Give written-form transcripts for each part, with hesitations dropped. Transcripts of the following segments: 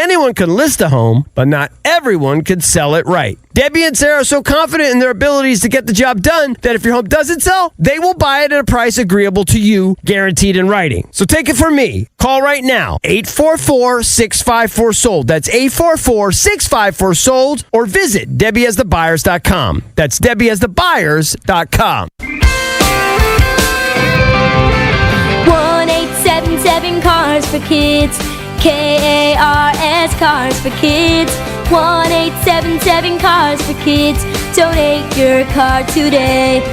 anyone can list a home, but not everyone can sell it right. Debbie and Sarah are so confident in their abilities to get the job done that if your home doesn't sell, they will buy it at a price agreeable to you, guaranteed in writing. So take it from me. Call right now, 844-654-SOLD. That's 844-654-SOLD, or visit DebbieAsTheBuyers.com. That's DebbieAsTheBuyers.com. 1-877 Cars for Kids. KARS Cars for Kids. 1-877 Cars for Kids. Donate your car today.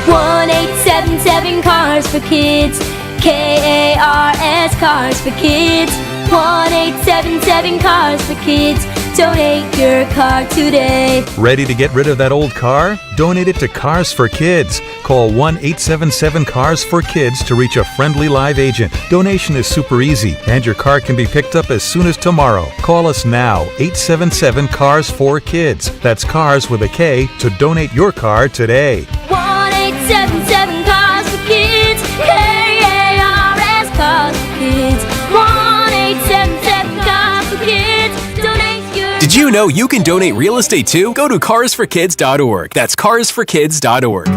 1-877 Cars for Kids. KARS Cars for Kids. 1-877 Cars for Kids. Donate your car today. Ready to get rid of that old car? Donate it to Cars for Kids. Call 1-877-CARS-FOR-KIDS to reach a friendly live agent. Donation is super easy, and your car can be picked up as soon as tomorrow. Call us now, 877-CARS-FOR-KIDS. That's cars with a K to donate your car today. 1-877 Cars for Kids. KARS Cars for Kids. 1-877 Cars for Kids. Donate your. Did you know you can donate real estate too? Go to carsforkids.org. That's carsforkids.org.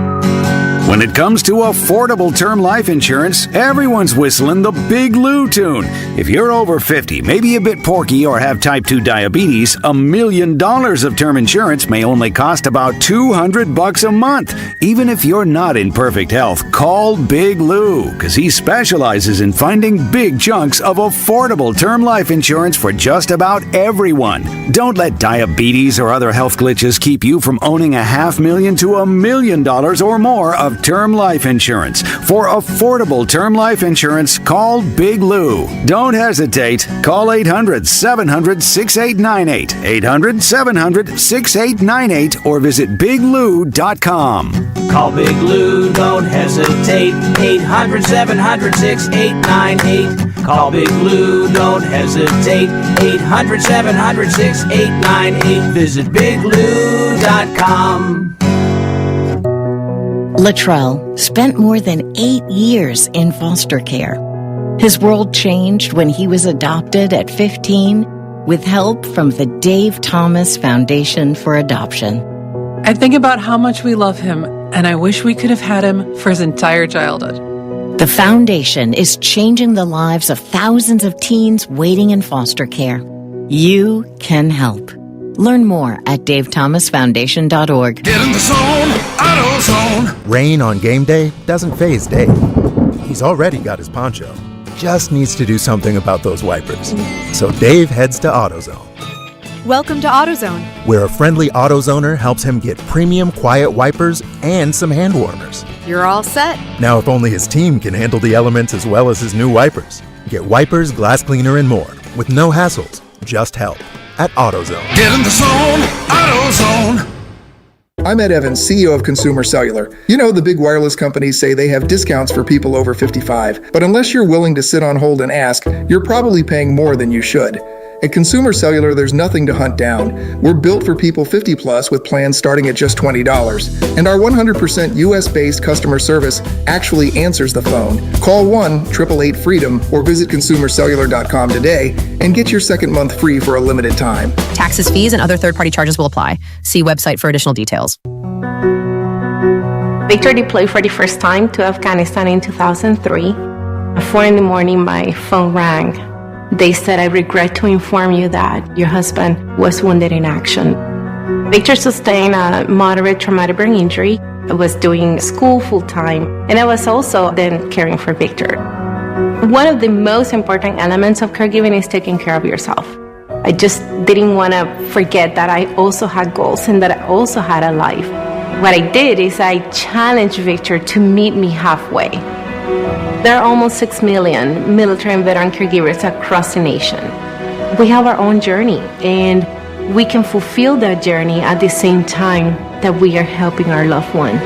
When it comes to affordable term life insurance, everyone's whistling the Big Lou tune. If you're over 50, maybe a bit porky, or have type 2 diabetes, $1 million of term insurance may only cost about $200 a month. Even if you're not in perfect health, call Big Lou, because he specializes in finding big chunks of affordable term life insurance for just about everyone. Don't let diabetes or other health glitches keep you from owning $500,000 to $1 million or more of term life insurance. For affordable term life insurance, call Big Lou. Don't hesitate. Call 800-700-6898, 800-700-6898, or visit biglou.com. Call Big Lou, don't hesitate. 800-700-6898. Call Big Lou, don't hesitate. 800-700-6898. Visit biglou.com. Latrell spent more than 8 years in foster care. His world changed when he was adopted at 15 with help from the Dave Thomas Foundation for Adoption. I think about how much we love him, and I wish we could have had him for his entire childhood. The foundation is changing the lives of thousands of teens waiting in foster care. You can help. Learn more at davethomasfoundation.org. Get in the zone, AutoZone. Rain on game day doesn't faze Dave. He's already got his poncho. Just needs to do something about those wipers. So Dave heads to AutoZone. Welcome to AutoZone, where a friendly AutoZoner helps him get premium quiet wipers and some hand warmers. You're all set. Now, if only his team can handle the elements as well as his new wipers. Get wipers, glass cleaner, and more with no hassles, just help at AutoZone. Get in the zone, AutoZone. I'm Ed Evans, CEO of Consumer Cellular. You know, the big wireless companies say they have discounts for people over 55, but unless you're willing to sit on hold and ask, you're probably paying more than you should. At Consumer Cellular, there's nothing to hunt down. We're built for people 50 plus with plans starting at just $20. And our 100% US-based customer service actually answers the phone. Call 1-888-FREEDOM or visit consumercellular.com today and get your second month free for a limited time. Taxes, fees, and other third-party charges will apply. See website for additional details. Victor deployed for the first time to Afghanistan in 2003. At 4 a.m, my phone rang. They said, "I regret to inform you that your husband was wounded in action." Victor sustained a moderate traumatic brain injury. I was doing school full-time, and I was also then caring for Victor. One of the most important elements of caregiving is taking care of yourself. I just didn't want to forget that I also had goals and that I also had a life. What I did is I challenged Victor to meet me halfway. There are almost 6 million military and veteran caregivers across the nation. We have our own journey, and we can fulfill that journey at the same time that we are helping our loved one.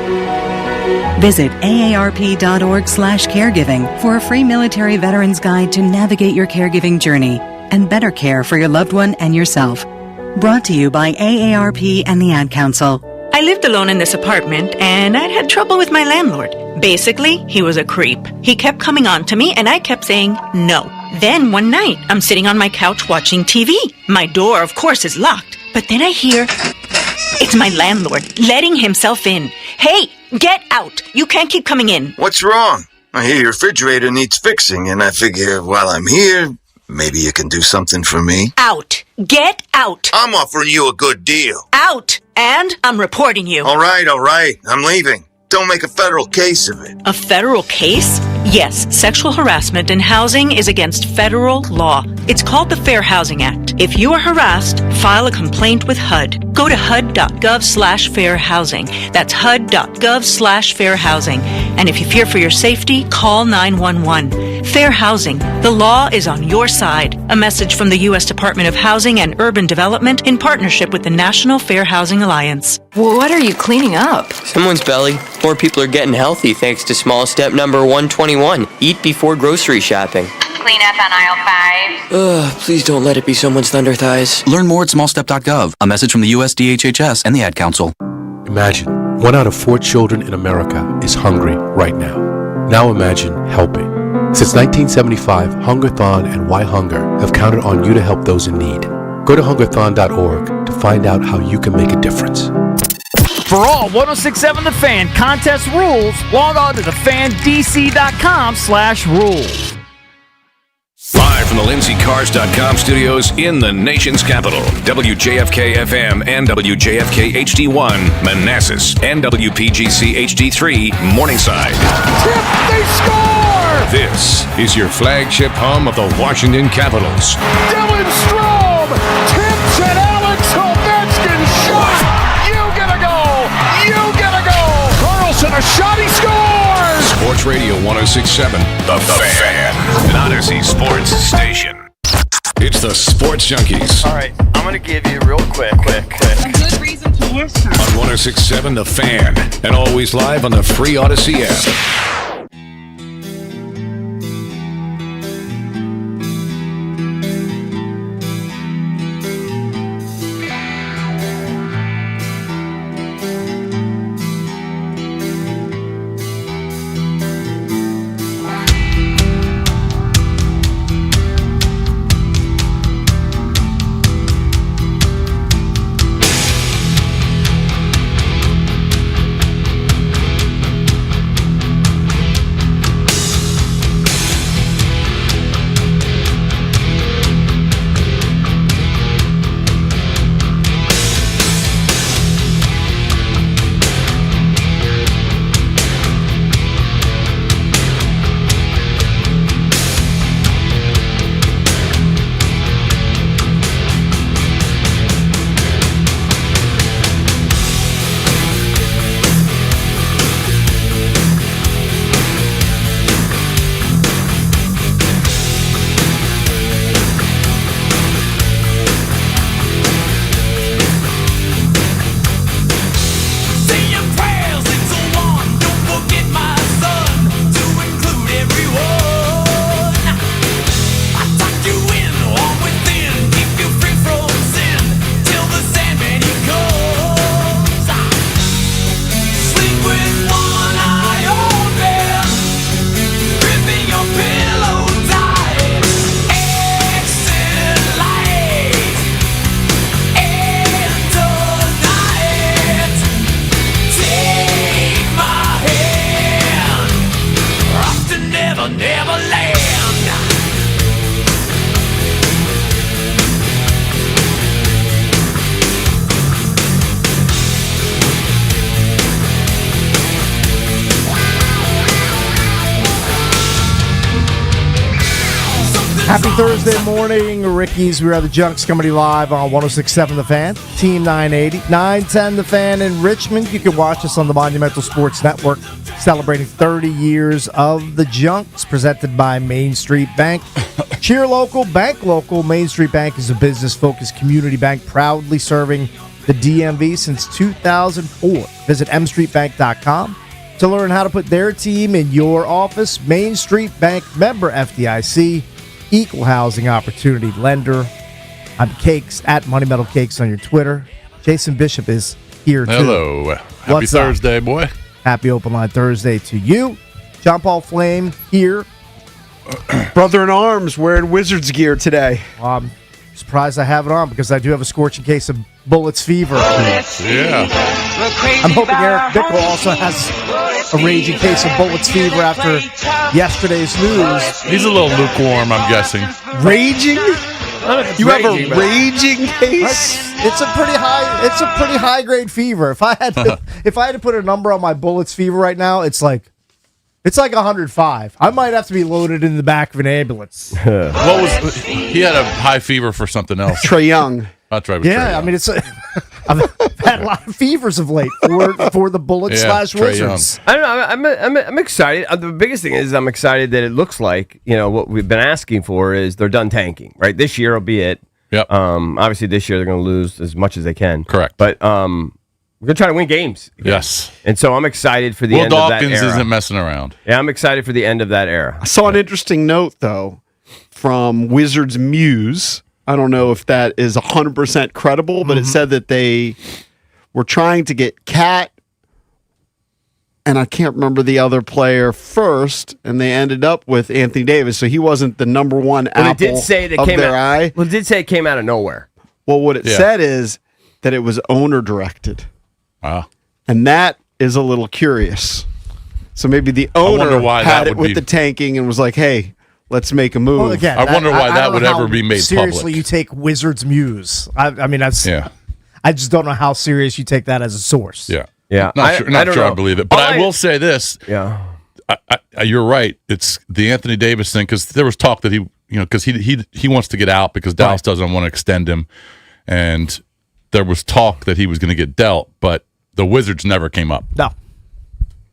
Visit aarp.org/caregiving for a free military veterans guide to navigate your caregiving journey and better care for your loved one and yourself. Brought to you by AARP and the Ad Council. I lived alone in this apartment, and I'd had trouble with my landlord. Basically, he was a creep. He kept coming on to me, and I kept saying no. Then one night, I'm sitting on my couch watching TV. My door, of course, is locked. But then I hear it's my landlord letting himself in. Hey, get out. You can't keep coming in. What's wrong? I hear your refrigerator needs fixing, and I figure while I'm here, maybe you can do something for me. Out. Get out. I'm offering you a good deal. Out. And I'm reporting you. All right. I'm leaving. Don't make a federal case of it. A federal case? Yes, sexual harassment in housing is against federal law. It's called the Fair Housing Act. If you are harassed, file a complaint with HUD. Go to HUD.gov/fairhousing. That's HUD.gov/fairhousing. And if you fear for your safety, call 911. Fair housing. The law is on your side. A message from the U.S. Department of Housing and Urban Development in partnership with the National Fair Housing Alliance. What are you cleaning up? Someone's belly. More people are getting healthy thanks to small step number 121. Eat before grocery shopping. Clean up on aisle 5. Please don't let it be someone's thunder thighs. Learn more at smallstep.gov. A message from the U.S. DHHS and the Ad Council. Imagine 1 out of 4 children in America is hungry right now. Now imagine helping. Since 1975, Hungerthon and Why Hunger have counted on you to help those in need. Go to hungerthon.org to find out how you can make a difference. For all 106.7 The Fan contest rules, log on to thefandc.com/rules. Live from the LindsayCars.com studios in the nation's capital, WJFK FM and WJFK HD1, Manassas, and WPGC HD3, Morningside. Tip, they score! This is your flagship home of the Washington Capitals. Dylan Strome tips and Alex Ovechkin shot! You get a goal! You get a goal! Carlson, a shot, he scores! Sports Radio 106.7, The Fan, an Odyssey Sports station. It's the Sports Junkies. All right, I'm going to give you real quick. A good reason to listen. On 106.7 The Fan, and always live on the free Odyssey app. Happy Thursday morning, Rickies. We are the Junks coming to you live on 106.7 The Fan, Team 980, 910 The Fan in Richmond. You can watch us on the Monumental Sports Network, celebrating 30 years of the Junks, presented by Main Street Bank. Cheer local, bank local. Main Street Bank is a business-focused community bank proudly serving the DMV since 2004. Visit mstreetbank.com to learn how to put their team in your office. Main Street Bank, member FDIC. Equal housing opportunity lender. I'm Cakes at Money Metal Cakes on your Twitter. Jason Bishop is here too. Hello. Happy Thursday, boy. Happy Open Line Thursday to you. John Paul Flame here brother in arms wearing Wizards gear today. Surprised I have it on because I do have a scorching case of Bullets fever. Yeah. I'm hoping Eric Bickle also has a raging case of Bullets fever after yesterday's news. He's a little lukewarm, I'm guessing. Raging? You have a raging case? It's a pretty high grade fever. If I had to put a number on my Bullets fever right now, it's like 105. I might have to be loaded in the back of an ambulance. He had a high fever for something else. Trae Young. That's right. Yeah, I mean I've had a lot of fevers of late for the Bullets / Wizards. I don't know. I'm excited. The biggest thing is I'm excited that it looks like what we've been asking for is they're done tanking. Right, this year will be it. Yep. Obviously this year they're going to lose as much as they can. Correct. But we're going to try to win games. Yes. And so I'm excited for the end Dawkins of that era. isn't messing around. Yeah, I'm excited for the end of that era. I saw an interesting note, though, from Wizards Muse. I don't know if that is 100% credible, but it said that they were trying to get Cat, and I can't remember the other player first, and they ended up with Anthony Davis, so he wasn't the number one apple of their eye. Well, it did say it came out of nowhere. Well, what it said is that it was owner-directed. Wow. And that is a little curious. So maybe the owner had it with the tanking and was like, hey, let's make a move. Well, again, I wonder why that would ever be made seriously public. You take Wizards Muse. I mean, that's. Yeah. I just don't know how serious you take that as a source. Yeah. Yeah. Not sure I believe it. But I will say this. Yeah. You're right. It's the Anthony Davis thing because there was talk that because he wants to get out because Dallas doesn't want to extend him. And there was talk that he was going to get dealt, but the Wizards never came up. No.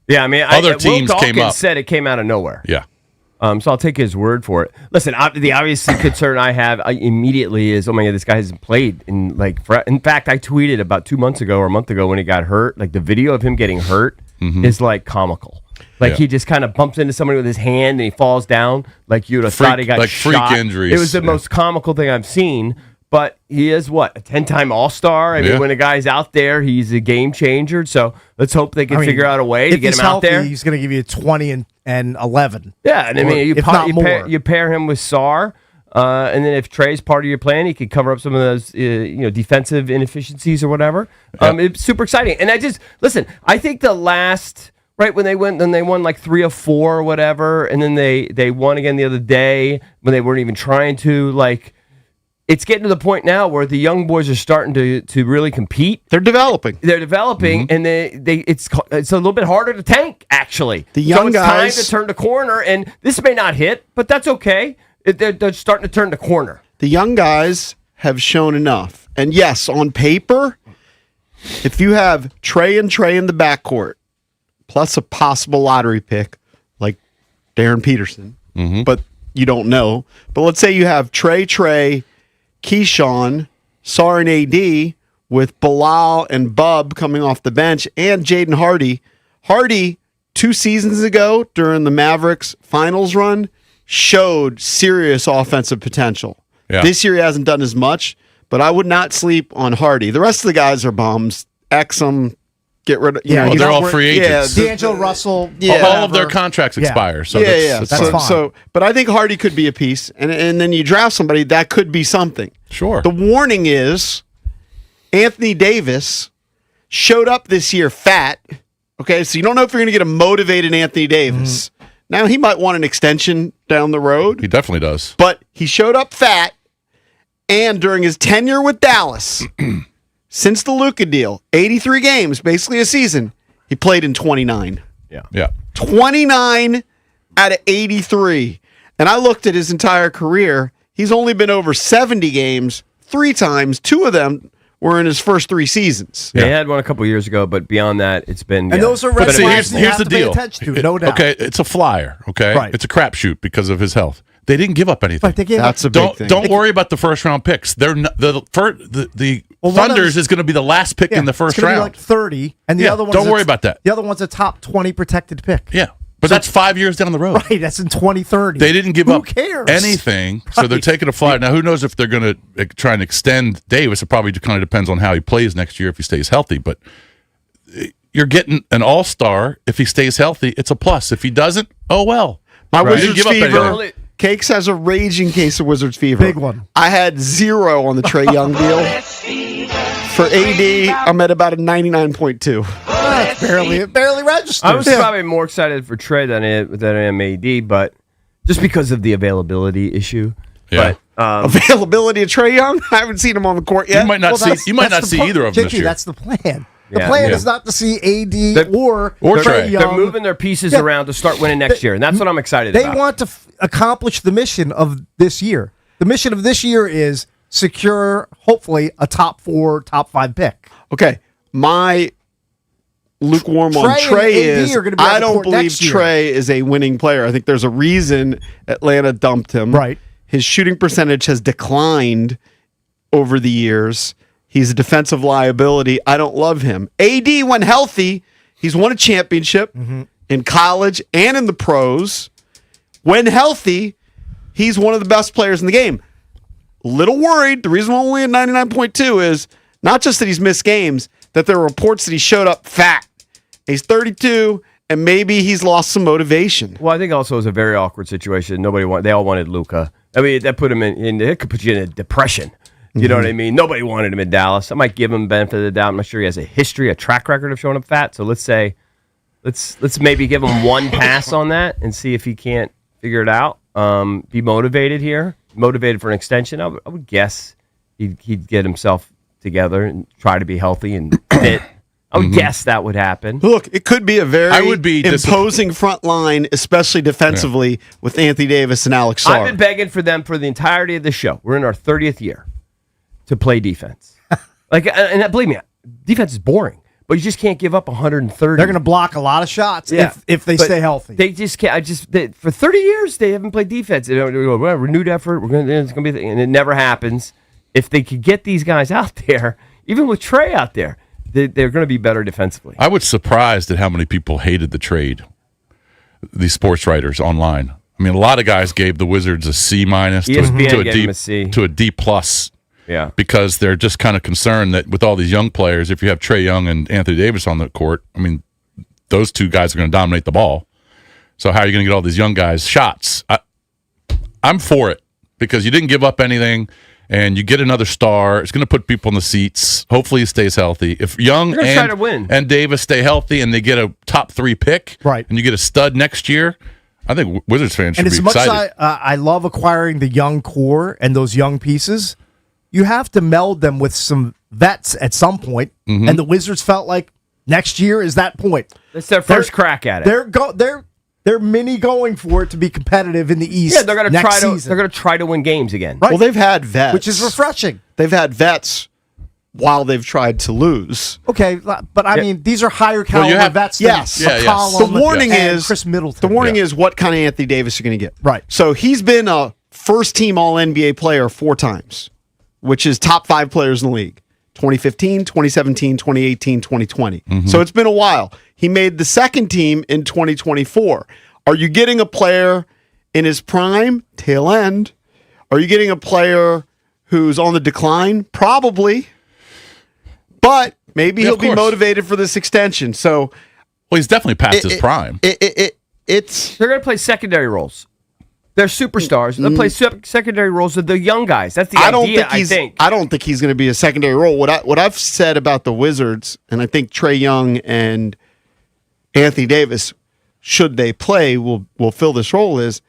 Yeah, I mean, other teams Will came up. Said it came out of nowhere. Yeah. So I'll take his word for it. Listen, the obvious concern I have immediately is, oh my God, this guy hasn't played in in fact, I tweeted about 2 months ago or a month ago when he got hurt. Like the video of him getting hurt is like comical. Like he just kind of bumps into somebody with his hand and he falls down. Like you'd have thought he got shot. Freak injuries. It was the most comical thing I've seen. But he is a 10-time All-Star. I mean, when a guy's out there, he's a game changer. So let's hope they can figure out a way to get him out there. He's going to give you 20 and 11. Yeah, and I mean, you pair him with Sarr, and then if Trey's part of your plan, he could cover up some of those defensive inefficiencies or whatever. It's super exciting. And I think the last. Right, when they won like 3 of 4 or whatever, and then they won again the other day when they weren't even trying to. Like, it's getting to the point now where the young boys are starting to really compete. They're developing, and it's a little bit harder to tank actually. The young guys, time to turn the corner, and this may not hit, but that's okay. They're starting to turn the corner. The young guys have shown enough, and yes, on paper, if you have Trey in the backcourt, plus a possible lottery pick like Darren Peterson, but you don't know. But let's say you have Trey, Keyshawn, Sarr, and AD with Bilal and Bub coming off the bench, and Jaden Hardy. Hardy, 2 seasons ago during the Mavericks finals run, showed serious offensive potential. Yeah. This year he hasn't done as much, but I would not sleep on Hardy. The rest of the guys are bums. Exum, get rid of. They're all free agents. D'Angelo Russell. All of their contracts expire. So that's fine. So, but I think Hardy could be a piece, and then you draft somebody that could be something. Sure. The warning is Anthony Davis showed up this year fat. Okay, so you don't know if you're going to get a motivated Anthony Davis. Now he might want an extension down the road. He definitely does. But he showed up fat, and during his tenure with Dallas. Since the Luka deal, 83 games, basically a season, he played in 29. Yeah. 29 out of 83. And I looked at his entire career. He's only been over 70 games 3 times. 2 of them were in his first 3 seasons. Yeah, he had one a couple years ago, but beyond that, it's been. And those are red flags here's the deal. No doubt. Okay, it's a flyer. Okay, right. It's a crapshoot because of his health. They didn't give up anything. Right, they gave That's a big thing. Don't worry about the first round picks. They're not, the Thunders is going to be the last pick in the first round. Be like 30, and the other one's don't worry about that. The other one's a top 20 protected pick. Yeah, but that's 5 years down the road. Right, that's in 2030. They didn't give up cares? anything, so they're taking a flyer. Now, who knows if they're going to try and extend Davis? It probably kind of depends on how he plays next year if he stays healthy. But you're getting an all-star if he stays healthy. It's a plus. If he doesn't, oh well. My Wizards fever. Cakes has a raging case of Wizards fever. Big one. I had 0 on the Trae Young deal. For AD, I'm at about a 99.2. It barely registers. I was probably more excited for Trae than I am AD, but just because of the availability issue. Yeah. But availability of Trae Young? I haven't seen him on the court yet. You might not see either of them this year. That's the plan. The Yeah. plan is not to see AD or Trae. Trae Young. They're moving their pieces around to start winning next year, and that's what I'm excited They about. want to accomplish the mission of this year. The mission of this year is secure, hopefully, a top 4, top 5 pick. Okay, my lukewarm on Trae and Trae AD is are gonna be on I the don't court believe next year. Trae is a winning player. I think there's a reason Atlanta dumped him. Right. His shooting percentage has declined over the years. He's a defensive liability. I don't love him. AD, when healthy, he's won a championship in college and in the pros. When healthy, he's one of the best players in the game. Little worried. The reason we're only at 99.2 is not just that he's missed games, that there are reports that he showed up fat. He's 32, and maybe he's lost some motivation. Well, I think also it was a very awkward situation. They all wanted Luka. I mean, that put him in. It could put you in a depression. You know what I mean? Nobody wanted him in Dallas. I might give him benefit of the doubt. I'm not sure he has a history, a track record of showing up fat. So let's maybe give him one pass on that and see if he can't figure it out. Be motivated here, motivated for an extension. I would guess he'd get himself together and try to be healthy and fit. I would guess that would happen. Look, it could be a very I would be imposing front line, especially defensively, with Anthony Davis and Alex Sarr. I've been begging for them for the entirety of the show. We're in our 30th year to play defense. And believe me, defense is boring, but you just can't give up 130. They're going to block a lot of shots if they stay healthy. They just can't. For 30 years they haven't played defense. They don't go, well, renewed effort. It's going to be, and it never happens. If they could get these guys out there, even with Trae out there, they're going to be better defensively. I was surprised at how many people hated the trade. These sports writers online. I mean, a lot of guys gave the Wizards a C- to a D plus. Yeah, because they're just kind of concerned that with all these young players, if you have Trae Young and Anthony Davis on the court, I mean, those two guys are going to dominate the ball. So how are you going to get all these young guys shots? I'm for it because you didn't give up anything, and you get another star. It's going to put people in the seats. Hopefully, he stays healthy. If Young try to win. and Davis stay healthy and they get a top 3 pick, right, and you get a stud next year, I think Wizards fans should be excited. And as much as I love acquiring the young core and those young pieces, you have to meld them with some vets at some point, and the Wizards felt like next year is that point. It's their first crack at it. They're mini going for it to be competitive in the East. Yeah, they're going to try to. Season. They're going to try to win games again. Right. Well, they've had vets, which is refreshing. They've had vets while they've tried to lose. Okay, but I mean, these are higher caliber vets. Yes, McCollum The warning is Chris Middleton. The warning is what kind of Anthony Davis you're going to get. Right. So he's been a first-team All-NBA player 4 times, which is top 5 players in the league. 2015, 2017, 2018, 2020. So it's been a while. He made the second team in 2024. Are you getting a player in his prime, tail end? Are you getting a player who's on the decline? Probably. But maybe he'll be motivated for this extension. So, well, he's definitely past his prime. It's they're going to play secondary roles. They're superstars. They'll play secondary roles of the young guys. That's the idea, I think. I don't think he's going to be a secondary role. What I've said about the Wizards, and I think Trae Young and Anthony Davis, should they play, will fill this role, is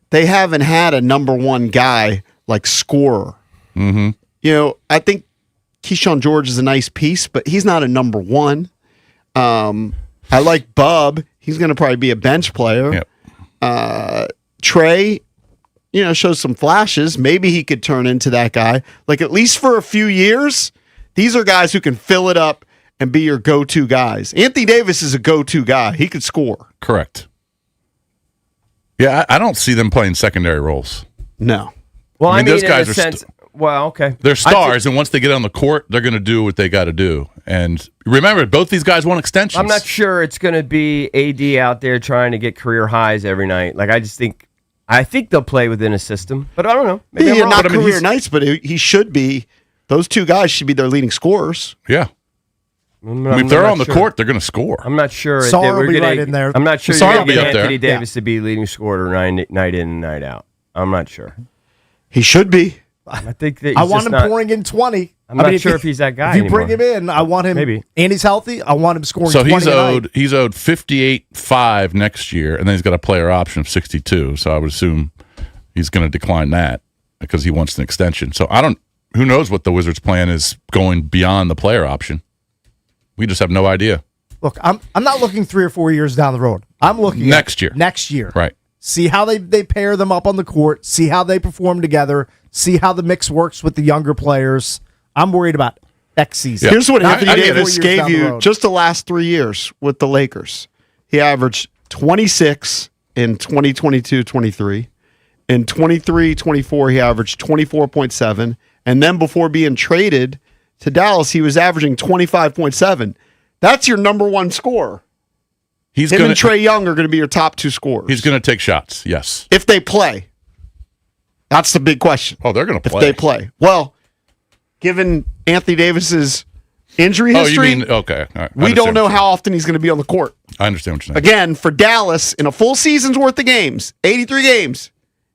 they haven't had a number one guy like scorer. You know, I think Keyshawn George is a nice piece, but he's not a number one. I like Bub. He's going to probably be a bench player. Trae, shows some flashes. Maybe he could turn into that guy. Like, at least for a few years, these are guys who can fill it up and be your go-to guys. Anthony Davis is a go-to guy. He could score. Correct. Yeah, I don't see them playing secondary roles. No. Well, I mean those guys in a are sense, well, okay. They're stars, and once they get on the court, they're going to do what they got to do. And remember, both these guys want extensions. I'm not sure it's going to be AD out there trying to get career highs every night. Like, I think they'll play within a system, but I don't know. Maybe I'm wrong. Not career nights, but he should be. Those two guys should be their leading scorers. Yeah. If they're on the court, they're going to score. I'm not sure. Sarr will be right in there. I'm not sure Sarr you're will be going to up get there. Anthony Davis to be leading scorer night in and night out. I'm not sure. He should be. I think that I want him pouring in 20. I'm not sure if he's that guy If you bring him in, I want him. Maybe. And he's healthy. I want him scoring. So 20 he's a night. owed $58.5 next year, and then he's got a player option of $62. So I would assume he's going to decline that because he wants an extension. So who knows what the Wizards' plan is going beyond the player option? We just have no idea. Look, I'm not looking 3 or 4 years down the road. I'm looking Next year. Next year. Right. See how they pair them up on the court. See how they perform together. See how the mix works with the younger players. I'm worried about next season. Here's what Not Anthony 3 or 4 Davis years gave down the you road. just the last 3 years with the Lakers. He averaged 26 in 2022-23. In 23-24, he averaged 24.7. And then before being traded to Dallas, he was averaging 25.7. That's your number one scorer. Him and Trae Young are going to be your top 2 scorers. He's going to take shots, yes. If they play. That's the big question. Oh, they're going to play. If they play. Well, given Anthony Davis's injury history, you mean, okay. All right. we don't know how often he's going to be on the court. I understand what you're saying. Again, for Dallas, in a full season's worth of games, 83 games,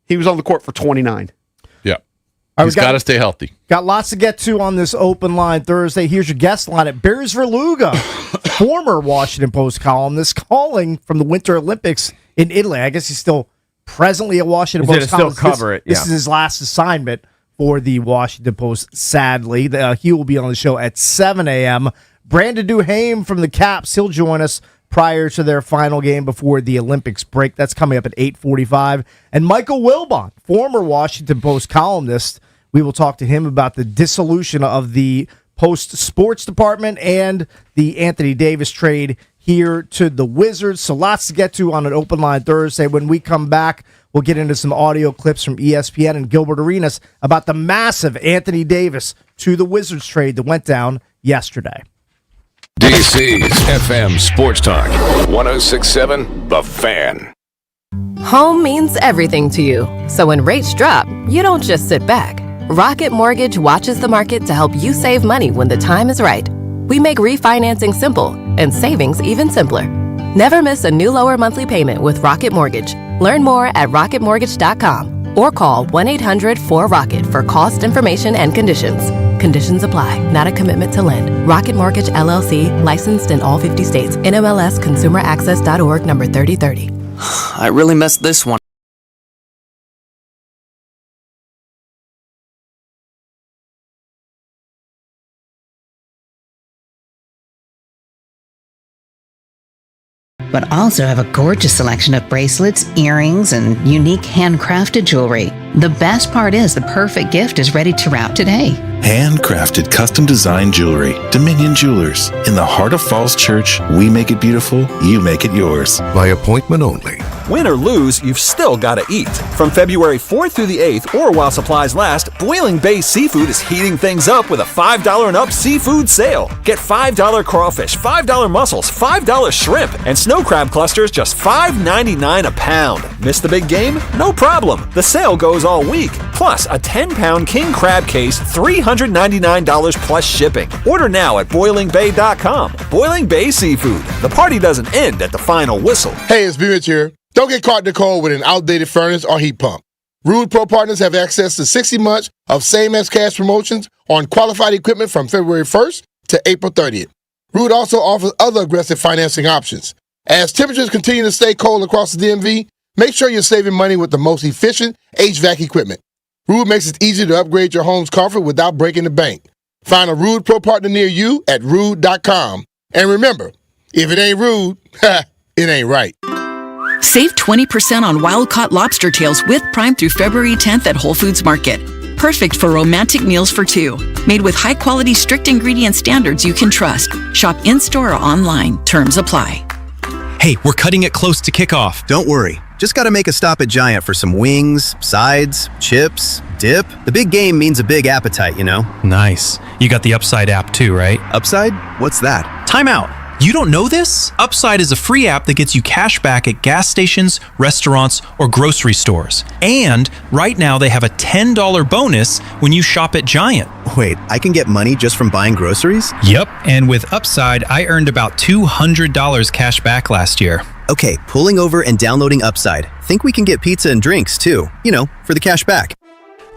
he was on the court for 29. Yeah. right, He's got to stay healthy. Got lots to get to on this open line Thursday. Here's your guest line at Bears Verluga, former Washington Post columnist, calling from the Winter Olympics in Italy. I guess he's still presently a Washington He's Post gonna columnist. still cover it, This yeah. is his last assignment for the Washington Post, sadly. He will be on the show at 7 a.m. Brandon Duhaime from the Caps, he'll join us prior to their final game before the Olympics break. That's coming up at 8:45. And Michael Wilbon, former Washington Post columnist, we will talk to him about the dissolution of the Post sports department and the Anthony Davis trade here to the Wizards. So lots to get to on an open line Thursday. When we come back, we'll get into some audio clips from ESPN and Gilbert Arenas about the massive Anthony Davis to the Wizards trade that went down yesterday. DC's FM Sports Talk 106.7 The Fan. Home means everything to you. So when rates drop, you don't just sit back. Rocket Mortgage watches the market to help you save money when the time is right. We make refinancing simple and savings even simpler. Never miss a new lower monthly payment with Rocket Mortgage. Learn more at rocketmortgage.com or call 1-800-4ROCKET for cost information and conditions. Conditions apply. Not a commitment to lend. Rocket Mortgage LLC, licensed in all 50 states. NMLS ConsumerAccess.org number 3030. I really messed this one. But also have a gorgeous selection of bracelets, earrings, and unique handcrafted jewelry. The best part is the perfect gift is ready to wrap today. Handcrafted custom design jewelry. Dominion Jewelers. In the heart of Falls Church, we make it beautiful, you make it yours. By appointment only. Win or lose, you've still got to eat. From February 4th through the 8th, or while supplies last, Boiling Bay Seafood is heating things up with a $5 and up seafood sale. Get $5 crawfish, $5 mussels, $5 shrimp, and snow crab clusters just $5.99 a pound. Miss the big game? No problem. The sale goes all week. Plus, a 10-pound king crab case, $399 plus shipping. Order now at BoilingBay.com. Boiling Bay Seafood. The party doesn't end at the final whistle. Hey, it's B-Mitch here. Don't get caught in the cold with an outdated furnace or heat pump. Rude Pro Partners have access to 60 months of same-as-cash promotions on qualified equipment from February 1st to April 30th. Rude also offers other aggressive financing options. As temperatures continue to stay cold across the DMV, make sure you're saving money with the most efficient HVAC equipment. Rude makes it easy to upgrade your home's comfort without breaking the bank. Find a Rude Pro Partner near you at rude.com. And remember, if it ain't rude, it ain't right. Save 20% on wild-caught lobster tails with Prime through February 10th at Whole Foods Market. Perfect for romantic meals for two. Made with high-quality, strict ingredient standards you can trust. Shop in-store or online. Terms apply. Hey, we're cutting it close to kickoff. Don't worry. Just got to make a stop at Giant for some wings, sides, chips, dip. The big game means a big appetite, you know? Nice. You got the Upside app too, right? Upside? What's that? Time out. You don't know this? Upside is a free app that gets you cash back at gas stations, restaurants, or grocery stores. And right now they have a $10 bonus when you shop at Giant. Wait, I can get money just from buying groceries? Yep, and with Upside, I earned about $200 cash back last year. Okay, pulling over and downloading Upside. think we can get pizza and drinks too, for the cash back.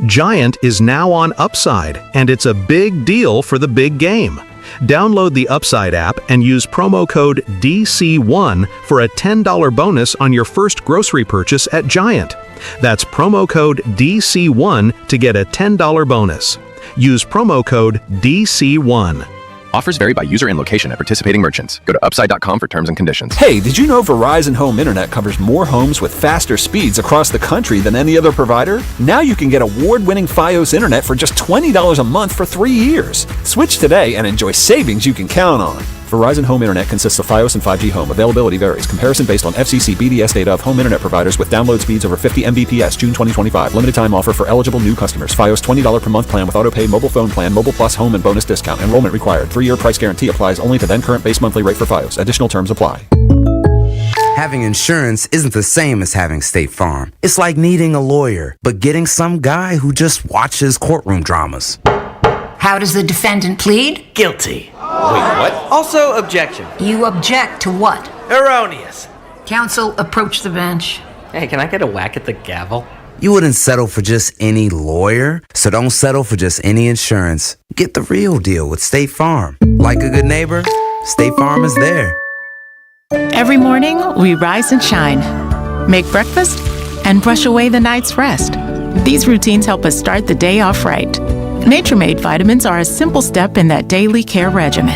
Giant is now on Upside, and it's a big deal for the big game. Download the Upside app and use promo code DC1 for a $10 bonus on your first grocery purchase at Giant. That's promo code DC1 to get a $10 bonus. Use promo code DC1. Offers vary by user and location at participating merchants. Go to upside.com for terms and conditions. Hey, did you know Verizon Home Internet covers more homes with faster speeds across the country than any other provider? Now you can get award-winning Fios Internet for just $20 a month for 3 years. Switch today and enjoy savings you can count on. Verizon Home Internet consists of Fios and 5G Home. Availability varies. Comparison based on FCC BDS data of home internet providers with download speeds over 50 Mbps, June 2025. Limited time offer for eligible new customers. Fios $20 per month plan with autopay mobile phone plan, mobile plus home and bonus discount. Enrollment required. 3-year price guarantee applies only to then current base monthly rate for Fios. Additional terms apply. Having insurance isn't the same as having State Farm. It's like needing a lawyer, but getting some guy who just watches courtroom dramas. How does the defendant plead? Guilty. Wait, what? Also, objection. You object to what? Erroneous. Counsel, approach the bench. Hey, can I get a whack at the gavel? You wouldn't settle for just any lawyer, so don't settle for just any insurance. Get the real deal with State Farm. Like a good neighbor, State Farm is there. Every morning, we rise and shine, make breakfast, and brush away the night's rest. These routines help us start the day off right. Nature Made vitamins are a simple step in that daily care regimen.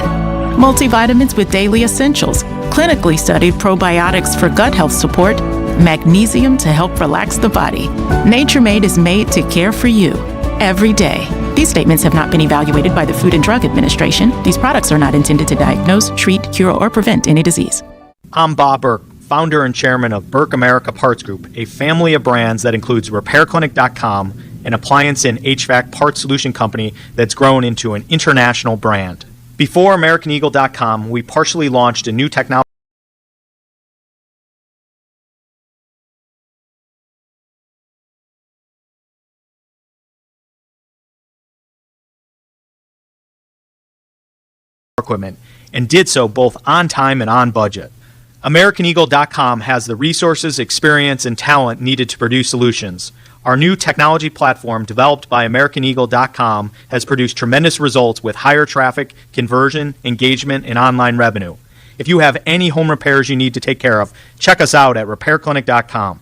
Multivitamins with daily essentials, clinically studied probiotics for gut health support, magnesium to help relax the body. Nature Made is made to care for you every day. These statements have not been evaluated by the Food and Drug Administration. These products are not intended to diagnose, treat, cure, or prevent any disease. I'm Bob Burke, founder and chairman of Burke America Parts Group, a family of brands that includes RepairClinic.com, an appliance and HVAC parts solution company that's grown into an international brand. Before AmericanEagle.com, we partially launched a new technology equipment and did so both on time and on budget. AmericanEagle.com has the resources, experience, and talent needed to produce solutions. Our new technology platform, developed by AmericanEagle.com, has produced tremendous results with higher traffic, conversion, engagement, and online revenue. If you have any home repairs you need to take care of, check us out at RepairClinic.com.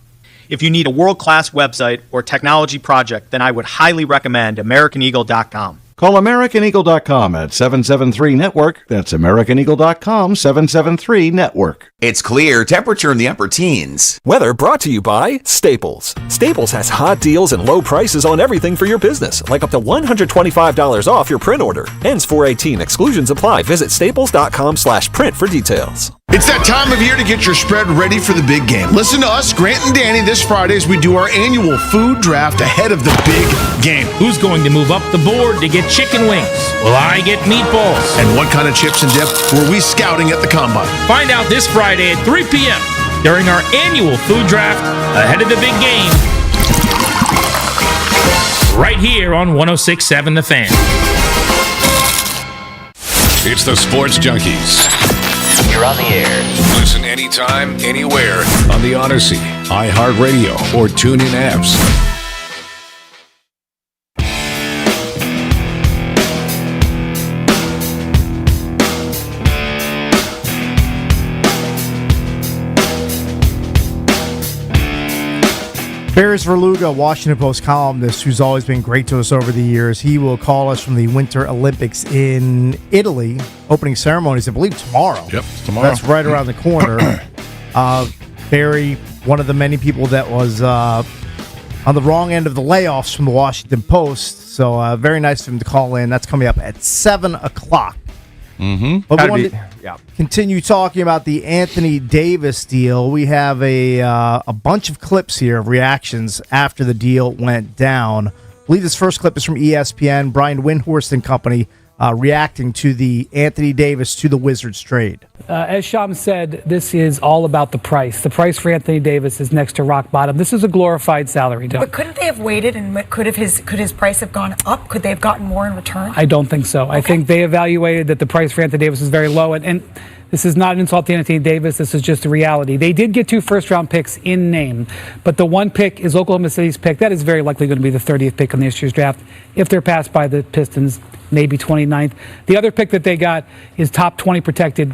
If you need a world-class website or technology project, then I would highly recommend AmericanEagle.com. Call AmericanEagle.com at 773-NETWORK. That's AmericanEagle.com, 773-NETWORK. It's clear, temperature in the upper teens. Weather brought to you by Staples. Staples has hot deals and low prices on everything for your business, like up to $125 off your print order. Ends 4/18. Exclusions apply. Visit staples.com/print for details. It's that time of year to get your spread ready for the big game. Listen to us, Grant and Danny, this Friday as we do our annual food draft ahead of the big game. Who's going to move up the board to get chicken wings? Will I get meatballs? And what kind of chips and dip were we scouting at the Combine? Find out this Friday at 3 p.m. during our annual food draft ahead of the big game. Right here on 106.7 The Fan. It's the Sports Junkies. You're on the air. Listen anytime, anywhere on the Odyssey, iHeartRadio, or TuneIn apps. Barris Verluga, Washington Post columnist, who's always been great to us over the years. He will call us from the Winter Olympics in Italy. Opening ceremonies, I believe, tomorrow. Yep, tomorrow. That's right around the corner. Barry, one of the many people that was on the wrong end of the layoffs from the Washington Post. So very nice of him to call in. That's coming up at 7 o'clock. Mm-hmm. But we wanted to continue talking about the Anthony Davis deal. We have a bunch of clips here of reactions after the deal went down. I believe this first clip is from ESPN, Brian Windhorst and company reacting to the Anthony Davis to the Wizards trade. As Shams said, this is all about the price. The price for Anthony Davis is next to rock bottom. This is a glorified salary dump. But couldn't they have waited and could his price have gone up? Could they have gotten more in return? I don't think so. Okay. I think they evaluated that the price for Anthony Davis is very low. And This is not an insult to Anthony Davis. This is just a reality. They did get 2 first-round picks in name, but the one pick is Oklahoma City's pick. That is very likely going to be the 30th pick in this year's draft. If they're passed by the Pistons, maybe 29th. The other pick that they got is top 20 protected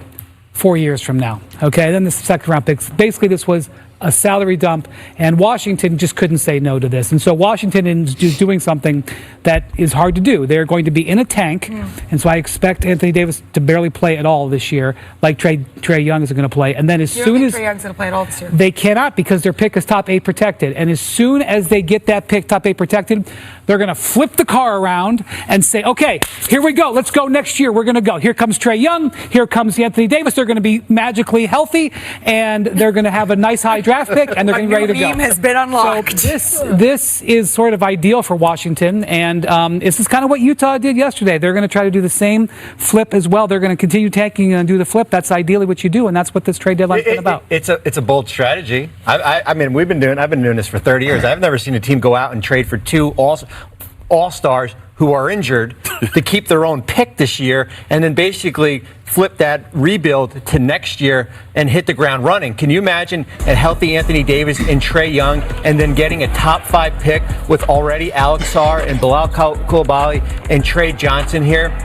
4 years from now. Okay, then the second-round picks. Basically, this was a salary dump, and Washington just couldn't say no to this. And so Washington is just doing something that is hard to do. They're going to be in a tank, and so I expect Anthony Davis to barely play at all this year, like Trae Young is going to play. And then as soon as Trae Young's going to play at all this year, they cannot, because their pick is top 8 protected. And as soon as they get that pick top 8 protected, they're going to flip the car around and say, okay, here we go. Let's go next year. We're going to go. Here comes Trae Young. Here comes Anthony Davis. They're going to be magically healthy, and they're going to have a nice high draft pick, and they're going to be ready to go. Team has been unlocked. So this is sort of ideal for Washington, and this is kind of what Utah did yesterday. They're going to try to do the same flip as well. They're going to continue tanking and do the flip. That's ideally what you do, and that's what this trade deadline has been about. It's a bold strategy. I mean, I've been doing this for 30 years. I've never seen a team go out and trade for 2 all-stars who are injured to keep their own pick this year, and then basically flip that rebuild to next year and hit the ground running. Can you imagine a healthy Anthony Davis and Trae Young, and then getting a top 5 pick with already Alex Sarr and Bilal Coulibaly and Trey Johnson here?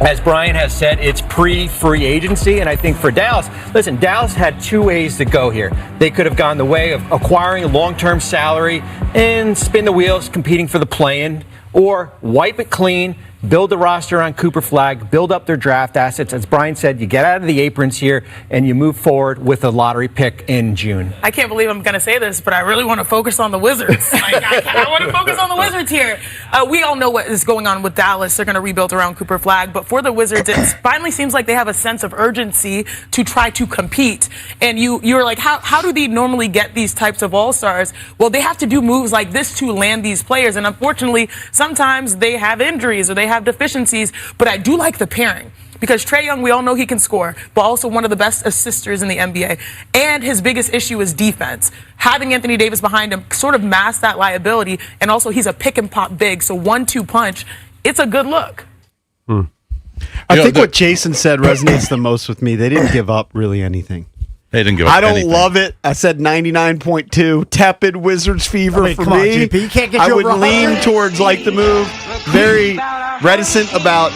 As Brian has said, it's pre-free agency, and I think for Dallas, listen, Dallas had 2 ways to go here. They could have gone the way of acquiring a long-term salary and spin the wheels competing for the play-in, or wipe it clean, build the roster on Cooper Flag, build up their draft assets. As Brian said, you get out of the aprons here and you move forward with a lottery pick in June. I can't believe I'm going to say this, but I really want to focus on the Wizards. I want to focus on the Wizards here. We all know what is going on with Dallas. They're going to rebuild around Cooper Flag. But for the Wizards, it finally seems like they have a sense of urgency to try to compete. And you're like, how do they normally get these types of all-stars? Well, they have to do moves like this to land these players. And unfortunately, sometimes they have injuries or they have deficiencies. But I do like the pairing. Because Trae Young, we all know he can score, but also one of the best assisters in the NBA. And his biggest issue is defense. Having Anthony Davis behind him sort of masks that liability, and also he's a pick and pop big, so 1-2 punch, it's a good look. I think what Jason said resonates the most with me. They didn't give up really anything. They didn't give up anything. I don't love it. I said 99.2. Tepid Wizards fever for me. GP, you can't get I would lean towards like the move. Very reticent about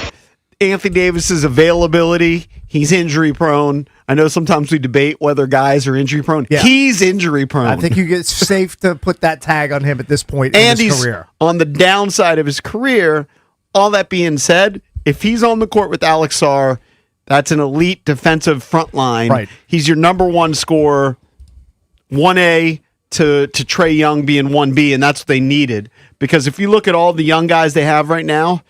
Anthony Davis's availability. He's injury prone. I know sometimes we debate whether guys are injury prone. Yeah. He's injury prone. I think it's safe to put that tag on him at this point and in his he's career. On the downside of his career. All that being said, if he's on the court with Alex Sarr, that's an elite defensive front line. Right. He's your number one scorer, 1A to Trae Young being 1B, and that's what they needed. Because if you look at all the young guys they have right now,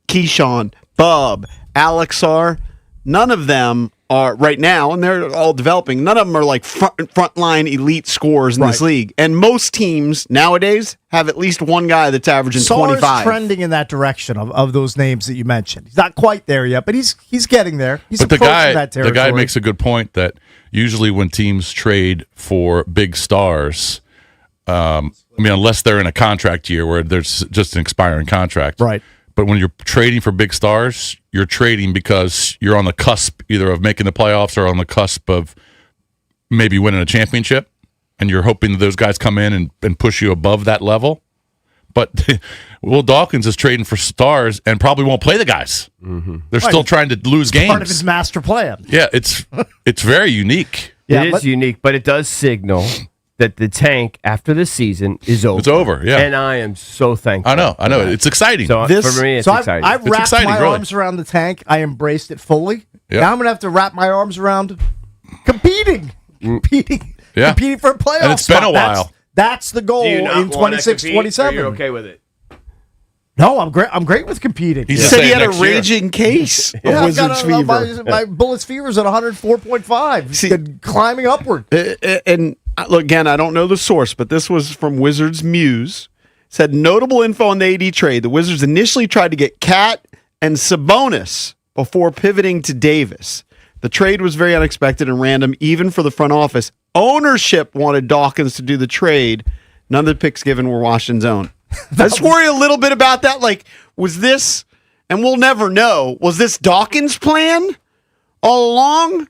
Keyshawn, Bub, Alex Sarr, none of them are right now, and they're all developing, none of them are like frontline elite scorers in this league. And most teams nowadays have at least one guy that's averaging 25. Sarr's trending in that direction of those names that you mentioned. He's not quite there yet, but he's getting there. He's but approaching that territory. The guy makes a good point that usually when teams trade for big stars, I mean, unless they're in a contract year where there's just an expiring contract. Right. But when you're trading for big stars, you're trading because you're on the cusp either of making the playoffs or on the cusp of maybe winning a championship, and you're hoping that those guys come in and push you above that level. But Will Dawkins is trading for stars and probably won't play the guys. Mm-hmm. They're still trying to lose games. Part of his master plan. Yeah, it's very unique. It is unique, but it does signal that the tank after the season is over. It's over, yeah. And I am so thankful. I know. It's exciting. So for me, it's exciting. I wrapped my arms around the tank. I embraced it fully. Yep. Now I'm going to have to wrap my arms around competing for a playoff And it's been a while. That's the goal in 26, 27. You're okay with it? No, I'm great. I'm great with competing. He said he had a raging case of Wizards fever. My Bullets fever is at 104.5. See, climbing upward. And look, again, I don't know the source, but this was from Wizards Muse. It said notable info on the AD trade. The Wizards initially tried to get Cat and Sabonis before pivoting to Davis. The trade was very unexpected and random, even for the front office. Ownership wanted Dawkins to do the trade. None of the picks given were Washington's own. I just worry a little bit about that. Like, was this, and we'll never know, was this Dawkins' plan all along?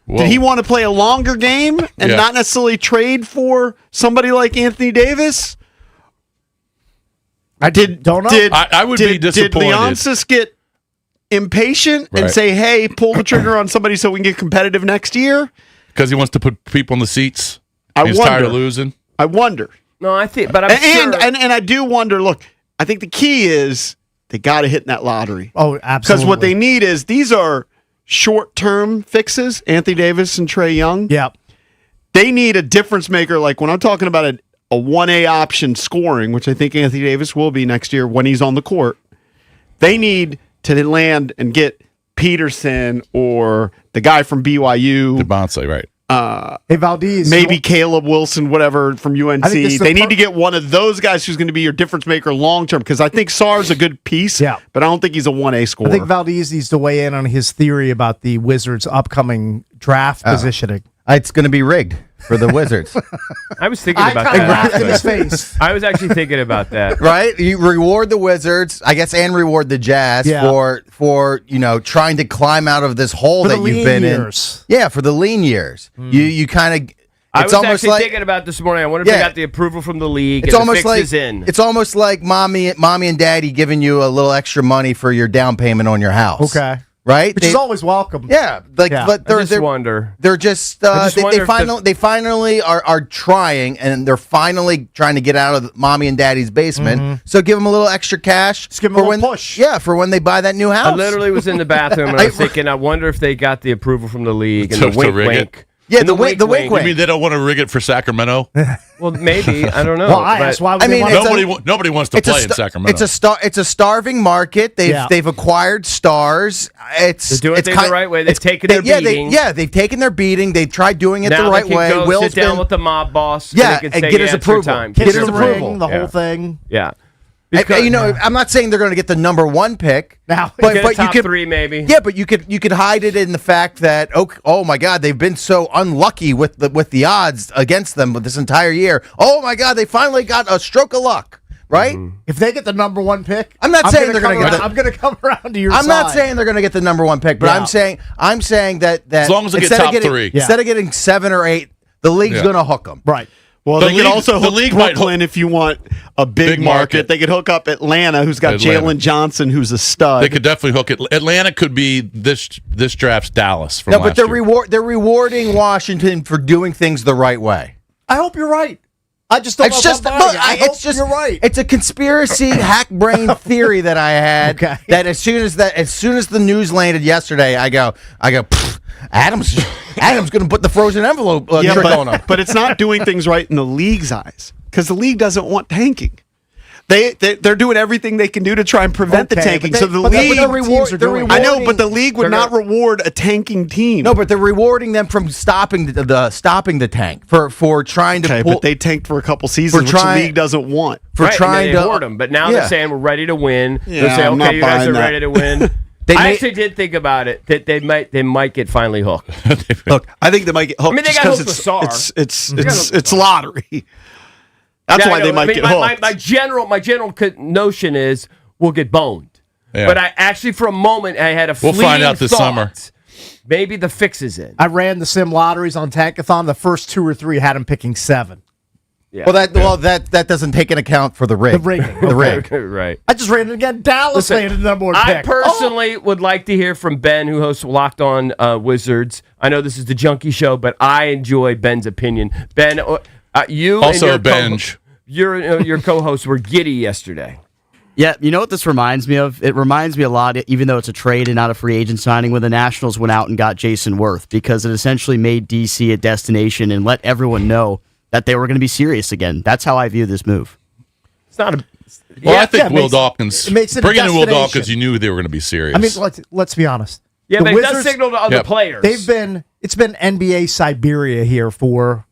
Did he want to play a longer game and Yeah. not necessarily trade for somebody like Anthony Davis? Don't know. I would be disappointed. Did Leonsis get impatient and Right. say, "Hey, pull the trigger on somebody so we can get competitive next year"? Because he wants to put people in the seats. I He's wonder. tired of losing. I wonder. No, I think, but I'm and, sure. and I do wonder. Look, I think the key is they got to hit in that lottery. Oh, absolutely. Because what they need is these are short-term fixes. Anthony Davis and Trae Young. Yeah. They need a difference maker. Like when I'm talking about a 1A option scoring, which I think Anthony Davis will be next year when he's on the court. They need to land and get Peterson or the guy from BYU. DeBonce, right. Hey, Valdez. Maybe Caleb Wilson, whatever, from UNC. I think this is They the need to get one of those guys who's going to be your difference maker long term because I think Sarr's a good piece, but I don't think he's a 1A scorer. I think Valdez needs to weigh in on his theory about the Wizards' upcoming draft positioning. It's going to be rigged for the Wizards. I was thinking I about kinda that. laughed in his face. I was actually thinking about that. Right? You reward the Wizards, I guess, and reward the Jazz Yeah. for trying to climb out of this hole For the that you've lean been years. in. Yeah, for the lean years. You kind of. I It's was almost actually like thinking about this morning. I wonder if they Yeah. got the approval from the league. it's and almost the like fix is in. it's almost like mommy and daddy giving you a little extra money for your down payment on your house. Okay. Right? Which is always welcome. Yeah, Yeah. but I just wonder. they're just I just wonder if they finally are trying, and they're finally trying to get out of mommy and daddy's basement. So give them a little extra cash. Just give them a for little when, push. Yeah, for when they buy that new house. I literally was in the bathroom and I was thinking, I wonder if they got the approval from the league and To the wink rig it? wink. Yeah, And the wink You mean they don't want to rig it for Sacramento? Well, maybe. I don't know. Well, I but- asked why would I they mean, want Nobody wants to play in Sacramento. It's a starving market. They've acquired stars. They're doing it's things the right way. They've taken their beating. They've taken their beating. They've tried doing it now the right they can way. go Will's sit down been- with the mob boss. Yeah, and, they can and say, get his "Yeah, it's your approval. time." Get Kiss his the approval. ring, the Yeah. whole thing. Yeah. I'm not saying they're going to get the number one pick. Now, Get a but you top could 3 maybe. Yeah, but you could hide it in the fact that oh my God, they've been so unlucky with the odds against them this entire year. Oh my God, they finally got a stroke of luck, right? If they get the number one pick, I'm not saying they're going gonna to get I'm going to come around to your I'm side. not saying they're going to get the number one pick, but Yeah. I'm saying that As long as they get instead of top getting- 3. instead of getting 7 or 8, the league's Yeah. going to hook them. Right. Well, The they could league- also the hook league might Brooklyn if you want a big market. market. They could hook up Atlanta, who's got Atlanta. Jalen Johnson, who's a stud. They could definitely hook it. Atlanta could be this draft's Dallas from No, last but they're year. they're rewarding Washington for doing things the right way. I hope you're right. I just don't It's know just if I'm look, buying it. I it's hope just you're right. It's a conspiracy hack brain theory that I had. Okay. That as soon as the news landed yesterday, I go, "Pfft, Adam's going to put the frozen envelope trick on him. but it's not doing things right in the league's eyes because the league doesn't want tanking. They're doing everything they can do to try and prevent the Okay, tanking. but so they- the but the league, teams are doing it. I know, but the league would not reward a tanking team. No, but they're rewarding them from stopping the tank for trying to. Okay, pull, but they tanked for a couple seasons, which trying- the league doesn't want. for Right, trying and they to reward them, but now Yeah. they're saying we're ready to win. Yeah, They're saying, I'm not okay, you guys buying are that. ready to win. They I may- actually did think about it that they might get finally hooked. Look, I think they might get hooked. I mean, they just got 'cause hooked with Sarr. it's lottery. That's Yeah, why I they know. might I mean, get my hooked. my general notion is we'll get boned. Yeah. But I actually, for a moment, I had a We'll fleeting find out this thought, summer. Maybe the fix is in. I ran the sim lotteries on Tankathon. The first 2 or 3 had him picking 7. Yeah. that doesn't take into account for the rig. The rigging. The rig. Right. I just ran it again. Dallas Listen, landed the number one I pick. personally would like to hear from Ben, who hosts Locked On Wizards. I know this is the Junkie Show, but I enjoy Ben's opinion. Ben, you Also and a binge. your co-hosts were giddy yesterday. Yeah, you know what this reminds me of? It reminds me a lot, even though it's a trade and not a free agent signing, when the Nationals went out and got Jason Worth, because it essentially made D.C. a destination and let everyone know that they were going to be serious again. That's how I view this move. It's not a. Well, I think it Will makes- Dawkins. it makes it a Bringing in Will destination. Dawkins, you knew they were going to be serious. I mean, let's be honest. Yeah, The but it does Wizards- signal to other Yep. players. It's been NBA Siberia here for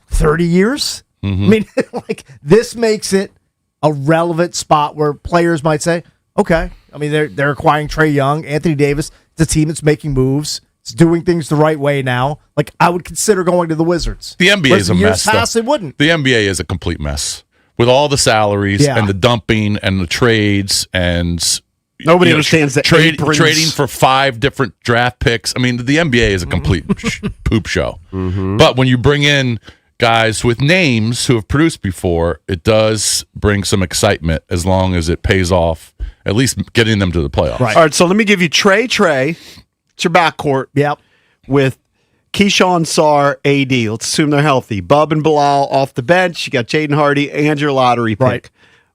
30 years. I mean, like this makes it a relevant spot where players might say, okay. I mean, they're acquiring Trae Young, Anthony Davis. It's a team that's making moves. It's doing things the right way now. Like I would consider going to the Wizards. The NBA Whereas is a in years mess. though. past, it wouldn't. The NBA is a complete mess with all the salaries Yeah. and the dumping and the trades and Nobody understands that trading for 5 different draft picks. I mean, the NBA is a complete poop show. But when you bring in guys with names who have produced before, it does bring some excitement as long as it pays off, at least getting them to the playoffs. Right. All right, so let me give you Trey. It's your backcourt. Yep. With Keyshawn, Sarr, AD. Let's assume they're healthy. Bub and Bilal off the bench. You got Jaden Hardy and your lottery pick. Right.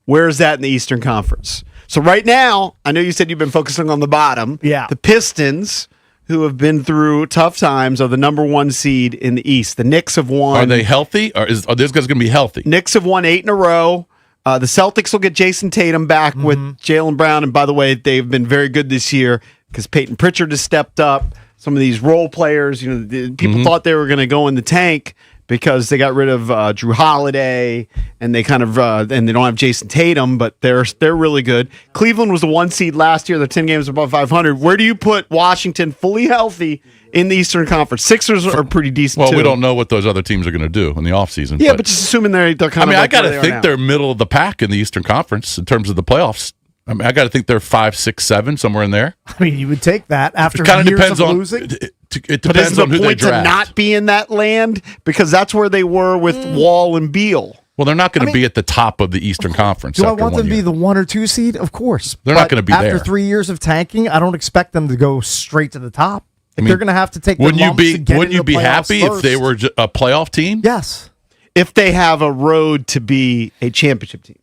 Where is that in the Eastern Conference? So right now, I know you said you've been focusing on the bottom. Yeah. The Pistons, who have been through tough times, are the number 1 seed in the East. The Knicks have won. Are they healthy? Are those guys going to be healthy? Knicks have won 8 in a row. The Celtics will get Jason Tatum back with Jaylen Brown. And by the way, they've been very good this year because Peyton Pritchard has stepped up. Some of these role players, people thought they were going to go in the tank because they got rid of Drew Holiday and they kind of and they don't have Jason Tatum, but they're really good. Cleveland was the 1 seed last year. They're 10 games above 500. Where do you put Washington fully healthy in the Eastern Conference? Sixers are pretty decent. Well, too. we don't know what those other teams are going to do in the offseason. Yeah, but just assuming they're kind of. I mean, like I got to where think are now. they're middle of the pack in the Eastern Conference in terms of the playoffs. I mean, I got to think they're 5, 6, 7, somewhere in there. I mean, you would take that after It kind of years depends of on losing. It But depends isn't on the who they point to draft. not be in that land because that's where they were with Wall and Beal. Well, they're not going to be at the top of the Eastern Conference. Do I after want 1 them to year. be the 1 or 2 seed? Of course. They're not But gonna be after there. 3 years of tanking, I don't expect them to go straight to the top. I mean, They're going to have to take. Wouldn't the you lumps be? to get Wouldn't into you be the playoffs happy if they first. were a playoff team? Yes. If they have a road to be a championship team.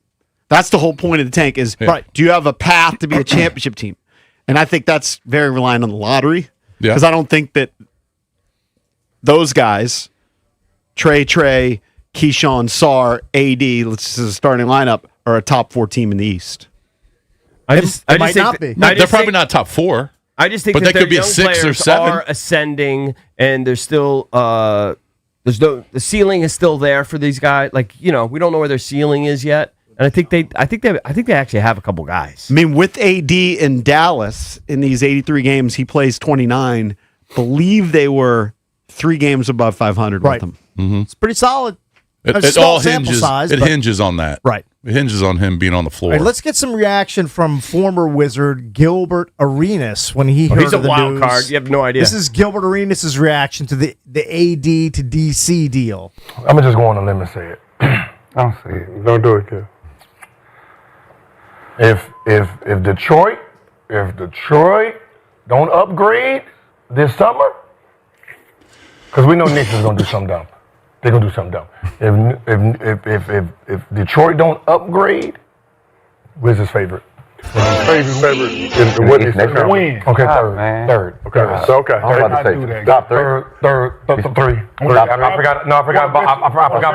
That's the whole point of the tank is, Yeah. do you have a path to be a championship team? And I think that's very reliant on the lottery Yeah. because I don't think that those guys, Trey, Keyshawn, Sarr, AD, let's just a starting lineup, are a top 4 team in the East. I just might think not that- be. I They're just probably think- not top 4. I just think But that they could their be a young 6 or players 7. are ascending, and there's still the ceiling is still there for these guys. Like we don't know where their ceiling is yet, and I think they actually have a couple guys. I mean, with AD in Dallas in these 83 games, he plays 29. Believe they were 3 games above 500 Right. with him. It's pretty solid. It, It's a it small all sample hinges. size, it but- hinges on that. Right. It hinges on him being on the floor. All right, let's get some reaction from former Wizard Gilbert Arenas when he heard He's a of the wild news. card. You have no idea. This is Gilbert Arenas' reaction to the AD to DC deal. I'm gonna just go on a limb and say it. I'll say it. Don't do it, kid. If Detroit don't upgrade this summer, because we know Knicks is gonna do something dumb. They're gonna do something dumb. If Detroit don't upgrade, Wizards favorite. Favorite. What is Next round. win? Okay, third. Okay, so okay. I'm about to say top 3. Three. I forgot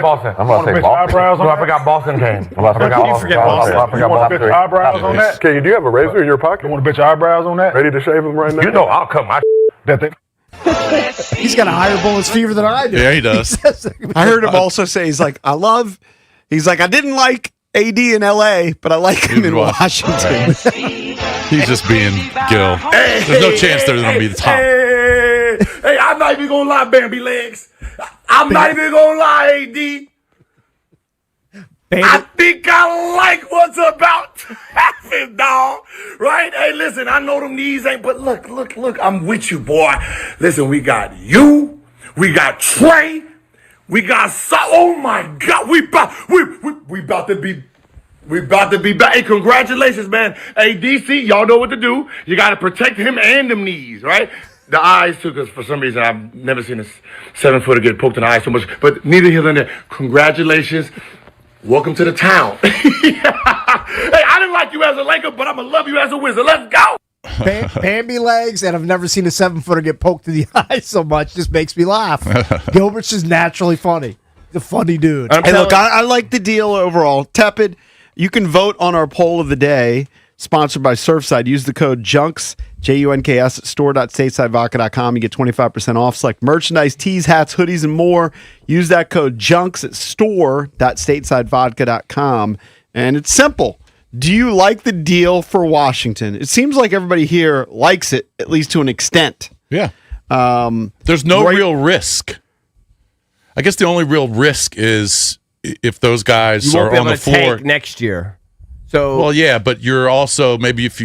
Boston. I'm about to say Boston. No, I forgot Boston came. I'm about to say Boston. I forgot Boston. Top eyebrows three. on that? Okay, do you have a razor in your pocket? You want to bet your eyebrows on that? Ready to shave them right now? You know I'll cut my that thing. He's got a higher bullets fever than I do. Yeah, he does. I heard him also say, he's like, I didn't like AD in LA, but I like him in Washington. He's just being Gil. There's no chance they're going to be the top. Hey, I'm not even gonna lie, Bambi Legs. I'm not even gonna lie, AD. I think I like what's about to happen, dog. Right? Hey, listen, I know them knees ain't, but look, I'm with you, boy. Listen, we got you, we got Trey, we got oh my God, we about to be back. Hey, congratulations, man. Hey, DC, y'all know what to do. You got to protect him and them knees, right? The eyes took us for some reason. I've never seen a 7-footer get poked in the eye so much, but neither here nor there. Congratulations. Welcome to the town. Hey, I didn't like you as a Laker, but I'm going to love you as a Wizard. Let's go. Bambi legs, and I've never seen a 7-footer get poked in the eye so much. Just makes me laugh. Gilbert's just naturally funny. He's a funny dude. Hey, look, I like the deal overall. Tepid, you can vote on our poll of the day, sponsored by Surfside. Use the code JUNKS, JUNKS, at store.statesidevodka.com. You get 25% off select merchandise, tees, hats, hoodies, and more. Use that code JUNKS at store.statesidevodka.com. And it's simple. Do you like the deal for Washington? It seems like everybody here likes it, at least to an extent. Yeah. There's no real risk. I guess the only real risk is if those guys You won't are be on able the to floor tank next year. So well, yeah, but you're also maybe if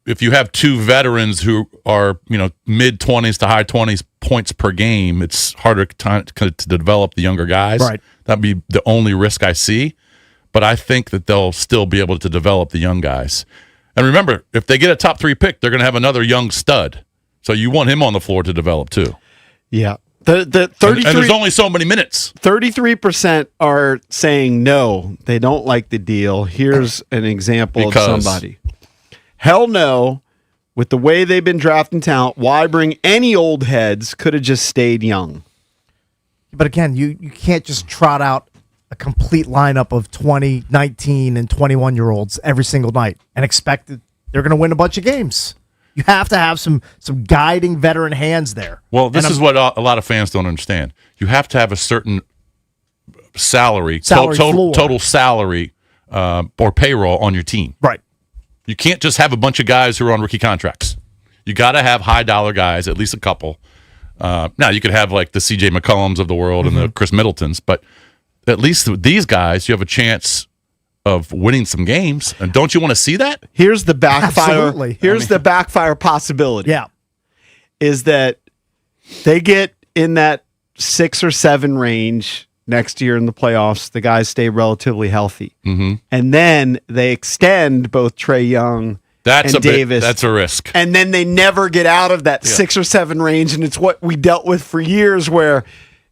if you have two veterans who are mid 20s to high 20s points per game, it's harder to develop the younger guys. Right. That'd be the only risk I see. But I think that they'll still be able to develop the young guys. And remember, if they get a top 3 pick, they're going to have another young stud. So you want him on the floor to develop too. Yeah. The 33, and there's only so many minutes. 33% are saying no, they don't like the deal. Here's an example of somebody. Hell no. With the way they've been drafting talent, why bring any old heads? Could have just stayed young. But again, you can't just trot out a complete lineup of 20, 19, and 21-year-olds every single night and expect that they're going to win a bunch of games. You have to have some guiding veteran hands there. Well, this is what a lot of fans don't understand. You have to have a certain salary floor. total salary or payroll on your team. Right. You can't just have a bunch of guys who are on rookie contracts. You got to have high-dollar guys, at least a couple. Now, you could have like the C.J. McCollums of the world and the Chris Middletons, but at least with these guys, you have a chance of winning some games. And don't you want to see that? Here's the backfire. Absolutely. The backfire possibility. Yeah. Is that they get in that 6 or 7 range next year in the playoffs. The guys stay relatively healthy. Mm-hmm. And then they extend both Trae Young and Davis. That's a risk. And then they never get out of that 6 or 7 range. And it's what we dealt with for years where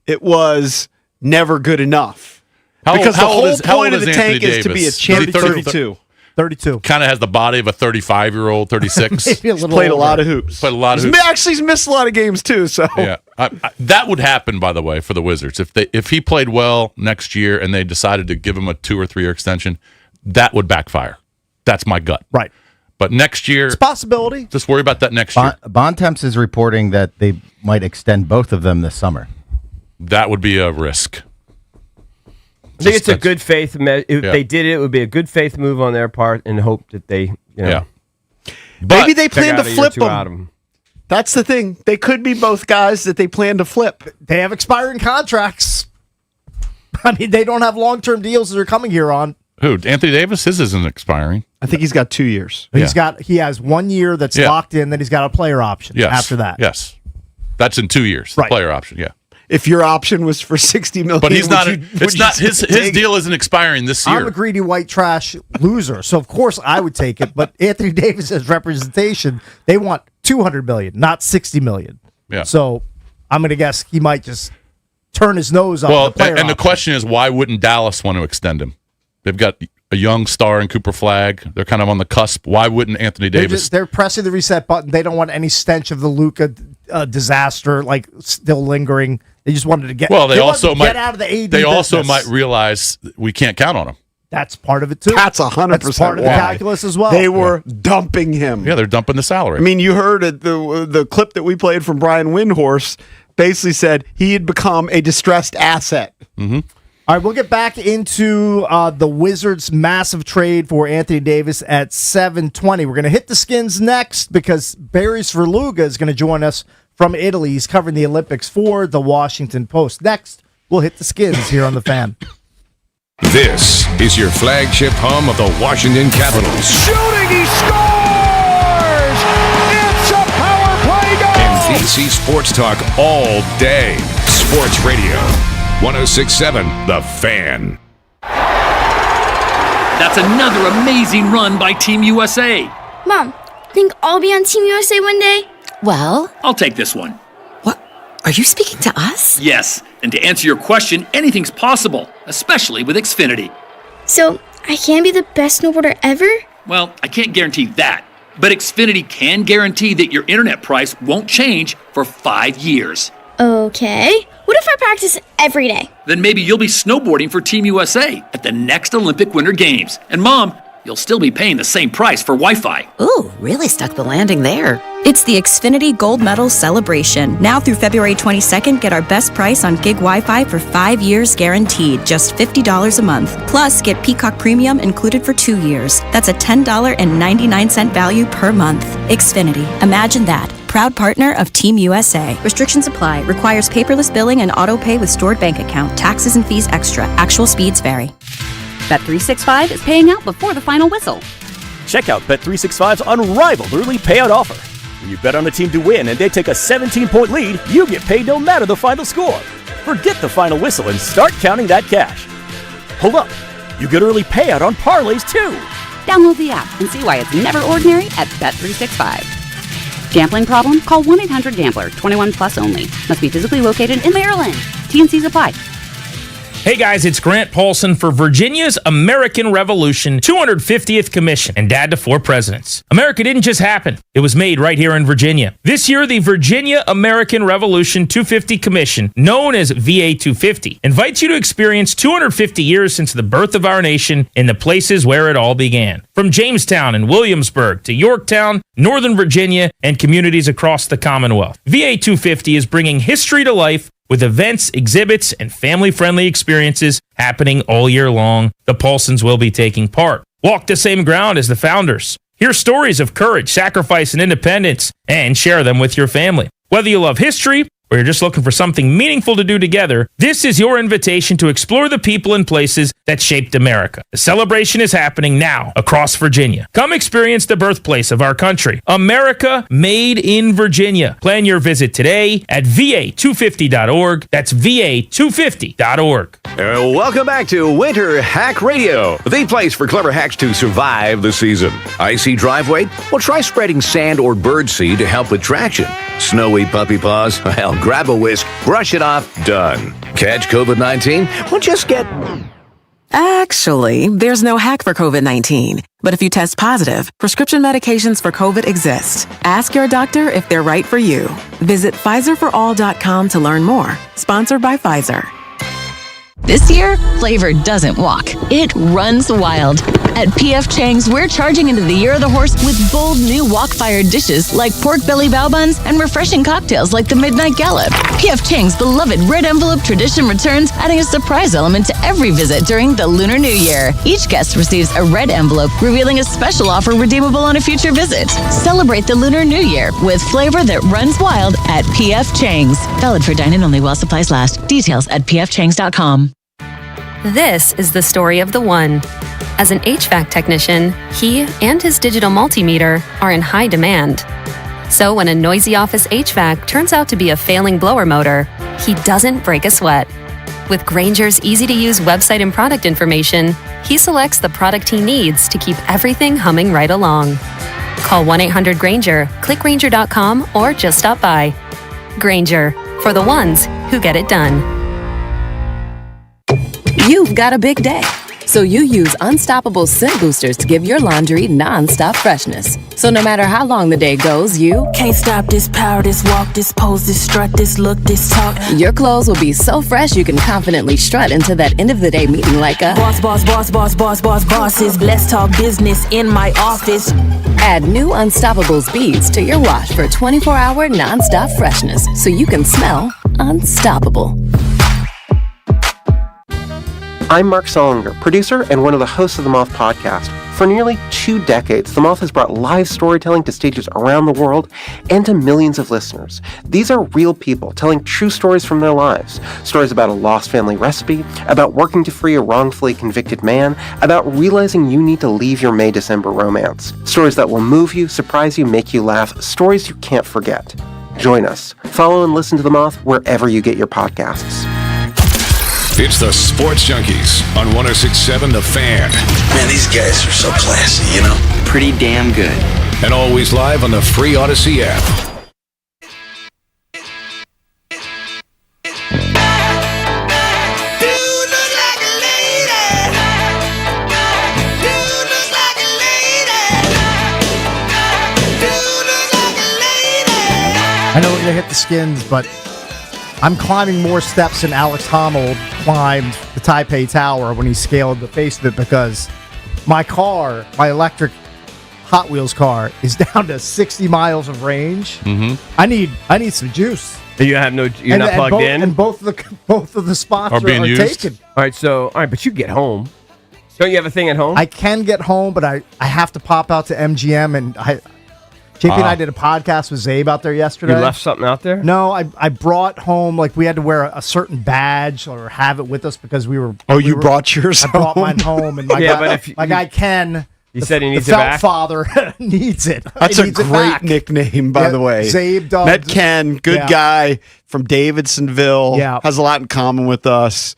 it was never good enough. Because the whole point of the tank is to be a champion. 32. Kind of has the body of a 35-year-old, 36. Maybe a He's little played a older. lot of hoops. Actually, he's missed a lot of games too. So yeah, that would happen, by the way, for the Wizards. If he played well next year and they decided to give him a 2 or 3 year extension, that would backfire. That's my gut. Right. But next year, it's a possibility. Just worry about that next year. Bontemps is reporting that they might extend both of them this summer. That would be a risk. I think it's a good faith. If they did it, it would be a good faith move on their part, and hope that they, maybe they plan to flip them. them. That's the thing. They could be both guys that they plan to flip. They have expiring contracts. I mean, they don't have long-term deals that they're coming here on. Who? Anthony Davis? His isn't expiring. I think he's got 2 years. He has 1 year that's locked in. Then he's got a player option after that. Yes, that's in 2 years. The player option. Yeah. If your option was for $60 million, but he's not. His deal isn't expiring this year. I'm a greedy white trash loser, so of course I would take it. But Anthony Davis's representation, they want $200 million, not $60 million. Yeah. So I'm going to guess he might just turn his nose on the player and the option. question is, why wouldn't Dallas want to extend him? They've got a young star in Cooper Flagg. They're kind of on the cusp. Why wouldn't Anthony Davis? They're pressing the reset button. They don't want any stench of the Luka disaster still lingering. They just wanted to get. Well, they also might get out of the AD. They also business. might realize we can't count on him. That's part of it too. That's 100% That's part of the calculus as well. They were dumping him. Yeah, they're dumping the salary. I mean, you heard the clip that we played from Brian Windhorst. Basically said he had become a distressed asset. Mm-hmm. All right, we'll get back into the Wizards' massive trade for Anthony Davis at 7:20. We're going to hit the Skins next because Barry Svrluga is going to join us from Italy. He's covering the Olympics for the Washington Post. Next, we'll hit the Skins here on The Fan. This is your flagship home of the Washington Capitals. Shooting, he scores! It's a power play goal! And DC Sports Talk all day. Sports Radio. 106.7 The Fan. That's another amazing run by Team USA. Mom, think I'll be on Team USA one day? Well, I'll take this one. What? Are you speaking to us? Yes, and to answer your question, anything's possible, especially with Xfinity. So, I can be the best snowboarder ever? Well, I can't guarantee that, but Xfinity can guarantee that your internet price won't change for 5 years. Okay. What if I practice every day? Then maybe you'll be snowboarding for Team USA at the next Olympic Winter Games. And Mom, you'll still be paying the same price for Wi-Fi. Ooh, really stuck the landing there. It's the Xfinity Gold Medal Celebration. Now through February 22nd, get our best price on gig Wi-Fi for 5 years guaranteed, just $50 a month. Plus, get Peacock Premium included for 2 years. That's a $10.99 value per month. Xfinity. Imagine that. Proud partner of Team USA. Restrictions apply. Requires paperless billing and auto pay with stored bank account. Taxes and fees extra. Actual speeds vary. Bet365 is paying out before the final whistle. Check out Bet365's unrivaled early payout offer. When you bet on a team to win and they take a 17-point lead, you get paid no matter the final score. Forget the final whistle and start counting that cash. Hold up. You get early payout on parlays, too. Download the app and see why it's never ordinary at Bet365. Gambling problem? Call 1-800-GAMBLER. 21 plus only. Must be physically located in Maryland. T&Cs apply. Hey guys, it's Grant Paulson for Virginia's American Revolution 250th Commission and Dad to 4 Presidents. America didn't just happen. It was made right here in Virginia. This year, the Virginia American Revolution 250 Commission, known as VA 250, invites you to experience 250 years since the birth of our nation in the places where it all began. From Jamestown and Williamsburg to Yorktown, Northern Virginia, and communities across the Commonwealth. VA 250 is bringing history to life with events, exhibits, and family-friendly experiences happening all year long. The Paulsons will be taking part. Walk the same ground as the founders. Hear stories of courage, sacrifice, and independence, and share them with your family. Whether you love history or you're just looking for something meaningful to do together, this is your invitation to explore the people and places that shaped America. The celebration is happening now across Virginia. Come experience the birthplace of our country. America made in Virginia. Plan your visit today at va250.org. That's va250.org. Welcome back to Winter Hack Radio, the place for clever hacks to survive the season. Icy driveway? Well, try spreading sand or birdseed to help with traction. Snowy puppy paws? Well, grab a whisk, brush it off, done. Catch COVID-19? Well, just get... Actually, there's no hack for COVID-19. But if you test positive, prescription medications for COVID exist. Ask your doctor if they're right for you. Visit PfizerForAll.com to learn more. Sponsored by Pfizer. This year, flavor doesn't walk. It runs wild. At P.F. Chang's, we're charging into the year of the horse with bold new wok-fired dishes like pork belly bao buns and refreshing cocktails like the Midnight Gallop. P.F. Chang's beloved red envelope tradition returns, adding a surprise element to every visit during the Lunar New Year. Each guest receives a red envelope revealing a special offer redeemable on a future visit. Celebrate the Lunar New Year with flavor that runs wild at P.F. Chang's. Valid for dine-in only while supplies last. Details at pfchangs.com. This is the story of the one. As an HVAC technician, he and his digital multimeter are in high demand. So when a noisy office HVAC turns out to be a failing blower motor, he doesn't break a sweat. With Grainger's easy-to-use website and product information, he selects the product he needs to keep everything humming right along. Call 1-800-GRAINGER, click Grainger.com, or just stop by. Grainger, for the ones who get it done. You've got a big day, so you use Unstoppable Scent Boosters to give your laundry non-stop freshness. So no matter how long the day goes, you can't stop this power, this walk, this pose, this strut, this look, this talk. Your clothes will be so fresh you can confidently strut into that end of the day meeting like a boss, boss, boss, boss, boss, boss, bosses. Let's talk business in my office. Add new Unstoppables beads to your wash for 24-hour non-stop freshness so you can smell unstoppable. I'm Mark Solinger, producer and one of the hosts of the Moth Podcast. For nearly 2 decades, The Moth has brought live storytelling to stages around the world and to millions of listeners. These are real people telling true stories from their lives. Stories about a lost family recipe, about working to free a wrongfully convicted man, about realizing you need to leave your May-December romance. Stories that will move you, surprise you, make you laugh. Stories you can't forget. Join us. Follow and listen to The Moth wherever you get your podcasts. It's the Sports Junkies on 106.7 The Fan. Man, these guys are so classy, you know? Pretty damn good. And always live on the free Odyssey app. I know we're going to hit the Skins, but I'm climbing more steps than Alex Honnold climbed the Taipei Tower when he scaled the face of it because my car, my electric Hot Wheels car, is down to 60 miles of range. Mm-hmm. I need some juice. You have no. You're not plugged in, and both of the spots are being used. taken. All right, but you get home. Don't you have a thing at home? I can get home, but I have to pop out to MGM and JP and I did a podcast with Zabe out there yesterday. You left something out there? No, I brought home, like, we had to wear a certain badge or have it with us because we were... Oh, you brought yours I brought mine home. And my guy Ken He said he needs the it Felt back. Father needs it. That's He a needs it great back. nickname, by Yeah, the way. Zabe Dubs. Met Ken, good Yeah. guy from Davidsonville. Yeah. Has a lot in common with us.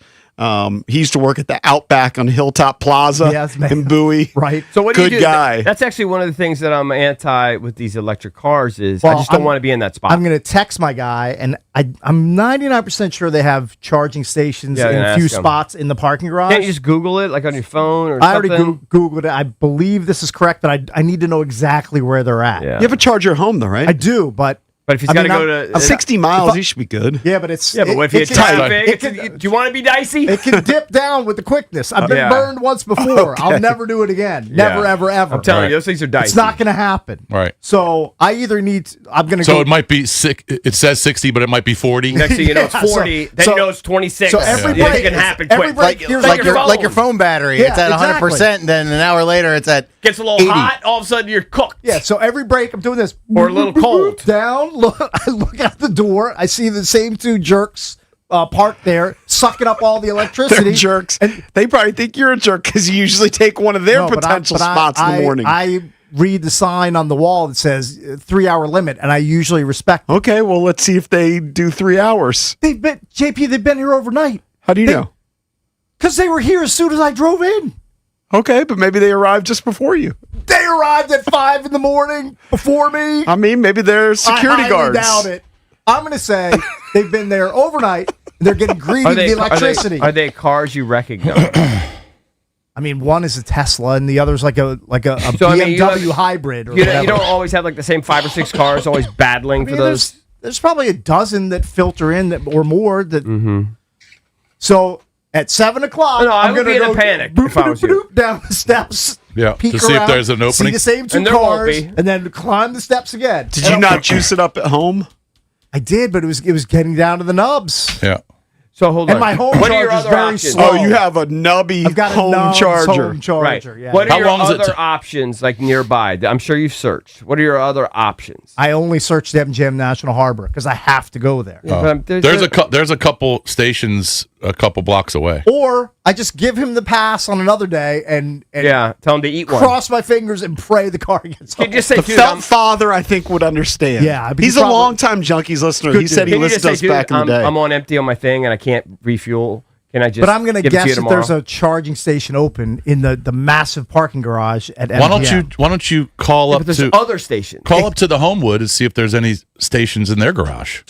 He used to work at the Outback on Hilltop Plaza Yes, man. in Bowie. Right. So what do Good you do? guy. That's actually one of the things that I'm anti with these electric cars is Well, I just don't I'm- want to be in that spot. I'm going to text my guy, and I'm 99% sure they have charging stations Yeah, in then a few ask 'em. spots in the parking garage. Can't you just Google it like on your phone or I already something? Googled it. I believe this is correct, but I need to know exactly where they're at. Yeah. You have a charger home, though, right? I do, but But if he's I got to mean, go I'm- to 60 miles, he should be good. yeah, but it's yeah, but what if you hit it can- traffic? it can- Do you want to be dicey? It can dip down with the quickness. I've been Yeah. burned once before. I'll never do it again. Never, Yeah. ever, ever. I'm telling Right. you, those things are dicey. It's not going to happen. Right. So I either need. I'm going to So go. it might be sick. It says 60, but it might be 40. Next thing you know, it's Yeah, so- 40. Then so- you know it's 26. so every yeah. break- It can happen every quick. break- here's like your phone battery. Yeah, it's at 100%, and then an hour later, it's at Gets a little 80. hot, all of a sudden you're cooked. Yeah, so every break I'm doing this. Or a little cold. Down, I look out the door. I see the same two jerks parked there, sucking up all the electricity. They're jerks. And they probably think you're a jerk because you usually take one of their No, but potential but spots in the morning. I read the sign on the wall that says 3-hour limit, and I usually respect it. Okay, well, let's see if they do 3 hours. They've been here overnight. How do you know? Because they were here as soon as I drove in. Okay, but maybe they arrived just before you. They arrived at 5 in the morning before me. I mean, maybe they're security I highly guards. doubt it. I'm going to say they've been there overnight. And they're getting greedy with the electricity. Are they cars you recognize? I mean, one is a Tesla, and the other's like a So, I BMW mean, you have- hybrid. Or You whatever. don't always have like the same 5 or 6 cars always battling I mean, for those. There's probably a dozen that filter in that or more. That so at 7 o'clock, No, I I'm would going be to in a go panic if I was you. down the steps. Yeah, peek to see if around, there's an See opening. the same two And there won't cars, be. and then climb the steps again. Did you not juice it up at home? I did, but it was getting down to the nubs. Yeah. So hold And on. my home what are your charger's other very options? slow. Oh, you have a nubby I've got home a nubs charger. home charger. Right. Yeah. What are How your long does it other ta- options like nearby? I'm sure you've searched. What are your other options? I only searched MGM National Harbor because I have to go there. Yeah, but There's a couple stations a couple blocks away. Or I just give him the pass on another day and yeah, tell him to eat one. cross my fingers and pray the car gets Can home. you just say, The dude, Felt Father, I think, would understand. Yeah, but he's he a probably- longtime Junkies listener. Good He said dude. he can you just listened to say, us dude, back in the day. I'm on empty on my thing and I can't refuel. Can I just? But I'm going to give it guess you that tomorrow? there's a charging station open in the massive parking garage at MGM. Why don't you call Yeah, up but there's to other stations. call up to the Homewood and see if there's any stations in their garage.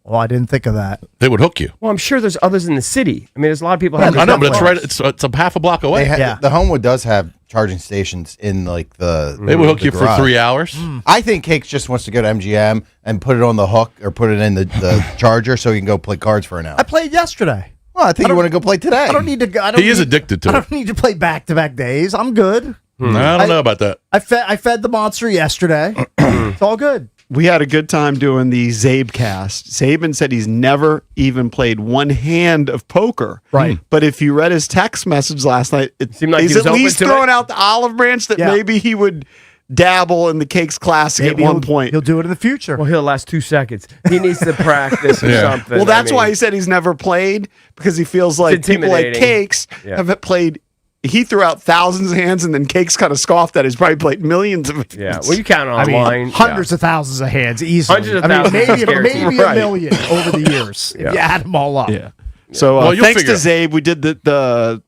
Well, I didn't think of that. They would hook you. Well, I'm sure there's others in the city. I mean, there's a lot of people. I have know, but it's cars. right. It's a half a block away. The Homewood does have charging stations in like the. They will hook the you for garage. 3 hours. I think Cakes just wants to go to MGM and put it on the hook or put it in the charger so he can go play cards for an hour. I played yesterday. Well, I think you want to go play today. I don't need to go. I don't He is need- addicted to I it. don't need to play back-to-back days. I'm good. I don't know about that. I fed the monster yesterday. It's all good. We had a good time doing the Zabe cast. Zabin said he's never even played one hand of poker. Right. But if you read his text message last night, it Seemed like he's he was at open least to throwing it. out the olive branch that Yeah. maybe he would dabble in the Cakes Classic Maybe at one point. He'll do it in the future. Well, he'll last 2 seconds. He needs to practice or Yeah. something. Well, that's I mean, why he said he's never played, because he feels like people like intimidating. Cakes Yeah. have played. He threw out thousands of hands, and then Cakes kind of scoffed at it. He's probably played millions of hands. Yeah. Well, you count I mean, online. hundreds of thousands of hands easily. Hundreds of I mean, thousands maybe, is guaranteed. maybe Right. a million over the years if you add them all up. Yeah. So Well, you'll thanks to figure Zabe, we did the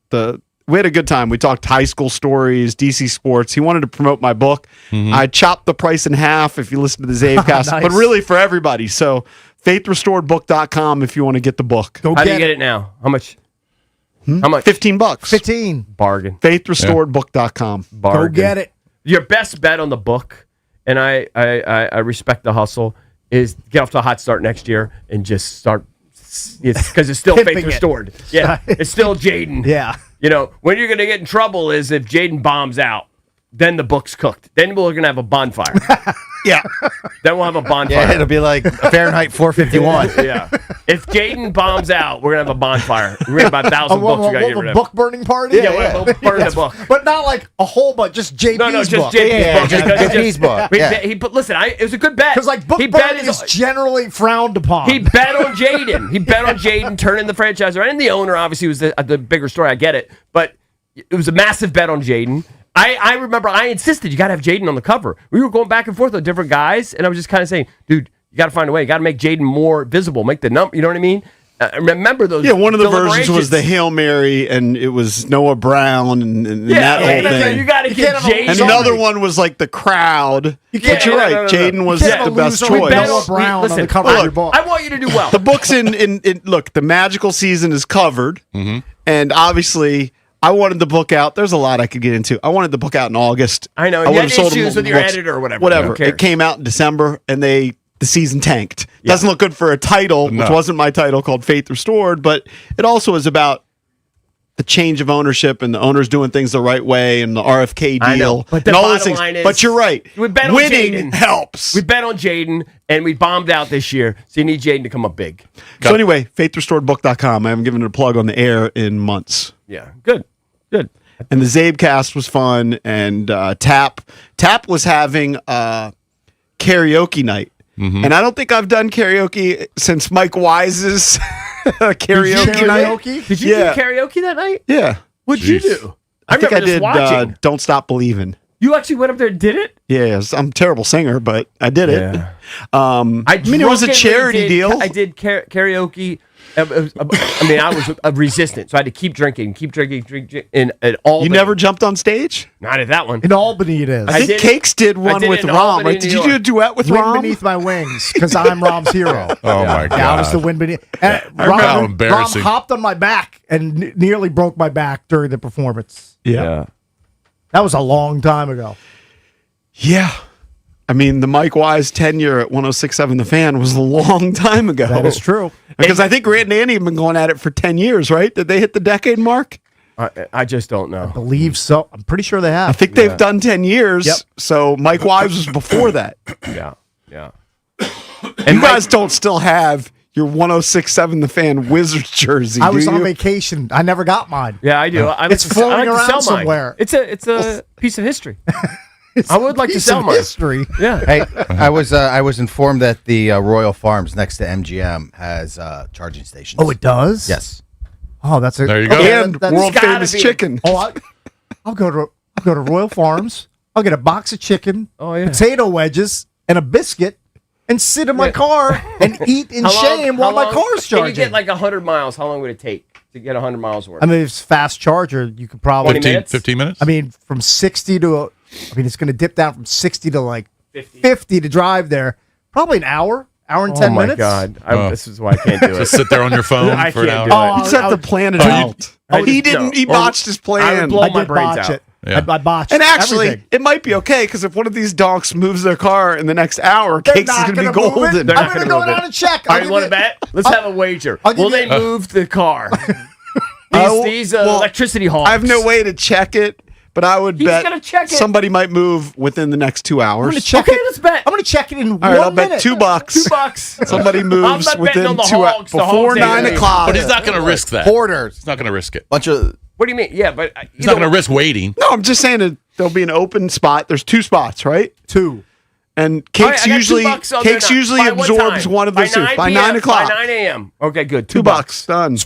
we had a good time. We talked high school stories, DC sports. He wanted to promote my book. I chopped the price in half if you listen to the Zabe cast, Nice. but really for everybody. So faithrestoredbook.com if you want to get the book. Go How do you get get it. it now? How much? How much? $15. 15. Bargain. Faithrestoredbook.com. Bargain. Go get it. Your best bet on the book, and I respect the hustle, is get off to a hot start next year and just start. It's because it's still Pimping Faith it. Restored. Yeah, it's still Jaden. Yeah. You know, when you're going to get in trouble is if Jaden bombs out. Then the book's cooked. Then we're going to have a bonfire. Yeah. Then we'll have a bonfire. Yeah, it'll be like Fahrenheit 451. Yeah. If Jaden bombs out, we're going to have a bonfire. We're going to have about 1,000 books we got to get rid a of. book burning party? Yeah, we'll burn the book. But not like a whole bunch, just JP's No, just book. JP's Yeah, book. just because JP's book. We- Yeah. He put, listen, it was a good bet. Because like book he bet burning is generally frowned upon. He bet on Jaden. He bet on Jaden turning the franchise around. And the owner obviously was the bigger story. I get it. But it was a massive bet on Jaden. I remember I insisted you got to have Jaden on the cover. We were going back and forth with different guys, and I was just kind of saying, dude, you got to find a way. You got to make Jaden more visible, make the number. You know what I mean? Remember those? Yeah, one of the versions was the Hail Mary, and it was Noah Brown and that whole thing. You got to get Jaden. And another one was like the crowd. But you're right, Jaden was the best choice. Noah Brown on the cover of your book. I want you to do well. The book's in look, the magical season is covered, and obviously I wanted the book out. There's a lot I could get into. I wanted the book out in August. I know. I You had issues with your editor or whatever. Whatever. It came out in December, and the season tanked. Doesn't look good for a title, which wasn't my title, called Faith Restored, but it also is about the change of ownership and the owners doing things the right way and the RFK deal but and all those things. But you're right. Winning helps. We bet on Jaden, and we bombed out this year, so you need Jaden to come up big. So anyway, faithrestoredbook.com. I haven't given it a plug on the air in months. Yeah, good. And the Zabecast was fun, and Tap was having karaoke night. And I don't think I've done karaoke since Mike Wise's karaoke night. Did you do karaoke that night? Yeah. What'd you do? I think I remember did just watching. Don't Stop Believing. You actually went up there and did it? Yes, I'm a terrible singer, but I did it. I mean, it was a charity deal. I did karaoke. I was resistant, so I had to keep drinking. And at Albany. You never jumped on stage? Not at that one. In Albany, it is. I think Cakes did one with Rom, right? Did you do a duet with Wind Rom? Beneath My Wings, because I'm Rom's hero. Oh, my God. Yeah, I was the wind beneath. How embarrassing. Rom hopped on my back and nearly broke my back during the performance. Yeah. That was a long time ago. Yeah. I mean, the Mike Wise tenure at 106.7 The Fan was a long time ago. That is true. Because I think Grant and Andy have been going at it for 10 years, right? Did they hit the decade mark? I just don't know. I believe so. I'm pretty sure they have. I think they've done 10 years. Yep. So Mike Wise was before that. Yeah. And you guys don't still have your 106.7 The Fan Wizards jersey, I was do on you? vacation. I never got mine. Yeah, I do. It's floating around somewhere. It's a piece of history. I would like to Piece sell of mine. history. Yeah. Hey, I was informed that the Royal Farms next to MGM has charging stations. Oh, it does? Yes. Oh, that's There you go. And world famous chicken. Oh, I'll go to Royal Farms. I'll get a box of chicken, potato wedges, and a biscuit, and sit in my car and eat in shame while my car's charging. Can you get like 100 miles? How long would it take to get 100 miles worth? I mean, if it's fast charger, you could probably 15 minutes? I mean, from 60 to it's going to dip down from 60 to like 50 to drive there. Probably an hour and 10 minutes. Oh my God! This is why I can't do it. Just sit there on your phone I for an can't hour. do it. He set the plan out. He didn't. He botched his plan. I would blow I my did brains botch out. it. Yeah. I botched And actually, everything. it might be okay because if one of these donks moves their car in the next hour, They're Cakes is not going to be gonna move it. golden. They're I'm not going to gonna go move down it. and check. All right, you want to bet? Let's have a wager. I'll give Will you- they move the car? I- These well, electricity hawks. I have no way to check it, but I would He's bet gonna check it. somebody might move within the next 2 hours. I'm going to check Okay, it. let's bet. I'm going to check it in All right, I'll 1 bet minute. $2. $2. Somebody I'm moves not betting within on the 2 hours Hogs. The before Hogs 9 ain't o'clock. But he's not going to risk that. Hoarders. He's not going to risk it. Bunch of What do you mean? Yeah, but He's not going to risk waiting. No, I'm just saying that there'll be an open spot. There's 2 spots, right? 2. And All right, Cakes I got usually $2 on there Cakes now. usually By what absorbs time? one of those two by 9 o'clock. By 9 a.m. Okay, good. $2 done.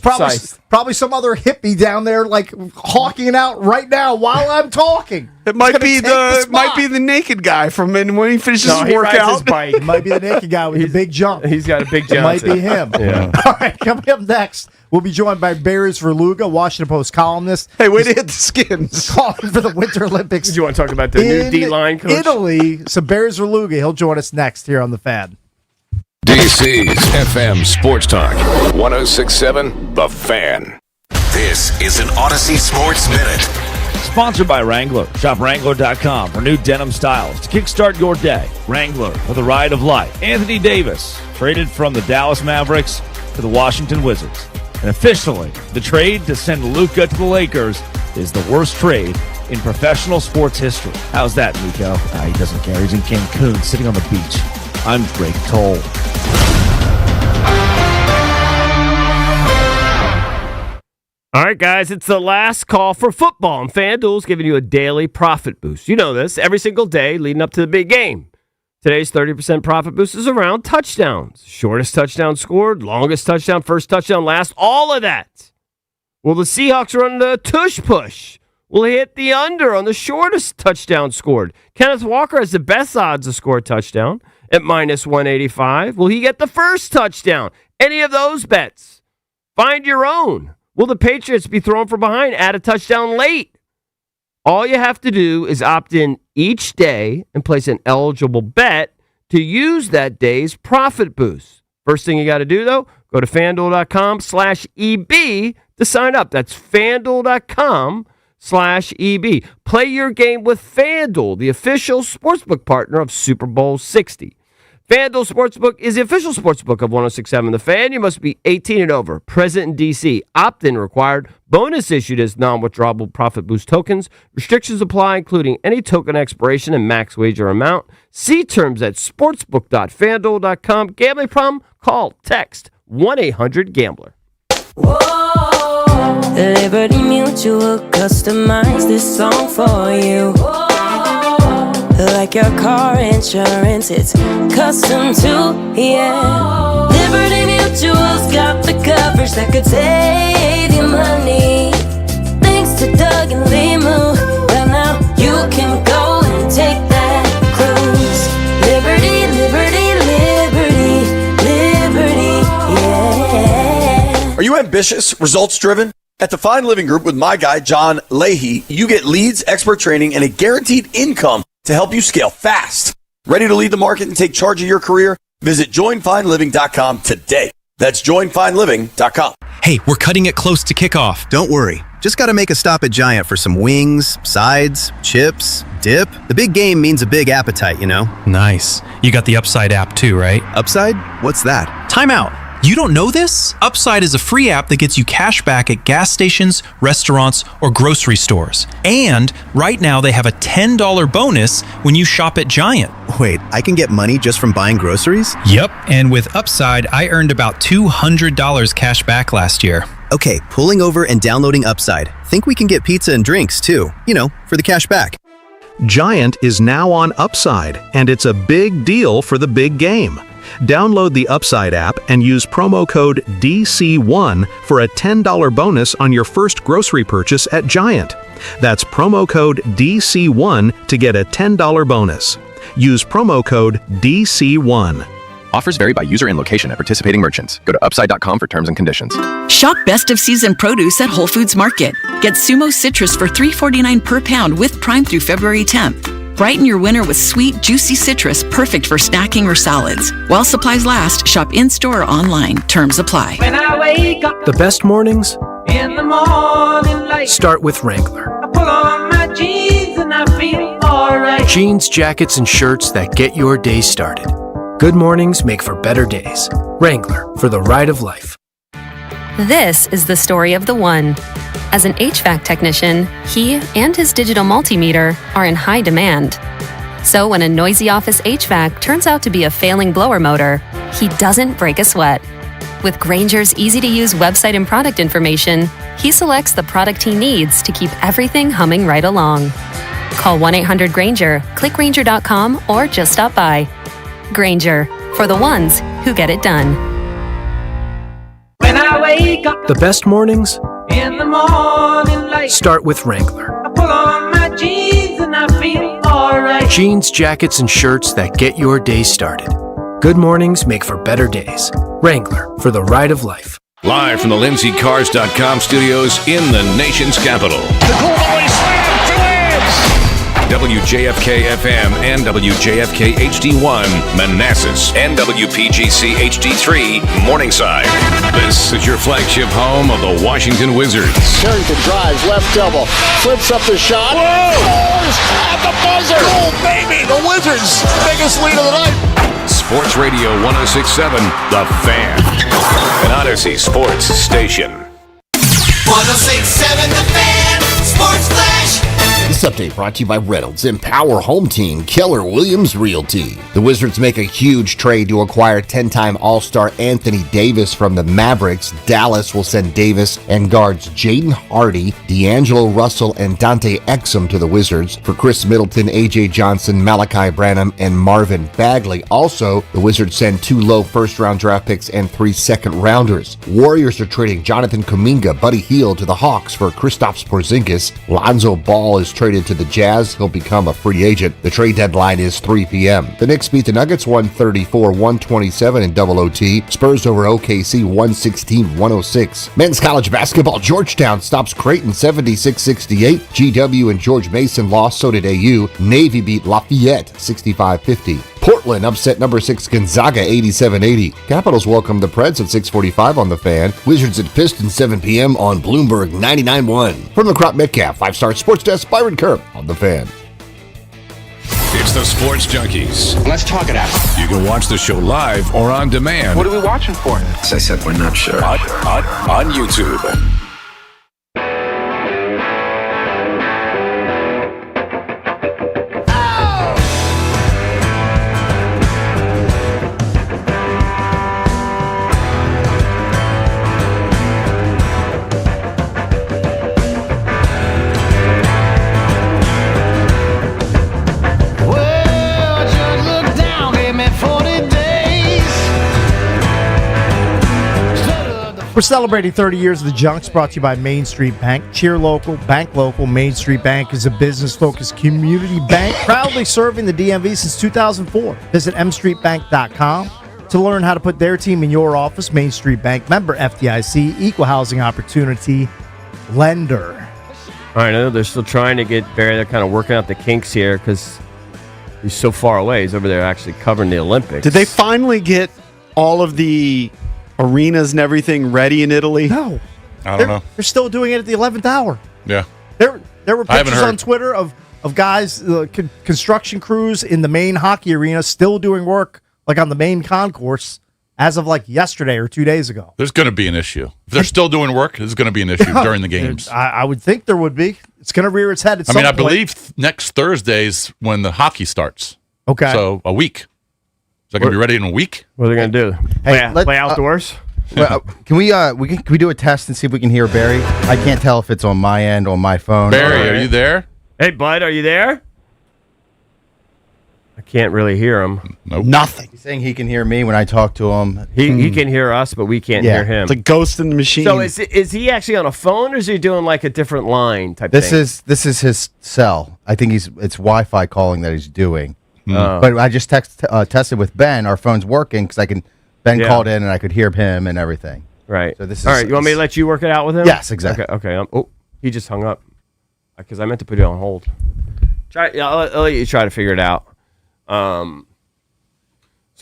Probably some other hippie down there like hawking it out right now while I'm talking. It might be the naked guy from when he finishes No, his he rides his workout. bike. It might be the naked guy with the big jump. He's got a big It might Johnson. be him. Yeah. All right, coming up next, we'll be joined by Barry Verluga, Washington Post columnist. Hey, way to hit the skins. Calling for the Winter Olympics. Do you want to talk about the new D-line coach? Italy. So Barry Verluga, he'll join us next here on The Fan. DC's FM Sports Talk 1067 The Fan. This is an Odyssey Sports Minute. Sponsored by Wrangler. Shop Wrangler.com for new denim styles to kickstart your day. Wrangler for the ride of life. Anthony Davis traded from the Dallas Mavericks to the Washington Wizards. And officially, the trade to send Luka to the Lakers is the worst trade in professional sports history. How's that, Nico? He doesn't care. He's in Cancun, sitting on the beach. I'm Drake Toll. All right, guys, it's the last call for football, and FanDuel's giving you a daily profit boost. You know this, every single day leading up to the big game. Today's 30% profit boost is around touchdowns. Shortest touchdown scored, longest touchdown, first touchdown, last, all of that. Will the Seahawks run the tush push? will hit the under on the shortest touchdown scored. Kenneth Walker has the best odds to score a touchdown at minus 185. Will he get the first touchdown? Any of those bets? Find your own. Will the Patriots be thrown from behind, add a touchdown late? All you have to do is opt in each day and place an eligible bet to use that day's profit boost. First thing you got to do, though, go to FanDuel.com/EB to sign up. That's FanDuel.com/EB. Play your game with FanDuel, the official sportsbook partner of Super Bowl 60. FanDuel Sportsbook is the official sportsbook of 106.7 The Fan. You must be 18 and over, present in D.C., opt-in required, bonus issued as non-withdrawable profit boost tokens. Restrictions apply, including any token expiration and max wager amount. See terms at sportsbook.fanduel.com. Gambling problem? Call, text 1-800-GAMBLER. Liberty Mutual customized this song for you. Like your car insurance, it's custom too, yeah. Liberty Mutual's got the coverage that could save you money. Thanks to Doug and Limu, well now you can go and take that cruise. Liberty, liberty, liberty, liberty, yeah. Are you ambitious, results-driven? At the Fine Living Group with my guy, John Leahy, you get leads, expert training, and a guaranteed income to help you scale fast. Ready to lead the market and take charge of your career? Visit joinfineliving.com today. That's joinfineliving.com. Hey, we're cutting it close to kickoff. Don't worry. Just got to make a stop at Giant for some wings, sides, chips, dip. The big game means a big appetite, you know? Nice. You got the Upside app too, right? Upside? What's that? Time out. You don't know this? Upside is a free app that gets you cash back at gas stations, restaurants, or grocery stores. And right now they have a $10 bonus when you shop at Giant. Wait, I can get money just from buying groceries? Yep, and with Upside, I earned about $200 cash back last year. Okay, pulling over and downloading Upside. Think we can get pizza and drinks too, you know, for the cash back. Giant is now on Upside, and it's a big deal for the big game. Download the Upside app and use promo code DC1 for a $10 bonus on your first grocery purchase at Giant. That's promo code DC1 to get a $10 bonus. Use promo code DC1. Offers vary by user and location at participating merchants. Go to upside.com for terms and conditions. Shop best of season produce at Whole Foods Market. Get Sumo Citrus for $3.49 per pound with Prime through February 10th. Brighten your winter with sweet, juicy citrus, perfect for snacking or salads. While supplies last, shop in-store or online. Terms apply. When I wake up the best mornings in the morning light, start with Wrangler. I pull on my jeans and I feel alright. Jeans, jackets, and shirts that get your day started. Good mornings make for better days. Wrangler, for the ride of life. This is the story of the one. As an HVAC technician, he and his digital multimeter are in high demand. So when a noisy office HVAC turns out to be a failing blower motor, he doesn't break a sweat. With Grainger's easy-to-use website and product information, he selects the product he needs to keep everything humming right along. Call 1-800-GRAINGER, click Grainger.com, or just stop by. Grainger, for the ones who get it done. When I wake up the best mornings in the morning light, start with Wrangler. I pull on my jeans and I feel alright. Jeans, jackets, and shirts that get your day started. Good mornings make for better days. Wrangler, for the ride of life. Live from the LindseyCars.com studios in the nation's capital. The goal volley slam to Lance. WJFK FM and WJFK HD1 Manassas and WPGC HD3 Morningside. This is your flagship home of the Washington Wizards. Carrington drives, left elbow, flips up the shot. Whoa! Scores at the buzzer. Goal, baby! The Wizards' biggest lead of the night. Sports Radio 106.7 The Fan. An Odyssey Sports Station. 106.7 The Fan. Sports Flash. Sports Update brought to you by Reynolds and Power Home Team, Keller Williams Realty. The Wizards make a huge trade to acquire 10-time All-Star Anthony Davis from the Mavericks. Dallas will send Davis and guards Jaden Hardy, D'Angelo Russell, and Dante Exum to the Wizards for Chris Middleton, A.J. Johnson, Malachi Branham, and Marvin Bagley. Also, the Wizards send 2 low first-round draft picks and 3 second-rounders. Warriors are trading Jonathan Kuminga, Buddy Hield to the Hawks for Kristaps Porzingis. Lonzo Ball is traded to the Jazz. He'll become a free agent. The trade deadline is 3 p.m. The Knicks beat the Nuggets 134-127 in double OT. Spurs over OKC 116-106. Men's college basketball, Georgetown stops Creighton 76-68. GW and George Mason lost, so did AU. Navy beat Lafayette 65-50. Portland upset number 6 Gonzaga 87-80. Capitals welcome the Preds at 6:45 on The Fan. Wizards at Pistons 7 p.m. on Bloomberg 99.1. From the Crop Metcalf 5-Star Sports Desk, Byron Kerr on The Fan. It's the Sports Junkies. Let's talk it out. You can watch the show live or on demand. What are we watching for? As I said, we're not sure. On YouTube. We're celebrating 30 years of the Junks, brought to you by Main Street Bank. Cheer local, bank local. Main Street Bank is a business-focused community bank proudly serving the DMV since 2004. Visit mstreetbank.com to learn how to put their team in your office. Main Street Bank, member FDIC, equal housing opportunity lender. All right, I know they're still trying to get Barry. They're kind of working out the kinks here because he's so far away. He's over there actually covering the Olympics. Did they finally get all of the arenas and everything ready in Italy? No. I don't know. They're still doing it at the 11th hour. Yeah. There were I haven't pictures heard. on Twitter of guys, construction crews in the main hockey arena still doing work like on the main concourse as of like yesterday or 2 days ago. There's going to be an issue. If they're still doing work, there's going to be an issue during the games. I would think there would be. It's going to rear its head at some point. I believe next Thursday's when the hockey starts. Okay. So a week. Is that going to be ready in a week? What are they going to do? Play outdoors? Can we do a test and see if we can hear Barry? I can't tell if it's on my end, on my phone. Barry, are you there? Hey, bud, are you there? I can't really hear him. Nope. Nothing. He's saying he can hear me when I talk to him. He can hear us, but we can't hear him. It's a ghost in the machine. So is he actually on a phone, or is he doing like a different line type This thing? is his cell. I think it's Wi-Fi calling that he's doing. Oh. But I just tested with Ben. Our phone's working because Ben Yeah. called in and I could hear him and everything. Right. So this is all right. You want me to let you work it out with him? Yes, exactly. Okay. He just hung up because I meant to put it on hold. I'll let you try to figure it out. So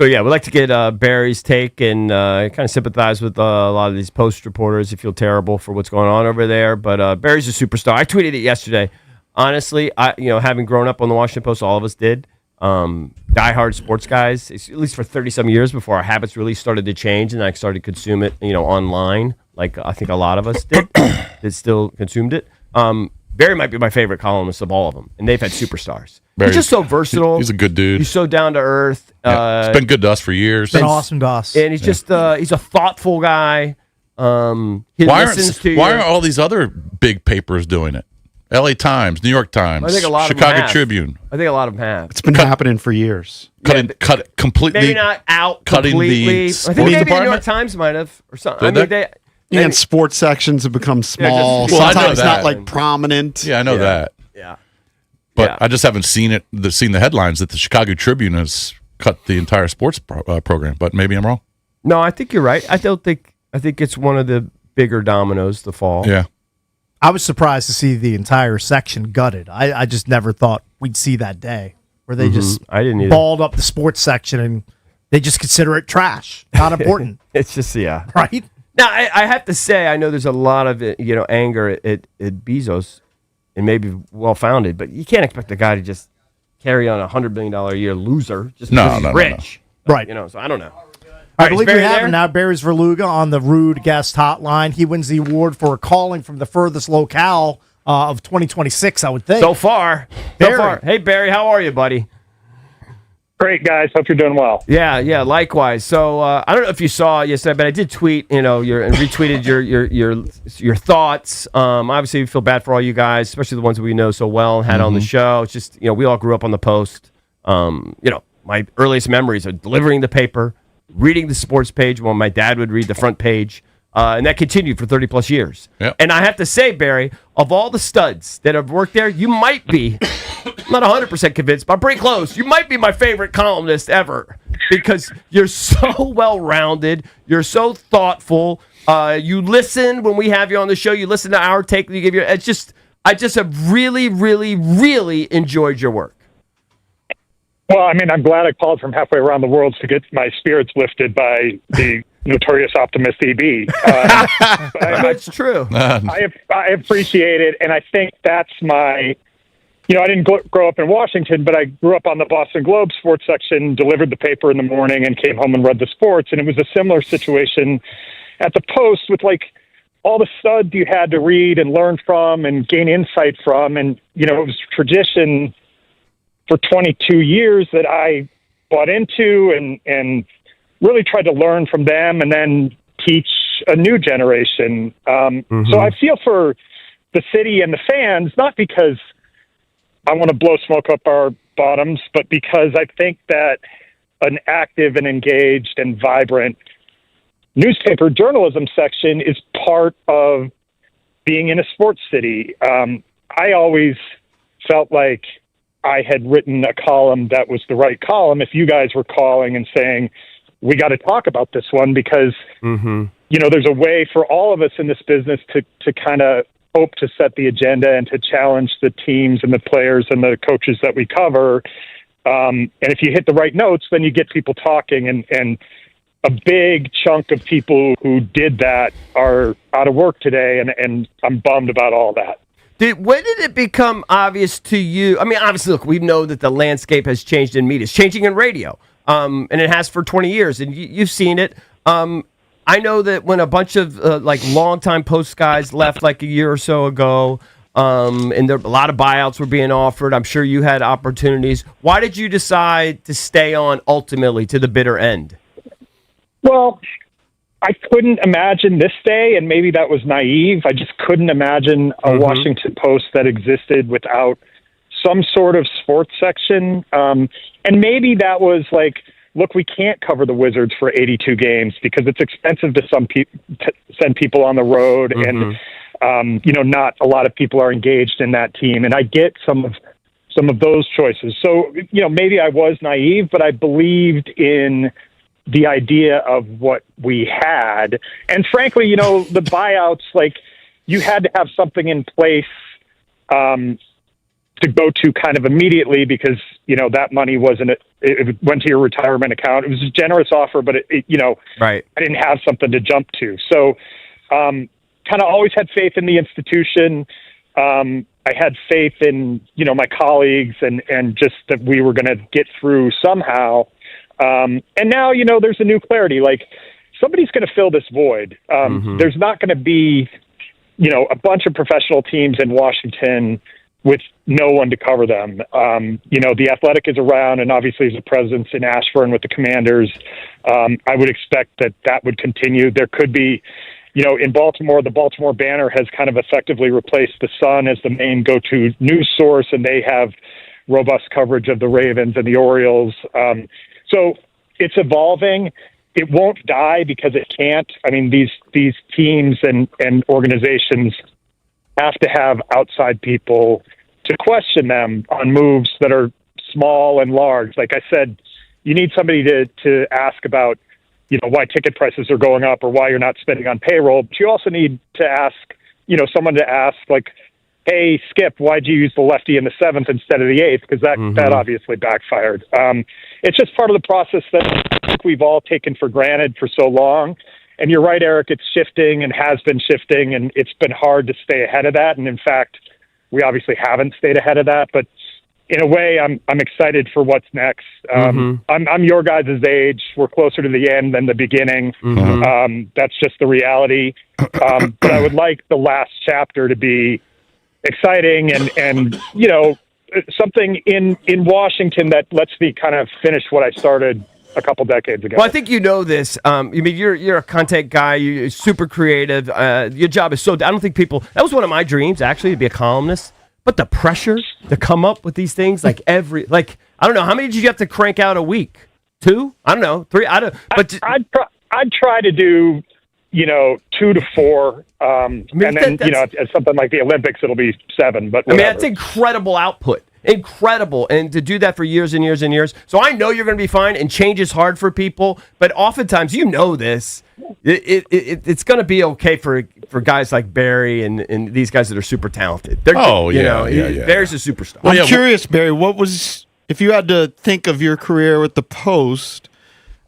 yeah, we'd like to get Barry's take and kind of sympathize with a lot of these Post reporters. You feel terrible for what's going on over there, but Barry's a superstar. I tweeted it yesterday. Honestly, having grown up on the Washington Post, all of us did. Diehard sports guys, at least for 30-some years before our habits really started to change, and I started to consume it, online, like I think a lot of us did. That still consumed it. Barry might be my favorite columnist of all of them, and they've had superstars. He's just so versatile. He's a good dude. He's so down to earth. Yeah. It's been good to us for years. Been awesome to us. And he's just he's a thoughtful guy. He listens to you. Why aren't all these other big papers doing it? L.A. Times, New York Times, I think a lot of them Chicago have. Tribune. I think a lot of them have. It's been happening for years. Cut it completely. Maybe not out cutting completely. the I sports think maybe the New department? York Times might have or something. Did they? And sports sections have become small. Well, I know Sometimes that. not like prominent. Yeah, I know that. Yeah. But I just haven't seen the headlines that the Chicago Tribune has cut the entire sports program. But maybe I'm wrong. No, I think you're right. I think it's one of the bigger dominoes to fall. Yeah. I was surprised to see the entire section gutted. I just never thought we'd see that day where they just I didn't either. balled up the sports section and they just consider it trash, not important. It's just right. Now I have to say I know there's a lot of anger at Bezos, and maybe well founded, but you can't expect a guy to just carry on $100 billion a year loser just because he's rich, right? So I don't know. I All right, believe is we Barry have there? him now. Barry's Verluga on the Rude Guest Hotline. He wins the award for calling from the furthest locale of 2026, I would think. So far. Hey, Barry, how are you, buddy? Great, guys. Hope you're doing well. Yeah, likewise. So I don't know if you saw yesterday, but I did tweet, and retweeted your thoughts. Obviously, we feel bad for all you guys, especially the ones that we know so well and had on the show. It's just, we all grew up on the Post. My earliest memories are delivering the paper, reading the sports page when my dad would read the front page, and that continued for 30 plus years. Yep. And I have to say, Barry, of all the studs that have worked there, you might be, I'm not 100% convinced, but I'm pretty close. You might be my favorite columnist ever because you're so well-rounded. You're so thoughtful. You listen when we have you on the show. You listen to our take. You give your. I just have really, really, really enjoyed your work. Well, I mean, I'm glad I called from halfway around the world to get my spirits lifted by the notorious optimist EB. That's true. I appreciate it, and I think that's my. I didn't grow up in Washington, but I grew up on the Boston Globe sports section, delivered the paper in the morning, and came home and read the sports. And it was a similar situation at the Post with all the studs you had to read and learn from and gain insight from. And, it was tradition for 22 years that I bought into and really tried to learn from them and then teach a new generation. So I feel for the city and the fans, not because I want to blow smoke up our bottoms, but because I think that an active and engaged and vibrant newspaper journalism section is part of being in a sports city. I always felt like I had written a column that was the right column if you guys were calling and saying, we got to talk about this one because, there's a way for all of us in this business to kind of hope to set the agenda and to challenge the teams and the players and the coaches that we cover. And if you hit the right notes, then you get people talking. And a big chunk of people who did that are out of work today. And I'm bummed about all that. When did it become obvious to you? I mean, obviously, look, we know that the landscape has changed in media. It's changing in radio. And it has for 20 years. And you've seen it. I know that when a bunch of longtime Post guys left a year or so ago, and a lot of buyouts were being offered. I'm sure you had opportunities. Why did you decide to stay on ultimately to the bitter end? Well, I couldn't imagine this day, and maybe that was naive. I just couldn't imagine a Washington Post that existed without some sort of sports section. And maybe that was look, we can't cover the Wizards for 82 games because it's expensive to send people on the road, and not a lot of people are engaged in that team. And I get some of those choices. So maybe I was naive, but I believed in the idea of what we had. And frankly, the buyouts, you had to have something in place to go to kind of immediately because, that money it went to your retirement account. It was a generous offer, but right. I didn't have something to jump to. So, kind of always had faith in the institution. I had faith in, my colleagues and just that we were going to get through somehow. And now, there's a new clarity, somebody's going to fill this void. There's not going to be, a bunch of professional teams in Washington with no one to cover them. The Athletic is around, and obviously there's a presence in Ashburn with the Commanders. I would expect that would continue. There could be, in Baltimore, the Baltimore Banner has kind of effectively replaced the Sun as the main go-to news source, and they have robust coverage of the Ravens and the Orioles. So it's evolving. It won't die because it can't. I mean, these teams and organizations have to have outside people to question them on moves that are small and large. Like I said, you need somebody to ask about, why ticket prices are going up or why you're not spending on payroll. But you also need to ask, someone to ask hey, Skip, why'd you use the lefty in the 7th instead of the 8th? Because that obviously backfired. It's just part of the process that I think we've all taken for granted for so long. And you're right, Eric, it's shifting and has been shifting, and it's been hard to stay ahead of that. And in fact, we obviously haven't stayed ahead of that. But in a way, I'm excited for what's next. I'm your guys' age. We're closer to the end than the beginning. That's just the reality. But I would like the last chapter to be exciting and something in Washington that lets me kind of finish what I started a couple decades ago. Well, I think you know this. I mean, you're a content guy. You're super creative. Your job is so. I don't think people. That was one of my dreams, actually, to be a columnist. But the pressure to come up with these things, I don't know, how many did you have to crank out a week? 2? I don't know. 3? I don't. But I'd try to do 2 to 4, and then at something like the Olympics, it'll be 7. But whatever. That's incredible output. Incredible. And to do that for years and years and years. So I know you're going to be fine, and change is hard for people, but oftentimes, this, it's going to be okay for guys like Barry and these guys that are super talented. Barry's a superstar. I'm curious, Barry, if you had to think of your career with the Post,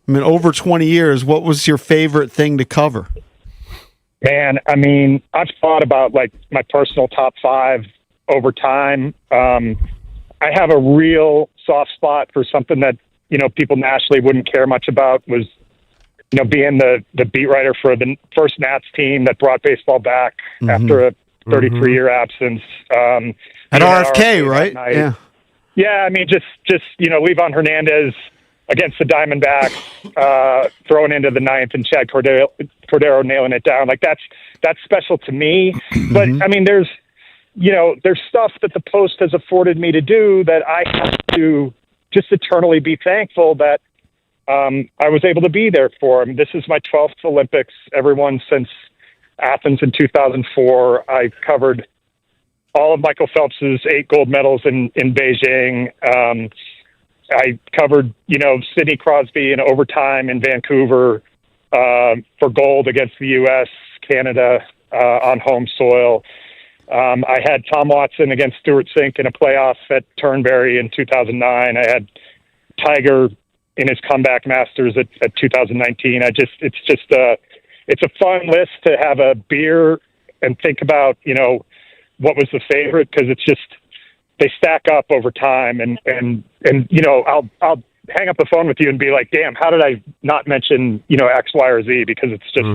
I mean, over 20 years, what was your favorite thing to cover? Man, I mean, I've thought about like my personal top 5 over time. I have a real soft spot for something that, people nationally wouldn't care much about was, being the beat writer for the first Nats team that brought baseball back after a 33-year absence. At RFK, right? Yeah. Yeah, I mean, just Livan Hernandez against the Diamondbacks, throwing into the 9th and Chad Cordero nailing it down. Like that's special to me. But I mean, there's stuff that the Post has afforded me to do that I have to just eternally be thankful that I was able to be there for. I mean, this is my 12th Olympics, everyone since Athens in 2004. I covered all of Michael Phelps's 8 gold medals in Beijing. I covered, Sidney Crosby in overtime in Vancouver for gold against the U.S., Canada on home soil. I had Tom Watson against Stuart Sink in a playoff at Turnberry in 2009. I had Tiger in his comeback Masters at 2019. It's a fun list to have a beer and think about, what was the favorite, because it's just, they stack up over time and I'll hang up the phone with you and be like, damn, how did I not mention, X, Y, or Z? Because it's just,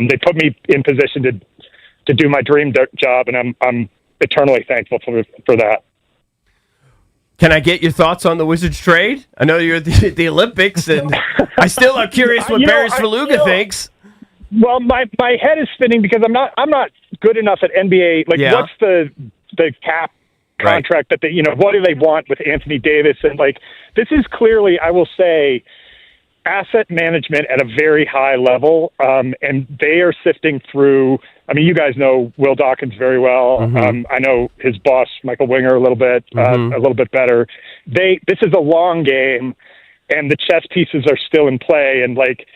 they put me in position to do my dream job, and I'm eternally thankful for that. Can I get your thoughts on the Wizards trade? I know you're at the Olympics, and I still am curious what Barry Svrluga thinks. Well, my head is spinning because I'm not good enough at NBA. Like, what's the cap contract that what do they want with Anthony Davis? And like, this is clearly, I will say, asset management at a very high level, and they are sifting through. I mean, you guys know Will Dawkins very well. I know his boss, Michael Winger, a little bit better. This is a long game, and the chess pieces are still in play. And like,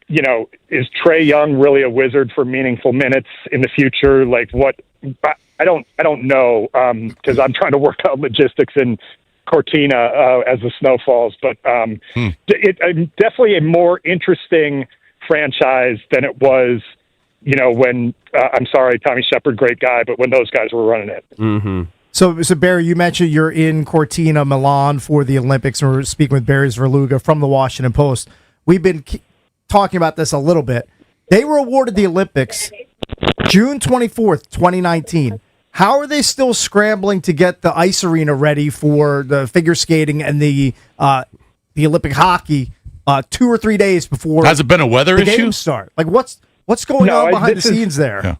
is Trae Young really a Wizard for meaningful minutes in the future? Like, what? I don't know, because I'm trying to work out logistics in Cortina as the snow falls. But it's definitely a more interesting franchise than it was, when I'm sorry, Tommy Shepard, great guy, but when those guys were running it. So Barry, you mentioned you're in Cortina, Milan for the Olympics, and we're speaking with Barry Svrluga from the Washington Post. We've been talking about this a little bit. They were awarded the Olympics June 24th, 2019. How are they still scrambling to get the ice arena ready for the figure skating and the Olympic hockey 2 or 3 days before? Has it been a weather the issue? Games start? Like, what's going on behind the scenes there?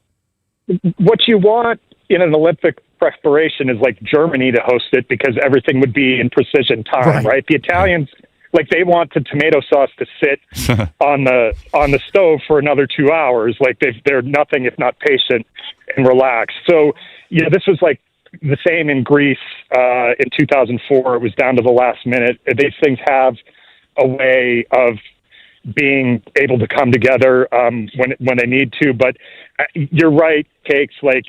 Yeah. What you want in an Olympic preparation is like Germany to host it, because everything would be in precision time, right? The Italians, like, they want the tomato sauce to sit on the stove for another 2 hours. Like, they're nothing if not patient and relaxed. So, this was like the same in Greece in 2004. It was down to the last minute. These things have a way of being able to come together when they need to. But you're right, Cakes. Like,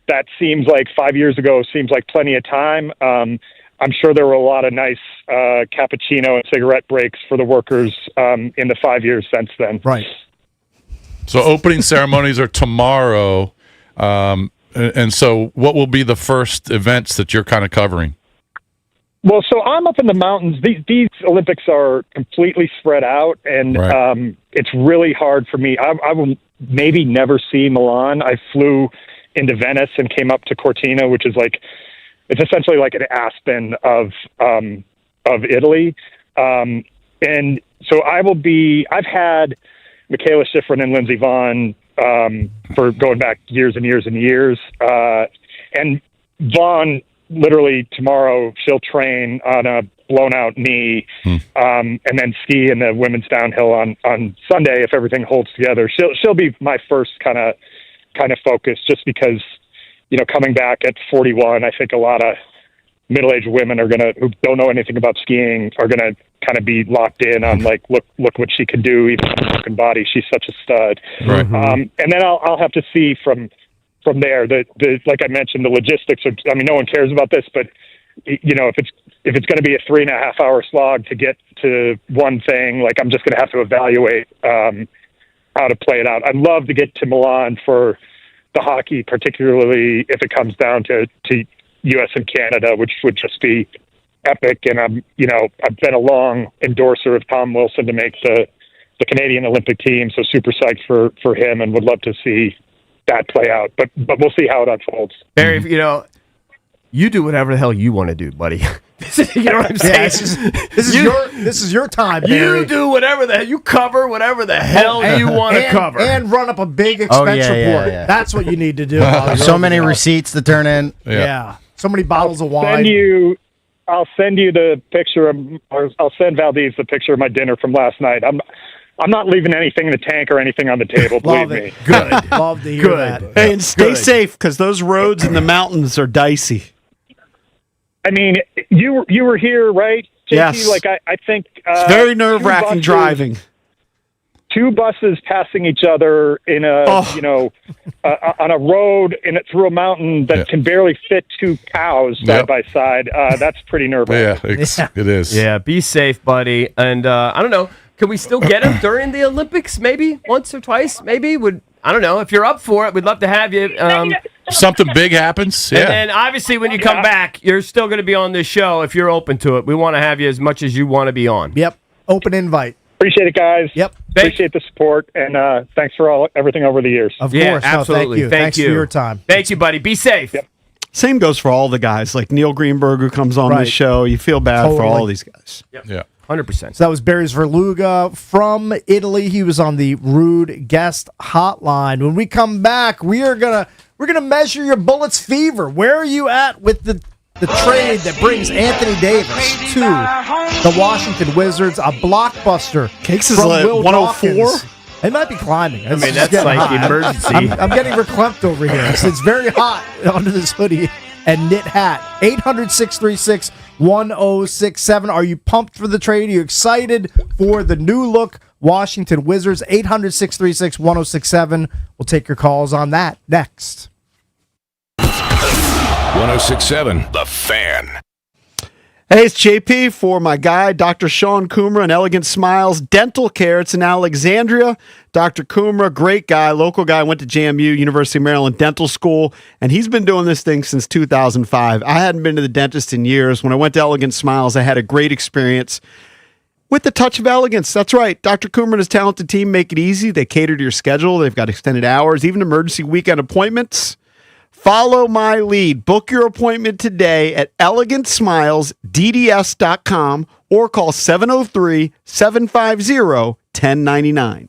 that seems like 5 years ago seems like plenty of time. I'm sure there were a lot of nice cappuccino and cigarette breaks for the workers in the 5 years since then. Right. So opening ceremonies are tomorrow. And so what will be the first events that you're kind of covering? Well, so I'm up in the mountains. These Olympics are completely spread out, and it's really hard for me. I will maybe never see Milan. I flew into Venice and came up to Cortina, which is like, it's essentially like an Aspen of Italy. And so I've had Michaela Schifrin and Lindsey Vonn for going back years and years and years. And Vaughn, literally tomorrow, she'll train on a blown out knee, and then ski in the women's downhill on Sunday if everything holds together. She'll be my first kind of focus, just because, you know, coming back at 41, I think a lot of middle-aged women who don't know anything about skiing are gonna kind of be locked in on like, look what she can do, even on her broken body. She's such a stud. Right. And then I'll have to see from there, the like I mentioned, the logistics are, I mean, no one cares about this, but you know, if it's going to be a 3.5 hour slog to get to one thing, like I'm just going to have to evaluate how to play it out. I'd love to get to Milan for the hockey, particularly if it comes down to U.S. and Canada, which would just be epic. And I've been a long endorser of Tom Wilson to make the Canadian Olympic team, so super psyched for him, and would love to see that play out. But we'll see how it unfolds. Barry, you know, you do whatever the hell you want to do, buddy. You know what I'm saying? This is your time, Barry. You do whatever the hell, you cover whatever the hell you want to cover. And run up a big expense report. Yeah. That's what you need to do. So many receipts to turn in. Yeah. So many bottles of wine. I'll send you the picture or I'll send Valdez the picture of my dinner from last night. I'm not leaving anything in the tank or anything on the table, believe me. Good. Love to hear that. Hey, and stay safe, because those roads in the mountains are dicey. I mean, you were here, right, JP? Yes. Like I think It's very nerve-wracking driving. 2 buses passing each other in on a road through a mountain that can barely fit 2 cows side by side. That's pretty nerve-wracking. Yeah, it is. Yeah, be safe, buddy. And I don't know, can we still get him during the Olympics? Maybe once or twice. Maybe I don't know. If you're up for it, we'd love to have you. Something big happens. Yeah. And then obviously when you come back, you're still going to be on this show if you're open to it. We want to have you as much as you want to be on. Yep. Open invite. Appreciate it, guys. Yep. Appreciate the support, and thanks for everything over the years. Of course. Absolutely. No, thank you. Thanks for your time. Thank you, buddy. Be safe. Yep. Same goes for all the guys, like Neil Greenberg, who comes on this show. You feel bad for all these guys. Yep. Yeah. 100%. So that was Barry Svrluga from Italy. He was on the Rude Guest Hotline. When we come back, we're gonna measure your Bullets fever. Where are you at with the trade that brings Anthony Davis to the Washington Wizards? A blockbuster. Cakes is from like Will 104. Dawkins. It might be climbing. I mean, that's like hot. emergency. I'm getting reclamped over here. It's very hot under this hoodie and knit hat. 800-636-1067. Are you pumped for the trade? Are you excited for the new look Washington Wizards? 800-636-1067. We'll take your calls on that next. 106.7 The Fan. Hey, it's JP for my guy, Dr. Sean Coomer and Elegant Smiles Dental Care. It's in Alexandria. Dr. Coomer, great guy, local guy, went to JMU, University of Maryland Dental School, and he's been doing this thing since 2005. I hadn't been to the dentist in years. When I went to Elegant Smiles, I had a great experience with the touch of elegance. That's right. Dr. Coomer and his talented team make it easy. They cater to your schedule. They've got extended hours, even emergency weekend appointments. Follow my lead. Book your appointment today at elegantsmilesdds.com or call 703-750-1099.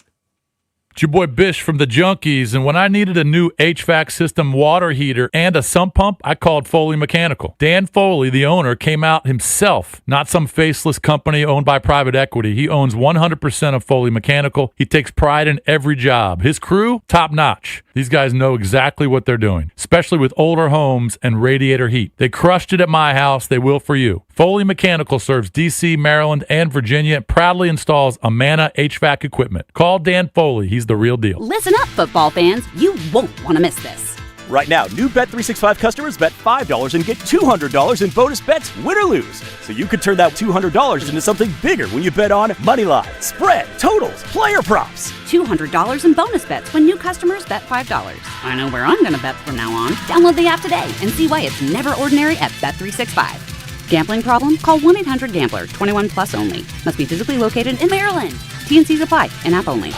It's your boy Bish from the Junkies, and when I needed a new HVAC system water heater and a sump pump, I called Foley Mechanical. Dan Foley, the owner, came out himself, not some faceless company owned by private equity. He owns 100% of Foley Mechanical. He takes pride in every job. His crew, top notch. These guys know exactly what they're doing, especially with older homes and radiator heat. They crushed it at my house. They will for you. Foley Mechanical serves D.C., Maryland, and Virginia and proudly installs Amana HVAC equipment. Call Dan Foley. He's the real deal. Listen up, football fans. You won't want to miss this. Right now, new Bet365 customers bet $5 and get $200 in bonus bets, win or lose. So you could turn that $200 into something bigger when you bet on moneyline, spread, totals, player props. $200 in bonus bets when new customers bet $5. I know where I'm going to bet from now on. Download the app today and see why it's never ordinary at Bet365. Gambling problem? Call 1-800-GAMBLER. 21 plus only. Must be physically located in Maryland. T&Cs apply. In-app only.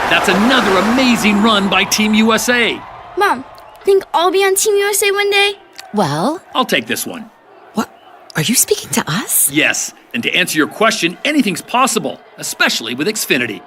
That's another amazing run by Team USA. Mom, think I'll be on Team USA one day? Well, I'll take this one. What? Are you speaking to us? Yes, and to answer your question, anything's possible, especially with Xfinity.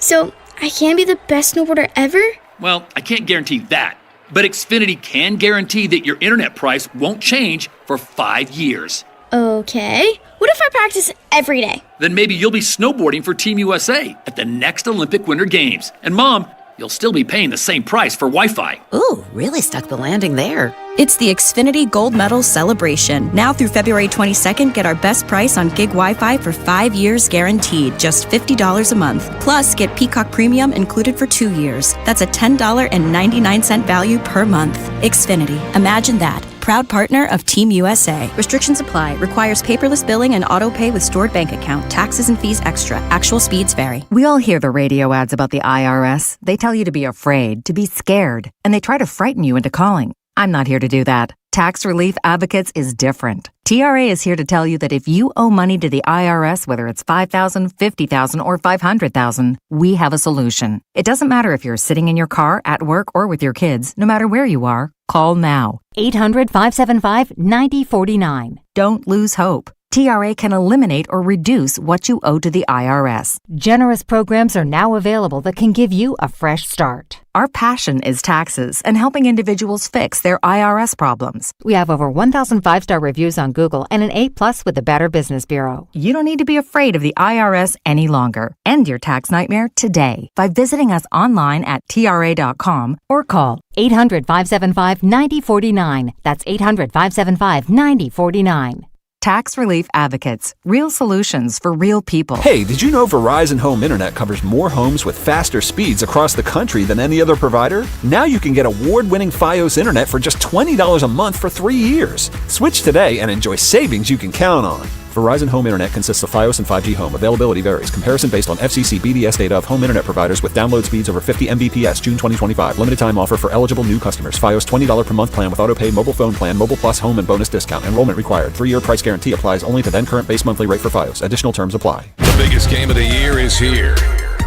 So, I can be the best snowboarder ever? Well, I can't guarantee that, but Xfinity can guarantee that your internet price won't change for 5 years. Okay. What if I practice every day? Then maybe you'll be snowboarding for Team USA at the next Olympic Winter Games. And Mom, you'll still be paying the same price for Wi-Fi. Ooh, really stuck the landing there. It's the Xfinity Gold Medal Celebration. Now through February 22nd, get our best price on gig Wi-Fi for 5 years guaranteed, just $50 a month. Plus, get Peacock Premium included for 2 years. That's a $10.99 value per month. Xfinity. Imagine that. Proud partner of Team USA. Restrictions apply. Requires paperless billing and auto pay with stored bank account. Taxes and fees extra. Actual speeds vary. We all hear the radio ads about the IRS. They tell you to be afraid, to be scared, and they try to frighten you into calling. I'm not here to do that. Tax Relief Advocates is different. TRA is here to tell you that if you owe money to the IRS, whether it's $5,000, $50,000, or $500,000, we have a solution. It doesn't matter if you're sitting in your car, at work, or with your kids. No matter where you are, call now. 800-575-9049. Don't lose hope. TRA can eliminate or reduce what you owe to the IRS. Generous programs are now available that can give you a fresh start. Our passion is taxes and helping individuals fix their IRS problems. We have over 1,000 5-star reviews on Google and an A+ with the Better Business Bureau. You don't need to be afraid of the IRS any longer. End your tax nightmare today by visiting us online at TRA.com or call 800-575-9049. That's 800-575-9049. Tax Relief Advocates. Real solutions for real people. Hey, did you know Verizon Home Internet covers more homes with faster speeds across the country than any other provider? Now you can get award-winning Fios Internet for just $20 a month for 3 years. Switch today and enjoy savings you can count on. Verizon Home Internet consists of Fios and 5G Home. Availability varies. Comparison based on FCC BDS data of home internet providers with download speeds over 50 Mbps, June 2025. Limited time offer for eligible new customers. Fios $20 per month plan with autopay mobile phone plan, mobile plus home and bonus discount. Enrollment required. 3-year price guarantee applies only to then current base monthly rate for Fios. Additional terms apply. The biggest game of the year is here.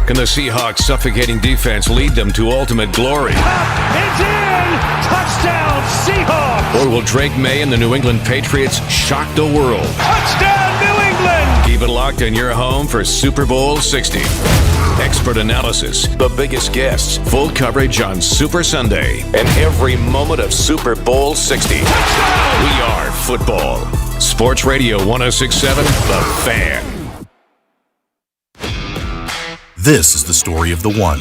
Can the Seahawks' suffocating defense lead them to ultimate glory? It's in! Touchdown, Seahawks! Or will Drake May and the New England Patriots shock the world? Touchdown, New England! Keep it locked in your home for Super Bowl 60. Expert analysis, the biggest guests, full coverage on Super Sunday, and every moment of Super Bowl 60. Touchdown! We are football. Sports Radio 106.7, The Fan. This is the story of the one.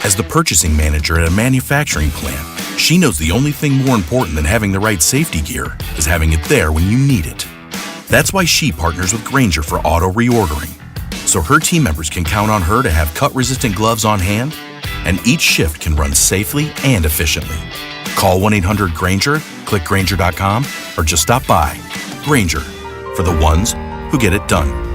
As the purchasing manager at a manufacturing plant, she knows the only thing more important than having the right safety gear is having it there when you need it. That's why she partners with Grainger for auto reordering, so her team members can count on her to have cut-resistant gloves on hand, and each shift can run safely and efficiently. Call 1-800-GRAINGER, click Grainger.com, or just stop by. Grainger, for the ones who get it done.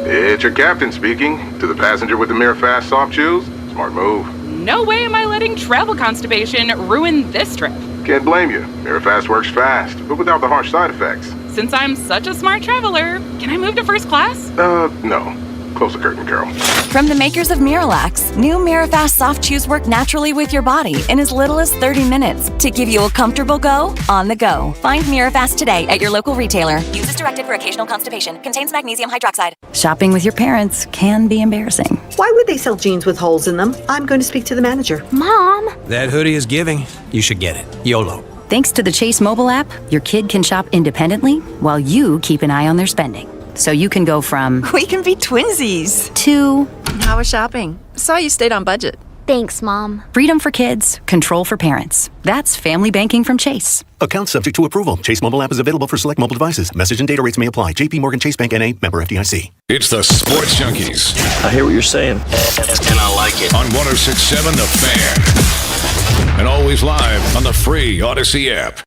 It's your captain speaking. To the passenger with the Mirafast soft chews, smart move. No way am I letting travel constipation ruin this trip. Can't blame you. Mirafast works fast, but without the harsh side effects. Since I'm such a smart traveler, can I move to first class? No. Close the curtain, Carol. From the makers of Miralax, new Mirafast soft chews work naturally with your body in as little as 30 minutes to give you a comfortable go on the go. Find Mirafast today at your local retailer. Use as directed for occasional constipation. Contains magnesium hydroxide. Shopping with your parents can be embarrassing. Why would they sell jeans with holes in them? I'm going to speak to the manager. Mom! That hoodie is giving. You should get it. YOLO. Thanks to the Chase mobile app, your kid can shop independently while you keep an eye on their spending. So you can go from we can be twinsies to how was shopping? Saw you stayed on budget. Thanks, Mom. Freedom for kids, control for parents. That's family banking from Chase. Account subject to approval. Chase mobile app is available for select mobile devices. Message and data rates may apply. JP Morgan Chase Bank N.A. member FDIC. It's the Sports Junkies. I hear what you're saying, and I like it. On 106.7 The Fan. And always live on the free Odyssey app.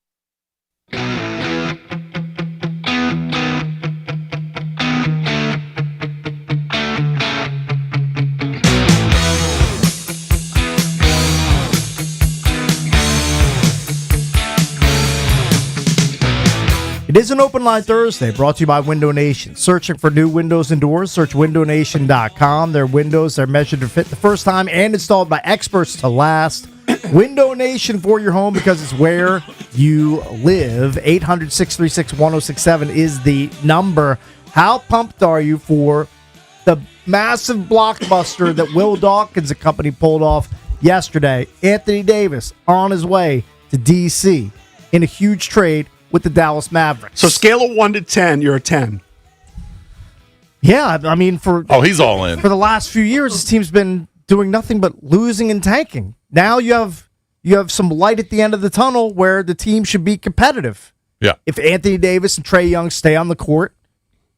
It is an Open Line Thursday brought to you by Window Nation. Searching for new windows and doors? Search windownation.com. Their windows are measured to fit the first time and installed by experts to last. Window Nation for your home because it's where you live. 800-636-1067 is the number. How pumped are you for the massive blockbuster that Will Dawkins and company pulled off yesterday? Anthony Davis on his way to D.C. in a huge trade with the Dallas Mavericks. So scale of 1 to 10, you're a 10. Yeah, I mean, he's all in. For the last few years, this team's been doing nothing but losing and tanking. Now you have some light at the end of the tunnel where the team should be competitive. Yeah. If Anthony Davis and Trae Young stay on the court,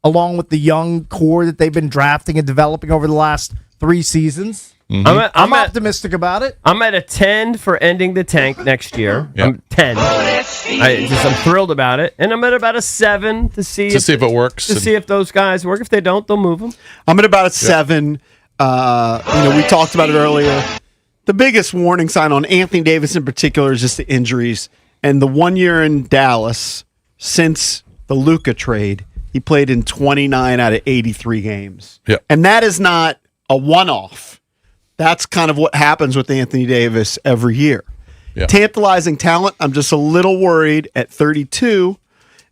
along with the young core that they've been drafting and developing over the last 3 seasons, I'm optimistic about it. I'm at a 10 for ending the tank next year. Yep. I'm 10. I'm thrilled about it. And I'm at about a 7 to see if it works. To see if those guys work. If they don't, they'll move them. I'm at about a 7. We talked about it earlier. The biggest warning sign on Anthony Davis in particular is just the injuries. And the 1 year in Dallas since the Luka trade, he played in 29 out of 83 games. Yeah. And that is not a one-off. That's kind of what happens with Anthony Davis every year. Yeah. Tantalizing talent. I'm just a little worried at 32,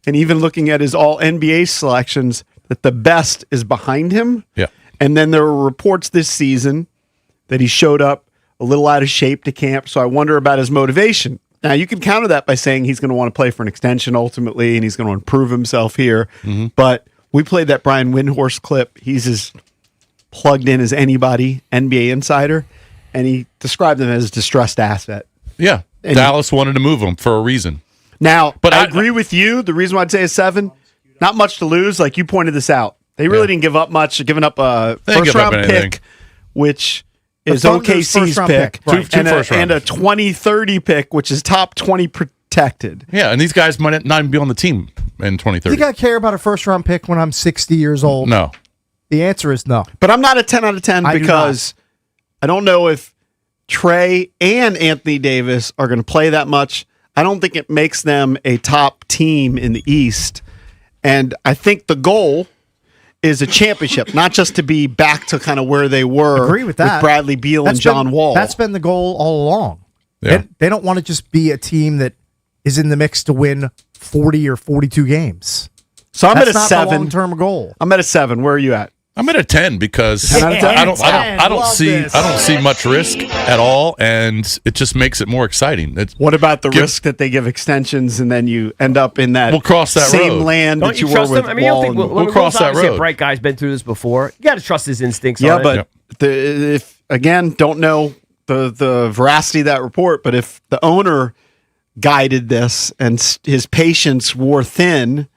and even looking at his all-NBA selections, that the best is behind him. Yeah. And then there were reports this season that he showed up a little out of shape to camp, so I wonder about his motivation. Now, you can counter that by saying he's going to want to play for an extension ultimately, and he's going to improve himself here. Mm-hmm. But we played that Brian Windhorst clip. He's as plugged in as anybody, NBA insider, and he described him as a distressed asset. Yeah. And Dallas wanted to move him for a reason. Now, but I agree with you. The reason why I'd say a 7, not much to lose. Like you pointed this out. They really didn't give up much. Giving up a first-round pick, which is OKC's pick, right. and a 2030 pick, which is top 20 protected. Yeah, and these guys might not even be on the team in 2030. Do you think I care about a first-round pick when I'm 60 years old? No. The answer is no. But I'm not a 10 out of 10 because I don't know if Trae and Anthony Davis are going to play that much. I don't think it makes them a top team in the East. And I think the goal is a championship, not just to be back to kind of where they were. Agree with that. With Bradley Beal and John Wall. That's been the goal all along. Yeah. They don't want to just be a team that is in the mix to win 40 or 42 games. So I'm That's at a not 7. the long-term goal. I'm at a 7. Where are you at? I'm at a 10 because 10 out of 10? I don't see much risk at all, and it just makes it more exciting. What about the risk that they give extensions and then you end up in that we'll cross that same road. land Don't that you you trust were with him? I mean, you Wall don't think and- we'll cross that obviously road. A bright guy's been through this before. You got to trust his instincts. Yeah, on but it. if again, don't know the veracity of that report, but if the owner guided this and his patience wore thin,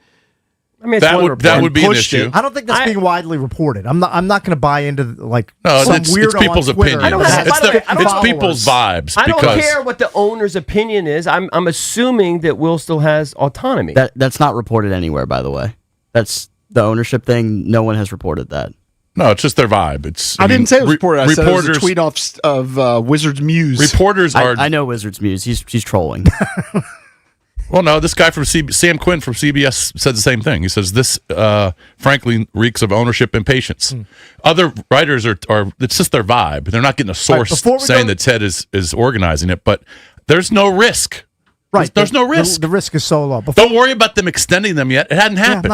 I mean, it's one report. that would be an pushed issue. it. I don't think that's being widely reported. I'm not going to buy into like No, some it's weirdo people's on Twitter. opinions. It's people's vibes. I don't because care what the owner's opinion is. I'm assuming that Will still has autonomy. That's not reported anywhere, by the way. That's the ownership thing. No one has reported that. No, it's just their vibe. I didn't say it was reported. I said it was a tweet of Wizards Muse. Reporters are. I know Wizards Muse. He's trolling. Well, no, this guy from Sam Quinn from CBS said the same thing. He says this, frankly, reeks of ownership impatience. Other writers are. It's just their vibe. They're not getting a source saying that Ted is organizing it, but there's no risk. Right, there's no risk. The risk is so low. Don't worry about them extending them yet. It hadn't happened.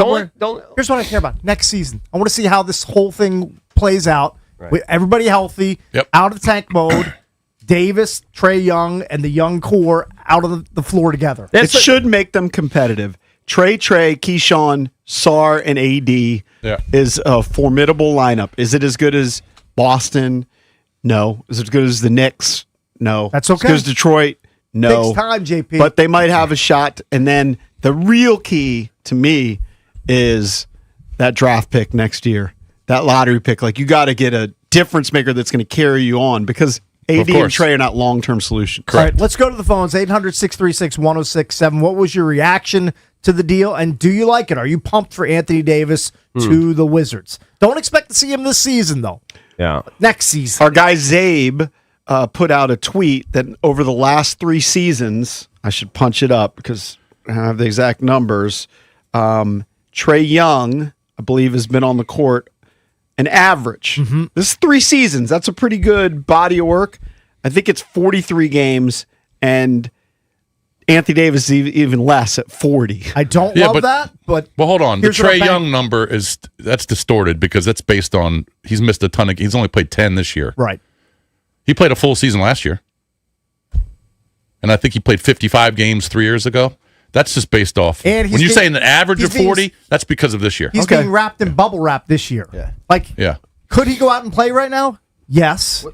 Here's what I care about. Next season, I want to see how this whole thing plays out. Right. With everybody healthy, out of the tank mode. Davis, Trae Young, and the young core out of the floor together. It should make them competitive. Trae, Keyshawn, Sarr, and AD is a formidable lineup. Is it as good as Boston? No. Is it as good as the Knicks? No. That's okay. As good as Detroit? No. Takes time, JP. But they might have a shot. And then the real key to me is that draft pick next year, that lottery pick. Like, you got to get a difference maker that's going to carry you on because AD and Trae are not long-term solutions. All right, let's go to the phones. 800-636-1067. What was your reaction to the deal, and do you like it? Are you pumped for Anthony Davis to the Wizards? Don't expect to see him this season, though. Yeah. Next season. Our guy Zabe put out a tweet that over the last 3 seasons, I should punch it up because I have the exact numbers, Trae Young, I believe, has been on the court an average. This is 3 seasons. That's a pretty good body of work. I think it's 43 games, and Anthony Davis is even less at 40. I don't love that, but well, hold on. The here's what Trae I'm Young number that's distorted because that's based on he's missed a ton of. He's only played 10 this year. Right. He played a full season last year, and I think he played 55 games 3 years ago. That's just based off. And when you say an average of 40, that's because of this year. He's being wrapped in bubble wrap this year. Yeah. Could he go out and play right now? Yes.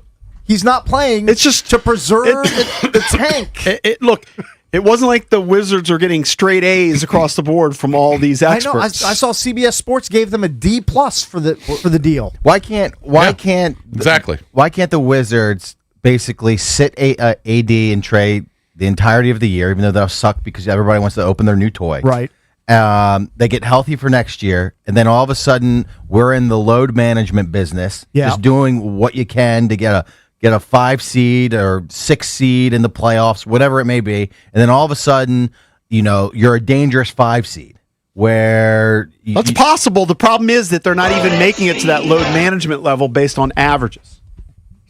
He's not playing. It's just to preserve the tank. Look, it wasn't like the Wizards are getting straight A's across the board from all these experts. I know. I saw CBS Sports gave them a D+ for the deal. Why can't the Wizards basically sit AD and Trae the entirety of the year, even though they'll suck because everybody wants to open their new toy? Right. They get healthy for next year, and then all of a sudden we're in the load management business, just doing what you can to get a 5 seed or 6 seed in the playoffs, whatever it may be, and then all of a sudden, you're a dangerous 5 seed. Where that's possible. The problem is that they're not even making it to that load management level based on averages.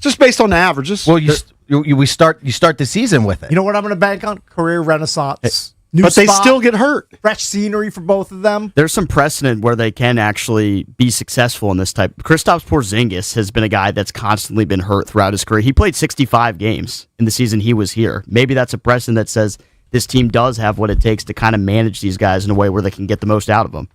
Just based on the averages. Well, you start the season with it. You know what I'm going to bank on? Career renaissance. But they still get hurt. Fresh scenery for both of them. There's some precedent where they can actually be successful in this type. Kristaps Porzingis has been a guy that's constantly been hurt throughout his career. He played 65 games in the season he was here. Maybe that's a precedent that says this team does have what it takes to kind of manage these guys in a way where they can get the most out of them.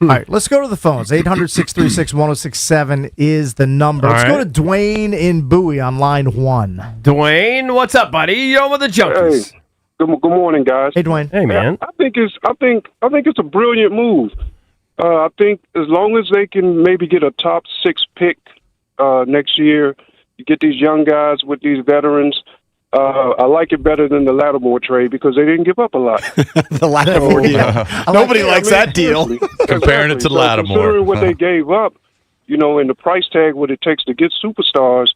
All right, let's go to the phones. 800-636-1067 is the number. Let's go to Dwayne in Bowie on line 1. Dwayne, what's up, buddy? You're on with the Junkies. Hey. Good morning, guys. Hey, Dwayne. Hey, man. I think it's a brilliant move. I think as long as they can maybe get a top 6 pick next year, you get these young guys with these veterans. I like it better than the Lattimore trade because they didn't give up a lot. The Lattimore deal. Nobody likes that deal. Comparing it to Lattimore. Considering what they gave up, and the price tag, what it takes to get superstars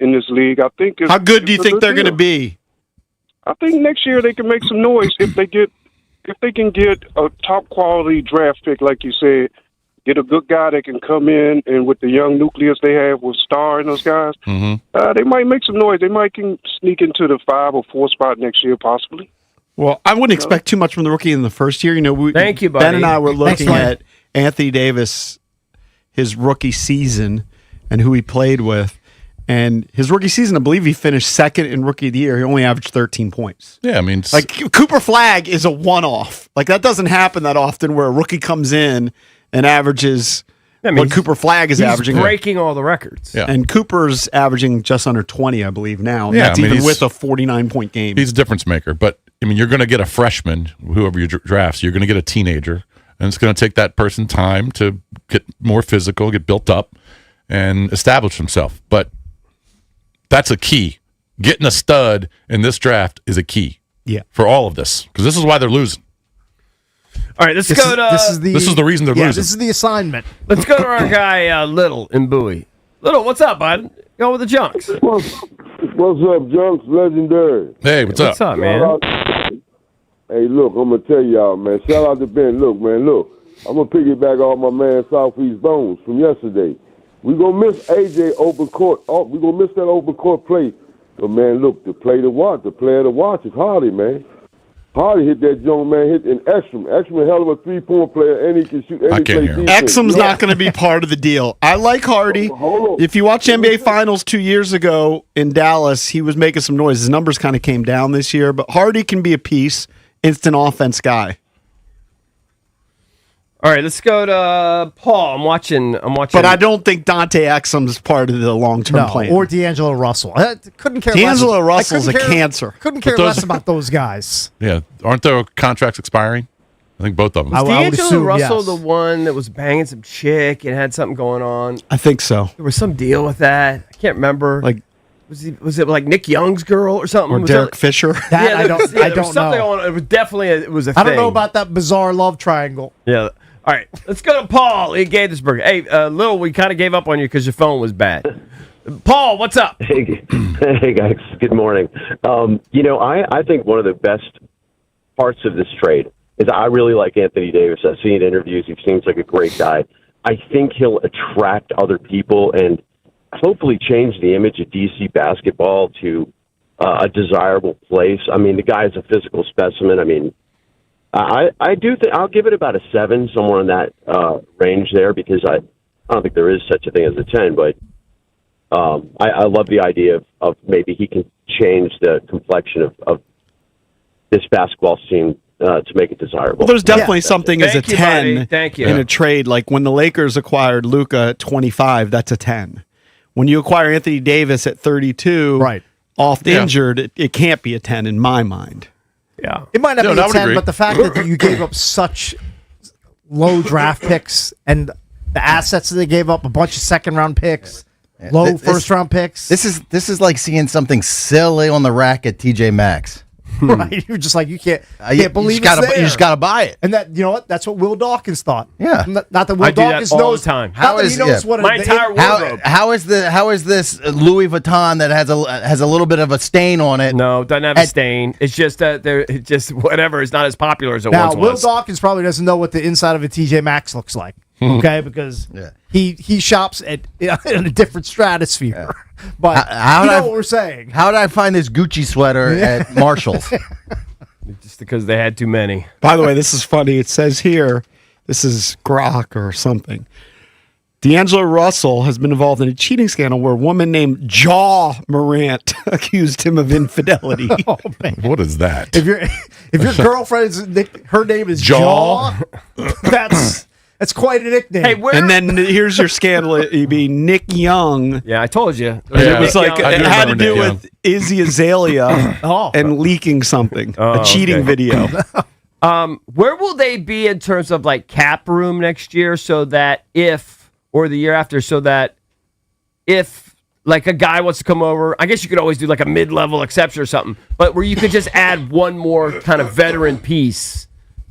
in this league, I think. How good do you think they're going to be? I think next year they can make some noise if they can get a top quality draft pick, like you said, get a good guy that can come in and with the young nucleus they have with Star and those guys, they might make some noise. They might can sneak into the 5 or 4 spot next year, possibly. Well, I wouldn't expect too much from the rookie in the first year. Thank you, buddy. Ben and I were looking at Anthony Davis, his rookie season, and who he played with. And his rookie season, I believe he finished second in Rookie of the Year. He only averaged 13 points. Yeah, I mean... Cooper Flagg is a one-off. That doesn't happen that often where a rookie comes in and averages what Cooper Flagg is averaging. He's breaking all the records. Yeah. And Cooper's averaging just under 20, I believe, now. Yeah, that's even with a 49-point game. He's a difference maker. But, you're going to get a freshman, whoever you draft, you're going to get a teenager, and it's going to take that person time to get more physical, get built up, and establish himself. But that's a key. Getting a stud in this draft is a key. Yeah. For all of this. Because this is why they're losing. All right, This is the reason they're losing. This is the assignment. Let's go to our guy, Little in Bowie. Little, what's up, bud? Go with the Junks. What's up, Junks? Legendary. Hey, what's up? What's up, man? Hey, look, I'm going to tell y'all, man. Shout out to Ben. Look, man, I'm going to piggyback off my man Southeast Bones from yesterday. We're going to miss AJ open court. Oh, we're going to miss that open court play. But, man, look, the player to watch is Hardy, man. Hardy hit that joint, man, hit an Ekstrom. Ekstrom a hell of a 3-point player, and he can shoot. And Ekstrom's not going to be part of the deal. I like Hardy. If you watch NBA Finals 2 years ago in Dallas, he was making some noise. His numbers kind of came down this year, but Hardy can be a piece, instant offense guy. All right, let's go to Paul. I'm watching. But I don't think Dante Exum's part of the long-term plan. Or D'Angelo Russell. I couldn't care D'Angelo less. Russell's a cancer. Couldn't care less about those guys. Yeah. Aren't their contracts expiring? I think both of them. Was D'Angelo Russell the one that was banging some chick and had something going on? I think so. There was some deal with that. I can't remember. Was it like Nick Young's girl or something? Or Derek Fisher? I don't know. It was definitely a thing. I don't know about that bizarre love triangle. Yeah. All right, let's go to Paul in Gaithersburg. Hey, Lil, we kind of gave up on you because your phone was bad. Paul, what's up? Hey guys, good morning. I think one of the best parts of this trade because I really like Anthony Davis. I've seen interviews. He seems like a great guy. I think he'll attract other people and hopefully change the image of DC basketball to a desirable place. I mean, the guy's a physical specimen. I mean, I do think I'll give it about a 7, somewhere in that range there, because I don't think there is such a thing as a 10, but I love the idea of maybe he can change the complexion of this basketball scene to make it desirable. Well, there's definitely something as a 10 Thank you. in a trade. Like when the Lakers acquired Luka at 25, that's a 10. When you acquire Anthony Davis at 32, right, off injured, it can't be a 10 in my mind. Yeah, it might not be I a would 10, agree. but the fact that you gave up such low draft picks and the assets that they gave up, a bunch of second-round picks, low first-round picks. This is like seeing something silly on the rack at TJ Maxx. Right, you're just like you can't believe you it's there. just gotta buy it. And that, you know what? That's what Will Dawkins thought. Yeah, not that Will I do that Dawkins all knows the time. How is he knows what my entire wardrobe? How is this Louis Vuitton that has a little bit of a stain on it? No, doesn't have a stain. It's just they're just whatever. It's not as popular as it Now, once Will was. Dawkins probably doesn't know what the inside of a TJ Maxx looks like. Okay, because he shops in a different stratosphere. But you know what we're saying. How did I find this Gucci sweater at Marshall's? Just because they had too many. By the way, this is funny. It says here, this is Grok or something. D'Angelo Russell has been involved in a cheating scandal where a woman named Jaw Morant accused him of infidelity. Oh, man. What is that? If your girlfriend's her name is Jaw? that's quite a nickname. Hey, where? And then here's your scandal. It'd be Nick Young. Yeah, I told you. It was like Young. it had to do with Izzy Azalea and leaking something, a cheating video. Where will they be in terms of like cap room next year, so that or the year after, so that if like a guy wants to come over, I guess you could always do like a mid-level exception or something, but where you could just add one more kind of veteran piece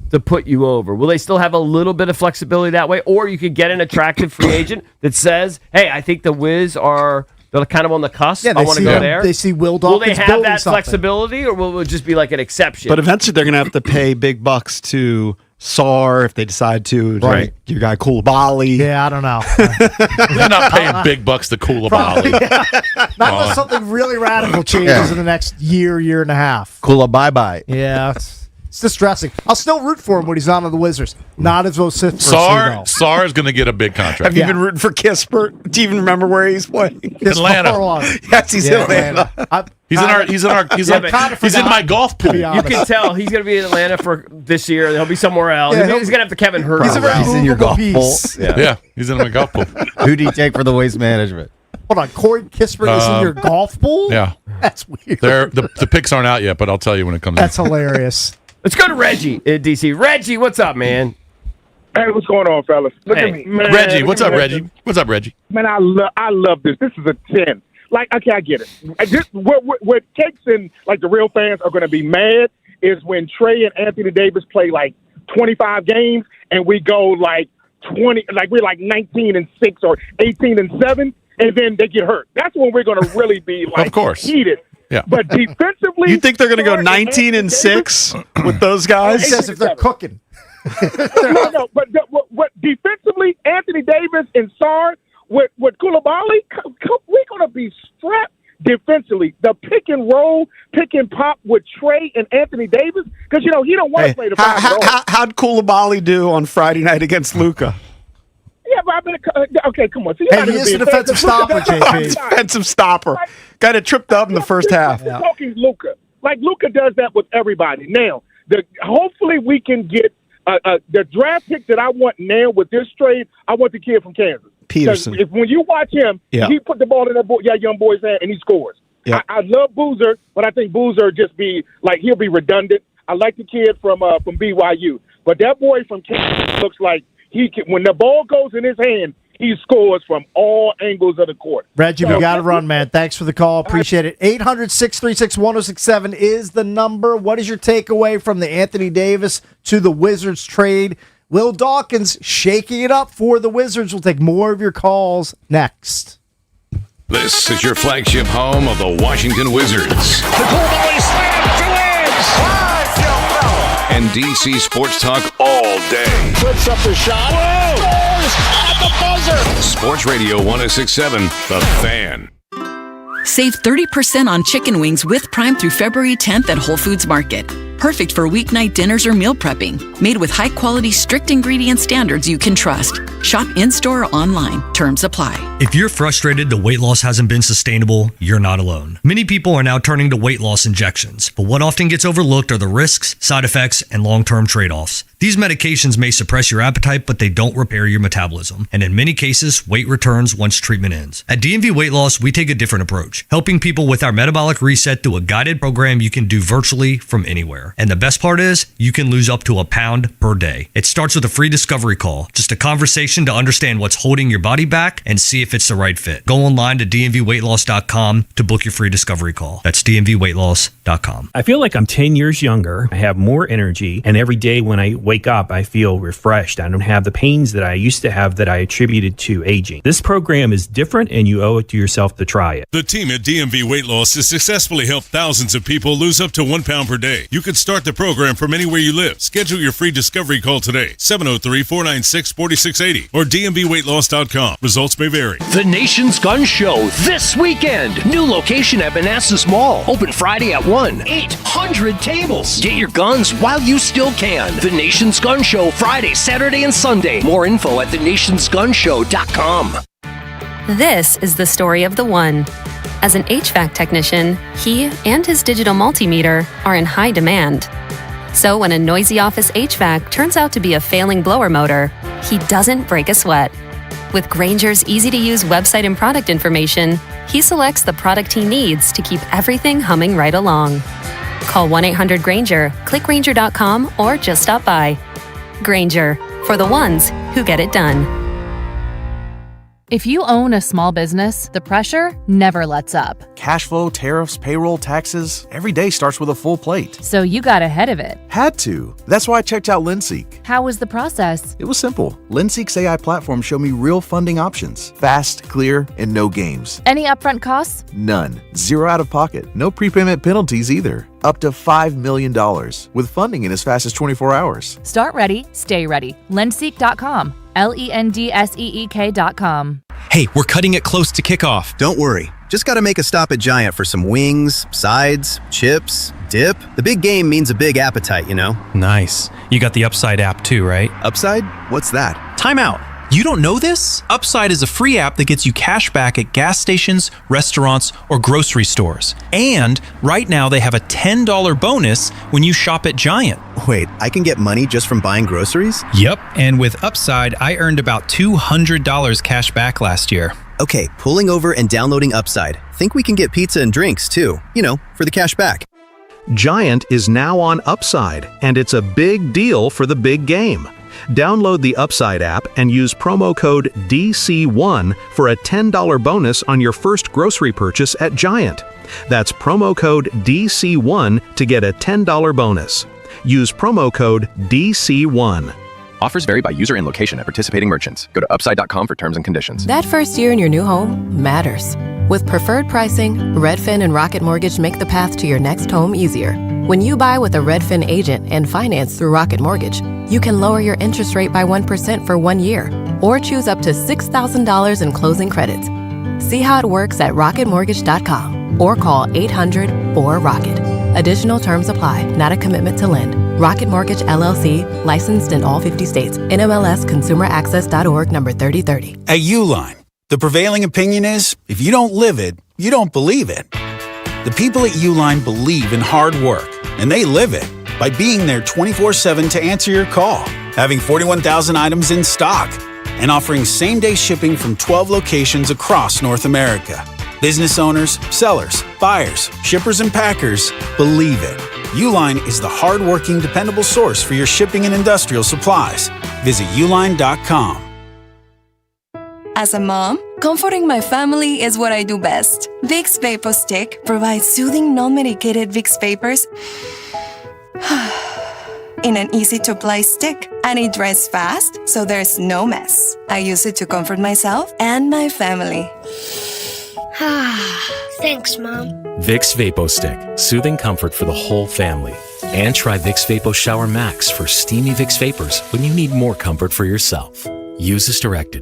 to put you over. Will they still have a little bit of flexibility that way? Or you could get an attractive free agent that says, hey, I think the Wiz they're kind of on the cusp. Yeah, I want to go there. They see Will Will they Dawkins have building that something. flexibility, or will it just be like an exception? But eventually they're going to have to pay big bucks to SAR if they decide to. Right. Like your guy Koulibaly. Yeah, I don't know. They're not paying big bucks to Koulibaly. Not unless something really radical changes in the next year and a half. Bye-bye. Yeah, it's distressing. I'll still root for him when he's on the Wizards. Not as vociferously, though. SAR is going to get a big contract. Have you been rooting for Kispert? Do you even remember where he's playing? Atlanta. Yes, he's in Atlanta. He's in my golf pool. You can tell he's going to be in Atlanta for this year. He'll be somewhere else. Yeah, he's going to have the Kevin Hurt. He's a very He's in your golf pool. Yeah, he's in my golf pool. Who do you take for the waste management? Hold on, Corey Kispert is in your golf pool? Yeah. That's weird. The picks aren't out yet, but I'll tell you when it comes That's in. hilarious. Let's go to Reggie in DC. Reggie, what's up, man? Hey, what's going on, fellas? Look at me, man. Reggie, what's up, Reggie? What's up, Reggie? Man, I love this. This is a 10. Like, okay, I get it. What takes in, like, the real fans are going to be mad is when Trey and Anthony Davis play, like, 25 games and we go, like, 20, like, we're, like, 19-6 or 18-7, and then they get hurt. That's when we're going to really be, like, Of course. heated. Yeah. But defensively... You think they're going to go 19-6 with those guys? He says if they're cooking. No, but what defensively, Anthony Davis and Sarr with Koulibaly, we're going to be strapped defensively. The pick and roll, pick and pop with Trey and Anthony Davis, because, you know, he don't want to play the five at all. How'd Koulibaly do on Friday night against Luka? Yeah, but I mean, okay, come on. So Hey, he is a defensive stopper, JP. Defensive stopper. Got it tripped up in the first half. We're talking Luka. Like, Luka does that with everybody. Now, hopefully we can get the draft pick that I want now with this trade. I want the kid from Kansas. Peterson. When you watch him, he put the ball in that young boy's hand and he scores. Yeah. I love Boozer, but I think Boozer just be like, he'll be redundant. I like the kid from BYU, but that boy from Kansas looks like he can, when the ball goes in his hand, he scores from all angles of the court. Reggie, we got to run, man. Thanks for the call. Appreciate it. 800-636-1067 is the number. What is your takeaway from the Anthony Davis to the Wizards trade? Will Dawkins shaking it up for the Wizards. We'll take more of your calls next. This is your flagship home of the Washington Wizards. The ball volley slam to Wins. and DC sports talk all day. Puts up the shot. Whoa! Scores at the buzzer. Sports Radio 106.7, The Fan. Save 30% on chicken wings with Prime through February 10th at Whole Foods Market. Perfect for weeknight dinners or meal prepping. Made with high-quality, strict ingredient standards you can trust. Shop in-store or online. Terms apply. If you're frustrated the weight loss hasn't been sustainable, you're not alone. Many people are now turning to weight loss injections, but what often gets overlooked are the risks, side effects, and long-term trade-offs. These medications may suppress your appetite, but they don't repair your metabolism. And in many cases, weight returns once treatment ends. At DMV Weight Loss, we take a different approach, helping people with our metabolic reset through a guided program you can do virtually from anywhere. And the best part is, you can lose up to a pound per day. It starts with a free discovery call, just a conversation to understand what's holding your body back and see if it's the right fit. Go online to dmvweightloss.com to book your free discovery call. That's dmvweightloss.com. I feel like I'm 10 years younger. I have more energy, and every day when I wake up, I feel refreshed. I don't have the pains that I used to have that I attributed to aging. This program is different, and you owe it to yourself to try it. The team at DMV Weight Loss has successfully helped thousands of people lose up to 1 pound per day. You can start the program from anywhere you live. Schedule your free discovery call today, 703-496-4680 or dmvweightloss.com. Results may vary. The Nation's Gun Show this weekend. New location at Manassas Mall. Open Friday at 1. 800 tables. Get your guns while you still can. The Nation's Gun Show Friday, Saturday, and Sunday. More info at thenationsgunshow.com. This is the story of the one. As an HVAC technician, he and his digital multimeter are in high demand. So when a noisy office HVAC turns out to be a failing blower motor, he doesn't break a sweat. With Grainger's easy-to-use website and product information, he selects the product he needs to keep everything humming right along. Call 1-800-GRAINGER, click Grainger.com, or just stop by. Grainger, for the ones who get it done. If you own a small business, the pressure never lets up. Cash flow, tariffs, payroll, taxes, every day starts with a full plate. So you got ahead of it. Had to. That's why I checked out Linseek. How was the process? It was simple. Linseek's AI platform showed me real funding options. Fast, clear, and no games. Any upfront costs? None. Zero out of pocket. No prepayment penalties either. Up to $5 million, with funding in as fast as 24 hours. Start ready, stay ready. Lenseek.com. LENDSEEK.com. Hey, we're cutting it close to kickoff. Don't worry. Just got to make a stop at Giant for some wings, sides, chips, dip. The big game means a big appetite, you know? Nice. You got the Upside app too, right? Upside? What's that? Time out. You don't know this? Upside is a free app that gets you cash back at gas stations, restaurants, or grocery stores. And right now they have a $10 bonus when you shop at Giant. Wait, I can get money just from buying groceries? Yep, and with Upside, I earned about $200 cash back last year. Okay, pulling over and downloading Upside. Think we can get pizza and drinks too, you know, for the cash back. Giant is now on Upside, and it's a big deal for the big game. Download the Upside app and use promo code DC1 for a $10 bonus on your first grocery purchase at Giant. That's promo code DC1 to get a $10 bonus. Use promo code DC1. Offers vary by user and location at participating merchants. Go to upside.com for terms and conditions. That first year in your new home matters. With preferred pricing, Redfin and Rocket Mortgage make the path to your next home easier. When you buy with a Redfin agent and finance through Rocket Mortgage, you can lower your interest rate by 1% for 1 year or choose up to $6,000 in closing credits. See how it works at rocketmortgage.com or call 800-4ROCKET. Additional terms apply, not a commitment to lend. Rocket Mortgage, LLC, licensed in all 50 states. NMLS ConsumerAccess.org number 3030. At Uline, the prevailing opinion is, if you don't live it, you don't believe it. The people at Uline believe in hard work, and they live it by being there 24/7 to answer your call, having 41,000 items in stock, and offering same-day shipping from 12 locations across North America. Business owners, sellers, buyers, shippers, and packers believe it. Uline is the hard-working, dependable source for your shipping and industrial supplies. Visit uline.com. As a mom, comforting my family is what I do best. Vicks VapoStick provides soothing, non-medicated Vicks vapors in an easy-to-apply stick, and it dries fast, so there's no mess. I use it to comfort myself and my family. Thanks, Mom. Vicks VapoStick, soothing comfort for the whole family. And try Vicks Vapor Shower Max for steamy Vicks Vapors when you need more comfort for yourself. Use as directed.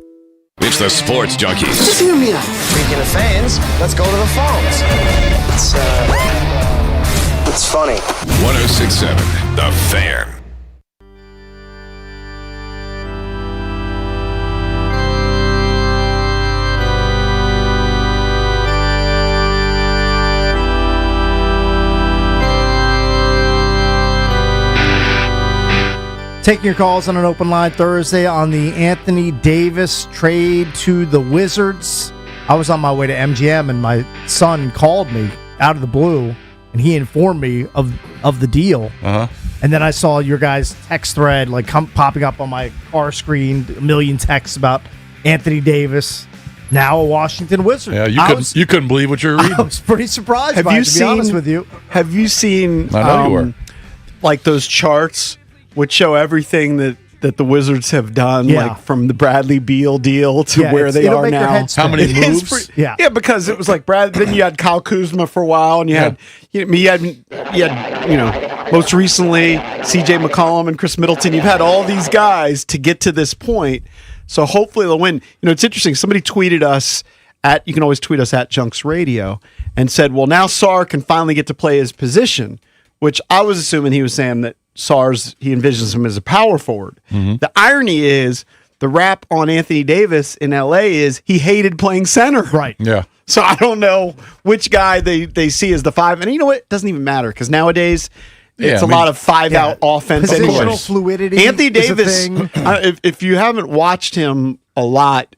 It's the Sports Junkies. Speaking of fans, let's go to the phones. It's funny. 106.7 The Fan. Taking your calls on an open line Thursday on the Anthony Davis trade to the Wizards. I was on my way to MGM and my son called me out of the blue and he informed me of the deal. And then I saw your guys' text thread popping up on my car screen, a million texts about Anthony Davis, now a Washington Wizard. Yeah, you couldn't believe what you were reading. I was pretty surprised by it, to be honest with you. Have you seen I know you were. like those charts which show everything that the Wizards have done, like from the Bradley Beal deal to where they are now? How many moves? Yeah, because it was like Brad. Then you had Kyle Kuzma for a while, and you had most recently C.J. McCollum and Chris Middleton. You've had all these guys to get to this point, so hopefully they'll win. It's interesting. Somebody tweeted us you can always tweet us at Junks Radio and said, well, now Sarr can finally get to play his position, which I was assuming he was saying that Sarr's, he envisions him as a power forward. The irony is the rap on Anthony Davis in LA is he hated playing center. Right. Yeah. So I don't know which guy they see as the five. And you know what? It doesn't even matter because nowadays it's a lot of five-out offense. Positional fluidity. Anthony Davis, if you haven't watched him a lot,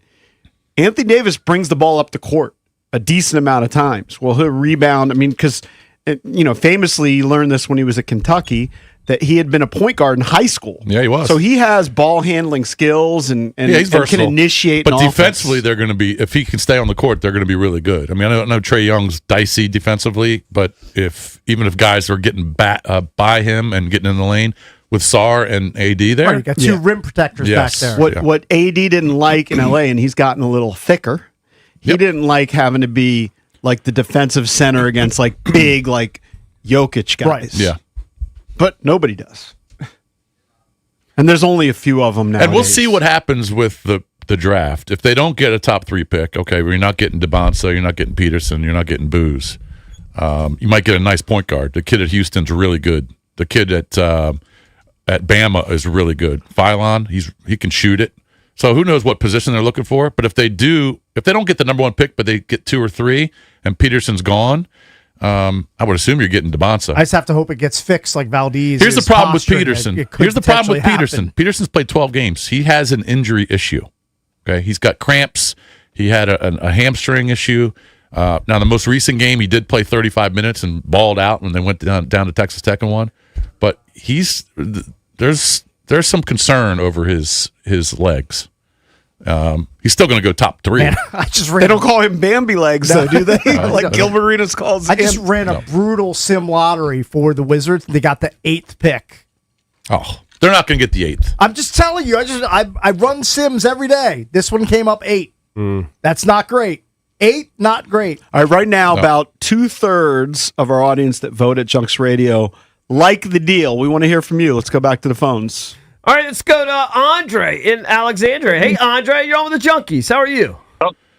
Anthony Davis brings the ball up the court a decent amount of times. Well, he'll rebound. I mean, because, famously he learned this when he was at Kentucky, that he had been a point guard in high school. Yeah, he was. So he has ball handling skills and he's can initiate. But an defensively, they're going to be, if he can stay on the court, they're going to be really good. I mean, I don't know Trae Young's dicey defensively, but even if guys are getting by him and getting in the lane with Sarr and AD there, you got two rim protectors back there. What AD didn't like in LA, and he's gotten a little thicker. He didn't like having to be like the defensive center against like big like Jokic guys. Right. Yeah. But nobody does. And there's only a few of them now. And we'll see what happens with the draft. If they don't get a top 3 pick, okay, well, you're not getting DeBonsa, you're not getting Peterson, you're not getting Booz. You might get a nice point guard. The kid at Houston's really good. The kid at Bama is really good. Philon, he can shoot it. So who knows what position they're looking for. But if they don't get the number 1 pick, but they get 2 or 3, and Peterson's gone, I would assume you're getting DeBonsa. I just have to hope it gets fixed like Valdez. Here's the problem with Peterson. Peterson played 12 games. He has an injury issue. Okay, he's got cramps. He had a hamstring issue. Now, the most recent game, he did play 35 minutes and balled out when they went down to Texas Tech and won. But there's some concern over his legs. He's still going to go top 3. Man, they don't call him Bambi legs, though, do they? Like Gilbert Arenas calls him. I just ran a brutal sim lottery for the Wizards. They got the 8th pick. Oh, they're not going to get the 8th. I'm just telling you. I run sims every day. This one came up 8. That's not great. 8, not great. All right, right now, about 2/3 of our audience that vote at Junks Radio like the deal. We want to hear from you. Let's go back to the phones. All right, let's go to Andre in Alexandria. Hey, Andre, you're on with the Junkies. How are you?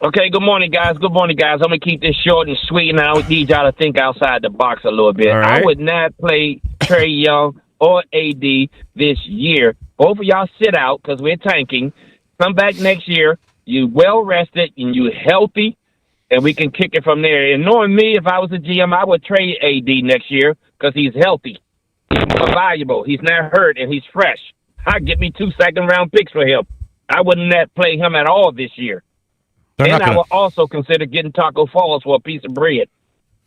Okay, good morning, guys. Good morning, guys. I'm going to keep this short and sweet, and I need y'all to think outside the box a little bit. Right. I would not play Trae Young or AD this year. Both of y'all sit out because we're tanking. Come back next year. You well-rested, and you healthy, and we can kick it from there. And knowing me, if I was a GM, I would trade AD next year because he's healthy. He's more valuable. He's not hurt, and he's fresh. I'd get me 2 second-round picks for him. I wouldn't play him at all this year. I would also consider getting Taco Falls for a piece of bread.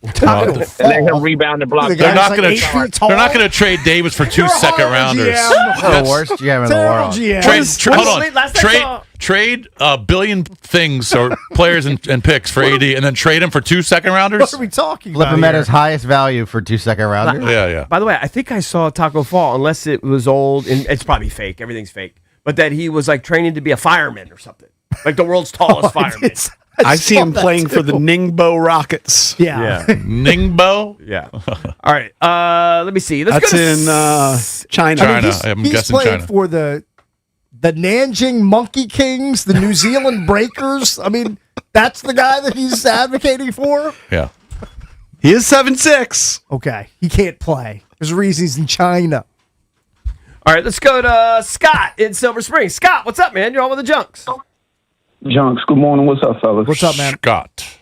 And let him rebound and block. They're not going to trade Davis for 2 second rounders. The worst GM in the world. Trade a billion things or players and picks for AD, and then trade him for 2 second rounders. What are we talking Flip about? him at his highest value for 2 second rounders. Yeah. By the way, I think I saw Taco Fall, unless it was old, and it's probably fake. Everything's fake. But that he was like training to be a fireman or something. Like the world's tallest fireman. I see him playing for the Ningbo Rockets. Yeah. Ningbo? Yeah. All right. Let me see. Let's That's go to in China. I'm He's guessing playing China. for the Nanjing Monkey Kings, the New Zealand Breakers. I mean, that's the guy that he's advocating for? Yeah. He is 7'6". Okay. He can't play. There's a reason he's in China. All right, let's go to Scott in Silver Spring. Scott, what's up, man? You're on with the Junks. Junks, good morning. What's up, fellas? What's up, man? Scott.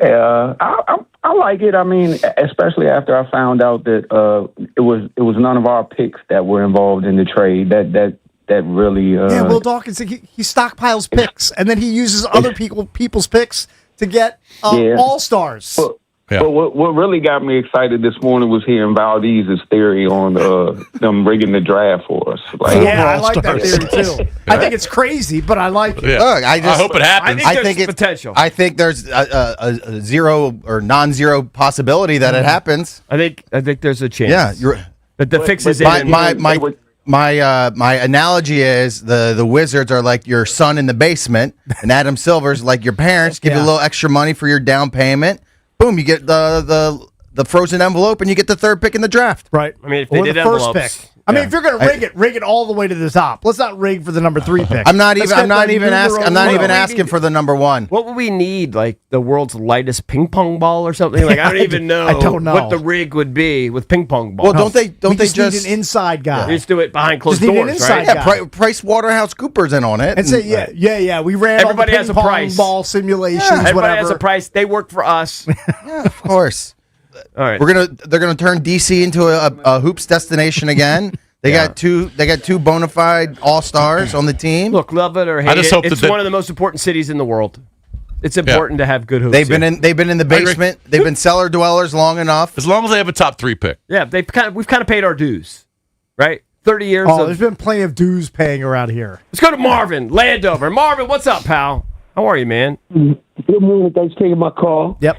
I like it. I mean, especially after I found out that it was none of our picks that were involved in the trade. That really. Yeah, Will Dawkins, he stockpiles picks, and then he uses other people's picks to get all-stars. But what really got me excited this morning was hearing Valdez's theory on them rigging the draft for us. Like, I like that theory too. I think it's crazy, but I like it. Yeah. Look, I hope it happens. I think there's potential. I think there's a zero or non-zero possibility that it happens. I think there's a chance. Yeah, but the fix is my analogy is the Wizards are like your son in the basement, and Adam Silver's like your parents. Give you a little extra money for your down payment. Boom, you get the frozen envelope, and you get the third pick in the draft. Right. I mean, if they did the first envelopes. pick. I mean, if you're going to rig it all the way to the top. Let's not rig for the number 3 pick. I'm not even asking for the number 1. What would we need? Like the world's lightest ping pong ball or something? Like I don't even know. I don't know what the rig would be with ping pong balls. Well, don't they just need an inside guy? You just do it behind closed Just need an doors, inside right? guy. Price Waterhouse Cooper's in on it. And say, yeah. We ran Everybody all the has a ping pong price. ball simulations, Everybody whatever. has a price. They work for us. Yeah, of course. All right. They're gonna turn DC into a hoops destination again. They got two bona fide all-stars on the team. Look, love it or hate it, it's one of the most important cities in the world. It's important to have good hoops. They've been in the basement. They've been cellar dwellers long enough. As long as they have a top 3 pick. Yeah, we've kind of paid our dues, right? 30 years. There's been plenty of dues paying around here. Let's go to Marvin Landover. Marvin, what's up, pal? How are you, man? Good morning. Thanks for taking my call. Yep.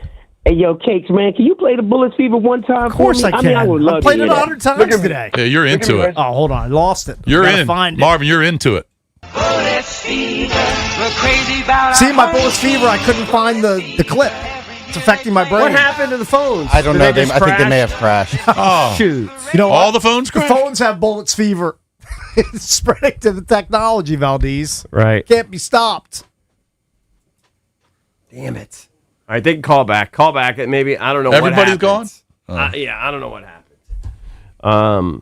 Hey, yo, Cakes, man, can you play the Bullets Fever one time? Of course for me? I can. I would love I've played to it hear 100 that. times today. Yeah, you're into it. Oh, hold on. I lost it. You're Gotta in. find it. Marvin, you're into it. See, my Bullets Fever, I couldn't find the clip. It's affecting my brain. What happened to the phones? I don't Did know. they just I think they crash? may have crashed. Oh, shoot. You know all what? the phones The crash? phones have Bullets Fever. It's spreading to the technology, Valdez. Right. Can't be stopped. Damn it. All right, they can call back. Call back. Maybe, I don't know Everybody's what happens. gone? Yeah, I don't know what happened. All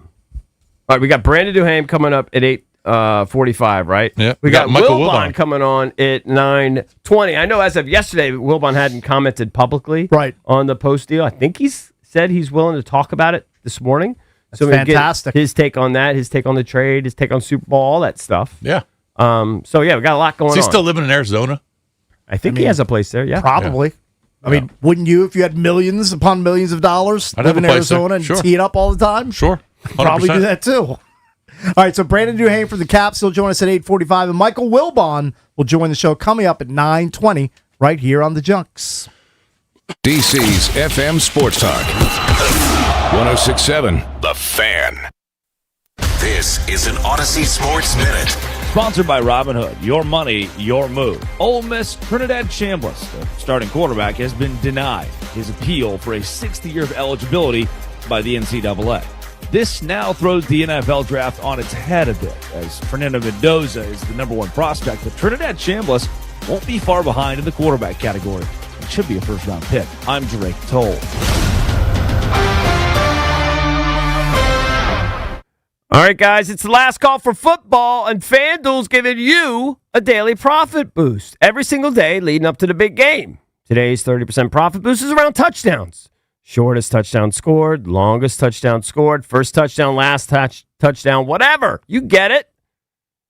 right, we got Brandon Duham coming up at 8:45, right? Yeah. We got Michael Wilbon Wilbon coming on at 9:20. I know as of yesterday, Wilbon hadn't commented publicly on the post deal. I think he's said he's willing to talk about it this morning. That's so we can get fantastic. his take on that, his take on the trade, his take on Super Bowl, all that stuff. Yeah. So, yeah, we got a lot going on. Is he still living in Arizona? I think he has a place there, yeah. Probably. I mean, wouldn't you if you had millions upon millions of dollars, I'd live have in a place there. Arizona and Sure. tee it up all the time? Sure. 100%. Probably do that too. All right, so Brandon Duham from the Caps will join us at 8:45, and Michael Wilbon will join the show coming up at 9:20 right here on the Junks. DC's FM Sports Talk. 106.7 The Fan. This is an Odyssey Sports Minute. Sponsored by Robinhood. Your money, your move. Ole Miss Trinidad Chambliss, the starting quarterback, has been denied his appeal for a 60th year of eligibility by the NCAA. This now throws the NFL draft on its head a bit, as Fernando Mendoza is the number 1 prospect, but Trinidad Chambliss won't be far behind in the quarterback category. It should be a first-round pick. I'm Drake Toll. All right, guys, it's the last call for football, and FanDuel's giving you a daily profit boost every single day leading up to the big game. Today's 30% profit boost is around touchdowns. Shortest touchdown scored, longest touchdown scored, first touchdown, last touchdown, whatever. You get it.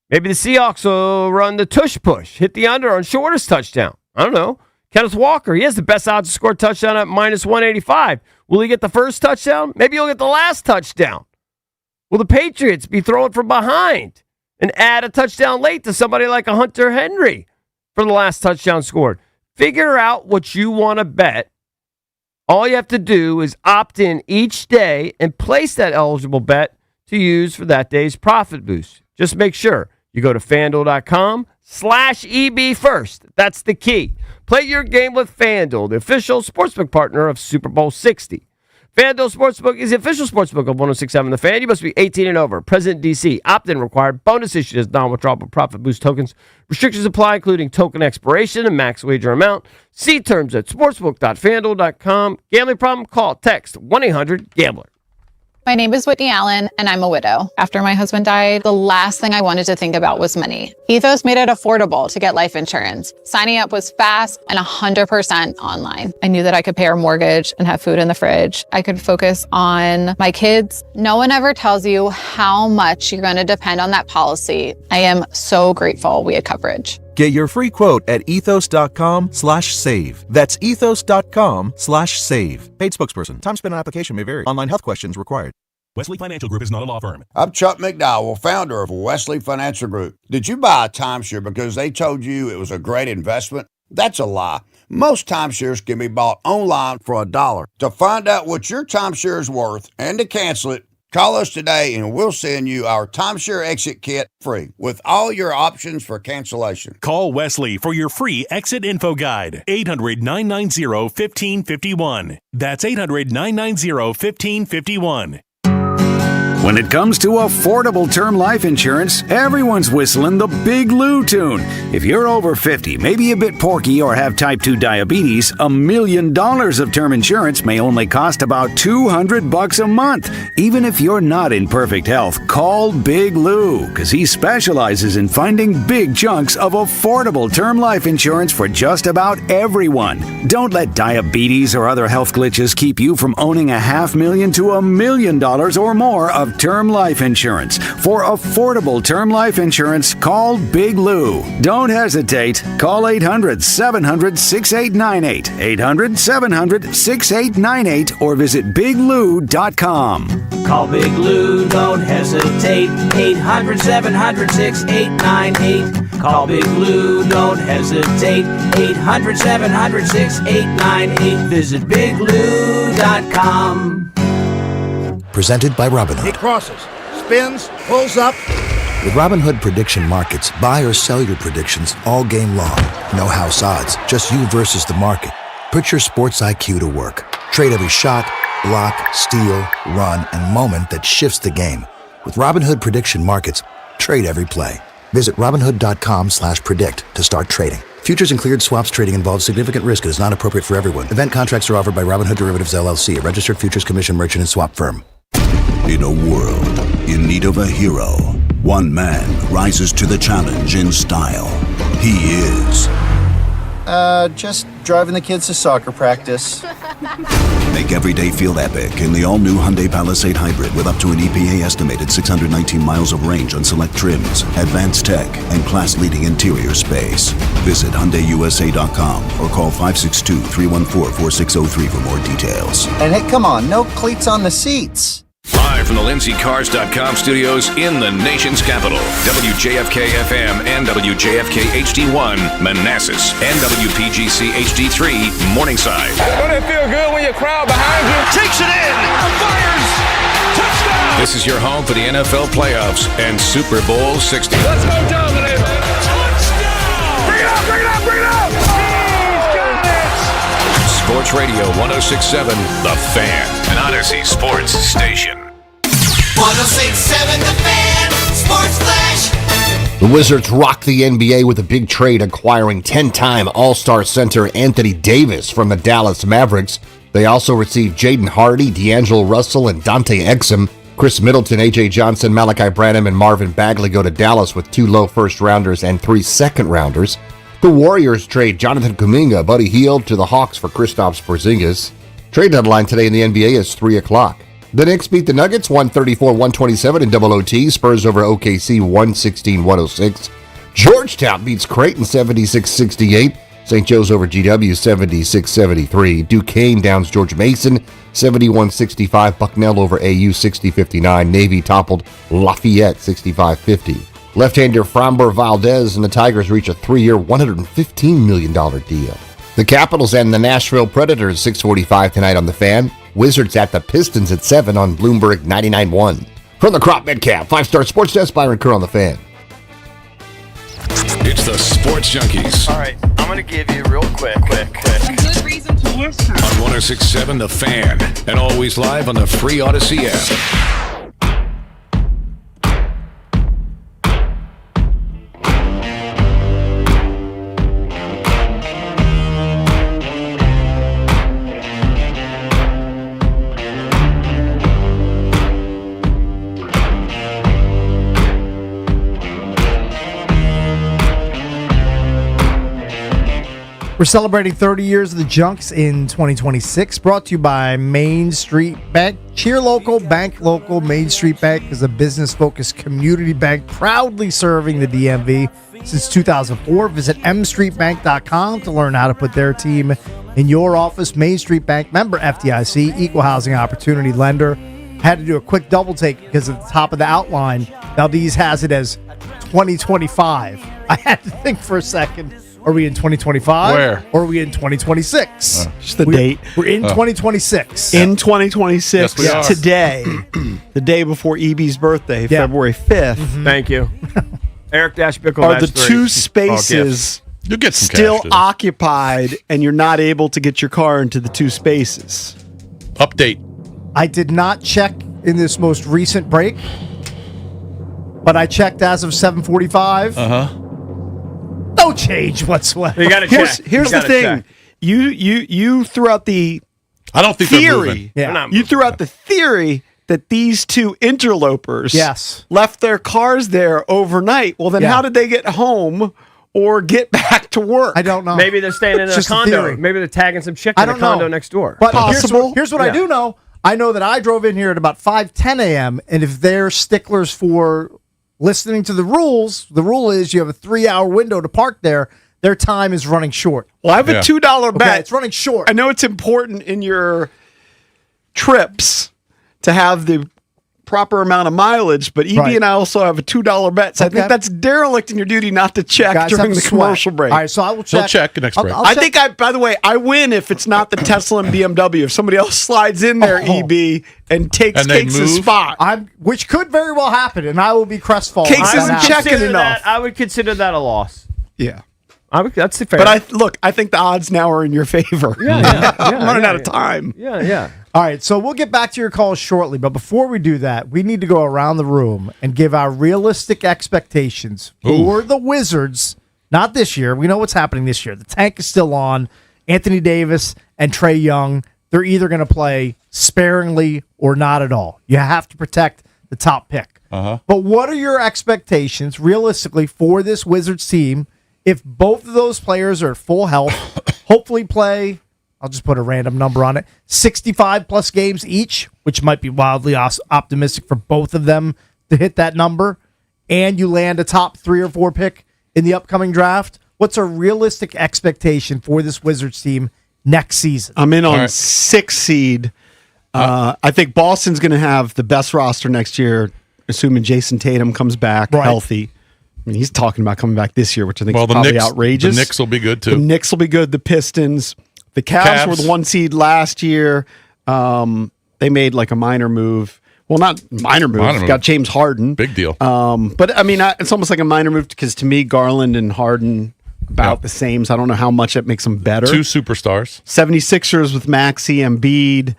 Maybe the Seahawks will run the tush push, hit the under on shortest touchdown. I don't know. Kenneth Walker, he has the best odds to score a touchdown at minus 185. Will he get the first touchdown? Maybe he'll get the last touchdown. Will the Patriots be throwing from behind and add a touchdown late to somebody like a Hunter Henry for the last touchdown scored? Figure out what you want to bet. All you have to do is opt in each day and place that eligible bet to use for that day's profit boost. Just make sure you go to FanDuel.com, FanDuel.com/EB first. That's the key. Play your game with FanDuel, the official sportsbook partner of Super Bowl 60. FanDuel Sportsbook is the official sportsbook of 106.7 The Fan. You must be 18 and over. President DC. Opt-in required. Bonus issued as non-withdrawable profit boost tokens. Restrictions apply, including token expiration and max wager amount. See terms at sportsbook.fanduel.com. Gambling problem? Call, text 1-800-GAMBLER. My name is Whitney Allen, and I'm a widow. After my husband died, the last thing I wanted to think about was money. Ethos made it affordable to get life insurance. Signing up was fast and 100% online. I knew that I could pay our mortgage and have food in the fridge. I could focus on my kids. No one ever tells you how much you're going to depend on that policy. I am so grateful we had coverage. Get your free quote at ethos.com/save. That's ethos.com/save. Paid spokesperson. Time spent on application may vary. Online health questions required. Wesley Financial Group is not a law firm. I'm Chuck McDowell, founder of Wesley Financial Group. Did you buy a timeshare because they told you it was a great investment? That's a lie. Most timeshares can be bought online for $1. To find out what your timeshare is worth and to cancel it, call us today and we'll send you our timeshare exit kit free with all your options for cancellation. Call Wesley for your free exit info guide. 800-990-1551. That's 800-990-1551. When it comes to affordable term life insurance, everyone's whistling the Big Lou tune. If you're over 50, maybe a bit porky, or have type 2 diabetes, $1 million of term insurance may only cost about $200 a month. Even if you're not in perfect health, call Big Lou, because he specializes in finding big chunks of affordable term life insurance for just about everyone. Don't let diabetes or other health glitches keep you from owning $500,000 to $1 million or more of term life insurance. For affordable term life insurance, call Big Lou. Don't hesitate. Call 800-700-6898. 800-700-6898 or visit biglou.com. Call Big Lou, don't hesitate. 800-700-6898. Call Big Lou, don't hesitate. 800-700-6898. Visit biglou.com. Presented by Robinhood. He crosses, spins, pulls up. With Robinhood Prediction Markets, buy or sell your predictions all game long. No house odds, just you versus the market. Put your sports IQ to work. Trade every shot, block, steal, run, and moment that shifts the game. With Robinhood Prediction Markets, trade every play. Visit Robinhood.com/predict to start trading. Futures and cleared swaps trading involves significant risk and is not appropriate for everyone. Event contracts are offered by Robinhood Derivatives LLC, a registered futures commission merchant and swap firm. In a world in need of a hero, one man rises to the challenge in style. He is... just driving the kids to soccer practice. Make every day feel epic in the all-new Hyundai Palisade Hybrid with up to an EPA-estimated 619 miles of range on select trims, advanced tech, and class-leading interior space. Visit HyundaiUSA.com or call 562-314-4603 for more details. And hey, come on, no cleats on the seats. Live from the LindseyCars.com studios in the nation's capital, WJFK-FM and WJFK HD1, Manassas, and WPGC HD3, Morningside. Don't it feel good when your crowd behind you takes it in, fires, touchdown! This is your home for the NFL playoffs and Super Bowl 60. Let's go dominate! Touchdown! Bring it up, bring it up, bring it up! He's got it! Sports Radio 106.7, The Fan, an Odyssey sports station. 106.7 The Fan, Sports Flash. The Wizards rocked the NBA with a big trade, acquiring 10-time All-Star center Anthony Davis from the Dallas Mavericks. They also received Jaden Hardy, D'Angelo Russell, and Dante Exum. Chris Middleton, A.J. Johnson, Malachi Branham, and Marvin Bagley go to Dallas with 2 low first-rounders and 3 second-rounders. The Warriors trade Jonathan Kuminga, Buddy Hield to the Hawks for Kristaps Porzingis. Trade deadline today in the NBA is 3 o'clock. The Knicks beat the Nuggets 134-127 in double OT. Spurs over OKC 116-106. Georgetown beats Creighton 76-68. St. Joe's over GW 76-73. Duquesne downs George Mason 71-65. Bucknell over AU 60-59. Navy toppled Lafayette 65-50. Left-hander Framber Valdez and the Tigers reach a 3-year, $115 million deal. The Capitals and the Nashville Predators 6:45 tonight on The Fan. Wizards at the Pistons at 7 on Bloomberg 99.1. From the Crop Metcalf 5-Star Sports Desk, Byron Kerr on The Fan. It's the Sports Junkies All right, I'm going to give you real quick. Good reason to listen. on 106.7 The Fan and always live on the free Odyssey app. We're celebrating 30 years of the Junks in 2026. Brought to you by Main Street Bank. Cheer local, bank local. Main Street Bank is a business-focused community bank proudly serving the DMV since 2004. Visit mstreetbank.com to learn how to put their team in your office. Main Street Bank, member FDIC, equal housing opportunity lender. Had to do a quick double take because at the top of the outline, Valdez has it as 2025. I had to think for a second. Are we in 2025? Where? Or are we in 2026? Just the date. We're in 2026. In 2026, Yes, we are. today, the day before EB's birthday, February 5th, Thank you. Eric Bickle. are the two spaces You'll get some still cash today. occupied, and you're not able to get your car into the two spaces. Update. I did not check in this most recent break, but I checked as of 7:45. No change whatsoever. You got to check. Here's the thing. You threw out the I don't think they're moving. Yeah. You threw out the theory that these two interlopers left their cars there overnight. Well, then how did they get home or get back to work? I don't know. Maybe they're staying in It's a just a condo. theory. Maybe they're tagging some chick I in a don't condo know. next door. But Possible. Here's what I do know. I know that I drove in here at about 5:10 a.m. And if they're sticklers for listening to the rule is you have a 3-hour window to park there. Their time is running short. Well, I have a $2 bet. Okay, it's running short. I know it's important in your trips to have the proper amount of mileage, but EB and I also have a $2 bet. So I think that's derelict in your duty not to check Guys during have the to commercial sweat. break. All right, so I will check. He'll check next break. I'll I check. think by the way, I win if it's not the Tesla and BMW. If somebody else slides in there, EB, and takes And they Cakes' move? spot. Which could very well happen, and I will be crestfallen. Cakes if that isn't happens. checking Consider enough. I would consider that a loss. Yeah. That's fair. But I think the odds now are in your favor. I'm running out of time. Yeah. All right, so we'll get back to your calls shortly, but before we do that, we need to go around the room and give our realistic expectations for the Wizards. Not this year. We know what's happening this year. The tank is still on. Anthony Davis and Trae Young, they're either going to play sparingly or not at all. You have to protect the top pick. But what are your expectations realistically for this Wizards team if both of those players are at full health, hopefully play, I'll just put a random number on it, 65-plus games each, which might be wildly optimistic for both of them to hit that number, and you land a top 3 or 4 pick in the upcoming draft? What's a realistic expectation for this Wizards team next season? I'm in on 6 seed. I think Boston's going to have the best roster next year, assuming Jason Tatum comes back healthy. I mean, he's talking about coming back this year, which I think is probably outrageous. The Knicks will be good, too. The Knicks will be good. The Pistons. The Cavs were the 1 seed last year. They made like a minor move. Well, not minor move. Got James Harden. Big deal. But, I mean, it's almost like a minor move because to me, Garland and Harden about the same. So I don't know how much that makes them better. 2 superstars. 76ers with Maxey, Embiid.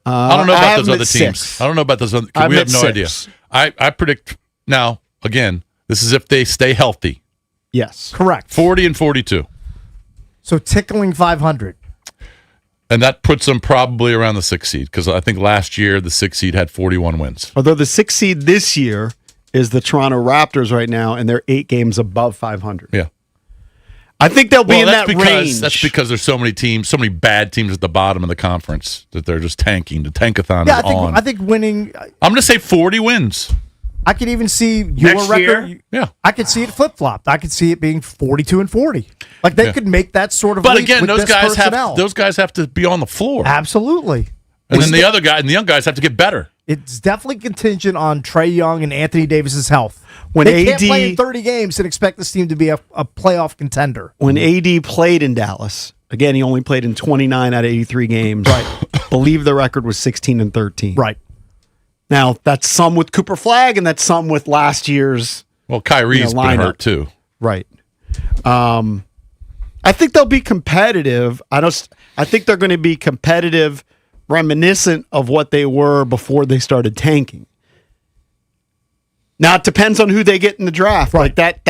I don't know about those other teams. 6. I don't know about those other. I'm We have at no 6. idea. I predict now, again, this is if they stay healthy. Yes. Correct. 40 and 42. So tickling 500. And that puts them probably around the 6th seed because I think last year the 6th seed had 41 wins. Although the 6th seed this year is the Toronto Raptors right now, and they're 8 games above 500. Yeah. I think they'll be in that range. That's because there's so many teams, so many bad teams at the bottom of the conference that they're just tanking. The tankathon is on. I think winning. I'm going to say 40 wins. I could even see your Next record. year? Yeah. I could see it flip flopped. I could see it being 42 and 40. Like they could make that sort of. But leap again, with those this guys personnel. have to be on the floor. Absolutely. And then the other guy and the young guys have to get better. It's definitely contingent on Trae Young and Anthony Davis's health. When they can't AD play in 30 games and expect this team to be a playoff contender. When AD played in Dallas, again, he only played in 29 out of 83 games. Right. Believe the record was 16 and 13. Right. Now, that's some with Cooper Flagg, and that's some with last year's. Well, Kyrie's been lineup. hurt too. Right. I think they'll be competitive. I think they're going to be competitive, reminiscent of what they were before they started tanking. Now it depends on who they get in the draft. Right. Like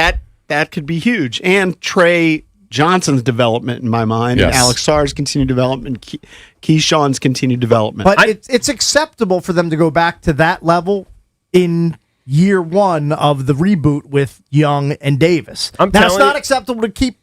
that could be huge. And Trey Johnson's development in my mind, and Alex Sarr's continued development, Keyshawn's continued development. But it's acceptable for them to go back to that level in year one of the reboot with Young and Davis. That's not acceptable to keep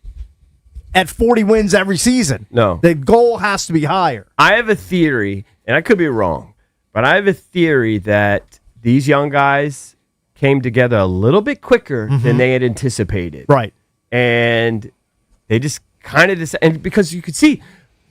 at 40 wins every season. No. The goal has to be higher. I have a theory, and I could be wrong, but I have a theory that these young guys came together a little bit quicker than they had anticipated. Right. And they just kind of and because you could see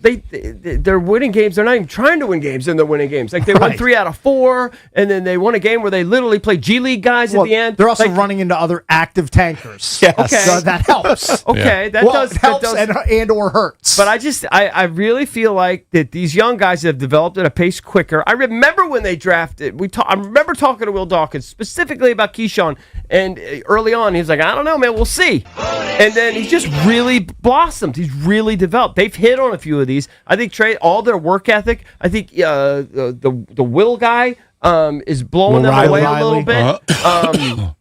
they're winning games. They're not even trying to win games, and they're winning games. Like they won 3 out of 4, and then they won a game where they literally played G League guys at the end. They're also running into other active tankers. Yes. Okay, so that helps. Okay, that helps and or hurts. But I really feel like that these young guys have developed at a pace quicker. I remember when they drafted. I remember talking to Will Dawkins specifically about Keyshawn, and early on he was like, "I don't know, man, we'll see." And then he's just really blossomed. He's really developed. They've hit on a few of these. I think Trey, all their work ethic. I think the Will guy is blowing them away a little bit.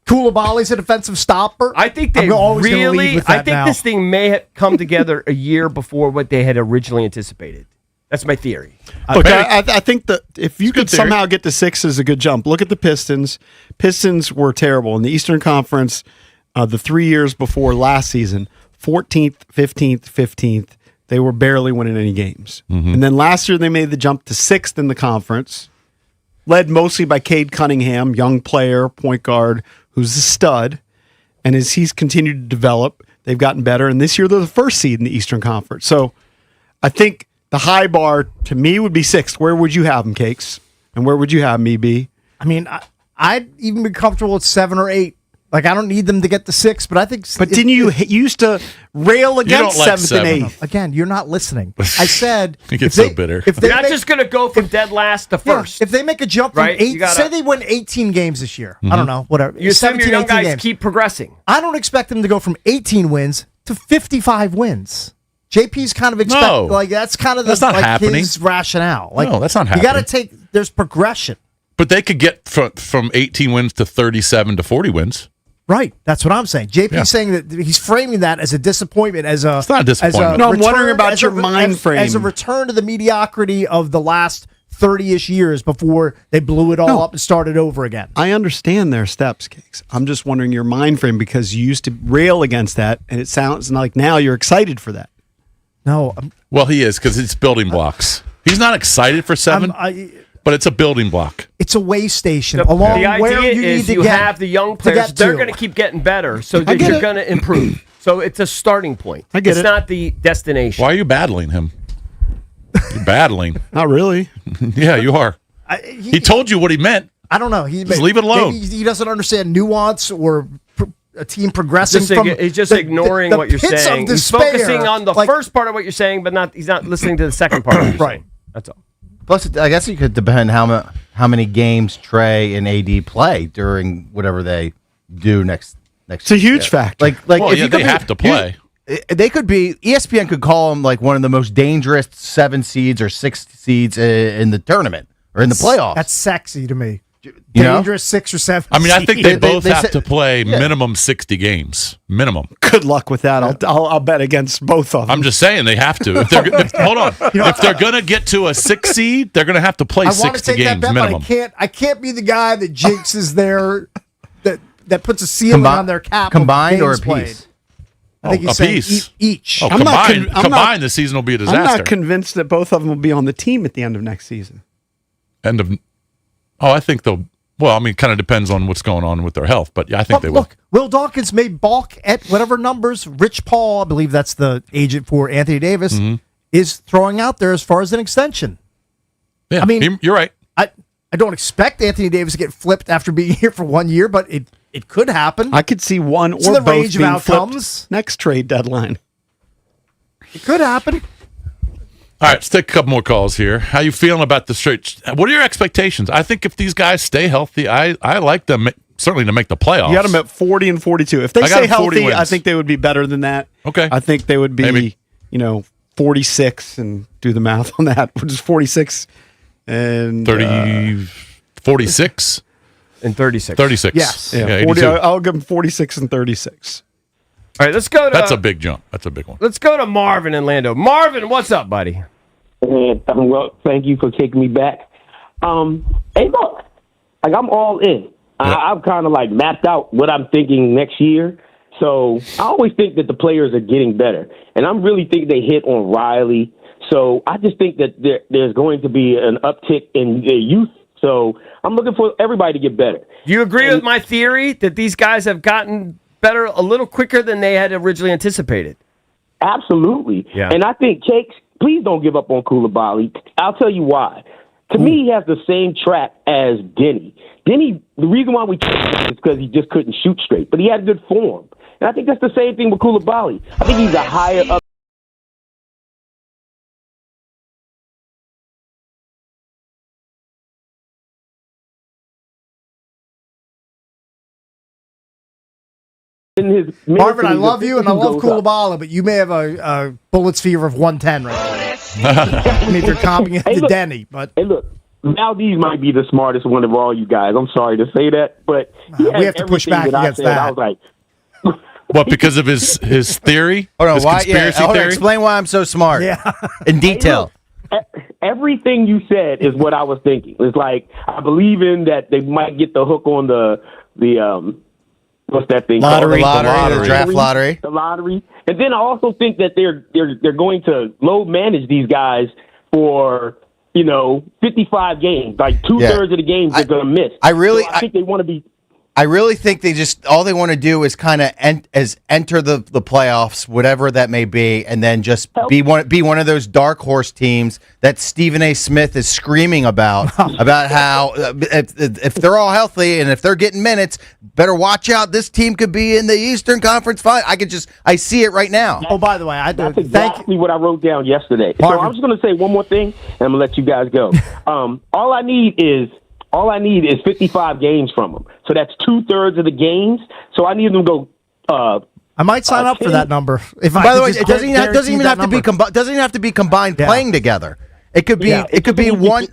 Koulibaly's a defensive stopper. I think they really. I think this thing may have come together a year before what they had originally anticipated. That's my theory. Look, I think that if you could somehow get to 6 is a good jump. Look at the Pistons. Pistons were terrible in the Eastern Conference the 3 years before last season. 14th, 15th, 15th. They were barely winning any games. And then last year they made the jump to 6th in the conference, led mostly by Cade Cunningham, young player, point guard, who's a stud. And as he's continued to develop, they've gotten better. And this year they're the first seed in the Eastern Conference. So I think the high bar to me would be 6th. Where would you have them, Cakes? And where would you have me be? I mean, I'd even be comfortable with 7 or 8. Like, I don't need them to get to 6, but I think... But didn't you used to rail against 7th and 8th? Again, you're not listening. I said... You get so bitter. You're not just going to go from dead last to first. If they make a jump from 8... Say they win 18 games this year. I don't know, whatever. You assume your young guys keep progressing. I don't expect them to go from 18 wins to 55 wins. JP's kind of that's kind of that's not happening. His rationale. Like, no, that's not happening. You got to there's progression. But they could get from 18 wins to 37 to 40 wins. Right, that's what I'm saying. JP's saying that he's framing that as a disappointment, it's not a disappointment. No, I'm wondering about your mind frame. As a return to the mediocrity of the last 30-ish years before they blew it all up and started over again. I understand their steps, Cakes. I'm just wondering your mind frame because you used to rail against that, and it sounds like now you're excited for that. No. Well, he is because it's building blocks. He's not excited for 7. But it's a building block. It's a way station. The idea is you have the young players. They're going to keep getting better, so that you're going to improve. So it's a starting point. It's not the destination. Why are you battling him? You're battling. Not really. Yeah, you are. He told you what he meant. I don't know. Just leave it alone. He doesn't understand nuance or a team progressing he's just ignoring what you're saying. He's focusing on the first part of what you're saying, but he's not listening to the second part of what you're saying. That's all. Plus, I guess it could depend how many games Trey and AD play during whatever they do next. It's a huge factor. They have to play. They could be. ESPN could call them like one of the most dangerous 7 seeds or 6 seeds in the tournament or in the playoffs. That's sexy to me. You Dangerous 6 or 7. I mean, I think they both have to play minimum 60 games. Minimum. Good luck with that. I'll bet against both of them. I'm just saying they have to. Hold on. If they're going to get to a 6 seed, they're going to have to play 60 games minimum. But I can't be the guy that jinxes their that puts a ceiling on their cap. Combined or a piece? I think he's saying each. Combined, the season will be a disaster. I'm not convinced that both of them will be on the team at the end of next season. I think they'll. Well, I mean, kind of depends on what's going on with their health, but yeah, I think they will. Look, Will Dawkins may balk at whatever numbers Rich Paul, I believe that's the agent for Anthony Davis, is throwing out there as far as an extension. Yeah, I mean, you're right. I don't expect Anthony Davis to get flipped after being here for 1 year, but it could happen. I could see one it's or the both range being of outcomes. flipped next trade deadline. It could happen. All right, let's take a couple more calls here. How you feeling about the stretch? What are your expectations? I think if these guys stay healthy, I like them certainly to make the playoffs. You got them at 40 and 42. If they stay healthy, I think they would be better than that. Okay. I think they would be, 46 and do the math on that, which is 46 and 46 and 36. 36. Yes. Yeah, 40, I'll give them 46 and 36. All right, let's go to. That's a big jump. That's a big one. Let's go to Marvin in Lando. Marvin, what's up, buddy? Well, thank you for taking me back. Hey, look, I'm all in. I've kind of mapped out what I'm thinking next year. So I always think that the players are getting better, and I'm really think they hit on Riley. So I just think that there's going to be an uptick in their youth. So I'm looking for everybody to get better. Do you agree with my theory that these guys have gotten better a little quicker than they had originally anticipated? Absolutely. Yeah. And I think, Jakes, please don't give up on Koulibaly. I'll tell you why. To me, he has the same track as Denny. Denny, the reason why we traded him is because he just couldn't shoot straight, but he had good form. And I think that's the same thing with Koulibaly. I think he's a higher up. Marvin, I love you and I love Koulibaly, but you may have a bullets fever of 110 right now. I mean, if you're comping it to Denny, but hey, look, Valdez might be the smartest one of all you guys. I'm sorry to say that, but we have to push back against that. I was like, what, because of his theory? Hold on, his why? conspiracy Hold on, theory? explain why I'm so smart. Yeah, in detail. Hey, look, everything you said is what I was thinking. It's like I believe in that they might get the hook on the what's that thing? Lottery, called? the draft lottery. The lottery. And then I also think that they're going to load manage these guys for 55 games. Like 2/3 of the games they're going to miss. I think they want to be. I really think they just all they want to do is kind of enter the playoffs, whatever that may be, and then just be one of those dark horse teams that Stephen A. Smith is screaming about how if they're all healthy and if they're getting minutes, better watch out. This team could be in the Eastern Conference Final. I see it right now. Oh, by the way, that's exactly what I wrote down yesterday. Marvin. So I'm just going to say one more thing, and I'm going to let you guys go. All I need is 55 games from them. So that's 2/3 of the games. So I need them to go. I might sign up for that number. By the way, it doesn't even have to be doesn't even have to be combined playing together. It could be it could be one.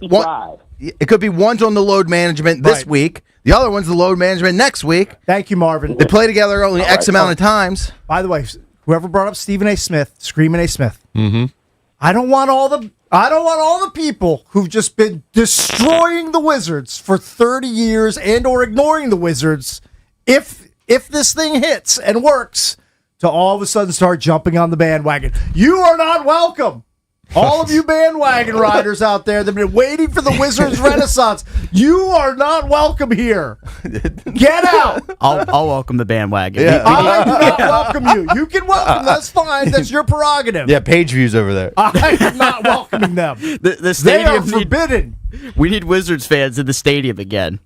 It could be one's on the load management this week. The other one's the load management next week. Thank you, Marvin. They play together only X amount of times. By the way, whoever brought up Stephen A. Smith, Screaming A. Smith. Mm-hmm. I don't want all the people who've just been destroying the Wizards for 30 years and or ignoring the Wizards, if this thing hits and works, to all of a sudden start jumping on the bandwagon. You are not welcome. All of you bandwagon riders out there that have been waiting for the Wizards renaissance, you are not welcome here. Get out. I'll welcome the bandwagon. Yeah. I do not welcome you. You can welcome. That's fine. That's your prerogative. Yeah, page views over there. I am not welcoming them. The stadium they are forbidden. We need Wizards fans in the stadium again.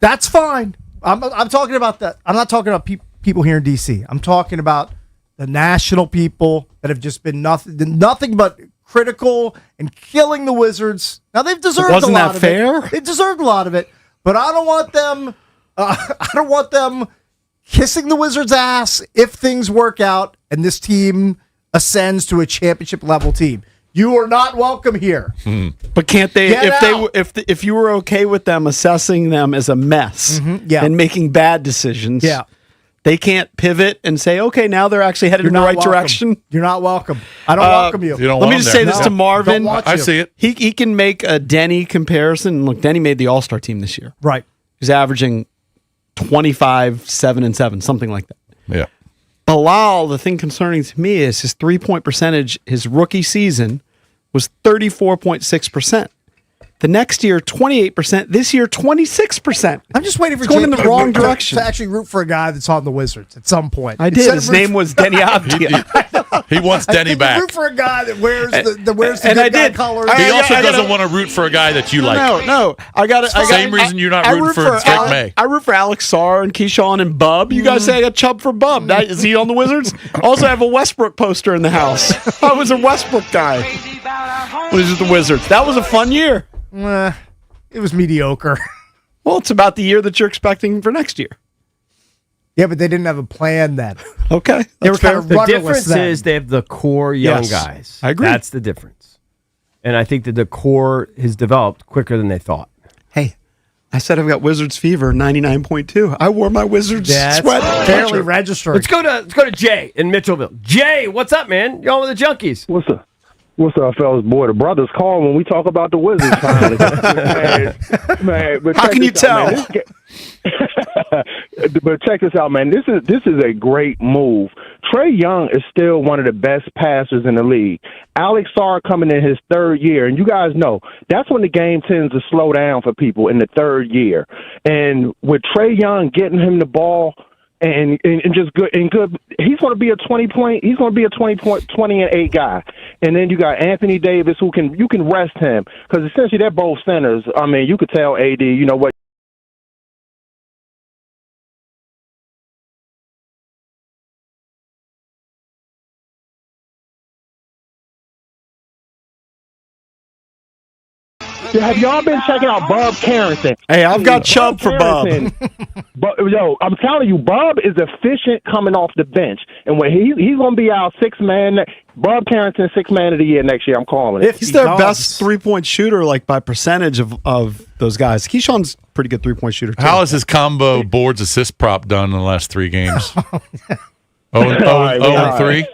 That's fine. I'm talking about that. I'm not talking about people here in D.C. I'm talking about the national people that have just been nothing but critical and killing the Wizards. Now they've deserved a lot of it. Wasn't that fair? They deserved a lot of it, but I don't want them. I don't want them kissing the Wizards' ass if things work out and this team ascends to a championship level team. You are not welcome here. But can't they? Get out. If you were okay with them assessing them as a mess yeah. and making bad decisions, Yeah. they can't pivot and say, okay, now they're actually headed in the right welcome. direction. You're not welcome. I don't welcome you. Let me just say this to Marvin. I see it. He can make a Denny comparison. Look, Denny made the All-Star team this year. Right. He's averaging 25, 7 and 7, something like that. Yeah. Bilal, the thing concerning to me is his 3-point percentage, his rookie season was 34.6%. The next year, 28%. This year, 26%. I'm just waiting for It's going in the Jake wrong direction. to actually root for a guy that's on the Wizards at some point. I did. His name was Denny Avdia. He wants Denny back. Root for a guy that wears the wears the and good I guy did. colors. He also doesn't want to root for a guy that you like. No. Same reason you're not rooting for Drake May. I root for Alex Sarr and Keyshawn and Bub. You guys say I got Chubb for Bub. Is he on the Wizards? Also, I have a Westbrook poster in the house. I was a Westbrook guy. What is it, the Wizards? That was a fun year. It was mediocre. Well, it's about the year that you're expecting for next year. Yeah, but they didn't have a plan then. Okay. They were kind of The rudderless difference then. is they have the core young guys. I agree. That's the difference. And I think that the core has developed quicker than they thought. Hey, I said I've got Wizards fever 99.2. I wore my Wizards sweat. Barely registering. Let's go to Jay in Mitchellville. Jay, what's up, man? You're on with the Junkies. What's up? What's up, fellas? Boy, the brothers call when we talk about the Wizards finally. man, but how can you tell? But check this out, man. This is a great move. Trae Young is still one of the best passers in the league. Alex Sarr coming in his third year, and you guys know that's when the game tends to slow down for people in the third year. And with Trae Young getting him the ball and just good, he's going to be a 20 and 8 guy. And then you got Anthony Davis you can rest him because essentially they're both centers. I mean, you could tell AD, you know what. Have y'all been checking out Bub Carrington? Hey, I've got Chubb for Bub. But yo, I'm telling you, Bub is efficient coming off the bench, and when he's going to be our 6-man. Bub Carrington, 6-man of the year next year. I'm calling it. He's their best 3-point shooter, like by percentage of those guys. Keyshawn's pretty good 3-point shooter too. How is his combo boards assist prop done in the last 3 games? 0-3.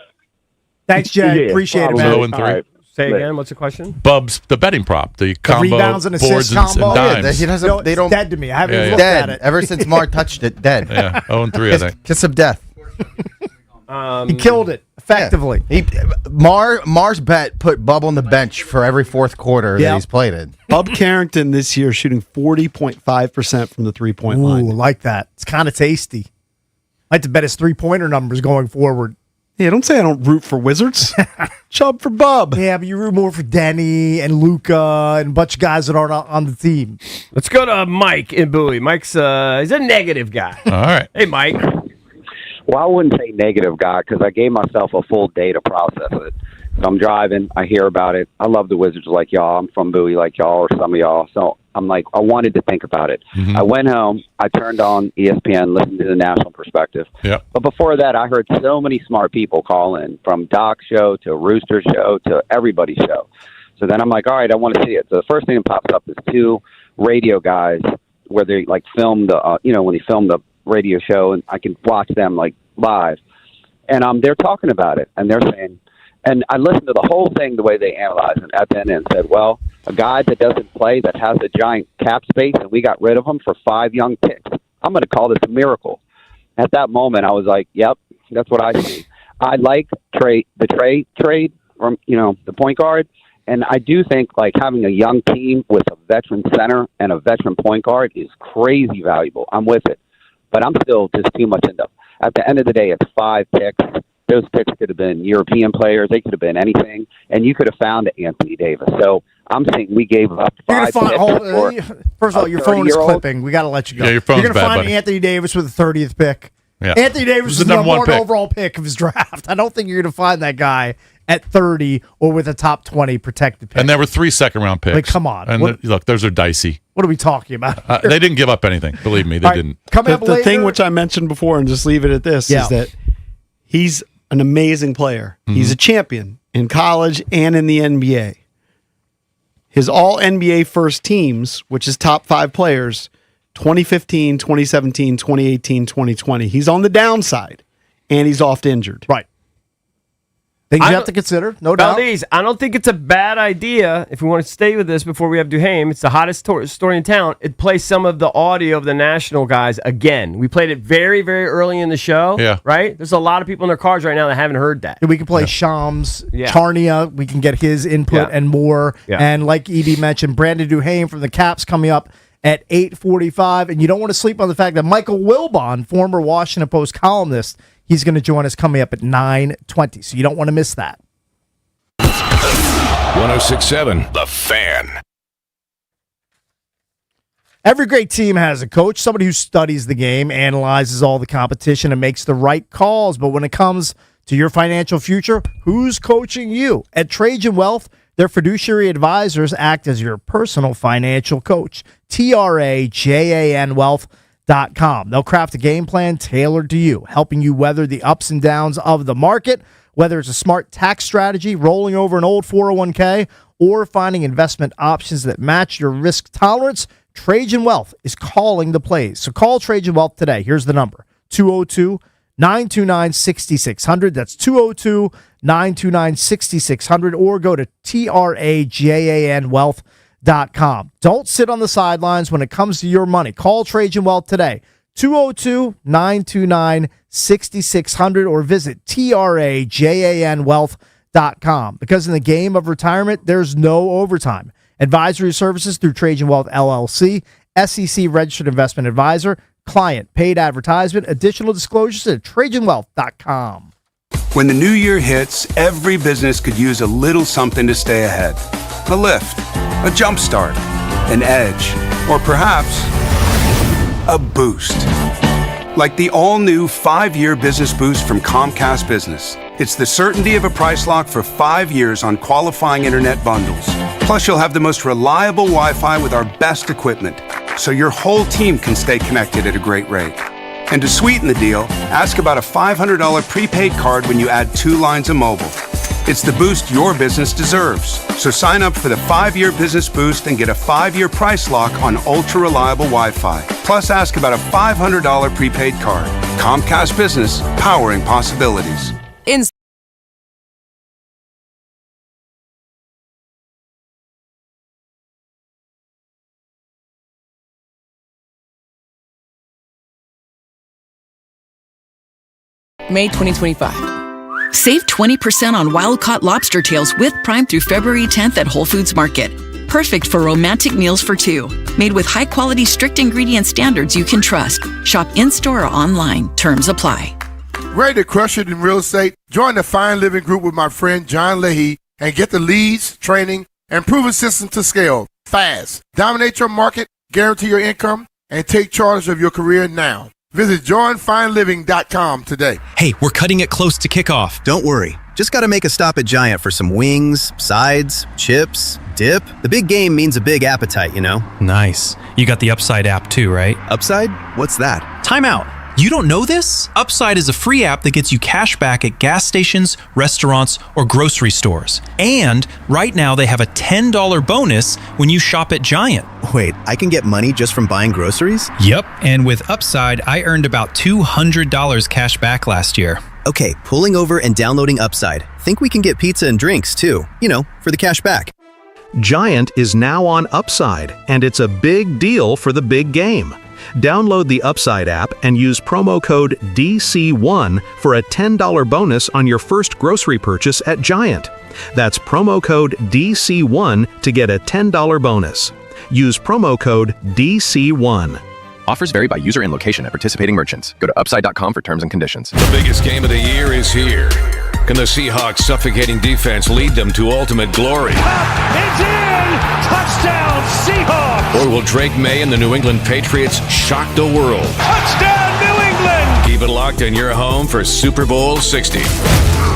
Thanks, Jay. Yeah, Appreciate it, probably. man. 0-3. All right. Say again. What's the question? Bub's the betting prop, the combo rebounds and boards assists and combo? dimes. Yeah, he doesn't. No, they it's don't. dead to me. I haven't Yeah, even yeah. looked Dead. at it. Ever since Mark touched it, dead. Yeah, 0-3, I think. Kiss of death. He killed it effectively. Mars bet put Bub on the bench for every fourth quarter that he's played it. Bub Carrington this year shooting 40.5% from the 3-point line. Ooh, like that. It's kind of tasty. I like to bet his 3-pointer numbers going forward. Yeah, don't say I don't root for Wizards. Chubb for Bub. Yeah, but you root more for Denny and Luca and a bunch of guys that aren't on the team. Let's go to Mike in Bowie. Mike's he's a negative guy. All right. Hey, Mike. Well, I wouldn't say negative guy because I gave myself a full day to process it. So I'm driving. I hear about it. I love the Wizards like y'all. I'm from Bowie like y'all or some of y'all. So I'm like, I wanted to think about it. Mm-hmm. I went home. I turned on ESPN, listened to the National Perspective. Yep. But before that, I heard so many smart people call in, from Doc's show to Rooster's show to everybody's show. So then I'm like, all right, I want to see it. So the first thing that pops up is 2 radio guys where they like film the, when they film the radio show, and I can watch them like live. And they're talking about it, and they're saying, and I listened to the whole thing the way they analyzed it at the end and said, well, a guy that doesn't play, that has a giant cap space, and we got rid of him for 5 young picks. I'm going to call this a miracle. At that moment, I was like, yep, that's what I see. I like the trade from, the point guard. And I do think like having a young team with a veteran center and a veteran point guard is crazy valuable. I'm with it. But I'm still just too much into. At the end of the day, it's 5 picks. Those picks could have been European players. They could have been anything. And you could have found Anthony Davis. So I'm saying we gave up 5 picks. First of all, your phone is clipping. We got to let you go. Yeah, your phone's You're going to bad, find buddy. Anthony Davis with the 30th pick. Yeah. Anthony Davis This is the number 1 pick. overall pick of his draft. I don't think you're going to find that guy at 30 or with a top 20 protected pick. And there were 3 second-round picks. Like, come on. And look, those are dicey. What are we talking about? They didn't give up anything. Believe me, they didn't. Coming up The later, thing which I mentioned before, and just leave it at this, is that he's an amazing player. Mm-hmm. He's a champion in college and in the NBA. His all-NBA first teams, which is top 5 players, 2015, 2017, 2018, 2020. He's on the downside, and he's oft injured. Right. Things you have to consider, no doubt. Valdez, I don't think it's a bad idea, if we want to stay with this before we have Duhaime. It's the hottest story in town. It plays some of the audio of the national guys again. We played it very, very early in the show. Yeah. Right? There's a lot of people in their cars right now that haven't heard that. We can play Shams, Yeah. Charnia. We can get his input and more. Yeah. And like Edie mentioned, Brandon Duhaime from the Caps coming up at 8:45. And you don't want to sleep on the fact that Michael Wilbon, former Washington Post columnist, he's going to join us coming up at 9:20. So you don't want to miss that. 106.7 The Fan. Every great team has a coach, somebody who studies the game, analyzes all the competition, and makes the right calls. But when it comes to your financial future, who's coaching you? At Trajan Wealth, Their fiduciary advisors act as your personal financial coach. TRAJAN Wealth.com. They'll craft a game plan tailored to you, helping you weather the ups and downs of the market, whether it's a smart tax strategy, rolling over an old 401k, or finding investment options that match your risk tolerance. Trajan Wealth is calling the plays. So call Trajan Wealth today. Here's the number, 202-929-6600. That's 202-929-6600, or go to TRAJANwealth.com. Don't sit on the sidelines when it comes to your money. Call Trajan Wealth today, 202-929-6600, or visit TRAJANwealth.com. Because in the game of retirement, there's no overtime. Advisory services through Trajan Wealth LLC, SEC registered investment advisor, client paid advertisement. Additional disclosures at TrajanWealth.com. When the new year hits, every business could use a little something to stay ahead. A lift, a jump start, an edge, or perhaps a boost. Like the all-new 5-year business boost from Comcast Business. It's the certainty of a price lock for 5 years on qualifying internet bundles. Plus, you'll have the most reliable Wi-Fi with our best equipment, so your whole team can stay connected at a great rate. And to sweeten the deal, ask about a $500 prepaid card when you add 2 lines of mobile. It's the boost your business deserves. So sign up for the 5-year business boost and get a 5-year price lock on ultra-reliable Wi-Fi. Plus, ask about a $500 prepaid card. Comcast Business, powering possibilities. May 2025. Save 20% on wild-caught lobster tails with Prime through February 10th at Whole Foods Market. Perfect for romantic meals for two. Made with high-quality, strict ingredient standards you can trust. Shop in-store or online. Terms apply. Ready to crush it in real estate? Join the Fine Living Group with my friend John Leahy and get the leads, training, and proven system to scale fast. Dominate your market, guarantee your income, and take charge of your career now. Visit joinfineliving.com today. Hey, we're cutting it close to kickoff. Don't worry. Just got to make a stop at Giant for some wings, sides, chips, dip. The big game means a big appetite, you know? Nice. You got the Upside app too, right? Upside? What's that? Time out. You don't know this? Upside is a free app that gets you cash back at gas stations, restaurants, or grocery stores. And right now they have a $10 bonus when you shop at Giant. Wait, I can get money just from buying groceries? Yep, and with Upside, I earned about $200 cash back last year. Okay, pulling over and downloading Upside. Think we can get pizza and drinks too, you know, for the cash back. Giant is now on Upside, and it's a big deal for the big game. Download the Upside app and use promo code DC1 for a $10 bonus on your first grocery purchase at Giant. That's promo code DC1 to get a $10 bonus. Use promo code DC1. Offers vary by user and location at participating merchants. Go to upside.com for terms and conditions. The biggest game of the year is here. Can the Seahawks' suffocating defense lead them to ultimate glory? It's in! Touchdown, Seahawks! Or will Drake May and the New England Patriots shock the world? Touchdown, New England! Keep it locked in your home for Super Bowl 60.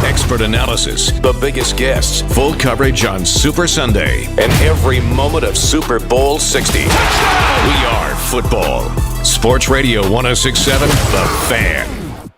Expert analysis, the biggest guests, full coverage on Super Sunday, and every moment of Super Bowl 60. Touchdown! We are football. Sports Radio 106.7, The Fan.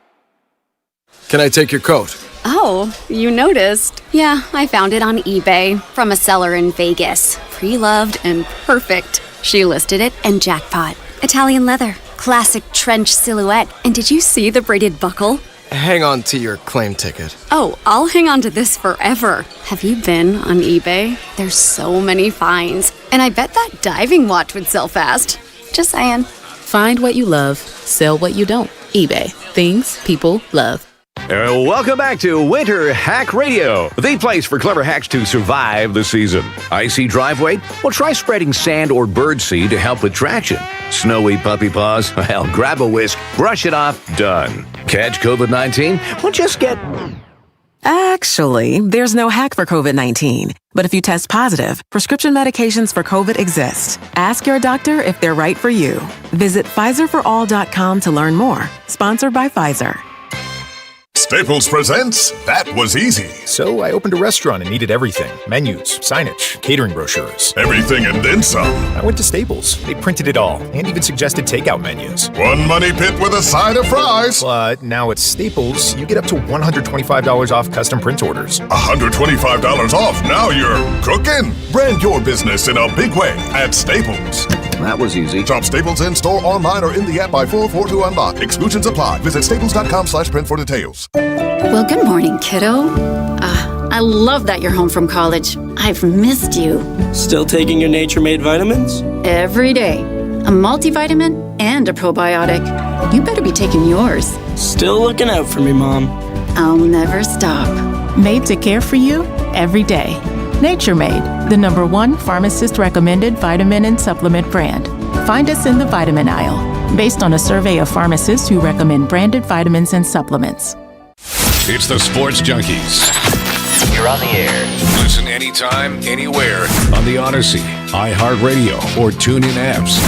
Can I take your coat? Oh, you noticed. Yeah, I found it on eBay from a seller in Vegas. Pre-loved and perfect. She listed it and jackpot. Italian leather, classic trench silhouette. And did you see the braided buckle? Hang on to your claim ticket. Oh, I'll hang on to this forever. Have you been on eBay? There's so many finds. And I bet that diving watch would sell fast. Just saying. Find what you love, sell what you don't. eBay. Things people love. Welcome back to Winter Hack Radio, the place for clever hacks to survive the season. Icy driveway? Well, try spreading sand or birdseed to help with traction. Snowy puppy paws? Well, grab a whisk, brush it off, done. Catch COVID-19? Well, just get... Actually, there's no hack for COVID-19. But if you test positive, prescription medications for COVID exist. Ask your doctor if they're right for you. Visit PfizerForAll.com to learn more. Sponsored by Pfizer. Staples presents That Was Easy. So I opened a restaurant and needed everything. Menus, signage, catering brochures. Everything and then some. I went to Staples. They printed it all and even suggested takeout menus. One money pit with a side of fries. But now at Staples, you get up to $125 off custom print orders. $125 off. Now you're cooking. Brand your business in a big way at Staples. That was easy. Shop Staples in-store, online, or in the app by 4/4 to unlock. Exclusions apply. Visit staples.com/print for details. Well, good morning, kiddo. I love that you're home from college. I've missed you. Still taking your Nature Made vitamins? Every day. A multivitamin and a probiotic. You better be taking yours. Still looking out for me, Mom. I'll never stop. Made to care for you every day. Nature Made, the #1 pharmacist-recommended vitamin and supplement brand. Find us in the vitamin aisle, based on a survey of pharmacists who recommend branded vitamins and supplements. It's the Sports Junkies. You're on the air. Listen anytime, anywhere on the Odyssey, iHeartRadio, or TuneIn apps.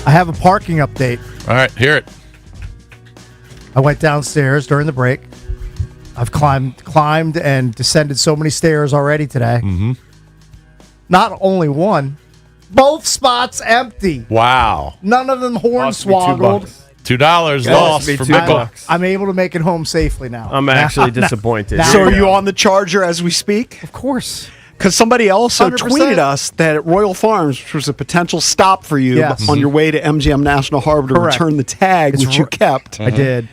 I have a parking update. All right, hear it. I went downstairs during the break. I've climbed and descended so many stairs already today. Mm-hmm. Not only one, both spots empty. Wow. None of them hornswoggled. $2 lost for $2. I'm able to make it home safely now. I'm actually disappointed. So are you on the Charger as we speak? Of course. Because somebody also 100%. tweeted us that at Royal Farms, which was a potential stop for you Yes. on your way to MGM National Harbor to Correct. return the tag, which you kept. I did.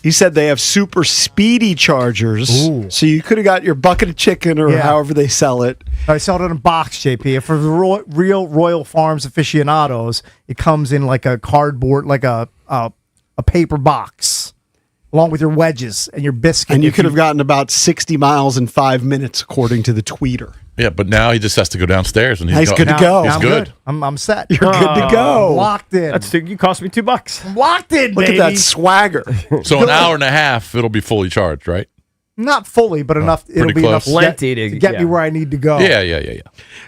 He said they have super speedy Chargers, so you could have got your bucket of chicken or however they sell it. I sell it in a box, JP. For the real Royal Farms aficionados, it comes in like a cardboard, like a paper box, along with your wedges and your biscuit. And you could have gotten about 60 miles in 5 minutes, according to the tweeter. Yeah, but now he just has to go downstairs and He's good to go. Now He's I'm good. I'm set. You're good to go. Locked in. You cost me $2. I'm locked in, Look baby. at that swagger. So an hour and a half, it'll be fully charged, right? Not fully, but enough. It'll be enough close. to get me where I need to go. Yeah.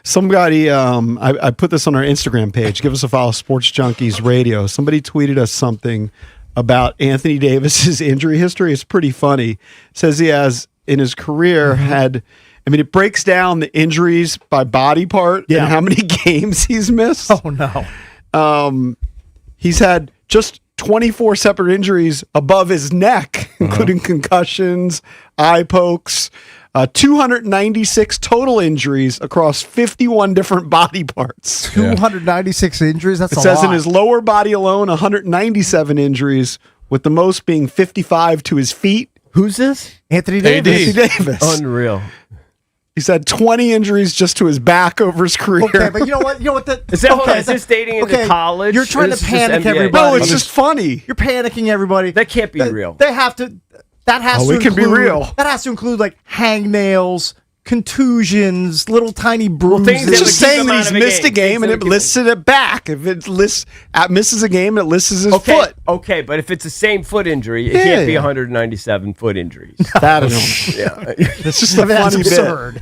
Somebody, I put this on our Instagram page. Give us a follow, Sports Junkies Radio. Somebody tweeted us something about Anthony Davis's injury history. It's pretty funny. It says he has, in his career, it breaks down the injuries by body part and how many games he's missed. Oh, no. He's had just 24 separate injuries above his neck, including concussions, eye pokes, 296 total injuries across 51 different body parts. 296 injuries? That's It a says lot. in his lower body alone, 197 injuries, with the most being 55 to his feet. Who's this? Anthony Davis. Anthony Davis. Unreal. He's had 20 injuries just to his back over his career. Okay, but you know what? Is this dating into college? You're trying Or to is this just panic NBA? everybody. No, it's just funny. You're panicking everybody. That can't be real. They have to. That has to. it can be include- real. That has to include like hangnails, contusions, little tiny bruises. things that It's would just keep saying him that out he's of a missed a game. game and Things it that lists it back. If it misses a game, it lists his Okay, foot. okay, but if it's the same foot injury, it Yeah, can't be yeah. 197 foot injuries. That is, it's just a That's funny absurd.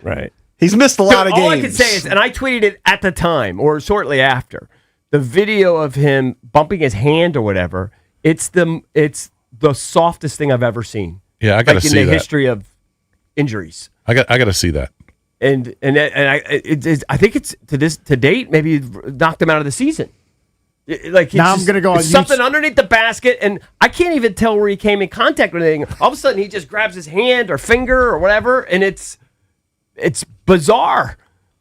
Right. He's missed a lot of games. All I can say is, and I tweeted it at the time or shortly after, the video of him bumping his hand or whatever. It's the softest thing I've ever seen. Yeah, I got to like in see the that. history of injuries. I got to see that. And I think it's to date maybe knocked him out of the season. Now I'm gonna go on something YouTube. underneath the basket, and I can't even tell where he came in contact with anything. All of a sudden, he just grabs his hand or finger or whatever, and it's bizarre.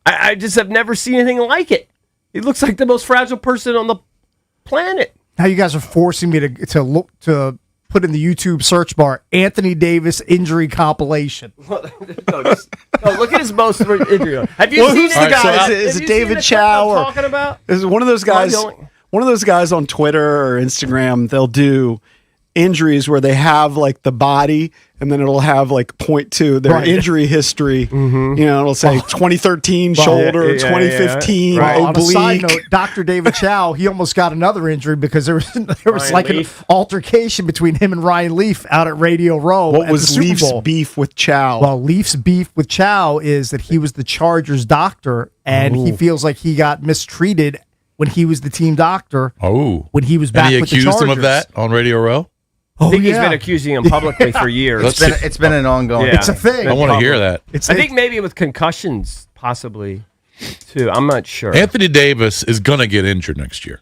I just have never seen anything like it. He looks like the most fragile person on the planet. Now you guys are forcing me to look to put in the YouTube search bar Anthony Davis injury compilation. No, look at his most injury. Have you Well, seen who's it? the guy? Have Is you it seen David the clip Chow? I'm Or talking about? is it one of those guys? Oh, One of those guys on Twitter or Instagram. They'll do injuries where they have like the body and then it'll have like point to their injury history. Mm-hmm. You know, it'll say 2013 shoulder, 2015 Right. On a side oblique. note, Dr. David Chow, he almost got another injury because there was Ryan like Leaf. an altercation between him and Ryan Leaf out at Radio Row. What at the was Super Leaf's Bowl. beef with Chow? Well, Leaf's beef with Chow is that he was the Chargers doctor, and he feels like he got mistreated when he was the team doctor. Oh, when he was back and he with the accused him of Chargers. that on Radio Row. I think he's been accusing him publicly for years. It's been an ongoing. It's a thing. I want to hear that. I think maybe with concussions, possibly too. I'm not sure. Anthony Davis is going to get injured next year.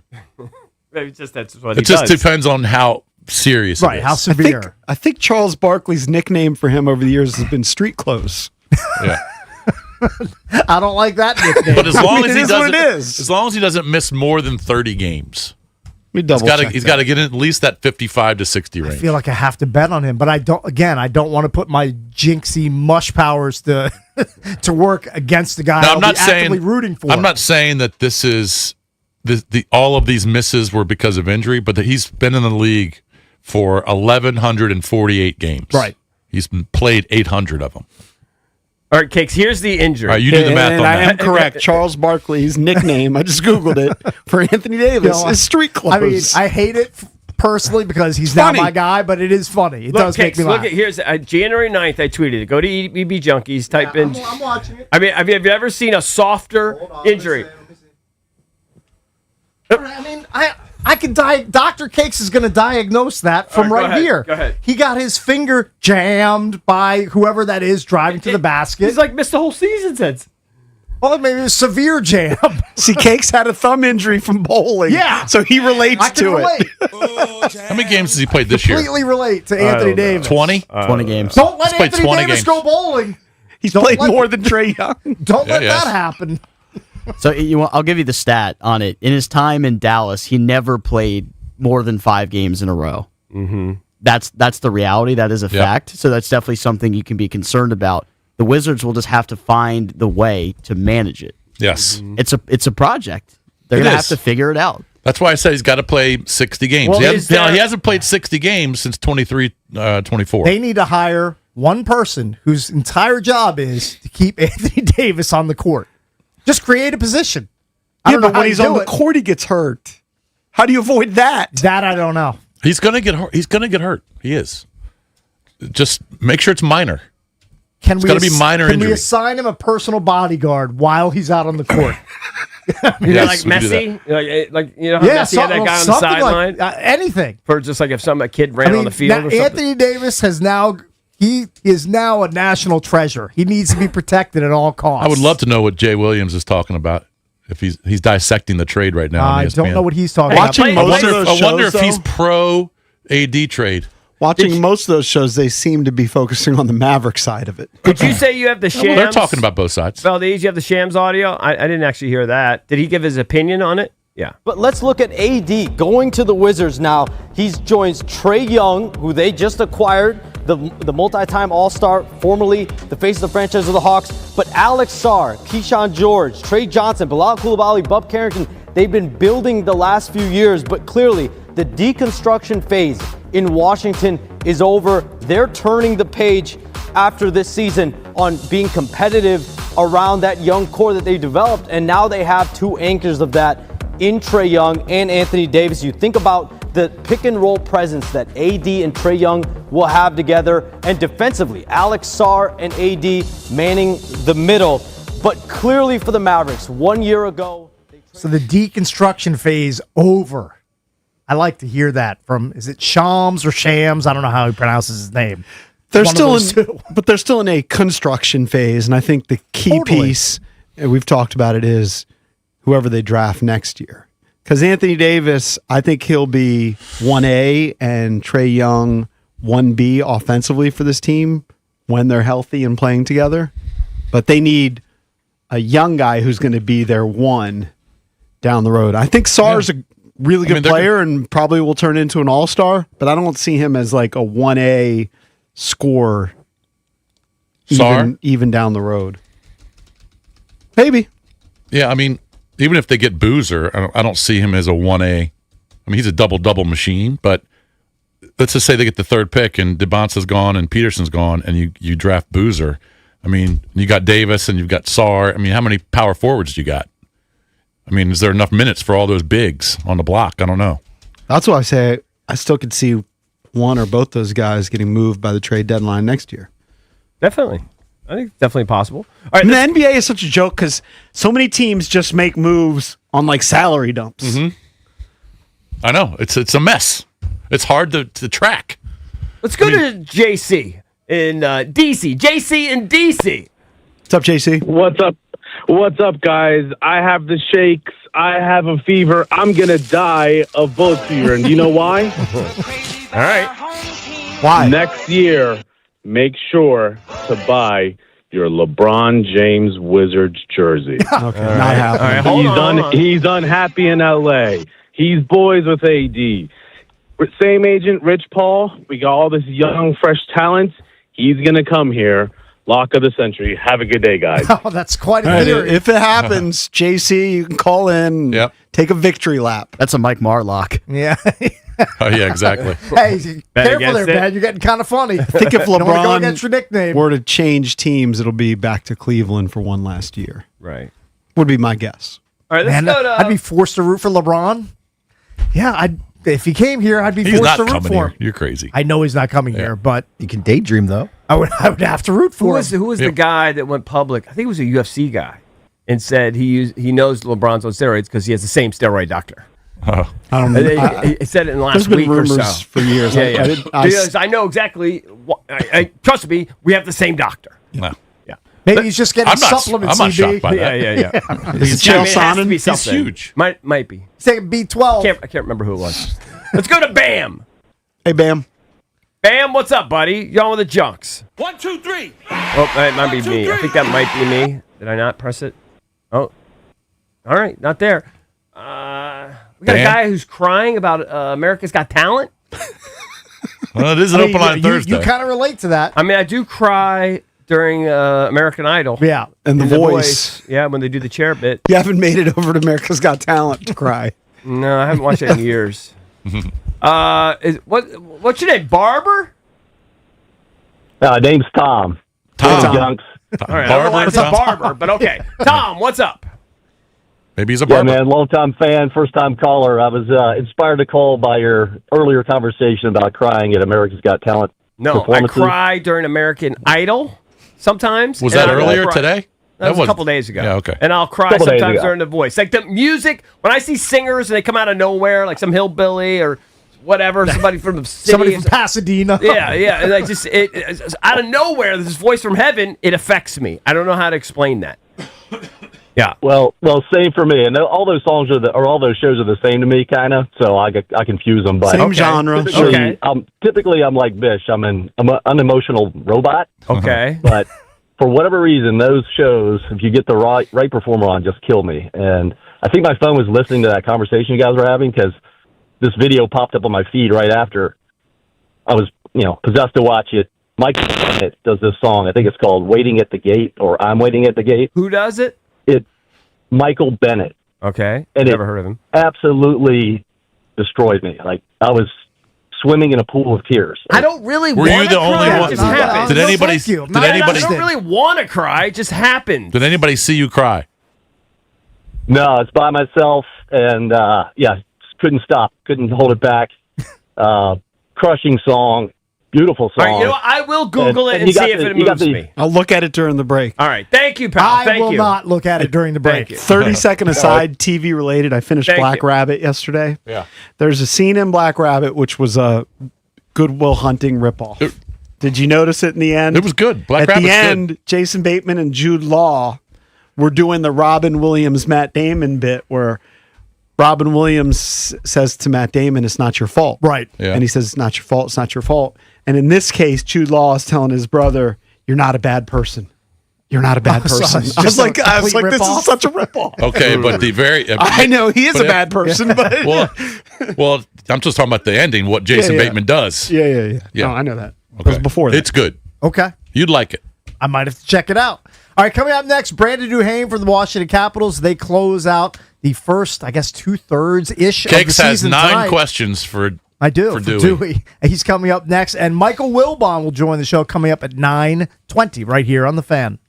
Maybe just that's what It he just does. depends on how serious it is. How severe. I think Charles Barkley's nickname for him over the years has been Street Clothes. Yeah. I don't like that nickname. But as long as it he is what doesn't, it is. as long as he doesn't miss more than 30 games, We double check he's that. got to get in at least that 55 to 60 range. I feel like I have to bet on him, but I don't. Again, I don't want to put my jinxie mush powers to to work against the guy. Now, I'll I'm not be actively saying rooting for. I'm not saying that this is the all of these misses were because of injury, but that he's been in the league for 1,148 games. Right. He's played 800 of them. All right, Cakes, here's the injury. All right, you do the math And on I am that. correct. Charles Barkley's nickname, I just Googled it, for Anthony Davis is Street Clothes. I mean, I hate it personally because he's not funny. my guy, but it is funny. It Look, does make Cakes, me laugh. look at here's January 9th. I tweeted it. Go to EB Junkies. Type in. I'm watching it. I mean, have you ever seen a softer injury? I mean, I can Dr. Cakes is going to diagnose that from All right, right go ahead, here. go ahead. He got his finger jammed by whoever that is driving to the basket. He's like missed the whole season since. Well, maybe a severe jam. See, Cakes had a thumb injury from bowling. Yeah. So he relates I can to relate. it. How many games has he played this year? Completely relate to Anthony Davis. 20? 20 games. Don't let He's played Anthony 20 Davis games. go bowling. He's Don't played let- more than Trey Young. Don't let yes. that happen. So I'll give you the stat on it. In his time in Dallas, he never played more than 5 games in a row. Mm-hmm. That's the reality. That is a fact. So that's definitely something you can be concerned about. The Wizards will just have to find the way to manage it. Yes. It's a project. They're It going to is. have to figure it out. That's why I said he's got to play 60 games. Well, he, is hasn't, there- he hasn't played 60 games since 24. They need to hire one person whose entire job is to keep Anthony Davis on the court. Just create a position. I Yeah, don't know but how when you he's on do the it. court, he gets hurt. How do you avoid that? That I don't know. He's going to get hurt. He's going to get hurt. He is. Just make sure it's minor. Can It's gotta be minor Can we injury. assign him a personal bodyguard while he's out on the court? Yes, Like we do Messi, like you know how Yeah, Messi had that guy on the something sideline like anything. for just like if a kid ran on the field now or something. Anthony Davis he is now a national treasure. He needs to be protected at all costs. I would love to know what Jay Williams is talking about. If he's dissecting the trade right now. on I ESPN. don't know what he's talking Watching about. most of those I wonder shows, if he's though, pro AD trade. watching most of those shows, they seem to be focusing on the Maverick side of it. Did you say you have the Shams? Well, they're talking about both sides. Valdez, you have the Shams audio? I didn't actually hear that. Did he give his opinion on it? Yeah. But let's look at AD going to the Wizards now. He joins Trey Young, who they just acquired, the multi-time All-Star, formerly the face of the franchise of the Hawks. But Alex Sarr, Keyshawn George, Trey Johnson, Bilal Coulibaly, Bub Carrington, they've been building the last few years, but clearly the deconstruction phase in Washington is over. They're turning the page after this season on being competitive around that young core that they developed, and now they have two anchors of that in Trey Young and Anthony Davis. You think about the pick and roll presence that AD and Trey Young will have together, and defensively, Alex Sarr and AD manning the middle. But clearly for the Mavericks, 1 year ago. So the deconstruction phase over. I like to hear that from, is it Shams or Shams? I don't know how he pronounces his name. They're One of still those two. but they're still in a construction phase, and I think the key piece, and we've talked about it, is whoever they draft next year. Because Anthony Davis, I think he'll be 1A and Trey Young 1B offensively for this team when they're healthy and playing together. But they need a young guy who's going to be their one down the road. I think Sarr's a really good player and probably will turn into an all-star, but I don't see him as like a 1A scorer even down the road. Maybe. Yeah, I mean, even if they get Boozer, I don't see him as a 1A. I mean, he's a double-double machine, but let's just say they get the third pick and DeBonce's gone and Peterson's gone, and you draft Boozer. I mean, you got Davis and you've got Sarr. I mean, how many power forwards do you got? I mean, is there enough minutes for all those bigs on the block? I don't know. That's why I say I still could see one or both those guys getting moved by the trade deadline next year. Definitely. I think it's definitely possible. All right, and the NBA is such a joke because so many teams just make moves on like salary dumps. Mm-hmm. I know. It's a mess. It's hard to track. Let's go to JC in DC. JC in DC. What's up, JC? What's up? What's up, guys? I have the shakes. I have a fever. I'm going to die of bullet fever. And do you know why? All right. Why? Next year, make sure to buy your LeBron James Wizards jersey. Okay, not happening. Hold on. He's unhappy in L.A. He's boys with AD. Same agent, Rich Paul. We got all this young, fresh talent. He's going to come here. Lock of the century. Have a good day, guys. Oh, that's quite a theory. If it happens, JC, you can call in. Yep. Take a victory lap. That's a Mike Marlock. Yeah. Oh, yeah, exactly. Hey, careful there, man. You're getting kind of funny. I think if Don't wanna go against LeBron your nickname. were to change teams, it'll be back to Cleveland for one last year. Right. Would be my guess. All right, let's Man, go to... I'd be forced to root for LeBron. Yeah, if he came here, I'd be He's forced not to root coming for here. him. You're crazy. I know he's not coming here, but You can daydream, though. I would have to root for him. Who was the guy that went public? I think it was a UFC guy, and said he knows LeBron's on steroids because he has the same steroid doctor. Oh. I don't know. He said it in the last There's been week or rumors so. for years. Yeah. Because I know exactly. Trust me, we have the same doctor. No. Yeah. Maybe he's just getting I'm not supplements. shocked CB. by that. Yeah. Is it Chael Sonnen? He's huge. Might be. He's taking B12. I can't remember who it was. Let's go to Bam. Hey, Bam. Bam, what's up, buddy? You on with the Junks? 1, 2, 3. Oh, that might be me. I think that might be me. Did I not press it? Oh. All right, not there. We got a guy who's crying about America's Got Talent. Well, it is an open line Thursday. You kind of relate to that. I mean, I do cry during American Idol. Yeah. And the voice. Yeah, when they do the chair bit. You haven't made it over to America's Got Talent to cry. No, I haven't watched it in years. What's your name? Barber? Name's Tom. Tom. All right, I don't know why it's a barber, but okay. Tom, what's up? Maybe he's a barber. Yeah, man, long-time fan, first-time caller. I was inspired to call by your earlier conversation about crying at America's Got Talent. No, I performances. cry during American Idol sometimes. Was and that I will earlier cry. today? That was a couple days ago. Yeah, okay. And I'll cry Couple days sometimes ago. during the voice. Like the music, when I see singers and they come out of nowhere, like some hillbilly or whatever, somebody from the city. Somebody from Pasadena. Yeah. And I just, out of nowhere, this voice from heaven, it affects me. I don't know how to explain that. Yeah. Well, same for me. And all those songs all those shows are the same to me, kind of. So I confuse them. But Same genre. Typically, I'm like Bish. I'm an unemotional robot. Okay. But for whatever reason, those shows, if you get the right performer on, just kill me. And I think my phone was listening to that conversation you guys were having because this video popped up on my feed right after. I was, possessed to watch it. Mike Bennett does this song. I think it's called "Waiting at the Gate" or "I'm Waiting at the Gate." Who does it? It's Michael Bennett. Okay. And Never heard of him. Absolutely destroyed me. Like I was swimming in a pool of tears. I don't really Were want you to the only cry. one? It just happens. Did anybody? Did anybody? I don't really want to cry. It just happened. Did anybody see you cry? No, it's by myself, and couldn't stop, couldn't hold it back. Crushing song, beautiful song. All right, you know what? I will Google it and see if it moves me. I'll look at it during the break. All right. Thank you, pal. I Thank will you. not look at it during the break. 30-second aside, TV related. I finished Thank Black you. Rabbit yesterday. Yeah. There's a scene in Black Rabbit which was a Good Will Hunting ripoff. Did you notice it in the end? It was good. Black At Rabbit's the end, Jason Bateman and Jude Law were doing the Robin Williams, Matt Damon bit where Robin Williams says to Matt Damon, "It's not your fault." Right. Yeah. And he says, "It's not your fault. It's not your fault." And in this case, Jude Law is telling his brother, "You're not a bad person. You're not a bad Oh, so person." it's I was just a like, this complete is such a ripoff. Okay, but the very I know he is a bad person, but well, I'm just talking about the ending. What Jason Yeah. Bateman does. Yeah. Yeah. No, I know that. It Okay. was before that. It's good. Okay. You'd like it. I might have to check it out. All right, coming up next, Brandon Duhaime from the Washington Capitals. They close out the first, I guess, 2/3-ish of the Cakes has season 9 tonight. questions for I do. For Dewey. He's coming up next. And Michael Wilbon will join the show coming up at 9:20 right here on The Fan.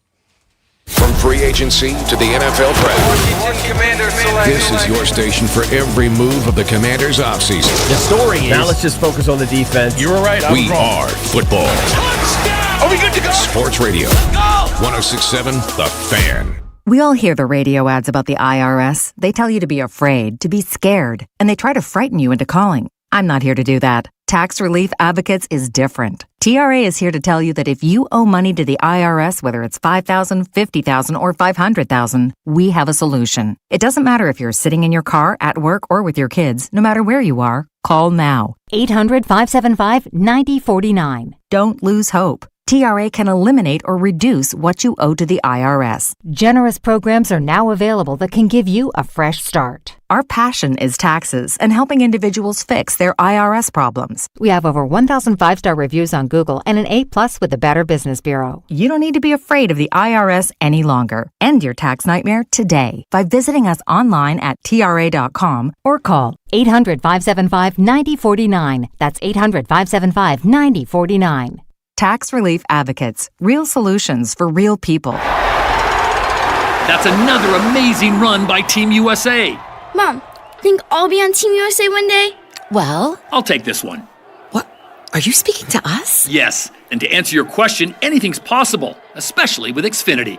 From free agency to the NFL draft, this is your station for every move of the Commanders' offseason. The story is... Now let's just focus on the defense. You were right. We are football. Touchdown! Are we good to go? Sports Radio. Go! 106.7 The Fan. We all hear the radio ads about the IRS. They tell you to be afraid, to be scared, and they try to frighten you into calling. I'm not here to do that. Tax Relief Advocates is different. TRA is here to tell you that if you owe money to the IRS, whether it's $5,000, $50,000, or $500,000, we have a solution. It doesn't matter if you're sitting in your car, at work, or with your kids. No matter where you are, call now. 800-575-9049. Don't lose hope. TRA can eliminate or reduce what you owe to the IRS. Generous programs are now available that can give you a fresh start. Our passion is taxes and helping individuals fix their IRS problems. We have over 1,000 5-star reviews on Google and an A+ with the Better Business Bureau. You don't need to be afraid of the IRS any longer. End your tax nightmare today by visiting us online at TRA.com or call 800-575-9049. That's 800-575-9049. Tax Relief Advocates. Real solutions for real people. That's another amazing run by Team USA. Mom, think I'll be on Team USA one day? Well, I'll take this one. What? Are you speaking to us? Yes, and to answer your question, anything's possible, especially with Xfinity.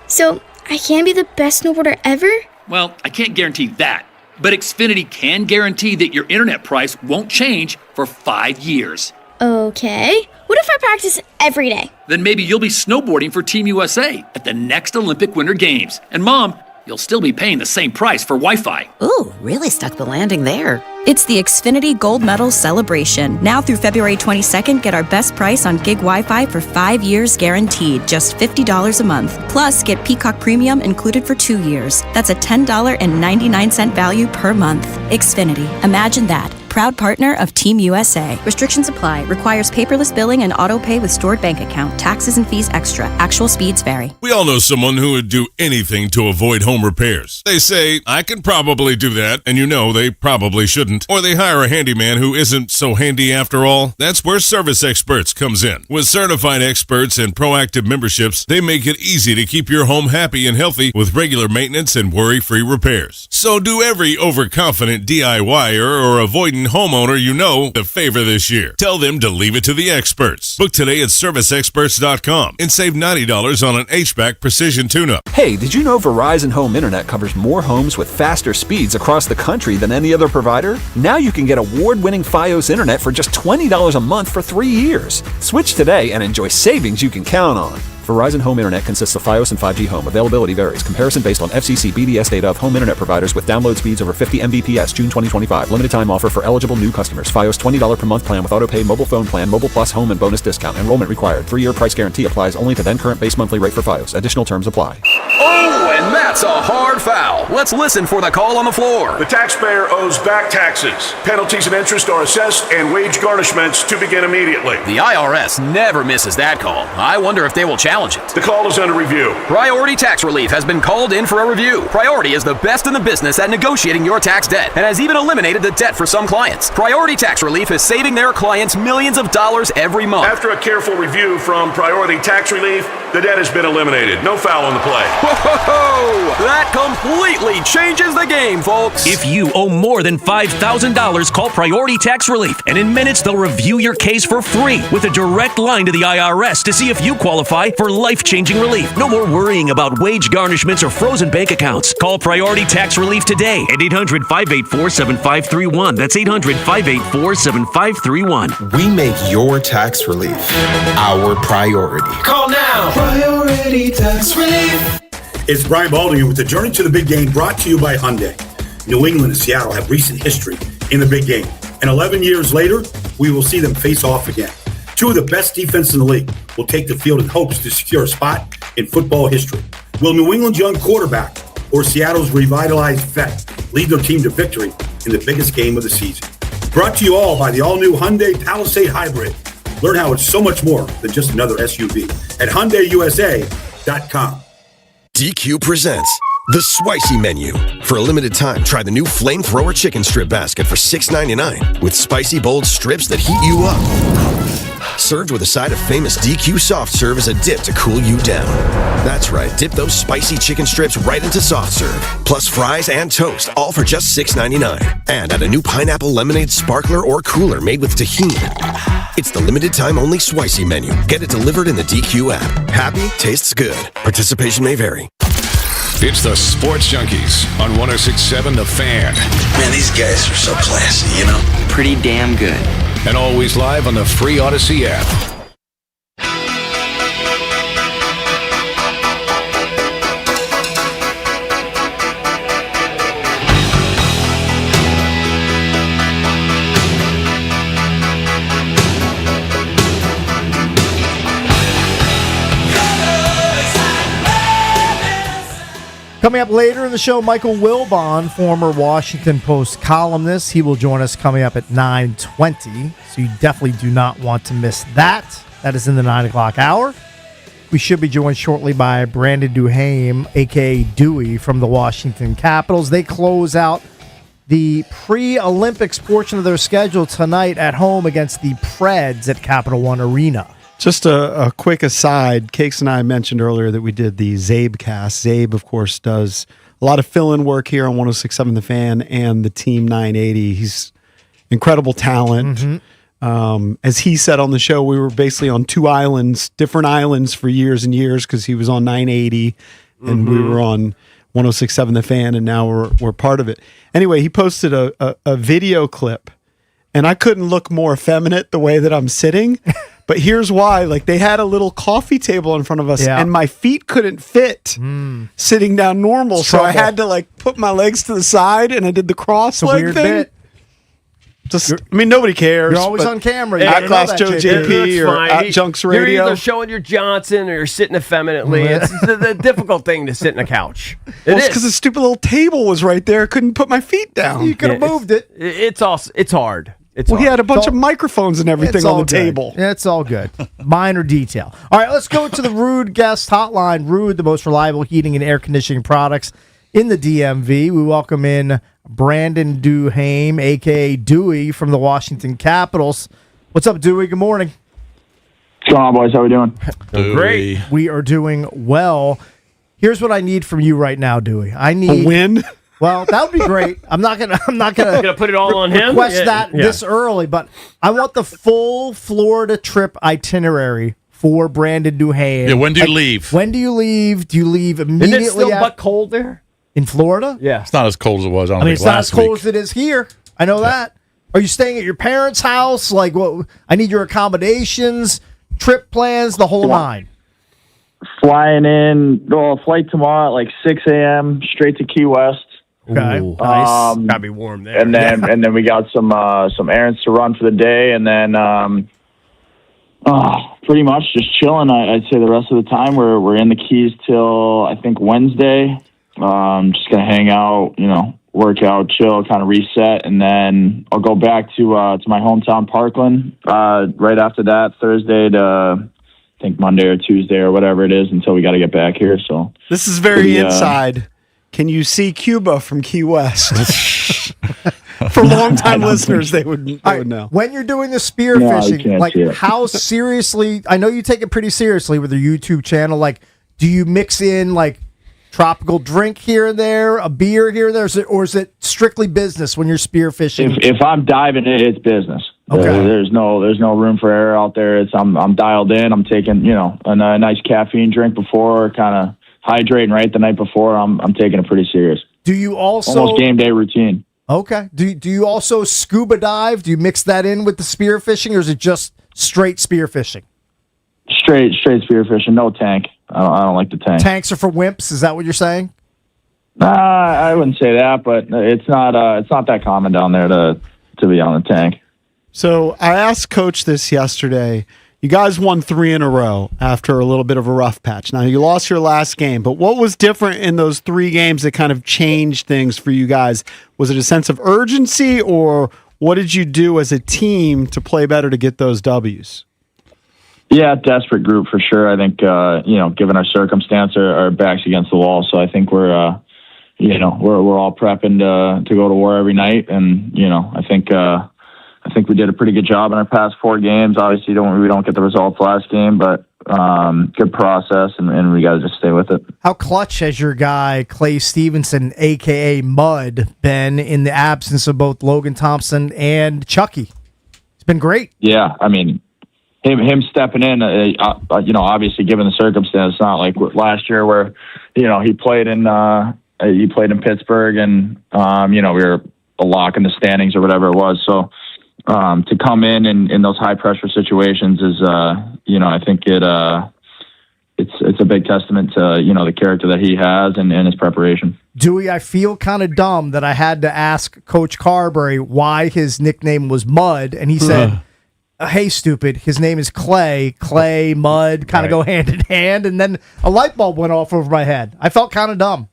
So, I can be the best snowboarder ever? Well, I can't guarantee that, but Xfinity can guarantee that your internet price won't change for 5 years. Okay. What if I practice every day? Then maybe you'll be snowboarding for Team USA at the next Olympic Winter Games. And Mom, you'll still be paying the same price for Wi-Fi. Ooh, really stuck the landing there. It's the Xfinity Gold Medal Celebration. Now through February 22nd, get our best price on gig Wi-Fi for 5 years guaranteed, just $50 a month. Plus, get Peacock Premium included for 2 years. That's a $10.99 value per month. Xfinity. Imagine that. Proud partner of Team USA. Restrictions apply. Requires paperless billing and auto pay with stored bank account. Taxes and fees extra. Actual speeds vary. We all know someone who would do anything to avoid home repairs. They say, I can probably do that, and you know they probably shouldn't. Or they hire a handyman who isn't so handy after all. That's where Service Experts comes in. With certified experts and proactive memberships, they make it easy to keep your home happy and healthy with regular maintenance and worry-free repairs. So do every overconfident DIYer or avoidant homeowner you know a favor this year. Tell them to leave it to the experts. Book today at ServiceExperts.com and save $90 on an HVAC precision tune-up. Hey, did you know Verizon Home Internet covers more homes with faster speeds across the country than any other provider? Now you can get award-winning Fios Internet for just $20 a month for 3 years. Switch today and enjoy savings you can count on. Verizon Home Internet consists of Fios and 5G Home. Availability varies. Comparison based on FCC BDS data of home internet providers with download speeds over 50 Mbps, June 2025. Limited time offer for eligible new customers. Fios $20 per month plan with autopay mobile phone plan, mobile plus home and bonus discount. Enrollment required. 3-year price guarantee applies only to then current base monthly rate for Fios. Additional terms apply. Oh, and that's a hard foul. Let's listen for the call on the floor. The taxpayer owes back taxes. Penalties and interest are assessed and wage garnishments to begin immediately. The IRS never misses that call. I wonder if they will challenge it. The call is under review. Priority Tax Relief has been called in for a review. Priority is the best in the business at negotiating your tax debt and has even eliminated the debt for some clients. Priority Tax Relief is saving their clients millions of dollars every month. After a careful review from Priority Tax Relief, the debt has been eliminated. No foul on the play. Whoa! That completely changes the game, folks. If you owe more than $5,000, call Priority Tax Relief, and in minutes they'll review your case for free with a direct line to the IRS to see if you qualify for life-changing relief. No more worrying about wage garnishments or frozen bank accounts. Call Priority Tax Relief today at 800-584-7531. That's 800-584-7531. We make your tax relief our priority. Call now. Priority Tax Relief. It's Brian Baldinger with the Journey to the Big Game, brought to you by Hyundai. New England and Seattle have recent history in the big game, and 11 years later, we will see them face off again. Two of the best defenses in the league will take the field in hopes to secure a spot in football history. Will New England's young quarterback or Seattle's revitalized vet lead their team to victory in the biggest game of the season? Brought to you all by the all-new Hyundai Palisade Hybrid. Learn how it's so much more than just another SUV at HyundaiUSA.com. DQ presents The Spicy Menu. For a limited time, try the new Flamethrower Chicken Strip Basket for $6.99 with spicy, bold strips that heat you up. Served with a side of famous DQ Soft Serve as a dip to cool you down. That's right, dip those spicy chicken strips right into Soft Serve. Plus fries and toast, all for just $6.99. And add a new pineapple lemonade sparkler or cooler made with tahini. It's the limited time only Spicy Menu. Get it delivered in the DQ app. Happy, tastes good. Participation may vary. It's the Sports Junkies on 106.7 The Fan. Man, these guys are so classy, you know? Pretty damn good. And always live on the free Odyssey app. Coming up later in the show, Michael Wilbon, former Washington Post columnist. He will join us coming up at 9:20, so you definitely do not want to miss that. That is in the 9 o'clock hour. We should be joined shortly by Brandon Duhaime, a.k.a. Dewey, from the Washington Capitals. They close out the pre-Olympics portion of their schedule tonight at home against the Preds at Capital One Arena. Just a quick aside, Cakes and I mentioned earlier that we did the Zabe cast. Zabe, of course, does a lot of fill-in work here on 106.7 The Fan and the Team 980. He's incredible talent. Mm-hmm. As he said on the show, we were basically on two islands, different islands for years and years because he was on 980 and we were on 106.7 The Fan, and now we're part of it. Anyway, he posted a video clip, and I couldn't look more effeminate the way that I'm sitting. But here's why. Like, they had a little coffee table in front of us, and my feet couldn't fit sitting down normal. So I had to, like, put my legs to the side, and I did the cross leg thing. Bit. I mean, nobody cares. You're always on camera. At Class Joe JP or at Junks Radio. You're either showing your Johnson or you're sitting effeminately. It's the difficult thing to sit in a couch. It's because the stupid little table was right there. I couldn't put my feet down. You could have moved it. It's hard. He had a bunch of microphones and everything on the table. Yeah, it's all good. Minor detail. All right, let's go to the Ruud guest hotline. Ruud, the most reliable heating and air conditioning products in the DMV. We welcome in Brandon Duhaime, a.k.a. Dewey, from the Washington Capitals. What's up, Dewey? Good morning. What's going on, boys? How we doing? Great. We are doing well. Here's what I need from you right now, Dewey. I need a win. Well, that would be great. I'm not gonna put it all on him. Request that this early, but I want the full Florida trip itinerary for Brandon Duhaime. Yeah, when do you leave? When do you leave? Do you leave immediately? Isn't it still butt cold there in Florida? Yeah, it's not as cold as it was. I mean, it's not as cold as it is here. I know that. Are you staying at your parents' house? Like, what? I need your accommodations, trip plans, the whole nine. Flying in, flight tomorrow at like 6 a.m. straight to Key West. Okay, nice. Gotta be warm there. And then we got some errands to run for the day, and then pretty much just chilling. I'd say the rest of the time we're in the Keys till I think Wednesday. Just gonna hang out, work out, chill, kind of reset, and then I'll go back to my hometown Parkland right after that Thursday to I think Monday or Tuesday or whatever it is until we got to get back here. So this is very inside. Can you see Cuba from Key West? For longtime listeners, they would know. When you're doing the spearfishing, how seriously? I know you take it pretty seriously with your YouTube channel. Like, do you mix in like tropical drink here and there, a beer here and there, or is it strictly business when you're spearfishing? If I'm diving, it's business. Okay. There's no room for error out there. I'm dialed in. I'm taking a nice caffeine drink before, kind of hydrating right the night before. I'm taking it pretty serious. Do you also almost game day routine? Okay. Do you also scuba dive? Do you mix that in with the spearfishing, or is it just straight spearfishing? Straight spearfishing. No tank. I don't like the tank. Tanks are for wimps. Is that what you're saying? I wouldn't say that, but it's not that common down there to be on the tank. So I asked Coach this yesterday. You guys won 3 in a row after a little bit of a rough patch. Now, you lost your last game, but what was different in those 3 games that kind of changed things for you guys? Was it a sense of urgency, or what did you do as a team to play better to get those W's? Yeah, desperate group for sure. I think, given our circumstance, our backs against the wall. So I think we're we're all prepping to go to war every night, and I think we did a pretty good job in our past 4 games. Obviously, we don't get the results last game, but good process, and we got to just stay with it. How clutch has your guy Clay Stevenson, a.k.a. Mud, been in the absence of both Logan Thompson and Chucky? It's been great. Yeah, I mean, him stepping in, obviously given the circumstance, it's not like last year where, he played in Pittsburgh and, we were a lock in the standings or whatever it was. So to come in those high pressure situations is, I think it's a big testament to, the character that he has and his preparation. Dewey, I feel kind of dumb that I had to ask Coach Carberry why his nickname was Mud, and he said, hey, stupid, his name is Clay. Clay, Mud, kind of go hand in hand, and then a light bulb went off over my head. I felt kind of dumb.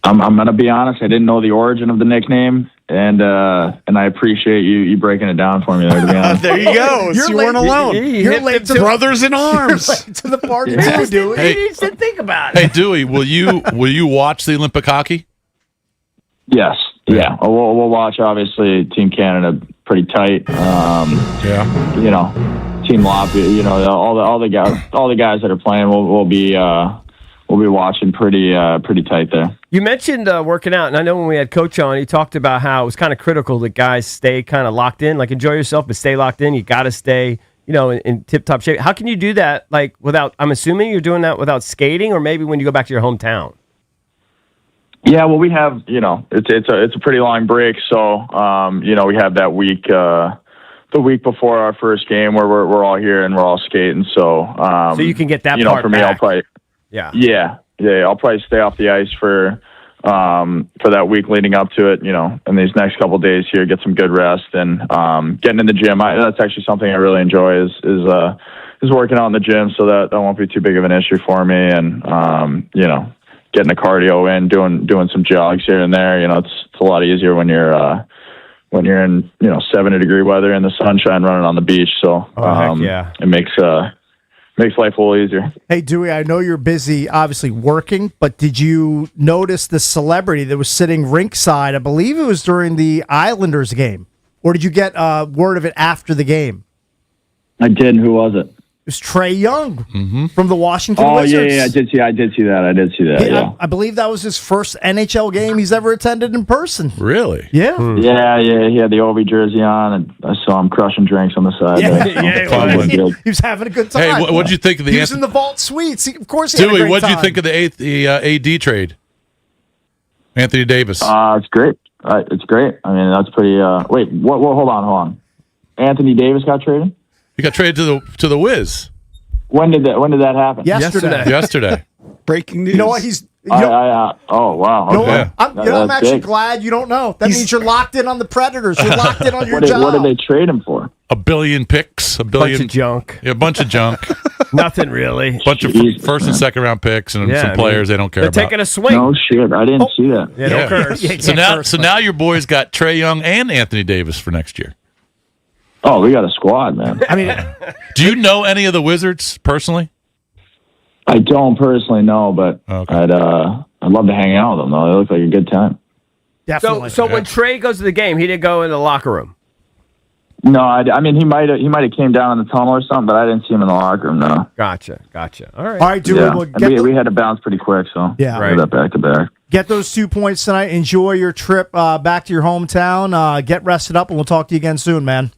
I'm going to be honest, I didn't know the origin of the nickname, and I appreciate you breaking it down for me there, to be honest. There you go. You weren't alone. You're late to brothers in arms. You're late to the party too, Dewey. He needs to think about it. Hey, Dewey, will you watch the Olympic hockey? Yes. Yeah. We'll watch, obviously, Team Canada pretty tight. Team Latvia, all the guys that are playing, we'll be watching pretty tight there. You mentioned working out, and I know when we had Coach on, he talked about how it was kind of critical that guys stay kind of locked in, like enjoy yourself, but stay locked in. You got to stay, in tip-top shape. How can you do that, like, without, I'm assuming you're doing that without skating, or maybe when you go back to your hometown? Yeah, well, we have, it's a pretty long break, so, we have that week, the week before our first game where we're all here and we're all skating, so. So you can get that part for me, back. I'll probably. Yeah. I'll probably stay off the ice for that week leading up to it. In these next couple of days here, get some good rest and getting in the gym. That's actually something I really enjoy is working out in the gym. So that won't be too big of an issue for me. And getting the cardio in, doing some jogs here and there. It's a lot easier when you're in 70-degree weather in the sunshine running on the beach. So it makes life a little easier. Hey, Dewey, I know you're busy, obviously, working, but did you notice the celebrity that was sitting rinkside? I believe it was during the Islanders game. Or did you get word of it after the game? I did. Who was it? It was Trae Young from the Washington Wizards. Yeah, I did see that. Yeah. I believe that was his first NHL game he's ever attended in person. Really? Yeah. Yeah, he had the Ovi jersey on, and I saw him crushing drinks on the side. He was having a good time. Hey, what'd you think of the... He was in the Vault Suites. Of course he had a Dewey, great what'd time. you think of the AD trade? Anthony Davis. It's great. It's great. I mean, that's pretty... wait, what? Hold on. Anthony Davis got traded? He got traded to the Wiz. When did that happen? Yesterday. Breaking news. You know what? He's... oh, wow. Okay. I'm actually big. glad you don't know. That means you're locked in on the Predators. You're locked in on your job. What did they trade him for? A billion picks. A bunch of junk. Yeah, a bunch of junk. Nothing really. Bunch of first and second round picks and some players they don't care about. They're taking a swing. No shit. I didn't see that. Yeah, don't curse. So now your boys got Trae Young and Anthony Davis for next year. Oh, we got a squad, man. I mean, do you know any of the Wizards personally? I don't personally know, but I'd love to hang out with them, though. They look like a good time. Definitely. So when Trae goes to the game, he didn't go in the locker room? No, I mean, he might have came down in the tunnel or something, but I didn't see him in the locker room, no. Gotcha. All right, Dewey, we had to bounce pretty quick, so yeah, right. That back to back. Get those 2 points tonight. Enjoy your trip back to your hometown. Get rested up, and we'll talk to you again soon, man.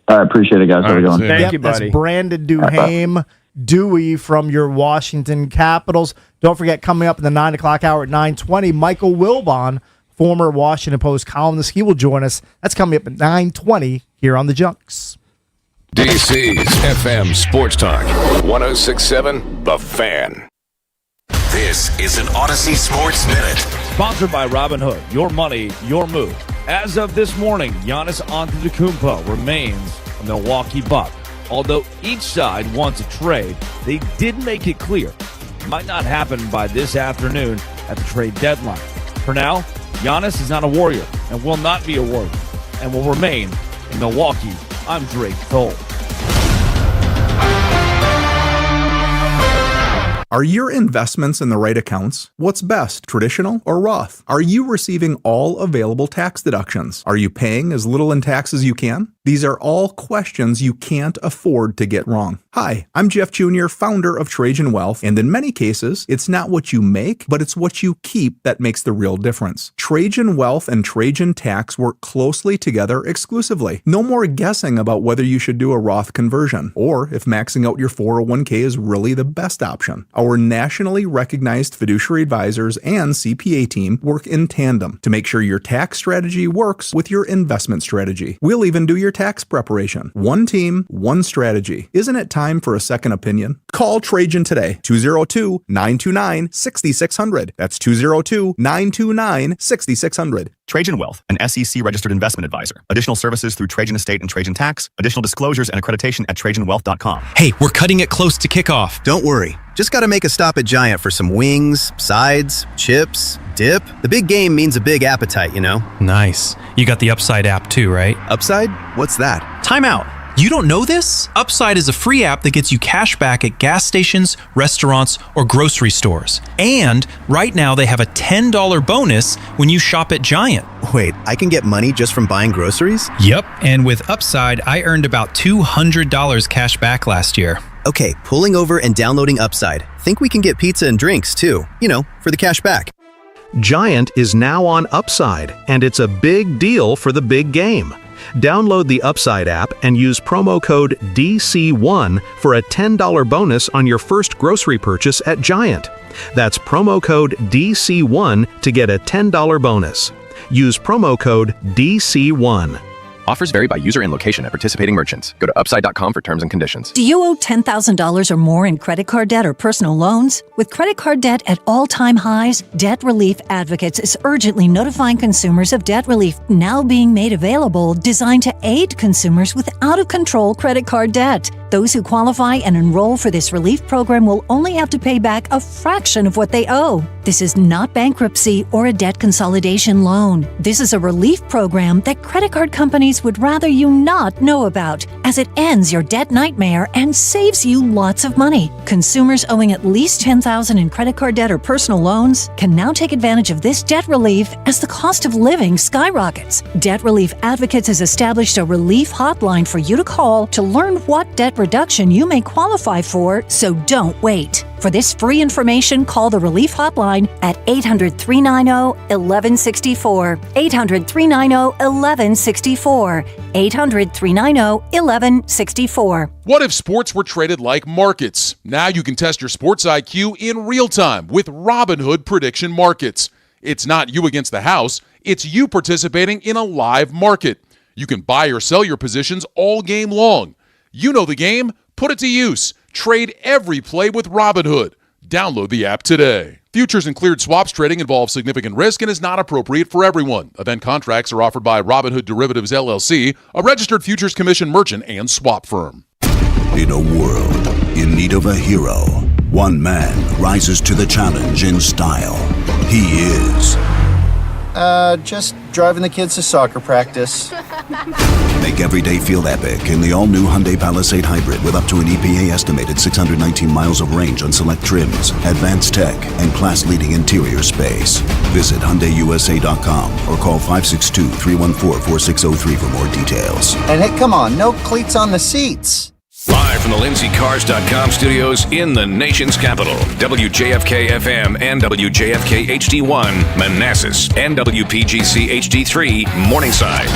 I appreciate it, guys. How are you going? Thank you, buddy. That's Brandon Duhaime, Dewey from your Washington Capitals. Don't forget, coming up in the 9 o'clock hour at 9:20, Michael Wilbon, former Washington Post columnist, he will join us. That's coming up at 9:20 here on The Junks. DC's FM Sports Talk, 106.7 The Fan. This is an Odyssey Sports Minute. Sponsored by Robinhood. Your money, your move. As of this morning, Giannis Antetokounmpo remains a Milwaukee Buck. Although each side wants a trade, they did make it clear it might not happen by this afternoon at the trade deadline. For now, Giannis is not a Warrior and will not be a Warrior and will remain in Milwaukee. I'm Drake Toll. Are your investments in the right accounts? What's best, traditional or Roth? Are you receiving all available tax deductions? Are you paying as little in tax as you can? These are all questions you can't afford to get wrong. Hi, I'm Jeff Jr., founder of Trajan Wealth, and in many cases, it's not what you make, but it's what you keep that makes the real difference. Trajan Wealth and Trajan Tax work closely together exclusively. No more guessing about whether you should do a Roth conversion, or if maxing out your 401k is really the best option. Our nationally recognized fiduciary advisors and CPA team work in tandem to make sure your tax strategy works with your investment strategy. We'll even do your tax preparation. One team, one strategy. Isn't it time for a second opinion? Call Trajan today, 202-929-6600. That's 202-929-6600. Trajan Wealth, an SEC-registered investment advisor. Additional services through Trajan Estate and Trajan Tax. Additional disclosures and accreditation at TrajanWealth.com. Hey, we're cutting it close to kickoff. Don't worry. Just got to make a stop at Giant for some wings, sides, chips, dip. The big game means a big appetite, you know? Nice. You got the Upside app too, right? Upside? What's that? Time out. You don't know this? Upside is a free app that gets you cash back at gas stations, restaurants, or grocery stores. And right now they have a $10 bonus when you shop at Giant. Wait, I can get money just from buying groceries? Yep, and with Upside, I earned about $200 cash back last year. Okay, pulling over and downloading Upside. Think we can get pizza and drinks too, you know, for the cash back. Giant is now on Upside, and it's a big deal for the big game. Download the Upside app and use promo code DC1 for a $10 bonus on your first grocery purchase at Giant. That's promo code DC1 to get a $10 bonus. Use promo code DC1. Offers vary by user and location at participating merchants. Go to upside.com for terms and conditions. Do you owe $10,000 or more in credit card debt or personal loans? With credit card debt at all-time highs, Debt Relief Advocates is urgently notifying consumers of debt relief now being made available, designed to aid consumers with out-of-control credit card debt. Those who qualify and enroll for this relief program will only have to pay back a fraction of what they owe. This is not bankruptcy or a debt consolidation loan. This is a relief program that credit card companies would rather you not know about, as it ends your debt nightmare and saves you lots of money. Consumers owing at least $10,000 in credit card debt or personal loans can now take advantage of this debt relief as the cost of living skyrockets. Debt Relief Advocates has established a relief hotline for you to call to learn what debt reduction you may qualify for, so don't wait. For this free information, call the Relief Hotline at 800-390-1164. 800-390-1164. 800-390-1164. What if sports were traded like markets? Now you can test your sports IQ in real time with Robinhood Prediction Markets. It's not you against the house, it's you participating in a live market. You can buy or sell your positions all game long. You know the game, put it to use. Trade every play with Robinhood. Download the app today. Futures and cleared swaps trading involves significant risk and is not appropriate for everyone. Event contracts are offered by Robinhood Derivatives LLC, a registered futures commission merchant and swap firm. In a world in need of a hero, one man rises to the challenge in style. He is... just driving the kids to soccer practice. Make every day feel epic in the all-new Hyundai Palisade Hybrid with up to an EPA-estimated 619 miles of range on select trims, advanced tech, and class-leading interior space. Visit HyundaiUSA.com or call 562-314-4603 for more details. And hey, come on, no cleats on the seats. Live from the LindseyCars.com studios in the nation's capital, WJFK-FM and WJFK-HD1, Manassas, and WPGC HD3, Morningside.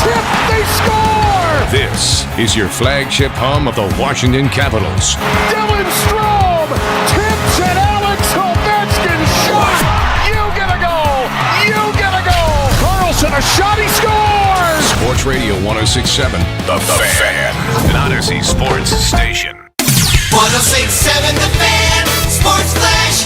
Tip, they score! This is your flagship home of the Washington Capitals. Dylan Strome tips and Alex Ovechkin shot! You get a goal! You get a goal! Carlson, a shot, he scores! Sports Radio 106.7, The Fan, an Odyssey sports station. 106.7 The Fan, Sports Flash.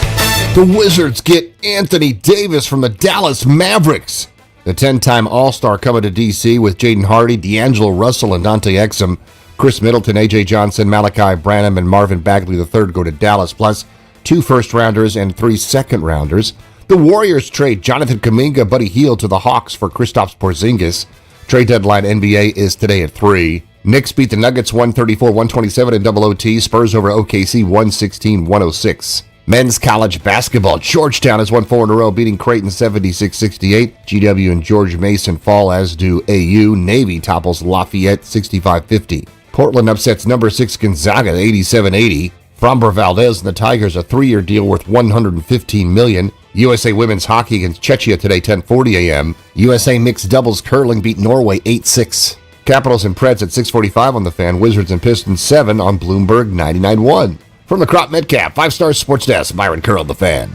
The Wizards get Anthony Davis from the Dallas Mavericks. The 10-time All-Star coming to D.C. with Jaden Hardy, D'Angelo Russell, and Dante Exum. Chris Middleton, A.J. Johnson, Malachi Branham, and Marvin Bagley III go to Dallas, plus 2 first-rounders and 3 second-rounders. The Warriors trade Jonathan Kuminga, Buddy Hield to the Hawks for Kristaps Porzingis. Trade deadline NBA is today at 3. Knicks beat the Nuggets 134-127 in double OT. Spurs over OKC 116-106. Men's college basketball. Georgetown has won 4 in a row, beating Creighton 76-68. GW and George Mason fall, as do AU. Navy topples Lafayette 65-50. Portland upsets number 6 Gonzaga 87-80. Framber Valdez and the Tigers a 3-year deal worth $115 million. USA women's hockey against Czechia today 10:40 a.m. USA mixed doubles curling beat Norway 8-6. Capitals and Preds at 6:45 on the Fan. Wizards and Pistons 7 on Bloomberg 99.1. From the Crop Metcalf 5-Star Sports Desk, Byron Curl, the Fan.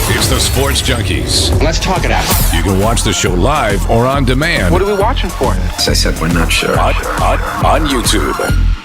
It's the Sports Junkies. Let's talk it out. You can watch the show live or on demand. What are we watching for? As I said, we're not sure. On YouTube.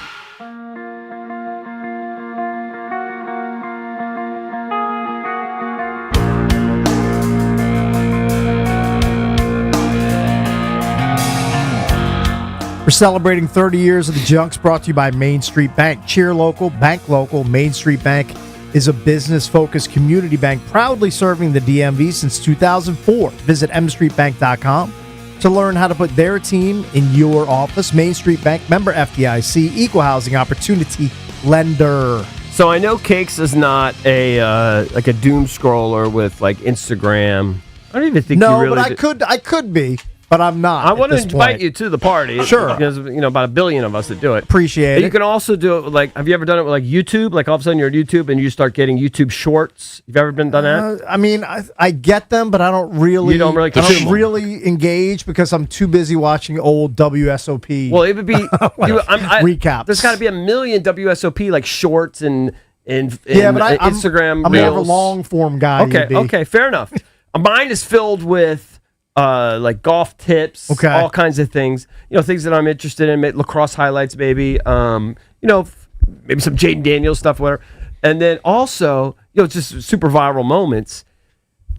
We're celebrating 30 years of the Junks, brought to you by Main Street Bank. Cheer local, bank local. Main Street Bank is a business-focused community bank proudly serving the DMV since 2004. Visit mstreetbank.com to learn how to put their team in your office. Main Street Bank, member FDIC, equal housing opportunity lender. So I know Cakes is not a like a doom scroller with like Instagram. I don't even think you really. No, but I could be. But I'm not. I want to invite you to the party. Sure. Because, about 1 billion of us that do it. Appreciate it. You can also do it with, like, have you ever done it with, like, YouTube? Like, all of a sudden you're on YouTube and you start getting YouTube shorts. You've ever done that? I mean, I get them, but I don't really. You don't really I don't really engage because I'm too busy watching old WSOP. Well, it would be recaps. There's got to be 1 million WSOP, like, shorts and yeah, but Instagram I'm reels. more of a long form guy. Okay, fair enough. Mine is filled with like golf tips, all kinds of things. Things that I'm interested in. Lacrosse highlights, maybe. Maybe some Jaden Daniels stuff, whatever. And then also, just super viral moments.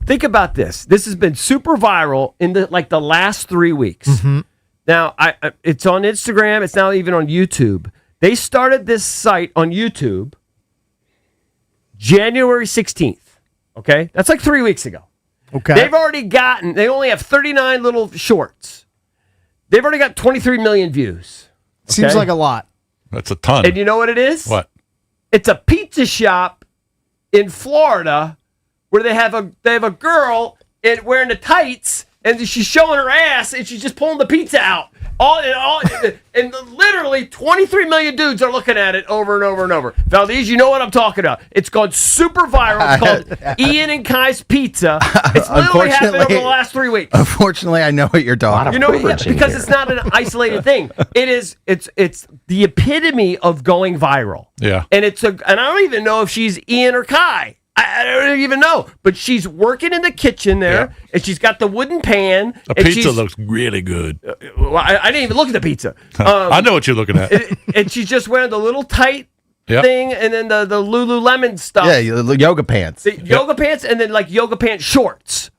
Think about this. This has been super viral in the last 3 weeks. Mm-hmm. Now, it's on Instagram. It's now even on YouTube. They started this site on YouTube January 16th. Okay, that's like 3 weeks ago. Okay. They only have 39 little shorts. They've already got 23 million views. Okay? Seems like a lot. That's a ton. And you know what it is? What? It's a pizza shop in Florida where they have a girl wearing the tights and she's showing her ass and she's just pulling the pizza out. And literally 23 million dudes are looking at it over and over and over. Valdez, you know what I'm talking about. It's gone super viral. It's called Ian and Kai's Pizza. It's literally happened over the last 3 weeks. Unfortunately, I know what you're talking about. Because it's not an isolated thing. It's the epitome of going viral. Yeah. And I don't even know if she's Ian or Kai. I don't even know, but she's working in the kitchen there, and she's got the wooden pan. The pizza looks really good. I didn't even look at the pizza. I know what you're looking at. And she's just wearing the little tight Yep. thing, and then the Lululemon stuff. Yeah, the yoga pants. The yoga pants, and then like yoga pants shorts.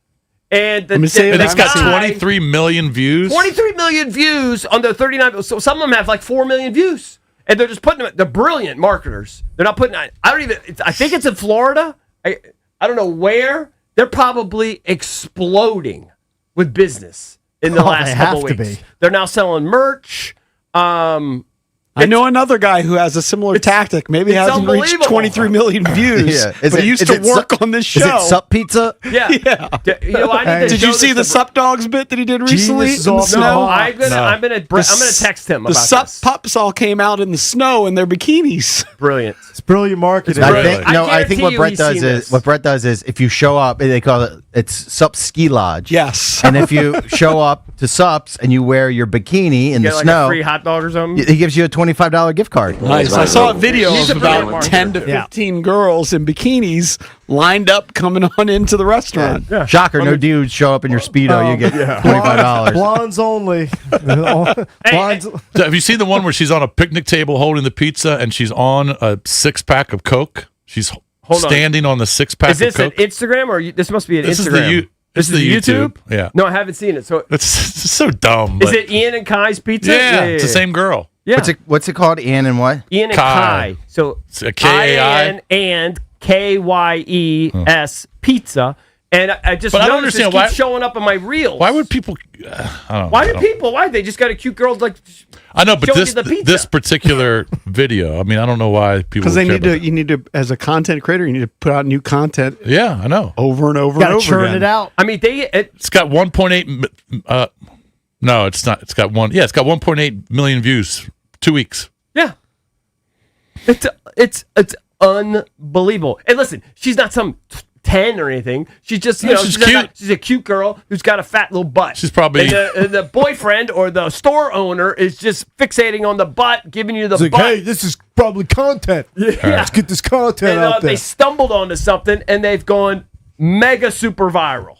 And it's got 23 million views. 23 million views on the 39. So some of them have like 4 million views, and they're just putting them. They're brilliant marketers. They're not putting. I think it's in Florida. I don't know where. They're probably exploding with business in the last couple weeks. They're now selling merch. I know another guy who has a similar tactic. Maybe he hasn't reached 23 million views, but he used to work on this show. Is it Sup Pizza? Yeah. Did you see the Sup Dogs bit that he did recently in the snow? I'm gonna text him about the Sup pups all came out in the snow in their bikinis. Brilliant. It's brilliant marketing. I think what Brett does is if you show up, they call it's Sup Ski Lodge. Yes. And if you show up to Sups and you wear your bikini in the snow, a free hot dog or something. He gives you a $25 gift card. Nice. I saw a video of about 10 to 15 girls in bikinis lined up coming on into the restaurant. Yeah. Shocker, no dudes show up in your Speedo, you get $25. Blondes only. Blondes. Have you seen the one where she's on a picnic table holding the pizza and she's on a 6-pack of Coke? She's standing on the 6-pack of Coke. Is this an Instagram or this must be an Instagram? This is the YouTube? Yeah. No, I haven't seen it. So it's so dumb. Is it Ian and Kai's Pizza? Yeah, it's the same girl. Yeah. What's it called? Ian and what? Ian and Kai. So K-A-I? I-N and Kyes Pizza. And I just But I don't noticed understand this keeps why- showing up in my reels. Why would people? I don't Why know. do people? Why they just got a cute girl like? I know, but showing you the pizza. this particular video. I mean, I don't know why people. Because they care need to. about You need to, as a content creator, you need to put out new content. Yeah, I know. Over and over Gotta and over churn again. it out. I mean, It's got 1.8. No, it's not. It's got one. Yeah, it's got 1.8 million views. 2 weeks. Yeah. It's unbelievable. And listen, she's not some 10 or anything. She's just, No, she's cute. She's a cute girl who's got a fat little butt. She's probably- And the boyfriend or the store owner is just fixating on the butt, giving you the It's like, butt. hey, this is probably content. Yeah. Let's get this content And out there. they stumbled onto something and they've gone mega super viral.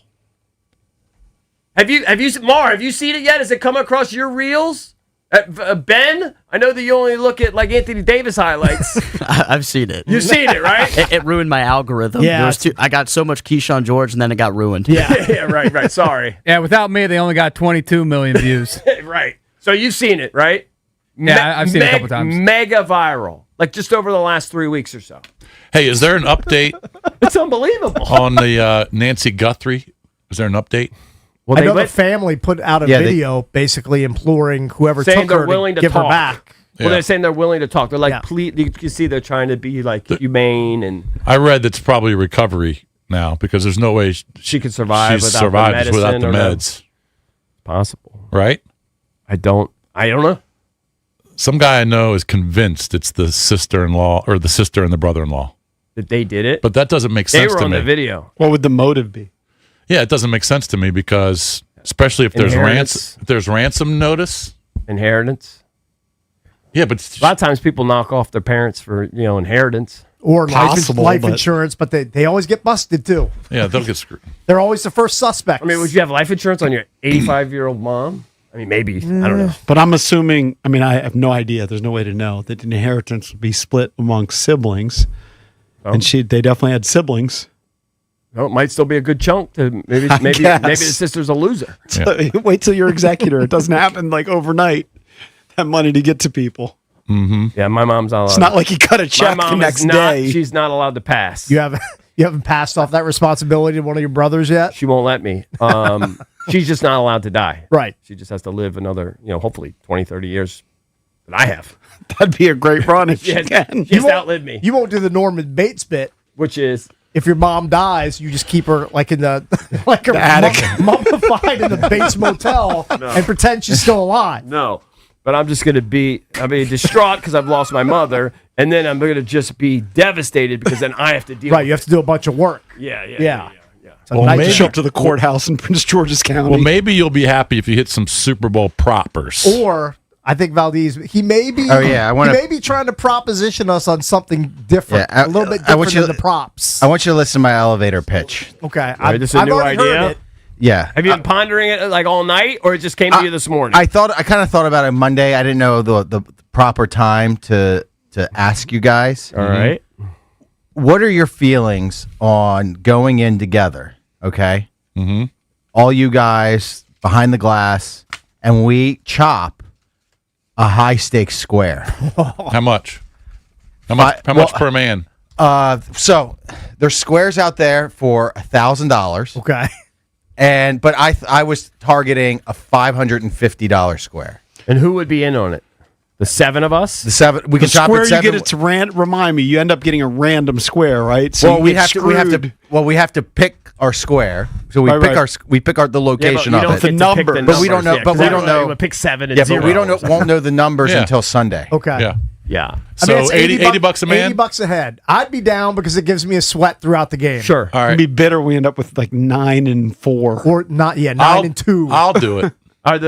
Have you Mar, have you seen it yet? Has it come across your reels? Ben, I know that you only look at like Anthony Davis highlights. I've seen it. You've seen it, right? It ruined my algorithm. Yeah. There was I got so much Keyshawn George, and then it got ruined. Yeah, right. Sorry. Yeah, without me, they only got 22 million views. Right. So you've seen it, right? Yeah, I've seen it a couple times. Mega viral. Like just over the last 3 weeks or so. Hey, is there an update It's unbelievable. on the Nancy Guthrie? Is there an update? Well, I know the family put out a video basically imploring whoever saying took they're her willing to give talk. her back. Well, they're saying they're willing to talk. They're like, please. You can see they're trying to be like humane and I read that's probably recovery now because there's no way she could survive she's without survived the without the medicine or meds. Possible, right? I don't know. Some guy I know is convinced it's the sister-in-law or the sister and the brother-in-law that they did it. But that doesn't make They sense were to on me. the video. What would the motive be? Yeah, it doesn't make sense to me because especially if there's Inheritance. ransom notice, Inheritance. Yeah, but a lot of times people knock off their parents for inheritance Or Possible, life but- insurance, but they always get busted too. Yeah, they'll get screwed. They're always the first suspect. I mean, would you have life insurance on your 85-year-old mom? I mean, maybe. I don't know. But I'm assuming, I mean, I have no idea. There's no way to know that the inheritance would be split amongst siblings. And they definitely had siblings. No, it might still be a good chunk. Maybe I maybe guess. the sister's a loser. So, wait till you're executor. It doesn't happen like overnight. That money to get to people. Mm-hmm. Yeah, my mom's not allowed. It's not like you cut a check my the mom next is not, day. She's not allowed to pass. You haven't passed off that responsibility to one of your brothers yet? She won't let me. She's just not allowed to die. Right. She just has to live another, hopefully 20, 30 years that I have. That'd be a great run if She you has, can. she has to outlive me. You won't do the Norman Bates bit. Which is? If your mom dies, you just keep her like in the like a attic. mummified in the Bates Motel and pretend she's still alive. No. But I'm just going to be distraught because I've lost my mother. And then I'm going to just be devastated because then I have to deal Right, with you have to do a bunch of work. Yeah. It's a Well, nightmare. maybe- Show up to the courthouse in Prince George's County. Well, maybe you'll be happy if you hit some Super Bowl proppers. Or I think Valdez, he may be. Oh, yeah, I wanna- he may be trying to proposition us on something different, a little bit I want different you than the props. I want you to listen to my elevator pitch. Okay, Right, this is a I've new already idea? heard it. Yeah. Have you been pondering it like all night or it just came to you this morning? I kind of thought about it Monday. I didn't know the proper time to ask you guys. All right. What are your feelings on going in together? Okay. Mm-hmm. All you guys behind the glass, and we chop a high stakes square. How much? How much per man? So there's squares out there for $1,000. Okay. But I was targeting a $550 square. And who would be in on it? The seven of us? The seven. We the can chop square it seven. you get, it's remind me, you end up getting a random square, right? So Well, you we get have screwed. we have to pick our square. So we Right, pick right. the location of it. The number. But we don't know. But we don't know. Would pick 7 and Yeah, 0. but we don't know. Won't know the numbers Yeah. until Sunday. Okay. Yeah. Yeah. So it's 80 bucks a man? 80 bucks a head. I'd be down because it gives me a sweat throughout the game. Sure. All It'd right. be bitter. We end up with like 9 and 4. Or not, 9 and 2. I'll do it. Are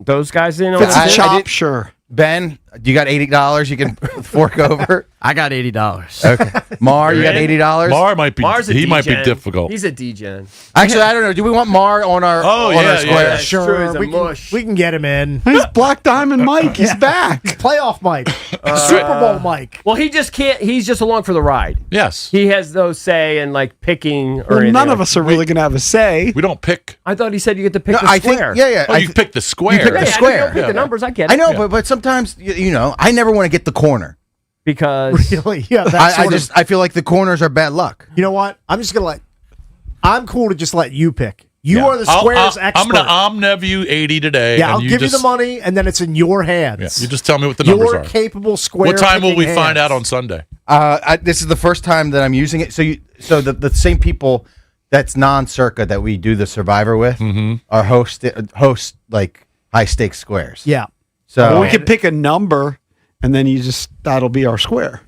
those guys in on If it's it? a chop, sure. Ben, you got $80 you can fork over? I got $80. Okay. Mar, you got $80? Mar might be. Mars a he might be D-gen. difficult. He's a D-gen. Actually, I don't know. Do we want Mar on our Oh, on yeah, our yeah. square? That's true, Sure, he's a we mush. can get him in. He's Black Diamond Mike. He's back. Playoff Mike. Super Bowl Mike. Well, he just can't. He's just along for the ride. Yes. He has no say in like picking or Well, anything. none of us are really going to have a say. We don't pick. I thought he said you get to pick No, the I think square. yeah. Oh, you pick the square. You pick the Yeah, square. I know you don't pick the numbers. I get it. I know, but sometimes you know, I never want to get the corner. Because Really? Yeah, that's I feel like the corners are bad luck. You know what? I'm just gonna I'm cool to just let you pick. You are the squares expert. I'm going to omnev you 80 today. Yeah, I'll give you the money, and then it's in your hands. Yeah, you just tell me what the numbers are. Your capable square. What time will we hands. find out on Sunday? This is the first time that I'm using it. So the same people that's non-circa that we do the Survivor with are host like high stakes squares. Yeah. So we could pick a number, and then that'll be our square.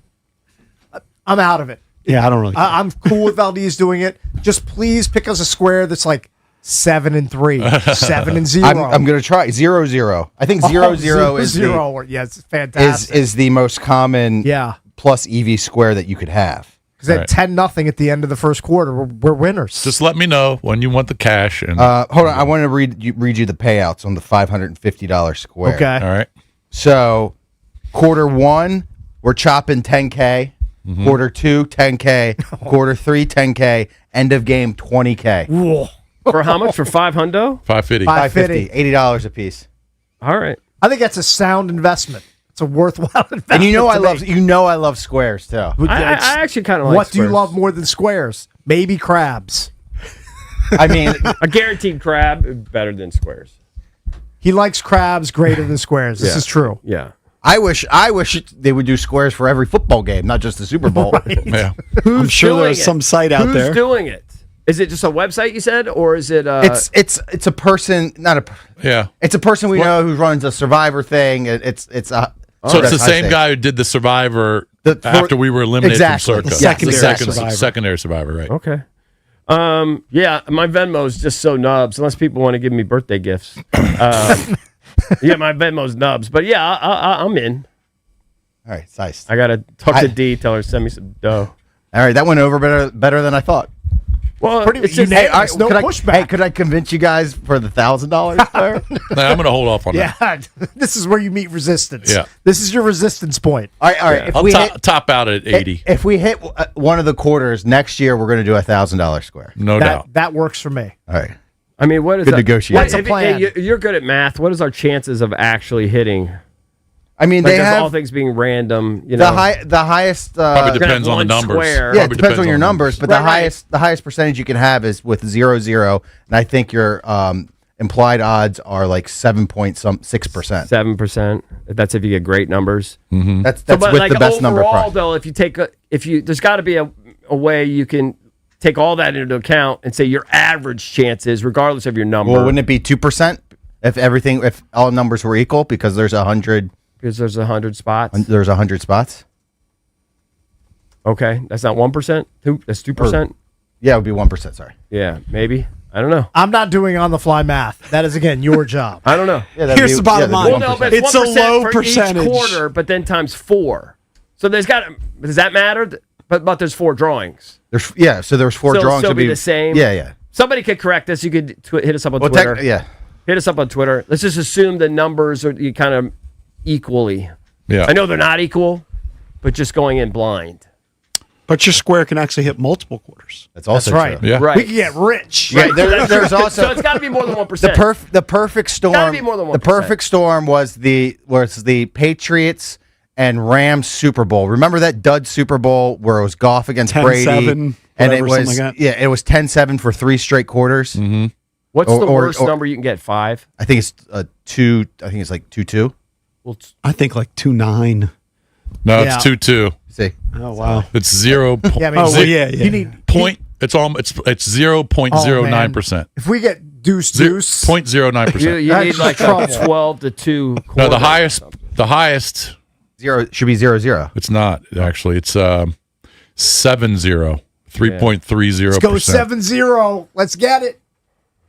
I'm out of it. Yeah, I don't really care. I'm cool with Valdez doing it. Just please pick us a square that's like 7-3, 7-0. I'm going to try 0-0. I think 0-0 is it's fantastic. is the most common plus EV square that you could have. Because at 10-0 at the end of the first quarter, we're winners. Just let me know when you want the cash. And hold on, I want to read you the payouts on the $550 square. Okay. All right. So quarter 1, we're chopping 10K. Quarter 2, 10K. Quarter 3, 10K. End of game, 20K. Whoa. For how much? For $500? $550. $550. $80 a piece. All right. I think that's a sound investment. It's a worthwhile investment. And I love squares too. I actually kind of like What do you squares. love more than squares? Maybe crabs. I mean, a guaranteed crab is better than squares. He likes crabs greater than squares. This is true. Yeah. I wish they would do squares for every football game, not just the Super Bowl. Yeah. I'm sure there's some site out there. Who's doing it? Is it just a website you said, or is it? It's a person, not a. Yeah. It's a person we know who runs a Survivor thing. It's a. So it's the same guy who did the Survivor after we were eliminated from Circa. The secondary Survivor, right? Okay. Yeah, my Venmo's just so nubs. Unless people want to give me birthday gifts. Yeah, my Venmo's nubs. But yeah, I'm in. All right, nice. I gotta talk to D. Tell her to send me some dough. All right, that went over better than I thought. Well, Pretty it's just, unanimous, no pushback. Could I convince you guys for the $1,000 square? Nah, I'm going to hold off on that. Yeah, this is where you meet resistance. Yeah. This is your resistance point. All right. I'll top out at 80. If we hit one of the quarters next year, we're going to do $1,000 square. No doubt. That works for me. All right. I mean, what is Good that? negotiation. What's a plan? You're good at math. What is our chances of actually hitting? I mean, Like, they just have all things being random. You know, the highest. Probably depends on the numbers. square. Yeah, it depends on your numbers, but Right. the highest percentage you can have is with 0-0, and I think your implied odds are like 7.6%. 7%. That's if you get great numbers. That's but with like the best number overall, price. though, if you take there's got to be a way you can take all that into account and say your average chances, regardless of your number. Well, wouldn't it be 2% if all numbers were equal because there's 100? Because there's 100 spots. There's 100 spots. Okay, that's not 1%. That's 2%. Yeah, it would be 1%. Sorry. Yeah, maybe. I don't know. I'm not doing on the fly math. That is again your job. I don't know. Yeah, Here's the bottom line. Well, no, but it's a 1% low for percentage. each quarter, but then times 4. So does that matter? But there's 4 drawings. So there's 4 So it'll drawings. still It'd be the same. Yeah. Somebody could correct us. You could hit us up on Well, Twitter. yeah. Hit us up on Twitter. Let's just assume the numbers are you kind of equally. Yeah. I know they're not equal, but just going in blind. But your square can actually hit multiple quarters. That's also right. true. Yeah. Right. We can get rich. Yeah, there's also So it's got to be more than 1%. the perfect storm. Gotta be more than 1%. The perfect storm was the Patriots and Rams Super Bowl. Remember that dud Super Bowl where it was Goff against 10-7, Brady, and it whatever, was something like that. it was 10-7 for 3 straight quarters. Mm-hmm. What's the Or- worst or- number you can get? 5? I think it's 2. I think it's like 2-2. Well, I think like 2-9. No, Yeah. it's 2-2. See, Oh wow. It's 0. Yeah, I mean, Oh well, yeah. You need Point. It's 0.09%. If we get deuce, 0.09%. you That's need like trouble. a 12 to 2 No, quarter. the highest. 0 should be 0-0. It's not actually. It's 7-0. 3.30%. let's go 7-0. Let's get it.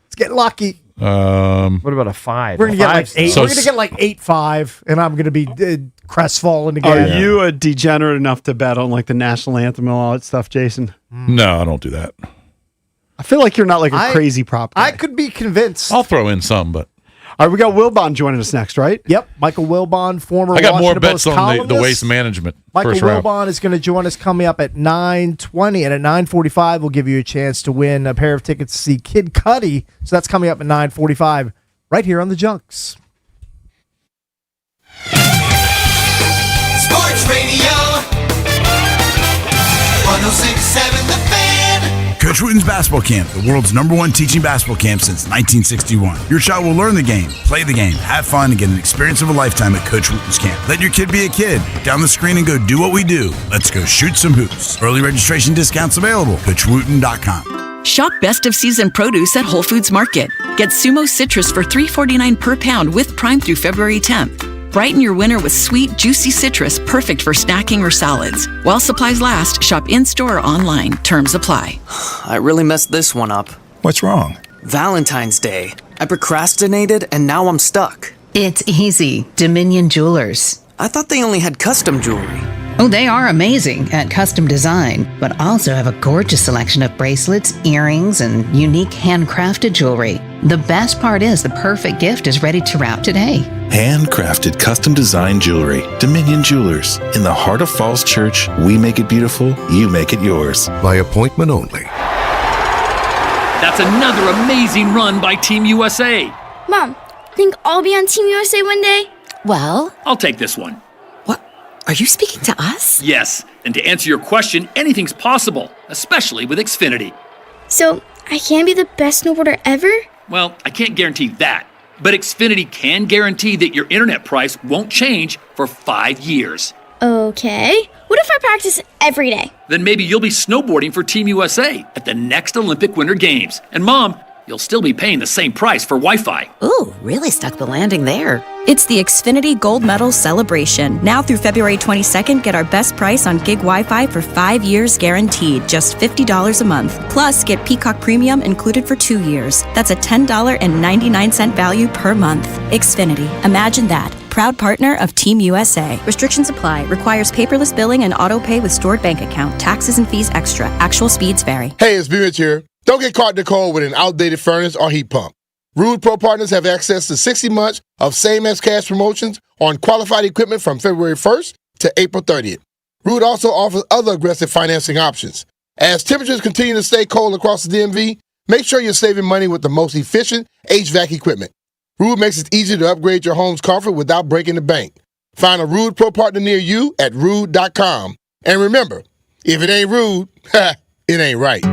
Let's get lucky. What about a 5? We're gonna get like 8. So We're gonna get like 8-5, and I'm gonna be crestfallen Are again. you a degenerate enough to bet on like the national anthem and all that stuff, Jason? No, I don't do that. I feel like you're not like a I- crazy prop guy. I could be convinced. I'll throw in some, but All right, we got Wilbon joining us next, right? Yep, Michael Wilbon, former I got more Washington bets Post on the columnist. waste management. Michael first round. Wilbon is going to join us coming up at 9:20, and at 9:45 we'll give you a chance to win a pair of tickets to see Kid Cudi. So that's coming up at 9:45 right here on the Junks. Sports Radio 106.7 The Fan. Good Coach Wooten's Basketball Camp, the world's #1 teaching basketball camp since 1961. Your child will learn the game, play the game, have fun, and get an experience of a lifetime at Coach Wooten's Camp. Let your kid be a kid. Put down the screen and go do what we do. Let's go shoot some hoops. Early registration discounts available. CoachWooten.com. Shop Best of Season Produce at Whole Foods Market. Get Sumo Citrus for $3.49 per pound with Prime through February 10th. Brighten your winter with sweet, juicy citrus, perfect for snacking or salads. While supplies last, shop in-store or online. Terms apply. I really messed this one up. What's wrong? Valentine's Day. I procrastinated and now I'm stuck. It's easy. Dominion Jewelers. I thought they only had custom jewelry. Oh, they are amazing at custom design, but also have a gorgeous selection of bracelets, earrings, and unique handcrafted jewelry. The best part is the perfect gift is ready to wrap today. Handcrafted custom design jewelry. Dominion Jewelers. In the heart of Falls Church, we make it beautiful, you make it yours. By appointment only. That's another amazing run by Team USA. Mom, think I'll be on Team USA one day? Well, I'll take this one. Are you speaking to us? Yes, and to answer your question, anything's possible, especially with Xfinity. So, I can be the best snowboarder ever? Well, I can't guarantee that, but Xfinity can guarantee that your internet price won't change for 5 years. Okay. What if I practice every day? Then maybe you'll be snowboarding for Team USA at the next Olympic Winter Games. And Mom, you'll still be paying the same price for Wi-Fi. Ooh, really stuck the landing there. It's the Xfinity Gold Medal Celebration. Now through February 22nd, get our best price on gig Wi-Fi for 5 years guaranteed, just $50 a month. Plus, get Peacock Premium included for 2 years. That's a $10.99 value per month. Xfinity. Imagine that. Proud partner of Team USA. Restrictions apply. Requires paperless billing and auto pay with stored bank account. Taxes and fees extra. Actual speeds vary. Hey, it's B-Mitch here. Don't get caught in the cold with an outdated furnace or heat pump. Rude Pro Partners have access to 60 months of same-as-cash promotions on qualified equipment from February 1st to April 30th. Rude also offers other aggressive financing options. As temperatures continue to stay cold across the DMV, make sure you're saving money with the most efficient HVAC equipment. Rude makes it easy to upgrade your home's comfort without breaking the bank. Find a Rude Pro Partner near you at rude.com. And remember, if it ain't rude, it ain't right.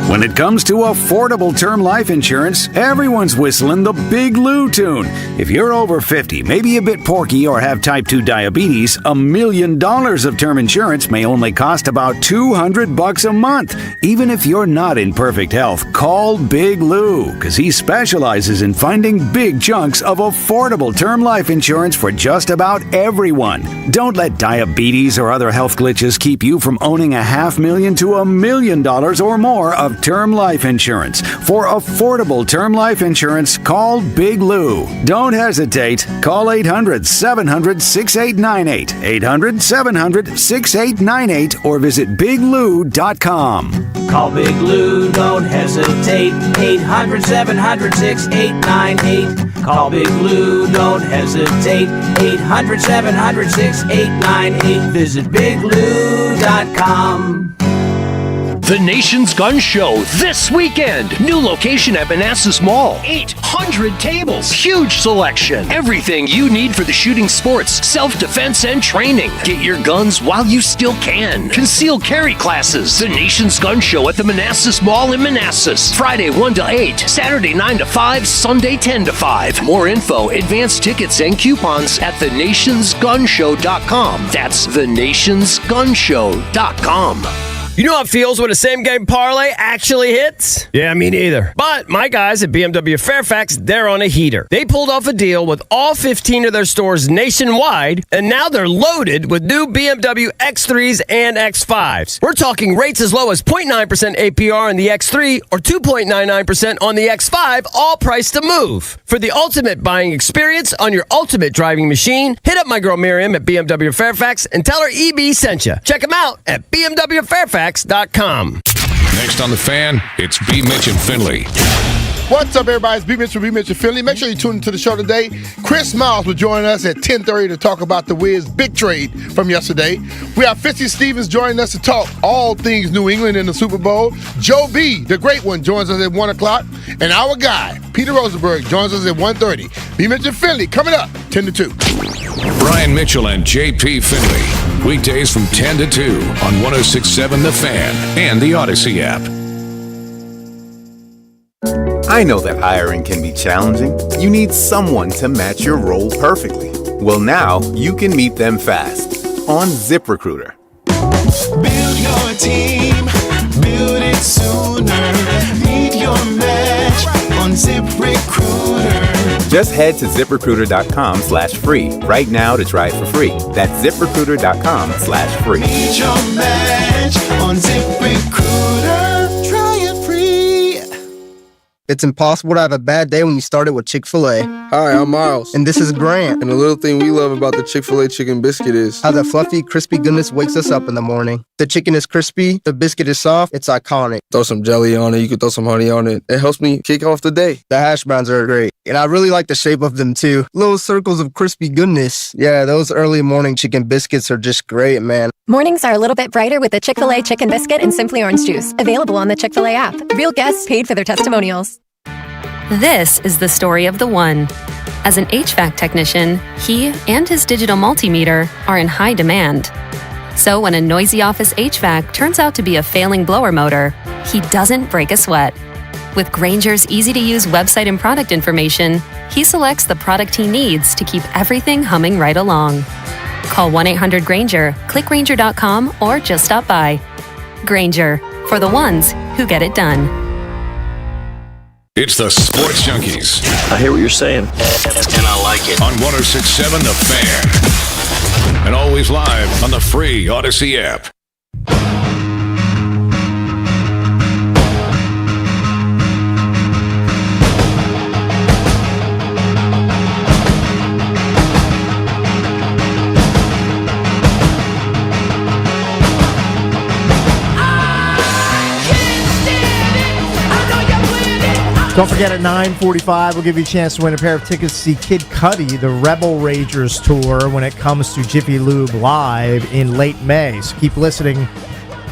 When it comes to affordable term life insurance, everyone's whistling the Big Lou tune. If you're over 50, maybe a bit porky, or have type 2 diabetes, $1 million of term insurance may only cost about $200 a month. Even if you're not in perfect health, call Big Lou, because he specializes in finding big chunks of affordable term life insurance for just about everyone. Don't let diabetes or other health glitches keep you from owning $500,000 to $1 million or more of term life insurance. For affordable term life insurance, call Big Lou. Don't hesitate. Call 800-700-6898, 800-700-6898, or visit biglou.com. Call Big Lou, don't hesitate, 800-700-6898. Call Big Lou, don't hesitate, 800-700-6898. Visit biglou.com. The Nation's Gun Show this weekend. New location at Manassas Mall. 800 tables. Huge selection. Everything you need for the shooting sports, self-defense, and training. Get your guns while you still can. Concealed carry classes. The Nation's Gun Show at the Manassas Mall in Manassas. Friday 1 to 8. Saturday 9 to 5. Sunday 10 to 5. More info, advanced tickets, and coupons at thenationsgunshow.com. That's thenationsgunshow.com. You know how it feels when a same-game parlay actually hits? Yeah, me neither. But my guys at BMW Fairfax, they're on a heater. They pulled off a deal with all 15 of their stores nationwide, and now they're loaded with new BMW X3s and X5s. We're talking rates as low as 0.9% APR on the X3 or 2.99% on the X5, all priced to move. For the ultimate buying experience on your ultimate driving machine, hit up my girl Miriam at BMW Fairfax and tell her EB sent you. Check them out at BMWFairfax.com. Next on The Fan, it's B. Mitch and Finley. What's up, everybody? It's B. Mitch from B. Mitch and Finley. Make sure you tune into the show today. Chris Miles will join us at 10:30 to talk about the Wiz big trade from yesterday. We have Fitzy Stevens joining us to talk all things New England in the Super Bowl. Joe B., the great one, joins us at 1 o'clock. And our guy, Peter Rosenberg, joins us at 1:30. B. Mitch and Finley coming up 10 to 2. Brian Mitchell and J.P. Finley. Weekdays from 10 to 2 on 106.7 The Fan and the Odyssey app. I know that hiring can be challenging. You need someone to match your role perfectly. Well, now you can meet them fast on ZipRecruiter. Build your team, build it sooner. Meet your match on ZipRecruiter. Just head to ZipRecruiter.com/free right now to try it for free. That's ZipRecruiter.com/free. Meet your match on ZipRecruiter. Try it free. It's impossible to have a bad day when you started with Chick-fil-A. Hi, I'm Miles. And this is Grant. And the little thing we love about the Chick-fil-A chicken biscuit is how the fluffy, crispy goodness wakes us up in the morning. The chicken is crispy, the biscuit is soft, it's iconic. Throw some jelly on it, you can throw some honey on it. It helps me kick off the day. The hash browns are great. And I really like the shape of them too. Little circles of crispy goodness. Yeah, those early morning chicken biscuits are just great, man. Mornings are a little bit brighter with the Chick-fil-A Chicken Biscuit and Simply Orange Juice. Available on the Chick-fil-A app. Real guests paid for their testimonials. This is the story of the one. As an HVAC technician, he and his digital multimeter are in high demand. So when a noisy office HVAC turns out to be a failing blower motor, he doesn't break a sweat. With Grainger's easy-to-use website and product information, he selects the product he needs to keep everything humming right along. Call 1-800-GRAINGER, click Grainger.com, or just stop by. Grainger, for the ones who get it done. It's the Sports Junkies. I hear what you're saying, and I like it. On 106.7 The Fan. And always live on the free Odyssey app. Don't forget, at 9:45, we'll give you a chance to win a pair of tickets to see Kid Cudi, the Rebel Ragers tour, when it comes to Jiffy Lube Live in late May. So keep listening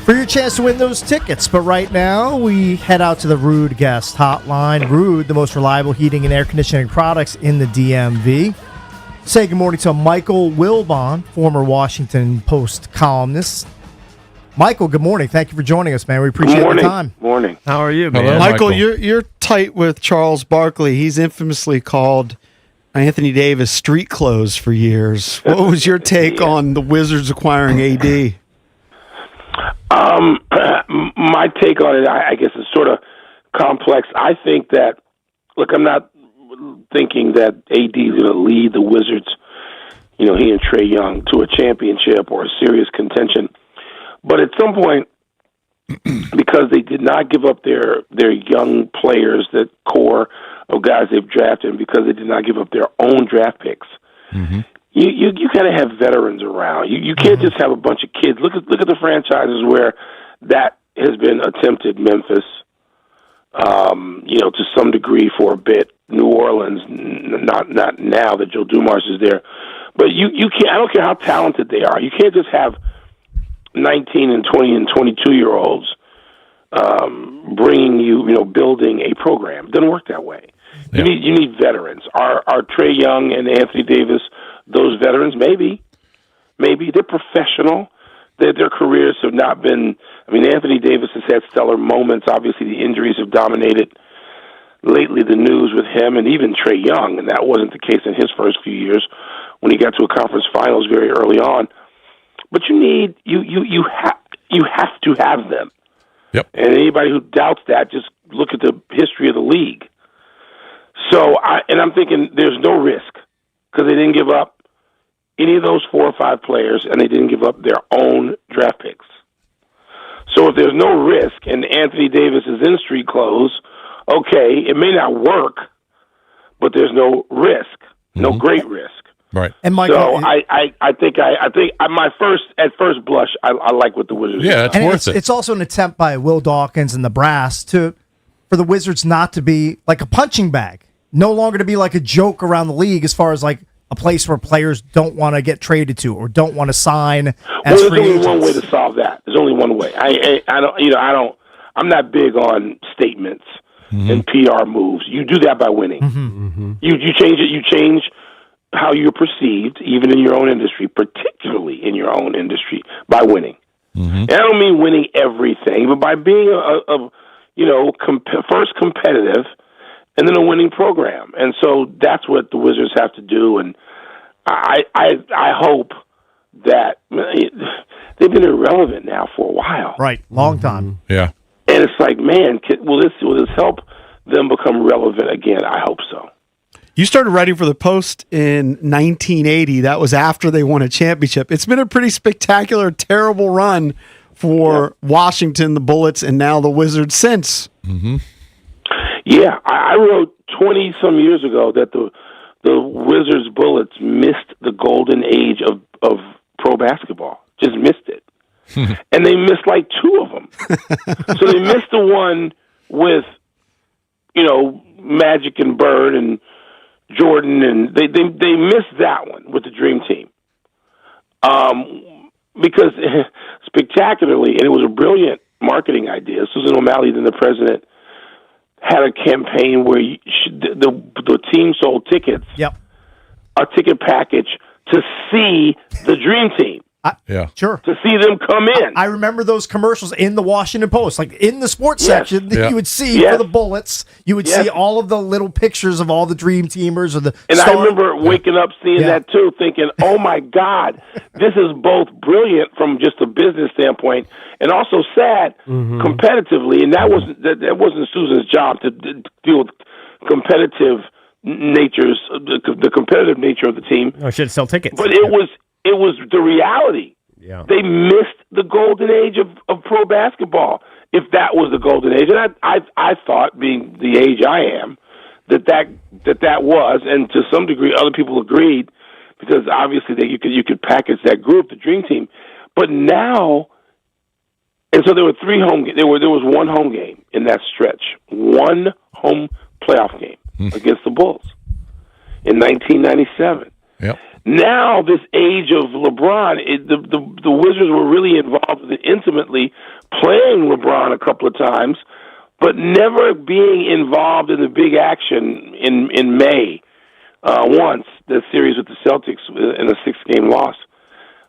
for your chance to win those tickets. But right now, we head out to the Ruud guest hotline. Ruud, the most reliable heating and air conditioning products in the DMV. Say good morning to Michael Wilbon, former Washington Post columnist. Michael, good morning. Thank you for joining us, man. We appreciate your time. Morning. How are you, man? Hello, Michael, you're tight with Charles Barkley. He's infamously called Anthony Davis street clothes for years. What was your take on the Wizards acquiring AD? My take on it, I guess, is sort of complex. I think that, look, I'm not thinking that AD is going to lead the Wizards, he and Trae Young, to a championship or a serious contention. But at some point, because they did not give up their young players, that core of guys they've drafted, and because they did not give up their own draft picks, you got to have veterans around. You can't just have a bunch of kids. Look at the franchises where that has been attempted. Memphis, to some degree for a bit. New Orleans, not now that Joe Dumars is there, but you can't. I don't care how talented they are. You can't just have 19 and 20 and 22-year-olds bringing building a program. It doesn't work that way. Yeah. You need veterans. Are Trae Young and Anthony Davis those veterans? Maybe they're professional. Their careers have not been. Anthony Davis has had stellar moments. Obviously, the injuries have dominated lately the news with him, and even Trae Young, and that wasn't the case in his first few years when he got to a conference finals very early on. But you have to have them. Yep. And anybody who doubts that, just look at the history of the league. So, I'm thinking there's no risk because they didn't give up any of those 4 or 5 players, and they didn't give up their own draft picks. So if there's no risk and Anthony Davis is in street clothes, okay, it may not work, but there's no risk, no great risk. Right. And Michael, so I think my first blush, I like what the Wizards. Yeah, it's worth it. It's also an attempt by Will Dawkins and the brass for the Wizards not to be like a punching bag, no longer to be like a joke around the league as far as like a place where players don't want to get traded to or don't want to sign as there's free only agents. one way to solve that. There's only one way. I'm not big on statements and PR moves. You do that by winning. You change it. You change how you're perceived, even in your own industry, particularly in your own industry, by winning. And I don't mean winning everything, but by being first competitive and then a winning program. And so that's what the Wizards have to do. And I hope that they've been irrelevant now for a while. Right, long time. Yeah. And it's like, man, will this help them become relevant again? I hope so. You started writing for the Post in 1980. That was after they won a championship. It's been a pretty spectacular, terrible run for Washington, the Bullets, and now the Wizards since. Mm-hmm. Yeah, I wrote 20-some years ago that the Wizards Bullets missed the golden age of pro basketball. Just missed it. And they missed like two of them. So they missed the one with, Magic and Bird and Jordan, and they missed that one with the Dream Team. Because spectacularly, and it was a brilliant marketing idea. Susan O'Malley, then the president, had a campaign where the team sold tickets, a ticket package to see the Dream Team. Sure. To see them come in. I remember those commercials in the Washington Post. Like in the sports section, you would see for the Bullets, you would see all of the little pictures of all the Dream Teamers. I remember waking up seeing that too, thinking, oh my God, this is both brilliant from just a business standpoint and also sad competitively. And that wasn't Susan's job to deal with competitive the competitive nature of the team. I should sell tickets. But it was the reality. Yeah. They missed the golden age of pro basketball, if that was the golden age. And I thought, being the age I am, that was, and to some degree other people agreed, because obviously you could package that group, the Dream Team. But now, and so there were three home games. There was one home game in that stretch, one home playoff game against the Bulls in 1997. Yep. Now, this age of LeBron, the Wizards were really involved with it intimately, playing LeBron a couple of times, but never being involved in the big action in May. Once the series with the Celtics in a 6-game loss,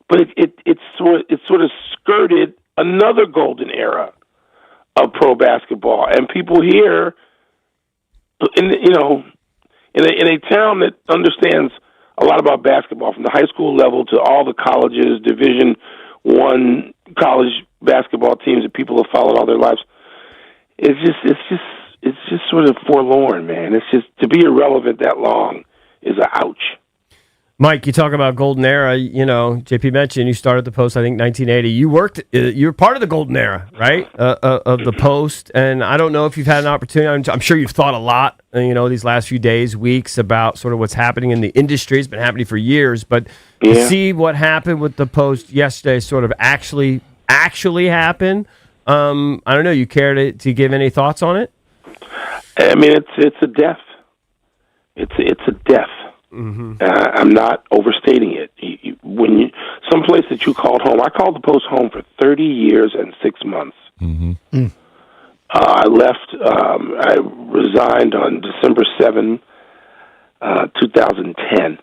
but it sort of skirted another golden era of pro basketball, and people here, in a town that understands a lot about basketball, from the high school level to all the colleges, Division I college basketball teams that people have followed all their lives. It's just sort of forlorn, man. It's just, to be irrelevant that long is a ouch. Mike, you talk about golden era. JP mentioned you started the Post, I think, 1980. You were part of the golden era, right, of the Post. And I don't know if you've had an opportunity. I'm sure you've thought a lot, these last few days, weeks, about sort of what's happening in the industry. It's been happening for years. But to see what happened with the Post yesterday sort of actually happen, I don't know. You care to give any thoughts on it? I mean, it's a death. It's a death. Mm-hmm. I'm not overstating it. When someplace that you called home, I called the Post home for 30 years and 6 months. Mm-hmm. I left. I resigned on December 7, 2010,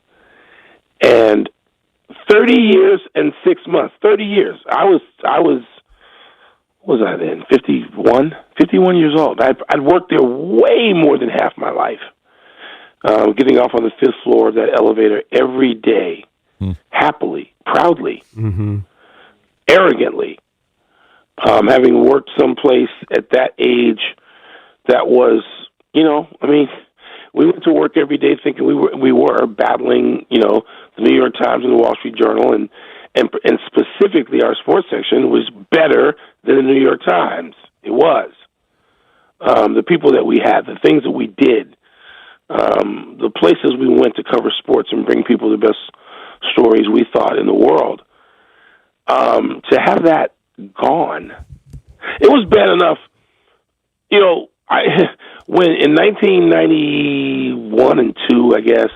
and 30 years and 6 months. 30 years. I was. What was I then? 51 years old. I'd worked there way more than half my life. Getting off on the 5th floor of that elevator every day, happily, proudly, arrogantly, having worked someplace at that age that was, we went to work every day thinking we were battling, the New York Times and the Wall Street Journal, and specifically our sports section was better than the New York Times. It was. The people that we had, the things that we did, the places we went to cover sports and bring people the best stories we thought in the world, to have that gone, it was bad enough. When in 1991 and 2, I guess,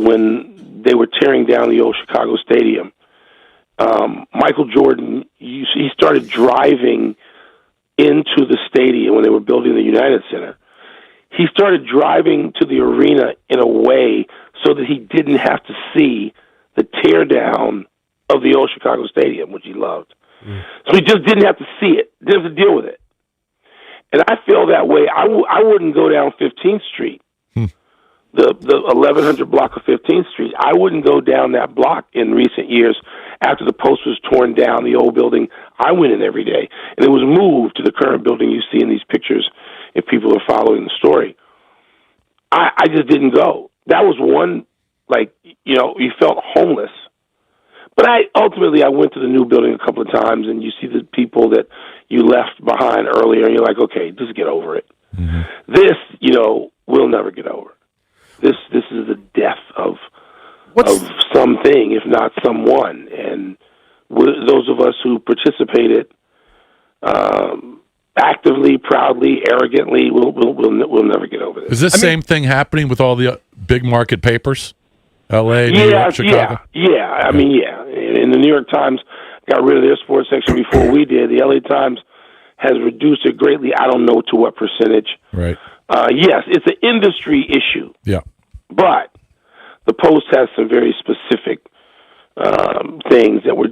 when they were tearing down the old Chicago Stadium, Michael Jordan, he started driving into the stadium when they were building the United Center. He started driving to the arena in a way so that he didn't have to see the tear down of the old Chicago Stadium, which he loved. So he just didn't have to see it, didn't have to deal with it. And I feel that way. I wouldn't go down 15th Street, the 1100 block of 15th Street. I wouldn't go down that block in recent years after the Post was torn down, the old building. I went in every day, and it was moved to the current building you see in these pictures if people are following the story. I just didn't go. That was one, you felt homeless. But I went to the new building a couple of times, and you see the people that you left behind earlier, and you're like, okay, just get over it. Mm-hmm. This, we'll never get over. This is the death of something, if not someone. And those of us who participated actively, proudly, arrogantly, we'll never get over this. Is this same thing happening with all the big market papers? L.A., New York, Chicago? Yeah. I mean, yeah. And the New York Times got rid of their sports section before we did. The L.A. Times has reduced it greatly. I don't know to what percentage. Right. Yes, it's an industry issue. Yeah. But the Post has some very specific things that were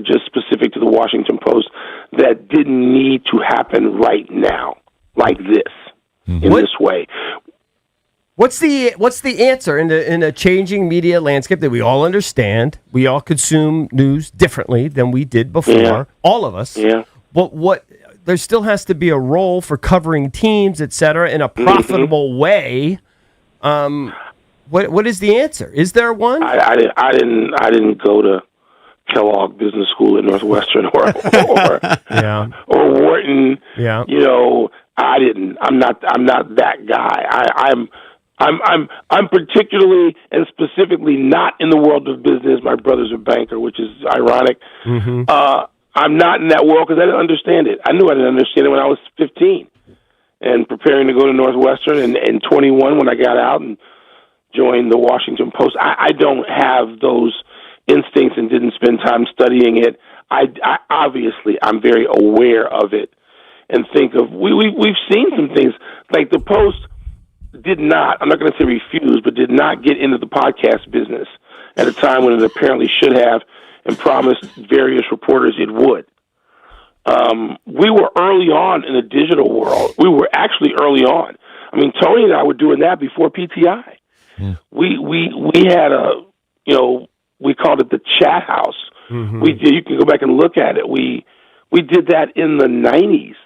just specific to the Washington Post that didn't need to happen right now, like this, in this way. What's the answer in a changing media landscape that we all understand? We all consume news differently than we did before. All of us. Yeah. What there still has to be a role for covering teams, et cetera, in a profitable way. What is the answer? Is there one? I didn't go to Kellogg Business School at Northwestern or Wharton. Yeah. I didn't. I'm not that guy. I'm particularly and specifically not in the world of business. My brother's a banker, which is ironic. Mm-hmm. I'm not in that world because I didn't understand it. I knew I didn't understand it when I was 15 and preparing to go to Northwestern and 21 when I got out and joined the Washington Post. I don't have those instincts and didn't spend time studying it. I obviously I'm very aware of it and think of we've seen some things like the Post did not, I'm not going to say refuse, but did not get into the podcast business at a time when it apparently should have and promised various reporters it would. We were early on in the digital world. We were actually early on. I mean, Tony and I were doing that before PTI. Yeah. We had we called it the chat house. Mm-hmm. You can go back and look at it. We did that in the 90s.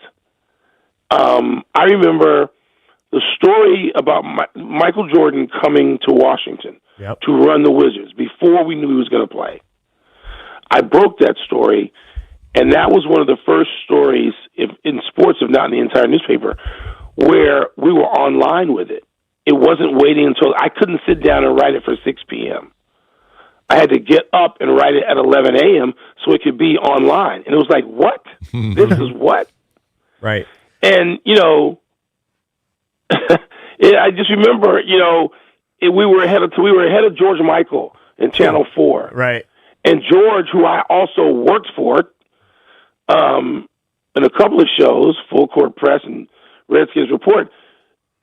I remember the story about Michael Jordan coming to Washington to run the Wizards before we knew he was going to play. I broke that story, and that was one of the first stories in sports, if not in the entire newspaper, where we were online with it. It wasn't waiting until I couldn't sit down and write it for 6 p.m. I had to get up and write it at 11 a.m. so it could be online. And it was like, what? This is what? Right. And, I just remember, we were ahead of George Michael in Channel 4. Right. And George, who I also worked for in a couple of shows, Full Court Press and Redskins Report,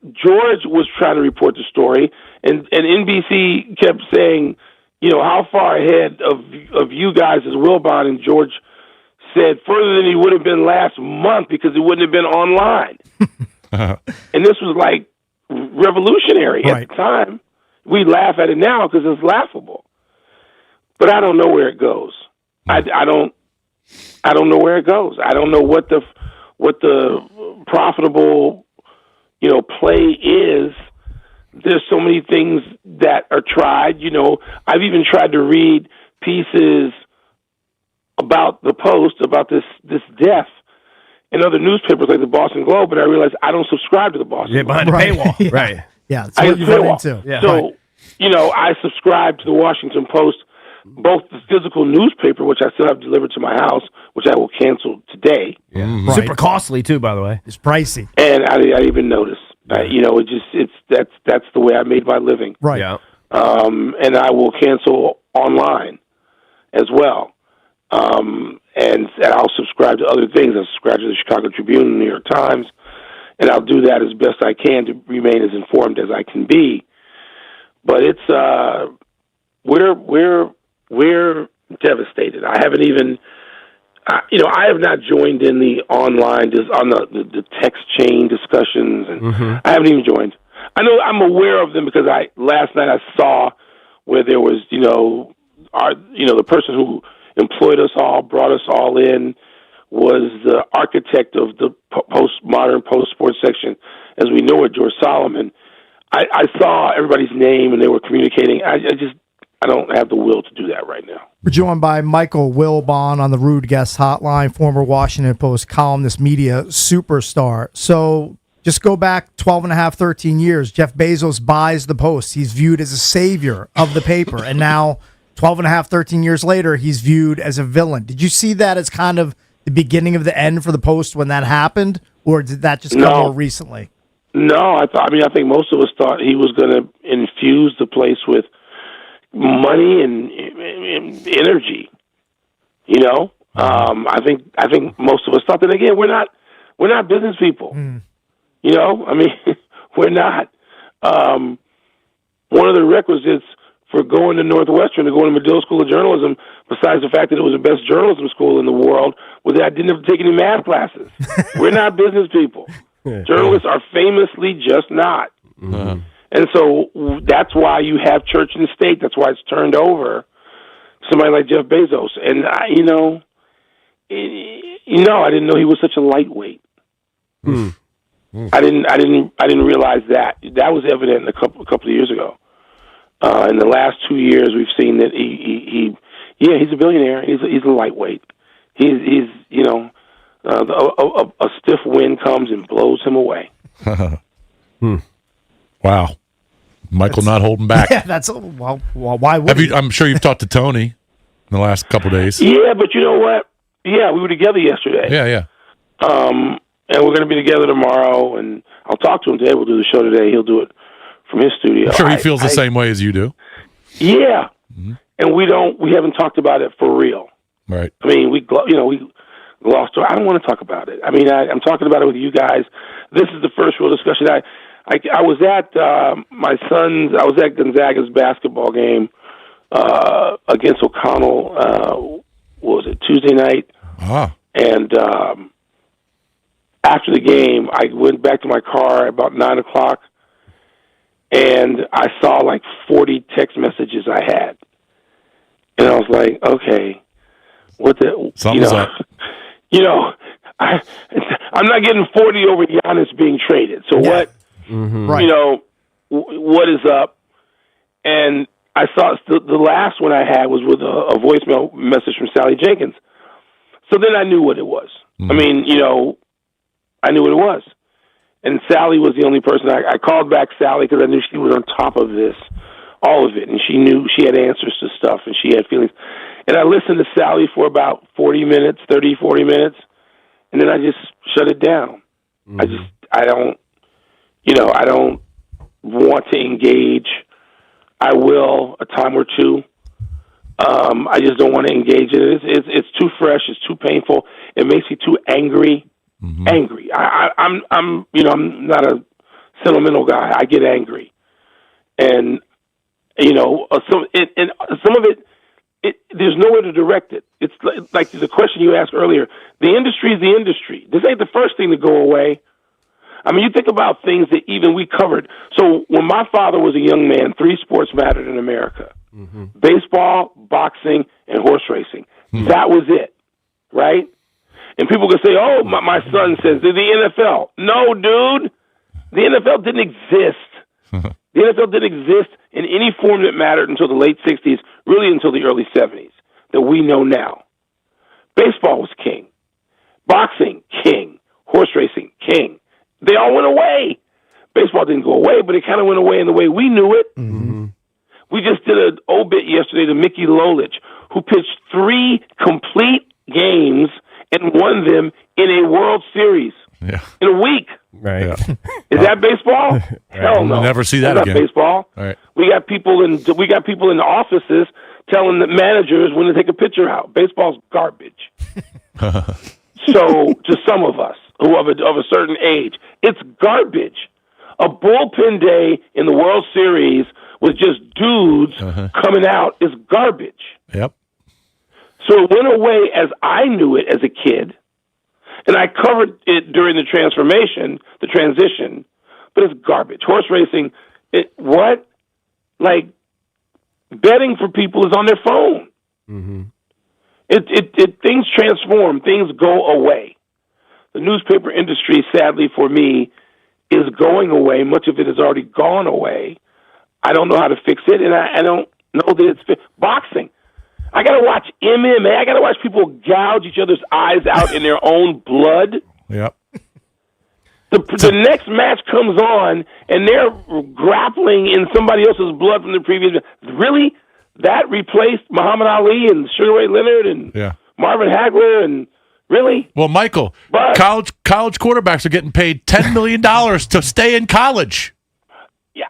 George was trying to report the story, and NBC kept saying, how far ahead of you guys is Wilbon? And George said further than he would have been last month because he wouldn't have been online. And this was like revolutionary at the time. We laugh at it now because it's laughable. But I don't know where it goes. I don't know where it goes. I don't know what the profitable play is. There's so many things that are tried. I've even tried to read pieces about the Post, about this death in other newspapers like the Boston Globe, but I realized I don't subscribe to the Boston Globe. Behind the paywall. Right. Yeah, it's what you run into. Yeah. So, I subscribe to the Washington Post, both the physical newspaper, which I still have delivered to my house, which I will cancel today. Yeah. Mm-hmm. Super costly too, by the way. It's pricey. And I even noticed. That's the way I made my living. Right. Yeah. And I will cancel online as well. And I'll subscribe to other things. I'll subscribe to the Chicago Tribune and the New York Times, and I'll do that as best I can to remain as informed as I can be. But it's we're devastated. I haven't even I have not joined in the online, just on the text chain discussions, and I haven't even joined. I know I'm aware of them because last night I saw where there was, the person who employed us all, brought us all in, was the architect of the postmodern post-sports section, as we know it, George Solomon. I saw everybody's name, and they were communicating. I don't have the will to do that right now. We're joined by Michael Wilbon on the Rude Guest Hotline, former Washington Post columnist, media superstar. So just go back 12 and a half, 13 years. Jeff Bezos buys the Post. He's viewed as a savior of the paper. And now 12 and a half, 13 years later, he's viewed as a villain. Did you see that as kind of the beginning of the end for the Post when that happened? Or did that just come more recently? No, I think most of us thought he was going to infuse the place with money and energy. I think most of us thought that. Again, we're not business people. We're not. One of the requisites for going to Northwestern, to go to Medill School of Journalism, besides the fact that it was the best journalism school in the world, was that I didn't have to take any math classes. We're not business people. Journalists are famously just not. And so that's why you have church and state. That's why it's turned over to somebody like Jeff Bezos. And I didn't know he was such a lightweight. I didn't realize that. That was evident a couple of years ago. In the last 2 years, we've seen that he's a billionaire. He's a lightweight. He's a stiff wind comes and blows him away. Wow. Michael not holding back. Yeah, that's why would I'm sure you've talked to Tony in the last couple of days. Yeah, but you know what? Yeah, we were together yesterday. Yeah. And we're going to be together tomorrow, and I'll talk to him today. We'll do the show today. He'll do it from his studio. I'm sure he feels the same way as you do. Yeah. And we haven't talked about it for real. Right. I mean, we glossed over. I don't want to talk about it. I mean, I'm talking about it with you guys. This is the first real discussion. I was at I was at Gonzaga's basketball game against O'Connell. What was it, Tuesday night? And after the game, I went back to my car about 9 o'clock, and I saw like 40 text messages I had, and I was like, okay, what the? Something's up. I'm not getting 40 over Giannis being traded. So what? Right. What is up? And I saw the last one I had was with a voicemail message from Sally Jenkins. So then I knew what it was. I mean, I knew what it was. And Sally was the only person. I called back Sally because I knew she was on top of this, all of it. And she knew she had answers to stuff and she had feelings. And I listened to Sally for about 40 minutes. And then I just shut it down. I don't want to engage. I will a time or two. I just don't want to engage in it. It's too fresh. It's too painful. It makes me too angry. Angry. I'm not a sentimental guy. I get angry, and some of it. There's nowhere to direct it. It's like the question you asked earlier. The industry is the industry. This ain't the first thing to go away. I mean, you think about things that even we covered. So when my father was a young man, 3 sports mattered in America. Baseball, boxing, and horse racing. That was it, right? And people can say, oh, my son says, the NFL. No, dude. The NFL didn't exist. The NFL didn't exist in any form that mattered until the late 60s, really until the early 70s, that we know now. Baseball was king. Boxing, king. Horse racing, king. They all went away. Baseball didn't go away, but it kind of went away in the way we knew it. We just did an obit yesterday to Mickey Lolich, who pitched 3 complete games and won them in a World Series in a week. Right. Yeah. Is that baseball? Hell no. We'll never see that That's again. not baseball. All right. We got people in the offices telling the managers when to take a pitcher out. Baseball's garbage. So to some of us who are of a certain age, it's garbage. A bullpen day in the World Series with just dudes coming out is garbage. Yep. So it went away as I knew it as a kid, and I covered it during the transition, but it's garbage. Horse racing, what? Like, betting for people is on their phone. Mm-hmm. Things transform, things go away. The newspaper industry, sadly for me, is going away. Much of it has already gone away. I don't know how to fix it, and I don't know that it's boxing. I got to watch MMA. I got to watch people gouge each other's eyes out in their own blood. Yep. The next match comes on, and they're grappling in somebody else's blood from the previous. Really? That replaced Muhammad Ali and Sugar Ray Leonard and Marvin Hagler and really? Well, Michael, college quarterbacks are getting paid $10 million to stay in college. Yeah.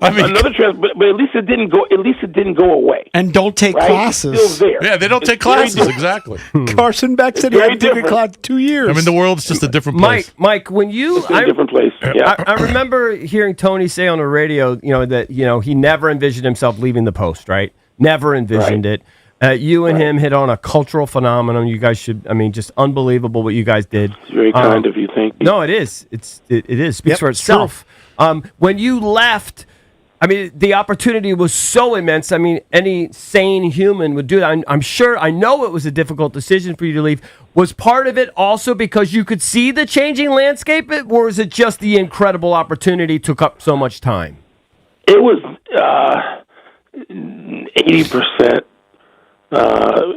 I mean, another trend, but at least it didn't go. At least it didn't go away. And don't take classes. It's still there. Yeah, they don't take classes. Exactly. Carson Beck said he hadn't taken a class in 2 years. I mean, the world's just a different place. Mike, when you, it's a different place. Yeah. I remember hearing Tony say on the radio, that he never envisioned himself leaving the Post. Right? Never envisioned it. You and him hit on a cultural phenomenon. You guys should. I mean, just unbelievable what you guys did. It's very kind of you. Thank you. No, it is. It is. Speaks for itself. When you left, I mean, the opportunity was so immense. I mean, any sane human would do that. I'm sure. I know it was a difficult decision for you to leave. Was part of it also because you could see the changing landscape, or was it just the incredible opportunity took up so much time? It was 80%.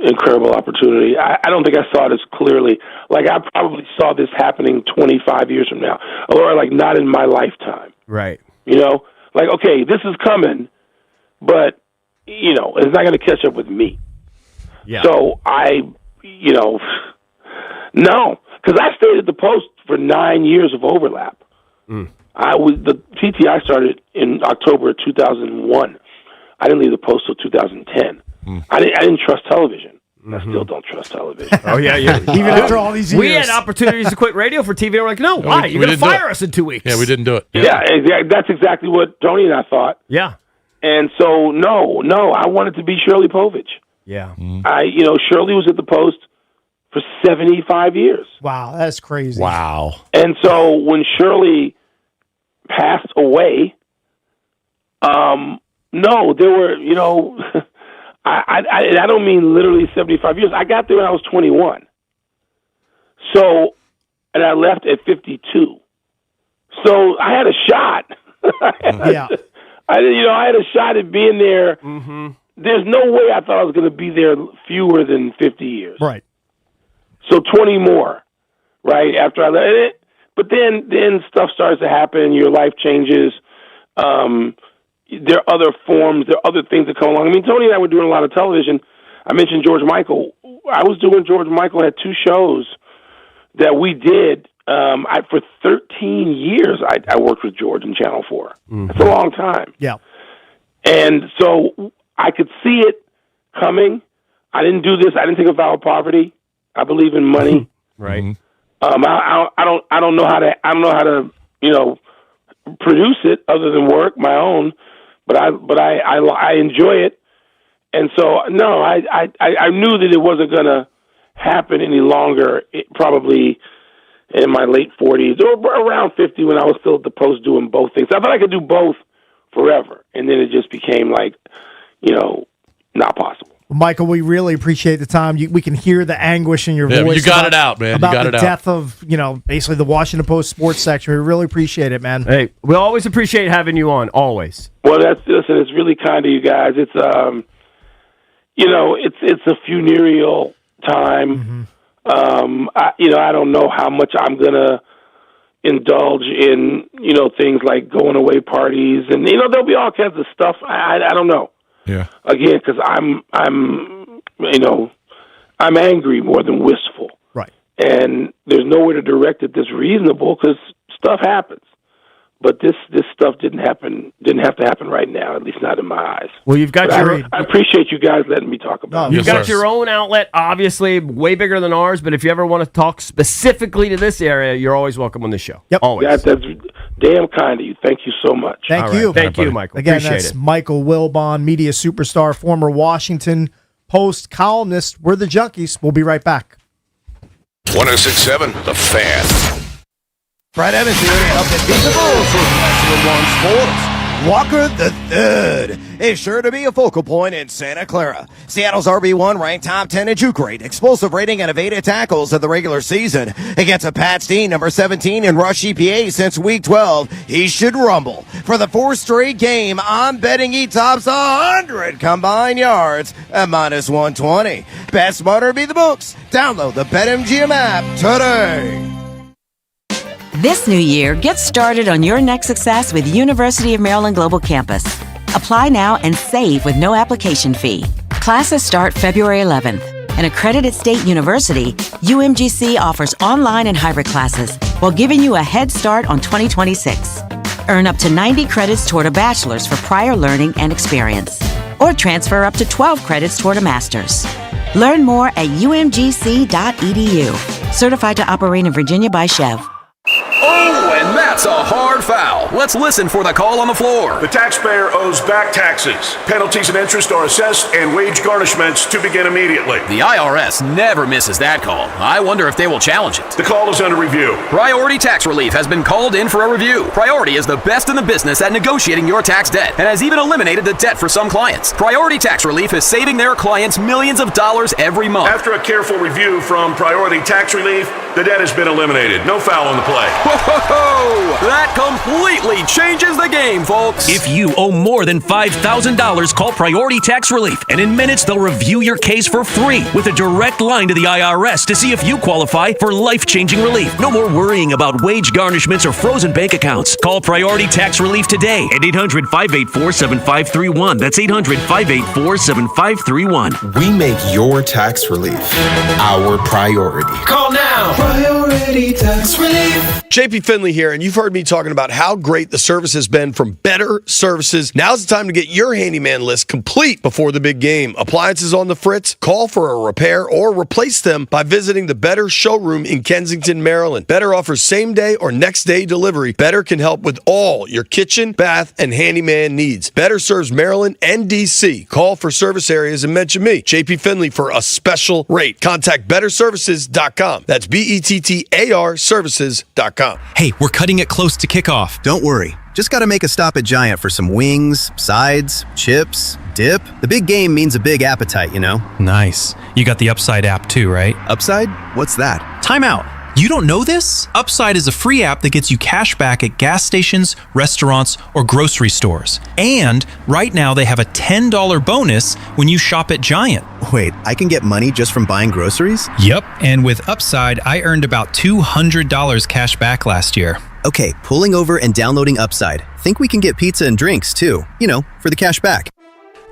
Incredible opportunity. I don't think I saw it as clearly. Like, I probably saw this happening 25 years from now, or like not in my lifetime. Right. Like, okay, this is coming, but it's not going to catch up with me. Yeah. So no, because I stayed at the Post for 9 years of overlap. The TTI started in October of 2001. I didn't leave the Post till 2010. I didn't trust television. I still don't trust television. Oh, yeah. Even after all these years. We had opportunities to quit radio for TV, and we're like, no, why? You're going to fire us in 2 weeks. Yeah, we didn't do it. Yeah, that's exactly what Tony and I thought. Yeah. And so, no, I wanted to be Shirley Povich. Yeah. Shirley was at the Post for 75 years. Wow, that's crazy. Wow. And so when Shirley passed away, no, there were, I don't mean literally 75 years. I got there when I was 21. So, and I left at 52. So I had a shot. I had a shot at being there. Mm-hmm. There's no way I thought I was going to be there fewer than 50 years. Right. So 20 more, right, after I left it. But then stuff starts to happen. Your life changes. There are other forms. There are other things that come along. I mean, Tony and I were doing a lot of television. I mentioned George Michael. I was doing George Michael. I had 2 shows that we did. For 13 years, I worked with George in Channel 4. Mm-hmm. That's a long time. Yeah. And so I could see it coming. I didn't do this. I didn't take a vow of poverty. I believe in money. Right. I don't know how to produce it other than work my own, but I enjoy it. And so no, I knew that it wasn't going to happen any longer. Probably in my late 40s or around 50 when I was still at the Post doing both things. I thought I could do both forever, and then it just became like, not possible. Michael, we really appreciate the time. We can hear the anguish in your voice. You got it out, man. About you got the it death of, basically the Washington Post sports section. We really appreciate it, man. Hey, we always appreciate having you on, always. Well, it's really kind of you guys. It's, it's a funereal time. Mm-hmm. I don't know how much I'm going to indulge in, things like going away parties. And, there'll be all kinds of stuff. I don't know. Yeah. Again, because I'm angry more than wistful. Right. And there's nowhere to direct it that's reasonable because stuff happens. But this stuff didn't have to happen right now, at least not in my eyes. Well, you've got I appreciate you guys letting me talk about it. You've got your own outlet, obviously, way bigger than ours, but if you ever want to talk specifically to this area, you're always welcome on the show. Yep. Always. That's damn kind of you. Thank you so much. Thank you. Thank you, Michael. Again, appreciate that's it. Michael Wilbon, media superstar, former Washington Post columnist. We're the Junkies. We'll be right back. 106.7 The Fan. Brad Evans here to help it beat the Bulls with National One Sports. Walker the Third is sure to be a focal point in Santa Clara. Seattle's RB1 ranked top 10 in juke rate, explosive rating, and evaded tackles in the regular season. Against a Pat Steen, number 17 in rush EPA since week 12, he should rumble. For the fourth straight game, I'm betting he tops 100 combined yards at minus 120. Bet smarter, be the books. Download the BetMGM app today. This new year, get started on your next success with University of Maryland Global Campus. Apply now and save with no application fee. Classes start February 11th. An accredited state university, UMGC offers online and hybrid classes while giving you a head start on 2026. Earn up to 90 credits toward a bachelor's for prior learning and experience, or transfer up to 12 credits toward a master's. Learn more at umgc.edu. Certified to operate in Virginia by Chev. Oh, and that's a hard foul. Let's listen for the call on the floor. The taxpayer owes back taxes. Penalties and interest are assessed and wage garnishments to begin immediately. The IRS never misses that call. I wonder if they will challenge it. The call is under review. Priority Tax Relief has been called in for a review. Priority is the best in the business at negotiating your tax debt and has even eliminated the debt for some clients. Priority Tax Relief is saving their clients millions of dollars every month. After a careful review from Priority Tax Relief, the debt has been eliminated. No foul on the play. Whoa! That completely changes the game, folks. If you owe more than $5,000, call Priority Tax Relief, and in minutes they'll review your case for free with a direct line to the IRS to see if you qualify for life-changing relief. No more worrying about wage garnishments or frozen bank accounts. Call Priority Tax Relief today at 800-584-7531. That's 800-584-7531. We make your tax relief our priority. Call now. Priority Tax Relief. JP Finley here, and you've heard me talking about how great the service has been from Better Services. Now's the time to get your handyman list complete before the big game. Appliances on the fritz? Call for a repair or replace them by visiting the Better showroom in Kensington, Maryland. Better offers same-day or next-day delivery. Better can help with all your kitchen, bath, and handyman needs. Better serves Maryland and D.C. Call for service areas and mention me, JP Finley, for a special rate. Contact BetterServices.com. That's BETTAR Services.com. Hey, we're cutting it close to kickoff. Don't worry. Just got to make a stop at Giant for some wings, sides, chips, dip. The big game means a big appetite, you know? Nice. You got the Upside app too, right? Upside? What's that? Time out. You don't know this? Upside is a free app that gets you cash back at gas stations, restaurants, or grocery stores. And right now they have a $10 bonus when you shop at Giant. Wait, I can get money just from buying groceries? Yep, and with Upside, I earned about $200 cash back last year. Okay, pulling over and downloading Upside. Think we can get pizza and drinks too, you know, for the cash back.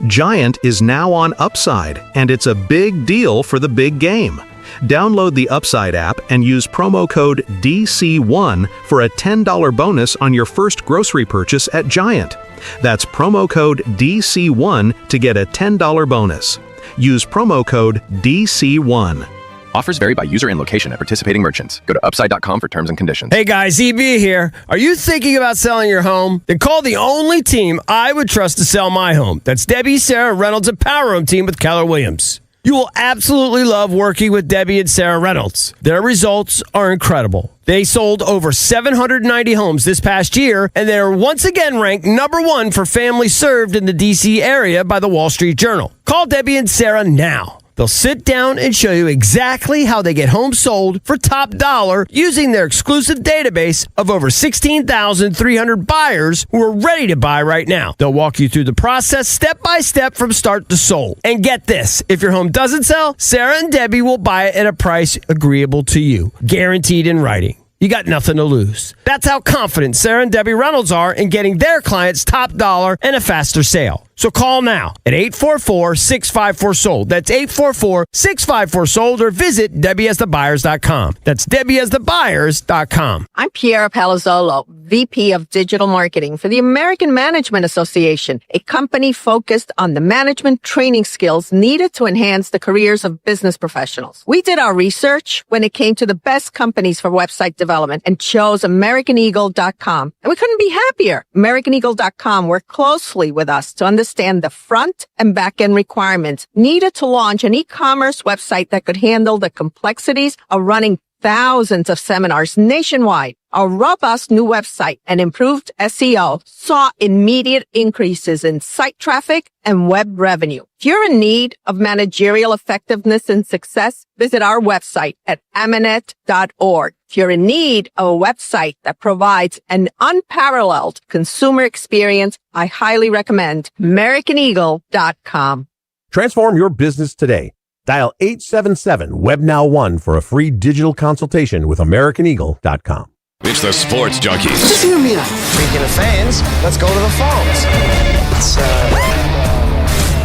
Giant is now on Upside, and it's a big deal for the big game. Download the Upside app and use promo code DC1 for a $10 bonus on your first grocery purchase at Giant. That's promo code DC1 to get a $10 bonus. Use promo code DC1. Offers vary by user and location at participating merchants. Go to upside.com for terms and conditions. Hey guys, EB here. Are you thinking about selling your home? Then call the only team I would trust to sell my home. That's Debbie, Sarah Reynolds, and Power Room team with Keller Williams. You will absolutely love working with Debbie and Sarah Reynolds. Their results are incredible. They sold over 790 homes this past year, and they are once again ranked #1 for families served in the D.C. area by the Wall Street Journal. Call Debbie and Sarah now. They'll sit down and show you exactly how they get homes sold for top dollar using their exclusive database of over 16,300 buyers who are ready to buy right now. They'll walk you through the process step by step from start to sold. And get this, if your home doesn't sell, Sarah and Debbie will buy it at a price agreeable to you, guaranteed in writing. You got nothing to lose. That's how confident Sarah and Debbie Reynolds are in getting their clients top dollar and a faster sale. So call now at 844-654-SOLD. That's 844-654-SOLD, or visit DebbieAsTheBuyers.com. That's DebbieAsTheBuyers.com. I'm Piera Palazzolo, VP of Digital Marketing for the American Management Association, a company focused on the management training skills needed to enhance the careers of business professionals. We did our research when it came to the best companies for website development and chose AmericanEagle.com. And we couldn't be happier. AmericanEagle.com worked closely with us to understand the front and back end requirements needed to launch an e-commerce website that could handle the complexities of running thousands of seminars nationwide. Our robust new website and improved SEO saw immediate increases in site traffic and web revenue. If you're in need of managerial effectiveness and success, visit our website at Amanet.org. If you're in need of a website that provides an unparalleled consumer experience, I highly recommend AmericanEagle.com. Transform your business today. Dial 877-WebNow1 for a free digital consultation with AmericanEagle.com. It's the Sports Junkies. Just hear me out. Speaking of fans, let's go to the phones.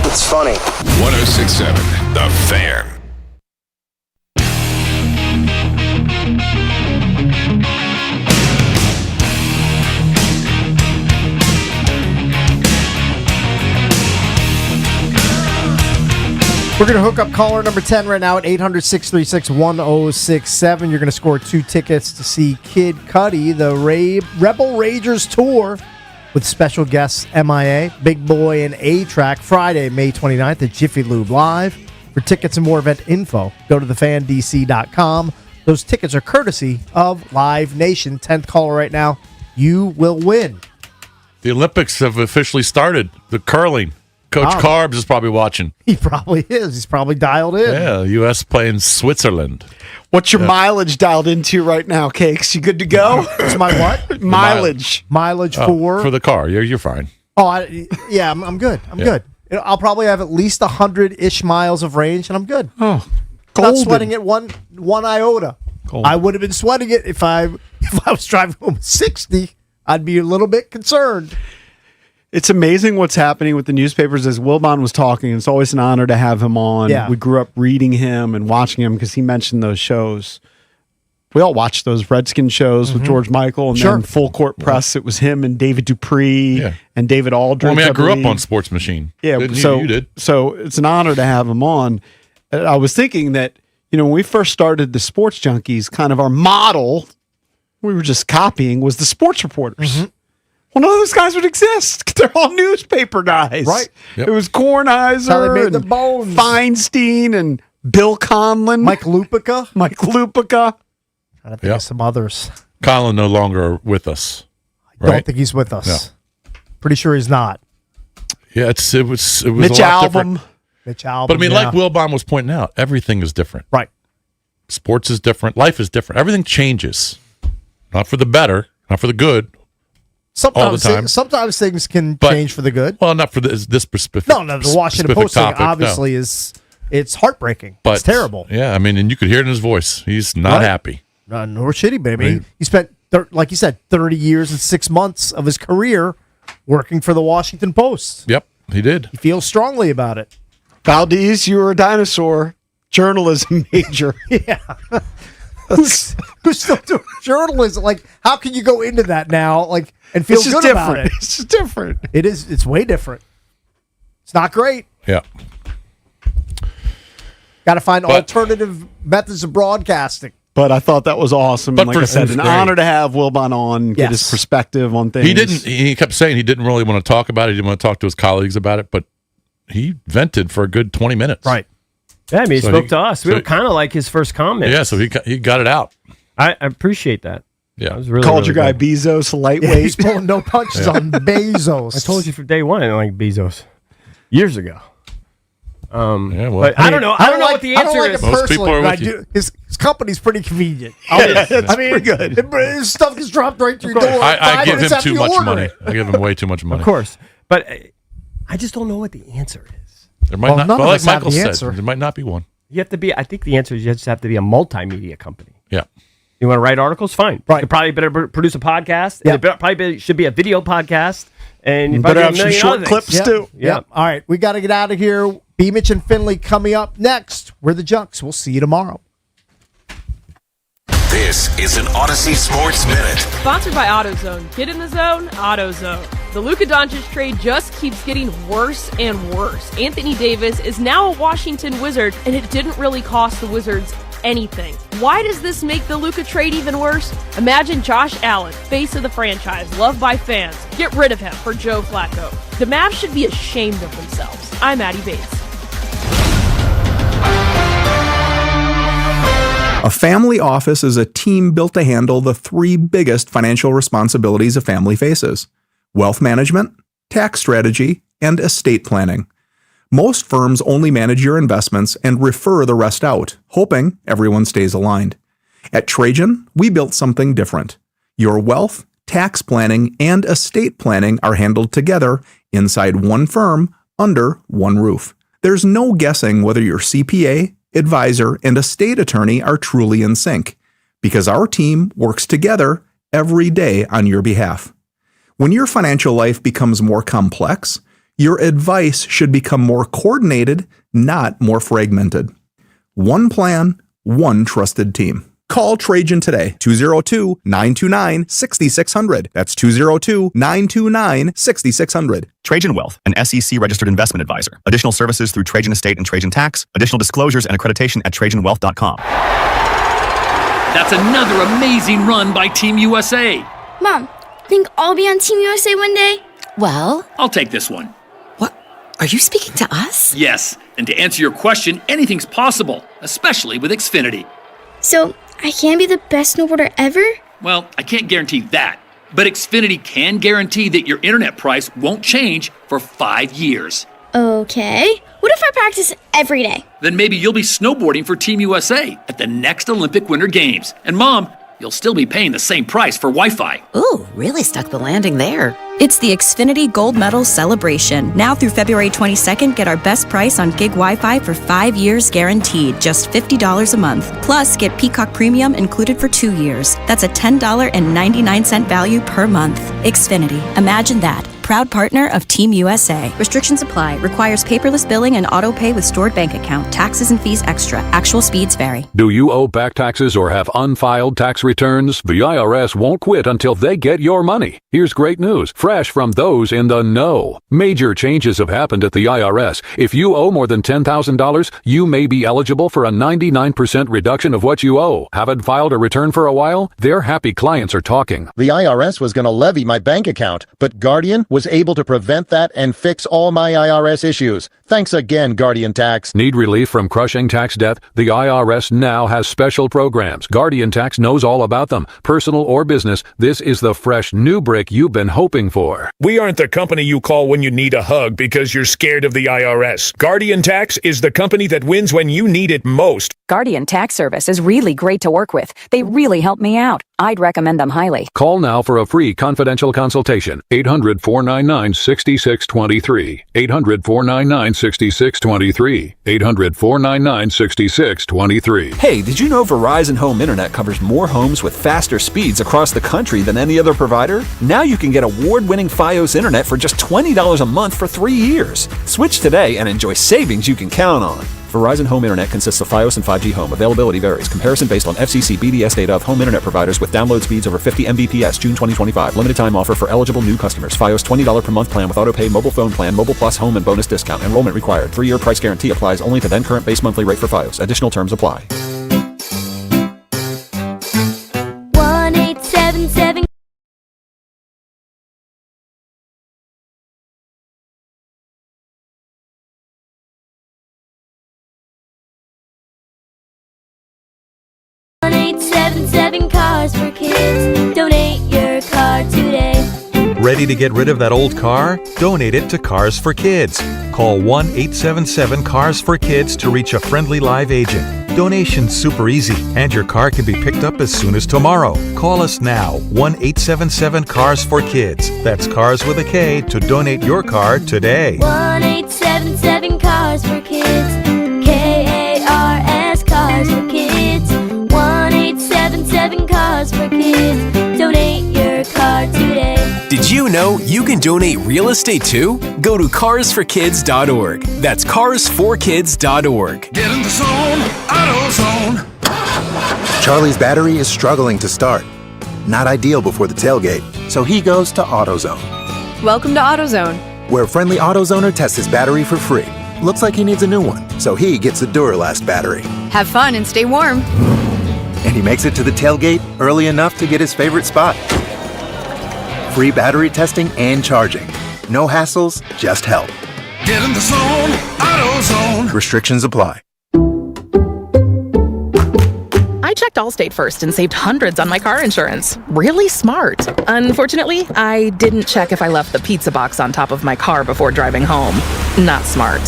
It's funny. 106.7 The Fan. We're going to hook up caller number 10 right now at 800-636-1067. You're going to score 2 tickets to see Kid Cudi, the Rebel Ragers tour with special guests MIA, Big Boy, and A-Track Friday, May 29th at Jiffy Lube Live. For tickets and more event info, go to thefandc.com. Those tickets are courtesy of Live Nation. 10th caller right now. You will win. The Olympics have officially started. The curling. Coach Carbs is probably watching. He probably is. He's probably dialed in. Yeah, U.S. playing Switzerland. What's your mileage dialed into right now, Cakes? You good to go? It's my what? Mileage. Mileage for the car. You're fine. Oh, I'm good. I'm good. I'll probably have at least 100-ish miles of range, and I'm good. Oh, not sweating it one iota. Golden. I would have been sweating it if I was driving home 60. I'd be a little bit concerned. It's amazing what's happening with the newspapers. As Wilbon was talking, it's always an honor to have him on. Yeah. We grew up reading him and watching him because he mentioned those shows. We all watched those Redskin shows with George Michael, and then Full Court Press. It was him and David Dupree and David Aldridge. Well, I grew up on Sports Machine. Yeah, you did. So it's an honor to have him on. I was thinking that, when we first started the Sports Junkies, kind of our model, we were just copying, was the sports reporters. Mm-hmm. Well, none of those guys would exist. They're all newspaper guys. Right. Yep. It was Kornheiser How they made and the bones. Feinstein and Bill Conlon. Mike Lupica. Trying to think of some others. Conlon no longer with us. I don't think he's with us. No. Pretty sure he's not. Yeah, it was Mitch a lot Albom. different. Mitch Albom. But I mean, like Wilbon was pointing out, everything is different. Right. Sports is different. Life is different. Everything changes. Not for the better, not for the good. Sometimes, all the time. sometimes things can change for the good. Well, not for this specific. No, the Washington Post thing obviously it's heartbreaking. But it's terrible. Yeah, I mean, and you could hear it in his voice. He's not happy. Nor should he, baby. Right. He spent, like you said, 30 years and 6 months of his career working for the Washington Post. Yep, he did. He feels strongly about it. Valdez, you were a dinosaur. Journalism major. Yeah. Who's still doing journalism? Like, how can you go into that now? Like, and feel good about it? It's just different. It is. It's way different. It's not great. Yeah. Got to find alternative methods of broadcasting. But I thought that was awesome. But Like I said, an honor to have Wilbon on, get his perspective on things. He kept saying he didn't really want to talk about it. He didn't want to talk to his colleagues about it, but he vented for a good 20 minutes. Right. Yeah, I mean, he spoke to us. We were kind of like his first comment. Yeah, so he got it out. I appreciate that. Yeah. Really, Called really your guy good. Bezos lightweight. Yeah, he's pulling no punches on Bezos. I told you from day one I didn't like Bezos. Years ago. Yeah, well, but I don't know. I don't know what the answer is. Most people are with you. His company's pretty convenient. It's pretty good. His stuff gets dropped right to your door. I give him too much money. I give him way too much money. Of course. But I just don't know what the answer is. There might not, none of like us have Michael the said, answer. there might not be one. You have to be, I think the answer is you just have to be a multimedia company. Yeah. You want to write articles? Fine. Right. You probably better produce a podcast. Yeah. And it probably should be a video podcast. And you better probably have some short clips too. Yeah. All right. We got to get out of here. B. Mitch and Finley coming up next. We're the Junks. We'll see you tomorrow. This is an Odyssey Sports Minute. Sponsored by AutoZone. Get in the zone, AutoZone. The Luka Doncic trade just keeps getting worse and worse. Anthony Davis is now a Washington Wizard, and it didn't really cost the Wizards anything. Why does this make the Luka trade even worse? Imagine Josh Allen, face of the franchise, loved by fans. Get rid of him for Joe Flacco. The Mavs should be ashamed of themselves. I'm Addie Bates. A family office is a team built to handle the three biggest financial responsibilities a family faces: wealth management, tax strategy, and estate planning. Most firms only manage your investments and refer the rest out, hoping everyone stays aligned. At Trajan, we built something different. Your wealth, tax planning, and estate planning are handled together inside one firm under one roof. There's no guessing whether your CPA, advisor, and estate attorney are truly in sync, because our team works together every day on your behalf. When your financial life becomes more complex, your advice should become more coordinated, not more fragmented. One plan, one trusted team. Call Trajan today, 202-929-6600. That's 202-929-6600. Trajan Wealth, an SEC-registered investment advisor. Additional services through Trajan Estate and Trajan Tax. Additional disclosures and accreditation at TrajanWealth.com. That's another amazing run by Team USA. Mom, think I'll be on Team USA one day? Well, I'll take this one. Are you speaking to us? Yes, and to answer your question, anything's possible, especially with Xfinity. So, I can be the best snowboarder ever? Well, I can't guarantee that, but Xfinity can guarantee that your internet price won't change for 5 years. Okay. What if I practice every day? Then maybe you'll be snowboarding for Team USA at the next Olympic Winter Games. And Mom, you'll still be paying the same price for Wi-Fi. Ooh, really stuck the landing there. It's the Xfinity Gold Medal Celebration. Now through February 22nd, get our best price on gig Wi-Fi for 5 years guaranteed, just $50 a month. Plus, get Peacock Premium included for 2 years. That's a $10.99 value per month. Xfinity. Imagine that. Proud partner of Team USA. Restrictions apply. Requires paperless billing and auto pay with stored bank account. Taxes and fees extra. Actual speeds vary. Do you owe back taxes or have unfiled tax returns? The IRS won't quit until they get your money. Here's great news, fresh from those in the know. Major changes have happened at the IRS. If you owe more than $10,000, you may be eligible for a 99% reduction of what you owe. Haven't filed a return for a while? Their happy clients are talking. The IRS was going to levy my bank account, but Guardian was able to prevent that and fix all my IRS issues. Thanks again, Guardian Tax. Need relief from crushing tax debt? The IRS now has special programs. Guardian Tax knows all about them. Personal or business, this is the fresh new brick you've been hoping for. We aren't the company you call when you need a hug because you're scared of the IRS. Guardian Tax is the company that wins when you need it most. Guardian Tax Service is really great to work with. They really help me out. I'd recommend them highly. Call now for a free confidential consultation. 800-499-6623. 800-499-6623. 800-499-6623. Hey, did you know Verizon Home Internet covers more homes with faster speeds across the country than any other provider? Now you can get award-winning Fios Internet for just $20 a month for 3 years. Switch today and enjoy savings you can count on. Verizon Home Internet consists of Fios and 5G Home. Availability varies. Comparison based on FCC BDS data of home internet providers with download speeds over 50 Mbps, June 2025. Limited time offer for eligible new customers. Fios $20 per month plan with auto pay mobile phone plan, mobile plus home and bonus discount. Enrollment required. 3-year price guarantee applies only to then current base monthly rate for Fios. Additional terms apply. 1877 1-877 Cars for Kids. Donate your car today. Ready to get rid of that old car? Donate it to Cars for Kids. Call 1-877-CARS-FOR-KIDS to reach a friendly live agent. Donation's super easy, and your car can be picked up as soon as tomorrow. Call us now, 1-877-CARS-FOR-KIDS. That's Cars with a K to donate your car today. 1-877 Cars for Kids. KARS Cars for Kids. 1-877 Cars for Kids. Donate your car today. Did you know you can donate real estate too? Go to carsforkids.org. That's carsforkids.org. Get in the zone, AutoZone. Charlie's battery is struggling to start. Not ideal before the tailgate, so he goes to AutoZone. Welcome to AutoZone. Where a friendly AutoZoner tests his battery for free. Looks like he needs a new one, so he gets the Duralast battery. Have fun and stay warm. And he makes it to the tailgate early enough to get his favorite spot. Free battery testing and charging. No hassles, just help. Get in the zone, AutoZone. Restrictions apply. I checked Allstate first and saved hundreds on my car insurance. Really smart. Unfortunately, I didn't check if I left the pizza box on top of my car before driving home. Not smart.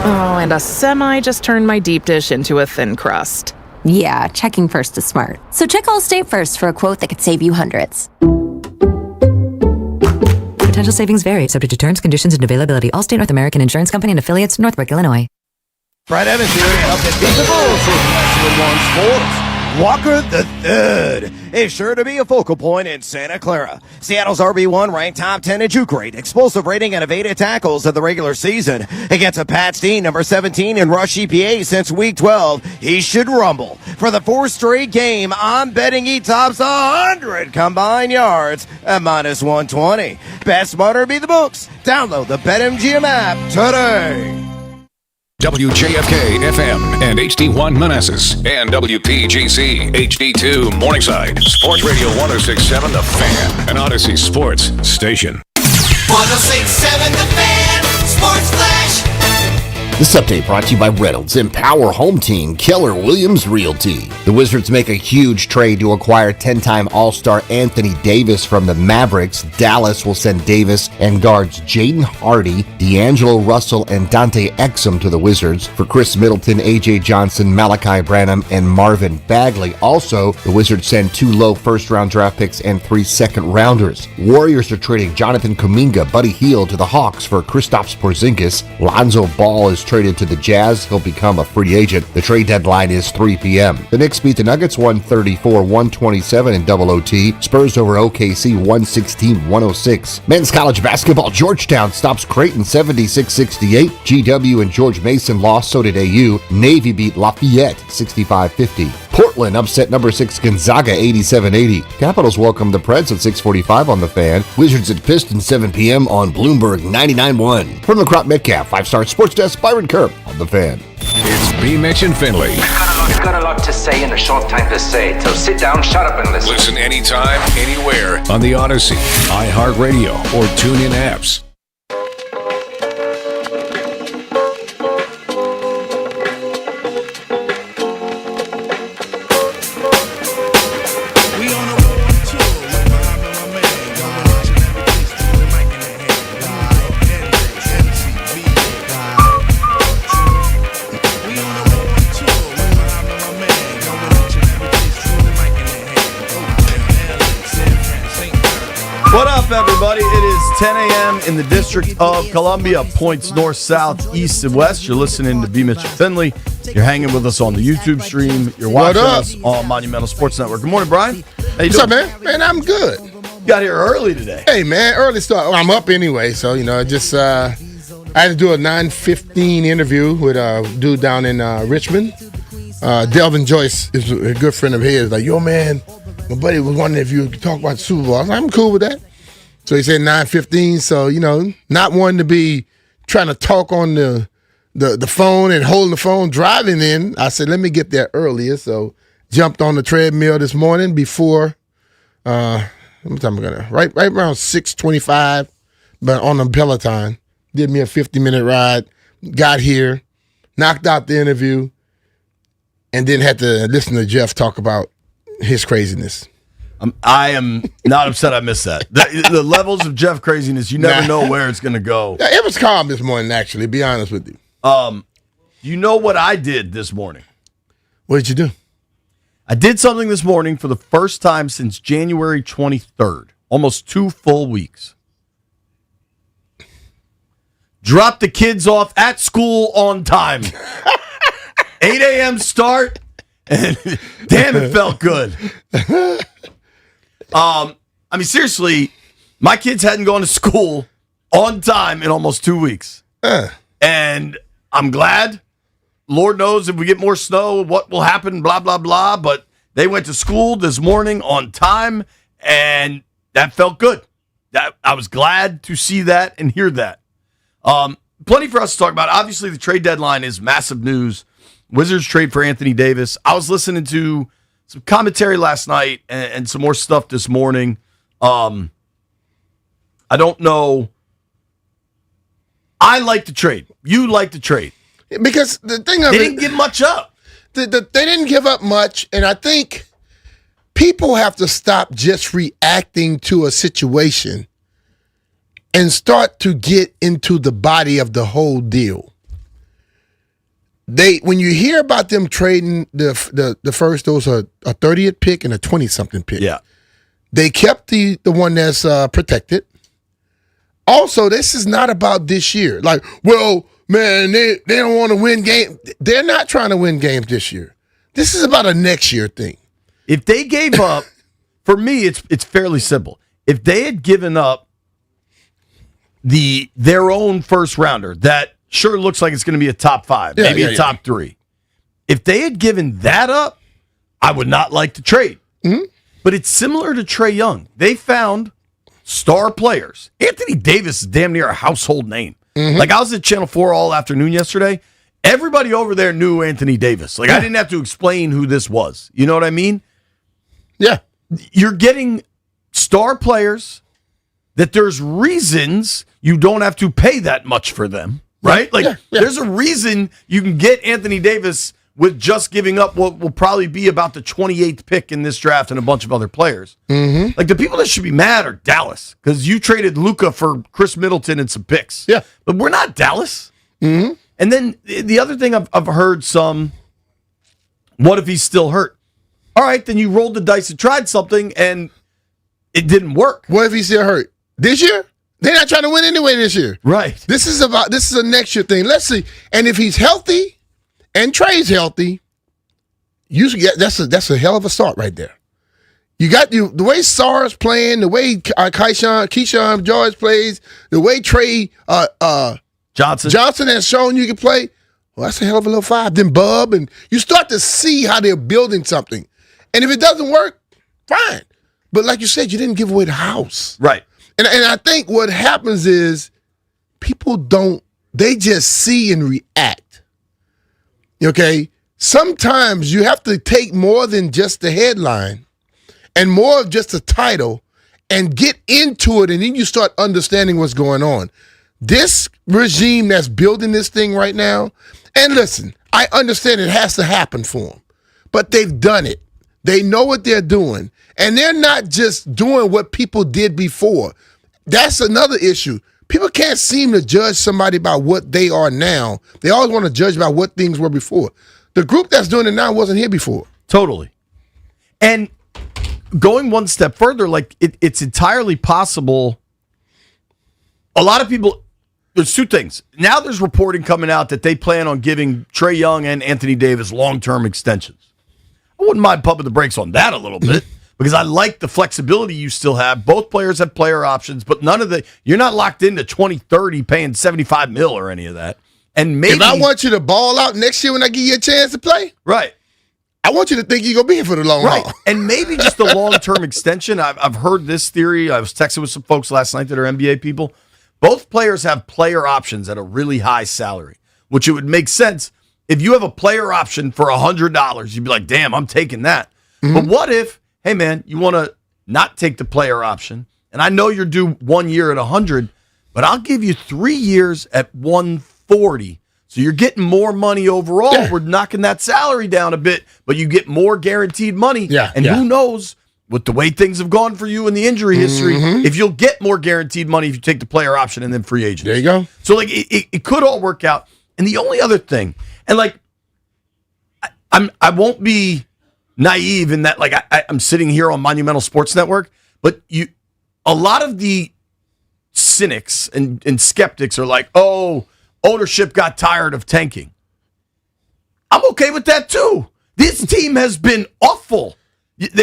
Oh, and a semi just turned my deep dish into a thin crust. Yeah, checking first is smart. So check Allstate first for a quote that could save you hundreds. Potential savings vary, subject to terms, conditions, and availability. Allstate North American Insurance Company and affiliates, Northbrook, Illinois. Brad Evans here to help get beat the Bulls with One Sports. Walker the Third is sure to be a focal point in Santa Clara. Seattle's RB1 ranked top 10 in juke rate, explosive rating, and evaded tackles of the regular season. Against a Pat Steen, number 17 in rush EPA since week 12, he should rumble. For the fourth straight game, I'm betting he tops 100 combined yards at minus 120. Bet smarter, beat the books. Download the BetMGM app today. WJFK FM and HD1 Manassas and WPGC HD2 Morningside. Sports Radio 106.7 The Fan, an Odyssey Sports station. 106.7 The Fan, Sports Flash. This update brought to you by Reynolds Empower Home Team, Keller Williams Realty. The Wizards make a huge trade to acquire 10-time All-Star Anthony Davis from the Mavericks. Dallas will send Davis and guards Jaden Hardy, D'Angelo Russell, and Dante Exum to the Wizards for Chris Middleton, A.J. Johnson, Malachi Branham, and Marvin Bagley. Also, the Wizards send 2 low first-round draft picks and 3 second-rounders. Warriors are trading Jonathan Kuminga, Buddy Hield to the Hawks for Kristaps Porzingis. Lonzo Ball is traded to the Jazz. He'll become a free agent. The trade deadline is 3 p.m. The Knicks beat the Nuggets 134-127 in double OT. Spurs over OKC 116-106. Men's college basketball, Georgetown stops Creighton 76-68. GW and George Mason lost, so did AU. Navy beat Lafayette 65-50. Portland upset number 6 Gonzaga 87-80. Capitals welcome the Preds at 6:45 on The Fan. Wizards at Pistons 7 p.m. on Bloomberg 99.1. From the Crop Metcalf 5-star sports desk, Byron Kerr on The Fan. It's B. Mitch and Finley. We've got a lot to say in a short time to say, so sit down, shut up, and listen. Listen anytime, anywhere on the Odyssey, iHeartRadio, or TuneIn apps. What up, everybody? It is 10 a.m. in the District of Columbia. Points north, south, east, and west. You're listening to B. Mitch and Finley. You're hanging with us on the YouTube stream. You're watching us on Monumental Sports Network. Good morning, Brian. How you What's doing? up, man? Man, I'm good. Got here early today. Hey, man, early start. Well, I'm up anyway, so, you know, just I had to do a 9:15 interview with a dude down in Richmond. Delvin Joyce is a good friend of his. Like, yo, man, my buddy was wondering if you could talk about the Super Bowl. I was like, I'm cool with that. So he said 9:15. So, you know, not wanting to be trying to talk on the phone and holding the phone driving in. I said, let me get there earlier. So jumped on the treadmill this morning before what time am I gonna? Right around 6:25, but on the Peloton. Did me a 50-minute ride, got here, knocked out the interview, and then had to listen to Jeff talk about his craziness. I am not upset I missed that. The levels of Jeff craziness, you never know where it's going to go. Yeah, it was calm this morning, actually, to be honest with you. You know what I did this morning? What did you do? I did something this morning for the first time since January 23rd, almost 2 full weeks. Dropped the kids off at school on time. 8 a.m. start, and damn, it felt good. I mean, seriously, my kids hadn't gone to school on time in almost 2 weeks. And I'm glad Lord knows if we get more snow, what will happen, blah, blah, blah. But they went to school this morning on time, and that felt good. I was glad to see that and hear that. Plenty for us to talk about. Obviously, the trade deadline is massive news. Wizards trade for Anthony Davis. I was listening to some commentary last night and some more stuff this morning. I don't know. I like the trade. You like the trade. Because the thing of they it, didn't give much up. They didn't give up much, and I think people have to stop just reacting to a situation and start to get into the body of the whole deal. When you hear about them trading the first, those are a 30th pick and a 20-something pick. Yeah. They kept the one that's protected. Also, this is not about this year. Like, well, man, they don't want to win games. They're not trying to win games this year. This is about a next year thing. If they gave up, for me, it's fairly simple. If they had given up their own first rounder, that sure looks like it's going to be a top 5, maybe a top 3. If they had given that up, I would not like to trade. Mm-hmm. But it's similar to Trae Young. They found star players. Anthony Davis is damn near a household name. Mm-hmm. Like, I was at Channel 4 all afternoon yesterday. Everybody over there knew Anthony Davis. Like, I didn't have to explain who this was. You know what I mean? Yeah. You're getting star players that there's reasons you don't have to pay that much for them, right? Like, there's a reason you can get Anthony Davis with just giving up what will probably be about the 28th pick in this draft and a bunch of other players. Mm-hmm. Like, the people that should be mad are Dallas, because you traded Luka for Chris Middleton and some picks. Yeah. But we're not Dallas. Mm-hmm. And then the other thing I've heard what if he's still hurt? All right, then you rolled the dice and tried something, and it didn't work. What if he's still hurt? This year? They're not trying to win anyway this year. Right. This is a next year thing. Let's see. And if he's healthy and Trae's healthy, that's a hell of a start right there. You got the way Sarr's playing, the way Keyshawn George plays, the way Trae Johnson has shown you can play. Well, that's a hell of a little 5. Then Bub, and you start to see how they're building something. And if it doesn't work, fine. But like you said, you didn't give away the house. Right. And I think what happens is people they just see and react. Okay? Sometimes you have to take more than just the headline and more of just the title and get into it, and then you start understanding what's going on. This regime that's building this thing right now, and listen, I understand it has to happen for them, but they've done it. They know what they're doing, and they're not just doing what people did before. That's another issue. People can't seem to judge somebody by what they are now. They always want to judge by what things were before. The group that's doing it now wasn't here before. Totally. And going one step further, like it's entirely possible. A lot of people, there's two things. Now there's reporting coming out that they plan on giving Trae Young and Anthony Davis long-term extensions. I wouldn't mind pumping the brakes on that a little bit because I like the flexibility you still have. Both players have player options, but you're not locked into 2030 paying $75 million or any of that. And maybe if I want you to ball out next year when I give you a chance to play, right? I want you to think you're going to be here for the long haul. And maybe just a long-term extension. I've heard this theory. I was texting with some folks last night that are NBA people. Both players have player options at a really high salary, which it would make sense. If you have a player option for $100, you'd be like, damn, I'm taking that. Mm-hmm. But what if, hey, man, you want to not take the player option, and I know you're due 1 year at 100, but I'll give you 3 years at 140. So you're getting more money overall. Yeah. We're knocking that salary down a bit, but you get more guaranteed money. Yeah, and who knows, with the way things have gone for you in the injury history, if you'll get more guaranteed money if you take the player option and then free agents. There you go. So like it could all work out. And the only other thing, and like I won't be naive in that, like I'm sitting here on Monumental Sports Network, but a lot of the cynics and skeptics are like, oh, ownership got tired of tanking. I'm okay with that too. This team has been awful.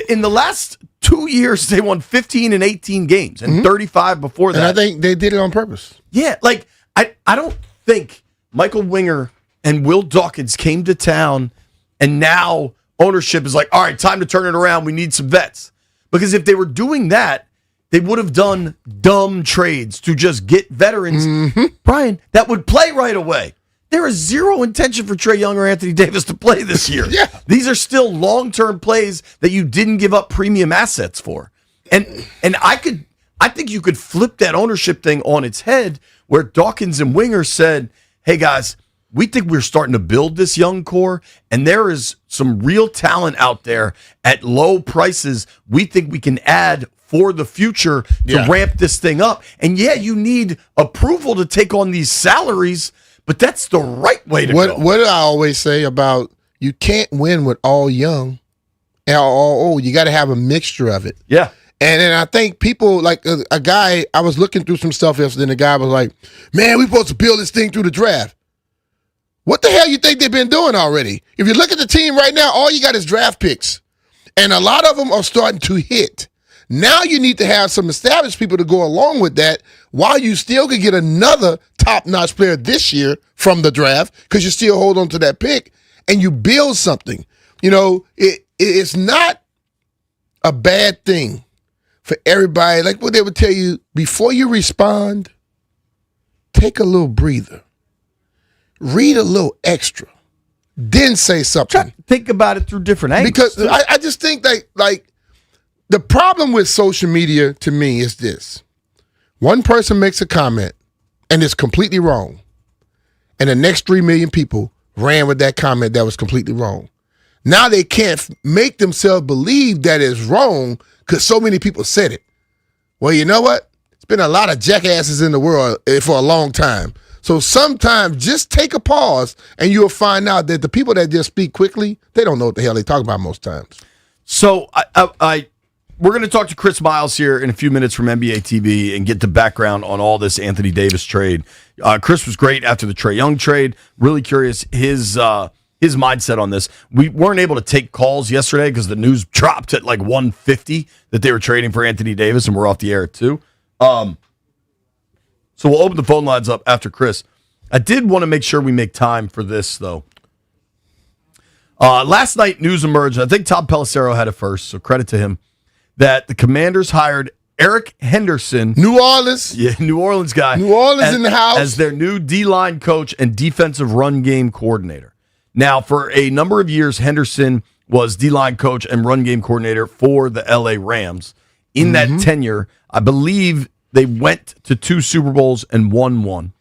In the last 2 years, they won 15 and 18 games and 35 before that. And I think they did it on purpose. Yeah, like I don't think Michael Winger and Will Dawkins came to town, and now ownership is like, all right, time to turn it around. We need some vets. Because if they were doing that, they would have done dumb trades to just get veterans. Brian, that would play right away. There is zero intention for Trae Young or Anthony Davis to play this year. These are still long-term plays that you didn't give up premium assets for. And I think you could flip that ownership thing on its head where Dawkins and Winger said, hey guys, we think we're starting to build this young core, and there is some real talent out there at low prices we think we can add for the future to ramp this thing up. And you need approval to take on these salaries, but that's the right way to go. What do I always say about you can't win with all young and all old. You got to have a mixture of it. Yeah. And then I think people, like a guy, I was looking through some stuff yesterday, and the guy was like, man, we're supposed to build this thing through the draft. What the hell you think they've been doing already? If you look at the team right now, all you got is draft picks. And a lot of them are starting to hit. Now you need to have some established people to go along with that while you still could get another top-notch player this year from the draft because you still hold on to that pick and you build something. You know, it's not a bad thing for everybody. Like what they would tell you, before you respond, take a little breather. Read a little extra. Then say something. Think about it through different angles. Because I just think like the problem with social media to me is this. One person makes a comment and it's completely wrong. And the next 3 million people ran with that comment that was completely wrong. Now they can't make themselves believe that it's wrong because so many people said it. Well, you know what? It's been a lot of jackasses in the world for a long time. So sometimes just take a pause and you'll find out that the people that just speak quickly, they don't know what the hell they talk about most times. So we're going to talk to Chris Miles here in a few minutes from NBA TV and get the background on all this Anthony Davis trade. Chris was great after the Trae Young trade. Really curious his mindset on this. We weren't able to take calls yesterday because the news dropped at like 1:50 that they were trading for Anthony Davis, and we're off the air at 2. So we'll open the phone lines up after Chris. I did want to make sure we make time for this, though. Last night, news emerged. I think Tom Pelissero had it first, so credit to him, that the Commanders hired Eric Henderson. New Orleans. Yeah, New Orleans guy. New Orleans in the house. As their new D-line coach and defensive run game coordinator. Now, for a number of years, Henderson was D-line coach and run game coordinator for the LA Rams. In that tenure, I believe they went to 2 Super Bowls and won 1.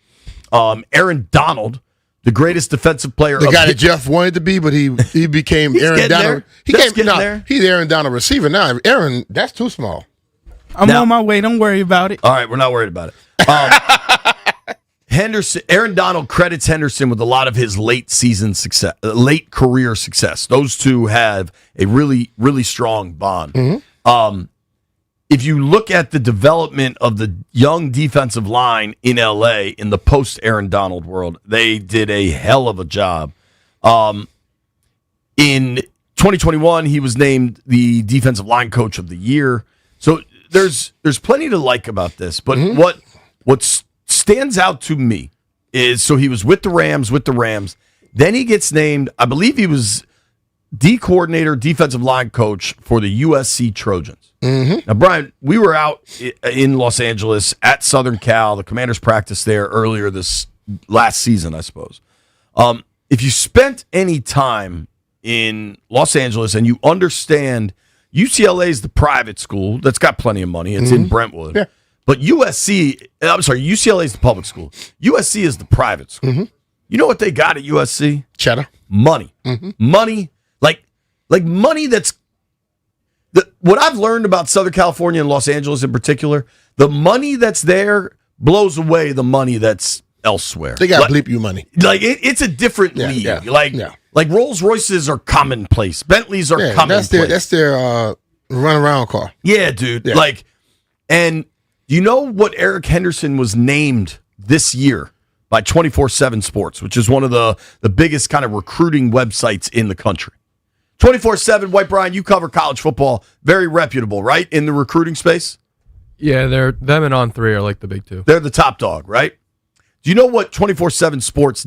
Aaron Donald, the greatest defensive player. The guy that Jeff wanted to be, but he became Aaron Donald. He's Aaron Donald receiver now. Aaron, that's too small. I'm on my way. Don't worry about it. All right, we're not worried about it. Aaron Donald credits Henderson with a lot of his late career success. Those two have a really, really strong bond. If you look at the development of the young defensive line in LA in the post-Aaron Donald world, they did a hell of a job. In 2021, he was named the defensive line coach of the year. So there's plenty to like about this. But what stands out to me is, so he was with the Rams. Then he gets named, I believe he was D-coordinator, defensive line coach for the USC Trojans. Now, Brian, we were out in Los Angeles at Southern Cal. The Commanders practiced there earlier this last season, I suppose. If you spent any time in Los Angeles and you understand UCLA is the private school that's got plenty of money. It's in Brentwood. Yeah. But UCLA is the public school. USC is the private school. You know what they got at USC? Cheddar. Money. Money. Like money that's... What I've learned about Southern California and Los Angeles in particular, the money that's there blows away the money that's elsewhere. They got bleep you money. Like it's a different league. Like Rolls Royces are commonplace. Bentleys are commonplace. That's their run around car. Yeah, dude. Yeah. And you know what Eric Henderson was named this year by 24/7 Sports, which is one of the biggest kind of recruiting websites in the country. 24/7, White Brian, you cover college football. Very reputable, right, in the recruiting space? Yeah, them and On3 are like the big two. They're the top dog, right? Do you know what 24/7 Sports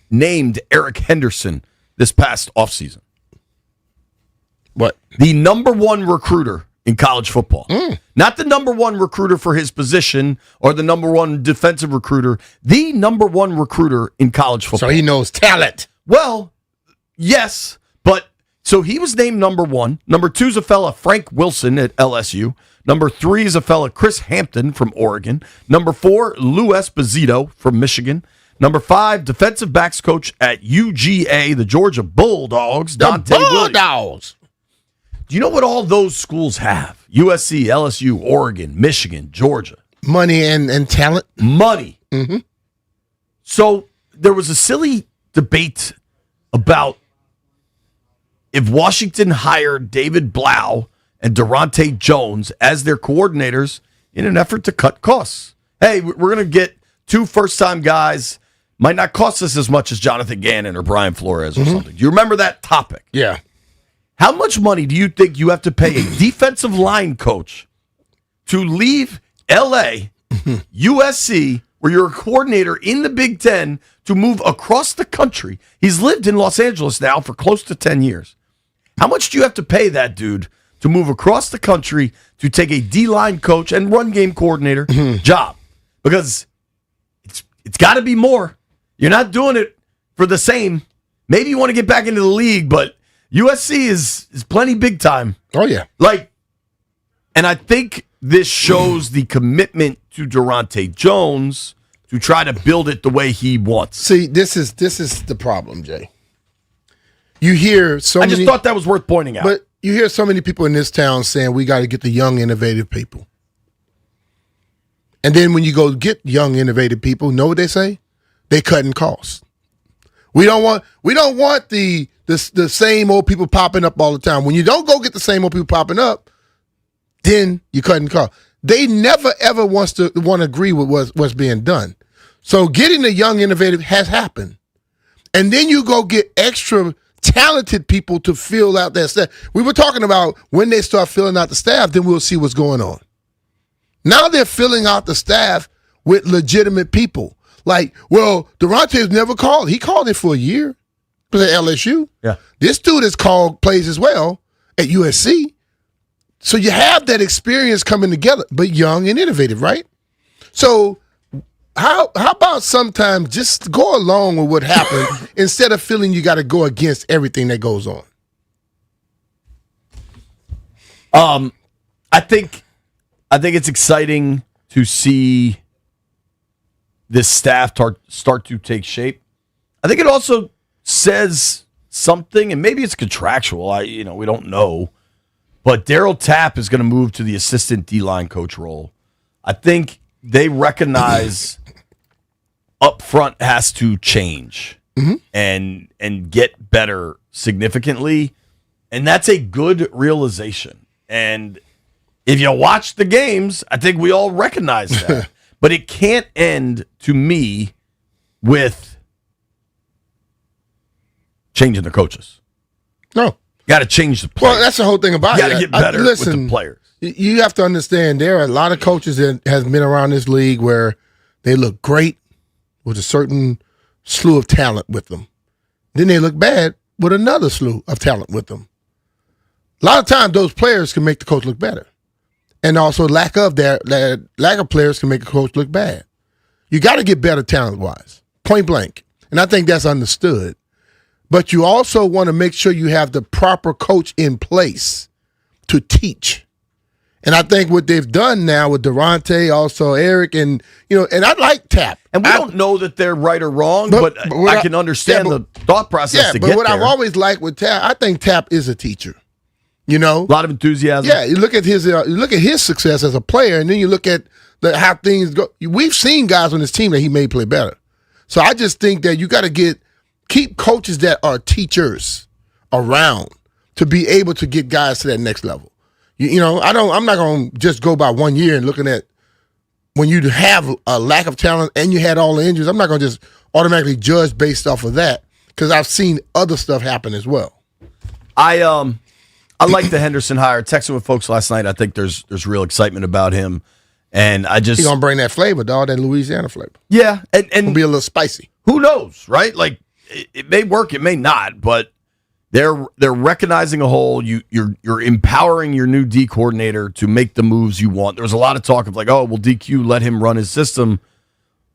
named Eric Henderson this past offseason? What? The number one recruiter in college football. Not the number one recruiter for his position or the number one defensive recruiter. The number one recruiter in college football. So he knows talent. Well, yes, but so he was named number one. Number two is a fella, Frank Wilson at LSU. Number three is a fella, Chris Hampton from Oregon. Number four, Lou Esposito from Michigan. Number five, defensive backs coach at UGA, the Georgia Bulldogs, Dante Williams. Do you know what all those schools have? USC, LSU, Oregon, Michigan, Georgia. Money and talent. Money. Mm-hmm. So there was a silly debate about if Washington hired David Blau and Durante Jones as their coordinators in an effort to cut costs. Hey, we're going to get two first-time guys. Might not cost us as much as Jonathan Gannon or Brian Flores or something. Do you remember that topic? Yeah. How much money do you think you have to pay a defensive line coach to leave L.A., USC, where you're a coordinator in the Big Ten, to move across the country? He's lived in Los Angeles now for close to 10 years. How much do you have to pay that dude to move across the country to take a D-line coach and run game coordinator job? Because it's got to be more. You're not doing it for the same. Maybe you want to get back into the league, but USC is plenty big time. Oh, yeah. And I think this shows the commitment to Durante Jones to try to build it the way he wants. See, this is the problem, Jay. You hear so many. I just thought that was worth pointing out. But you hear so many people in this town saying we got to get the young, innovative people. And then when you go get young, innovative people, know what they say? They cutting costs. We don't want the same old people popping up all the time. When you don't go get the same old people popping up, then you cutting costs. They never ever want to agree with what's being done. So getting the young, innovative has happened, and then you go get extra talented people to fill out that staff. We were talking about when they start filling out the staff, then we'll see what's going on. Now they're filling out the staff with legitimate people. Like, well, Durante's never called. He called it for a year. At LSU. Yeah. This dude has called plays as well at USC. So you have that experience coming together, but young and innovative, right? So how about sometimes just go along with what happened instead of feeling you got to go against everything that goes on? I think it's exciting to see this staff start to take shape. I think it also says something, and maybe it's contractual. We don't know. But Daryl Tapp is going to move to the assistant D-line coach role. I think they recognize up front has to change and get better significantly, and that's a good realization. And if you watch the games, I think we all recognize that. But it can't end, to me, with changing the coaches. No. Got to change the players. Well, that's the whole thing about it. You got to get better with the players. You have to understand there are a lot of coaches that has been around this league where they look great with a certain slew of talent with them. Then they look bad with another slew of talent with them. A lot of times those players can make the coach look better. And also lack of players can make a coach look bad. You got to get better talent-wise, point blank. And I think that's understood. But you also want to make sure you have the proper coach in place to teach. And I think what they've done now with Durante, also Eric, and I like Tapp. And we don't know that they're right or wrong, but I can understand the thought process to get there. Yeah, but what I've always liked with Tapp, I think Tapp is a teacher. A lot of enthusiasm. Yeah, you look at his success as a player, and then you look at how things go. We've seen guys on this team that he may play better. So I just think that you got to keep coaches that are teachers around to be able to get guys to that next level. I'm not going to just go by 1 year and looking at when you have a lack of talent and you had all the injuries. I'm not going to just automatically judge based off of that because I've seen other stuff happen as well. I like the Henderson hire. Texting with folks last night. I think there's real excitement about him, and I just he's gonna bring that flavor, dog, that Louisiana flavor. Yeah, and it'll be a little spicy. who knows, right? Like it may work, it may not, but they're recognizing a hole. You're empowering your new D coordinator to make the moves you want. There was a lot of talk of like, oh, well, DQ let him run his system.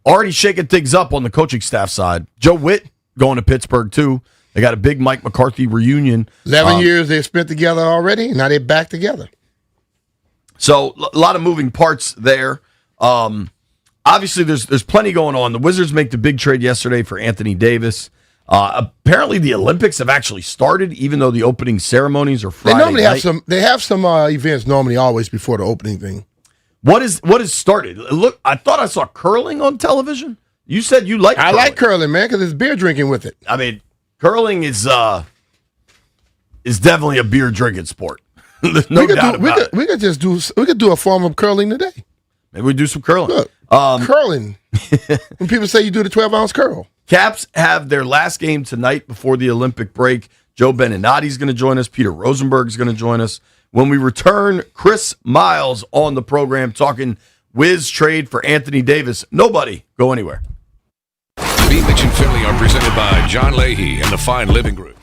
Already shaking things up on the coaching staff side. Joe Witt going to Pittsburgh too. They got a big Mike McCarthy reunion. 11 years they spent together already. Now they're back together. So a lot of moving parts there. Obviously, there's plenty going on. The Wizards make the big trade yesterday for Anthony Davis. Apparently, the Olympics have actually started, even though the opening ceremonies are Friday. They normally night. have some events normally always before the opening thing. What is started? Look, I thought I saw curling on television. You said you like. I like curling, man, because it's beer drinking with it. I mean, curling is definitely a beer drinking sport. There's no doubt about it. We could do a form of curling today. Maybe we do some curling. Look, curling. When people say you do the 12-ounce curl. Caps have their last game tonight before the Olympic break. Joe Beninati is going to join us. Peter Rosenberg is going to join us. When we return, Chris Miles on the program talking Wiz trade for Anthony Davis. Nobody go anywhere. B. Mitch and Finley are presented by John Leahy and the Fine Living Group.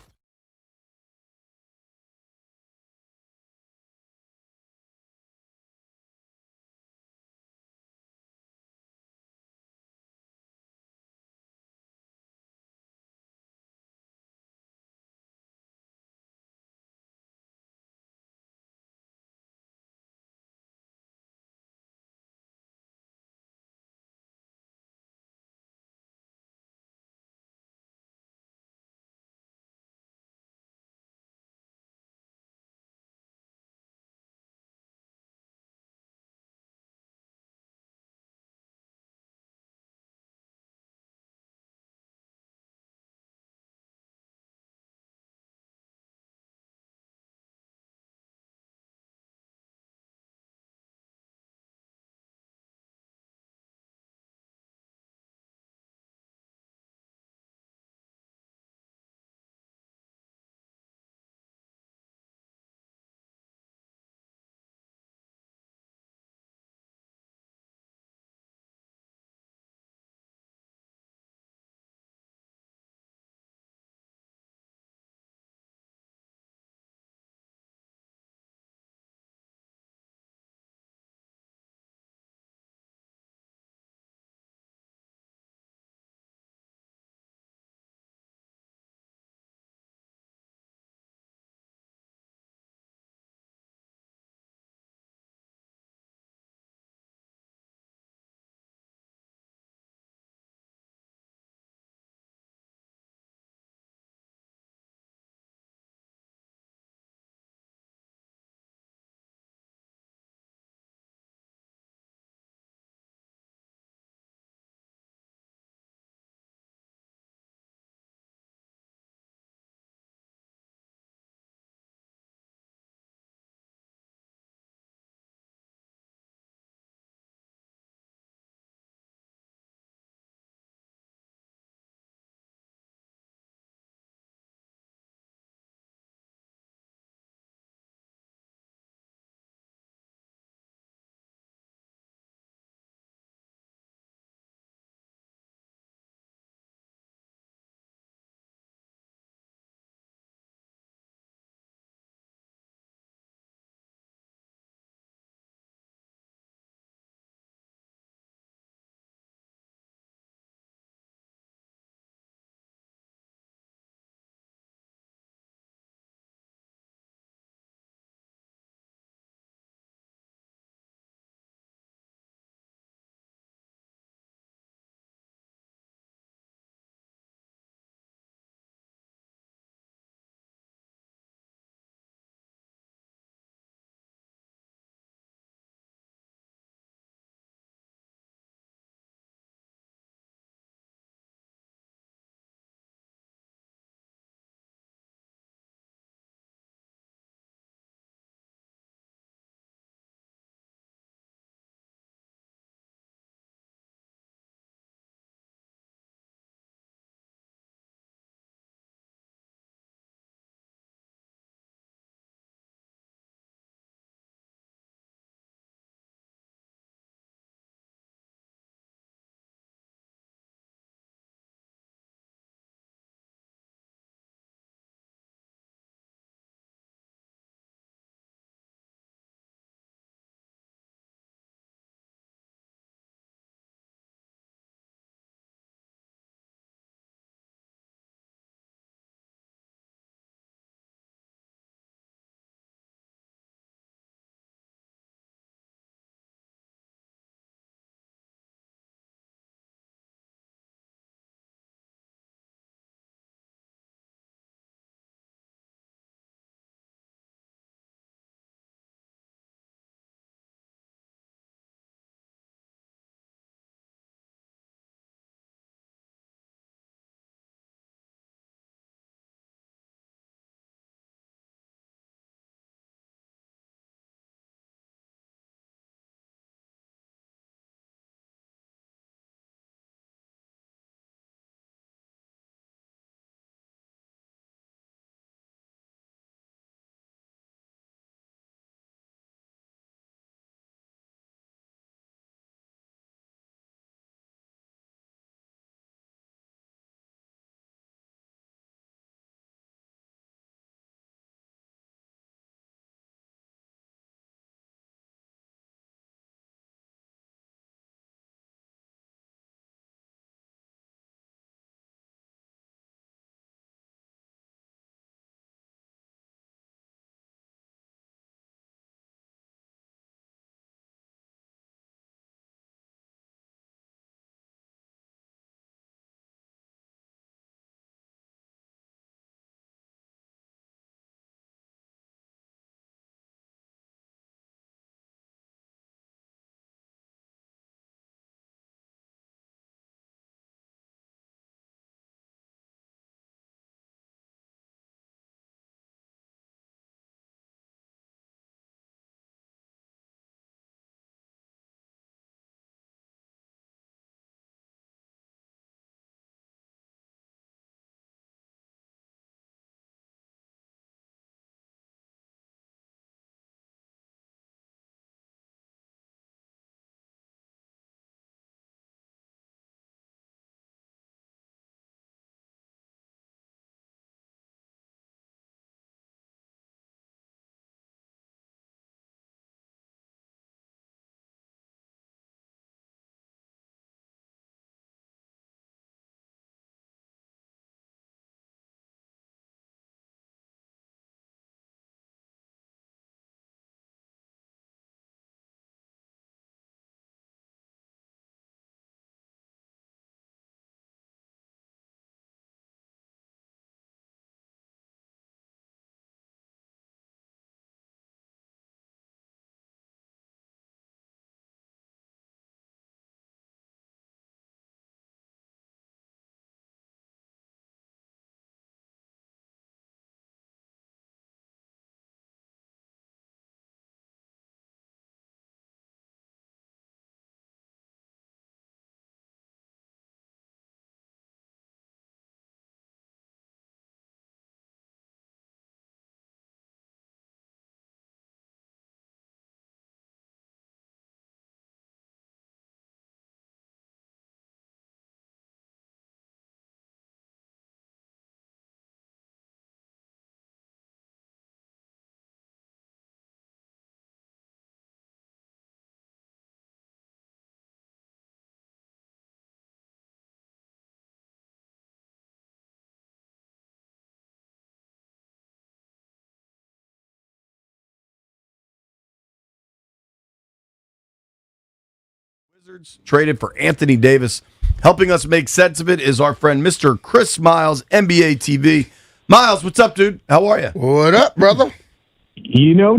Wizards traded for Anthony Davis. Helping us make sense of it is our friend Mr. Chris Miles, NBA TV. Miles, what's up, dude? How are you? What up, brother?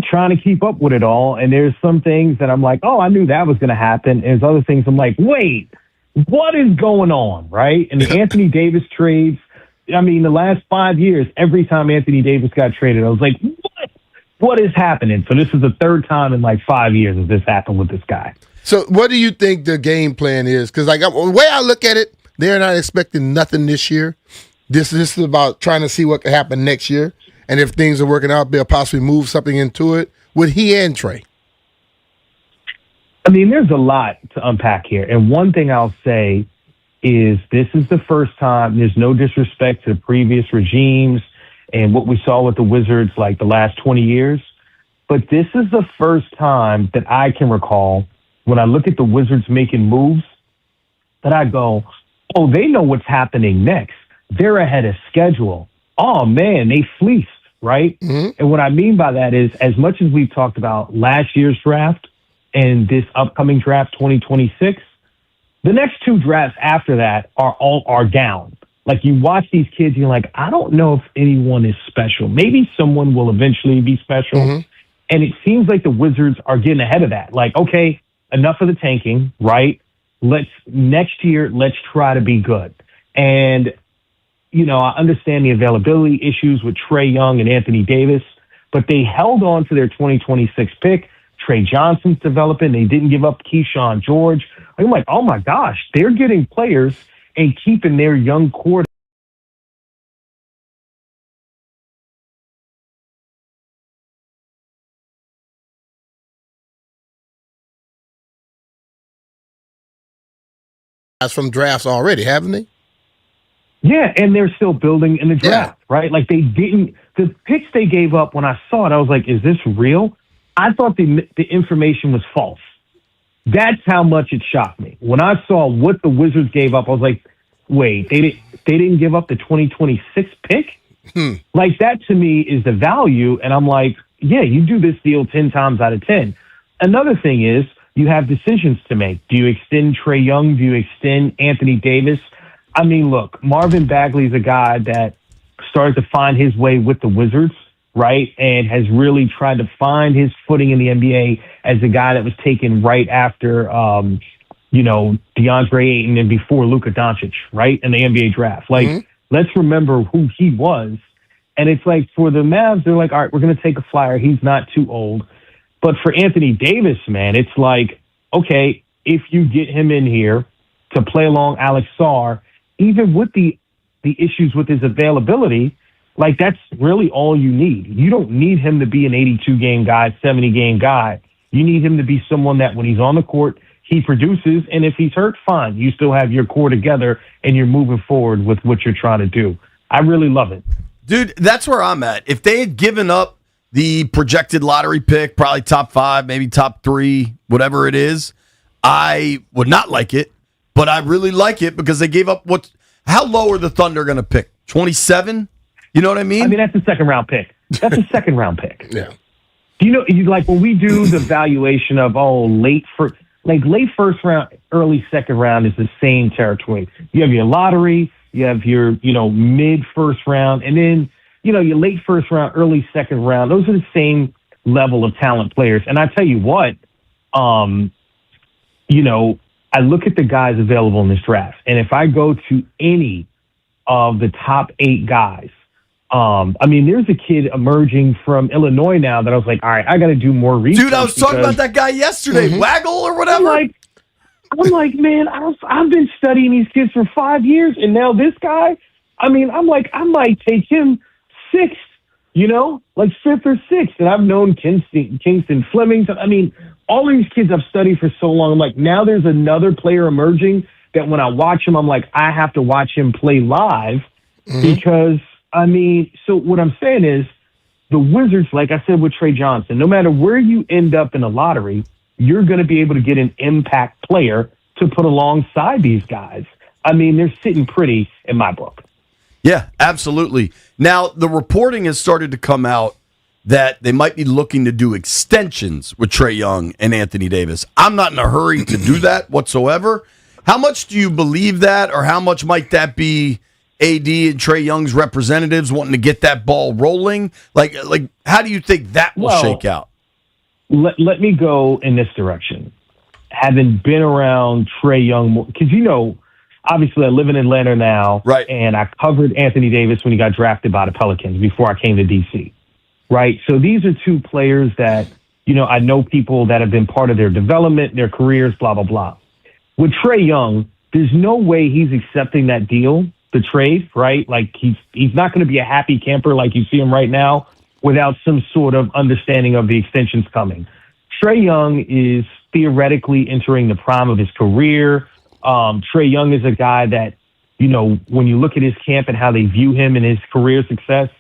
Trying to keep up with it all. And there's some things that I'm like, oh, I knew that was going to happen. And there's other things I'm like, wait, what is going on, right? And the Anthony Davis trades, the last 5 years, every time Anthony Davis got traded, I was like, what is happening? So this is the third time in like 5 years that this happened with this guy. So what do you think the game plan is? Because the way I look at it, they're not expecting nothing this year. This is about trying to see what can happen next year. And if things are working out, they'll possibly move something into it with he and Trey. There's a lot to unpack here. And one thing I'll say is this is the first time, there's no disrespect to previous regimes and what we saw with the Wizards like the last 20 years. But this is the first time that I can recall when I look at the Wizards making moves that I go, oh, they know what's happening next. They're ahead of schedule. Oh, man, they fleeced, right? Mm-hmm. And what I mean by that is as much as we've talked about last year's draft and this upcoming draft, 2026, the next two drafts after that are down. Like you watch these kids, you're like, I don't know if anyone is special. Maybe someone will eventually be special. Mm-hmm. And it seems like the Wizards are getting ahead of that. Like, okay, enough of the tanking, right? Next year, let's try to be good. And, I understand the availability issues with Trae Young and Anthony Davis, but they held on to their 2026 pick. Trey Johnson's developing. They didn't give up Keyshawn George. I'm like, oh my gosh, they're getting players and keeping their young core. That's from drafts already, haven't they? Yeah, and they're still building in the draft, right? Like the picks they gave up when I saw it, I was like, is this real? I thought the information was false. That's how much it shocked me. When I saw what the Wizards gave up, I was like, wait, they didn't give up the 2026 pick? Like that to me is the value. And I'm like, yeah, you do this deal 10 times out of 10. Another thing is you have decisions to make. Do you extend Trae Young? Do you extend Anthony Davis? Look, Marvin Bagley is a guy that started to find his way with the Wizards, right? And has really tried to find his footing in the NBA as a guy that was taken right after, DeAndre Ayton and before Luka Doncic, right? In the NBA draft. Like, let's remember who he was. And it's like for the Mavs, they're like, all right, we're going to take a flyer. He's not too old. But for Anthony Davis, man, it's like, okay, if you get him in here to play along Alex Sarr, even with the issues with his availability, like that's really all you need. You don't need him to be an 82-game guy, 70-game guy. You need him to be someone that when he's on the court, he produces. And if he's hurt, fine. You still have your core together and you're moving forward with what you're trying to do. I really love it. Dude, that's where I'm at. If they had given up the projected lottery pick, probably top 5, maybe top 3, whatever it is, I would not like it. But I really like it because they gave up how low are the Thunder going to pick? 27? You know what I mean? That's a second-round pick. That's a second-round pick. Yeah. Like when we do the valuation of, late first round, early second round is the same territory. You have your lottery, you have your, mid first round, and then, your late first round, early second round. Those are the same level of talent players. And I tell you what, I look at the guys available in this draft, and if I go to any of the top 8 guys, there's a kid emerging from Illinois now that I was like, all right, I got to do more research. Dude, I was talking about that guy yesterday, Waggle or whatever. I'm like, man, I've been studying these kids for 5 years, and now this guy, I'm like, I might take him 6th, like 5th or 6th. And I've known Kingston Fleming. All these kids I've studied for so long. I'm like, now there's another player emerging that when I watch him, I'm like, I have to watch him play live because, so what I'm saying is the Wizards, like I said with Trey Johnson, no matter where you end up in the lottery, you're going to be able to get an impact player to put alongside these guys. They're sitting pretty in my book. Yeah, absolutely. Now, the reporting has started to come out that they might be looking to do extensions with Trae Young and Anthony Davis. I'm not in a hurry to do that whatsoever. How much do you believe that, or how much might that be AD and Trae Young's representatives wanting to get that ball rolling? Like, how do you think that will shake out? Let me go in this direction. Having been around Trae Young, because obviously I live in Atlanta now, right? And I covered Anthony Davis when he got drafted by the Pelicans before I came to DC, right? So these are two players that, I know people that have been part of their development, their careers, blah, blah, blah. With Trae Young, there's no way he's accepting that deal, the trade, right? Like he's not going to be a happy camper like you see him right now without some sort of understanding of the extensions coming. Trae Young is theoretically entering the prime of his career. Trae Young is a guy that, when you look at his camp and how they view him and his career success,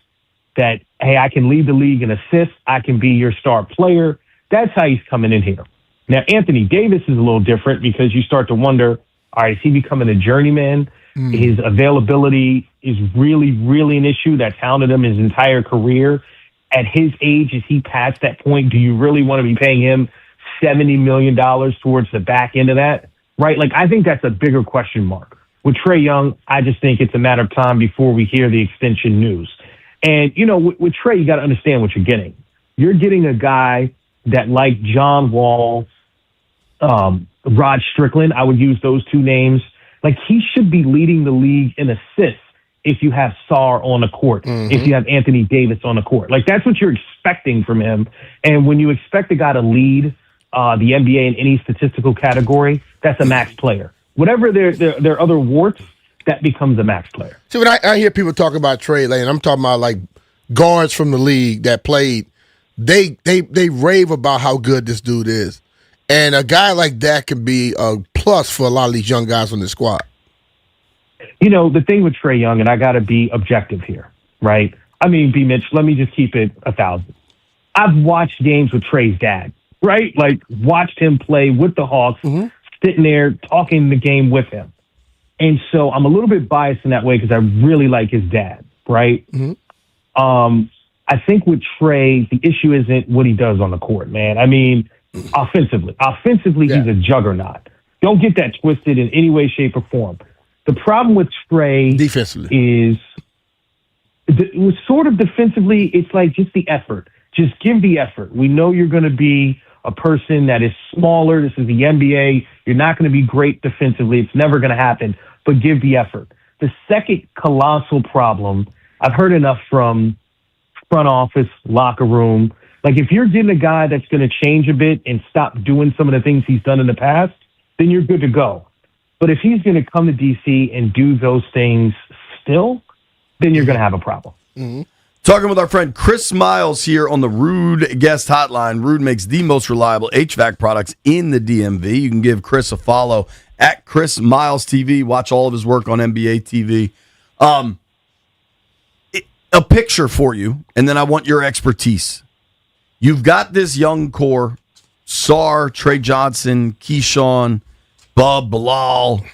that, hey, I can lead the league in assists. I can be your star player. That's how he's coming in here. Now, Anthony Davis is a little different because you start to wonder, all right, is he becoming a journeyman? His availability is really, really an issue that's hounded him his entire career. At his age, is he past that point? Do you really want to be paying him $70 million towards the back end of that? Right? Like, I think that's a bigger question mark. With Trae Young, I just think it's a matter of time before we hear the extension news. And, with Trae, you got to understand what you're getting. You're getting a guy that, like John Wall, Rod Strickland, I would use those two names. Like, he should be leading the league in assists if you have Sarr on the court, if you have Anthony Davis on the court. Like, that's what you're expecting from him. And when you expect a guy to lead the NBA in any statistical category, that's a max player. Whatever their other warts, that becomes a max player. See, when I hear people talk about Trae Lane, I'm talking about like guards from the league that played. They rave about how good this dude is. And a guy like that can be a plus for a lot of these young guys on the squad. The thing with Trae Young, and I got to be objective here, right? I mean, B. Mitch, let me just keep it 1,000. I've watched games with Trae's dad, right? Like, watched him play with the Hawks, sitting there talking the game with him. And so I'm a little bit biased in that way because I really like his dad, right? I think with Trae, the issue isn't what he does on the court, man. I mean, offensively, he's a juggernaut. Don't get that twisted in any way, shape, or form. The problem with Trae defensively is sort of defensively, it's like just the effort. Just give the effort. We know you're going to be a person that is smaller. This is the NBA. You're not going to be great defensively. It's never going to happen, but give the effort. The second colossal problem, I've heard enough from front office, locker room. Like, if you're getting a guy that's going to change a bit and stop doing some of the things he's done in the past, then you're good to go. But if he's going to come to DC and do those things still, then you're going to have a problem. Talking with our friend Chris Miles here on the Rude Guest Hotline. Rude makes the most reliable HVAC products in the DMV. You can give Chris a follow at Chris Miles TV. Watch all of his work on NBA TV. A picture for you, and then I want your expertise. You've got this young core, Sarr, Trey Johnson, Keyshawn, Bub, Bilal.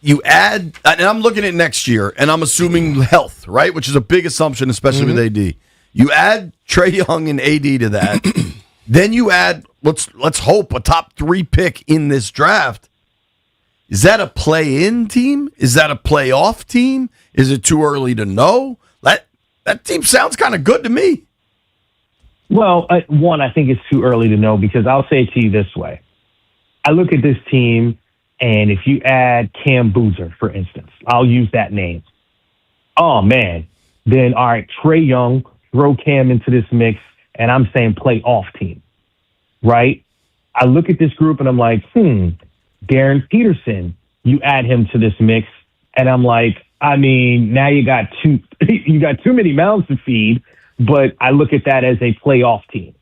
You add, and I'm looking at next year, and I'm assuming health, right? Which is a big assumption, especially with AD. You add Trae Young and AD to that. Then you add, let's hope, a top 3 pick in this draft. Is that a play-in team? Is that a playoff team? Is it too early to know? That team sounds kind of good to me. Well, one, I think it's too early to know because I'll say it to you this way. I look at this team, and if you add Cam Boozer, for instance, I'll use that name. Oh, man. Then, all right, Trae Young, throw Cam into this mix, and I'm saying playoff team, right? I look at this group, and I'm like, Darren Peterson, you add him to this mix, and I'm like, I mean, now you got too many mouths to feed, but I look at that as a playoff team.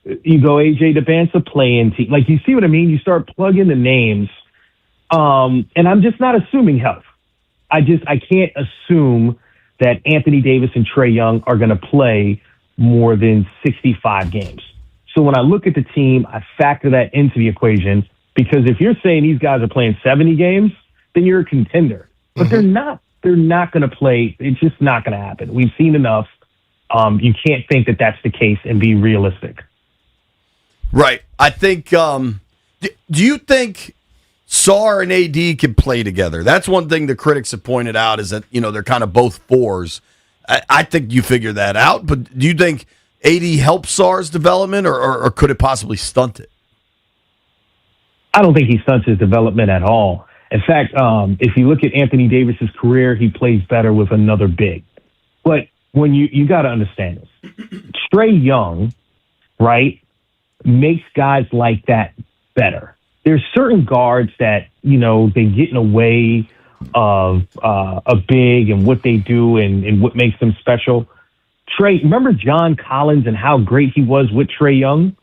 You go AJ DeBanza, play-in team. Like, you see what I mean? You start plugging the names, and I'm just not assuming health. I can't assume that Anthony Davis and Trae Young are going to play more than 65 games. So when I look at the team, I factor that into the equation because if you're saying these guys are playing 70 games, then you're a contender. But they're not. they're not going to play. It's just not going to happen. We've seen enough. You can't think that that's the case and be realistic. Right. I think. Do you think Sarr and AD can play together? That's one thing the critics have pointed out is that they're kind of both fours. I think you figure that out. But do you think AD helps Sarr's development, or could it possibly stunt it? I don't think he stunts his development at all. In fact, if you look at Anthony Davis's career, he plays better with another big. But when you got to understand this, Trae Young, right, makes guys like that better. There's certain guards that, they get in the way of a big and what they do and what makes them special. Remember John Collins and how great he was with Trae Young?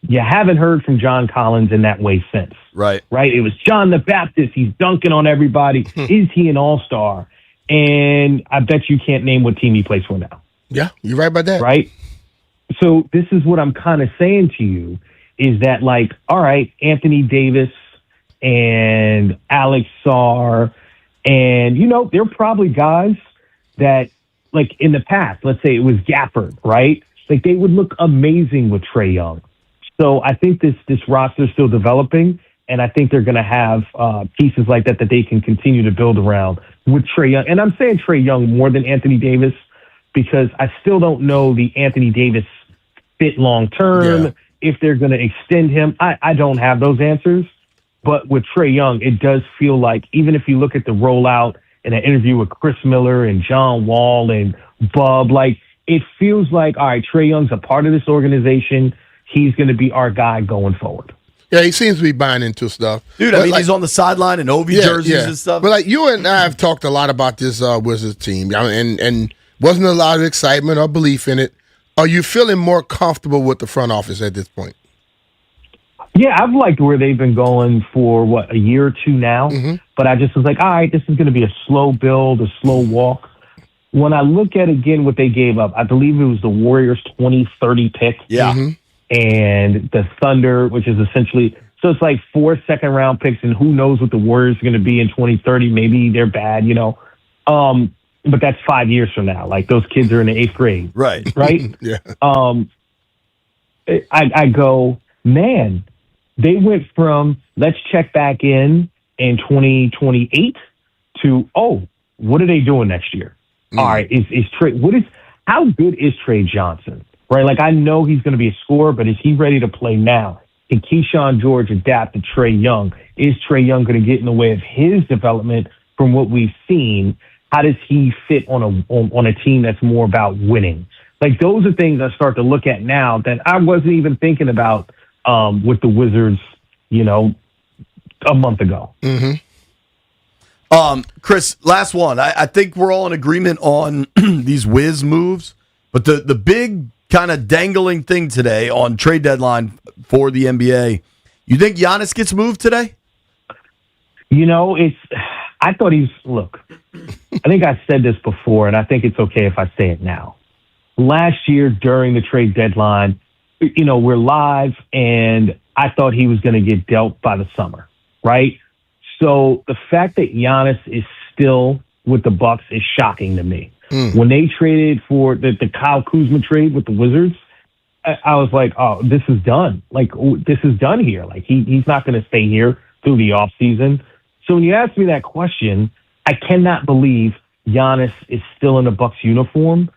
You haven't heard from John Collins in that way since. Right. Right? It was John the Baptist. He's dunking on everybody. Is he an all-star? And I bet you can't name what team he plays for now. Yeah, you're right about that. Right? So this is what I'm kind of saying to you is that, all right, Anthony Davis and Alex Sarr, and, they're probably guys that, in the past, let's say it was Gafford, right? They would look amazing with Trae Young. So I think this roster is still developing, and I think they're going to have pieces like that they can continue to build around with Trae Young. And I'm saying Trae Young more than Anthony Davis because I still don't know the Anthony Davis fit long term, if they're going to extend him. I don't have those answers. But with Trae Young, it does feel like, even if you look at the rollout in an interview with Chris Miller and John Wall and Bub, it feels like, all right, Trae Young's a part of this organization. He's going to be our guy going forward. Yeah, he seems to be buying into stuff. Dude, he's on the sideline in Ovi jerseys and stuff. But you and I have talked a lot about this Wizards team, and wasn't a lot of excitement or belief in it. Are you feeling more comfortable with the front office at this point? Yeah, I've liked where they've been going for, a year or two now. Mm-hmm. But I just was like, all right, this is going to be a slow build, a slow walk. When I look at, again, what they gave up, I believe it was the Warriors' 2030 pick. Yeah. Mm-hmm. And the Thunder, which is essentially, so it's 4 second-round picks, and who knows what the Warriors are going to be in 2030. Maybe they're bad, but that's 5 years from now. Those kids are in the 8th grade. Right. Right? Yeah. I go, man, they went from let's check back in 2028 to, what are they doing next year? All right, is Trae, how good is Trae Johnson? Right? I know he's going to be a scorer, but is he ready to play now? Can Keyshawn George adapt to Trae Young? Is Trae Young going to get in the way of his development from what we've seen? How does he fit on a team that's more about winning? Those are things I start to look at now that I wasn't even thinking about with the Wizards, a month ago. Mm-hmm. Chris, last one. I think we're all in agreement on these Wiz moves, but the big kind of dangling thing today on trade deadline for the NBA, you think Giannis gets moved today? I thought look, I think I said this before, and I think it's okay if I say it now. Last year during the trade deadline, we're live, and I thought he was going to get dealt by the summer, right? So the fact that Giannis is still with the Bucks is shocking to me. When they traded for the Kyle Kuzma trade with the Wizards, I was like, oh, this is done. This is done here. He's not going to stay here through the offseason. So when you ask me that question, I cannot believe Giannis is still in a Bucks uniform.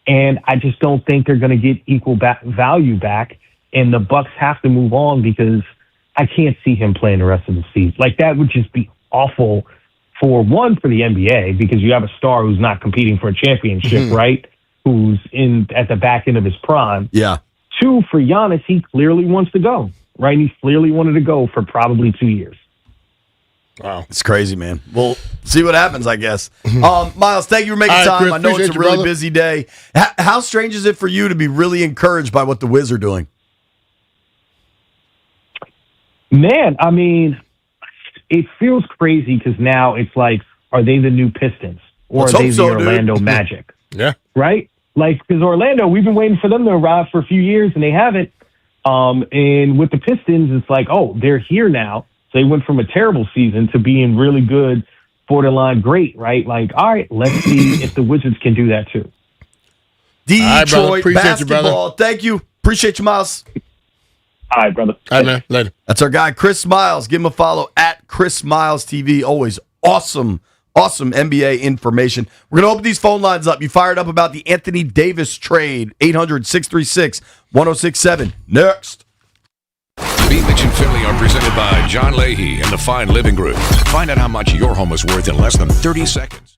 And I just don't think they're going to get equal value back. And the Bucks have to move on because I can't see him playing the rest of the season. That would just be awful for the NBA, because you have a star who's not competing for a championship, right? Who's at the back end of his prime. Yeah. 2, for Giannis, he clearly wants to go, right? He clearly wanted to go for probably 2 years. Wow. It's crazy, man. We'll see what happens, I guess. Miles, thank you for making time. Chris, I know it's a really brother. busy day. How strange is it for you to be really encouraged by what the Wiz are doing? Man, I mean, it feels crazy because now it's are they the new Pistons? Or Let's are they hope so, the Orlando dude. Magic? Yeah. Right? Because Orlando, we've been waiting for them to arrive for a few years, and they haven't. And with the Pistons, it's they're here now. So they went from a terrible season to being really good borderline great, right? Like, all right, let's see if the Wizards can do that too. Detroit brother. Appreciate you, basketball. brother. Thank you. Appreciate you, Miles. All right, brother. All right, man. Later. That's our guy, Chris Miles. Give him a follow at Chris Miles TV. Always awesome NBA information. We're going to open these phone lines up. You fired up about the Anthony Davis trade. 800-636-1067. Next. B. Mitch and Finley are presented by John Leahy and the Fine Living Group. Find out how much your home is worth in less than 30 seconds.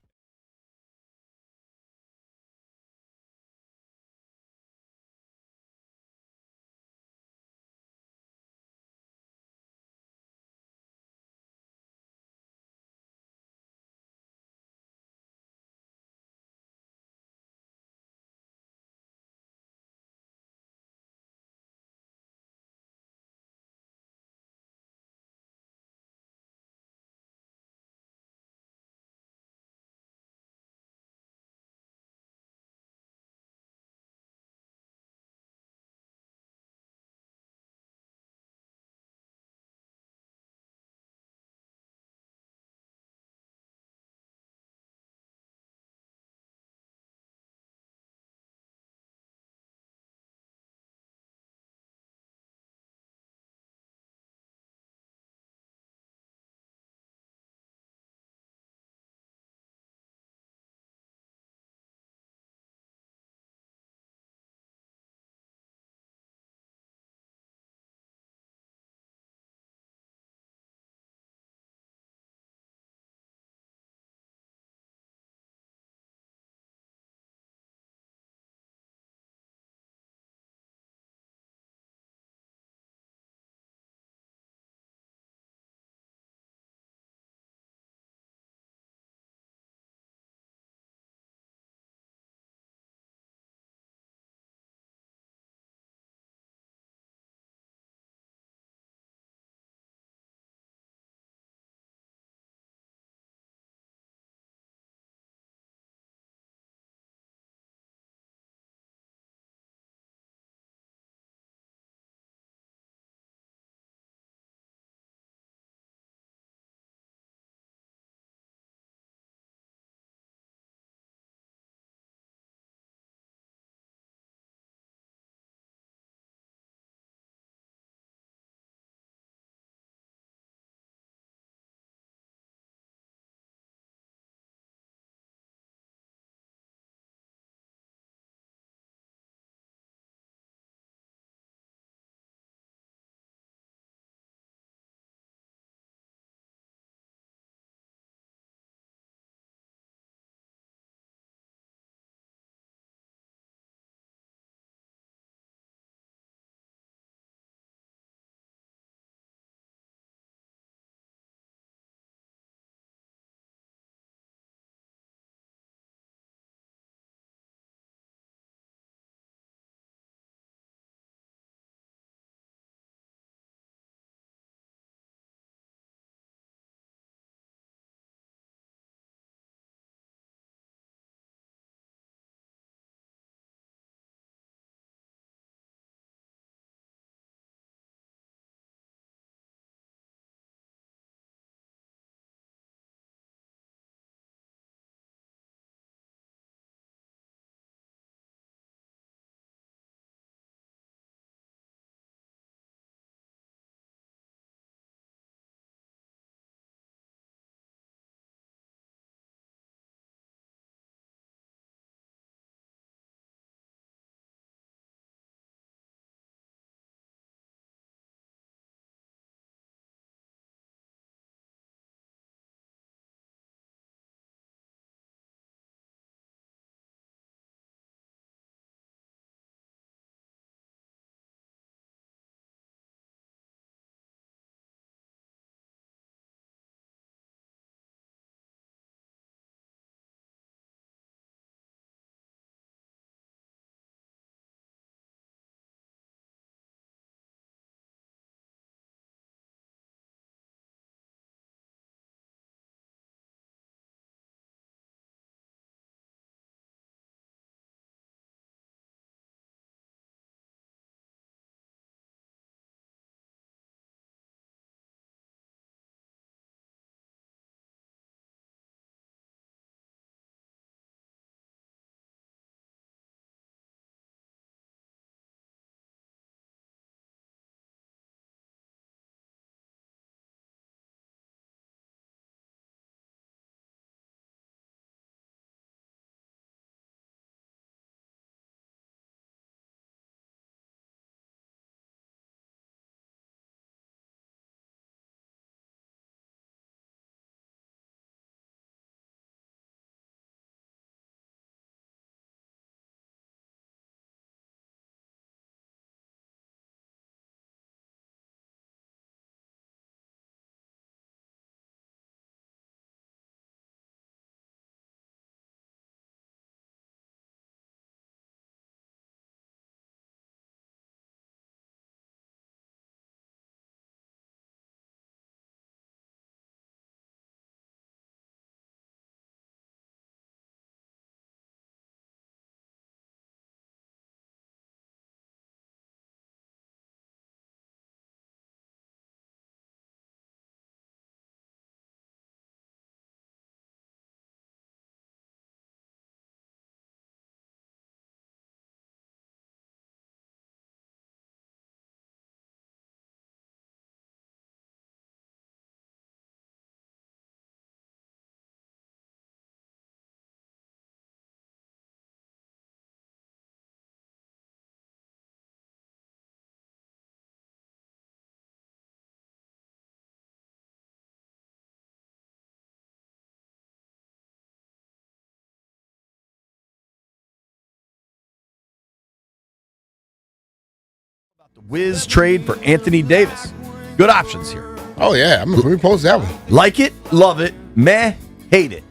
The Wiz trade for Anthony Davis. Good options here. Oh, yeah. I'm going to repost that one. Like it, love it, meh, hate it.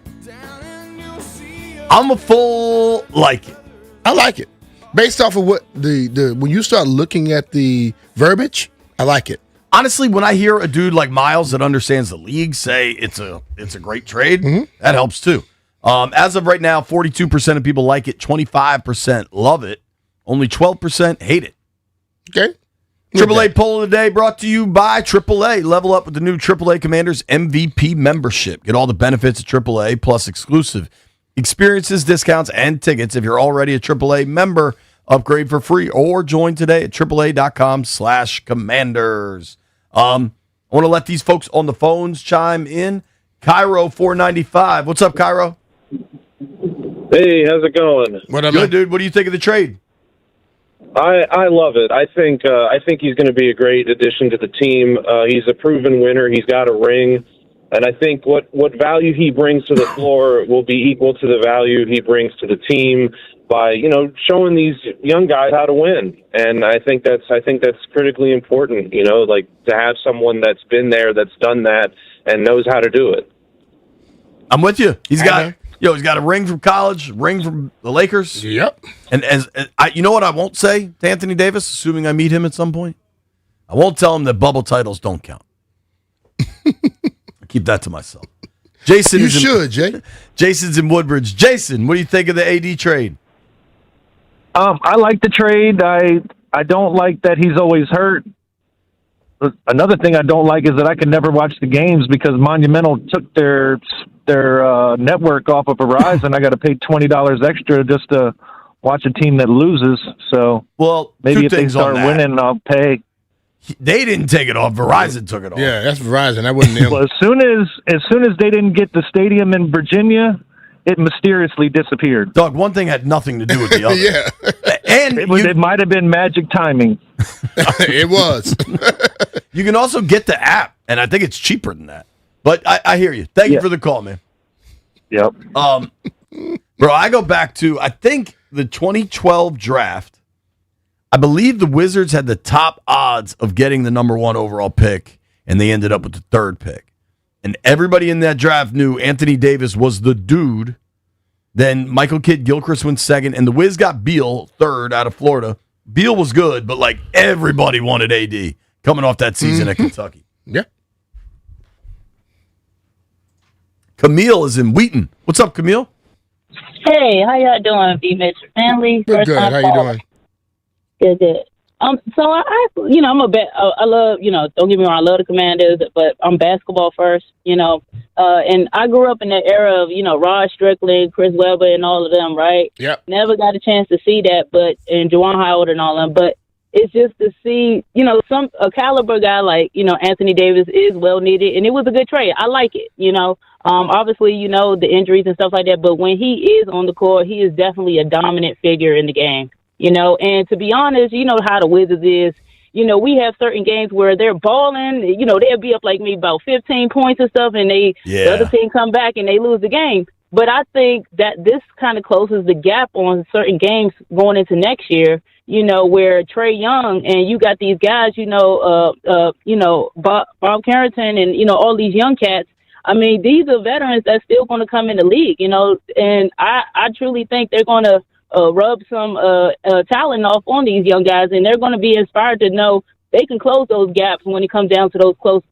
I'm a full like it. I like it. Based off of what the when you start looking at the verbiage, I like it. Honestly, when I hear a dude like Miles that understands the league say it's a great trade, that helps too. As of right now, 42% of people like it, 25% love it, only 12% hate it. Okay. AAA poll of the day brought to you by AAA. Level up with the new AAA Commanders MVP membership. Get all the benefits of AAA plus exclusive experiences, discounts, and tickets. If you're already a AAA member, upgrade for free or join today at AAA.com/Commanders. I want to let these folks on the phones chime in. Cairo 495. What's up, Cairo? Hey, how's it going? Good, dude. What do you think of the trade? I love it. I think he's going to be a great addition to the team. He's a proven winner. He's got a ring. And I think what value he brings to the floor will be equal to the value he brings to the team by, showing these young guys how to win. And I think that's critically important, like to have someone that's been there, that's done that, and knows how to do it. I'm with you. He's got a ring from college, ring from the Lakers. Yep. And you know what I won't say to Anthony Davis, assuming I meet him at some point? I won't tell him that bubble titles don't count. Keep that to myself. Jason, Jay. Jason's in Woodbridge. Jason, what do you think of the AD trade? I like the trade. I don't like that he's always hurt. Another thing I don't like is that I can never watch the games because Monumental took their network off of Verizon. I got to pay $20 extra just to watch a team that loses. So maybe if they start winning, I'll pay. They didn't take it off. Verizon took it off. Yeah, that's Verizon. That wasn't them. Well, as soon as they didn't get the stadium in Virginia, it mysteriously disappeared. Doug, one thing had nothing to do with the other. Yeah. And it might have been magic timing. It was. You can also get the app, and I think it's cheaper than that. But I hear you. Thank you for the call, man. Yep. Bro, I go back to, I think, the 2012 draft. I believe the Wizards had the top odds of getting the number 1 overall pick, and they ended up with the 3rd pick. And everybody in that draft knew Anthony Davis was the dude. Then Michael Kidd-Gilchrist went 2nd, and the Wiz got Beal 3rd out of Florida. Beal was good, but like everybody wanted AD coming off that season at Kentucky. Yeah. Camille is in Wheaton. What's up, Camille? Hey, how y'all doing, B-Mitch family? Good. How you doing? Good. So I I'm a bet. I love, don't get me wrong, I love the Commanders, but I'm basketball first, and I grew up in the era of, Rod Strickland, Chris Webber, and all of them, right? Yep. Never got a chance to see that, and Juwan Howard and all them, but it's just to see, a caliber guy like, Anthony Davis is well needed, and it was a good trade. I like it, Obviously, the injuries and stuff like that, but when he is on the court, he is definitely a dominant figure in the game. And to be honest, how the Wizards is, we have certain games where they're balling, they'll be up like maybe about 15 points and stuff, and the other team come back and they lose the game. But I think that this kind of closes the gap on certain games going into next year, where Trae Young and you got these guys, Bob Carrington and, all these young cats. I mean, these are veterans that's still going to come in the league, and I truly think they're going to rub some talent off on these young guys, and they're going to be inspired to know they can close those gaps when it comes down to those close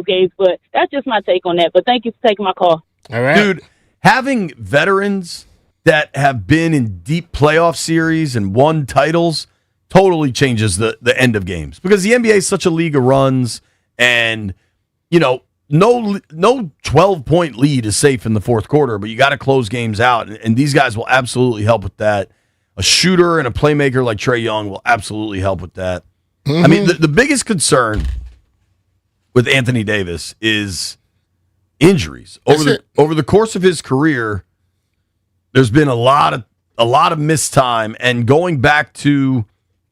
games. But that's just my take on that. But thank you for taking my call. All right, dude. Having veterans that have been in deep playoff series and won titles totally changes the end of games because the NBA is such a league of runs, and no 12-point lead is safe in the fourth quarter, but you got to close games out, and these guys will absolutely help with that. A shooter and a playmaker like Trae Young will absolutely help with that. Mm-hmm. I mean, the biggest concern with Anthony Davis is injuries. Over the course of his career, there's been a lot of missed time, and going back to,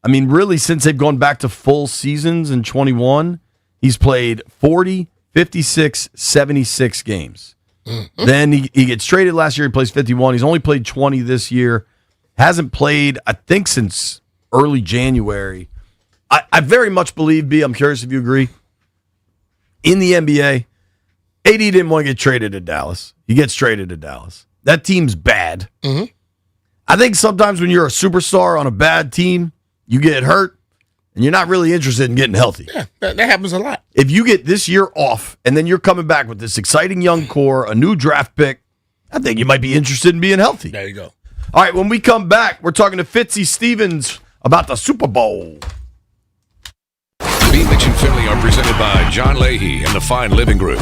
really since they've gone back to full seasons in 21, he's played 40, 56, 76 games. Mm-hmm. Then he gets traded last year. He plays 51. He's only played 20 this year. Hasn't played, I think, since early January. I very much believe, B, I'm curious if you agree, in the NBA, AD didn't want to get traded to Dallas. He gets traded to Dallas. That team's bad. Mm-hmm. I think sometimes when you're a superstar on a bad team, you get hurt, and you're not really interested in getting healthy. Yeah, that happens a lot. If you get this year off, and then you're coming back with this exciting young core, a new draft pick, I think you might be interested in being healthy. There you go. All right, when we come back, we're talking to Fitzy Stevens about the Super Bowl. B. Mitch and Finley are presented by John Leahy and the Fine Living Group.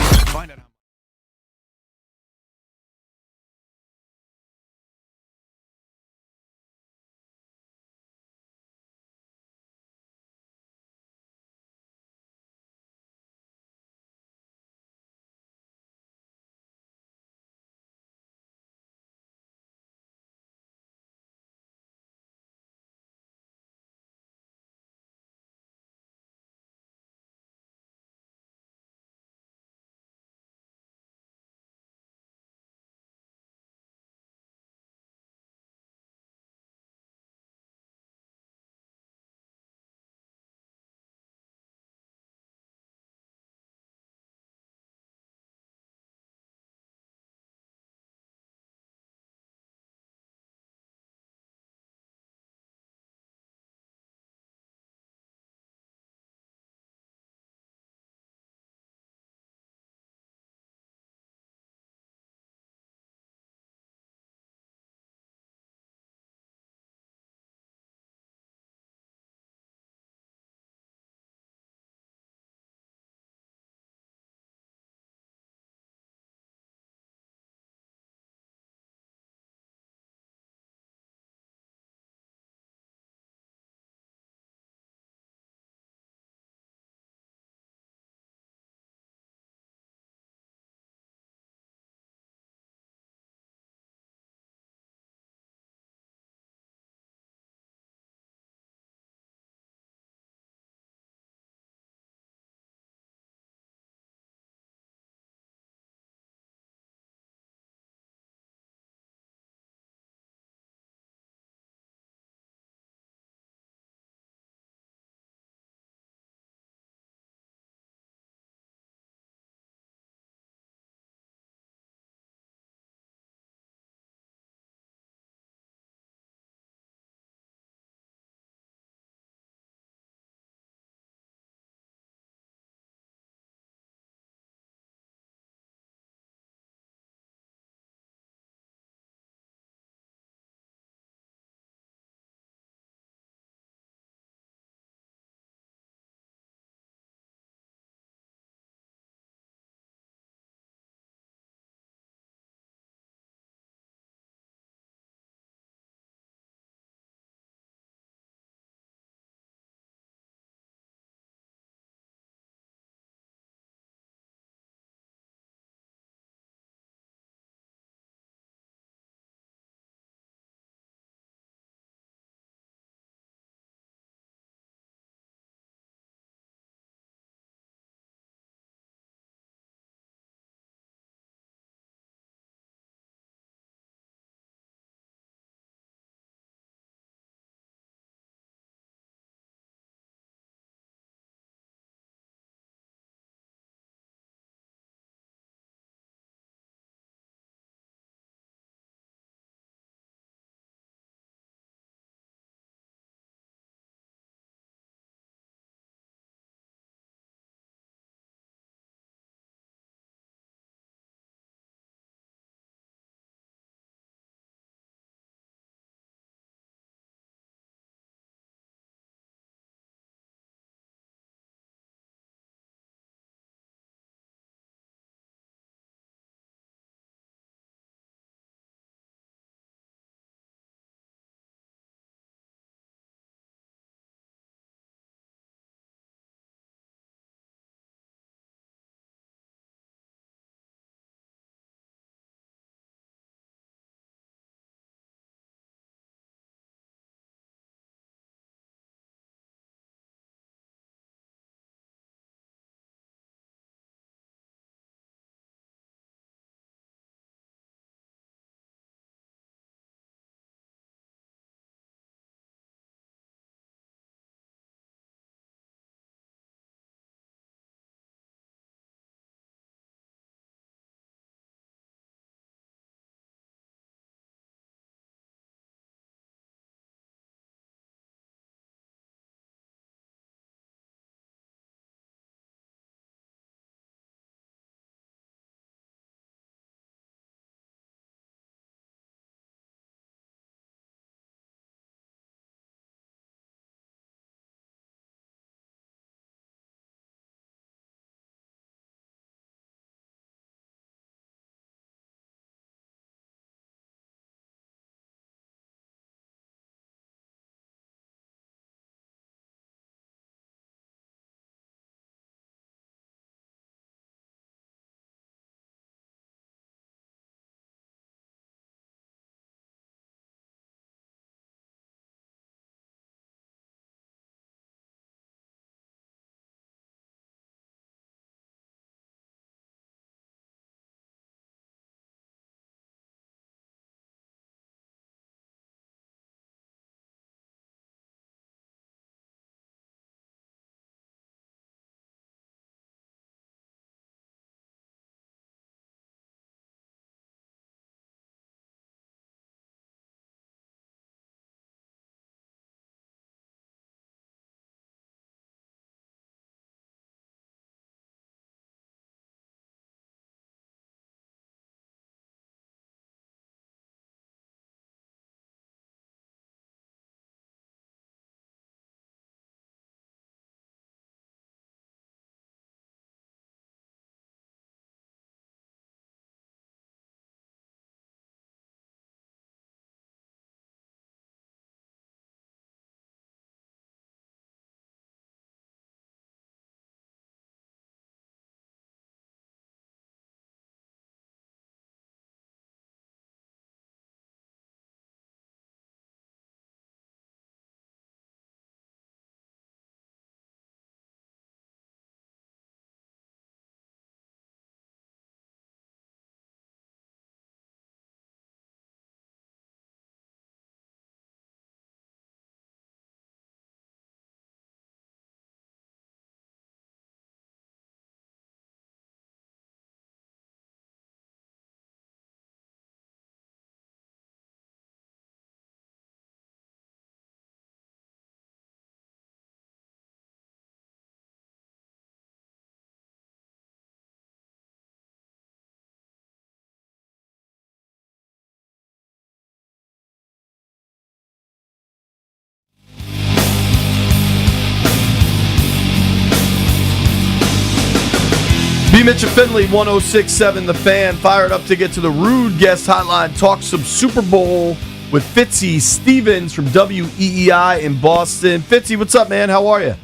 B. Mitch and Finley, 106.7 The Fan. Fired up to get to the Rude Guest Hotline. Talk some Super Bowl with Fitzy Stevens from WEEI in Boston. Fitzy, what's up, man? How are you?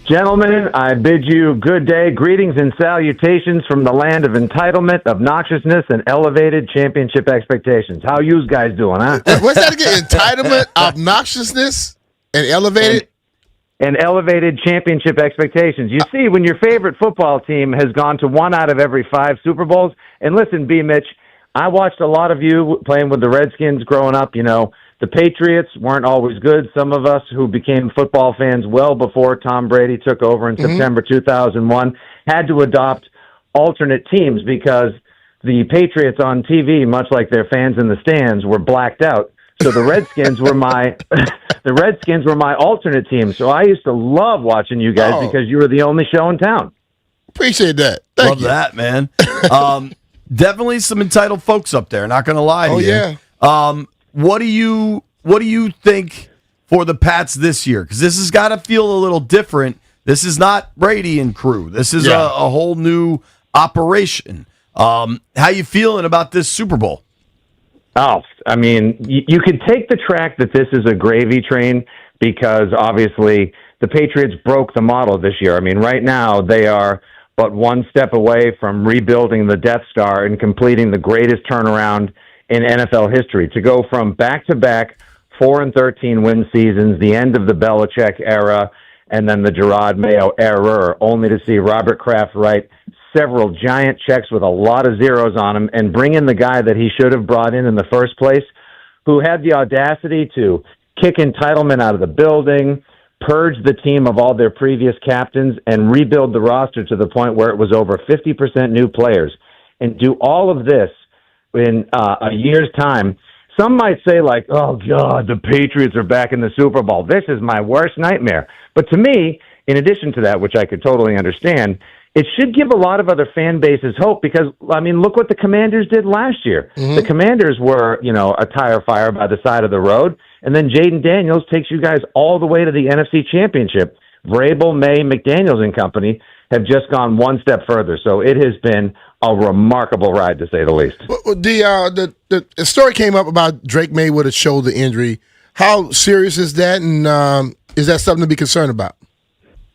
Gentlemen, I bid you good day. Greetings and salutations from the land of entitlement, obnoxiousness, and elevated championship expectations. How you guys doing, huh? What's that again? Entitlement, obnoxiousness, and elevated? And elevated championship expectations. You see, when your favorite football team has gone to 1 out of every 5 Super Bowls, and listen, B. Mitch, I watched a lot of you playing with the Redskins growing up. You know, the Patriots weren't always good. Some of us who became football fans well before Tom Brady took over in September 2001 had to adopt alternate teams because the Patriots on TV, much like their fans in the stands, were blacked out. So the Redskins were my alternate team. So I used to love watching you guys because you were the only show in town. Appreciate that. Love that, man. Definitely some entitled folks up there. Not going to lie to you. Yeah. What do you think for the Pats this year? Because this has got to feel a little different. This is not Brady and crew. This is a whole new operation. How you feeling about this Super Bowl? Oh, I mean, you could take the track that this is a gravy train because obviously the Patriots broke the model this year. I mean, right now they are but one step away from rebuilding the Death Star and completing the greatest turnaround in NFL history. To go from back-to-back 4-13 win seasons, the end of the Belichick era, and then the Gerard Mayo era, only to see Robert Kraft write several giant checks with a lot of zeros on them and bring in the guy that he should have brought in the first place, who had the audacity to kick entitlement out of the building, purge the team of all their previous captains, and rebuild the roster to the point where it was over 50% new players. And do all of this in a year's time. Some might say, like, oh, God, the Patriots are back in the Super Bowl. This is my worst nightmare. But to me, in addition to that, which I could totally understand, it should give a lot of other fan bases hope because, I mean, look what the Commanders did last year. The Commanders were, you know, a tire fire by the side of the road, and then Jaden Daniels takes you guys all the way to the NFC Championship. Vrabel, May, McDaniels and company have just gone one step further. So it has been a remarkable ride, to say the least. The story came up about Drake May with a shoulder injury. How serious is that, and is that something to be concerned about?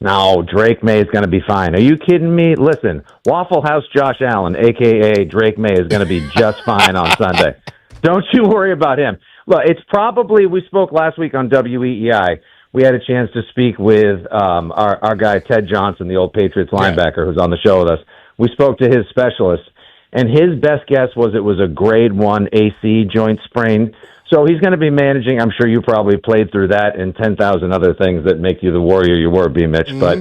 No, Drake May is going to be fine. Are you kidding me? Listen, Waffle House Josh Allen, a.k.a. Drake May, is going to be just fine on Sunday. Don't you worry about him. Look, it's probably, we spoke last week on WEEI. We had a chance to speak with our guy, Ted Johnson, the old Patriots linebacker who's on the show with us. We spoke to his specialist, and his best guess was it was a grade 1 AC joint sprain. So he's going to be managing. I'm sure you probably played through that and 10,000 other things that make you the warrior you were, B. Mitch. But,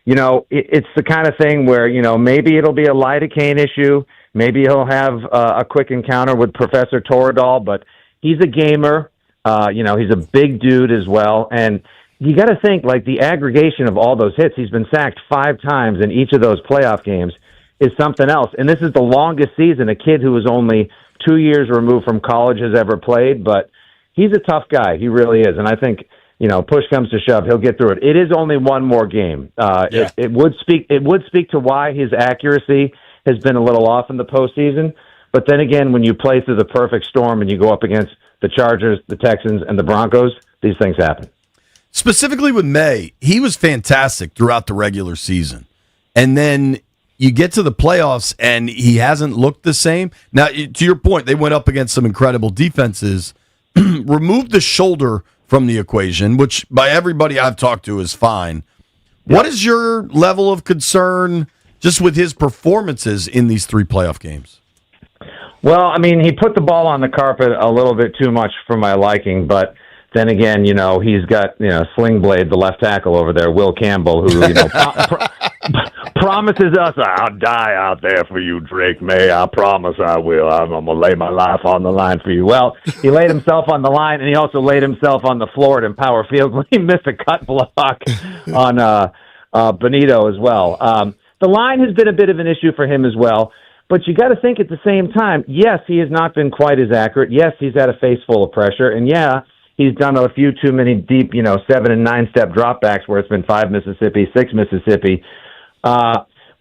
you know, it's the kind of thing where, you know, maybe it'll be a lidocaine issue. Maybe he'll have a quick encounter with Professor Toradol, but he's a gamer. You know, he's a big dude as well. And you got to think, like, the aggregation of all those hits, he's been sacked 5 times in each of those playoff games, is something else. And this is the longest season a kid who was only 2 years removed from college has ever played, but he's a tough guy. He really is. And I think, you know, push comes to shove, he'll get through it. It is only one more game. It would speak to why his accuracy has been a little off in the postseason. But then again, when you play through the perfect storm and you go up against the Chargers, the Texans, and the Broncos, these things happen. Specifically with May, he was fantastic throughout the regular season. And then you get to the playoffs, and he hasn't looked the same. Now, to your point, they went up against some incredible defenses. Remove the shoulder from the equation, which by everybody I've talked to is fine. What is your level of concern just with his performances in these 3 playoff games? Well, I mean, he put the ball on the carpet a little bit too much for my liking, but then again, you know, he's got, you know, Sling Blade, the left tackle over there, Will Campbell, who, you know, promises us, I'll die out there for you, Drake May. I promise I will. I'm going to lay my life on the line for you. Well, he laid himself on the line, and he also laid himself on the floor at Empower Field when he missed a cut block on Benito as well. The line has been a bit of an issue for him as well. But you got to think at the same time, yes, he has not been quite as accurate. Yes, he's had a face full of pressure. And yeah, he's done a few too many deep, you know, 7- and 9-step dropbacks where it's been 5 Mississippi, 6 Mississippi.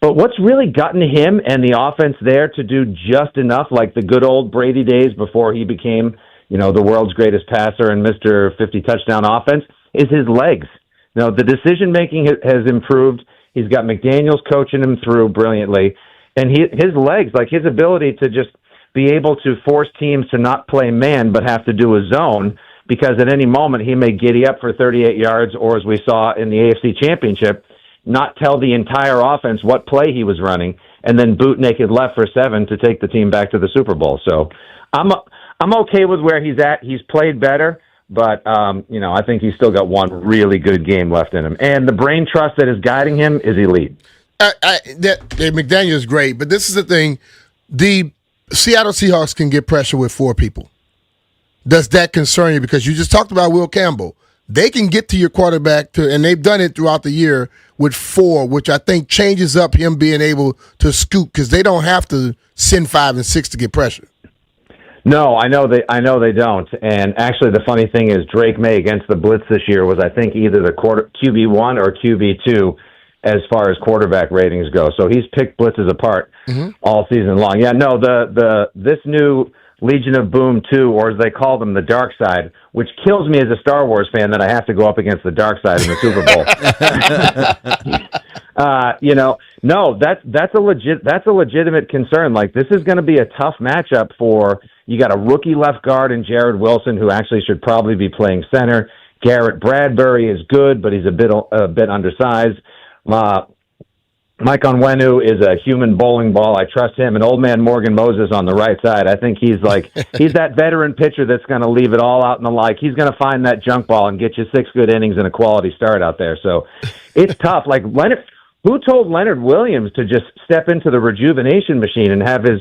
But what's really gotten him and the offense there to do just enough, like the good old Brady days before he became, the world's greatest passer and Mr. 50 touchdown offense, is his legs. Now, the decision-making has improved. He's got McDaniels coaching him through brilliantly. And his legs, like his ability to just be able to force teams to not play man but have to do a zone, because at any moment he may giddy up for 38 yards, or as we saw in the AFC Championship, not tell the entire offense what play he was running, and then boot naked left for 7 to take the team back to the Super Bowl. So I'm okay with where he's at. He's played better, but I think he's still got one really good game left in him. And the brain trust that is guiding him is elite. McDaniel is great, but this is the thing. The Seattle Seahawks can get pressure with 4 people. Does that concern you? Because you just talked about Will Campbell. They can get to your quarterback, and they've done it throughout the year with 4, which I think changes up him being able to scoop, because they don't have to send 5 and 6 to get pressure. No, I know they don't. And actually, the funny thing is, Drake May against the blitz this year was, I think, either the QB1 or QB2 as far as quarterback ratings go. So he's picked blitzes apart all season long. Yeah, no, this new Legion of Boom 2, or as they call them, the Dark Side, which kills me as a Star Wars fan that I have to go up against the Dark Side in the Super Bowl. No, that's a legitimate concern. Like, this is going to be a tough matchup for, you got a rookie left guard in Jared Wilson, who actually should probably be playing center. Garrett Bradbury is good, but he's a bit undersized. Mike Onwenu is a human bowling ball. I trust him. And old man Morgan Moses on the right side. I think he's that veteran pitcher that's going to leave it all out in the like. He's going to find that junk ball and get you 6 good innings and a quality start out there. So it's tough. Like, who told Leonard Williams to just step into the rejuvenation machine and have his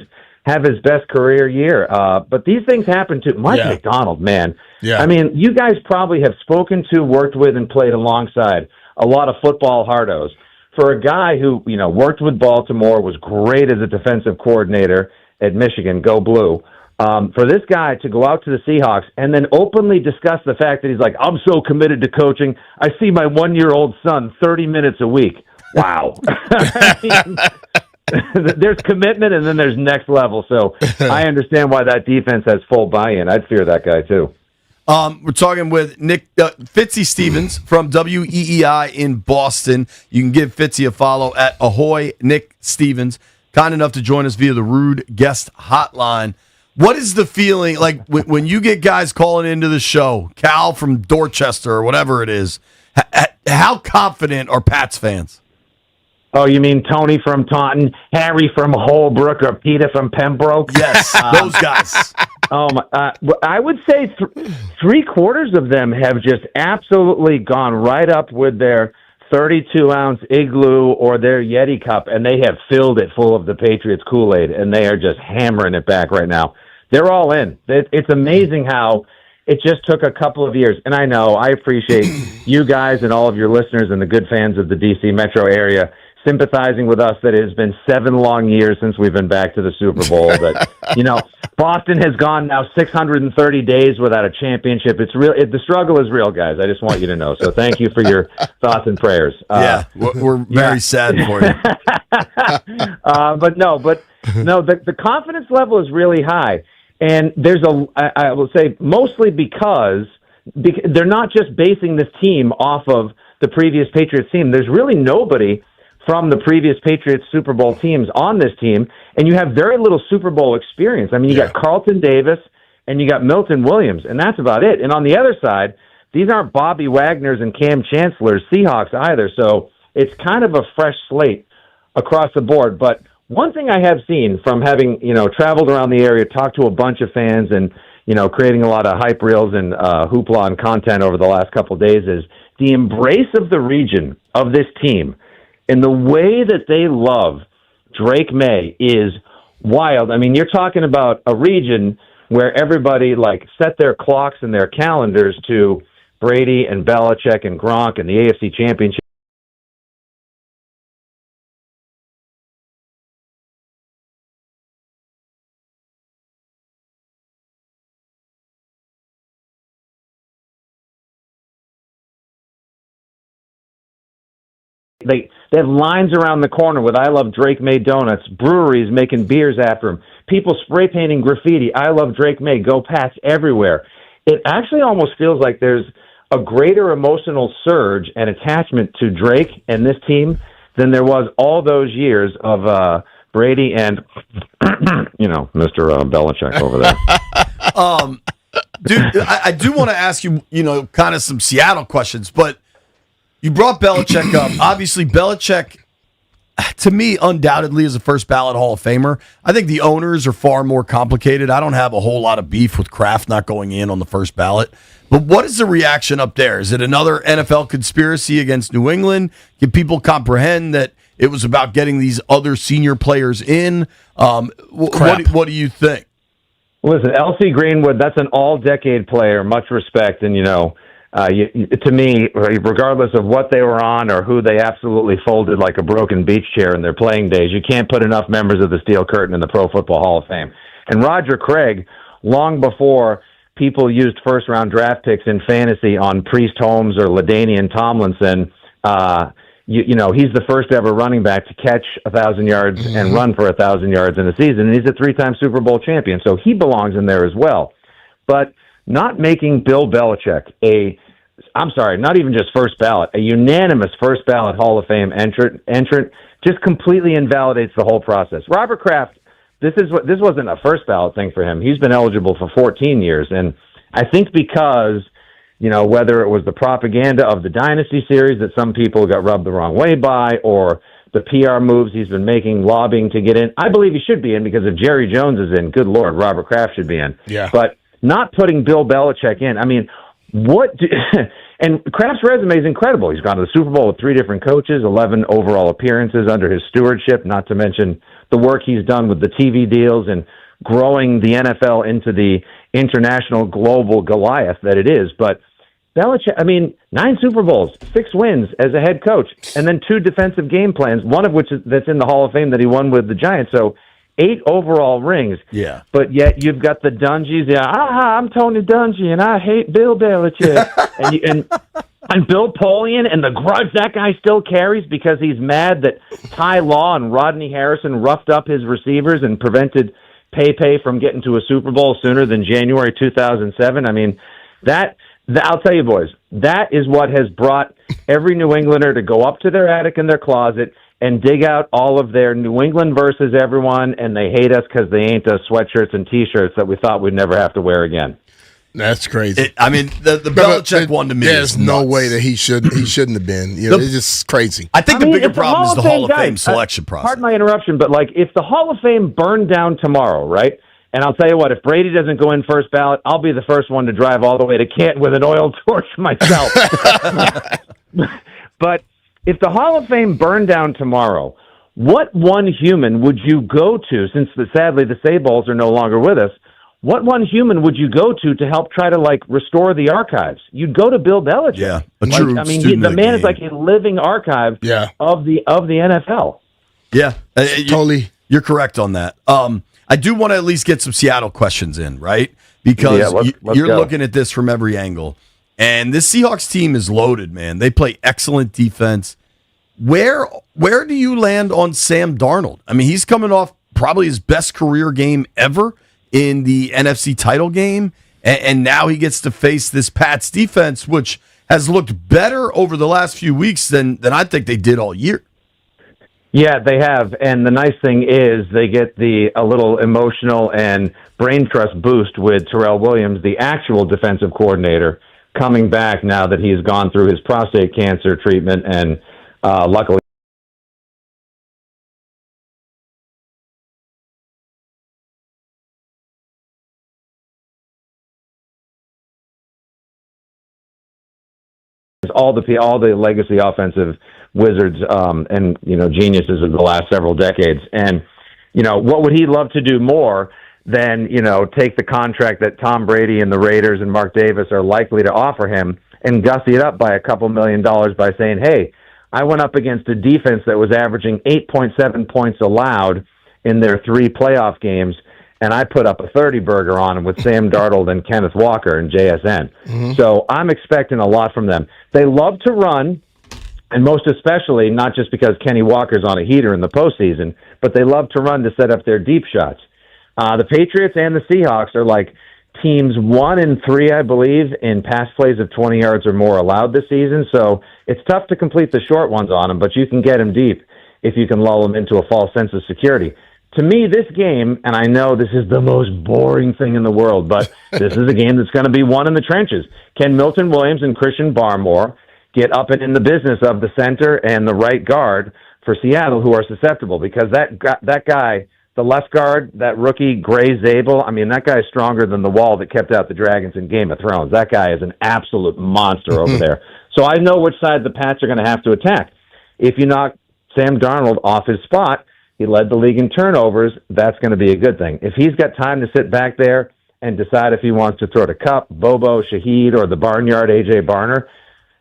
best career year? But these things happen to Mike McDonald, man. Yeah. I mean, you guys probably have spoken to, worked with, and played alongside a lot of football hardos. For a guy who, worked with Baltimore, was great as a defensive coordinator at Michigan, go Blue, for this guy to go out to the Seahawks and then openly discuss the fact that he's like, I'm so committed to coaching, I see my 1-year-old son 30 minutes a week. Wow. There's commitment, and then there's next level. So I understand why that defense has full buy-in. I'd fear that guy, too. We're talking with Nick Fitzy Stevens from WEEI in Boston. You can give Fitzy a follow at Ahoy Nick Stevens. Kind enough to join us via the Rude Guest Hotline. What is the feeling like when you get guys calling into the show? Cal from Dorchester or whatever it is. How confident are Pats fans? Oh, you mean Tony from Taunton, Harry from Holbrook, or Peter from Pembroke? Yes, those guys. Oh my! I would say 3/4 of them have just absolutely gone right up with their 32-ounce Igloo or their Yeti cup, and they have filled it full of the Patriots Kool-Aid, and they are just hammering it back right now. They're all in. It's amazing how it just took a couple of years. And I know, I appreciate you guys and all of your listeners and the good fans of the D.C. metro area sympathizing with us that it has been 7 long years since we've been back to the Super Bowl. That, Boston has gone now 630 days without a championship. It's real. The struggle is real, guys. I just want you to know. So thank you for your thoughts and prayers. We're very sad for you. But the confidence level is really high. And there's I will say mostly because they're not just basing this team off of the previous Patriots team. There's really nobody from the previous Patriots Super Bowl teams on this team, and you have very little Super Bowl experience. I mean, you got Carlton Davis and you got Milton Williams, and that's about it. And on the other side, these aren't Bobby Wagner's and Cam Chancellor's Seahawks either, so it's kind of a fresh slate across the board. But one thing I have seen from having, traveled around the area, talked to a bunch of fans, and, creating a lot of hype reels and hoopla and content over the last couple of days is the embrace of the region of this team. And the way that they love Drake May is wild. I mean, you're talking about a region where everybody set their clocks and their calendars to Brady and Belichick and Gronk and the AFC Championship. They have lines around the corner with "I love Drake May donuts," breweries making beers after him, people spray painting graffiti "I love Drake May, go Pats" everywhere. It actually almost feels like there's a greater emotional surge and attachment to Drake and this team than there was all those years of Brady and Mr. Belichick over there. Dude, I do want to ask you, kind of some Seattle questions, but you brought Belichick up. Obviously, Belichick, to me, undoubtedly is a first ballot Hall of Famer. I think the owners are far more complicated. I don't have a whole lot of beef with Kraft not going in on the first ballot. But what is the reaction up there? Is it another NFL conspiracy against New England? Can people comprehend that it was about getting these other senior players in? What do you think? Listen, L.C. Greenwood, that's an all-decade player, much respect. And, to me, regardless of what they were on or who they absolutely folded like a broken beach chair in their playing days, you can't put enough members of the Steel Curtain in the Pro Football Hall of Fame. And Roger Craig, long before people used first-round draft picks in fantasy on Priest Holmes or LaDainian Tomlinson, he's the first ever running back to catch 1,000 yards and run for 1,000 yards in a season, and he's a 3-time Super Bowl champion, so he belongs in there as well. But not making Bill Belichick not even just first ballot, a unanimous first ballot Hall of Fame entrant just completely invalidates the whole process. Robert Kraft, this wasn't a first ballot thing for him. He's been eligible for 14 years, and I think because whether it was the propaganda of the Dynasty series that some people got rubbed the wrong way by, or the PR moves he's been making, lobbying to get in. I believe he should be in, because if Jerry Jones is in, good Lord, Robert Kraft should be in. Yeah. But not putting Bill Belichick in, and Kraft's resume is incredible. He's gone to the Super Bowl with 3 different coaches, 11 overall appearances under his stewardship, not to mention the work he's done with the TV deals and growing the NFL into the international global Goliath that it is. But Belichick, 9 Super Bowls, 6 wins as a head coach, and then 2 defensive game plans, one of which that's in the Hall of Fame that he won with the Giants. So 8 overall rings. Yeah. But yet you've got the Dungies. Yeah, I'm Tony Dungy, and I hate Bill Belichick. and Bill Polian, and the grudge that guy still carries because he's mad that Ty Law and Rodney Harrison roughed up his receivers and prevented Pepe from getting to a Super Bowl sooner than January 2007. I'll tell you, boys, that is what has brought every New Englander to go up to their attic in their closet and dig out all of their New England versus everyone, and they hate us because they ain't us sweatshirts and T-shirts that we thought we'd never have to wear again. That's crazy. The Belichick one to me. There's no way that he shouldn't have been. It's just crazy. I think the bigger problem is the Hall of Fame selection process. Pardon my interruption, but if the Hall of Fame burned down tomorrow, right? And I'll tell you what, if Brady doesn't go in first ballot, I'll be the first one to drive all the way to Canton with an oil torch myself. But if the Hall of Fame burned down tomorrow, what one human would you go to, since sadly the Saballs are no longer with us, what one human would you go to help try to restore the archives? You'd go to Bill Belichick. Yeah, the man is like a living archive of the NFL. Yeah, totally. You're correct on that. I do want to at least get some Seattle questions in, right? Because you're looking at this from every angle. And this Seahawks team is loaded, man. They play excellent defense. Where do you land on Sam Darnold? He's coming off probably his best career game ever in the NFC title game, and now he gets to face this Pats defense, which has looked better over the last few weeks than I think they did all year. Yeah, they have, and the nice thing is they get a little emotional and brain trust boost with Terrell Williams, the actual defensive coordinator, coming back now that he's gone through his prostate cancer treatment, and luckily all the legacy offensive wizards and geniuses of the last several decades. And what would he love to do more than take the contract that Tom Brady and the Raiders and Mark Davis are likely to offer him and gussy it up by a couple $1 million by saying, hey, I went up against a defense that was averaging 8.7 points allowed in their 3 playoff games, and I put up a 30-burger on them with Sam Darnold and Kenneth Walker and JSN. Mm-hmm. So I'm expecting a lot from them. They love to run. And most especially, not just because Kenny Walker's on a heater in the postseason, but they love to run to set up their deep shots. The Patriots and the Seahawks are like teams 1 and 3, I believe, in pass plays of 20 yards or more allowed this season. So it's tough to complete the short ones on them, but you can get them deep if you can lull them into a false sense of security. To me, this game, and I know this is the most boring thing in the world, but this is a game that's going to be won in the trenches. Can Milton Williams and Christian Barmore get up and in the business of the center and the right guard for Seattle, who are susceptible? Because that guy, the left guard, that rookie, Gray Zabel, I mean, that guy is stronger than the wall that kept out the dragons in Game of Thrones. That guy is an absolute monster over there. So I know which side the Pats are going to have to attack. If you knock Sam Darnold off his spot, he led the league in turnovers, that's going to be a good thing. If he's got time to sit back there and decide if he wants to throw to Kupp, Bobo, Shaheed, or the Barnyard, A.J. Barner,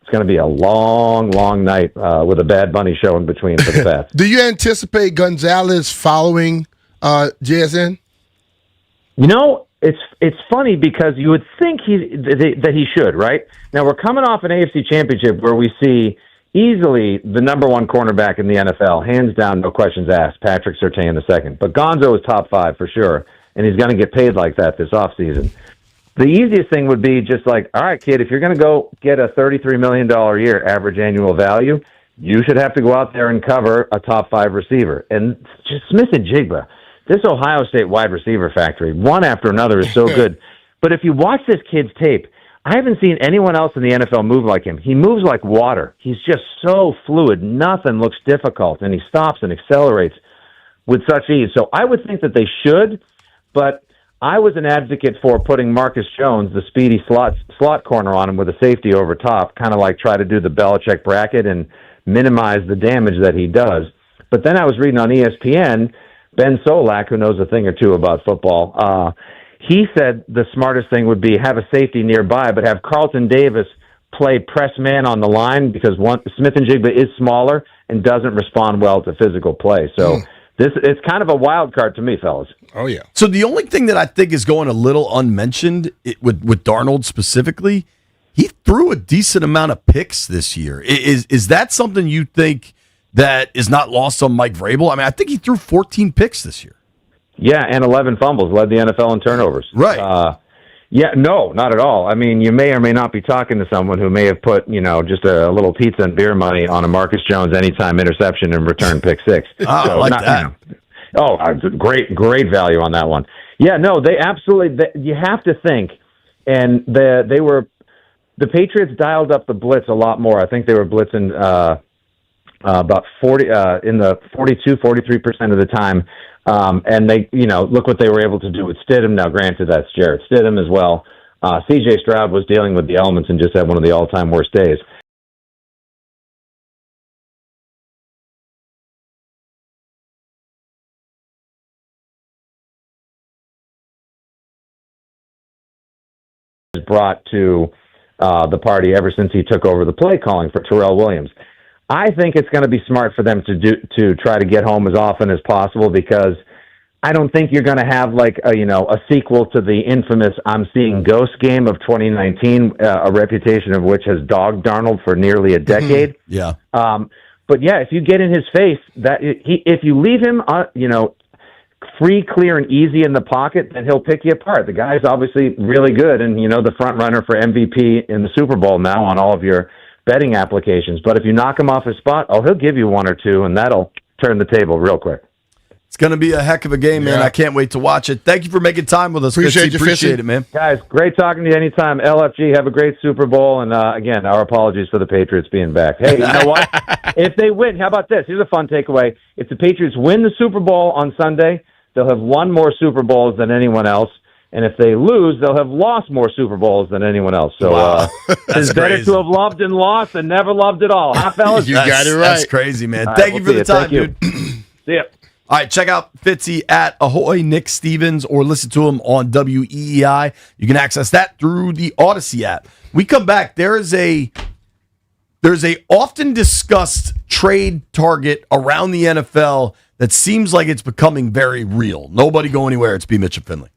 it's going to be a long, long night with a Bad Bunny show in between for the Pats. Do you anticipate Gonzalez following JSN? You know, it's funny because you would think that he should, right? Now, we're coming off an AFC championship where we see easily the number 1 cornerback in the NFL, hands down, no questions asked, Patrick Surtain II. But Gonzo is top 5 for sure, and he's going to get paid like that this offseason. The easiest thing would be just like, all right, kid, if you're going to go get a $33 million a year average annual value, you should have to go out there and cover a top 5 receiver. And just Smith and Jigba, this Ohio State wide receiver factory, one after another is so good. But if you watch this kid's tape, I haven't seen anyone else in the NFL move like him. He moves like water. He's just so fluid. Nothing looks difficult, and he stops and accelerates with such ease. So I would think that they should, but I was an advocate for putting Marcus Jones, the speedy slot corner, on him with a safety over top, kind of like try to do the Belichick bracket and minimize the damage that he does. But then I was reading on ESPN, Ben Solak, who knows a thing or two about football, he said the smartest thing would be have a safety nearby, but have Carlton Davis play press man on the line because Smith and Jigba is smaller and doesn't respond well to physical play. So it's kind of a wild card to me, fellas. Oh, yeah. So the only thing that I think is going a little unmentioned with Darnold specifically, he threw a decent amount of picks this year. Is that something you think that is not lost on Mike Vrabel? I mean, I think he threw 14 picks this year. Yeah, and 11 fumbles, led the NFL in turnovers. Right. Yeah, no, not at all. I mean, you may or may not be talking to someone who may have put, just a little pizza and beer money on a Marcus Jones anytime interception and return pick 6. I like that. Great value on that one. Yeah, no, they absolutely. You have to think, and the Patriots dialed up the blitz a lot more. I think they were blitzing about 43% of the time. And they, look what they were able to do with Stidham. Now, granted, that's Jarrett Stidham as well. C.J. Stroud was dealing with the elements and just had one of the all-time worst days. Brought to the party ever since he took over the play calling for Terrell Williams. I think it's going to be smart for them to try to get home as often as possible because I don't think you're going to have like a sequel to the infamous I'm Seeing Ghosts game of 2019, a reputation of which has dogged Darnold for nearly a decade. Yeah. But yeah, if you get in his face, if you leave him, free, clear, and easy in the pocket, then he'll pick you apart. The guy's obviously really good, and the front runner for MVP in the Super Bowl now on all of your betting applications. But if you knock him off his spot, he'll give you one or two, and that'll turn the table real quick. It's going to be a heck of a game, man. I can't wait to watch it. Thank you for making time with us. Appreciate it, man. Guys, great talking to you anytime. LFG, have a great Super Bowl. And again, our apologies for the Patriots being back. Hey, you know what? If they win, how about this? Here's a fun takeaway. If the Patriots win the Super Bowl on Sunday, they'll have won more Super Bowls than anyone else. And if they lose, they'll have lost more Super Bowls than anyone else. So it's better to have loved and lost than never loved at all. Huh, fellas? You got it right. That's crazy, man. Thank you for the time, dude. See ya. All right, check out Fitzy at Ahoy Nick Stevens or listen to him on WEEI. You can access that through the Odyssey app. We come back. There's a often discussed trade target around the NFL that seems like it's becoming very real. Nobody go anywhere. It's B. Mitch and Finley.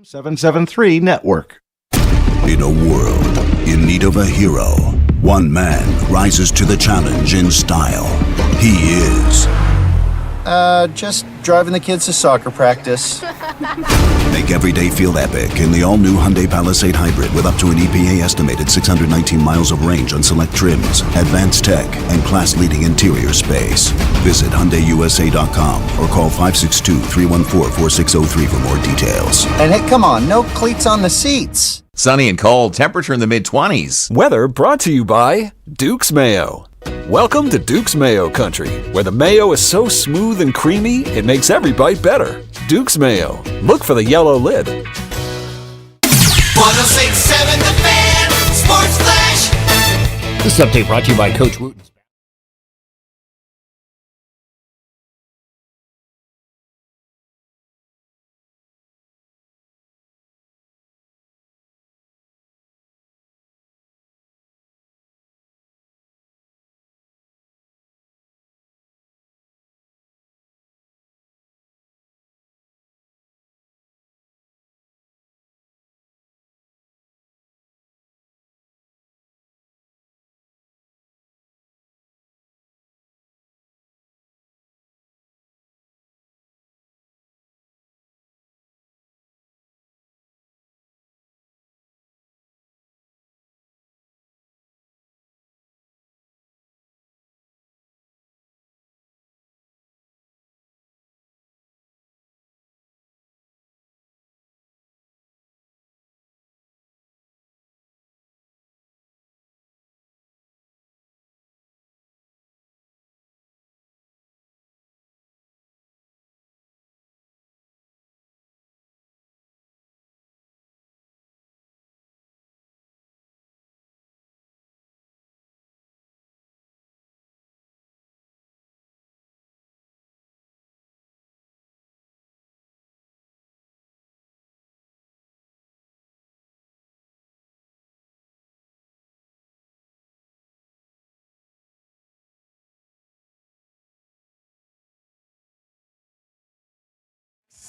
773 Network. In a world in need of a hero, one man rises to the challenge in style. He is... Just driving the kids to soccer practice. Make every day feel epic in the all-new Hyundai Palisade Hybrid with up to an EPA estimated 619 miles of range on select trims, advanced tech, and class-leading interior space. Visit HyundaiUSA.com or call 562-314-4603 for more details. And hey, come on, no cleats on the seats. Sunny and cold, temperature in the mid-20s. Weather brought to you by Duke's Mayo. Welcome to Duke's Mayo Country, where the mayo is so smooth and creamy, it makes every bite better. Duke's Mayo. Look for the yellow lid. 106.7 The Fan, Sports Flash. This update brought to you by Coach Wooten.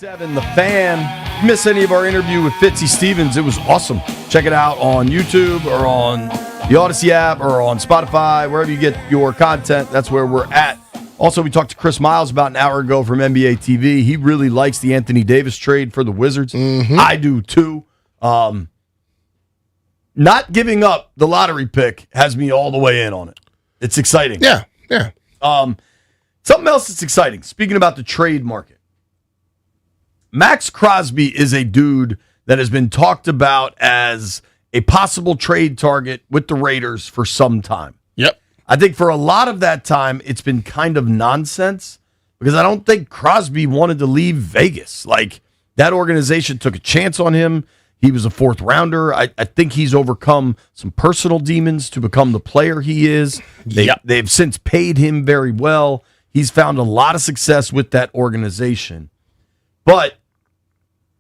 The Fan. Miss any of our interview with Fitzy Stevens? It was awesome. Check it out on YouTube or on the Odyssey app or on Spotify, wherever you get your content. That's where we're at. Also, we talked to Chris Miles about an hour ago from NBA TV. He really likes the Anthony Davis trade for the Wizards. I do too. Not giving up the lottery pick has me all the way in on it. It's exciting. Yeah. Something else that's exciting. Speaking about the trade market. Max Crosby is a dude that has been talked about as a possible trade target with the Raiders for some time. Yep. I think for a lot of that time, it's been kind of nonsense because I don't think Crosby wanted to leave Vegas. Like, that organization took a chance on him. He was a fourth rounder. I think he's overcome some personal demons to become the player he is. They've since paid him very well. He's found a lot of success with that organization. But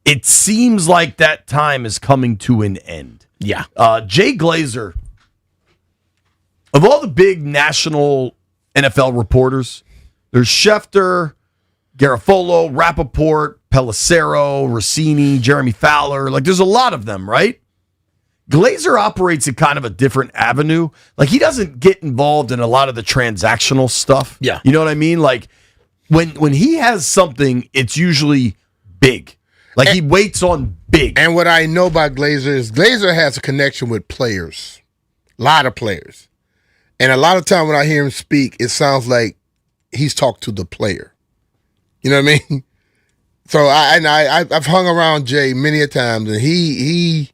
it seems like that time is coming to an end. Yeah. Jay Glazer, of all the big national NFL reporters, there's Schefter, Garofalo, Rappaport, Pelissero, Rossini, Jeremy Fowler. Like, there's a lot of them, right? Glazer operates in kind of a different avenue. Like, he doesn't get involved in a lot of the transactional stuff. Yeah. You know what I mean? Like, when he has something, it's usually big. Like, he waits on big. And what I know about Glazer is Glazer has a connection with players. A lot of players. And a lot of time when I hear him speak, it sounds like he's talked to the player. You know what I mean? So I've hung around Jay many a times, and he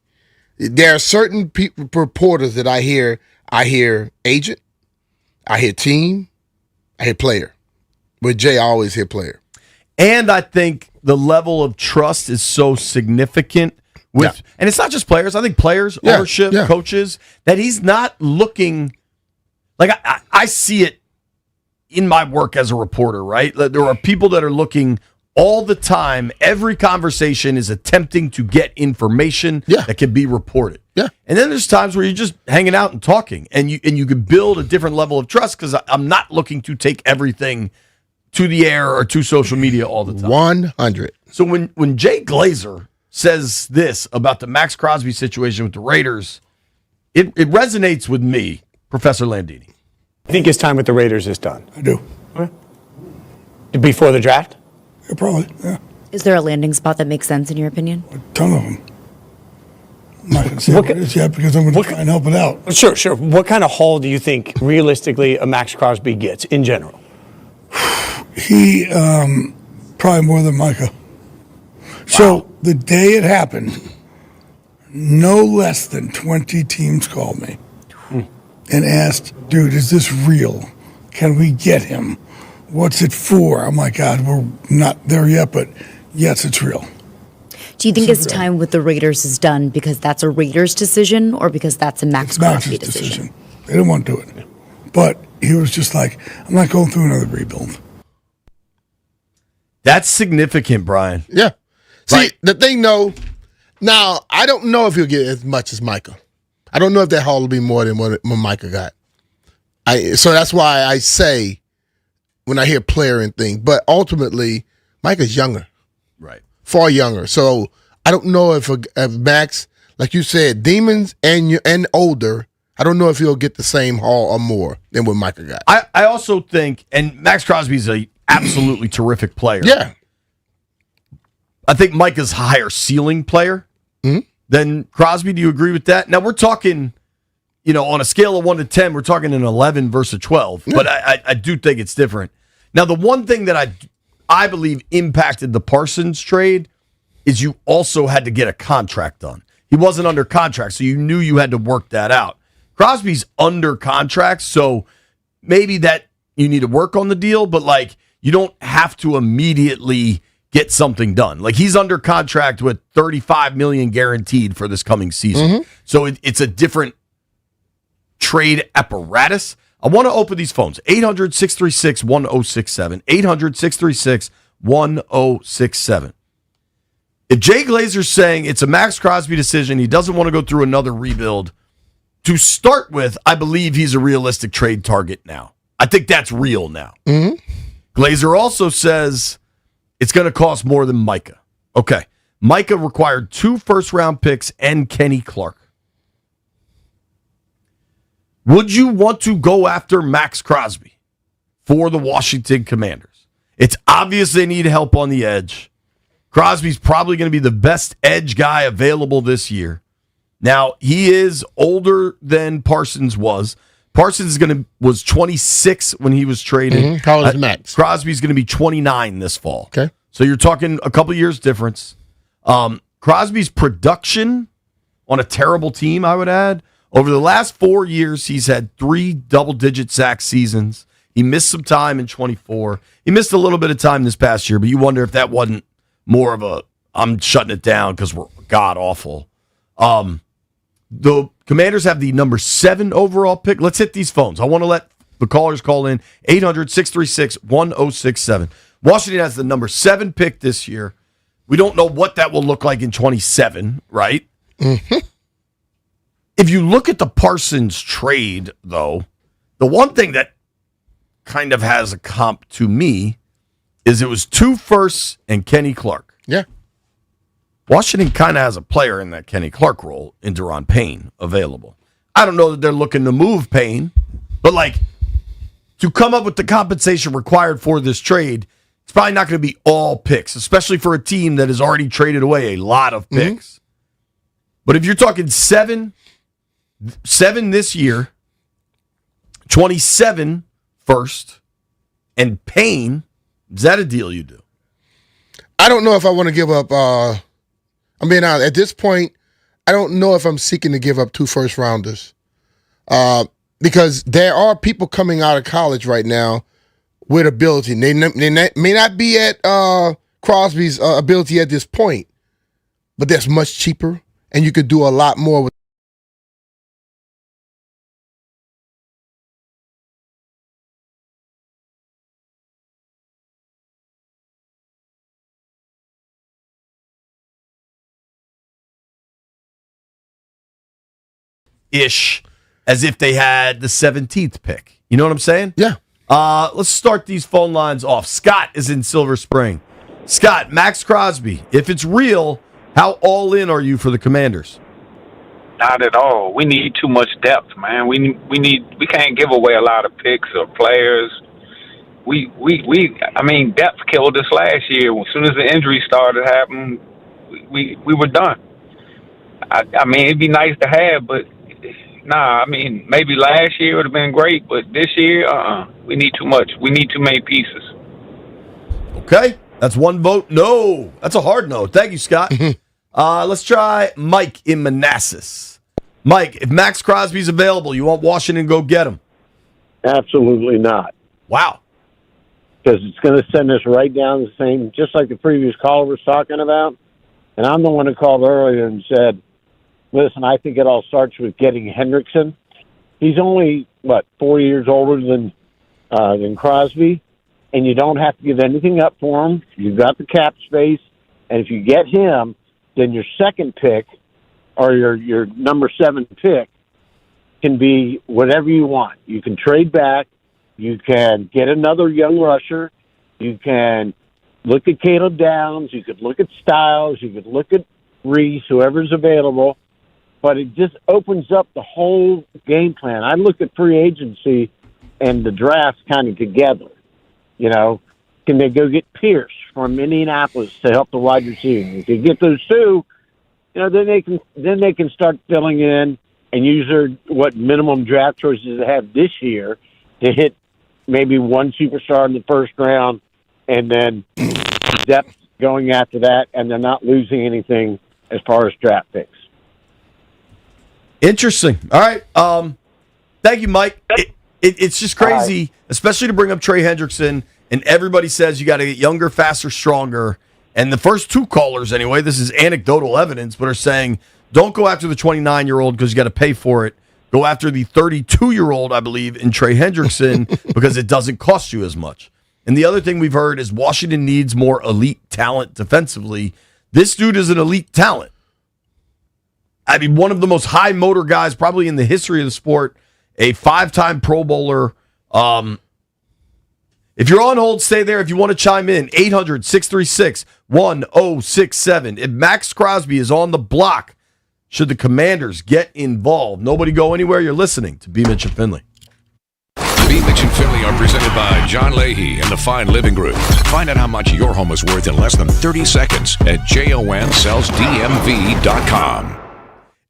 there are certain reporters that I hear agent, I hear team, I hear player. With Jay, I always hear player. And I think the level of trust is so significant with, and it's not just players. I think players, ownership, coaches, that he's not looking like I see it in my work as a reporter, right? There are people that are looking all the time. Every conversation is attempting to get information that can be reported. Yeah. And then there's times where you're just hanging out and talking, and you could build a different level of trust because I'm not looking to take everything to the air or to social media all the time. 100. So when Jay Glazer says this about the Max Crosby situation with the Raiders. It resonates with me, Professor Landini. I think his time with the Raiders is done. I do. Before the draft? Yeah, probably, yeah. Is there a landing spot that makes sense in your opinion? A ton of them. I'm not going to say what it is yet because I'm going to try and help it out. Sure. What kind of haul do you think realistically a Max Crosby gets in general? He, probably more than Micah. So the day it happened, no less than 20 teams called me and asked, dude, is this real? Can we get him? What's it for? I'm like, God, we're not there yet, but yes, it's real. Do you think his time with the Raiders is done because that's a Raiders decision or because that's a Max Crosby decision? They didn't want to do it. But he was just like, I'm not going through another rebuild. That's significant, Brian. Yeah. See, the thing, though, now, I don't know if he'll get as much as Micah. I don't know if that haul will be more than what Micah got. So that's why I say when I hear player and thing, but ultimately, Micah's younger. Right. Far younger. So I don't know if Max, like you said, demons and older, I don't know if he'll get the same haul or more than what Micah got. I also think, and Max Crosby's a absolutely terrific player. Yeah. I think Micah's a higher ceiling player than Crosby. Do you agree with that? Now, we're talking, on a scale of 1 to 10, we're talking an 11 versus a 12. Yeah. But I do think it's different. Now, the one thing that I believe impacted the Parsons trade is you also had to get a contract done. He wasn't under contract, so you knew you had to work that out. Crosby's under contract, so maybe that you need to work on the deal, but you don't have to immediately get something done. He's under contract with $35 million guaranteed for this coming season. So it's a different trade apparatus. I want to open these phones. 800-636-1067. 800-636-1067. If Jay Glazer's saying it's a Max Crosby decision, he doesn't want to go through another rebuild, to start with, I believe he's a realistic trade target now. I think that's real now. Glazer also says it's going to cost more than Micah. Okay. Micah required 2 first-round picks and Kenny Clark. Would you want to go after Max Crosby for the Washington Commanders? It's obvious they need help on the edge. Crosby's probably going to be the best edge guy available this year. Now, he is older than Parsons was. Parsons was 26 when he was traded. How old is Max? Crosby's going to be 29 this fall. Okay. So you're talking a couple years difference. Crosby's production on a terrible team, I would add, over the last 4 years, he's had 3 double-digit sack seasons. He missed some time in 24. He missed a little bit of time this past year, but you wonder if that wasn't more of a, I'm shutting it down because we're god-awful. The Commanders have the number 7 overall pick. Let's hit these phones. I want to let the callers call in. 800-636-1067. Washington has the number 7 pick this year. We don't know what that will look like in 27, right? If you look at the Parsons trade, though, the one thing that kind of has a comp to me is it was 2 firsts and Kenny Clark. Yeah. Washington kind of has a player in that Kenny Clark role in Deron Payne available. I don't know that they're looking to move Payne, but to come up with the compensation required for this trade, it's probably not going to be all picks, especially for a team that has already traded away a lot of picks. But if you're talking 7 this year, 27 first, and Payne, is that a deal you do? I don't know if I want to give up. I'm being honest. At this point, I don't know if I'm seeking to give up 2 first rounders, because there are people coming out of college right now with ability. They may not be at Crosby's ability at this point, but that's much cheaper, and you could do a lot more with. Ish, as if they had the 17th pick. You know what I'm saying? Yeah. Let's start these phone lines off. Scott is in Silver Spring. Scott, Max Crosby, if it's real, How all in are you for the Commanders? Not at all. We need too much depth, man. We can't give away a lot of picks or players. I mean, depth killed us last year. As soon as the injury started happening, we were done. I mean, it'd be nice to have, but nah. I mean, maybe last year would have been great, but this year, we need too much. We need too many pieces. Okay, that's one vote. No, that's a hard no. Thank you, Scott. Let's try Mike in Manassas. Mike, if Max Crosby's available, you want Washington to go get him? Absolutely not. Wow. Because it's going to send us right down the same, just like the previous caller was talking about. And I'm the one who called earlier and said, listen, I think it all starts with getting Hendrickson. He's only, 4 years older than Crosby, and you don't have to give anything up for him. You've got the cap space, and if you get him, then your second pick or your number 7 pick can be whatever you want. You can trade back. You can get another young rusher. You can look at Caleb Downs. You could look at Styles. You could look at Reese, whoever's available. But it just opens up the whole game plan. I look at free agency and the draft kind of together. You know, can they go get Pierce from Indianapolis to help the wide receiver? If they get those two, you know, then they can start filling in and use their minimum draft choices they have this year to hit maybe one superstar in the first round, and then depth going after that, and they're not losing anything as far as draft picks. Interesting. All right. Thank you, Mike. It's just crazy, especially to bring up Trey Hendrickson, and everybody says you got to get younger, faster, stronger. And the first two callers, anyway, this is anecdotal evidence, but are saying don't go after the 29-year-old because you got to pay for it. Go after the 32-year-old, I believe, in Trey Hendrickson because it doesn't cost you as much. And the other thing we've heard is Washington needs more elite talent defensively. This dude is an elite talent. I mean, one of the most high motor guys probably in the history of the sport, a 5-time Pro Bowler. If you're on hold, stay there. If you want to chime in, 800-636-1067. If Max Crosby is on the block, should the Commanders get involved? Nobody go anywhere. You're listening to B. Mitch and Finley. B. Mitch and Finley are presented by John Leahy and the Fine Living Group. Find out how much your home is worth in less than 30 seconds at JONSellsDMV.com.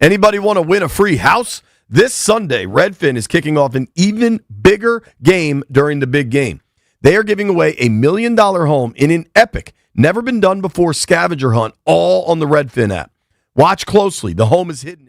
Anybody want to win a free house? This Sunday, Redfin is kicking off an even bigger game during the big game. They are giving away $1 million home in an epic, never-been-done-before scavenger hunt, all on the Redfin app. Watch closely. The home is hidden.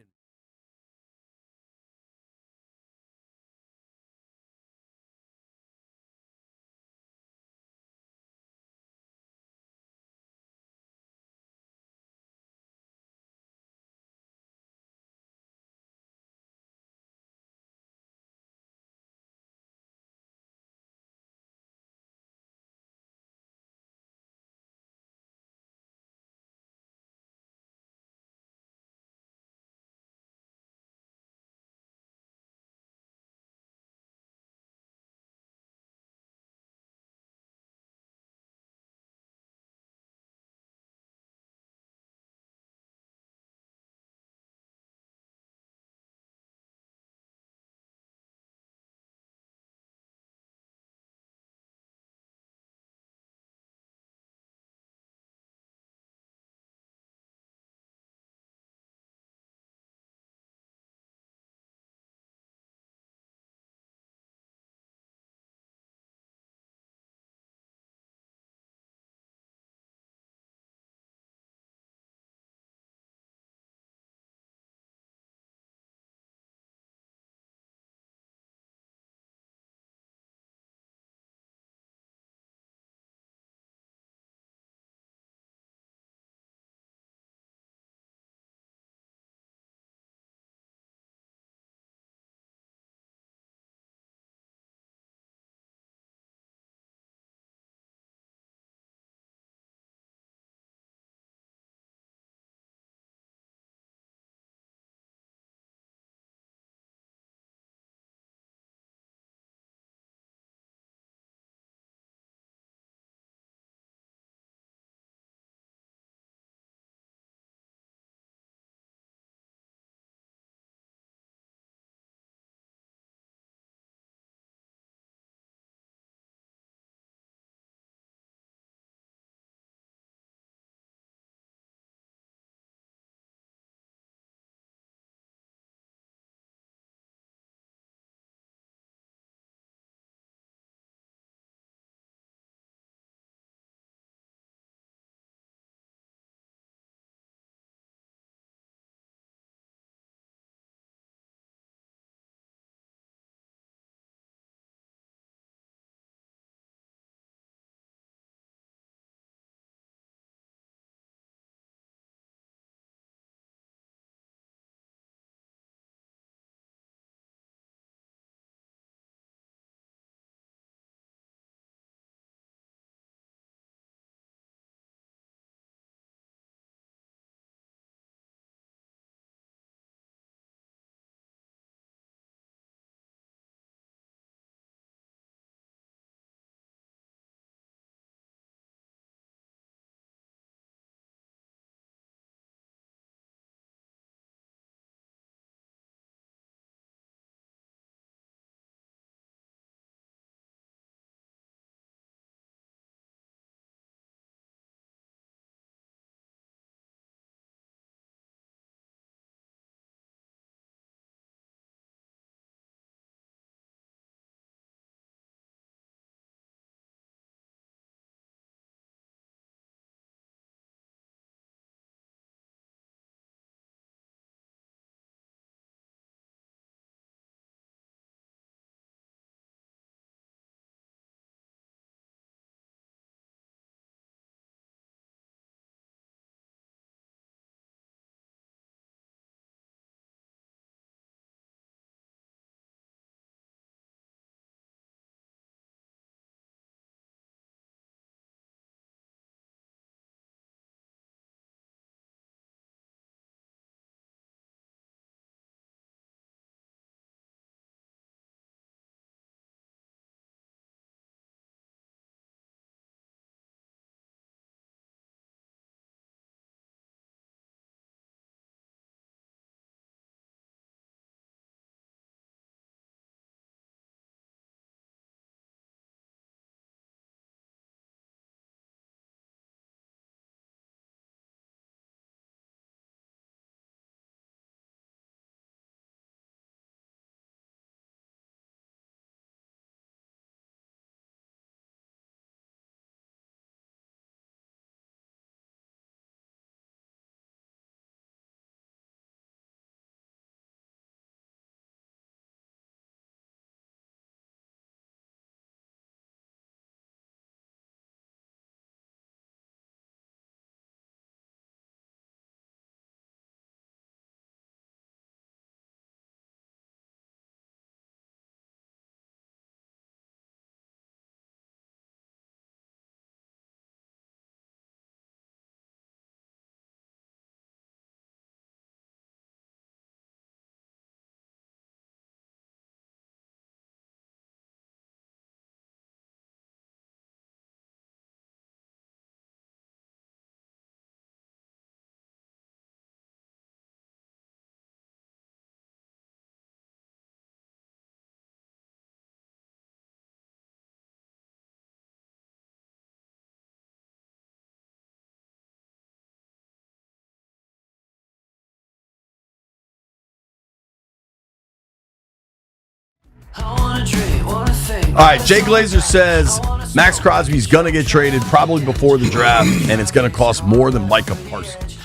right, Jay Glazer says Max Crosby's going to get traded probably before the draft, and it's going to cost more than Micah Parsons.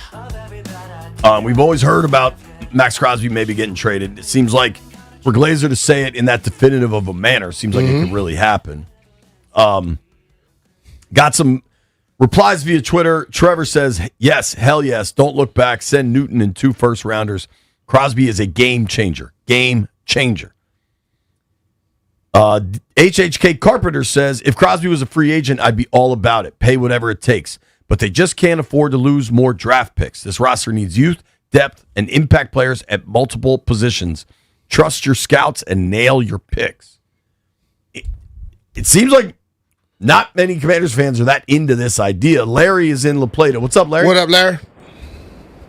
We've always heard about Max Crosby maybe getting traded. It seems like for Glazer to say it in that definitive of a manner seems like it could really happen. Got some replies via Twitter. Trevor says, yes, hell yes. Don't look back. Send Newton and 2 first-rounders. Crosby is a game changer. Game changer. HHK Carpenter says, if Crosby was a free agent, I'd be all about it. Pay whatever it takes. But they just can't afford to lose more draft picks. This roster needs youth, depth, and impact players at multiple positions. Trust your scouts and nail your picks. It seems like not many Commanders fans are that into this idea. Larry is in La Plata. What's up, Larry? What up, Larry?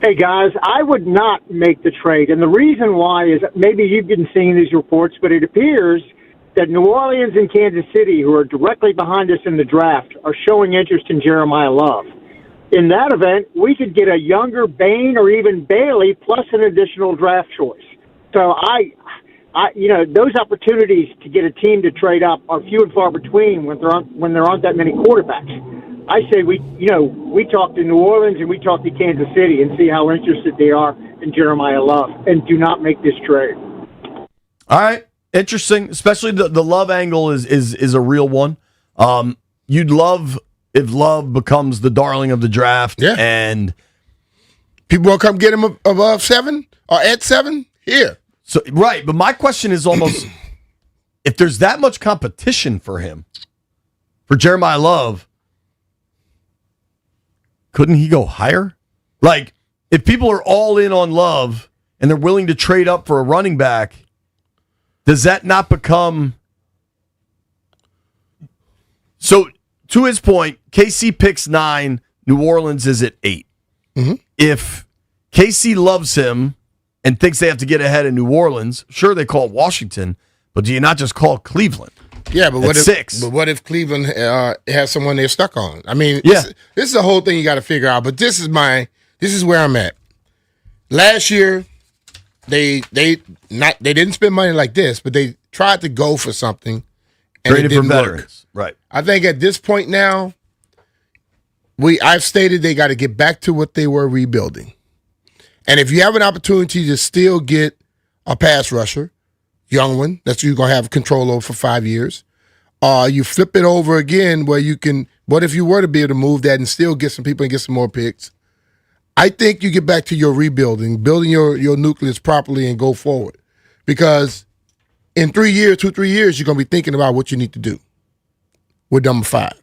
Hey, guys, I would not make the trade. And the reason why is maybe you've been seeing these reports, but it appears that New Orleans and Kansas City, who are directly behind us in the draft, are showing interest in Jeremiah Love. In that event, we could get a younger Bain or even Bailey plus an additional draft choice. So those opportunities to get a team to trade up are few and far between when there aren't that many quarterbacks. I say we talk to New Orleans and we talk to Kansas City and see how interested they are in Jeremiah Love, and do not make this trade. All right. Interesting, especially the Love angle is a real one. You'd love if Love becomes the darling of the draft, and people will come get him above 7 or at 7 here. So right, but my question is almost if there's that much competition for him, for Jeremiah Love, couldn't he go higher? Like if people are all in on Love and they're willing to trade up for a running back. Does that not become... So, to his point, KC picks 9, New Orleans is at 8. Mm-hmm. If KC loves him and thinks they have to get ahead of New Orleans, sure, they call Washington, but do you not just call Cleveland? Yeah, but what if 6? But what if Cleveland has someone they're stuck on? I mean, this is the whole thing you got to figure out, but this is where I'm at. Last year... They didn't spend money like this, but they tried to go for something and it didn't work. Right. I think at this point now, I've stated they got to get back to what they were rebuilding. And if you have an opportunity to still get a pass rusher, young one, that you're going to have control over for 5 years, you flip it over again where you can, what if you were to be able to move that and still get some people and get some more picks? I think you get back to your rebuilding, building your nucleus properly and go forward. Because in 3 years, 2-3 years, you're going to be thinking about what you need to do with number 5.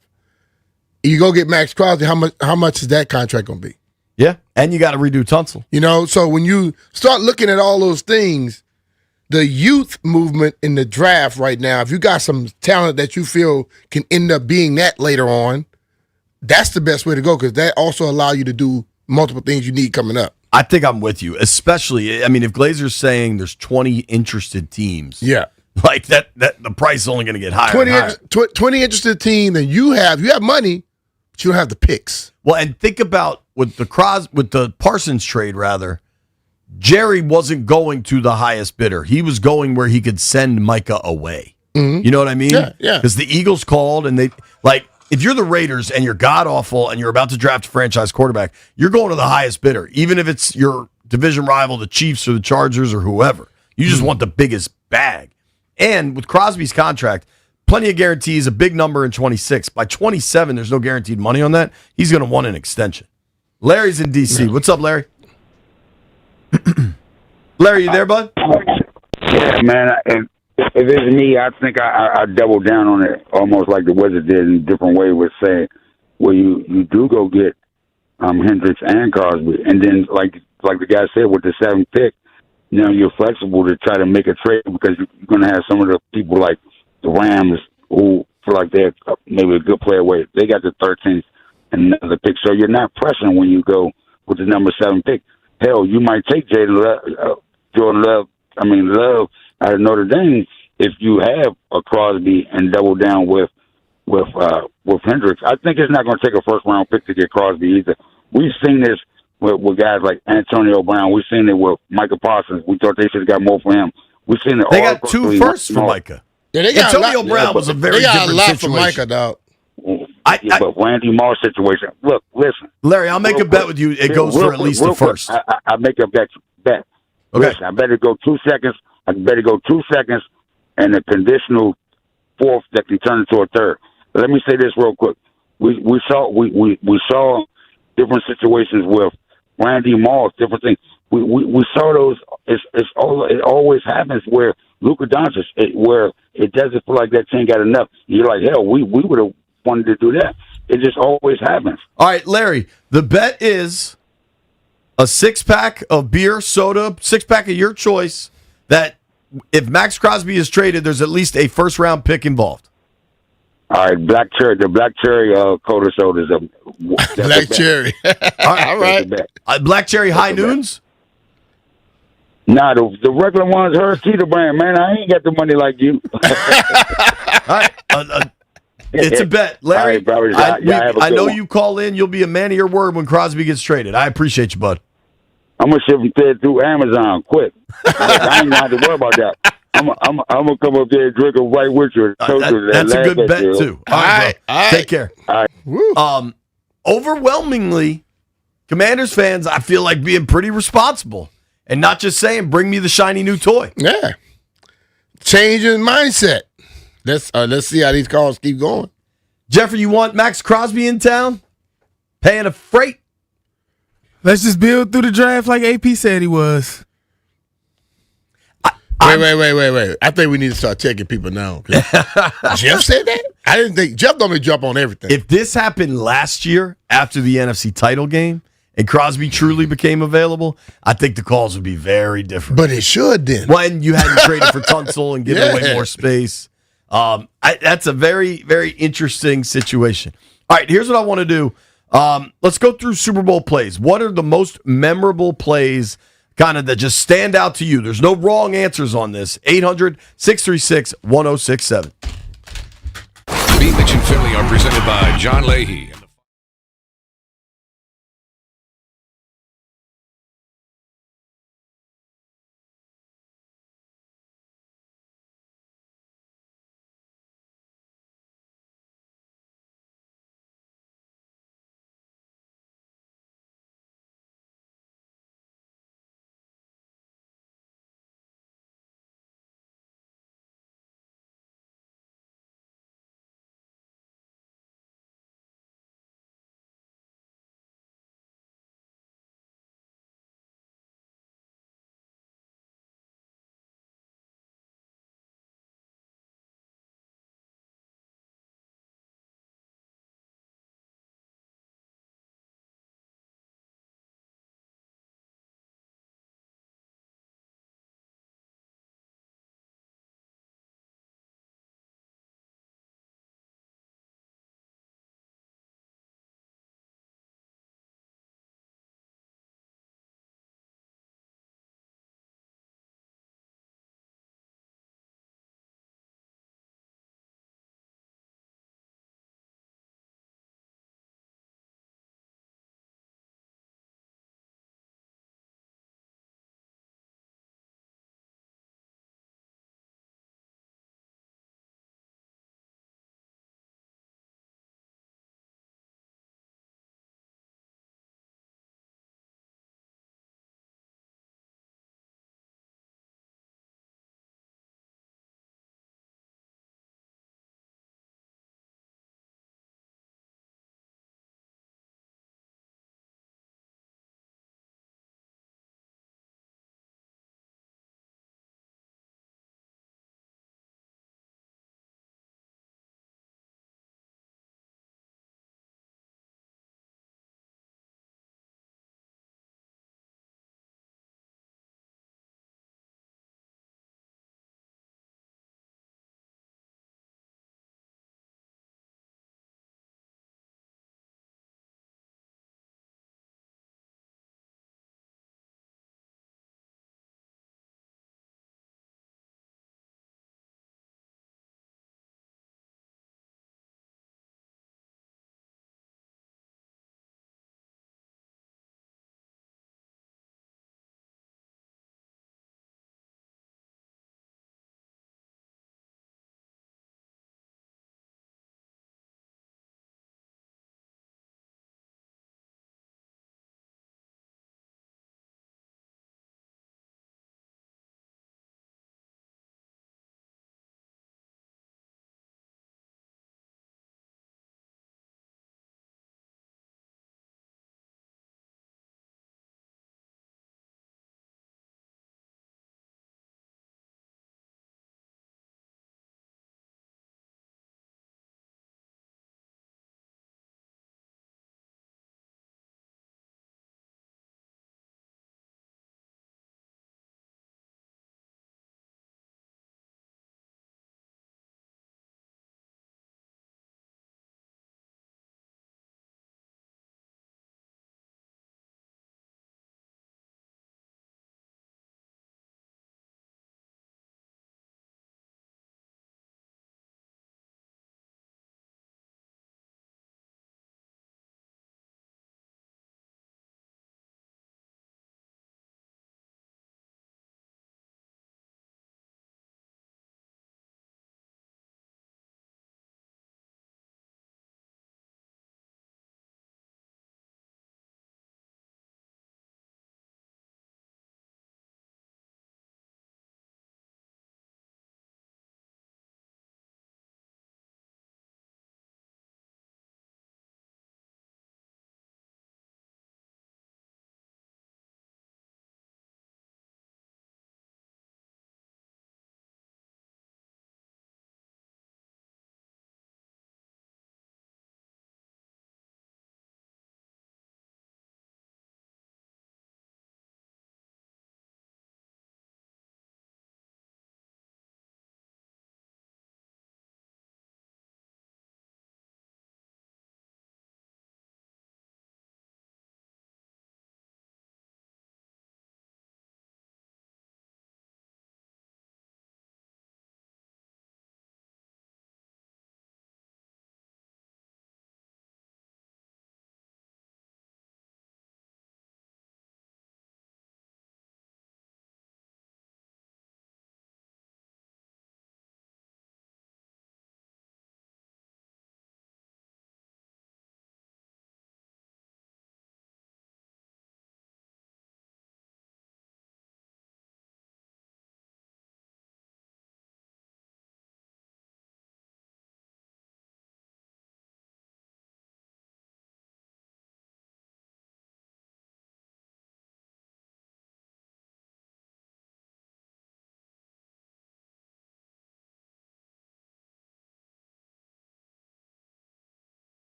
You go get Max Crosby, how much is that contract going to be? Yeah, and you got to redo Tunsil. So when you start looking at all those things, the youth movement in the draft right now, if you got some talent that you feel can end up being that later on, that's the best way to go because that also allows you to do multiple things you need coming up. I think I'm with you, especially, I mean, if Glazer's saying there's 20 interested teams, like that the price is only going to get higher 20 interested team, and you have money, but you don't have the picks. Well, and think about with the Parsons trade, rather, Jerry wasn't going to the highest bidder. He was going where he could send Micah away. Mm-hmm. You know what I mean? Yeah. Because the Eagles called and they, like, if you're the Raiders and you're god-awful and you're about to draft a franchise quarterback, you're going to the highest bidder, even if it's your division rival, the Chiefs or the Chargers or whoever. You just want the biggest bag. And with Crosby's contract, plenty of guarantees, a big number in 26. By 27, there's no guaranteed money on that. He's going to want an extension. Larry's in D.C. What's up, Larry? Larry, you there, bud? Yeah, man. If it's me, I think I double down on it, almost like the Wizards did in a different way with saying, well, you do go get Hendricks and Crosby, and then like the guy said with the 7th pick, you're flexible to try to make a trade because you're going to have some of the people like the Rams who feel like they're maybe a good player away. They got the 13th and another pick, so you're not pressing when you go with the number 7 pick. Hell, you might take Jordan Love out of Notre Dame if you have a Crosby and double down with Hendricks. I think it's not going to take a first-round pick to get Crosby either. We've seen this with guys like Antonio Brown. We've seen it with Micah Parsons. We thought they should have got more for him. We've seen it. They got 2 firsts for Micah. Yeah, they got Antonio Brown was a very they got different a lot situation. for Micah, dog. But Randy Moss situation. Look, listen, Larry, I'll make a bet with you. It goes for at least the first. I make a bet. Okay. Listen, I better go 2 seconds. and a conditional fourth that can turn into a third. But let me say this real quick. We saw different situations with Randy Moss, different things. We saw those. It always happens where Luka Doncic, where it doesn't feel like that team got enough. You're like, hell, we would have wanted to do that. It just always happens. All right, Larry, the bet is a 6-pack of beer, soda, 6-pack of your choice, that if Max Crosby is traded, there's at least a first-round pick involved. All right, the black cherry Coda sodas. Black cherry. All right. Black cherry high noons? Nah, the regular ones, her Tita brand, man. I ain't got the money like you. All right. It's a bet. Larry, all right, I know you call in. You'll be a man of your word when Crosby gets traded. I appreciate you, bud. I'm going to ship them through Amazon quick. I ain't going to have to worry about that. I'm gonna come up there and drink a white with you. That's a good bet, too. All right, bro. Take care. All right. Overwhelmingly, Commanders fans, I feel like being pretty responsible and not just saying, bring me the shiny new toy. Yeah. Changing mindset. Let's see how these calls keep going. Jeffrey, you want Max Crosby in town? Paying a freight? Let's just build through the draft like AP said he was. Wait. I think we need to start checking people now. Jeff said that? I didn't think Jeff don't jump on everything. If this happened last year after the NFC title game and Crosby truly became available, I think the calls would be very different. But it should then. When you hadn't traded for Tunsil and given away more space. That's a very, very interesting situation. All right, here's what I want to do. Let's go through Super Bowl plays. What are the most memorable plays kind of that just stand out to you? There's no wrong answers on this. 800-636-1067. B. Mitch and Philly are presented by John Leahy.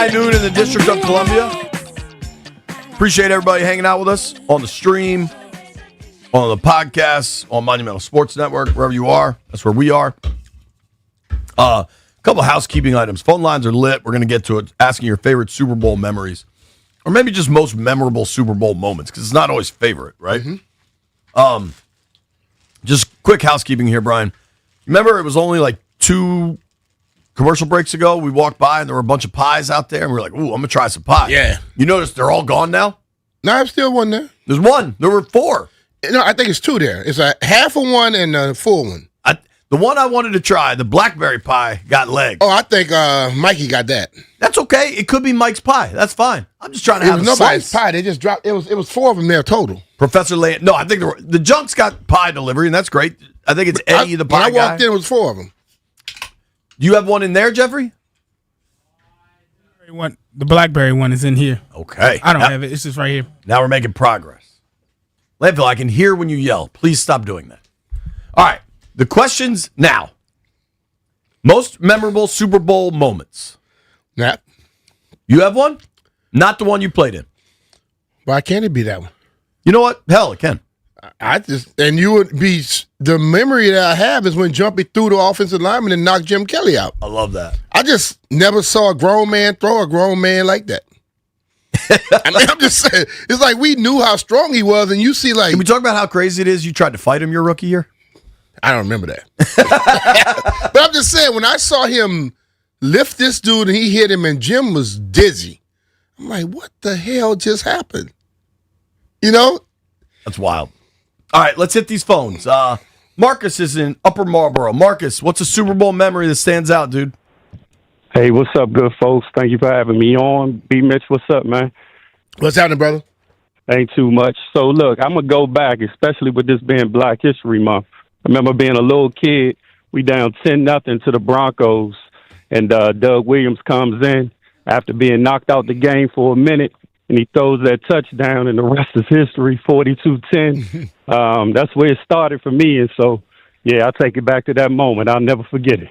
High noon in the District of Columbia. Appreciate everybody hanging out with us on the stream, on the podcast, on Monumental Sports Network, wherever you are. That's where we are. A couple of housekeeping items. Phone lines are lit. We're going to get to it, asking your favorite Super Bowl memories, or maybe just most memorable Super Bowl moments, because it's not always favorite, right? Just quick housekeeping here, Brian. Remember, it was only like 2 commercial breaks ago. We walked by and there were a bunch of pies out there, and we were like, "Ooh, I'm gonna try some pie." Yeah. You notice they're all gone now? No, there's still one there. There's one. There were 4. No, I think it's 2 there. It's a half of one and a full one. The one I wanted to try, the blackberry pie, got legs. Oh, I think Mikey got that. That's okay. It could be Mike's pie. That's fine. I'm just trying to It have was a nobody's slice. pie. They just dropped. It was 4 of them there total. Professor Land. No, I think the Junks got pie delivery, and that's great. I think it's Eddie, the pie When I walked guy. in, it was 4 of them. Do you have one in there, Jeffrey? The blackberry one is in here. Okay. I don't have it. It's just right here. Now we're making progress. Landfill, I can hear when you yell. Please stop doing that. All right. The questions now. Most memorable Super Bowl moments. Yeah. You have one? Not the one you played in. Why can't it be that one? You know what? Hell, it can. And you would be, the memory that I have is when Jumpy threw the offensive lineman and knocked Jim Kelly out. I love that. I just never saw a grown man throw a grown man like that. I mean, I'm just saying, it's like we knew how strong he was, and you see like. Can we talk about how crazy it is you tried to fight him your rookie year? I don't remember that. But I'm just saying, when I saw him lift this dude and he hit him and Jim was dizzy, I'm like, what the hell just happened? You know? That's wild. All right, let's hit these phones. Marcus is in Upper Marlboro. Marcus, what's a Super Bowl memory that stands out, dude? Hey, what's up, good folks? Thank you for having me on. B. Mitch, what's up, man? What's happening, brother? Ain't too much. So, look, I'm going to go back, especially with this being Black History Month. I remember being a little kid, we down 10-0 to the Broncos, and Doug Williams comes in after being knocked out the game for a minute, and he throws that touchdown, and the rest is history, 42-10. That's where it started for me, and so, yeah, I'll take it back to that moment. I'll never forget it.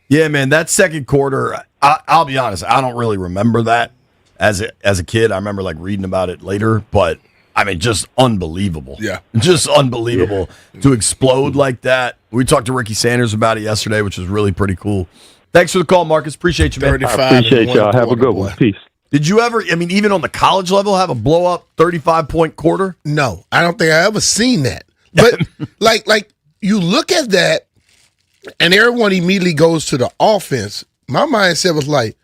Yeah, man, that second quarter, I'll be honest, I don't really remember that as a kid. I remember, like, reading about it later, but, I mean, just unbelievable. Yeah. Just unbelievable to explode like that. We talked to Ricky Sanders about it yesterday, which was really pretty cool. Thanks for the call, Marcus. Appreciate you, man. I appreciate y'all. Have a good one. Peace. Did you ever, I mean, even on the college level, have a blow-up 35-point quarter? No, I don't think I ever seen that. But, like you look at that, and everyone immediately goes to the offense. My mindset was like,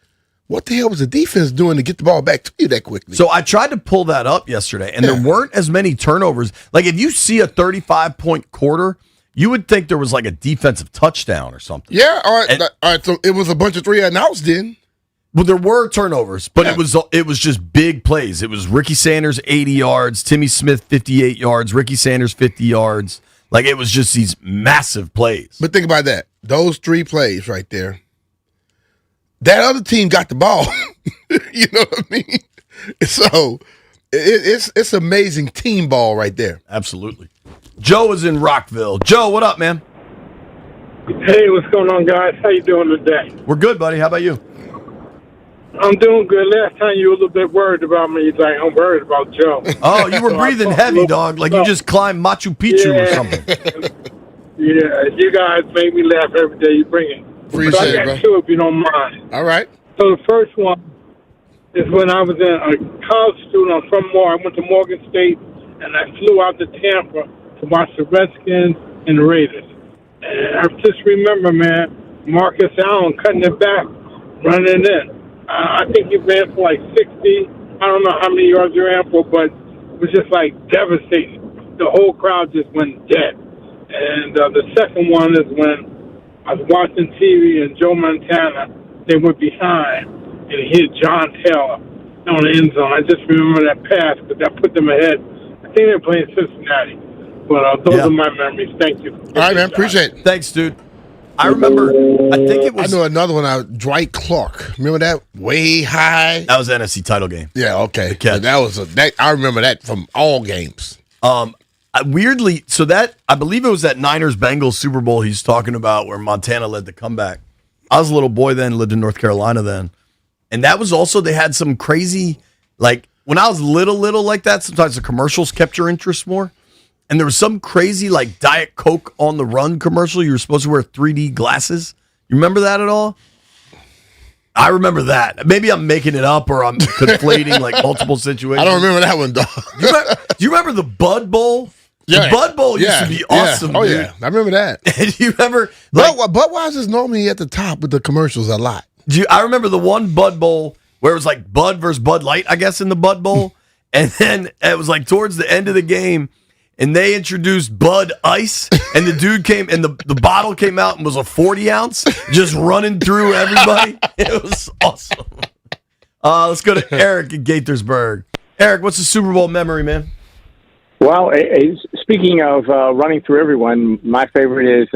what the hell was the defense doing to get the ball back to you that quickly? So I tried to pull that up yesterday, and there weren't as many turnovers. Like, if you see a 35-point quarter, you would think there was like a defensive touchdown or something. Yeah, all right, so it was a bunch of 3-and-outs then. Well, there were turnovers, but it was just big plays. It was Ricky Sanders 80 yards, Timmy Smith 58 yards, Ricky Sanders 50 yards. Like, it was just these massive plays. But think about that. Those 3 plays right there. That other team got the ball. You know what I mean? So it's amazing team ball right there. Absolutely. Joe is in Rockville. Joe, what up, man? Hey, what's going on, guys? How you doing today? We're good, buddy. How about you? I'm doing good. Last time you were a little bit worried about me. Like, I'm worried about Joe. Oh, you were So I breathing thought heavy, a little- dog. Like you just climbed Machu Picchu or something. Yeah, you guys make me laugh every day you bring it. Appreciate so I it, got bro. 2 if you don't mind. All right. So the first one is when I was a college student. I'm from I went to Morgan State, and I flew out to Tampa to watch the Redskins and the Raiders. And I just remember, man, Marcus Allen cutting it back, running in. I think he ran for like 60. I don't know how many yards he ran for, but it was just like devastating. The whole crowd just went dead. And the second one is when I was watching TV and Joe Montana, they went behind and he hit John Taylor on the end zone. I just remember that pass because that put them ahead. I think they're playing Cincinnati. But those are my memories. Thank you. All right, man. Appreciate it. Thanks, dude. I remember, I think it was. I know another one, Dwight Clark. Remember that? Way high. That was the NFC title game. Yeah, okay. The catch. That was I remember that from all games. Weirdly, so that, I believe it was that Niners-Bengals Super Bowl he's talking about where Montana led the comeback. I was a little boy then, lived in North Carolina then, And that was also, they had some crazy, like, when I was little like that, sometimes the commercials kept your interest more. And there was some crazy, like, Diet Coke on the run commercial. You were supposed to wear 3D glasses. You remember that at all? I remember that. Maybe I'm making it up or I'm conflating, like, multiple situations. I don't remember that one, dog. Do you remember the Bud Bowl? The Bud Bowl used to be awesome, Oh, dude. yeah. I remember that. And you remember... Like, Budweiser's normally at the top with the commercials a lot. I remember the one Bud Bowl where it was like Bud versus Bud Light, I guess, in the Bud Bowl. And then it was like towards the end of the game, and they introduced Bud Ice, and the dude came, and the bottle came out and was a 40-ounce, just running through everybody. It was awesome. Let's go to Eric in Gaithersburg. Eric, what's the Super Bowl memory, man? Well, speaking of running through everyone, my favorite is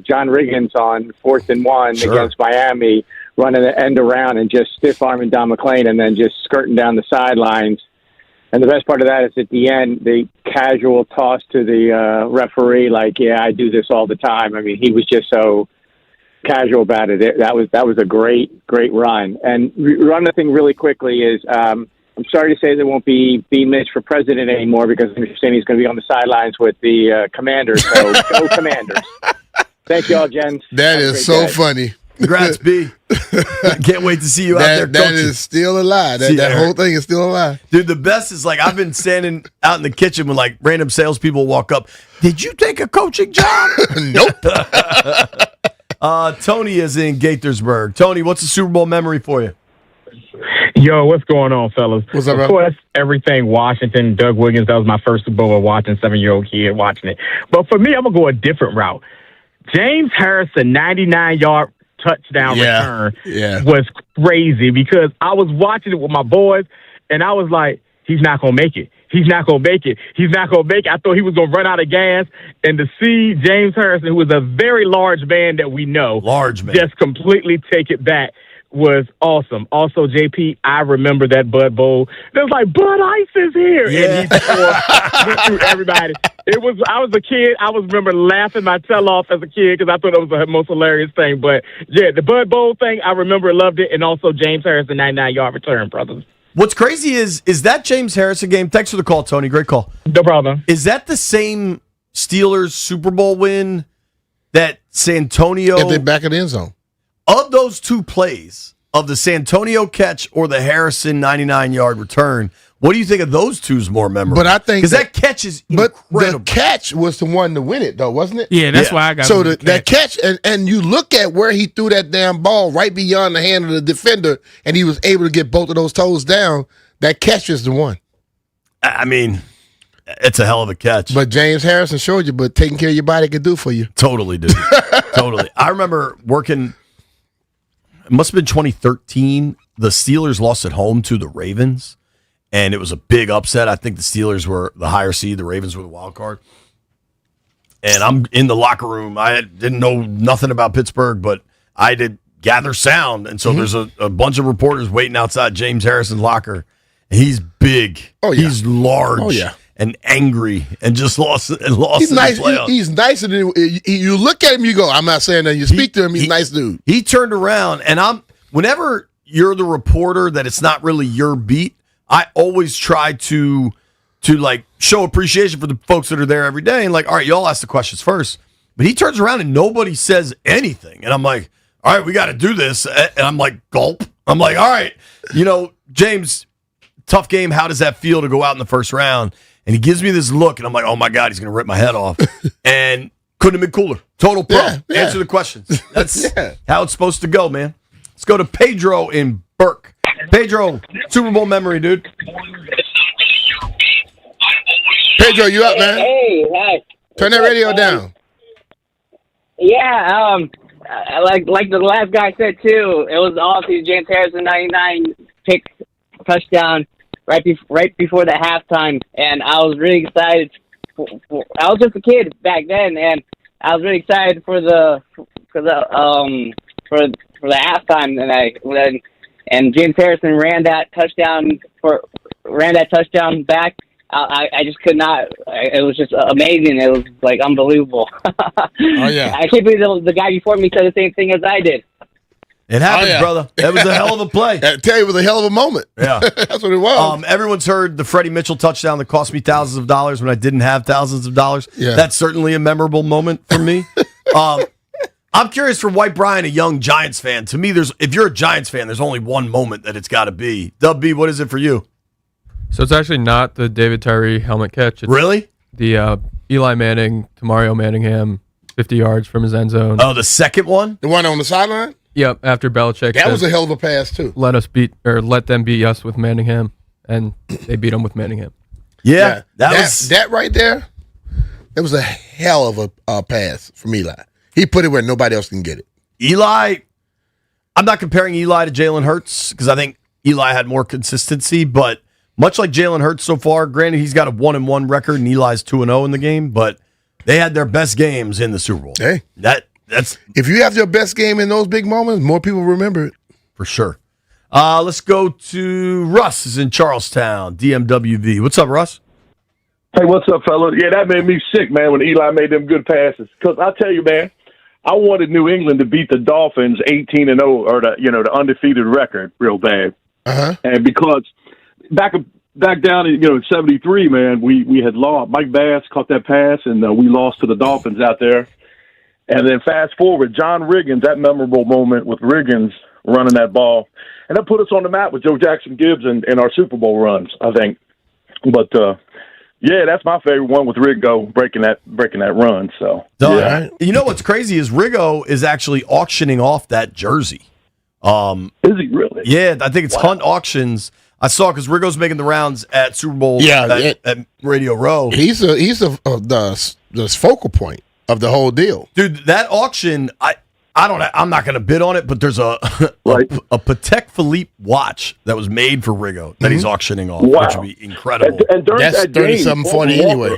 John Riggins on 4th and 1 against Miami, running the end around and just stiff-arming Don McClain and then just skirting down the sidelines. And the best part of that is at the end, the casual toss to the referee, like, yeah, I do this all the time. I mean, he was just so casual about it. That was a great run. And run the thing really quickly is I'm sorry to say there won't be Mitch for president anymore because I understand he's going to be on the sidelines with the Commanders. So go Commanders. Thank you all, gents. That is so funny. Congrats, B. Can't wait to see you out there coaching. That is still alive. That whole thing is still alive. Dude, the best is, like, I've been standing out in the kitchen when, like, random salespeople walk up. Did you take a coaching job? Nope. Tony is in Gaithersburg. Tony, what's the Super Bowl memory for you? Yo, what's going on, fellas? What's up, Of course, everything Washington, Doug Wiggins, that was my first Super Bowl watching, 7-year-old kid watching it. But for me, I'm going to go a different route. James Harrison, 99-yard touchdown return was crazy because I was watching it with my boys, and I was like, he's not going to make it. He's not going to make it. He's not going to make it. I thought he was going to run out of gas. And to see James Harrison, who was a very large man that we know, just completely take it back was awesome. Also, JP, I remember that Bud Bowl. It was like, Bud Ice is here. And he went through everybody. I was a kid. I remember laughing my tail off as a kid because I thought it was the most hilarious thing. But, yeah, the Bud Bowl thing, I remember, loved it. And also James Harrison, 99-yard return, brothers. What's crazy is that James Harrison game, thanks for the call, Tony, great call. No problem. Is that the same Steelers Super Bowl win that Santonio... If they're back in the end zone. Of those two plays, of the Santonio catch or the Harrison 99-yard return, what do you think of those two's more memorable? But I think because that catch is incredible. The catch was the one to win it, though, wasn't it? Yeah, that's why I got. So that catch, and you look at where he threw that damn ball right beyond the hand of the defender, and he was able to get both of those toes down. That catch is the one. I mean, it's a hell of a catch. But James Harrison showed you, but taking care of your body could do for you. Totally, dude. Totally. I remember working. It must have been 2013. The Steelers lost at home to the Ravens, and it was a big upset. I think the Steelers were the higher seed. The Ravens were the wild card. And I'm in the locker room. I didn't know nothing about Pittsburgh, but I did gather sound. And so there's a bunch of reporters waiting outside James Harrison's locker. And he's big. Oh, yeah. He's large. Oh, yeah. And angry and just lost He's in nice. the playoffs. He's nicer than you look at him. You go, I'm not saying that. You speak to him. He's a nice dude. He turned around, and whenever you're the reporter that it's not really your beat, I always try to like show appreciation for the folks that are there every day. And like, all right, y'all ask the questions first. But he turns around and nobody says anything, and I'm like, all right, we got to do this. And I'm like, gulp. I'm like, all right, James, tough game. How does that feel to go out in the first round? And he gives me this look, and I'm like, oh, my God, he's going to rip my head off. And couldn't have been cooler. Total pro. Yeah. Answer the questions. That's how it's supposed to go, man. Let's go to Pedro in Burke. Pedro, Super Bowl memory, dude. Pedro, you up, man? Hey, hi. Turn that radio down. Yeah, like the last guy said, too, it was awesome. James Harrison, 99 pick touchdown. Right before the halftime, and I was really excited. I was just a kid back then, and I was really excited for the halftime. And James Harrison ran that touchdown back. I just could not. It was just amazing. It was like unbelievable. Oh yeah! I can't believe the guy before me said the same thing as I did. It happened, brother. That was a hell of a play. I tell you, it was a hell of a moment. Yeah. That's what it was. Everyone's heard the Freddie Mitchell touchdown that cost me thousands of dollars when I didn't have thousands of dollars. Yeah. That's certainly a memorable moment for me. I'm curious for White Brian, a young Giants fan. To me, if you're a Giants fan, there's only one moment that it's got to be. Dub B, what is it for you? So it's actually not the David Tyree helmet catch. It's Really? The Eli Manning to Mario Manningham, 50 yards from his end zone. Oh, the second one? The one on the sideline? Yep, after Belichick. That was a hell of a pass, too. Let them beat us with Manningham, and they beat them with Manningham. Yeah, that right there, that was a hell of a pass from Eli. He put it where nobody else can get it. Eli, I'm not comparing Eli to Jalen Hurts because I think Eli had more consistency, but much like Jalen Hurts so far, granted he's got a 1-1 record and Eli's 2-0 in the game, but they had their best games in the Super Bowl. Hey, that's if you have your best game in those big moments, more people remember it. For sure. Let's go to Russ is in Charlestown, DMWV. What's up, Russ? Hey, what's up, fellas? Yeah, that made me sick, man, when Eli made them good passes. Because I tell you, man, I wanted New England to beat the Dolphins 18-0 or the undefeated record real bad. Uh-huh. And because back down in 73, man, we had lost. Mike Bass caught that pass, and we lost to the Dolphins out there. And then fast forward, John Riggins, that memorable moment with Riggins running that ball, and that put us on the map with Joe Jackson Gibbs and our Super Bowl runs, I think. But yeah, that's my favorite one with Riggo breaking that run. So yeah. You know what's crazy is Riggo is actually auctioning off that jersey. Is he really? Yeah, I think it's Hunt Auctions. I saw because Riggo's making the rounds at Super Bowl at Radio Row. He's the focal point of the whole deal. Dude, that auction, I'm not going to bid on it, but there's a Patek Philippe watch that was made for Riggo that he's auctioning off, which would be incredible. And during That's that game, 3740 anyway.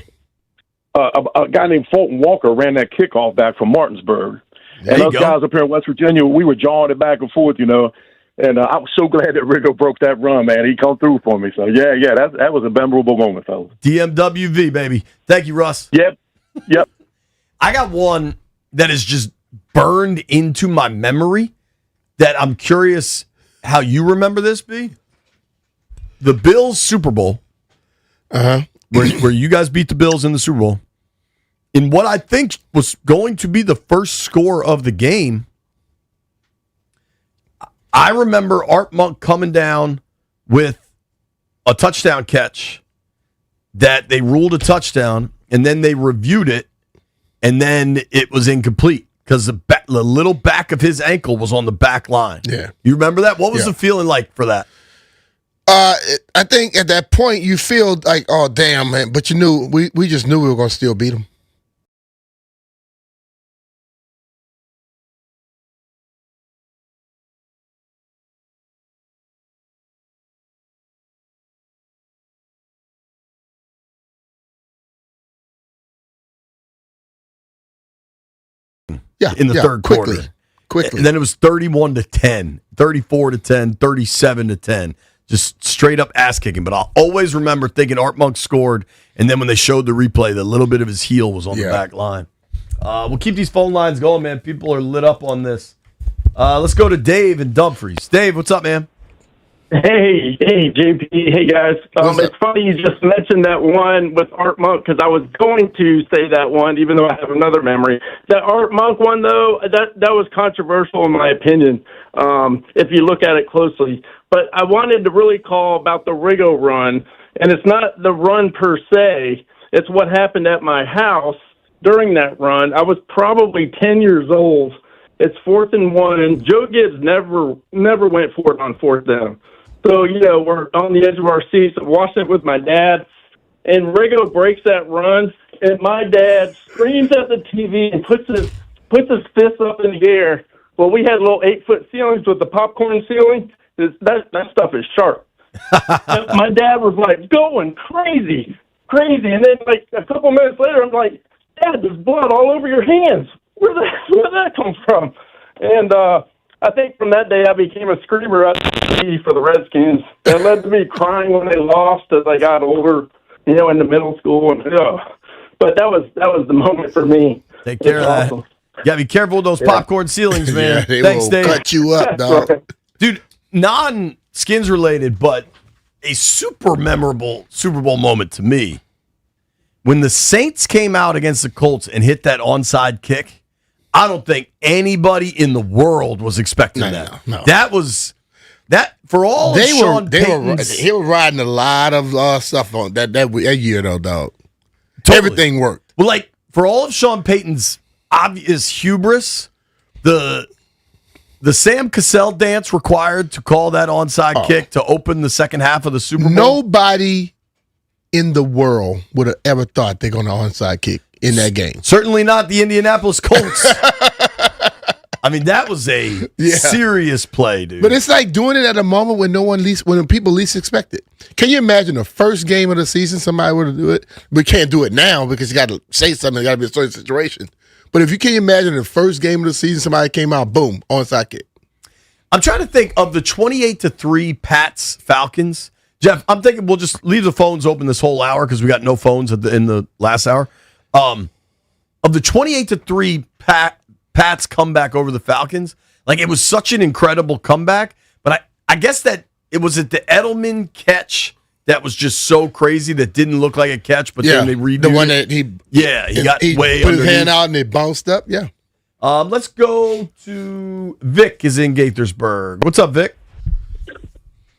A guy named Fulton Walker ran that kickoff back from Martinsburg. There And you those go. guys up here in West Virginia, we were jawing it back and forth, And I was so glad that Riggo broke that run, man. He come through for me. So, yeah, that was a memorable moment, fellas. DMWV, baby. Thank you, Russ. Yep. I got one that is just burned into my memory that I'm curious how you remember this, B. The Bills Super Bowl, where you guys beat the Bills in the Super Bowl, in what I think was going to be the first score of the game. I remember Art Monk coming down with a touchdown catch that they ruled a touchdown, and then they reviewed it, and then it was incomplete because the little back of his ankle was on the back line. Yeah. You remember that? What was the feeling like for that? I think at that point you feel like, oh, damn, man. But you knew, we just knew we were going to still beat them. In the third quarter. Quickly. And then it was 31-10, 34-10, 37-10. Just straight up ass kicking. But I'll always remember thinking Art Monk scored, and then when they showed the replay, the little bit of his heel was on the back line. We'll keep these phone lines going, man. People are lit up on this. Let's go to Dave in Dumfries. Dave, what's up, man? Hey, JP. Hey, guys. It's funny you just mentioned that one with Art Monk because I was going to say that one, even though I have another memory. That Art Monk one, though, that was controversial in my opinion, if you look at it closely. But I wanted to really call about the Riggo run, and it's not the run per se. It's what happened at my house during that run. I was probably 10 years old. It's 4th and 1, and Joe Gibbs never went for it on 4th down. So, we're on the edge of our seats, watching it with my dad, and Riggo breaks that run, and my dad screams at the TV and puts his fist up in the air. Well, we had little 8-foot ceilings with the popcorn ceiling. That stuff is sharp. My dad was, going crazy. And then, a couple minutes later, I'm like, Dad, there's blood all over your hands. Where did that come from? And I think from that day I became a screamer at the TV for the Redskins. It led to me crying when they lost as I got older, into middle school. But that was the moment for me. Take care of that. You gotta be careful with those popcorn ceilings, man. Yeah, they Thanks, will Dave. cut you up, dog. Dude, non-skins related, but a super memorable Super Bowl moment to me. When the Saints came out against the Colts and hit that onside kick, I don't think anybody in the world was expecting that. No. That was that for all of Sean Payton's. He was riding a lot of stuff on that year, though, dog. Totally. Everything worked. Well, like for all of Sean Payton's obvious hubris, the Sam Cassell dance required to call that onside kick to open the second half of the Super Bowl. Nobody in the world would have ever thought they're going to onside kick in that game. Certainly not the Indianapolis Colts. I mean, that was a serious play, dude. But it's like doing it at a moment when people least expect it. Can you imagine the first game of the season somebody would do it? We can't do it now because you got to say something. It got to be a certain situation. But if you can imagine the first game of the season, somebody came out, boom, onside kick. I'm trying to think of the 28-3 Pats Falcons. Jeff, I'm thinking we'll just leave the phones open this whole hour because we got no phones in the last hour. Of the 28-3 Pats comeback over the Falcons, like it was such an incredible comeback. But I guess that it was at the Edelman catch that was just so crazy that didn't look like a catch, but then they redo the one it. that he got way put his underneath. hand out and it bounced up. Yeah. Let's go to Vic is in Gaithersburg. What's up, Vic?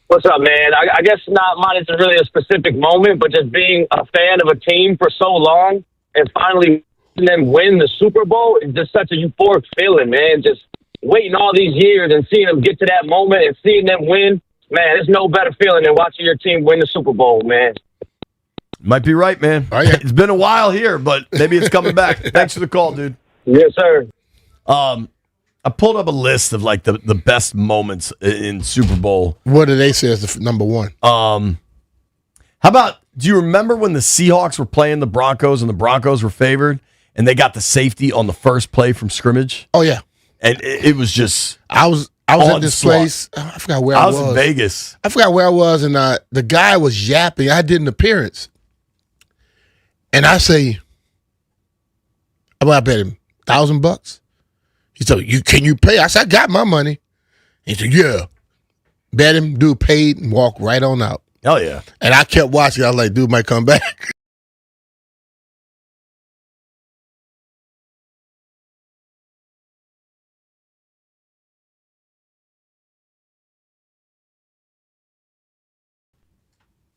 What's up, man? I guess not mine isn't really a specific moment, but just being a fan of a team for so long and finally seeing them win the Super Bowl is just such a euphoric feeling, man. Just waiting all these years and seeing them get to that moment and seeing them win, man, there's no better feeling than watching your team win the Super Bowl, man. Might be right, man. Oh, yeah. It's been a while here, but maybe it's coming back. Thanks for the call, dude. Yes, sir. I pulled up a list of like the best moments in Super Bowl. What do they say is the number one? How about, do you remember when the Seahawks were playing the Broncos and the Broncos were favored and they got the safety on the first play from scrimmage? Oh, yeah. And it was just I was at this place. I forgot where I was. I was in Vegas. I forgot where I was, and the guy was yapping. I did an appearance. And I say, I bet him $1,000. He said, can you pay? I said, I got my money. He said, yeah. Bet him, dude paid and walked right on out. Hell yeah. And I kept watching. I was like, dude might come back.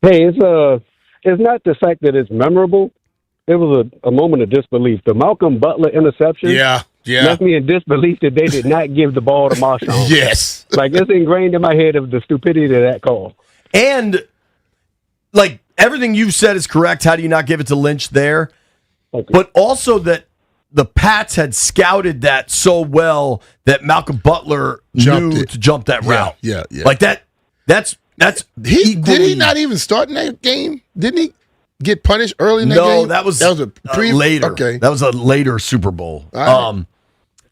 Hey, it's not the fact that it's memorable. It was a moment of disbelief. The Malcolm Butler interception left me in disbelief that they did not give the ball to Marshawn. Yes. Like, it's ingrained in my head of the stupidity of that call. And, like, everything you've said is correct. How do you not give it to Lynch there? Okay. But also that the Pats had scouted that so well that Malcolm Butler knew to jump that route. Yeah. Like, that's did he not even start in that game? Didn't he get punished early in that game? No, that was a later. Okay. That was a later Super Bowl. All right.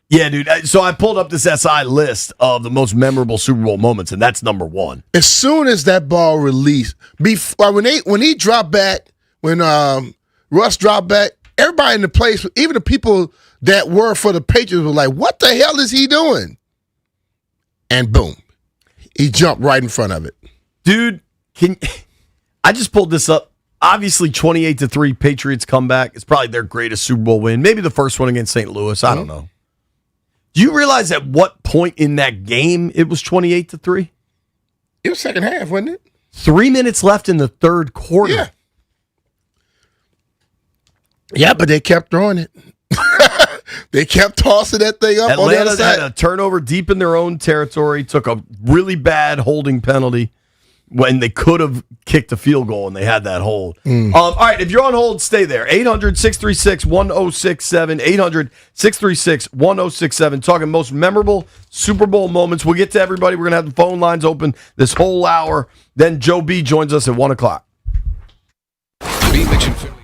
Yeah, dude. So I pulled up this SI list of the most memorable Super Bowl moments, and that's number one. As soon as that ball released, when he dropped back, when Russ dropped back, everybody in the place, even the people that were for the Patriots, were like, "What the hell is he doing?" And boom, he jumped right in front of it. Dude, I just pulled this up. Obviously, 28-3 Patriots comeback. It's probably their greatest Super Bowl win. Maybe the first one against St. Louis. I don't know. Do you realize at what point in that game it was 28-3? It was second half, wasn't it? 3 minutes left in the third quarter. Yeah. Yeah, but they kept throwing it. They kept tossing that thing up on the other Atlanta side. had a turnover deep in their own territory, took a really bad holding penalty when they could have kicked a field goal and they had that hold. All right, if you're on hold, stay there. 800-636-1067, 800-636-1067, talking most memorable Super Bowl moments. We'll get to everybody. We're going to have the phone lines open this whole hour. Then Joe B joins us at 1 o'clock. B. Mitch and Philly.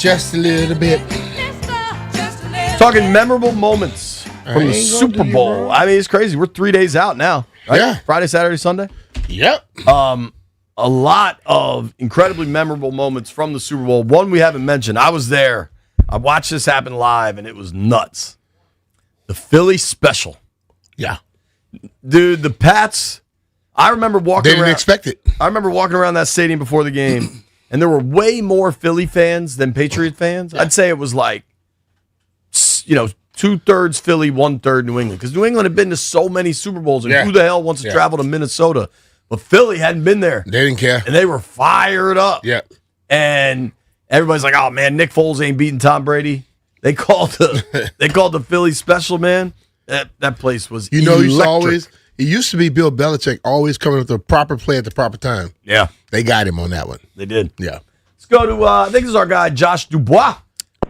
just a little bit. Talking memorable moments from the Super Bowl. I mean, it's crazy. We're 3 days out now. Right? Yeah. Friday, Saturday, Sunday. Yep. A lot of incredibly memorable moments from the Super Bowl. One we haven't mentioned. I was there. I watched this happen live, and it was nuts. The Philly special. Yeah. Dude, the Pats, I remember walking around. They didn't expect it. I remember walking around that stadium before the game, and there were way more Philly fans than Patriot fans. Yeah. I'd say it was like, 2/3 Philly, 1/3 New England. Because New England had been to so many Super Bowls, and who the hell wants to travel to Minnesota? But Philly hadn't been there. They didn't care. And they were fired up. Yeah. And everybody's like, oh, man, Nick Foles ain't beating Tom Brady. They called the Philly special, man. That place was electric. It used to be Bill Belichick always coming with the proper play at the proper time. Yeah. They got him on that one. They did. Yeah. Let's go to, I think this is our guy, Josh Dubois.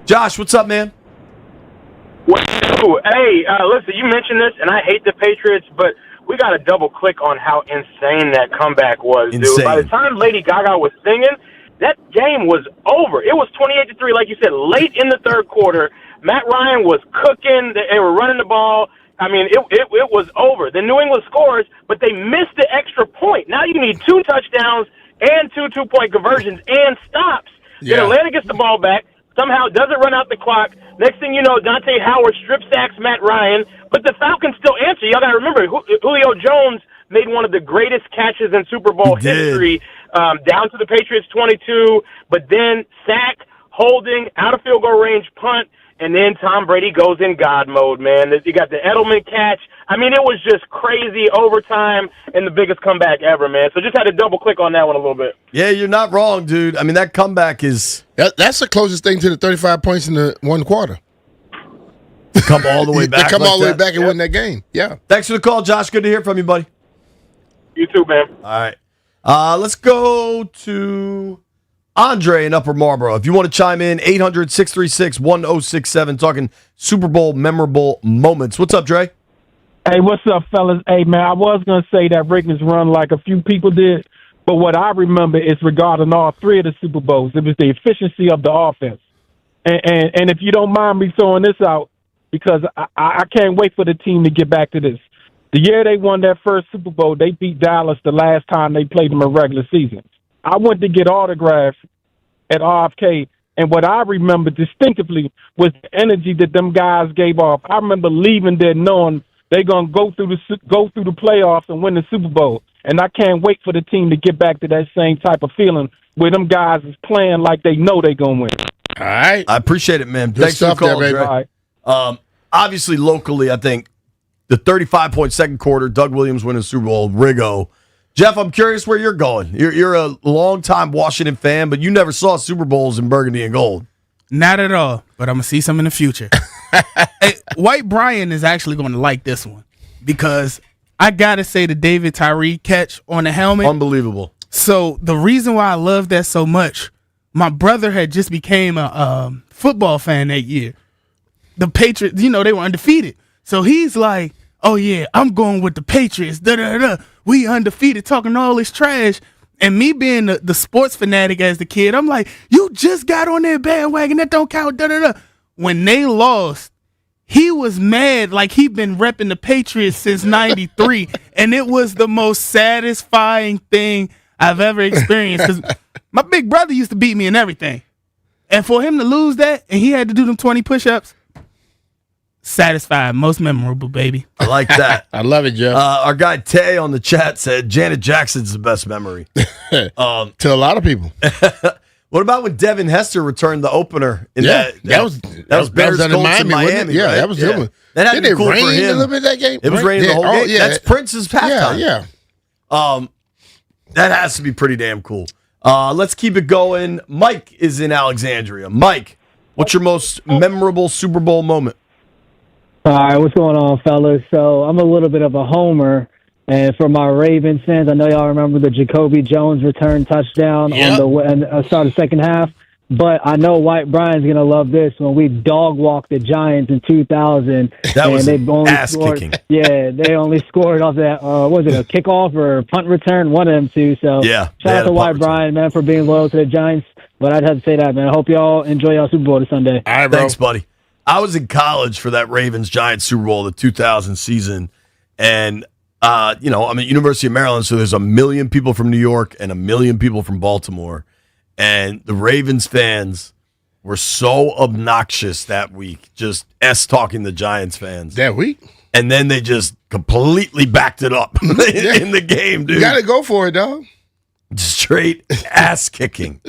Josh, what's up, man? Hey, listen, you mentioned this, and I hate the Patriots, but we got to double click on how insane that comeback was, dude. By the time Lady Gaga was singing, that game was over. It was 28-3, like you said, late in the third quarter. Matt Ryan was cooking. They were running the ball. I mean, it was over. The New England scores, but they missed the extra point. Now you need 2 touchdowns and 2 two-point conversions and stops. Yeah. Then Atlanta gets the ball back, somehow doesn't run out the clock. Next thing you know, Dante Howard strip sacks Matt Ryan, but the Falcons still answer. Y'all got to remember, Julio Jones made one of the greatest catches in Super Bowl history, down to the Patriots 22, but then sack, holding, out of field goal range, punt, and then Tom Brady goes in God mode, man. You got the Edelman catch. I mean, it was just crazy overtime and the biggest comeback ever, man. So just had to double click on that one a little bit. Yeah, you're not wrong, dude. I mean, that comeback is... That's the closest thing to the 35 points in the one quarter. Come all the way back. They come all the way back and win that game. Yeah. Thanks for the call, Josh. Good to hear from you, buddy. You too, man. All right. Let's go to Andre in Upper Marlboro. If you want to chime in, 800-636-1067, talking Super Bowl memorable moments. What's up, Dre? Hey, what's up, fellas? Hey, man, I was going to say that Rickman's run like a few people did, but what I remember is regarding all 3 of the Super Bowls, it was the efficiency of the offense. And if you don't mind me throwing this out, because I can't wait for the team to get back to this. The year they won their first Super Bowl, they beat Dallas the last time they played them in regular season. I went to get autographs at RFK, and what I remember distinctively was the energy that them guys gave off. I remember leaving there knowing they're going to go through the playoffs and win the Super Bowl. And I can't wait for the team to get back to that same type of feeling where them guys is playing like they know they're going to win. All right. I appreciate it, man. Good Thanks for the stuff there, call, baby. Dre. Obviously, locally, I think the 35-point second quarter, Doug Williams winning the Super Bowl, Riggo. Jeff, I'm curious where you're going. You're a longtime Washington fan, but you never saw Super Bowls in burgundy and gold. Not at all, but I'm going to see some in the future. Hey, White Brian is actually going to like this one because I got to say the David Tyree catch on the helmet. Unbelievable. So the reason why I love that so much, my brother had just became a football fan that year. The Patriots, they were undefeated. So he's like, oh, yeah, I'm going with the Patriots. Da-da-da. We undefeated, talking all this trash. And me being the sports fanatic as the kid, I'm like, you just got on that bandwagon. That don't count. Da-da-da. When they lost, he was mad like he'd been repping the Patriots since 93. And it was the most satisfying thing I've ever experienced. Because my big brother used to beat me in everything. And for him to lose that, and he had to do them 20 push-ups, satisfied, most memorable, baby. I like that. I love it, Jeff. Our guy Tay on the chat said Janet Jackson's the best memory. To a lot of people. What about when Devin Hester returned the opener? That was Bears in Colts in Miami. Miami. Yeah, right? that was him. That had to Did be cool it rain for him. a little bit that game? It was raining the whole game. Yeah. That's Prince's halftime. Yeah. That has to be pretty damn cool. Let's keep it going. Mike is in Alexandria. Mike, what's your most memorable Super Bowl moment? All right, what's going on, fellas? So I'm a little bit of a homer, and for my Ravens fans, I know y'all remember the Jacoby Jones return touchdown on the start of the second half. But I know White Brian's gonna love this when we dog walked the Giants in 2000. That was they only ass scored, kicking. Yeah, they only scored off that. Was it a kickoff or a punt return? One of them two. So yeah, shout out to White Brian, man, for being loyal to the Giants. But I'd have to say that, man. I hope y'all enjoy y'all Super Bowl this Sunday. All right, bro. Thanks, buddy. I was in college for that Ravens-Giants Super Bowl, the 2000 season, and I'm at University of Maryland, so there's 1 million people from New York and 1 million people from Baltimore, and the Ravens fans were so obnoxious that week, just talking the Giants fans. That week? And then they just completely backed it up in the game, dude. You got to go for it, dog. Straight ass kicking.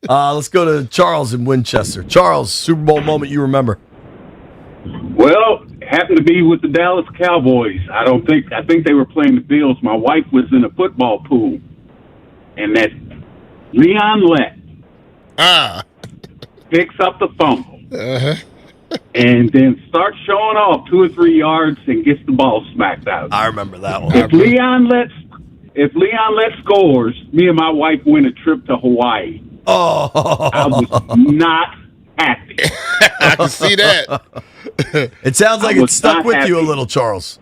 Let's go to Charles in Winchester. Charles, Super Bowl moment you remember? Well, it happened to be with the Dallas Cowboys. I think they were playing the Bills. My wife was in a football pool, and that Leon Lett picks up the fumble, and then starts showing off 2 or 3 yards and gets the ball smacked out. I remember that one. If Leon Lett scores, me and my wife win a trip to Hawaii. Oh, I was not happy. I can see that. It sounds like it stuck with you a little, Charles.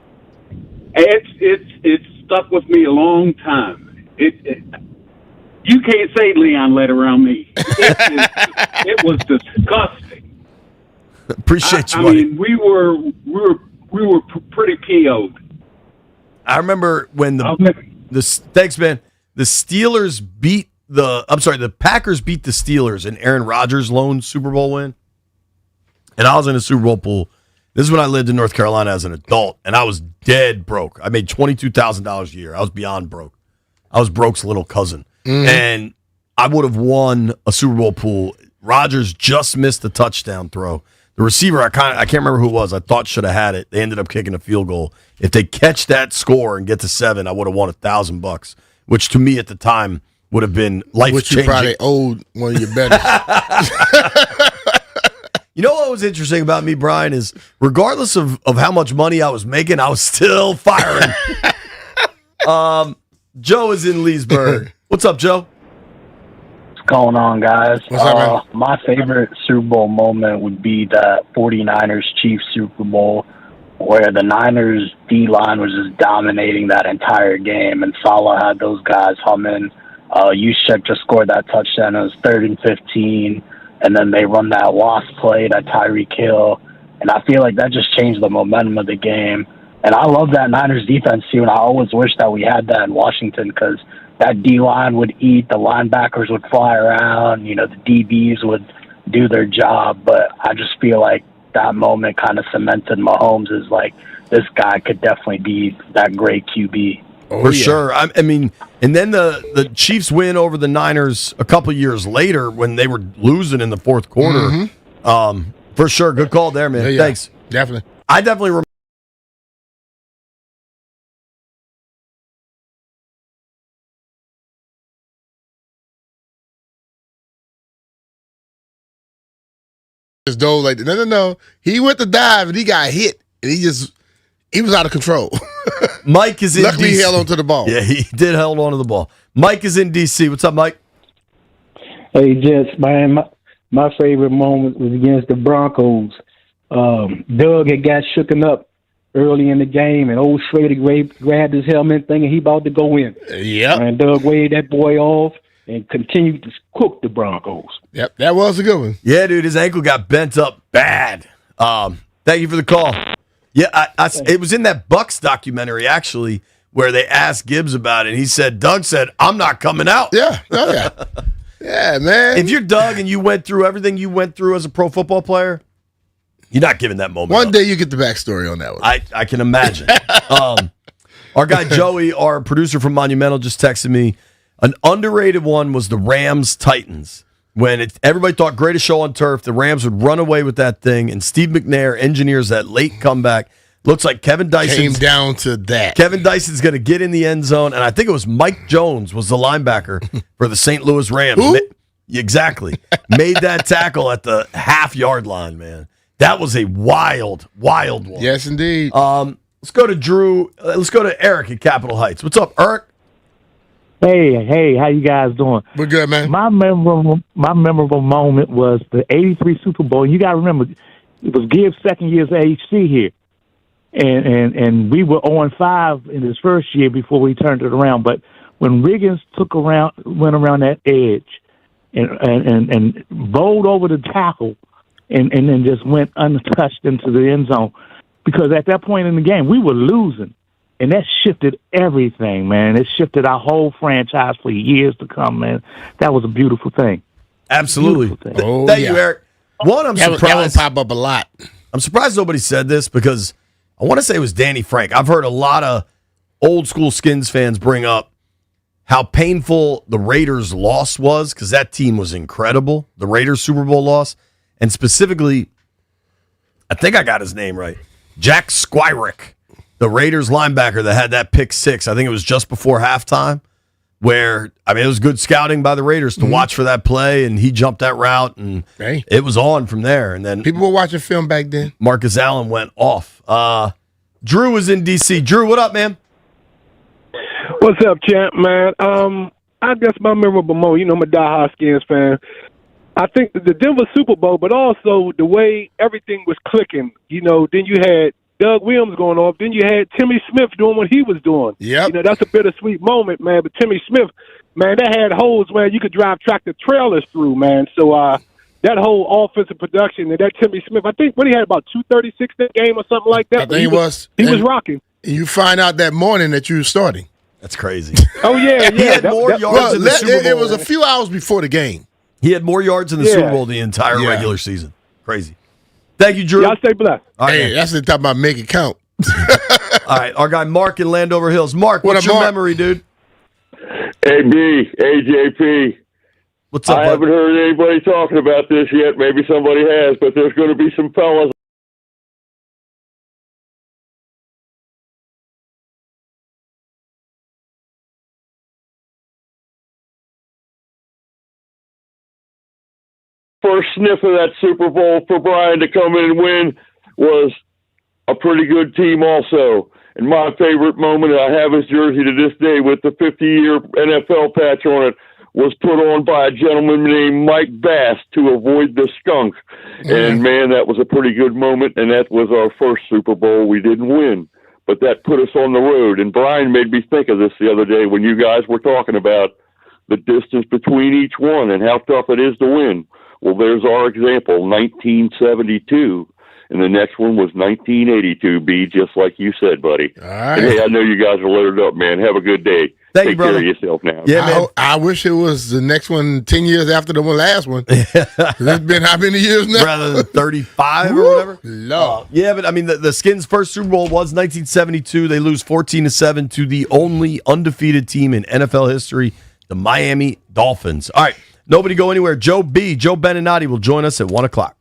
It's stuck with me a long time. You can't say Leon Lett around me. It was disgusting. Appreciate you, buddy. I mean, we were pretty PO'd. I remember when thanks, man. The Steelers the Packers beat the Steelers in Aaron Rodgers' lone Super Bowl win. And I was in a Super Bowl pool. This is when I lived in North Carolina as an adult, and I was dead broke. I made $22,000 a year. I was beyond broke. I was broke's little cousin. And I would have won a Super Bowl pool. Rodgers just missed the touchdown throw. The receiver, I can't remember who it was. I thought should have had it. They ended up kicking a field goal. If they catch that score and get to 7, I would have won $1,000, which to me at the time would have been life-changing. Which you probably owed one of your betters. You know what was interesting about me, Brian, is regardless of how much money I was making, I was still firing. Joe is in Leesburg. What's up, Joe? What's going on, guys? What's up, man? My favorite Super Bowl moment would be that 49ers-Chiefs Super Bowl where the Niners D-line was just dominating that entire game, and Salah had those guys humming. Juszczyk just scored that touchdown. It was 3rd and 15. And then they run that wasp play, that Tyreek Hill. And I feel like that just changed the momentum of the game. And I love that Niners defense, too. And I always wish that we had that in Washington because that D-line would eat, the linebackers would fly around, the DBs would do their job. But I just feel like that moment kind of cemented Mahomes as, like, this guy could definitely be that great QB. For sure. I mean, and then the Chiefs win over the Niners a couple years later when they were losing in the fourth quarter. For sure. Good call there, man. Yeah. Thanks. Definitely. I definitely remember. Just dove like, no. He went to dive and he got hit. And he was out of control. Mike is in Luckily, DC. he held onto the ball. Yeah, he did hold on to the ball. Mike is in D.C. What's up, Mike? Hey, Jets, man, my favorite moment was against the Broncos. Doug had got shooken up early in the game, and old Schrader grabbed his helmet thinking he about to go in. Yep. And Doug waved that boy off and continued to cook the Broncos. Yep, that was a good one. Yeah, dude, his ankle got bent up bad. Thank you for the call. Yeah, it was in that Bucks documentary, actually, where they asked Gibbs about it. And he said, Doug said, I'm not coming out. Yeah, yeah. Yeah, man. If you're Doug and you went through everything you went through as a pro football player, you're not giving that moment One up. day you get the backstory on that one. I can imagine. Our guy Joey, our producer from Monumental, just texted me. An underrated one was the Rams-Titans. When everybody thought greatest show on turf, the Rams would run away with that thing, and Steve McNair engineers that late comeback. Looks like Kevin Dyson came down to that. Kevin Dyson's going to get in the end zone, and I think it was Mike Jones was the linebacker for the St. Louis Rams. Who? Exactly. Made that tackle at the half-yard line, man. That was a wild, wild one. Yes, indeed. Let's go to Drew. Let's go to Eric at Capitol Heights. What's up, Eric? Hey, how you guys doing? We're good, man. My memorable moment was the '83 Super Bowl. You got to remember, it was Gibbs' second year as AHC here, and we were 0-5 in his first year before we turned it around. But when Riggins went around that edge, and bowled over the tackle and then just went untouched into the end zone. Because at that point in the game, we were losing. And that shifted everything, man. It shifted our whole franchise for years to come, man. That was a beautiful thing. Absolutely. Beautiful thing. Oh, Thank you, Eric. One, I'm surprised. That would pop up a lot. I'm surprised nobody said this because I want to say it was Danny Frank. I've heard a lot of old school Skins fans bring up how painful the Raiders' loss was because that team was incredible, the Raiders' Super Bowl loss. And specifically, I think I got his name right, Jack Squirick, the Raiders linebacker that had that pick six. I think it was just before halftime where, I mean, it was good scouting by the Raiders to watch for that play, and he jumped that route, and it was on from there. And then people were watching film back then. Marcus Allen went off. Drew was in D.C. Drew, what up, man? What's up, champ, man? I guess my memorable moment, I'm a diehard Skins fan. I think the Denver Super Bowl, but also the way everything was clicking. Then you had Doug Williams going off. Then you had Timmy Smith doing what he was doing. Yep. That's a bittersweet moment, man. But Timmy Smith, man, that had holes, man, you could drive tractor trailers through, man. So that whole offensive production and that Timmy Smith, I think when he had about 236 that game or something like that. I think he was rocking. And you find out that morning that you were starting. That's crazy. Oh, yeah. He had more yards in the Super Bowl. It was a few hours before the game. He had more yards in the Super Bowl the entire regular season. Crazy. Thank you, Drew. Y'all stay blessed. Hey, that's the talk about make it count. All right, our guy Mark in Landover Hills. Mark, what's your memory, dude? Hey, B, AJP. What's up, I haven't heard anybody talking about this yet. Maybe somebody has, but there's going to be some fellas first sniff of that Super Bowl for Brian to come in and win was a pretty good team also. And my favorite moment, I have his jersey to this day with the 50-year NFL patch on it, was put on by a gentleman named Mike Bass to avoid the skunk. And, man, that was a pretty good moment, and that was our first Super Bowl. We didn't win, but that put us on the road. And Brian made me think of this the other day when you guys were talking about the distance between each one and how tough it is to win. Well, there's our example, 1972. And the next one was 1982, B, just like you said, buddy. All right. And hey, I know you guys are loaded up, man. Have a good day. Thank Take you, brother. care of yourself now. Yeah, man. I wish it was the next one 10 years after the last one. It's been how many years now? Rather than 35 or whatever. Lord. Yeah, but I mean, the Skins' first Super Bowl was 1972. They lose 14-7 to the only undefeated team in NFL history, the Miami Dolphins. All right, nobody go anywhere. Joe Beninati will join us at 1 o'clock.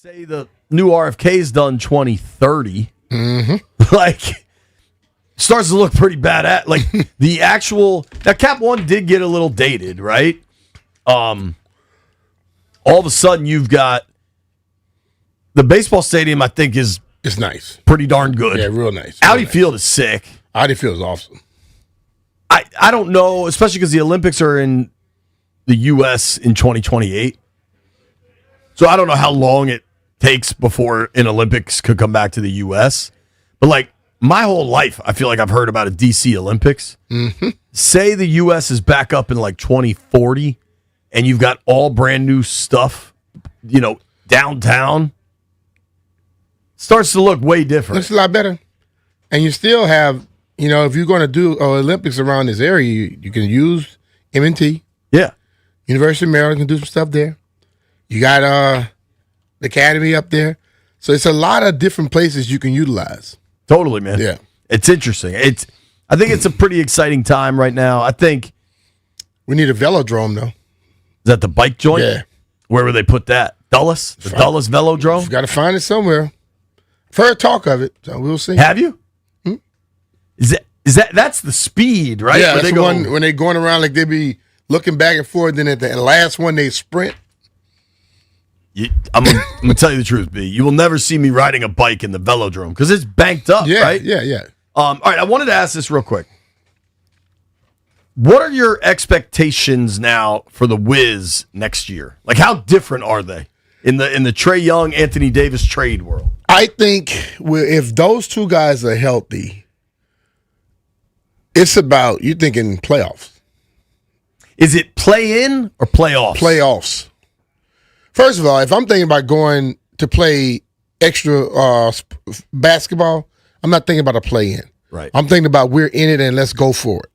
say the new RFK's done 2030, like starts to look pretty bad at like the actual. Now Cap One did get a little dated, right? All of a sudden you've got the baseball stadium. I think is nice, pretty darn good. Yeah, real nice. Audi Field is sick. Audi Field is awesome. I don't know, especially because the Olympics are in the U.S. in 2028. So I don't know how long it takes before an Olympics could come back to the U.S. But like my whole life, I feel like I've heard about a D.C. Olympics. Say the U.S. is back up in like 2040 and you've got all brand new stuff, downtown. Starts to look way different. Looks a lot better. And you still have, if you're going to do Olympics around this area, you can use M&T. Yeah. University of Maryland can do some stuff there. You got the Academy up there. So it's a lot of different places you can utilize. Totally, man. Yeah. It's interesting. I think it's a pretty exciting time right now. I think we need a velodrome, though. Is that the bike joint? Yeah. Where would they put that? Dulles? The Dulles Velodrome? Got to find it somewhere. I've heard talk of it, so we'll see. Have you? That's the speed, right? Yeah, that's the one when they're going around like they be looking back and forth, then at the last one they sprint. I'm gonna tell you the truth, B. You will never see me riding a bike in the velodrome because it's banked up, right? Yeah. All right, I wanted to ask this real quick. What are your expectations now for the Wiz next year? Like, how different are they in the Trae Young, Anthony Davis trade world? I think if those two guys are healthy, it's about you're thinking playoffs. Is it play in or playoffs? Playoffs. First of all, if I'm thinking about going to play extra basketball, I'm not thinking about a play-in. Right. I'm thinking about we're in it and let's go for it.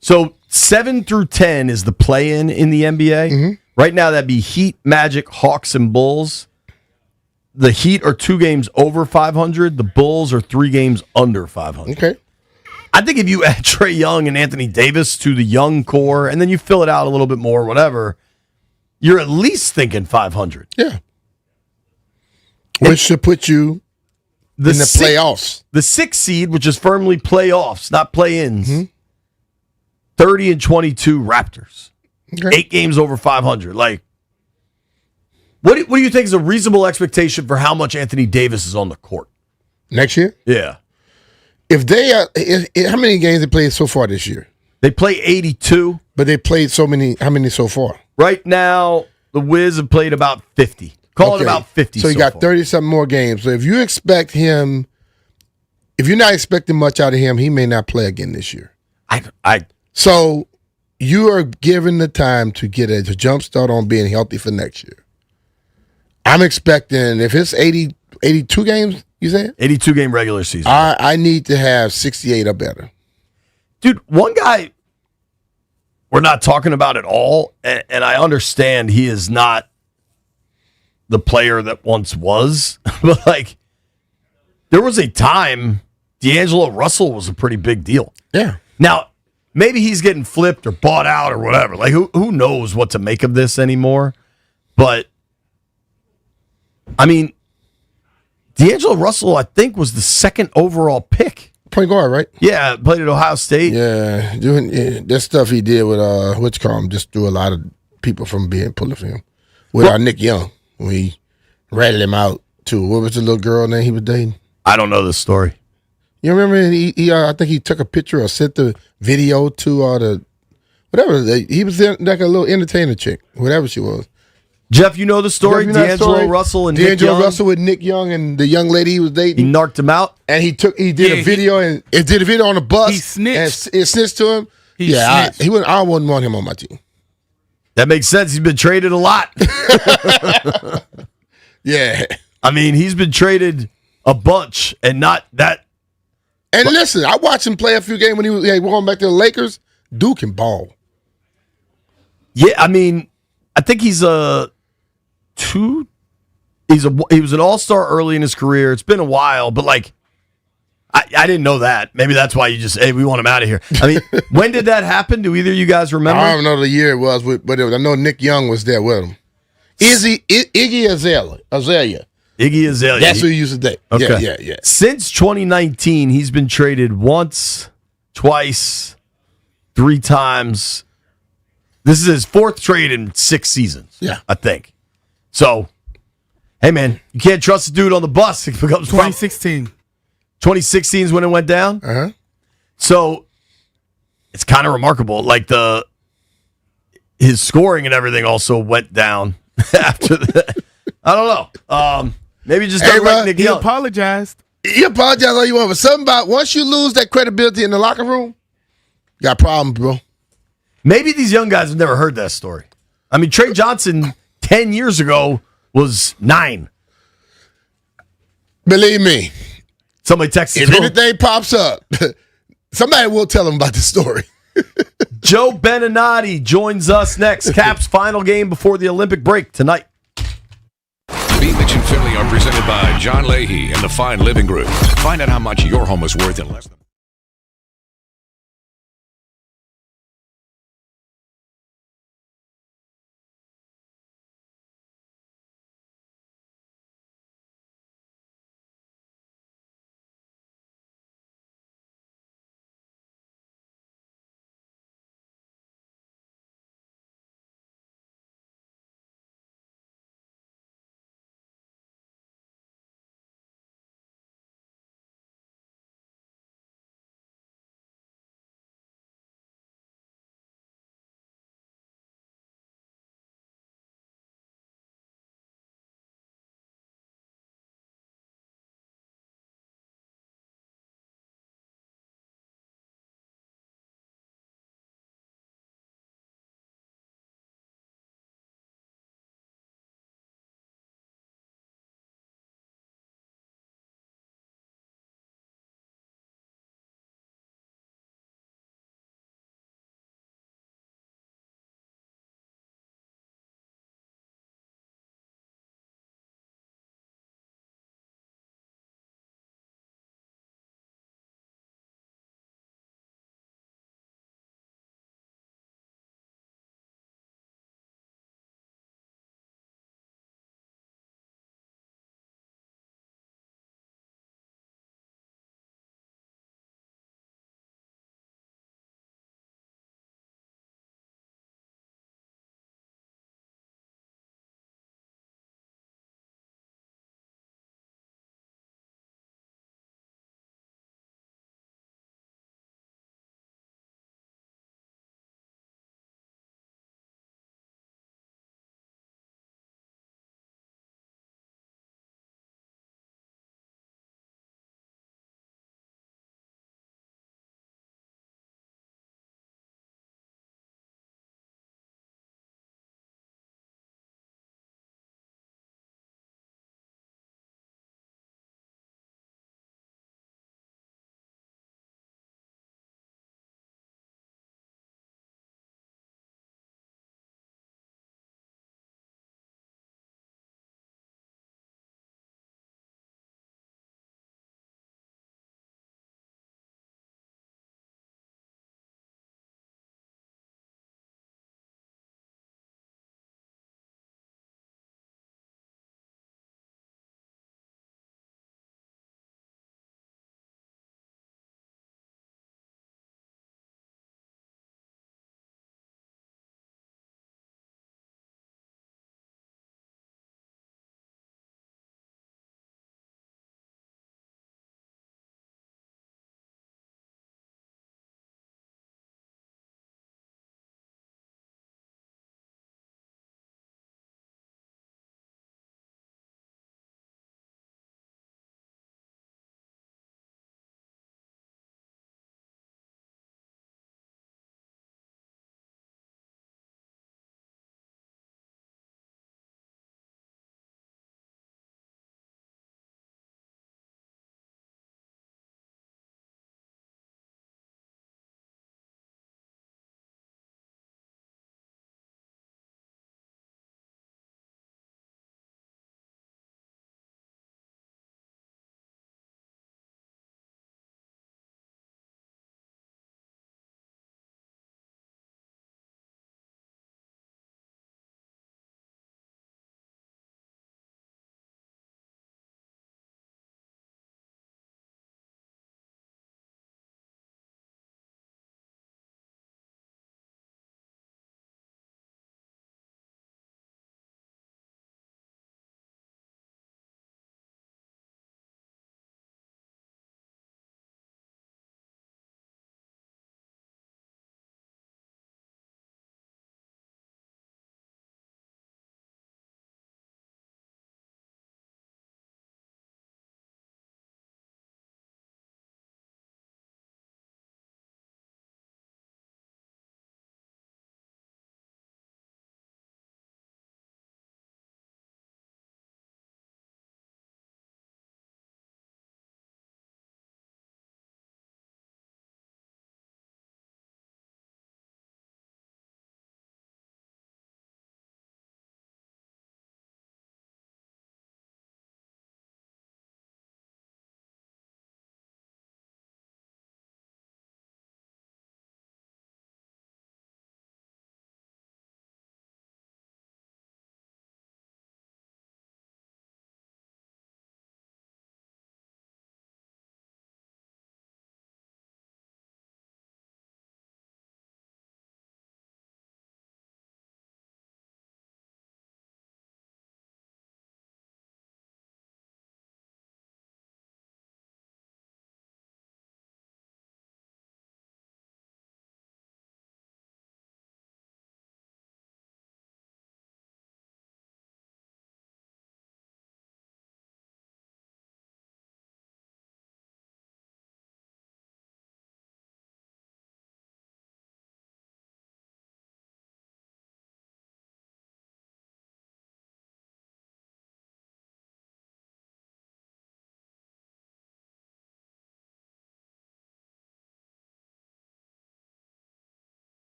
So 7 through 10 is the play-in in the NBA. Right now, that'd be Heat, Magic, Hawks, and Bulls. The Heat are 2 games over 500. The Bulls are 3 games under 500. Okay. I think if you add Trae Young and Anthony Davis to the young core, and then you fill it out a little bit more, whatever, you're at least thinking 500. Yeah. Which should put you in the playoffs. The 6th seed, which is firmly playoffs, not play-ins, 30 and 22 Raptors. Okay. 8 games over 500. Like, what do you think is a reasonable expectation for how much Anthony Davis is on the court next year? Yeah. If they how many games they played so far this year? They play 82, but they played so many. How many so far? Right now, the Wiz have played about 50. Call it about 50. So you got 30-something more games. So if you expect him, if you're not expecting much out of him, he may not play again this year. So you are given the time to get a jump start on being healthy for next year. I'm expecting, if it's 82 games, you saying? 82 game regular season. I need to have 68 or better. Dude, one guy we're not talking about at all, and I understand he is not the player that once was, but like, there was a time D'Angelo Russell was a pretty big deal. Yeah. Now, maybe he's getting flipped or bought out or whatever. Like, who knows what to make of this anymore? But, I mean, D'Angelo Russell, I think, was the 2nd overall pick. Point guard, right? Yeah, played at Ohio State. Yeah, doing that stuff he did with just threw a lot of people from being pulling for him. With Nick Young, when he ratted him out too. What was the little girl name he was dating? I don't know this story. You remember? He I think he took a picture or sent the video to the whatever. He was like a little entertainer chick, whatever she was. Jeff, you know the story? D'Angelo Russell and Nick Young? D'Angelo Russell with Nick Young and the young lady he was dating. He narked him out? And he did a video on the bus. He snitched. And it snitched to him. I wouldn't want him on my team. That makes sense. He's been traded a lot. Yeah. I mean, he's been traded a bunch and not that. And listen, I watched him play a few games when he was going back to the Lakers. Duke can ball. Yeah, I mean, I think he was an all-star early in his career. It's been a while, but like I didn't know that. Maybe that's why you just we want him out of here. I mean, when did that happen? Do either of you guys remember? I don't know the year it was, but I know Nick Young was there with him. Iggy Azalea. Iggy Azalea. That's who he used to date. Okay. Yeah. Since 2019, he's been traded once, twice, 3 times. This is his 4th trade in 6 seasons. Yeah. I think. So, hey, man, you can't trust the dude on the bus. It becomes 2016. 2016 is when it went down? Uh-huh. So, it's kind of remarkable. Like, his scoring and everything also went down after that. I don't know. Maybe just don't like Nick He Young. apologized. You apologize all you want, but something about once you lose that credibility in the locker room, you got problems, bro. Maybe these young guys have never heard that story. I mean, Trey Johnson 10 years ago was 9. Believe me. Somebody texted If anything pops up, somebody will tell them about the story. Joe Beninati joins us next. Caps final game before the Olympic break tonight. B. Mitch and Finley are presented by John Leahy and the Fine Living Group. Find out how much your home is worth in less than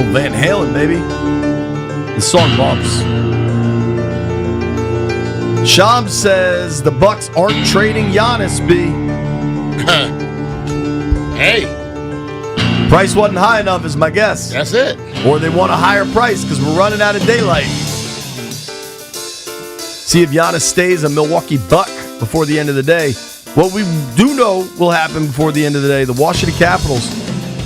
Little Van Halen, baby. The song bumps. Sham says the Bucks aren't trading Giannis, B. Hey. Price wasn't high enough is my guess. That's it. Or they want a higher price because we're running out of daylight. See if Giannis stays a Milwaukee Buck before the end of the day. What we do know will happen before the end of the day, the Washington Capitals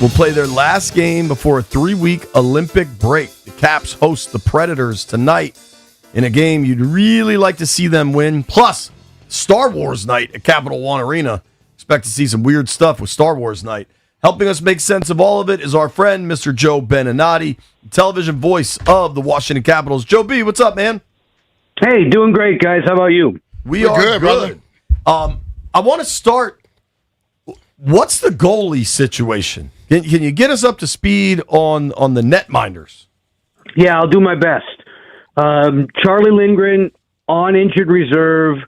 will play their last game before a 3-week Olympic break. The Caps host the Predators tonight in a game you'd really like to see them win. Plus, Star Wars night at Capital One Arena. Expect to see some weird stuff with Star Wars night. Helping us make sense of all of it is our friend, Mr. Joe Beninati, television voice of the Washington Capitals. Joe B., what's up, man? Hey, doing great, guys. How about you? We're good, brother. I want to start. What's the goalie situation? Can you get us up to speed on the netminders? Yeah, I'll do my best. Charlie Lindgren on injured reserve,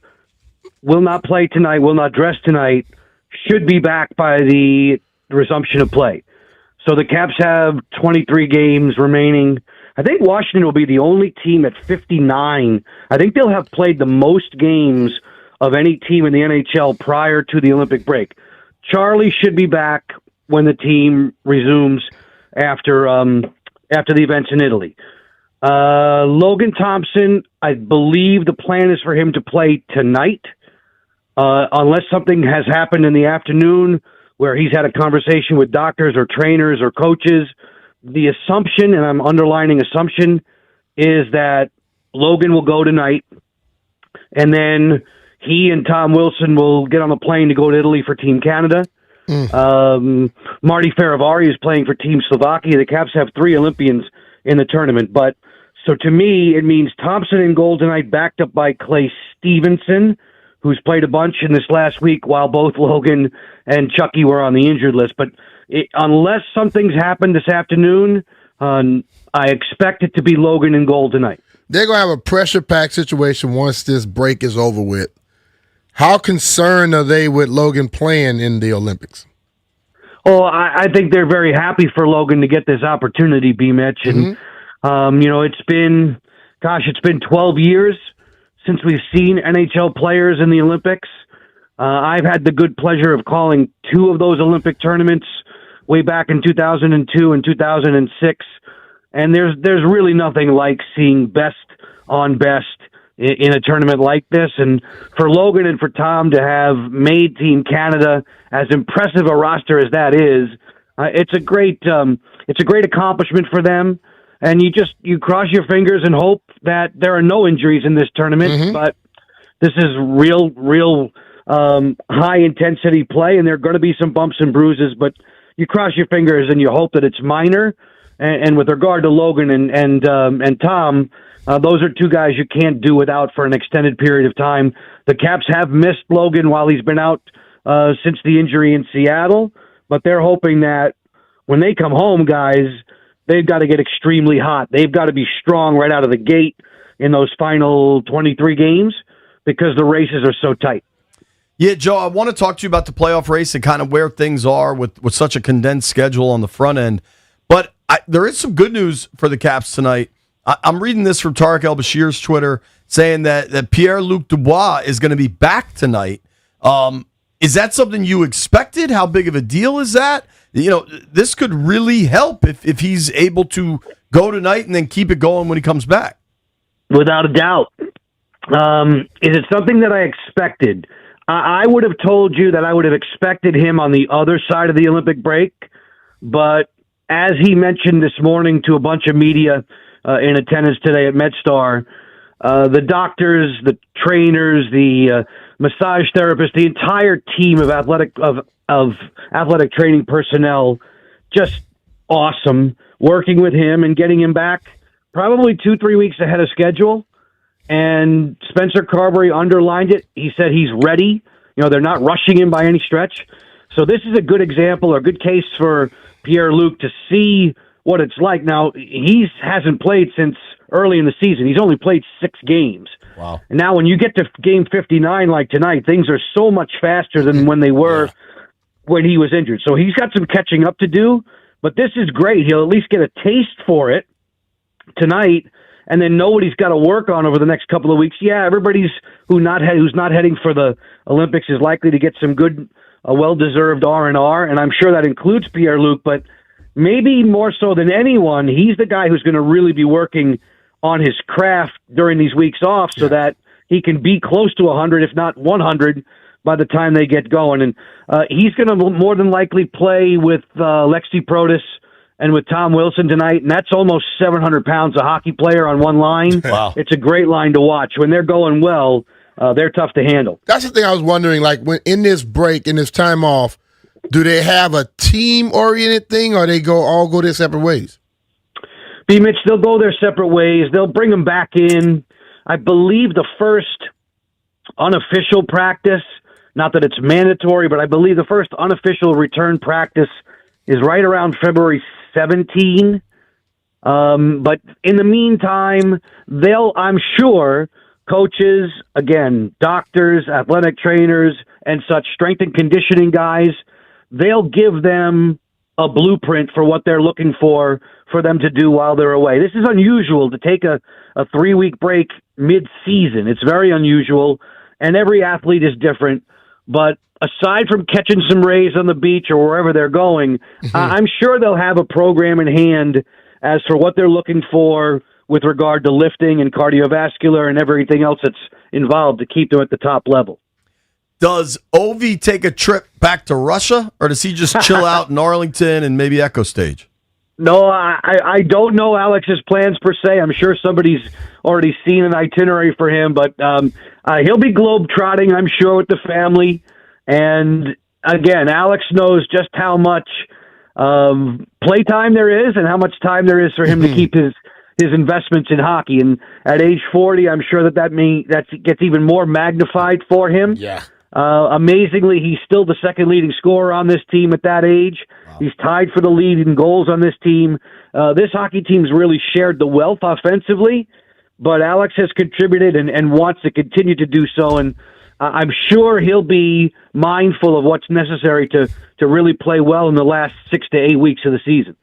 will not play tonight, will not dress tonight, should be back by the resumption of play. So the Caps have 23 games remaining. I think Washington will be the only team at 59. I think they'll have played the most games of any team in the NHL prior to the Olympic break. Charlie should be back when the team resumes after the events in Italy. Logan Thompson, I believe the plan is for him to play tonight, unless something has happened in the afternoon where he's had a conversation with doctors or trainers or coaches. The assumption, and I'm underlining assumption, is that Logan will go tonight, and then he and Tom Wilson will get on the plane to go to Italy for Team Canada. Marty Faravari is playing for Team Slovakia. The Caps have 3 Olympians in the tournament. But so to me, it means Thompson in goal tonight, backed up by Clay Stevenson, who's played a bunch in this last week while both Logan and Chucky were on the injured list. But unless something's happened this afternoon, I expect it to be Logan in goal tonight. They're going to have a pressure-packed situation once this break is over with. How concerned are they with Logan playing in the Olympics? Oh, I think they're very happy for Logan to get this opportunity, B-Mitch. And, it's been 12 years since we've seen NHL players in the Olympics. I've had the good pleasure of calling 2 of those Olympic tournaments way back in 2002 and 2006. And there's really nothing like seeing best on best in a tournament like this. And for Logan and for Tom to have made Team Canada, as impressive a roster as that is, it's a great accomplishment for them. And you cross your fingers and hope that there are no injuries in this tournament. But this is real high intensity play, and there are going to be some bumps and bruises. But you cross your fingers and you hope that it's minor. And with regard to Logan and Tom, those are 2 guys you can't do without for an extended period of time. The Caps have missed Logan while he's been out since the injury in Seattle, but they're hoping that when they come home, guys, they've got to get extremely hot. They've got to be strong right out of the gate in those final 23 games because the races are so tight. Yeah, Joe, I want to talk to you about the playoff race and kind of where things are with such a condensed schedule on the front end. But there is some good news for the Caps tonight. I'm reading this from Tarek El-Bashir's Twitter saying that Pierre-Luc Dubois is going to be back tonight. Is that something you expected? How big of a deal is that? This could really help if he's able to go tonight and then keep it going when he comes back. Without a doubt. Is it something that I expected? I would have told you that I would have expected him on the other side of the Olympic break, but as he mentioned this morning to a bunch of media in attendance today at MedStar, the doctors, the trainers, the massage therapists, the entire team of athletic training personnel, just awesome, working with him and getting him back probably 2-3 weeks ahead of schedule. And Spencer Carberry underlined it. He said he's ready. They're not rushing him by any stretch. So this is a good example or good case for Pierre-Luc to see what it's like. Now, he hasn't played since early in the season. He's only played 6 games. Wow. And now when you get to game 59 like tonight, things are so much faster than when they were when he was injured. So he's got some catching up to do, But this is great. He'll at least get a taste for it tonight, and then know what he's got to work on over the next couple of weeks. Yeah, everybody's who's not heading for the Olympics is likely to get some good, well-deserved R&R, and I'm sure that includes Pierre-Luc, but maybe more so than anyone, he's the guy who's going to really be working on his craft during these weeks off so that he can be close to 100, if not 100, by the time they get going. And he's going to more than likely play with Lexi Protas and with Tom Wilson tonight, and that's almost 700 pounds a hockey player on one line. Wow. It's a great line to watch. When they're going well, they're tough to handle. That's the thing I was wondering, like, when in this break, in this time off, do they have a team-oriented thing, or they all go their separate ways? Mitch, they'll go their separate ways. They'll bring them back in. I believe the first unofficial practice, not that it's mandatory, but I believe the first unofficial return practice is right around February 17. But in the meantime, I'm sure, coaches, again, doctors, athletic trainers, and such strength and conditioning guys, they'll give them a blueprint for what they're looking for them to do while they're away. This is unusual to take a 3-week break mid-season. It's very unusual, and every athlete is different. But aside from catching some rays on the beach or wherever they're going, I'm sure they'll have a program in hand as for what they're looking for with regard to lifting and cardiovascular and everything else that's involved to keep them at the top level. Does Ovi take a trip back to Russia, or does he just chill out in Arlington and maybe Echo Stage? No, I don't know Alex's plans per se. I'm sure somebody's already seen an itinerary for him, but he'll be globe-trotting, I'm sure, with the family. And again, Alex knows just how much playtime there is and how much time there is for him to keep his investments in hockey. And at age 40, I'm sure that gets even more magnified for him. Yeah. Amazingly, he's still the second leading scorer on this team at that age. Wow. He's tied for the lead in goals on this team. This hockey team's really shared the wealth offensively, but Alex has contributed and wants to continue to do so. And I'm sure he'll be mindful of what's necessary to really play well in the last 6 to 8 weeks of the season.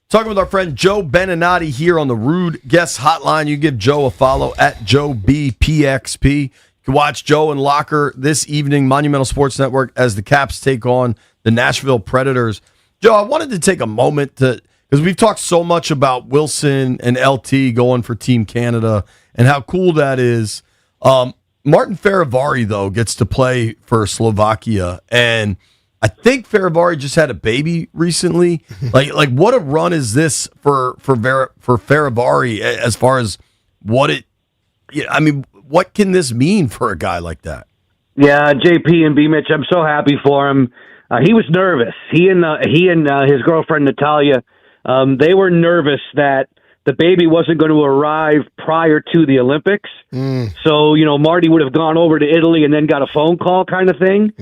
Talking with our friend Joe Beninati here on the Rude Guest Hotline. You give Joe a follow at JoeBPXP. You can watch Joe and Locker this evening, Monumental Sports Network, as the Caps take on the Nashville Predators. Joe, I wanted to take a moment because we've talked so much about Wilson and LT going for Team Canada and how cool that is. Martin Ferivari, though, gets to play for Slovakia, and I think Ferivari just had a baby recently. like what a run is this for Ferivari as far as what it? I mean, what can this mean for a guy like that? Yeah, JP and B Mitch, I'm so happy for him. He was nervous. He and his girlfriend Natalia, they were nervous that the baby wasn't going to arrive prior to the Olympics. So, Marty would have gone over to Italy and then got a phone call kind of thing.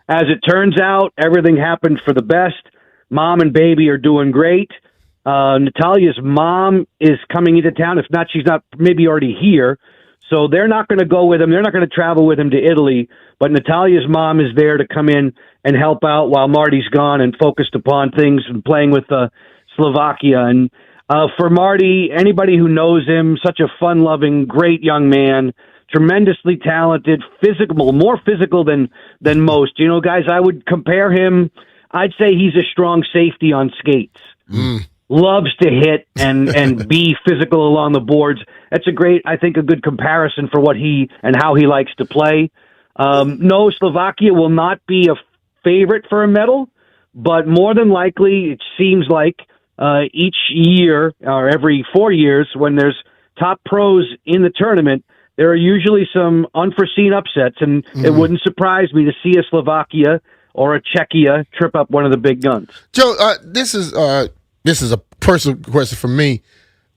As it turns out, everything happened for the best. Mom and baby are doing great. Natalia's mom is coming into town. If not, she's not maybe already here. So they're not going to go with him. They're not going to travel with him to Italy. But Natalia's mom is there to come in and help out while Marty's gone and focused upon things and playing with Slovakia. And for Marty, anybody who knows him, such a fun-loving, great young man, tremendously talented, physical, more physical than most. Guys, I would compare him. I'd say he's a strong safety on skates. Loves to hit and be physical along the boards. That's a good comparison for what he and how he likes to play. No, Slovakia will not be a favorite for a medal, but more than likely, it seems like each year or every 4 years when there's top pros in the tournament, there are usually some unforeseen upsets, and it wouldn't surprise me to see a Slovakia or a Czechia trip up one of the big guns. Joe, this is a personal question for me.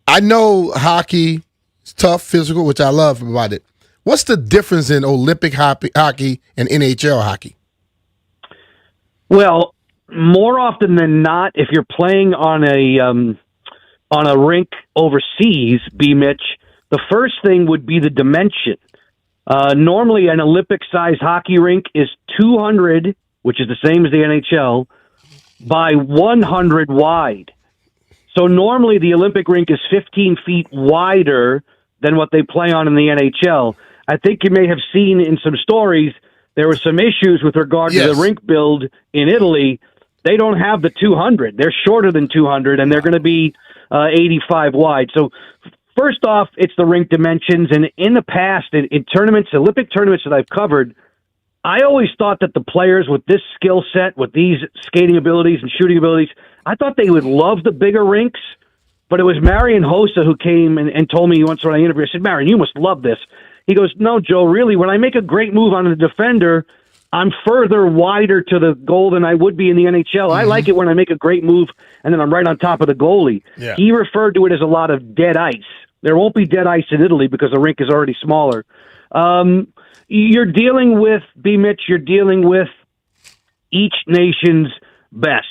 I know hockey is tough, physical, which I love about it. What's the difference in Olympic hockey and NHL hockey? Well, more often than not, if you're playing on a rink overseas, B-Mitch, the first thing would be the dimension. Normally, an Olympic-sized hockey rink is 200, which is the same as the NHL, by 100 wide. So normally the Olympic rink is 15 feet wider than what they play on in the NHL. I think you may have seen in some stories there were some issues with regard to the rink build in Italy. They don't have the 200. They're shorter than 200, and they're going to be 85 wide. So first off, it's the rink dimensions. And in the past, in tournaments, Olympic tournaments that I've covered, I always thought that the players with this skill set, with these skating abilities and shooting abilities, I thought they would love the bigger rinks. But it was Marian Hossa who came and told me once when I interviewed, I said, Marian, you must love this. He goes, no, Joe, really, when I make a great move on a defender, I'm further wider to the goal than I would be in the NHL. I like it when I make a great move and then I'm right on top of the goalie. Yeah. He referred to it as a lot of dead ice. There won't be dead ice in Italy because the rink is already smaller. You're dealing with, B-Mitch, you're dealing with each nation's best.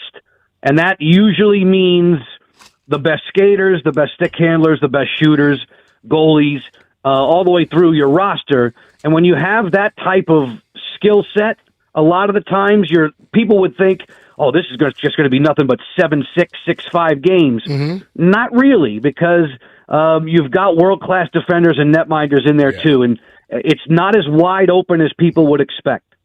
And that usually means the best skaters, the best stick handlers, the best shooters, goalies, all the way through your roster. And when you have that type of skill set, a lot of the times people would think, oh, this is just going to be nothing but 7-6, 6-5 games. Not really, because you've got world-class defenders and netminders in there too, and it's not as wide open as people would expect.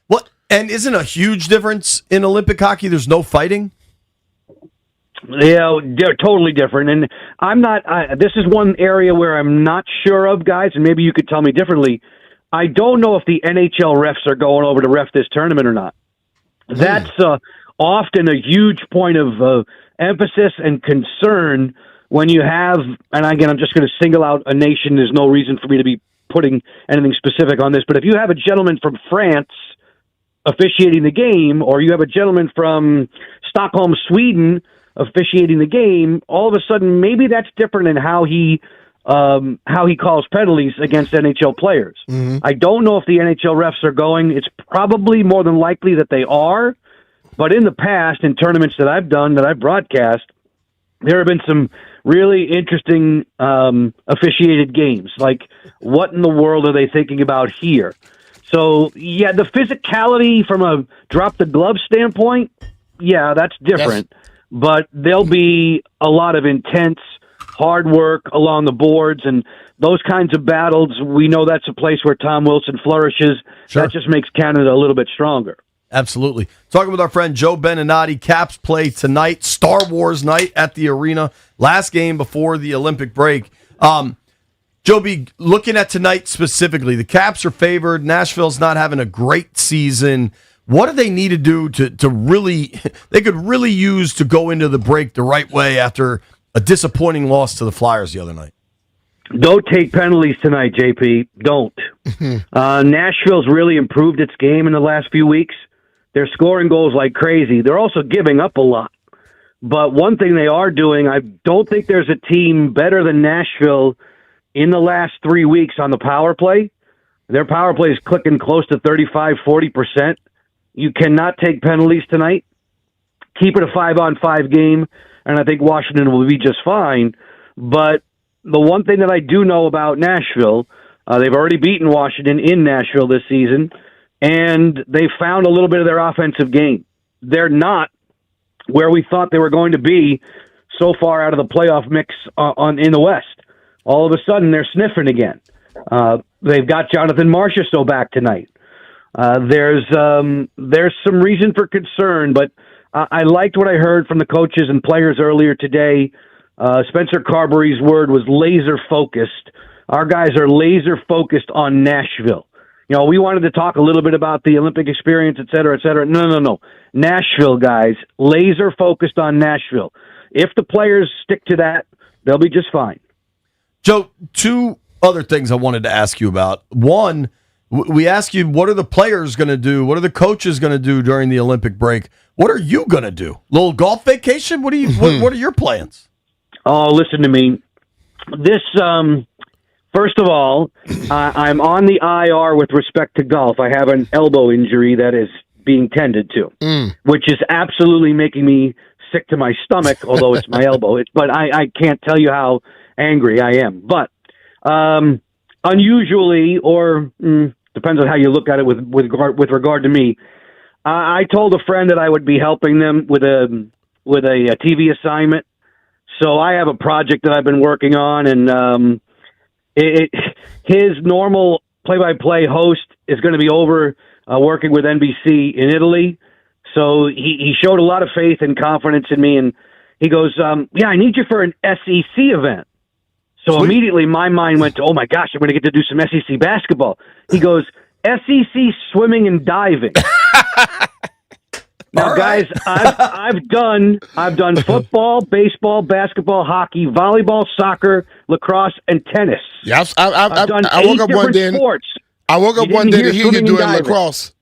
What? And isn't a huge difference in Olympic hockey? There's no fighting? Yeah, they're totally different. And I'm not, this is one area where I'm not sure of, guys, and maybe you could tell me differently. I don't know if the NHL refs are going over to ref this tournament or not. That's often a huge point of emphasis and concern when you have, and again, I'm just going to single out a nation. There's no reason for me to be putting anything specific on this, but if you have a gentleman from France officiating the game, or you have a gentleman from Stockholm, Sweden officiating the game, all of a sudden maybe that's different in how he calls penalties against NHL players. I don't know if the NHL refs are going. It's probably more than likely that they are, but in the past, in tournaments that I've done, that I've broadcast, there have been some really interesting officiated games. Like, what in the world are they thinking about here? So, yeah, the physicality from a drop-the-glove standpoint, yeah, that's different. But there'll be a lot of intense, hard work along the boards, and those kinds of battles, we know that's a place where Tom Wilson flourishes. Sure. That just makes Canada a little bit stronger. Absolutely. Talking with our friend Joe Beninati. Caps play tonight, Star Wars night at the arena. Last game before the Olympic break. Joe B, looking at tonight specifically, the Caps are favored. Nashville's not having a great season. What do they need to do to really, they could really use to go into the break the right way after a disappointing loss to the Flyers the other night? Don't take penalties tonight, JP. Don't. Nashville's really improved its game in the last few weeks. They're scoring goals like crazy. They're also giving up a lot. But one thing they are doing, I don't think there's a team better than Nashville in the last 3 weeks on the power play. Their power play is clicking close to 35-40%. You cannot take penalties tonight. Keep it a 5-on-5 game, and I think Washington will be just fine. But the one thing that I do know about Nashville, they've already beaten Washington in Nashville this season, and they found a little bit of their offensive game. They're not where we thought they were going to be so far out of the playoff mix in the West. All of a sudden, they're sniffing again. They've got Jonathan Marchessault back tonight. There's some reason for concern, but I liked what I heard from the coaches and players earlier today. Spencer Carberry's word was laser focused. Our guys are laser focused on Nashville. You know, we wanted to talk a little bit about the Olympic experience, et cetera, et cetera. No. Nashville, guys, laser focused on Nashville. If the players stick to that, they'll be just fine. Joe, two other things I wanted to ask you about. One, we asked you, what are the players going to do? What are the coaches going to do during the Olympic break? What are you going to do? Little golf vacation? What are your plans? Oh, listen to me. This, first of all, I'm on the IR with respect to golf. I have an elbow injury that is being tended to, which is absolutely making me sick to my stomach, although it's my elbow. But I can't tell you how angry I am. But unusually, or depends on how you look at it with regard to me, I told a friend that I would be helping them with a TV assignment. So I have a project that I've been working on, and his normal play-by-play host is going to be over working with NBC in Italy. So he showed a lot of faith and confidence in me, and he goes, I need you for an SEC event. So immediately my mind went to, oh my gosh, I'm going to get to do some SEC basketball. He goes, SEC swimming and diving. Now, guys, I've done football, baseball, basketball, hockey, volleyball, soccer, lacrosse, and tennis. Yeah, I've done I woke up one day. Sports. I woke up one day to hear you doing lacrosse.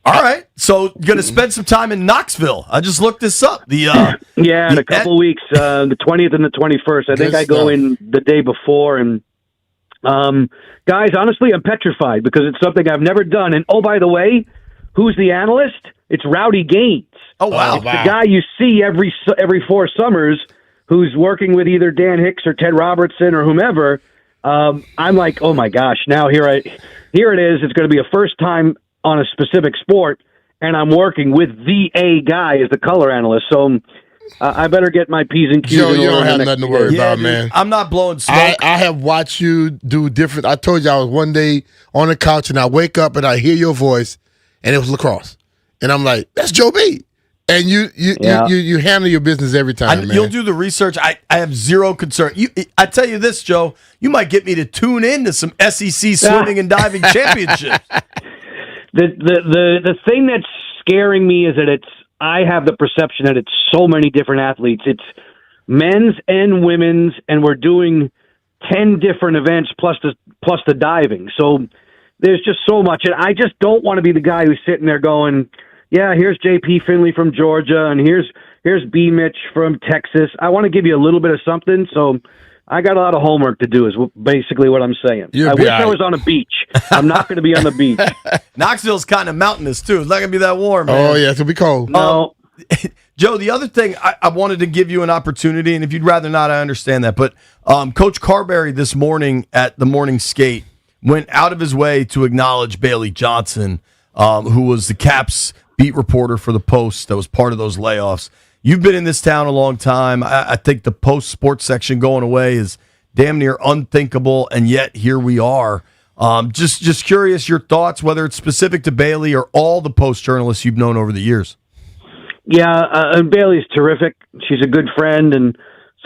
All right, so you're going to spend some time in Knoxville. I just looked this up. In a couple weeks, the 20th and the 21st. I think I go in the day before. And guys, honestly, I'm petrified because it's something I've never done. And oh, by the way, who's the analyst? It's Rowdy Gaines. Oh wow, it's the guy you see every 4 summers who's working with either Dan Hicks or Ted Robertson or whomever. I'm like, oh my gosh, now here it is. It's going to be a first time on a specific sport, and I'm working with the A guy as the color analyst. So I better get my P's and Q's. Joe, you don't have nothing to worry about, man. I'm not blowing smoke. I have watched you do different. I told you I was one day on the couch, and I wake up and I hear your voice, and it was lacrosse, and I'm like, that's Joe B. And you handle your business every time, man. You'll do the research. I have zero concern. I tell you this, Joe, you might get me to tune in to some SEC swimming and diving championships. The thing that's scaring me is that I have the perception that it's so many different athletes. It's men's and women's, and we're doing 10 different events plus the diving. So there's just so much, and I just don't want to be the guy who's sitting there going, yeah, here's J.P. Finley from Georgia, and here's B. Mitch from Texas. I want to give you a little bit of something, so I got a lot of homework to do is basically what I'm saying. I wish I was on a beach. I'm not going to be on the beach. Knoxville's kind of mountainous, too. It's not going to be that warm, man. Oh, yeah, it's going to be cold. No. Joe, the other thing, I wanted to give you an opportunity, and if you'd rather not, I understand that. But Coach Carberry this morning at the morning skate went out of his way to acknowledge Bailey Johnson, who was the Caps beat reporter for the Post that was part of those layoffs. You've been in this town a long time. I think the Post sports section going away is damn near unthinkable, and yet here we are. Just curious your thoughts, whether it's specific to Bailey or all the Post journalists you've known over the years. Yeah, and Bailey's terrific. She's a good friend and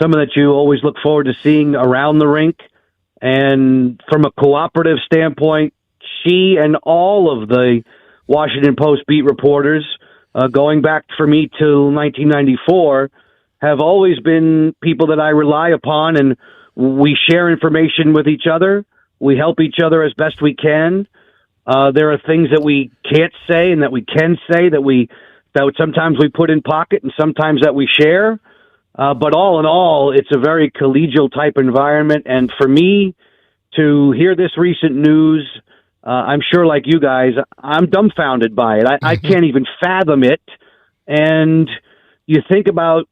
someone that you always look forward to seeing around the rink. And from a cooperative standpoint, she and all of the Washington Post beat reporters, going back for me to 1994, have always been people that I rely upon, and we share information with each other. We help each other as best we can. There are things that we can't say and that we can say that sometimes we put in pocket and sometimes that we share. But all in all, it's a very collegial type environment. And for me to hear this recent news, I'm sure like you guys, I'm dumbfounded by it. I can't even fathom it. And you think about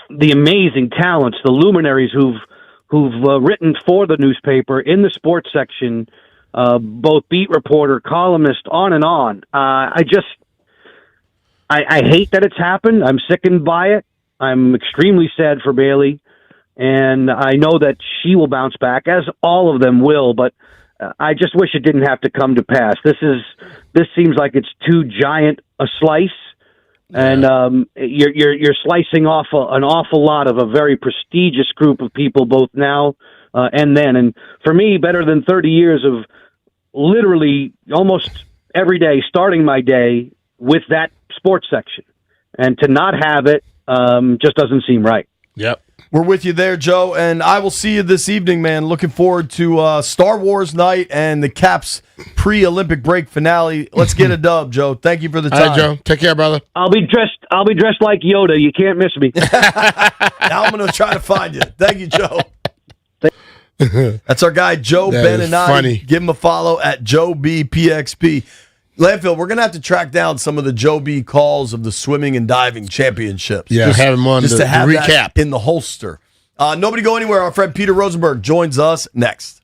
the amazing talents, the luminaries who've written for the newspaper in the sports section, both beat reporter, columnist, on and on. I hate that it's happened. I'm sickened by it. I'm extremely sad for Bailey, and I know that she will bounce back, as all of them will, but I just wish it didn't have to come to pass. This seems like it's too giant a slice, and you're slicing off an awful lot of a very prestigious group of people, both now and then. And for me, better than 30 years of literally almost every day starting my day with that sports section, and to not have it just doesn't seem right. Yep. We're with you there, Joe, and I will see you this evening, man. Looking forward to Star Wars night and the Caps pre-Olympic break finale. Let's get a dub, Joe. Thank you for the time. All right, Joe. Take care, brother. I'll be dressed like Yoda. You can't miss me. Now I'm going to try to find you. Thank you, Joe. That's our guy, Joe Beninati. Funny. Give him a follow at Joe B PXP. Landfill, we're going to have to track down some of the Joe B calls of the swimming and diving championships. Yeah, have him on just the to have recap that in the holster. Nobody go anywhere. Our friend Peter Rosenberg joins us next.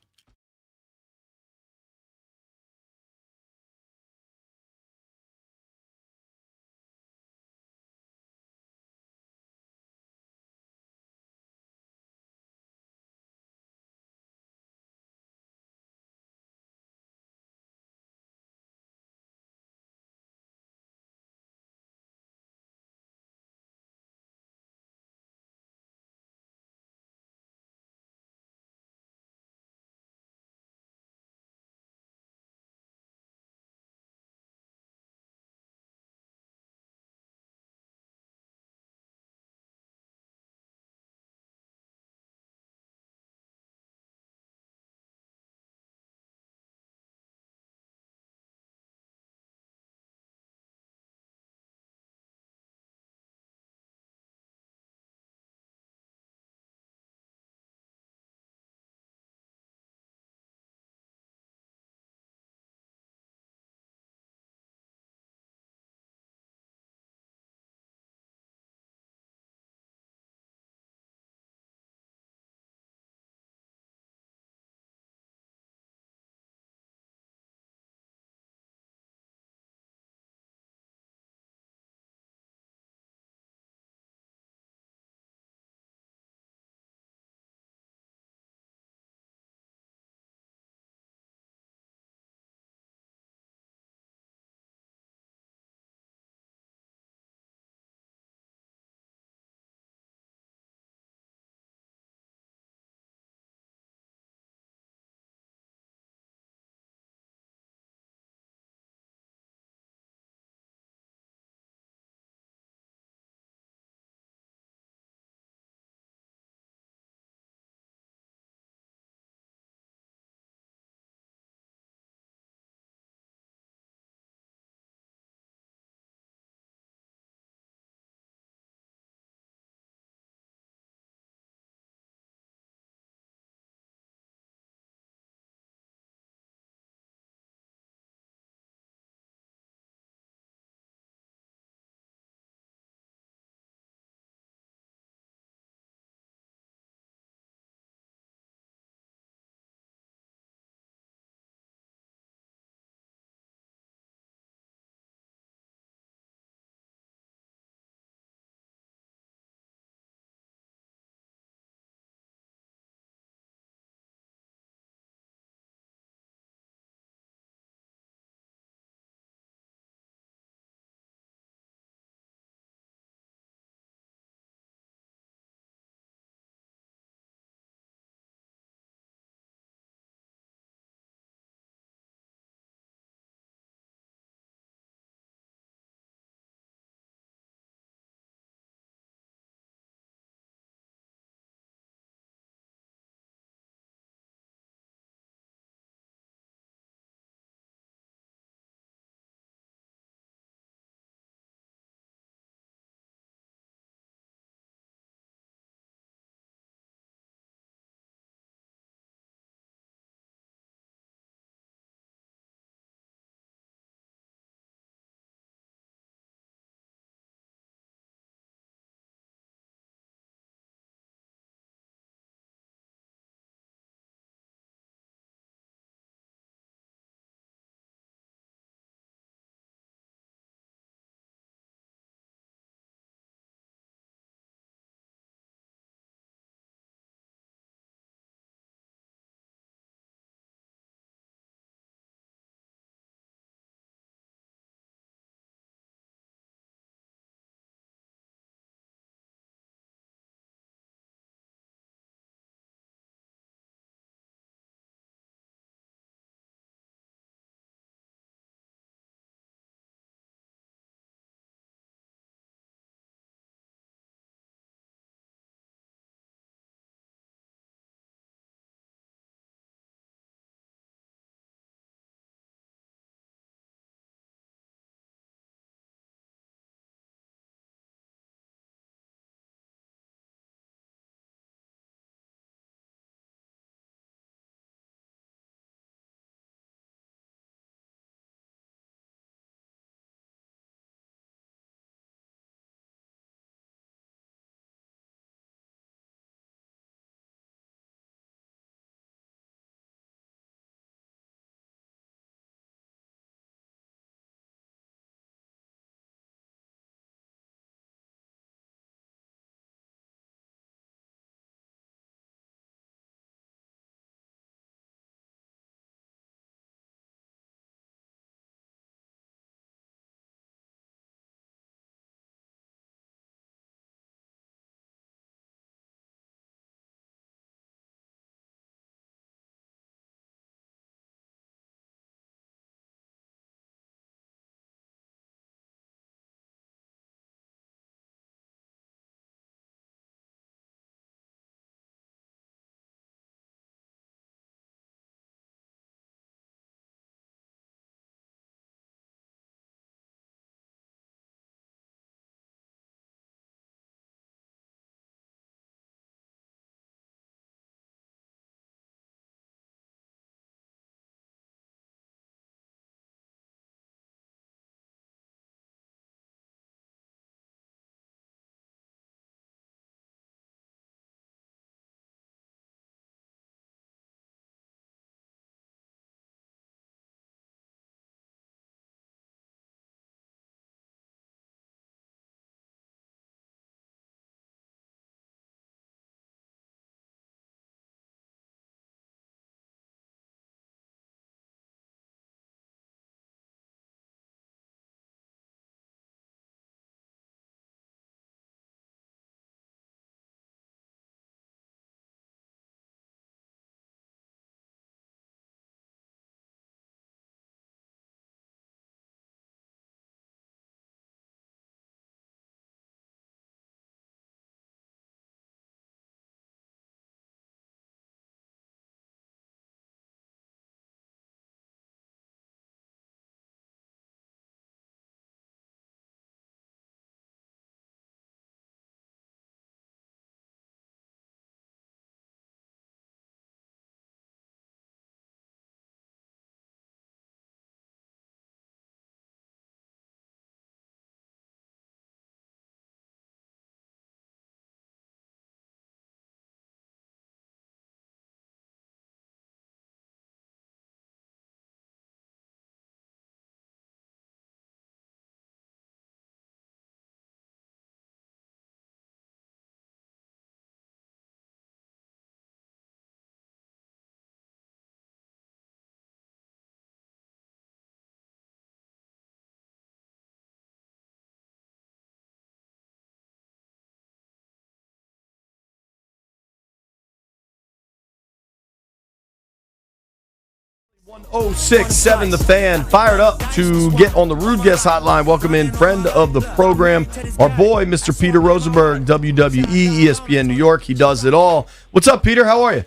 1067 The Fan, fired up to get on the Rude Guest Hotline. Welcome in friend of the program, our boy, Mr. Peter Rosenberg, WWE, ESPN New York. He does it all. What's up, Peter? How are you?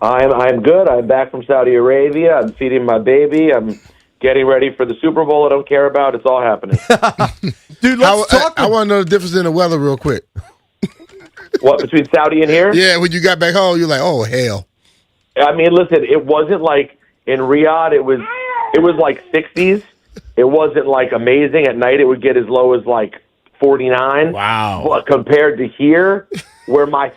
I'm good. I'm back from Saudi Arabia. I'm feeding my baby. I'm getting ready for the Super Bowl I don't care about. It's all happening. Dude, let's talk. I want to know the difference in the weather real quick. What, between Saudi and here? Yeah, when you got back home, you're like, oh, hell. I mean, listen, it wasn't like in Riyadh, it was like 60s. It wasn't like amazing. At night, it would get as low as like 49. Wow. But compared to here, where my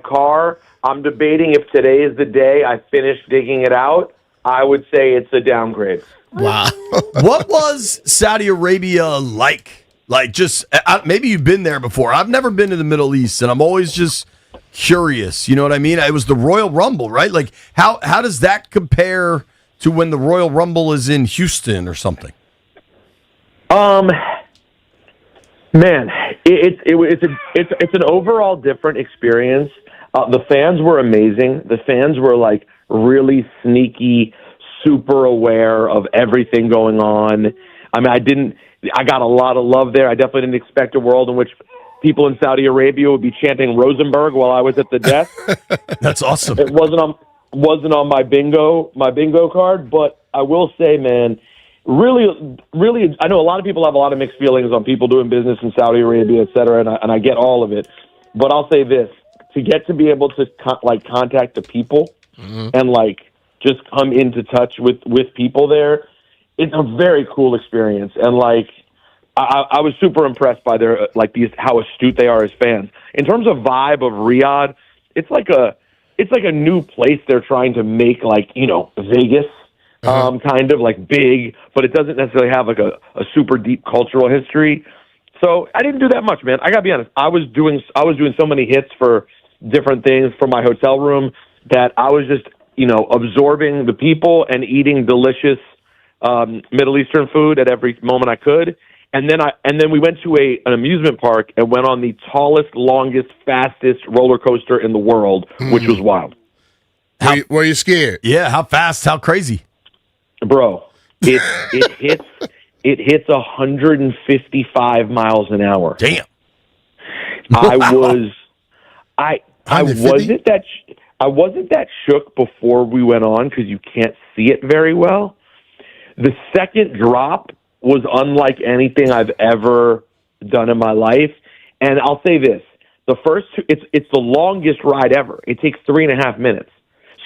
car, I'm debating if today is the day I finish digging it out, I would say it's a downgrade. Wow. What was Saudi Arabia like? Like, just maybe you've been there before. I've never been to the Middle East, and I'm always just curious. You know what I mean? It was the Royal Rumble, right? Like, how does that compare to when the Royal Rumble is in Houston or something? Man, it's an overall different experience. The fans were amazing. The fans were like really sneaky, super aware of everything going on. I mean, I got a lot of love there. I definitely didn't expect a world in which people in Saudi Arabia would be chanting Rosenberg while I was at the desk. That's awesome. It wasn't on my bingo card, but I will say, man, really, I know a lot of people have a lot of mixed feelings on people doing business in Saudi Arabia, et cetera, and I get all of it. But I'll say this, to get to be able to contact the people and like just come into touch with people there, it's a very cool experience. And like, I was super impressed by their how astute they are as fans. In terms of vibe of Riyadh, it's like a new place they're trying to make, like, you know, Vegas, kind of like big, but it doesn't necessarily have like a super deep cultural history. So I didn't do that much, man. I gotta be honest. I was doing so many hits for different things from my hotel room that I was just, you know, absorbing the people and eating delicious Middle Eastern food at every moment I could. And then we went to an amusement park and went on the tallest, longest, fastest roller coaster in the world, which was wild. Were you scared? Yeah, how fast? How crazy? Bro, it hits 155 miles an hour. Damn. I wasn't that shook before we went on because you can't see it very well. The second drop was unlike anything I've ever done in my life. And I'll say this, the first two, it's the longest ride ever. It takes 3.5 minutes.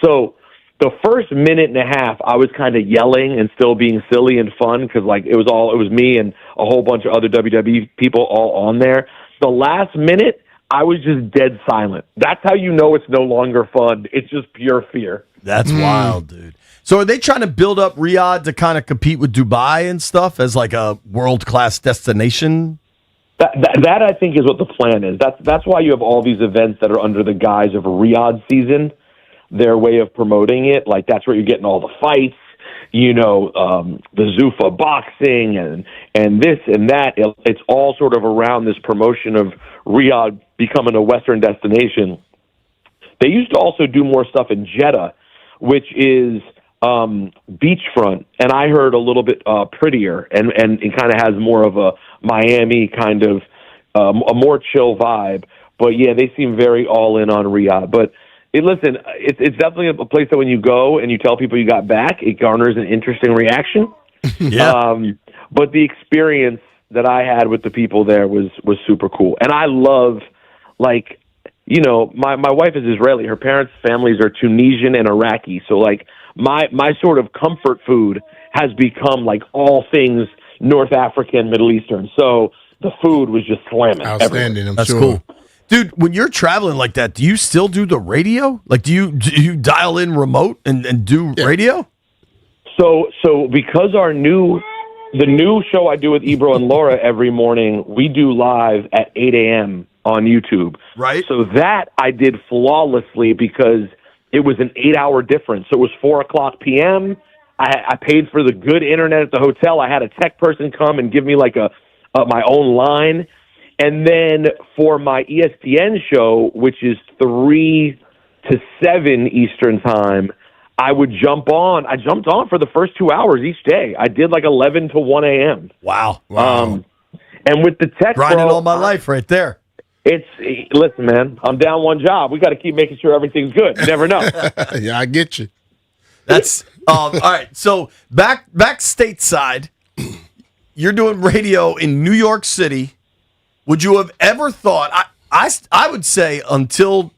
So the first minute and a half, I was kind of yelling and still being silly and fun because like it was me and a whole bunch of other WWE people all on there. The last minute, I was just dead silent. That's how you know it's no longer fun. It's just pure fear. That's wild, dude. So are they trying to build up Riyadh to kind of compete with Dubai and stuff as like a world-class destination? That I think is what the plan is. That's why you have all these events that are under the guise of Riyadh season. Their way of promoting it, like that's where you're getting all the fights, you know, the Zuffa boxing and this and that. It's all sort of around this promotion of Riyadh becoming a Western destination. They used to also do more stuff in Jeddah, which is beachfront, and I heard a little bit prettier and it kind of has more of a Miami kind of a more chill vibe. But yeah, they seem very all in on Riyadh. But listen, it's definitely a place that when you go and you tell people you got back, it garners an interesting reaction. Yeah. But the experience that I had with the people there was super cool. And I love, like, you know, my wife is Israeli. Her parents' families are Tunisian and Iraqi. So, like, my sort of comfort food has become, like, all things North African, Middle Eastern. So the food was just slamming. Outstanding, That's cool. Dude, when you're traveling like that, do you still do the radio? Like, do you dial in remote and do radio? So because the new show I do with Ebro and Laura every morning, we do live at 8 a.m. on YouTube. Right. So that I did flawlessly because it was an 8-hour difference. So it was 4:00 p.m. I paid for the good internet at the hotel. I had a tech person come and give me like my own line. And then for my ESPN show, which is 3 to 7 Eastern time, I would jump on. I jumped on for the first 2 hours each day. I did like 11 to 1 a.m. Wow. And with the tech, grinding all my life right there. Listen, man, I'm down one job. We got to keep making sure everything's good. You never know. Yeah, I get you. That's all right. So back stateside, you're doing radio in New York City. Would you have ever thought? I would say until,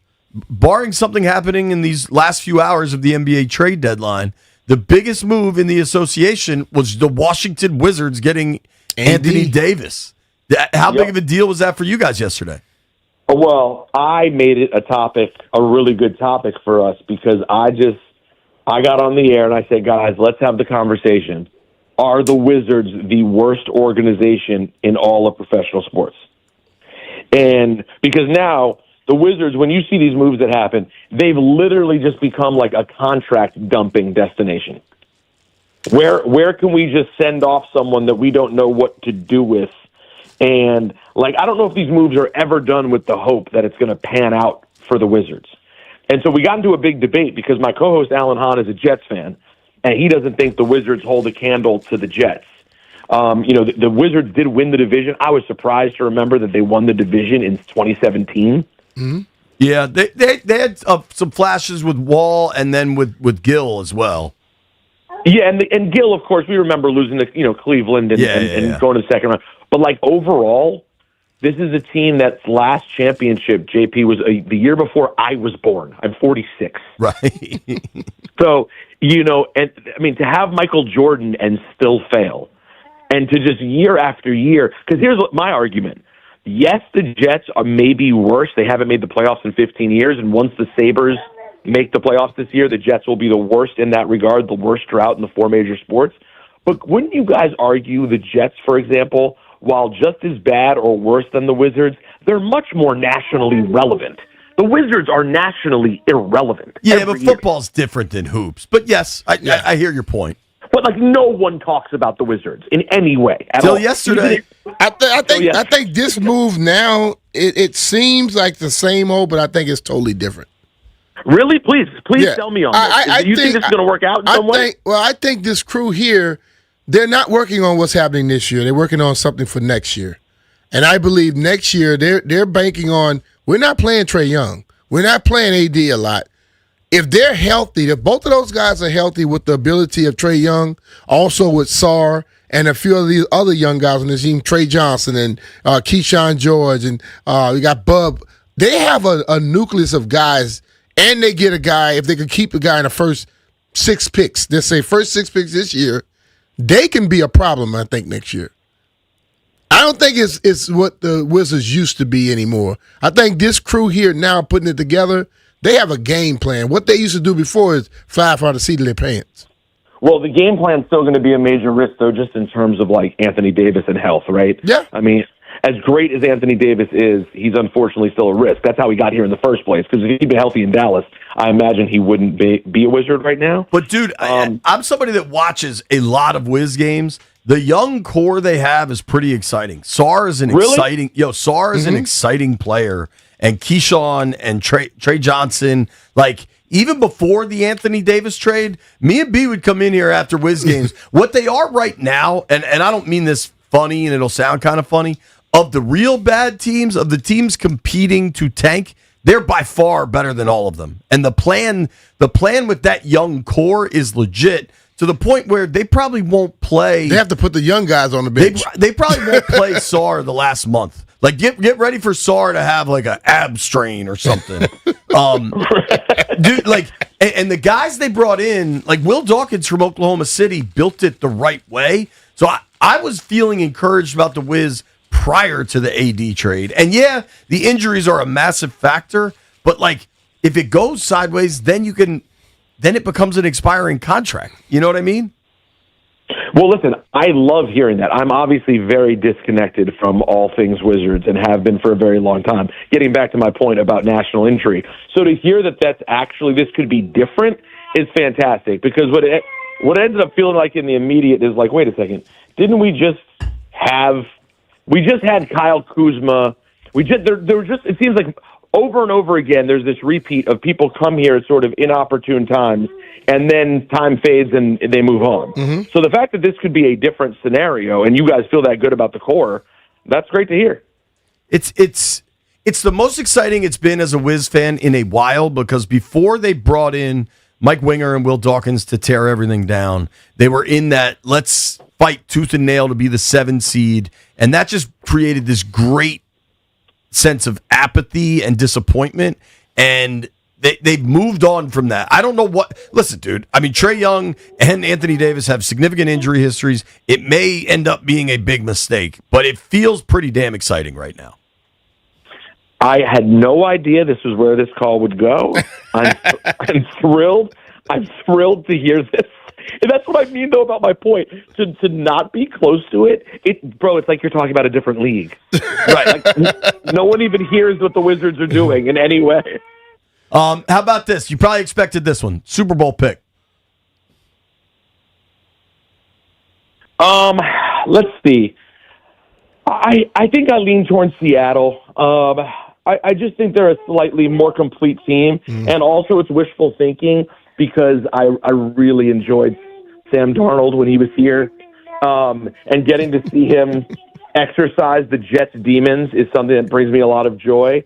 barring something happening in these last few hours of the NBA trade deadline, the biggest move in the association was the Washington Wizards getting Anthony Davis. How big of a deal was that for you guys yesterday? Well, I made it a really good topic for us, because I got on the air and I said, guys, let's have the conversation. Are the Wizards the worst organization in all of professional sports? And because now the Wizards, when you see these moves that happen, they've literally just become like a contract dumping destination. Where can we just send off someone that we don't know what to do with? And like, I don't know if these moves are ever done with the hope that it's going to pan out for the Wizards. And so we got into a big debate because my co-host Alan Hahn is a Jets fan, and he doesn't think the Wizards hold a candle to the Jets. The Wizards did win the division. I was surprised to remember that they won the division in 2017. Mm-hmm. Yeah, they had some flashes with Wall and then with Gill as well. Yeah, and Gill, of course, we remember losing to Cleveland and going to the second round. But like overall, this is a team that's last championship, JP, was the year before I was born. I'm 46. Right. So, and I mean, to have Michael Jordan and still fail, and to just year after year, because here's my argument. Yes, the Jets are maybe worse. They haven't made the playoffs in 15 years, and once the Sabres make the playoffs this year, the Jets will be the worst in that regard, the worst drought in the four major sports. But wouldn't you guys argue the Jets, for example, while just as bad or worse than the Wizards, they're much more nationally relevant? The Wizards are nationally irrelevant. Yeah, but football's different than hoops. But yes, I hear your point. But like, no one talks about the Wizards in any way at Till all. yesterday. I think this move now, it seems like the same old, but I think it's totally different. Really? Please tell me on this. Do you think this is going to work out in some way? I think this crew here, they're not working on what's happening this year. They're working on something for next year. And I believe next year they're banking on, we're not playing Trae Young. We're not playing AD a lot. If they're healthy, if both of those guys are healthy with the ability of Trae Young, also with Sarr and a few of these other young guys on the team, Trey Johnson and Keyshawn George, and we got Bub. They have a nucleus of guys, and they get a guy, if they could keep a guy in the first 6 picks, let's say first 6 picks this year, they can be a problem, I think, next year. I don't think it's what the Wizards used to be anymore. I think this crew here now putting it together, they have a game plan. What they used to do before is fly by the seat of their pants. Well, the game plan's still going to be a major risk, though, just in terms of, like, Anthony Davis and health, right? Yeah. I mean, as great as Anthony Davis is, he's unfortunately still a risk. That's how he got here in the first place, because if he'd been healthy in Dallas, I imagine he wouldn't be a Wizard right now. But, dude, I'm somebody that watches a lot of Wiz games. The young core they have is pretty exciting. Sarr is an exciting player. And Keyshawn and Trey Johnson, like, even before the Anthony Davis trade, me and B would come in here after Wiz games. What they are right now, and I don't mean this funny and it'll sound kind of funny, of the real bad teams, of the teams competing to tank, they're by far better than all of them. And the plan with that young core is legit, to the point where they probably won't play. They have to put the young guys on the bench. They probably won't play Sarr the last month. Like, get ready for Sarr to have like an ab strain or something. Dude, like, and the guys they brought in, like Will Dawkins from Oklahoma City, built it the right way. So I was feeling encouraged about the Wiz prior to the AD trade. And yeah, the injuries are a massive factor, but like, if it goes sideways, then it becomes an expiring contract. You know what I mean? Well, listen, I love hearing that. I'm obviously very disconnected from all things Wizards and have been for a very long time. Getting back to my point about national intrigue. So to hear that that's actually, this could be different is fantastic, because what it ended up feeling like in the immediate is like, wait a second, didn't we just had Kyle Kuzma. It seems like over and over again, there's this repeat of people come here at sort of inopportune times, and then time fades and they move on. So the fact that this could be a different scenario, and you guys feel that good about the core, that's great to hear. It's the most exciting it's been as a Wiz fan in a while, because before they brought in Mike Winger and Will Dawkins to tear everything down, they were in that let's fight tooth and nail to be the 7 seed, and that just created this great sense of apathy and disappointment, and they've moved on from that. I don't know what... Listen, dude, I mean, Trae Young and Anthony Davis have significant injury histories. It may end up being a big mistake, but it feels pretty damn exciting right now. I had no idea this was where this call would go. I'm thrilled. I'm thrilled to hear this. And that's what I mean, though, about my point. To not be close to it, bro, it's like you're talking about a different league. Right. Like, no one even hears what the Wizards are doing in any way. How about this? You probably expected this one. Super Bowl pick. Let's see. I think I lean towards Seattle. I just think they're a slightly more complete team, and also it's wishful thinking because I really enjoyed Sam Darnold when he was here, and getting to see him exercise the Jets' demons is something that brings me a lot of joy.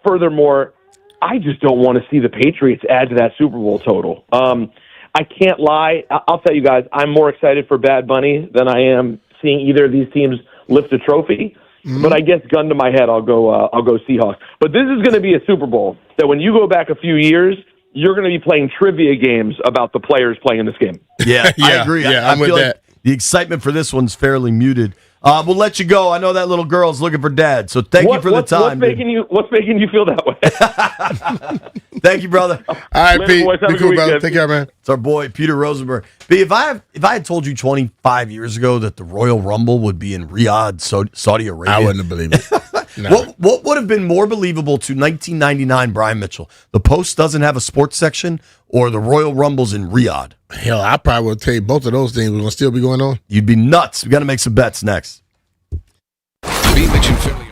Furthermore, I just don't want to see the Patriots add to that Super Bowl total. I can't lie. I'll tell you guys, I'm more excited for Bad Bunny than I am seeing either of these teams lift a trophy. But I guess gun to my head, I'll go Seahawks. But this is going to be a Super Bowl that when you go back a few years, you're going to be playing trivia games about the players playing in this game. Yeah, I agree. Yeah, I I'm with feel that. like the excitement for this one's fairly muted. We'll let you go. I know that little girl's looking for dad, so thank you for the time. What's making you feel that way? Thank you, brother. All right, Later, Pete. boys. Have Be a cool, good brother. weekend. Take care, man. It's our boy Peter Rosenberg. But if I had told you 25 years ago that the Royal Rumble would be in Riyadh, Saudi Arabia, I wouldn't have believed it. No. What would have been more believable to 1999 Brian Mitchell? The Post doesn't have a sports section, or the Royal Rumble's in Riyadh? Hell, I probably would tell you both of those things were going to still be going on. You'd be nuts. We got to make some bets next. Beat Mitch and Philly.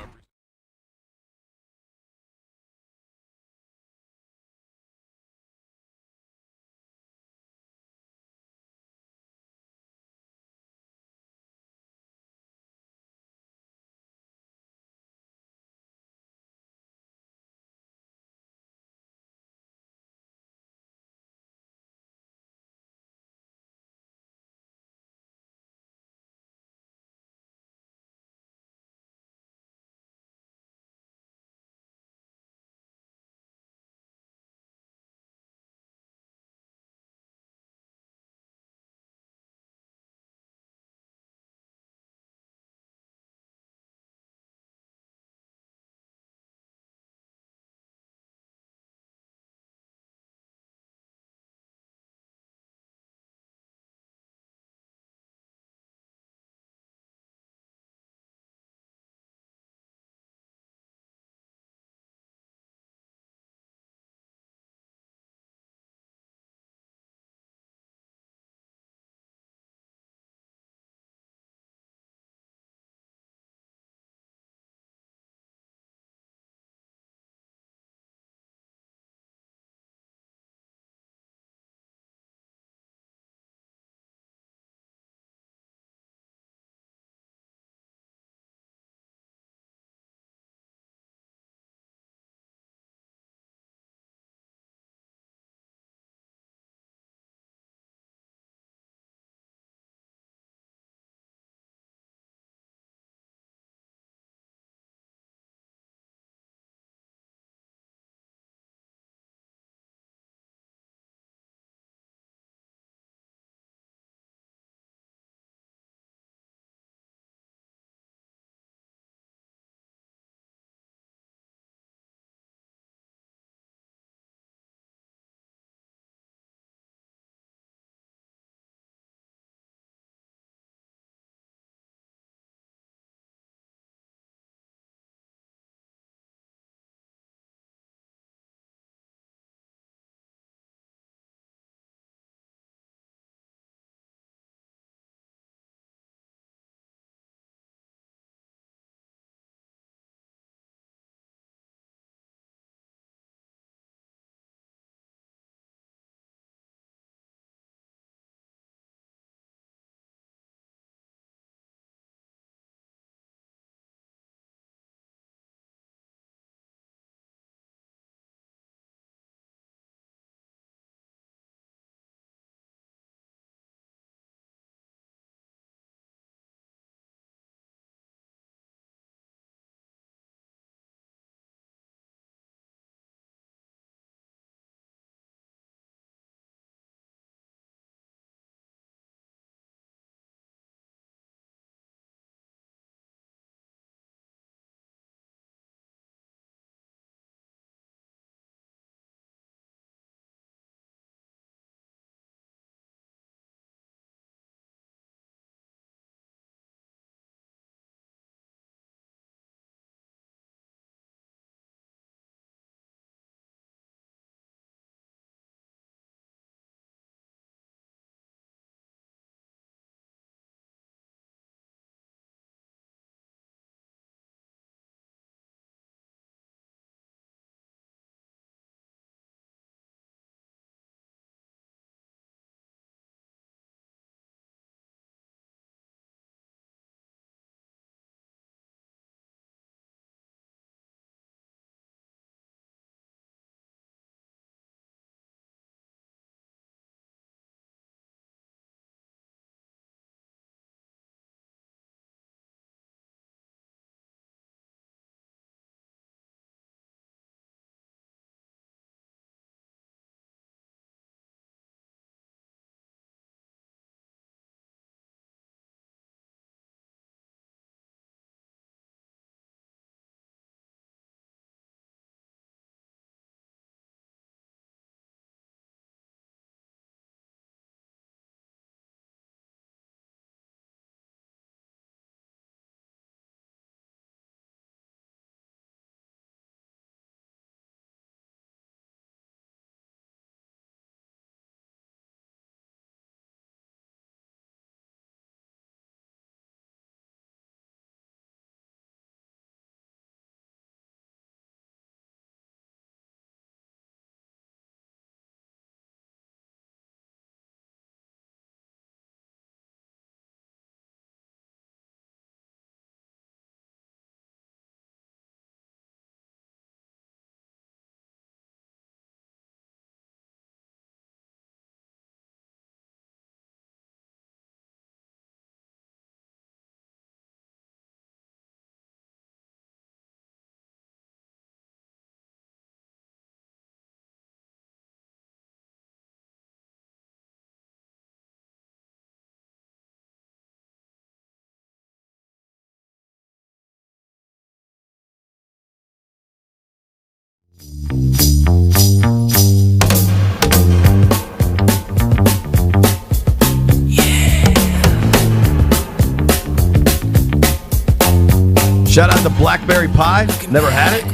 Shout out to blackberry pie. Never had it.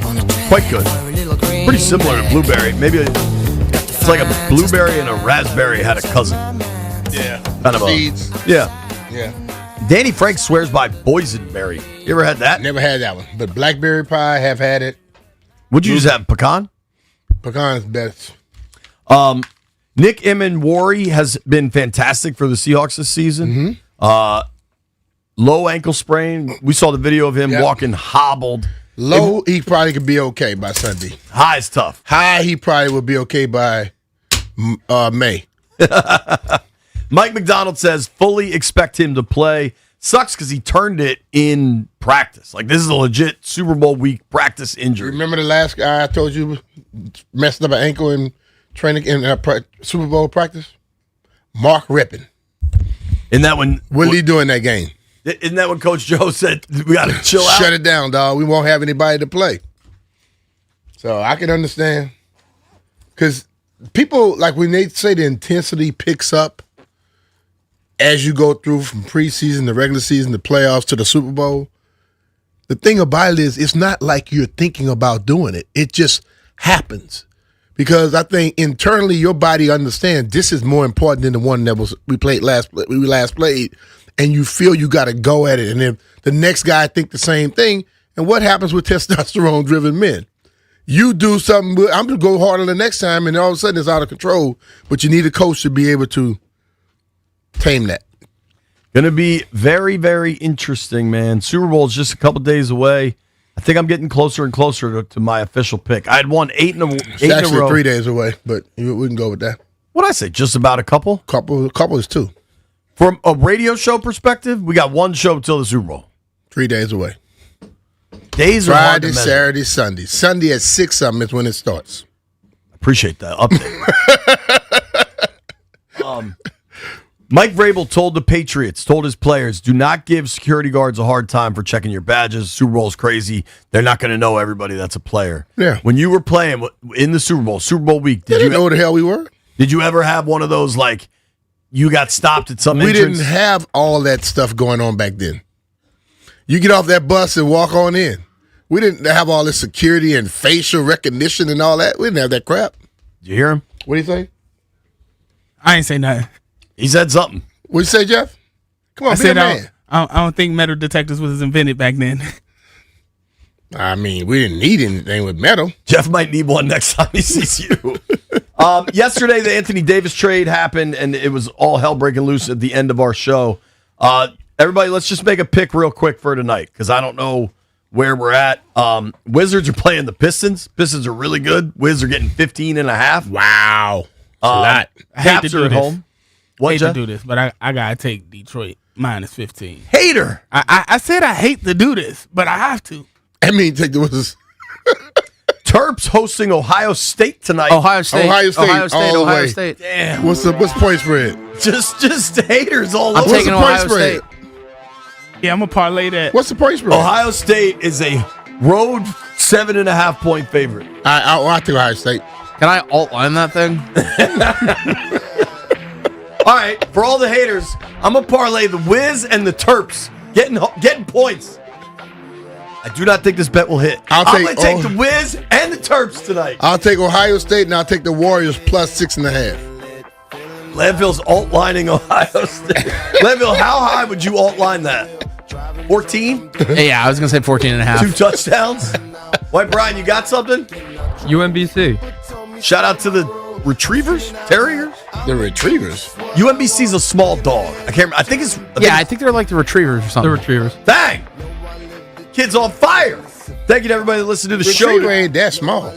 Quite good. Pretty similar to blueberry. Maybe it's like a blueberry and a raspberry had a cousin. Yeah. Kind of Seeds. Yeah. Yeah. Danny Frank swears by boysenberry. You ever had that? Never had that one. But blackberry pie, have had it. Would you just have pecan? Pecan is best. Nick Emenwari has been fantastic for the Seahawks this season. Low ankle sprain. We saw the video of him walking hobbled. Low, he probably could be okay by Sunday. High is tough. High, he probably would be okay by May. Mike McDonald says fully expect him to play. Sucks because he turned it in practice. Like, this is a legit Super Bowl week practice injury. Remember the last guy I told you messed up an ankle in training in Super Bowl practice? Mark Rippon. In that one, what did he do in that game? Isn't that when Coach Joe said we got to chill out? Shut it down, dog. We won't have anybody to play. So I can understand. Because people, like when they say the intensity picks up as you go through from preseason to regular season to playoffs to the Super Bowl, the thing about it is it's not like you're thinking about doing it. It just happens. Because I think internally your body understands this is more important than the one that we last played, and you feel you got to go at it. And then the next guy think the same thing. And what happens with testosterone-driven men? You do something, I'm going to go harder the next time, and all of a sudden it's out of control. But you need a coach to be able to tame that. Going to be very, very interesting, man. Super Bowl is just a couple days away. I think I'm getting closer and closer to my official pick. I had won eight in a row. 3 days away, but we can go with that. What'd I say? Just about a couple? Couple is 2. From a radio show perspective, we got one show till the Super Bowl. 3 days away. Days are hard to Friday, measure. Saturday, Sunday. Sunday at 6 something is when it starts. Appreciate that update. Mike Vrabel told the Patriots, told his players, do not give security guards a hard time for checking your badges. Super Bowl's crazy. They're not going to know everybody that's a player. Yeah. When you were playing in the Super Bowl week, Did you know who the hell we were? Did you ever have one of those, like, you got stopped at some We entrance? didn't have all that stuff going on back then. You get off that bus and walk on in. We didn't have all this security and facial recognition and all that. We didn't have that crap. Did you hear him? What do you say? I ain't say nothing. He said something. What you say, Jeff? Come on, I be said a man. I don't think metal detectors was invented back then. I mean, we didn't need anything with metal. Jeff might need one next time he sees you. Yesterday, the Anthony Davis trade happened, and it was all hell breaking loose at the end of our show. Everybody, let's just make a pick real quick for tonight, because I don't know where we're at. Wizards are playing the Pistons. Pistons are really good. Wizards are getting 15.5. Wow. a lot. I hate to Caps do are at this. home. What, hate to Jeff? do this, but I gotta take Detroit minus 15. Hater. I said I hate to do this, but I have to. I mean, take the Terps hosting Ohio State tonight. Ohio State, all the way. Damn. What's the point spread? Just haters all I'm over. taking Ohio State. Yeah, I'm gonna parlay that. What's the point spread? Ohio State is a road 7.5 point favorite. I take Ohio State. Can I alt line that thing? All right, for all the haters, I'm gonna parlay the Wiz and the Terps getting points. I do not think this bet will hit. I'm gonna take the Wiz and the Terps tonight. I'll take Ohio State, and I'll take the Warriors plus 6.5. Landfill's alt lining Ohio State. Landfill, how high would you alt line that? 14? Yeah, I was gonna say 14.5. 2 touchdowns. White Brian, you got something? UMBC. Shout out to the Retrievers, Terriers. The Retrievers. UMBC's a small dog. I can't remember. I think I think they're like the Retrievers or something. The Retrievers. Dang! Kid's on fire. Thank you to everybody that listened to the show. Retriever ain't that small.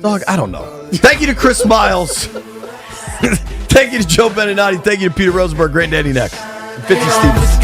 Dog, I don't know. Thank you to Chris Miles. Thank you to Joe Beninati. Thank you to Peter Rosenberg. Great Daddy next. 50 Stevens.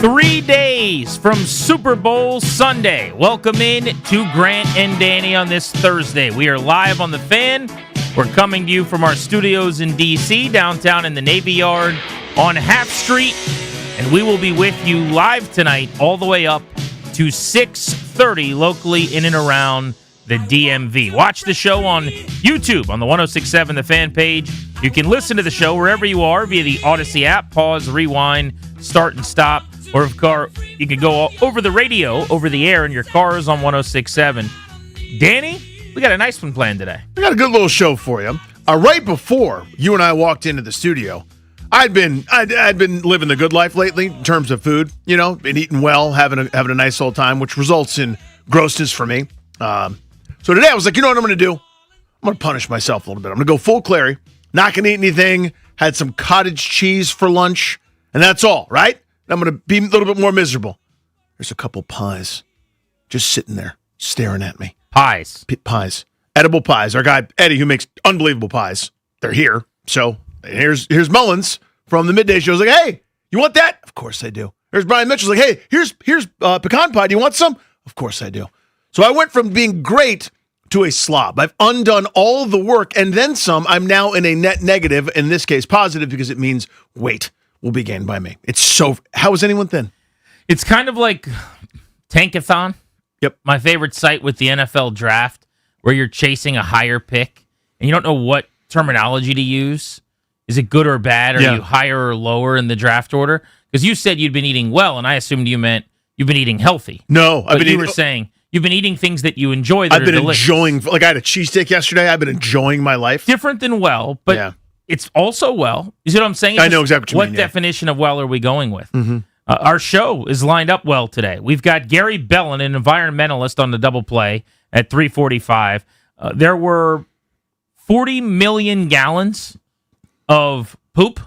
3 days from Super Bowl Sunday. Welcome in to Grant and Danny on this Thursday. We are live on The Fan. We're coming to you from our studios in D.C., downtown in the Navy Yard on Half Street. And we will be with you live tonight all the way up to 6:30 locally in and around the DMV. Watch the show on YouTube on the 106.7 The Fan page. You can listen to the show wherever you are via the Odyssey app. Pause, rewind, start and stop. Or if you can go over the radio, over the air in your cars on 106.7. Danny, we got a nice one planned today. We got a good little show for you. Right before you and I walked into the studio, I'd been living the good life lately in terms of food. You know, been eating well, having a nice old time, which results in grossness for me. So today I was like, you know what I'm going to do? I'm going to punish myself a little bit. I'm going to go full Clary. Not going to eat anything. Had some cottage cheese for lunch, and that's all, right? I'm going to be a little bit more miserable. There's a couple pies just sitting there staring at me. Pies. Pies. Edible pies. Our guy, Eddie, who makes unbelievable pies. They're here. So here's Mullins from the Midday Show. He's like, hey, you want that? Of course I do. Here's Brian Mitchell's like, hey, here's pecan pie. Do you want some? Of course I do. So I went from being great to a slob. I've undone all the work and then some. I'm now in a net negative, in this case positive, because it means weight will be gained by me. It's so... How is anyone thin? It's kind of like Tankathon. Yep. My favorite site with the NFL draft, where you're chasing a higher pick, and you don't know what terminology to use. Is it good or bad? Are you higher or lower in the draft order? Because you said you'd been eating well, and I assumed you meant you've been eating healthy. No. You were saying... You've been eating things that you enjoy that I've been delicious. enjoying, like I had a cheesesteak yesterday. I've been enjoying my life. Different than well, but it's also well. You see what I'm saying? I know exactly what you mean. What definition of well are we going with? Mm-hmm. Our show is lined up well today. We've got Gary Bellin, an environmentalist, on the double play at 3:45. There were 40 million gallons of poop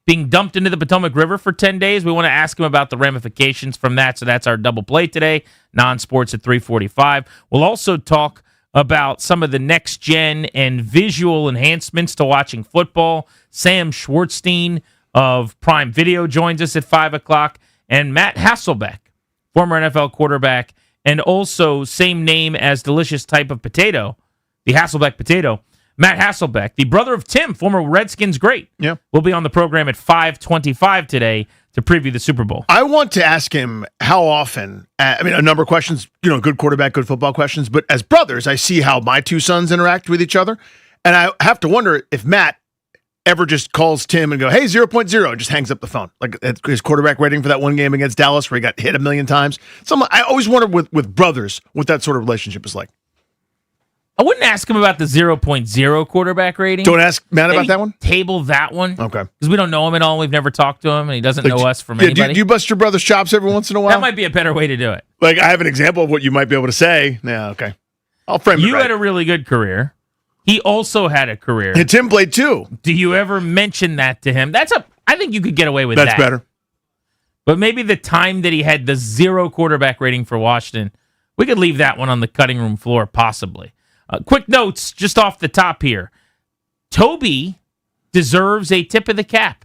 being dumped into the Potomac River for 10 days. We want to ask him about the ramifications from that. So that's our double play today. Non-sports at 3:45. We'll also talk about some of the next-gen and visual enhancements to watching football. Sam Schwartzstein of Prime Video joins us at 5 o'clock. And Matt Hasselbeck, former NFL quarterback, and also same name as delicious type of potato, the Hasselbeck potato. Matt Hasselbeck, the brother of Tim, former Redskins great, will be on the program at 5:25 today to preview the Super Bowl. I want to ask him how often, a number of questions, good quarterback, good football questions, but as brothers, I see how my two sons interact with each other, and I have to wonder if Matt ever just calls Tim and go, hey, 0.0, and just hangs up the phone. Like his quarterback rating for that one game against Dallas where he got hit a million times. I always wonder with brothers what that sort of relationship is like. I wouldn't ask him about the 0.0 quarterback rating. Don't ask Matt about that one? Table that one. Okay. Because we don't know him at all. We've never talked to him, and he doesn't know us from anybody. Do you bust your brother's chops every once in a while? That might be a better way to do it. Like, I have an example of what you might be able to say. Yeah, okay. I'll frame it right. You had a really good career. He also had a career. And Tim played too. Do you ever mention that to him? I think you could get away with that. That's better. But maybe the time that he had the 0 quarterback rating for Washington, we could leave that one on the cutting room floor, possibly. Quick notes just off the top here. Toby deserves a tip of the cap.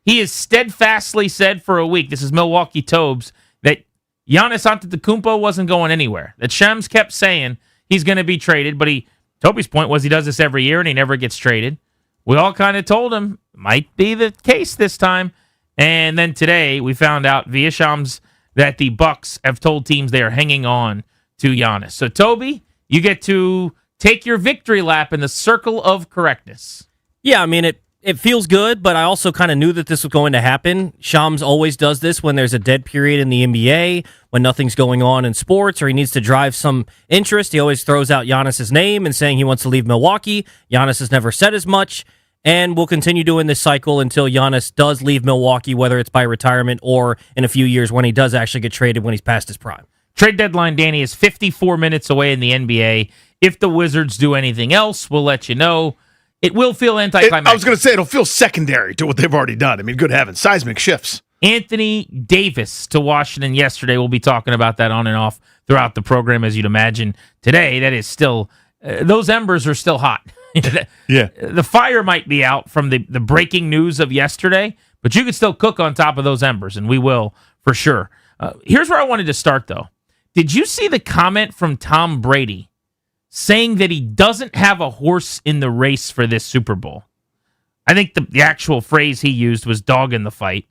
He has steadfastly said for a week, this is Milwaukee Tobes, that Giannis Antetokounmpo wasn't going anywhere. That Shams kept saying he's going to be traded, but Toby's point was he does this every year and he never gets traded. We all kind of told him might be the case this time. And then today we found out via Shams that the Bucks have told teams they are hanging on to Giannis. So Toby, you get to take your victory lap in the circle of correctness. Yeah, it feels good, but I also kind of knew that this was going to happen. Shams always does this when there's a dead period in the NBA, when nothing's going on in sports, or he needs to drive some interest. He always throws out Giannis's name and saying he wants to leave Milwaukee. Giannis has never said as much, and we'll continue doing this cycle until Giannis does leave Milwaukee, whether it's by retirement or in a few years when he does actually get traded when he's past his prime. Trade deadline, Danny, is 54 minutes away in the NBA. If the Wizards do anything else, we'll let you know. It will feel anticlimactic. I was going to say it'll feel secondary to what they've already done. Good heavens. Seismic shifts. Anthony Davis to Washington yesterday. We'll be talking about that on and off throughout the program, as you'd imagine. Today, that is still, those embers are still hot. Yeah. The fire might be out from the breaking news of yesterday, but you could still cook on top of those embers, and we will for sure. Here's where I wanted to start, though. Did you see the comment from Tom Brady saying that he doesn't have a horse in the race for this Super Bowl? I think the actual phrase he used was dog in the fight.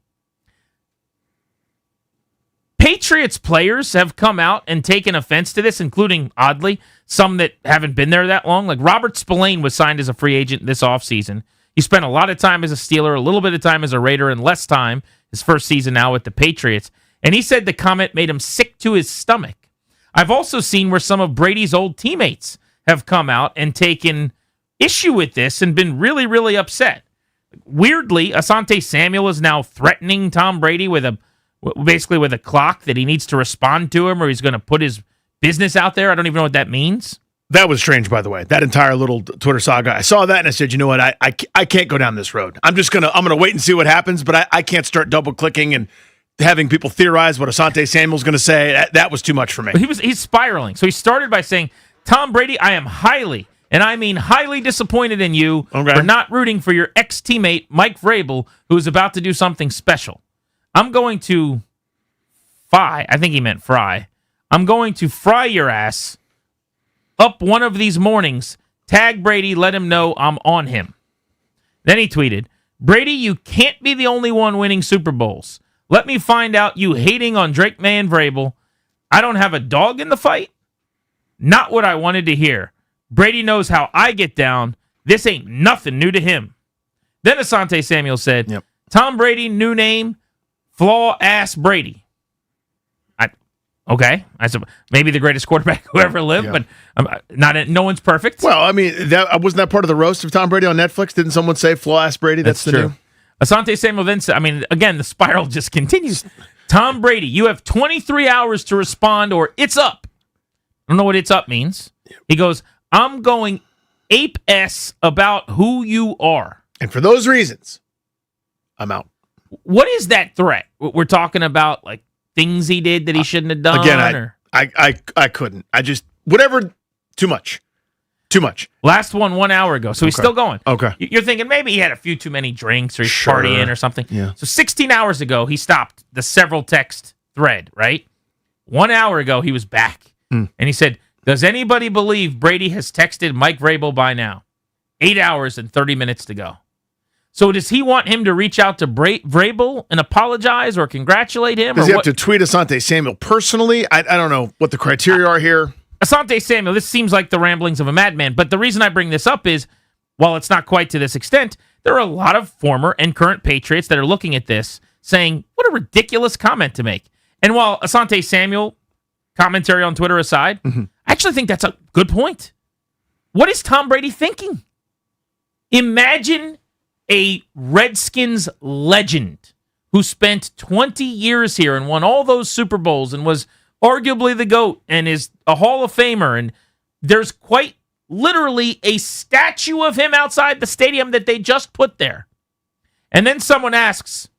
Patriots players have come out and taken offense to this, including, oddly, some that haven't been there that long. Like Robert Spillane was signed as a free agent this offseason. He spent a lot of time as a Steeler, a little bit of time as a Raider, and less time his first season now with the Patriots. And he said the comment made him sick to his stomach. I've also seen where some of Brady's old teammates have come out and taken issue with this and been really, really upset. Weirdly, Asante Samuel is now threatening Tom Brady with a clock that he needs to respond to him, or he's going to put his business out there. I don't even know what that means. That was strange, by the way. That entire little Twitter saga. I saw that and I said, you know what? I can't go down this road. I'm gonna wait and see what happens, but I can't start double clicking and having people theorize what Asante Samuel's going to say. That was too much for me. He's spiraling. So he started by saying, Tom Brady, I am highly, and I mean highly disappointed in you for not rooting for your ex-teammate, Mike Vrabel, who is about to do something special. I'm going to I think he meant fry. I'm going to fry your ass up one of these mornings. Tag Brady, let him know I'm on him. Then he tweeted, Brady, you can't be the only one winning Super Bowls. Let me find out you hating on Drake May and Vrabel. I don't have a dog in the fight? Not what I wanted to hear. Brady knows how I get down. This ain't nothing new to him. Then Asante Samuel said, Tom Brady, new name, Flaw-Ass Brady. Okay. I said, maybe the greatest quarterback who ever lived, but no one's perfect. Well, I mean, wasn't that part of the roast of Tom Brady on Netflix? Didn't someone say Flaw-Ass Brady? That's the true. new... Asante Samuel then said, again, the spiral just continues. Tom Brady, you have 23 hours to respond or it's up. I don't know what it's up means. He goes, I'm going ape-S about who you are. And for those reasons, I'm out. What is that threat? We're talking about like things he did that he shouldn't have done? Again, I couldn't. Whatever, too much. Too much. Last one 1 hour ago, so he's still going. Okay. You're thinking maybe he had a few too many drinks or he's partying or something. Yeah. So 16 hours ago, he stopped the several text thread, right? 1 hour ago, he was back. And he said, does anybody believe Brady has texted Mike Vrabel by now? 8 hours and 30 minutes to go. So does he want him to reach out to Vrabel and apologize or congratulate him? Does he have to tweet Asante Samuel personally? I don't know what the criteria are here. Asante Samuel, this seems like the ramblings of a madman, but the reason I bring this up is, while it's not quite to this extent, there are a lot of former and current Patriots that are looking at this saying, what a ridiculous comment to make. And while Asante Samuel, commentary on Twitter aside, I actually think that's a good point. What is Tom Brady thinking? Imagine a Redskins legend who spent 20 years here and won all those Super Bowls and was arguably the GOAT and is a Hall of Famer. And there's quite literally a statue of him outside the stadium that they just put there. And then someone asks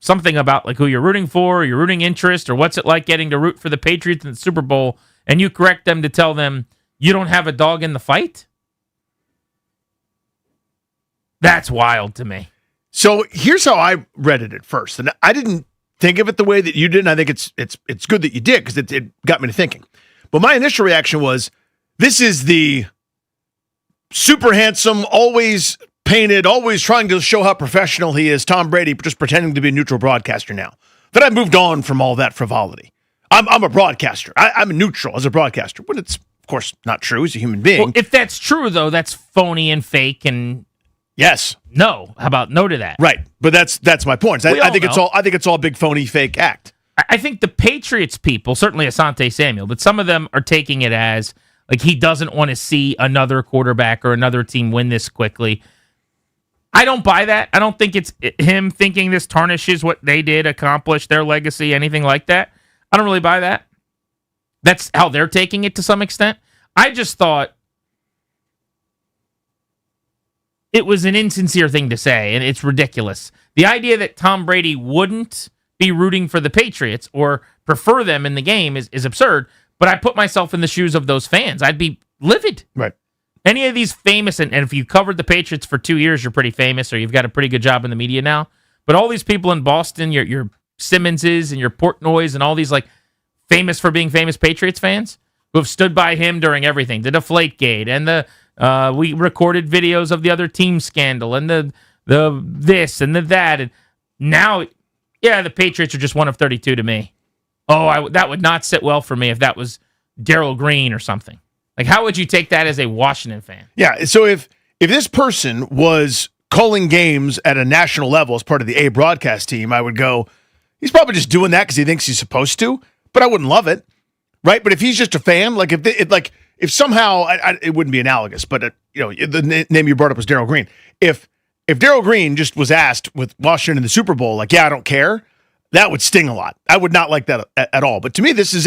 something about like who you're rooting for, or your rooting interest, or what's it like getting to root for the Patriots in the Super Bowl, and you correct them to tell them you don't have a dog in the fight? That's wild to me. So here's how I read it at first. And I didn't think of it the way that you did, and I think it's good that you did because it got me to thinking. But my initial reaction was, this is the super handsome, always painted, always trying to show how professional he is, Tom Brady, just pretending to be a neutral broadcaster now. That I've moved on from all that frivolity. I'm a broadcaster. I'm neutral as a broadcaster. When it's, of course, not true. He's a human being. Well, if that's true, though, that's phony and fake and... Yes. No. How about no to that? Right. But that's my point. I think it's all a big phony fake act. I think the Patriots people, certainly Asante Samuel, but some of them are taking it as like he doesn't want to see another quarterback or another team win this quickly. I don't buy that. I don't think it's him thinking this tarnishes what they did, accomplish their legacy, anything like that. I don't really buy that. That's how they're taking it to some extent. I just thought it was an insincere thing to say, and it's ridiculous. The idea that Tom Brady wouldn't be rooting for the Patriots or prefer them in the game is absurd, but I put myself in the shoes of those fans. I'd be livid. Right. Any of these famous, and if you covered the Patriots for 2 years, you're pretty famous, or you've got a pretty good job in the media now. But all these people in Boston, you're Simmonses and your Portnoys and all these like famous for being famous Patriots fans who have stood by him during everything, the Deflategate and the we recorded videos of the other team scandal and the this and the that, and now, yeah, the Patriots are just one of 32 to me. Oh, that would not sit well for me if that was Darryl Green or something. Like, how would you take that as a Washington fan? Yeah, so if this person was calling games at a national level as part of the A broadcast team, I would go, he's probably just doing that because he thinks he's supposed to, but I wouldn't love it, right? But if he's just a fan, like if somehow it wouldn't be analogous, but the name you brought up was Darryl Green. If Darryl Green just was asked with Washington in the Super Bowl, like, yeah, I don't care, that would sting a lot. I would not like that at all. But to me, this is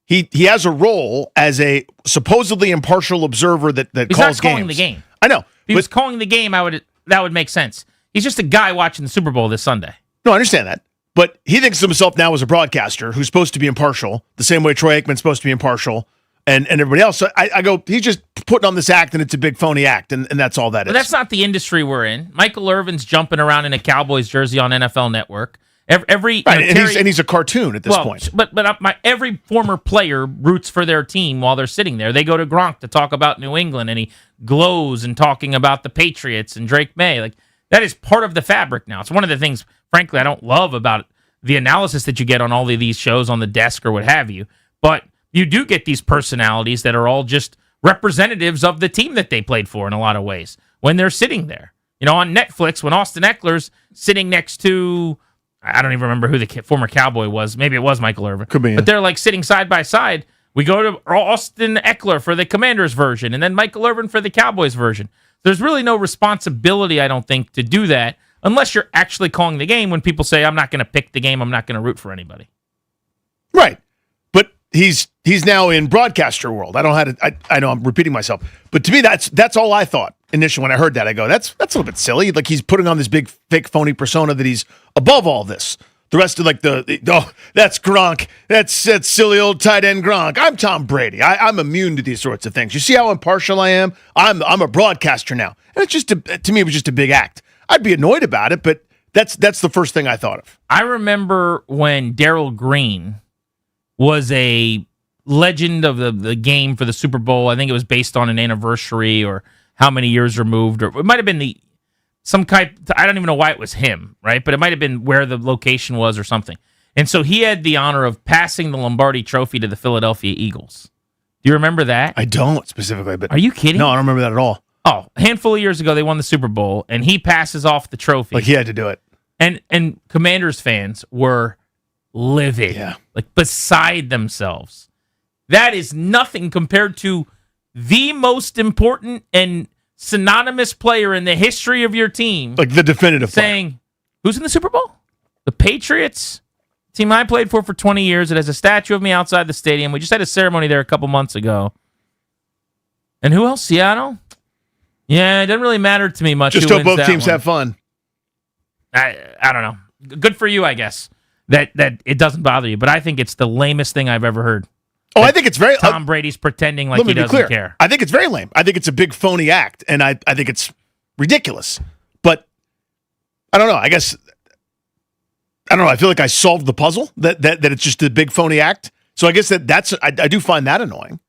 he has a role as a supposedly impartial observer that He's calls not calling games. the game. I know. If he was calling the game, that would make sense. He's just a guy watching the Super Bowl this Sunday. No, I understand that. But he thinks of himself now as a broadcaster who's supposed to be impartial, the same way Troy Aikman's supposed to be impartial, and everybody else. So I go, he's just putting on this act, and it's a big phony act, and that's all that is. But that's not the industry we're in. Michael Irvin's jumping around in a Cowboys jersey on NFL Network. And he's a cartoon at this point. But every former player roots for their team while they're sitting there. They go to Gronk to talk about New England, and he glows and talking about the Patriots and Drake May. Like, that is part of the fabric now. It's one of the things, frankly, I don't love about the analysis that you get on all of these shows on the desk or what have you. But you do get these personalities that are all just representatives of the team that they played for in a lot of ways when they're sitting there. On Netflix, when Austin Eckler's sitting next to, I don't even remember who the former Cowboy was. Maybe it was Michael Irvin. Could be. But they're like sitting side by side. We go to Austin Eckler for the Commanders version and then Michael Irvin for the Cowboys version. There's really no responsibility, I don't think, to do that unless you're actually calling the game when people say, I'm not going to pick the game, I'm not going to root for anybody. Right. But he's now in broadcaster world. I know I'm repeating myself. But to me, that's all I thought initially when I heard that. I go, that's a little bit silly. Like, he's putting on this big fake phony persona that he's above all this. The rest of that's Gronk. That's silly old tight end Gronk. I'm Tom Brady. I'm immune to these sorts of things. You see how impartial I am? I'm a broadcaster now. And it's just to me, it was just a big act. I'd be annoyed about it, but that's the first thing I thought of. I remember when Darryl Green was a legend of the game for the Super Bowl. I think it was based on an anniversary or how many years removed, or it might have been I don't even know why it was him, right? But it might have been where the location was or something. And so he had the honor of passing the Lombardi Trophy to the Philadelphia Eagles. Do you remember that? I don't specifically, but are you kidding? No, I don't remember that at all. Oh, a handful of years ago, they won the Super Bowl, and he passes off the trophy. Like, he had to do it. And Commanders fans were livid, like beside themselves. That is nothing compared to the most important and synonymous player in the history of your team. Like the definitive saying, player. Who's in the Super Bowl? The Patriots, team I played for 20 years. It has a statue of me outside the stadium. We just had a ceremony there a couple months ago. And who else? Seattle? Yeah, it doesn't really matter to me much. Just hope both teams have fun. I don't know. Good for you, I guess, that it doesn't bother you. But I think it's the lamest thing I've ever heard. Oh, I think it's very... Tom Brady's pretending like he doesn't care. I think it's very lame. I think it's a big phony act, and I think it's ridiculous. But I don't know. I guess... I don't know. I feel like I solved the puzzle, that it's just a big phony act. So I guess that's... I do find that annoying,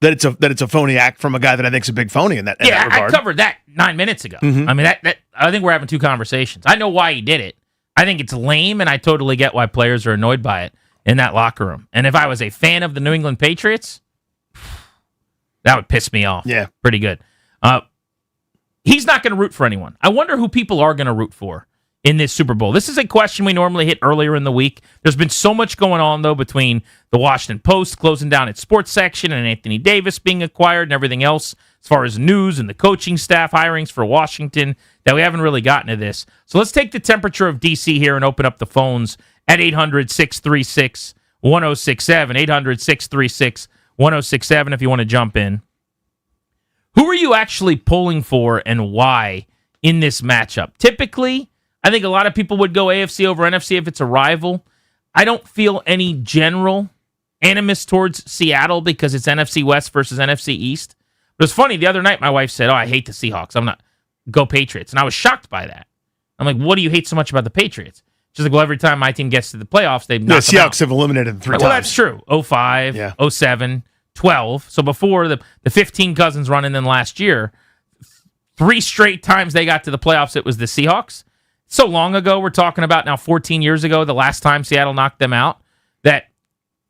that it's a phony act from a guy that I think is a big phony in that regard. I covered that 9 minutes ago. Mm-hmm. I mean, that I think we're having two conversations. I know why he did it. I think it's lame, and I totally get why players are annoyed by it in that locker room. And if I was a fan of the New England Patriots, that would piss me off. Yeah. Pretty good. He's not going to root for anyone. I wonder who people are going to root for in this Super Bowl. This is a question we normally hit earlier in the week. There's been so much going on, though, between the Washington Post closing down its sports section and Anthony Davis being acquired and everything else, as far as news and the coaching staff hirings for Washington, that we haven't really gotten to this. So let's take the temperature of D.C. here and open up the phones at 800-636-1067, 800-636-1067 if you want to jump in. Who are you actually pulling for and why in this matchup? Typically, I think a lot of people would go AFC over NFC if it's a rival. I don't feel any general animus towards Seattle because it's NFC West versus NFC East. But it's funny, the other night my wife said, I hate the Seahawks. Go Patriots. And I was shocked by that. I'm like, what do you hate so much about the Patriots? Just like, well, every time my team gets to the playoffs, they've The knocked them out. Seahawks have eliminated them 3 Well, times. that's true. 05, Yeah. 07, 12. So before the 15 Cousins run, and then last year, 3 straight times they got to the playoffs, it was the Seahawks. So long ago, we're talking about now 14 years ago, the last time Seattle knocked them out, that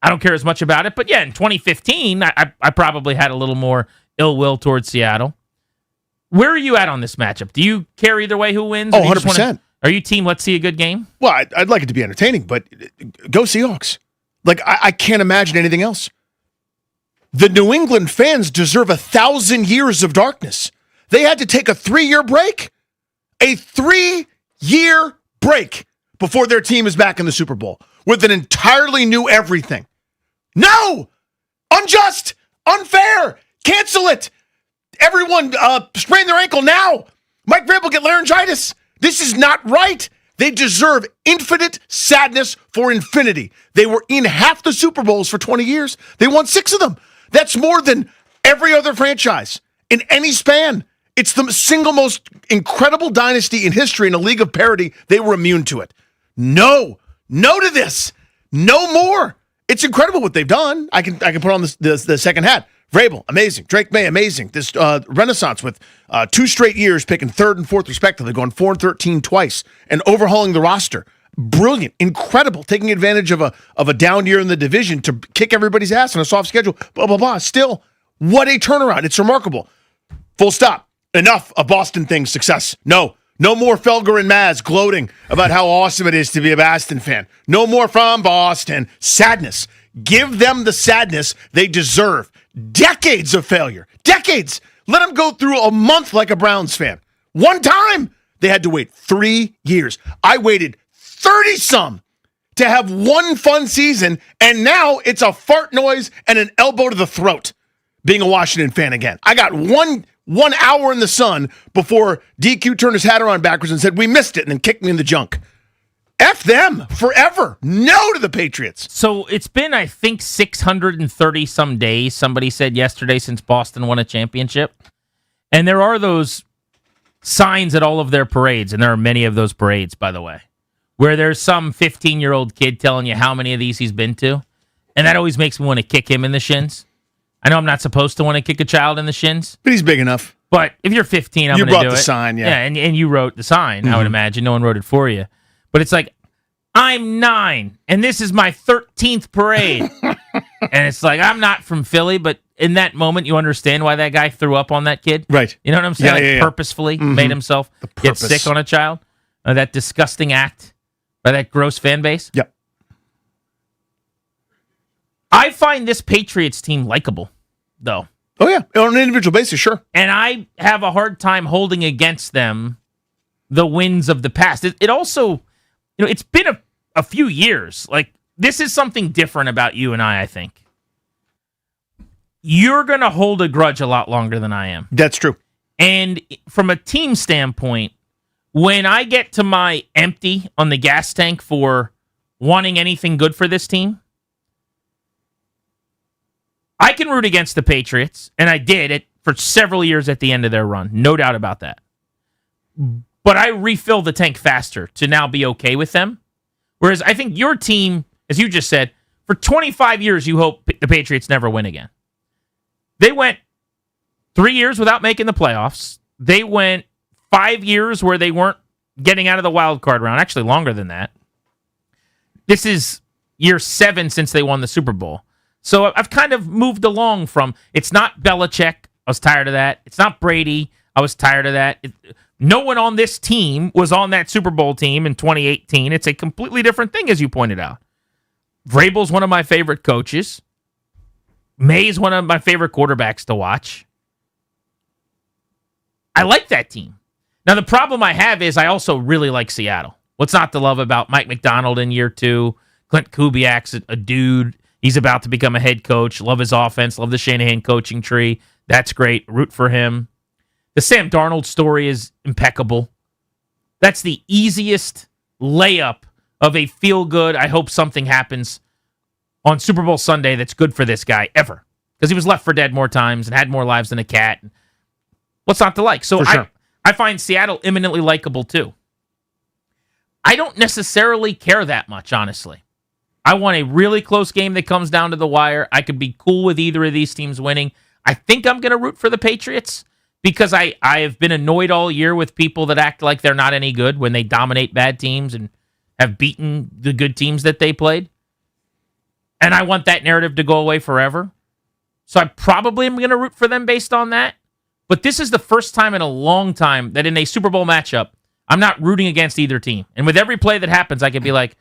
I don't care as much about it. But yeah, in 2015, I probably had a little more ill will towards Seattle. Where are you at on this matchup? Do you care either way who wins? Oh, Or do you just 100%. Are you team, let's see a good game? Well, I'd like it to be entertaining, but go Seahawks. Like, I can't imagine anything else. The New England fans deserve 1,000 years of darkness. They had to take a 3-year break. A 3-year break before their team is back in the Super Bowl with an entirely new everything. No! Unjust! Unfair! Cancel it! Everyone sprain their ankle now! Mike Vrabel get laryngitis! This is not right! They deserve infinite sadness for infinity. They were in half the Super Bowls for 20 years. They won 6 of them. That's more than every other franchise in any span. It's the single most incredible dynasty in history in a league of parity. They were immune to it. No to this. No more. It's incredible what they've done. I can put on the second hat. Vrabel, amazing. Drake May, amazing. This renaissance with 2 straight years picking 3rd and 4th respectively, going 4-13 twice, and overhauling the roster. Brilliant, incredible, taking advantage of a down year in the division to kick everybody's ass on a soft schedule. Blah blah blah. Still, what a turnaround! It's remarkable. Full stop. Enough of Boston things success. No more Felger and Maz gloating about how awesome it is to be a Boston fan. No more from Boston. Sadness. Give them the sadness they deserve. Decades of failure. Decades. Let them go through a month like a Browns fan. One time, they had to wait 3 years. I waited 30-some to have one fun season, and now it's a fart noise and an elbow to the throat being a Washington fan again. I got one hour in the sun before DQ turned his hat around backwards and said, we missed it, and then kicked me in the junk. F them forever. No to the Patriots. So it's been, I think, 630 some days, somebody said yesterday, since Boston won a championship. And there are those signs at all of their parades, and there are many of those parades, by the way, where there's some 15-year-old kid telling you how many of these he's been to. And that always makes me want to kick him in the shins. I know I'm not supposed to want to kick a child in the shins. But he's big enough. But if you're 15, I'm going to do it. You brought the sign, yeah. Yeah, and you wrote the sign, I would imagine. No one wrote it for you. But it's like, I'm 9, and this is my 13th parade. And it's like, I'm not from Philly, but in that moment, you understand why that guy threw up on that kid. Right. You know what I'm saying? Yeah, Like, purposefully made himself get sick on a child. That disgusting act by that gross fan base. Yep. I find this Patriots team likable, though. Oh, yeah. On an individual basis, sure. And I have a hard time holding against them the wins of the past. It also, it's been a few years. Like, this is something different about you and I think. You're going to hold a grudge a lot longer than I am. That's true. And from a team standpoint, when I get to my empty on the gas tank for wanting anything good for this team, I can root against the Patriots, and I did it for several years at the end of their run. No doubt about that. But I refill the tank faster to now be okay with them. Whereas I think your team, as you just said, for 25 years, you hope the Patriots never win again. They went 3 years without making the playoffs. They went 5 years where they weren't getting out of the wild card round. Actually, longer than that. This is year 7 since they won the Super Bowl. So I've kind of moved along from, it's not Belichick. I was tired of that. It's not Brady. I was tired of that. No one on this team was on that Super Bowl team in 2018. It's a completely different thing, as you pointed out. Vrabel's one of my favorite coaches. May's one of my favorite quarterbacks to watch. I like that team. Now, the problem I have is I also really like Seattle. What's not to love about Mike McDonald in year 2? Clint Kubiak's a dude. He's about to become a head coach. Love his offense. Love the Shanahan coaching tree. That's great. Root for him. The Sam Darnold story is impeccable. That's the easiest layup of a feel-good, I hope something happens on Super Bowl Sunday that's good for this guy ever. Because he was left for dead more times and had more lives than a cat. What's not to like? So For sure. I find Seattle eminently likable too. I don't necessarily care that much, honestly. I want a really close game that comes down to the wire. I could be cool with either of these teams winning. I think I'm going to root for the Patriots because I have been annoyed all year with people that act like they're not any good when they dominate bad teams and have beaten the good teams that they played. And I want that narrative to go away forever. So I probably am going to root for them based on that. But this is the first time in a long time that in a Super Bowl matchup, I'm not rooting against either team. And with every play that happens, I can be like,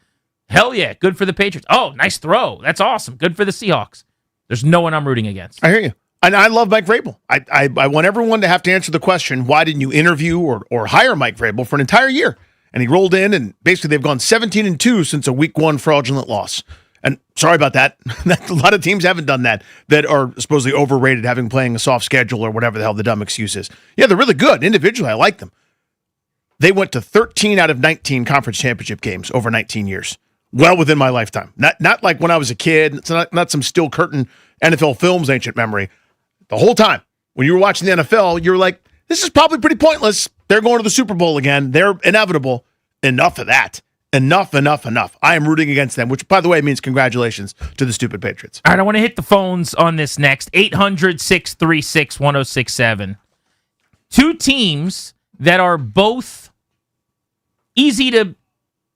hell yeah, good for the Patriots. Oh, nice throw. That's awesome. Good for the Seahawks. There's no one I'm rooting against. I hear you. And I love Mike Vrabel. I want everyone to have to answer the question, why didn't you interview or hire Mike Vrabel for an entire year? And he rolled in, and basically they've gone 17-2 since a week 1 fraudulent loss. And sorry about that. A lot of teams haven't done that are supposedly overrated, having playing a soft schedule or whatever the hell the dumb excuse is. Yeah, they're really good. Individually, I like them. They went to 13 out of 19 conference championship games over 19 years. Well within my lifetime. Not like when I was a kid. It's not some Steel Curtain NFL Films ancient memory. The whole time, when you were watching the NFL, you were like, this is probably pretty pointless. They're going to the Super Bowl again. They're inevitable. Enough of that. Enough. I am rooting against them, which, by the way, means congratulations to the stupid Patriots. All right, I want to hit the phones on this next. 800-636-1067. Two teams that are both easy to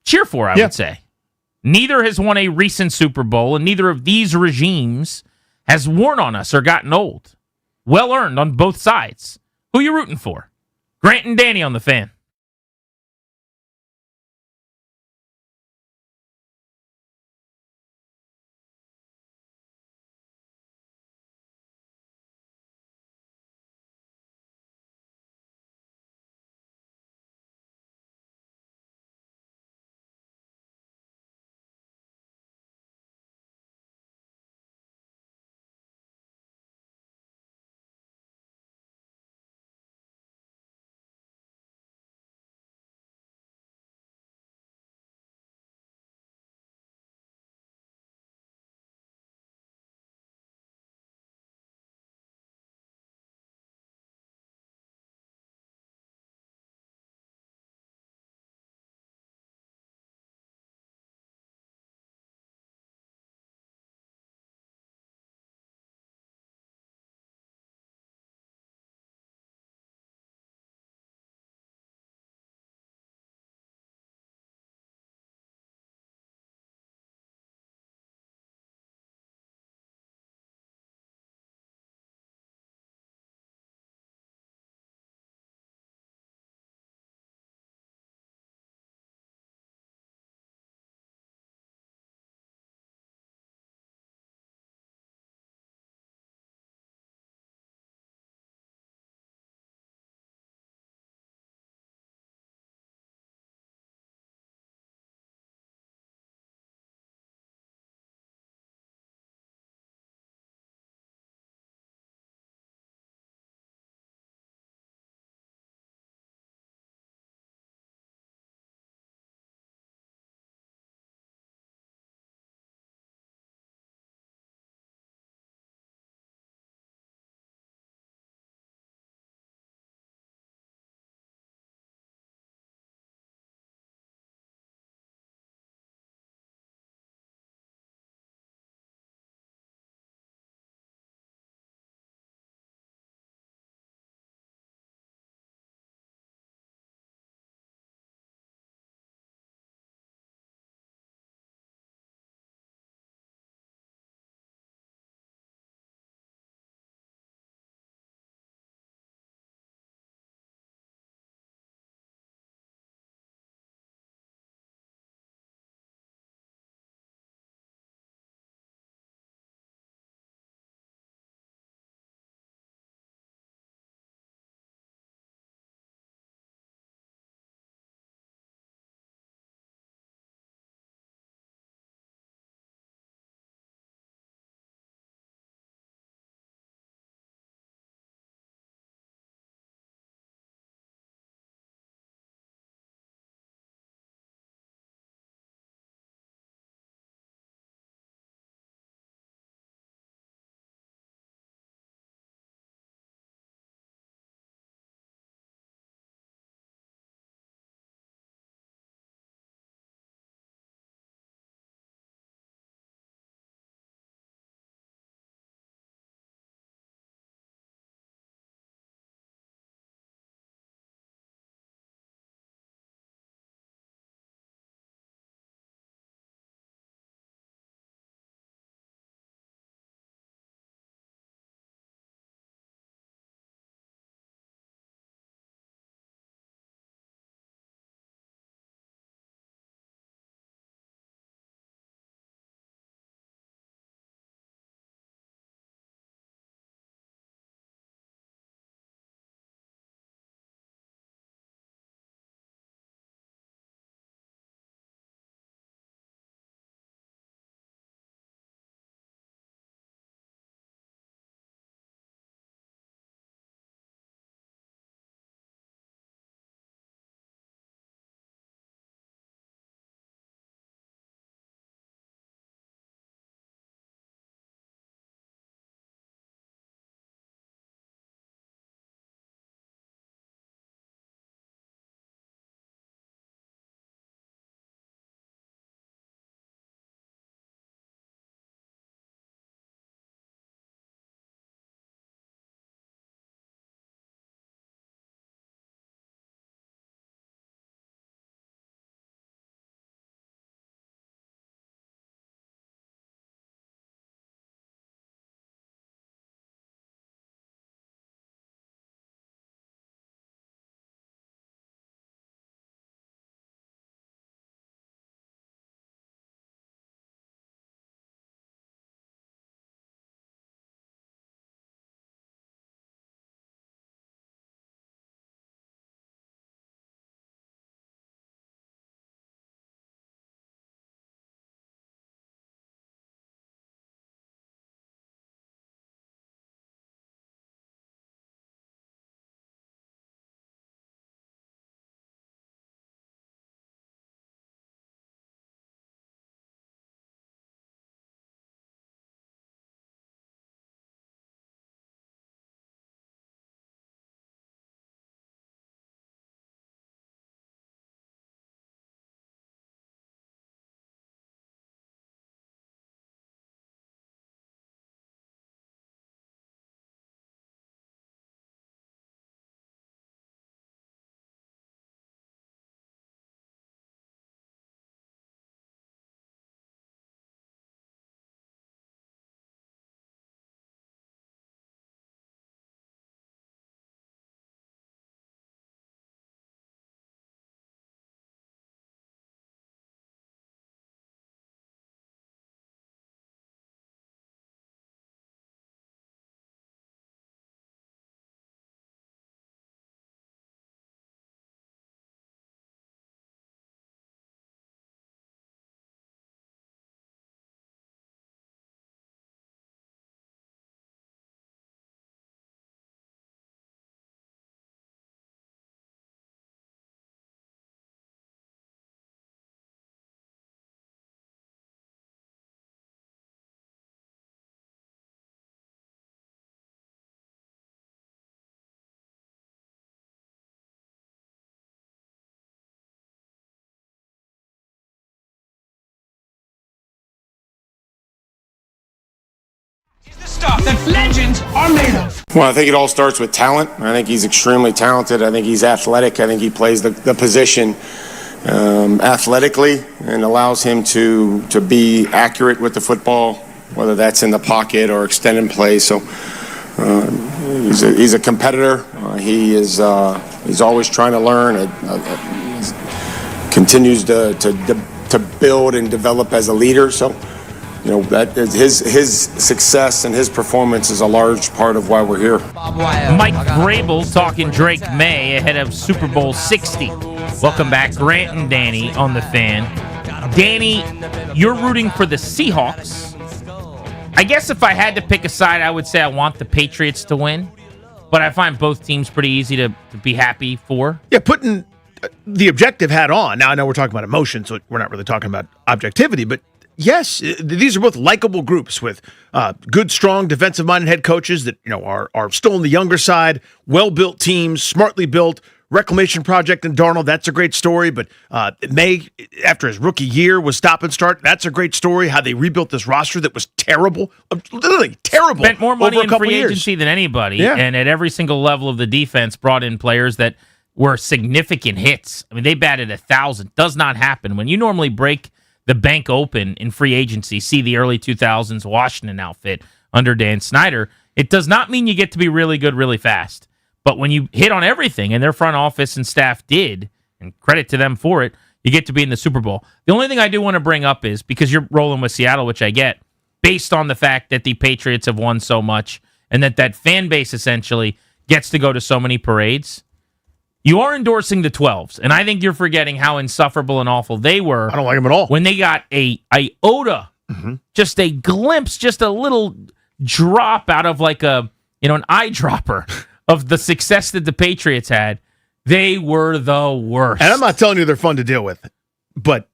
cheer for, I would say. Neither has won a recent Super Bowl, and neither of these regimes has worn on us or gotten old. Well earned on both sides. Who you rooting for? Grant and Danny on the Fan. that legends are made of. Well, I think it all starts with talent. I think he's extremely talented. I think he's athletic. I think he plays the position athletically and allows him to be accurate with the football, whether that's in the pocket or extended play. So he's a competitor. He's always trying to learn. Continues to build and develop as a leader. So, that is his success and his performance is a large part of why we're here. Mike Vrabel talking Drake May ahead of Super Bowl 60. Welcome back, Grant and Danny on the Fan. Danny, you're rooting for the Seahawks. I guess if I had to pick a side, I would say I want the Patriots to win. But I find both teams pretty easy to be happy for. Yeah, putting the objective hat on. Now, I know we're talking about emotion, so we're not really talking about objectivity, but yes, these are both likable groups with good, strong, defensive-minded head coaches that are still on the younger side, well-built teams, smartly built. Reclamation project in Darnold, that's a great story. But May, after his rookie year, was stop and start. That's a great story. How they rebuilt this roster that was terrible, literally terrible. Spent more money in free years. agency than anybody, Yeah. and at every single level of the defense, brought in players that were significant hits. I mean, they batted 1,000. Does not happen when you normally break the bank open in free agency. See the early 2000s Washington outfit under Dan Snyder. It does not mean you get to be really good really fast. But when you hit on everything, and their front office and staff did, and credit to them for it, you get to be in the Super Bowl. The only thing I do want to bring up is, because you're rolling with Seattle, which I get, based on the fact that the Patriots have won so much, and that fan base essentially gets to go to so many parades, you are endorsing the 12s. And I think you're forgetting how insufferable and awful they were. I don't like them at all. When they got a iota, just a glimpse, just a little drop out of like an eyedropper of the success that the Patriots had, they were the worst. And I'm not telling you they're fun to deal with, but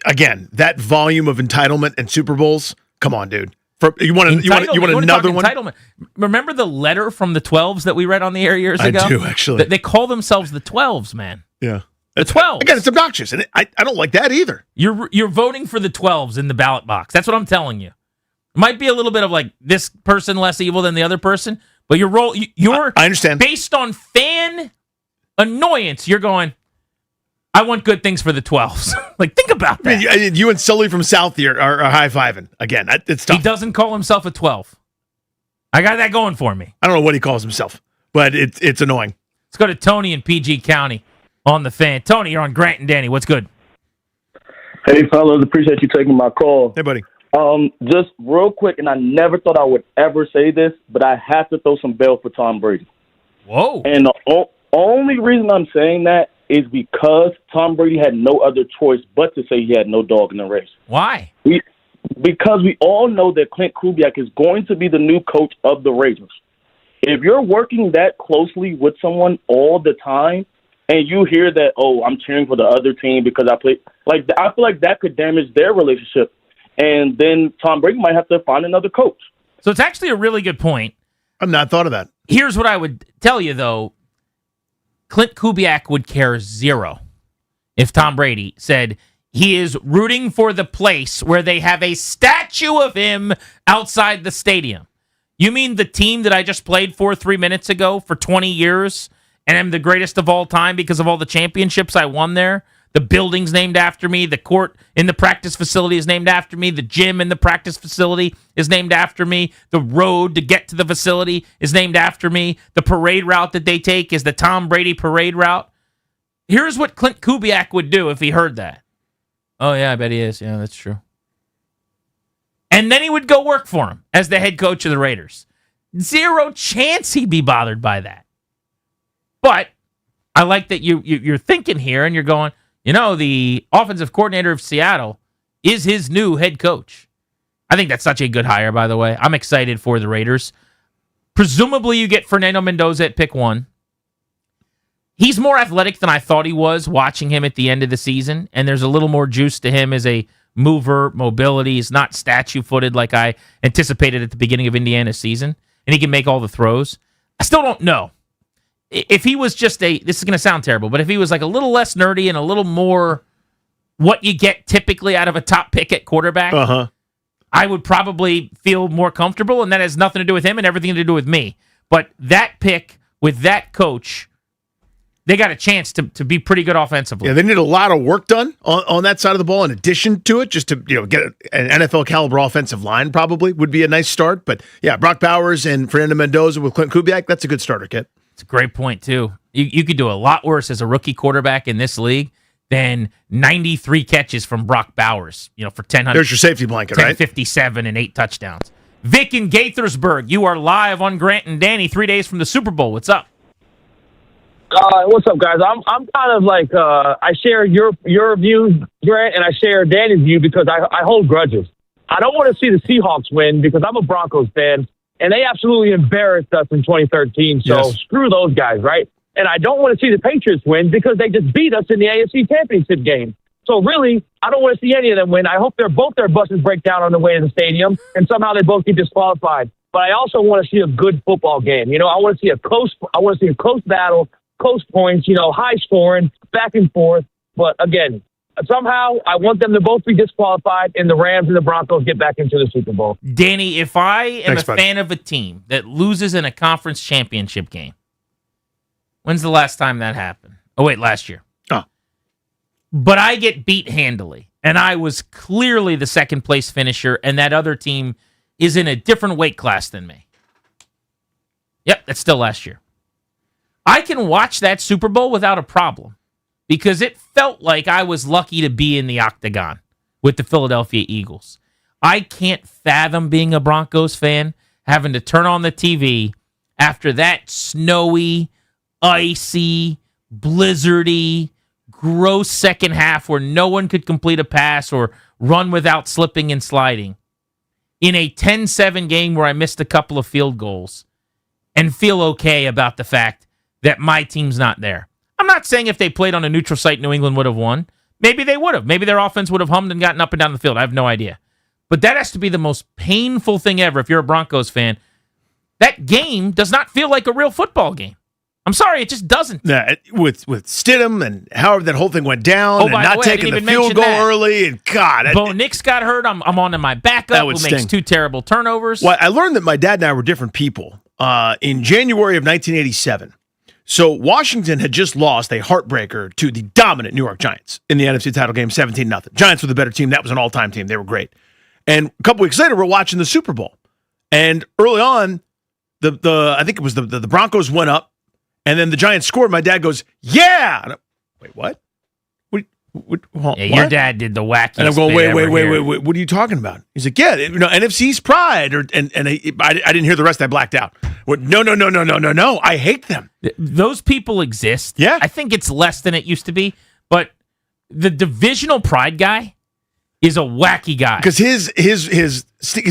again, that volume of entitlement and Super Bowls, come on, dude. You want another one? Entitlement. Remember the letter from the 12s that we read on the air years ago? I do, actually. They call themselves the 12s, man. Yeah. The 12s. Again, it's obnoxious, and I don't like that either. You're voting for the 12s in the ballot box. That's what I'm telling you. It might be a little bit of like this person less evil than the other person, but I understand. Based on fan annoyance, you're going, I want good things for the 12s. Like, think about that. I mean, you and Sully from South here are high-fiving. Again, it's tough. He doesn't call himself a 12. I got that going for me. I don't know what he calls himself, but it's annoying. Let's go to Tony in PG County on the Fan. Tony, you're on Grant and Danny. What's good? Hey, fellas. Appreciate you taking my call. Hey, buddy. Just real quick, and I never thought I would ever say this, but I have to throw some bail for Tom Brady. Whoa. And the only reason I'm saying that is because Tom Brady had no other choice but to say he had no dog in the race. Why? Because we all know that Clint Kubiak is going to be the new coach of the Raiders. If you're working that closely with someone all the time, and you hear that, oh, I'm cheering for the other team because I play, like, I feel like that could damage their relationship. And then Tom Brady might have to find another coach. So it's actually a really good point. I've not thought of that. Here's what I would tell you, though. Clint Kubiak would care zero if Tom Brady said he is rooting for the place where they have a statue of him outside the stadium. You mean the team that I just played for 3 minutes ago for 20 years and am the greatest of all time because of all the championships I won there? The building's named after me. The court in the practice facility is named after me. The gym in the practice facility is named after me. The road to get to the facility is named after me. The parade route that they take is the Tom Brady parade route. Here's what Clint Kubiak would do if he heard that. Oh, yeah, I bet he is. Yeah, that's true. And then he would go work for him as the head coach of the Raiders. Zero chance he'd be bothered by that. But I like that you're thinking here and you're going, the offensive coordinator of Seattle is his new head coach. I think that's such a good hire, by the way. I'm excited for the Raiders. Presumably you get Fernando Mendoza at pick 1. He's more athletic than I thought he was watching him at the end of the season, and there's a little more juice to him as a mover, mobility. He's not statue-footed like I anticipated at the beginning of Indiana's season, and he can make all the throws. I still don't know. If he was just this is going to sound terrible, but if he was like a little less nerdy and a little more what you get typically out of a top pick at quarterback, I would probably feel more comfortable, and that has nothing to do with him and everything to do with me. But that pick with that coach, they got a chance to be pretty good offensively. Yeah, they need a lot of work done on that side of the ball in addition to it, just to get an NFL caliber offensive line probably would be a nice start. But yeah, Brock Bowers and Fernando Mendoza with Clint Kubiak, that's a good starter, Kit. It's a great point, too. You could do a lot worse as a rookie quarterback in this league than 93 catches from Brock Bowers, for 1000. There's your safety blanket, right? 1057 and 8 touchdowns. Vic in Gaithersburg, you are live on Grant and Danny 3 days from the Super Bowl. What's up? What's up, guys? I'm kind of like I share your view, Grant, and I share Danny's view because I hold grudges. I don't want to see the Seahawks win because I'm a Broncos fan, and they absolutely embarrassed us in 2013. So Screw those guys, right? And I don't want to see the Patriots win because they just beat us in the AFC Championship game. So really, I don't want to see any of them win. I hope both their buses break down on the way to the stadium, and somehow they both get disqualified. But I also want to see a good football game. I want to see a close battle, close points, high scoring, back and forth. But again, somehow I want them to both be disqualified, and the Rams and the Broncos get back into the Super Bowl. Danny, if I am fan of a team that loses in a conference championship game, when's the last time that happened? Oh, wait, last year. Oh. But I get beat handily, and I was clearly the second-place finisher, and that other team is in a different weight class than me. Yep, that's still last year. I can watch that Super Bowl without a problem because it felt like I was lucky to be in the octagon with the Philadelphia Eagles. I can't fathom being a Broncos fan, having to turn on the TV after that snowy, icy, blizzardy, gross second half where no one could complete a pass or run without slipping and sliding in a 10-7 game where I missed a couple of field goals and feel okay about the fact that my team's not there. I'm not saying if they played on a neutral site, New England would have won. Maybe they would have. Maybe their offense would have hummed and gotten up and down the field. I have no idea. But that has to be the most painful thing ever if you're a Broncos fan. That game does not feel like a real football game. I'm sorry, it just doesn't. Yeah, with Stidham and however that whole thing went down and not taking the field goal early. And God. Bo Nix got hurt. I'm on to my backup who makes 2 terrible turnovers. Well, I learned that my dad and I were different people in January of 1987. So Washington had just lost a heartbreaker to the dominant New York Giants in the NFC title game, 17-0. Giants were the better team. That was an all-time team. They were great. And a couple weeks later, we're watching the Super Bowl. And early on, I think it was the Broncos went up, and then the Giants scored. My dad goes, yeah! Wait, what? Your dad did the wacky. And I'm going, wait, what are you talking about? He's like, yeah, NFC's pride. And I didn't hear the rest. I blacked out. No. I hate them. Those people exist. Yeah. I think it's less than it used to be. But the divisional pride guy is a wacky guy. Because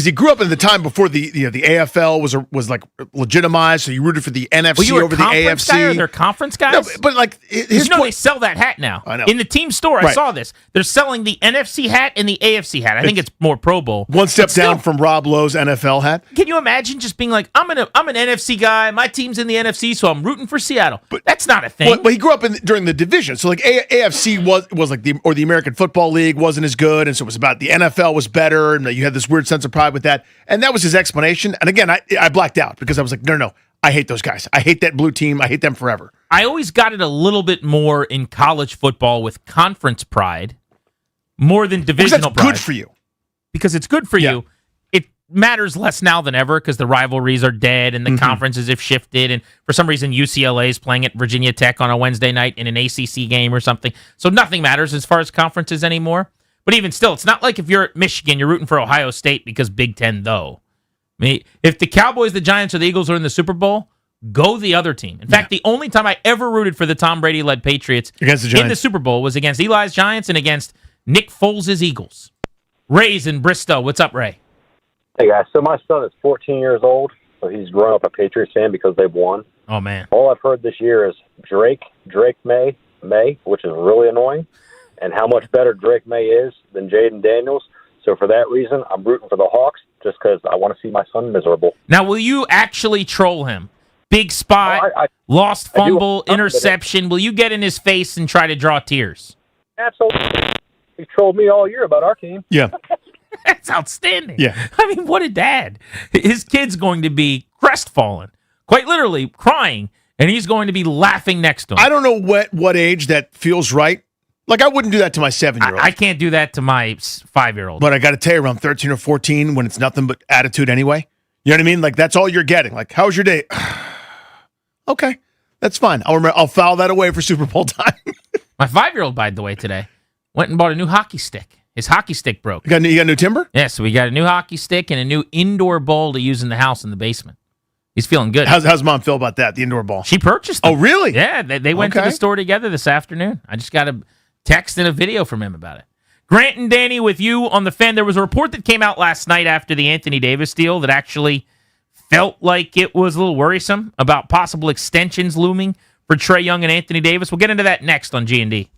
he grew up in the time before the AFL was like legitimized, so you rooted for the NFC over the AFC. Guy or they're conference guys? No, but like they sell that hat now. I know. In the team store, I saw this. They're selling the NFC hat and the AFC hat. I think it's more Pro Bowl. One step down from Rob Lowe's NFL hat. Can you imagine just being like, I'm an NFC guy, my team's in the NFC, so I'm rooting for Seattle. But that's not a thing. Well, he grew up during the division. So like AFC was like the American Football League wasn't as good, and so it was about the NFL was better, and you had this weird sense of pride with that. And that was his explanation. And again, I blacked out because I was like, no, I hate those guys. I hate that blue team. I hate them forever. I always got it a little bit more in college football with conference pride more than divisional pride. Good for you. Because it's good for you. It matters less now than ever because the rivalries are dead and the conferences have shifted. And for some reason, UCLA is playing at Virginia Tech on a Wednesday night in an ACC game or something. So nothing matters as far as conferences anymore. But even still, it's not like if you're at Michigan, you're rooting for Ohio State because Big Ten, though. I mean, if the Cowboys, the Giants, or the Eagles are in the Super Bowl, go the other team. In fact, the only time I ever rooted for the Tom Brady-led Patriots against the Giants in the Super Bowl was against Eli's Giants and against Nick Foles' Eagles. Ray's in Bristow. What's up, Ray? Hey, guys. So my son is 14 years old, so he's grown up a Patriots fan because they've won. Oh, man. All I've heard this year is Drake May, which is really annoying. And how much better Drake May is than Jaden Daniels. So for that reason, I'm rooting for the Hawks just because I want to see my son miserable. Now, will you actually troll him? Big spot, lost fumble, interception. Will you get in his face and try to draw tears? Absolutely. He trolled me all year about our team. Yeah. That's outstanding. Yeah. I mean, what a dad. His kid's going to be crestfallen, quite literally crying, and he's going to be laughing next to him. I don't know what age that feels right. Like, I wouldn't do that to my 7-year-old. I can't do that to my 5-year-old. But I got to tell you, around 13 or 14, when it's nothing but attitude anyway, you know what I mean? Like, that's all you're getting. Like, how was your day? Okay, that's fine. I'll file that away for Super Bowl time. My 5-year-old, by the way, today went and bought a new hockey stick. His hockey stick broke. You got new timber? Yeah, so we got a new hockey stick and a new indoor bowl to use in the house in the basement. He's feeling good. How's mom feel about that, the indoor ball? She purchased them. Oh, really? Yeah, they went to the store together this afternoon. I just got a text and a video from him about it. Grant and Danny with you on the Fan. There was a report that came out last night after the Anthony Davis deal that actually felt like it was a little worrisome about possible extensions looming for Trae Young and Anthony Davis. We'll get into that next on G&D.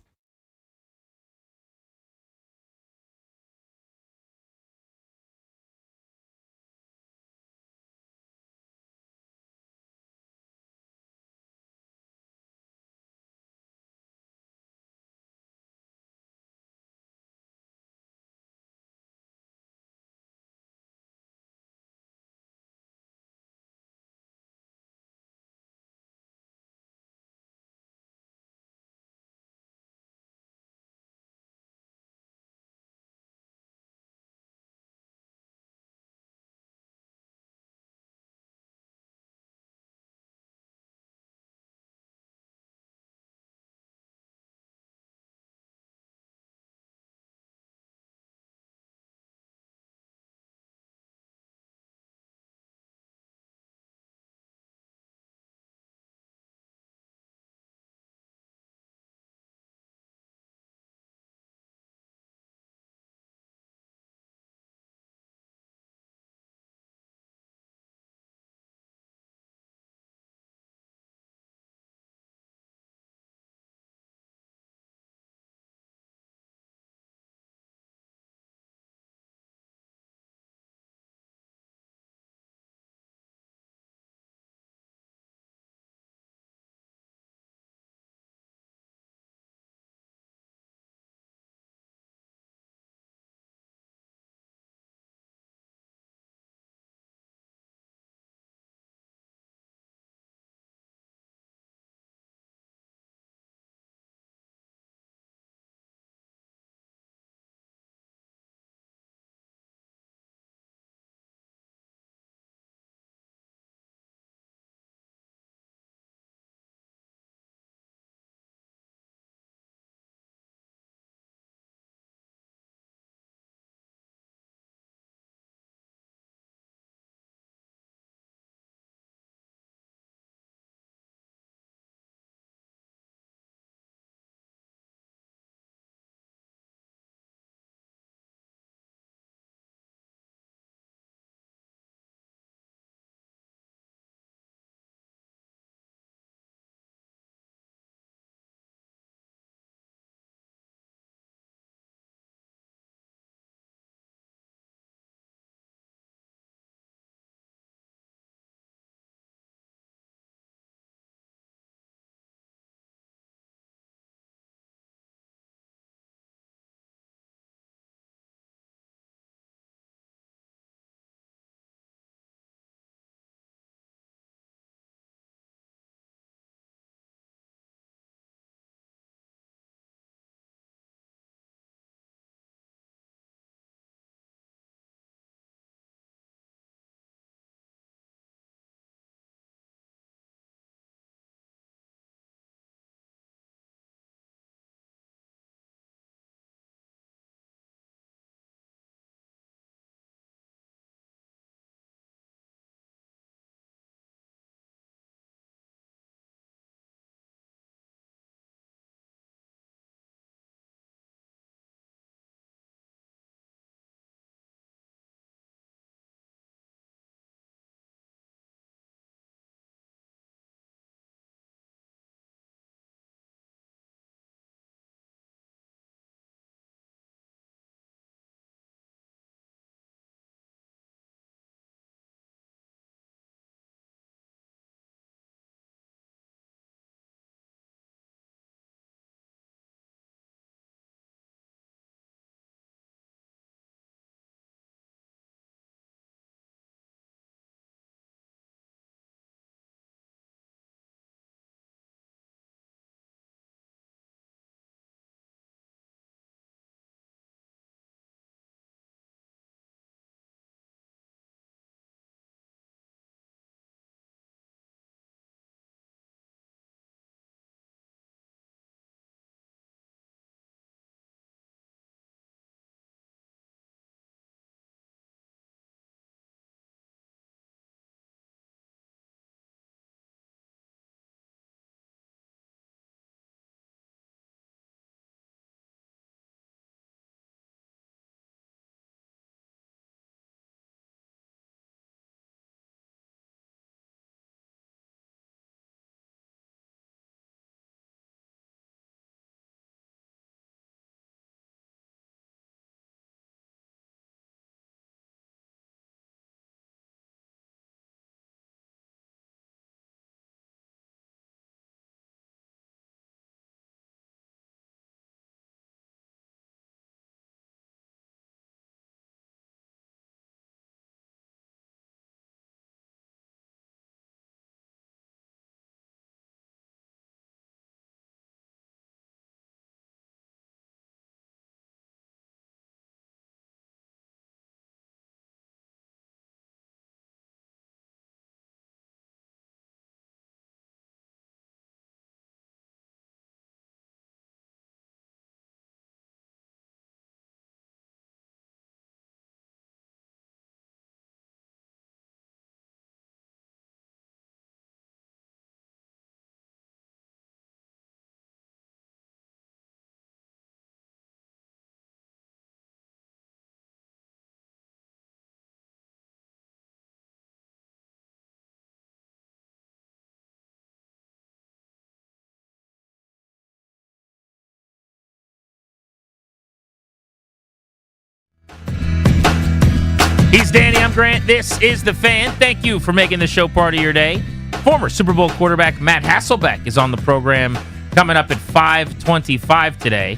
He's Danny. I'm Grant. This is The Fan. Thank you for making the show part of your day. Former Super Bowl quarterback Matt Hasselbeck is on the program coming up at 5:25 today.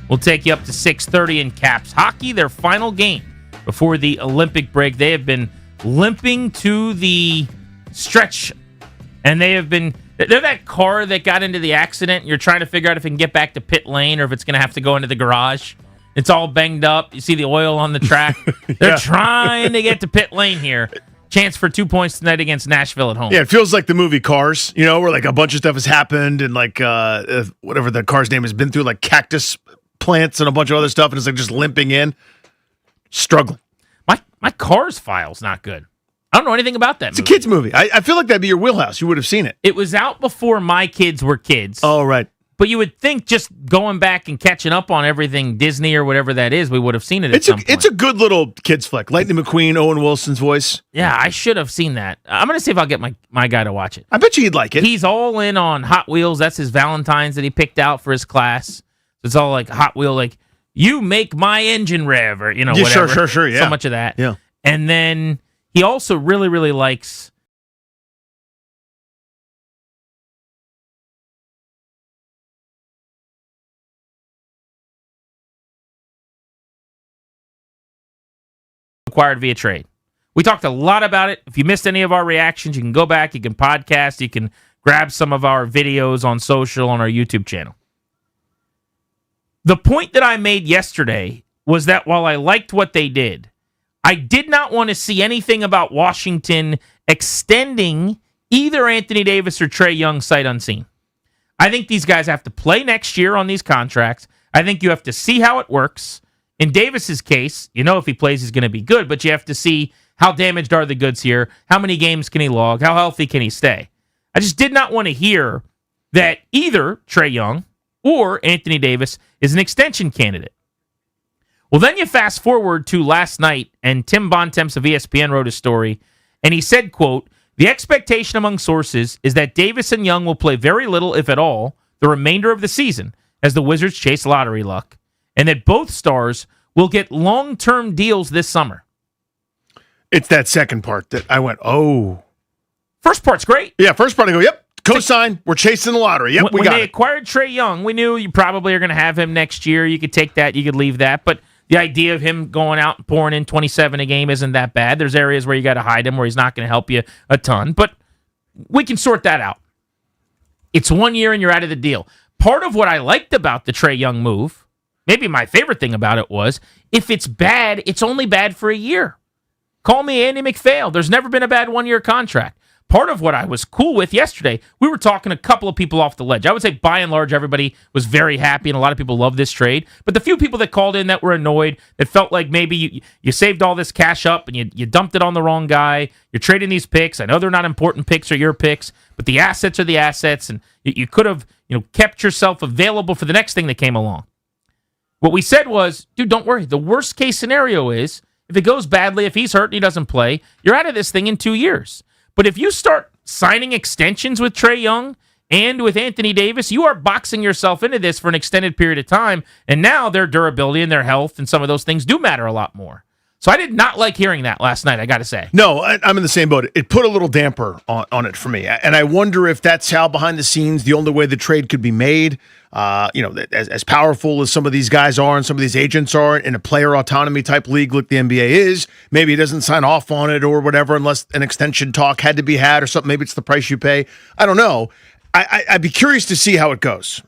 We'll take you up to 6:30 in Caps hockey, their final game before the Olympic break. They have been limping to the stretch, and they're that car that got into the accident. You're trying to figure out if it can get back to pit lane or if it's going to have to go into the garage. It's all banged up. You see the oil on the track. They're trying to get to pit lane here. Chance for 2 points tonight against Nashville at home. Yeah, it feels like the movie Cars, where like a bunch of stuff has happened and like whatever the car's name has been through, like cactus plants and a bunch of other stuff, and it's like just limping in, struggling. My Cars file's not good. I don't know anything about that movie. It's a kid's movie. I feel like that'd be your wheelhouse. You would have seen it. It was out before my kids were kids. Oh, right. But you would think just going back and catching up on everything Disney or whatever that is, we would have seen it at some point. It's a good little kids flick. Lightning McQueen, Owen Wilson's voice. Yeah, I should have seen that. I'm going to see if I'll get my guy to watch it. I bet you he'd like it. He's all in on Hot Wheels. That's his Valentine's that he picked out for his class. It's all like Hot Wheel, like, you make my engine rev, or, whatever. Sure, yeah. So much of that. Yeah. And then he also really, really likes... acquired via trade. We talked a lot about it. If you missed any of our reactions, you can go back, you can podcast, you can grab some of our videos on social, on our YouTube channel. The point that I made yesterday was that while I liked what they did, I did not want to see anything about Washington extending either Anthony Davis or Trae Young sight unseen. I think these guys have to play next year on these contracts. I think you have to see how it works. In Davis's case, if he plays, he's going to be good, but you have to see how damaged are the goods here, how many games can he log, how healthy can he stay. I just did not want to hear that either Trae Young or Anthony Davis is an extension candidate. Well, then you fast forward to last night, and Tim Bontemps of ESPN wrote a story, and he said, quote, "The expectation among sources is that Davis and Young will play very little, if at all, the remainder of the season as the Wizards chase lottery luck, and that both stars will get long-term deals this summer." It's that second part that I went, oh. First part's great. Yeah, first part I go, yep, cosign, we're chasing the lottery. Yep, we got it. When they acquired Trae Young, we knew you probably are going to have him next year. You could take that, you could leave that, but the idea of him going out and pouring in 27 a game isn't that bad. There's areas where you got to hide him where he's not going to help you a ton, but we can sort that out. It's 1 year and you're out of the deal. Part of what I liked about the Trae Young move, maybe my favorite thing about it, was if it's bad, it's only bad for a year. Call me Andy McPhail. There's never been a bad 1 year contract. Part of what I was cool with yesterday, we were talking a couple of people off the ledge. I would say by and large, everybody was very happy and a lot of people love this trade. But the few people that called in that were annoyed, that felt like maybe you saved all this cash up and you dumped it on the wrong guy. You're trading these picks. I know they're not important picks or your picks, but the assets are the assets, and you could have kept yourself available for the next thing that came along. What we said was, dude, don't worry. The worst case scenario is if it goes badly, if he's hurt and he doesn't play, you're out of this thing in 2 years. But if you start signing extensions with Trae Young and with Anthony Davis, you are boxing yourself into this for an extended period of time. And now their durability and their health and some of those things do matter a lot more. So I did not like hearing that last night, I got to say. No, I'm in the same boat. It put a little damper on it for me. And I wonder if that's how behind the scenes, the only way the trade could be made, as powerful as some of these guys are and some of these agents are in a player autonomy type league like the NBA is, maybe he doesn't sign off on it or whatever unless an extension talk had to be had or something. Maybe it's the price you pay. I don't know. I'd be curious to see how it goes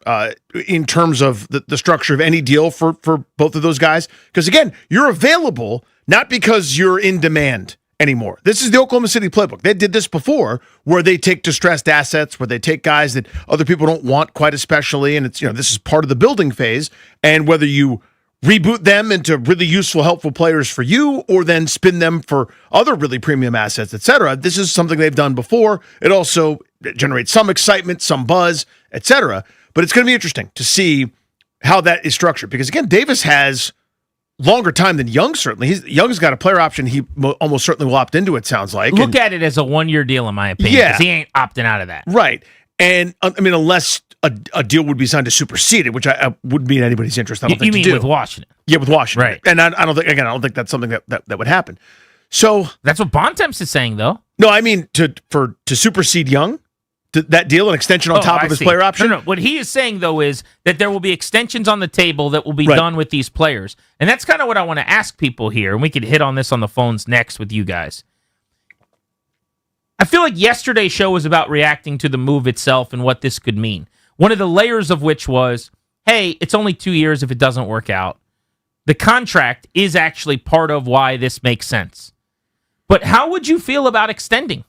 in terms of the structure of any deal for both of those guys. Because, again, you're available not because you're in demand anymore. This is the Oklahoma City playbook. They did this before where they take distressed assets, where they take guys that other people don't want quite especially, and it's this is part of the building phase. And whether you reboot them into really useful, helpful players for you or then spin them for other really premium assets, etc. This is something they've done before. It also generates some excitement, some buzz, etc. But it's going to be interesting to see how that is structured because, again, Davis has longer time than Young, certainly. Young's got a player option he almost certainly will opt into, it sounds like. Look at it as a 1 year deal, in my opinion, because he ain't opting out of that. Right. And, I mean, unless a deal would be signed to supersede it, which I wouldn't be in anybody's interest, I don't think, you mean with Washington? Yeah, with Washington. Right. And I don't think that's something that would happen. So that's what Bontemps is saying, though. No, I mean to supersede Young, that deal, an extension on top of his player option. No. What he is saying though is that there will be extensions on the table that will be Right. done with these players, and that's kind of what I want to ask people here. And we could hit on this on the phones next with you guys. I feel like yesterday's show was about reacting to the move itself and what this could mean. One of the layers of which was, hey, it's only 2 years if it doesn't work out. The contract is actually part of why this makes sense. But how would you feel about extending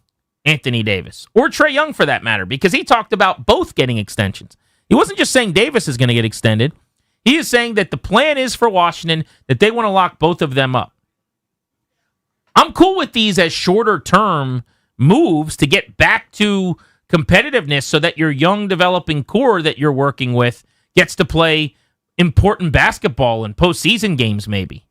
Anthony Davis or Trae Young for that matter? Because he talked about both getting extensions. He wasn't just saying Davis is going to get extended. He is saying that the plan is for Washington that they want to lock both of them up. I'm cool with these as shorter term moves to get back to competitiveness so that your young developing core that you're working with gets to play important basketball in postseason games maybe.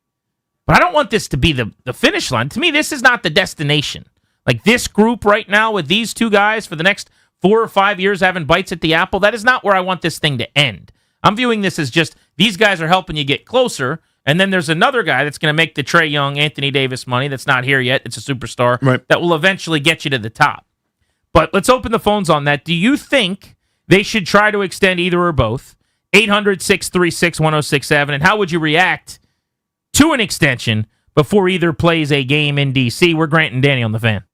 But I don't want this to be the finish line. To me, this is not the destination. Like this group right now with these two guys for the next 4 or 5 years having bites at the apple, that is not where I want this thing to end. I'm viewing this as just these guys are helping you get closer, and then there's another guy that's going to make the Trae Young, Anthony Davis money that's not here yet. It's a superstar that will eventually get you to the top. But let's open the phones on that. Do you think they should try to extend either or both? 800-636-1067. And how would you react to an extension before either plays a game in D.C.? We're Grant and Danny on the Fan.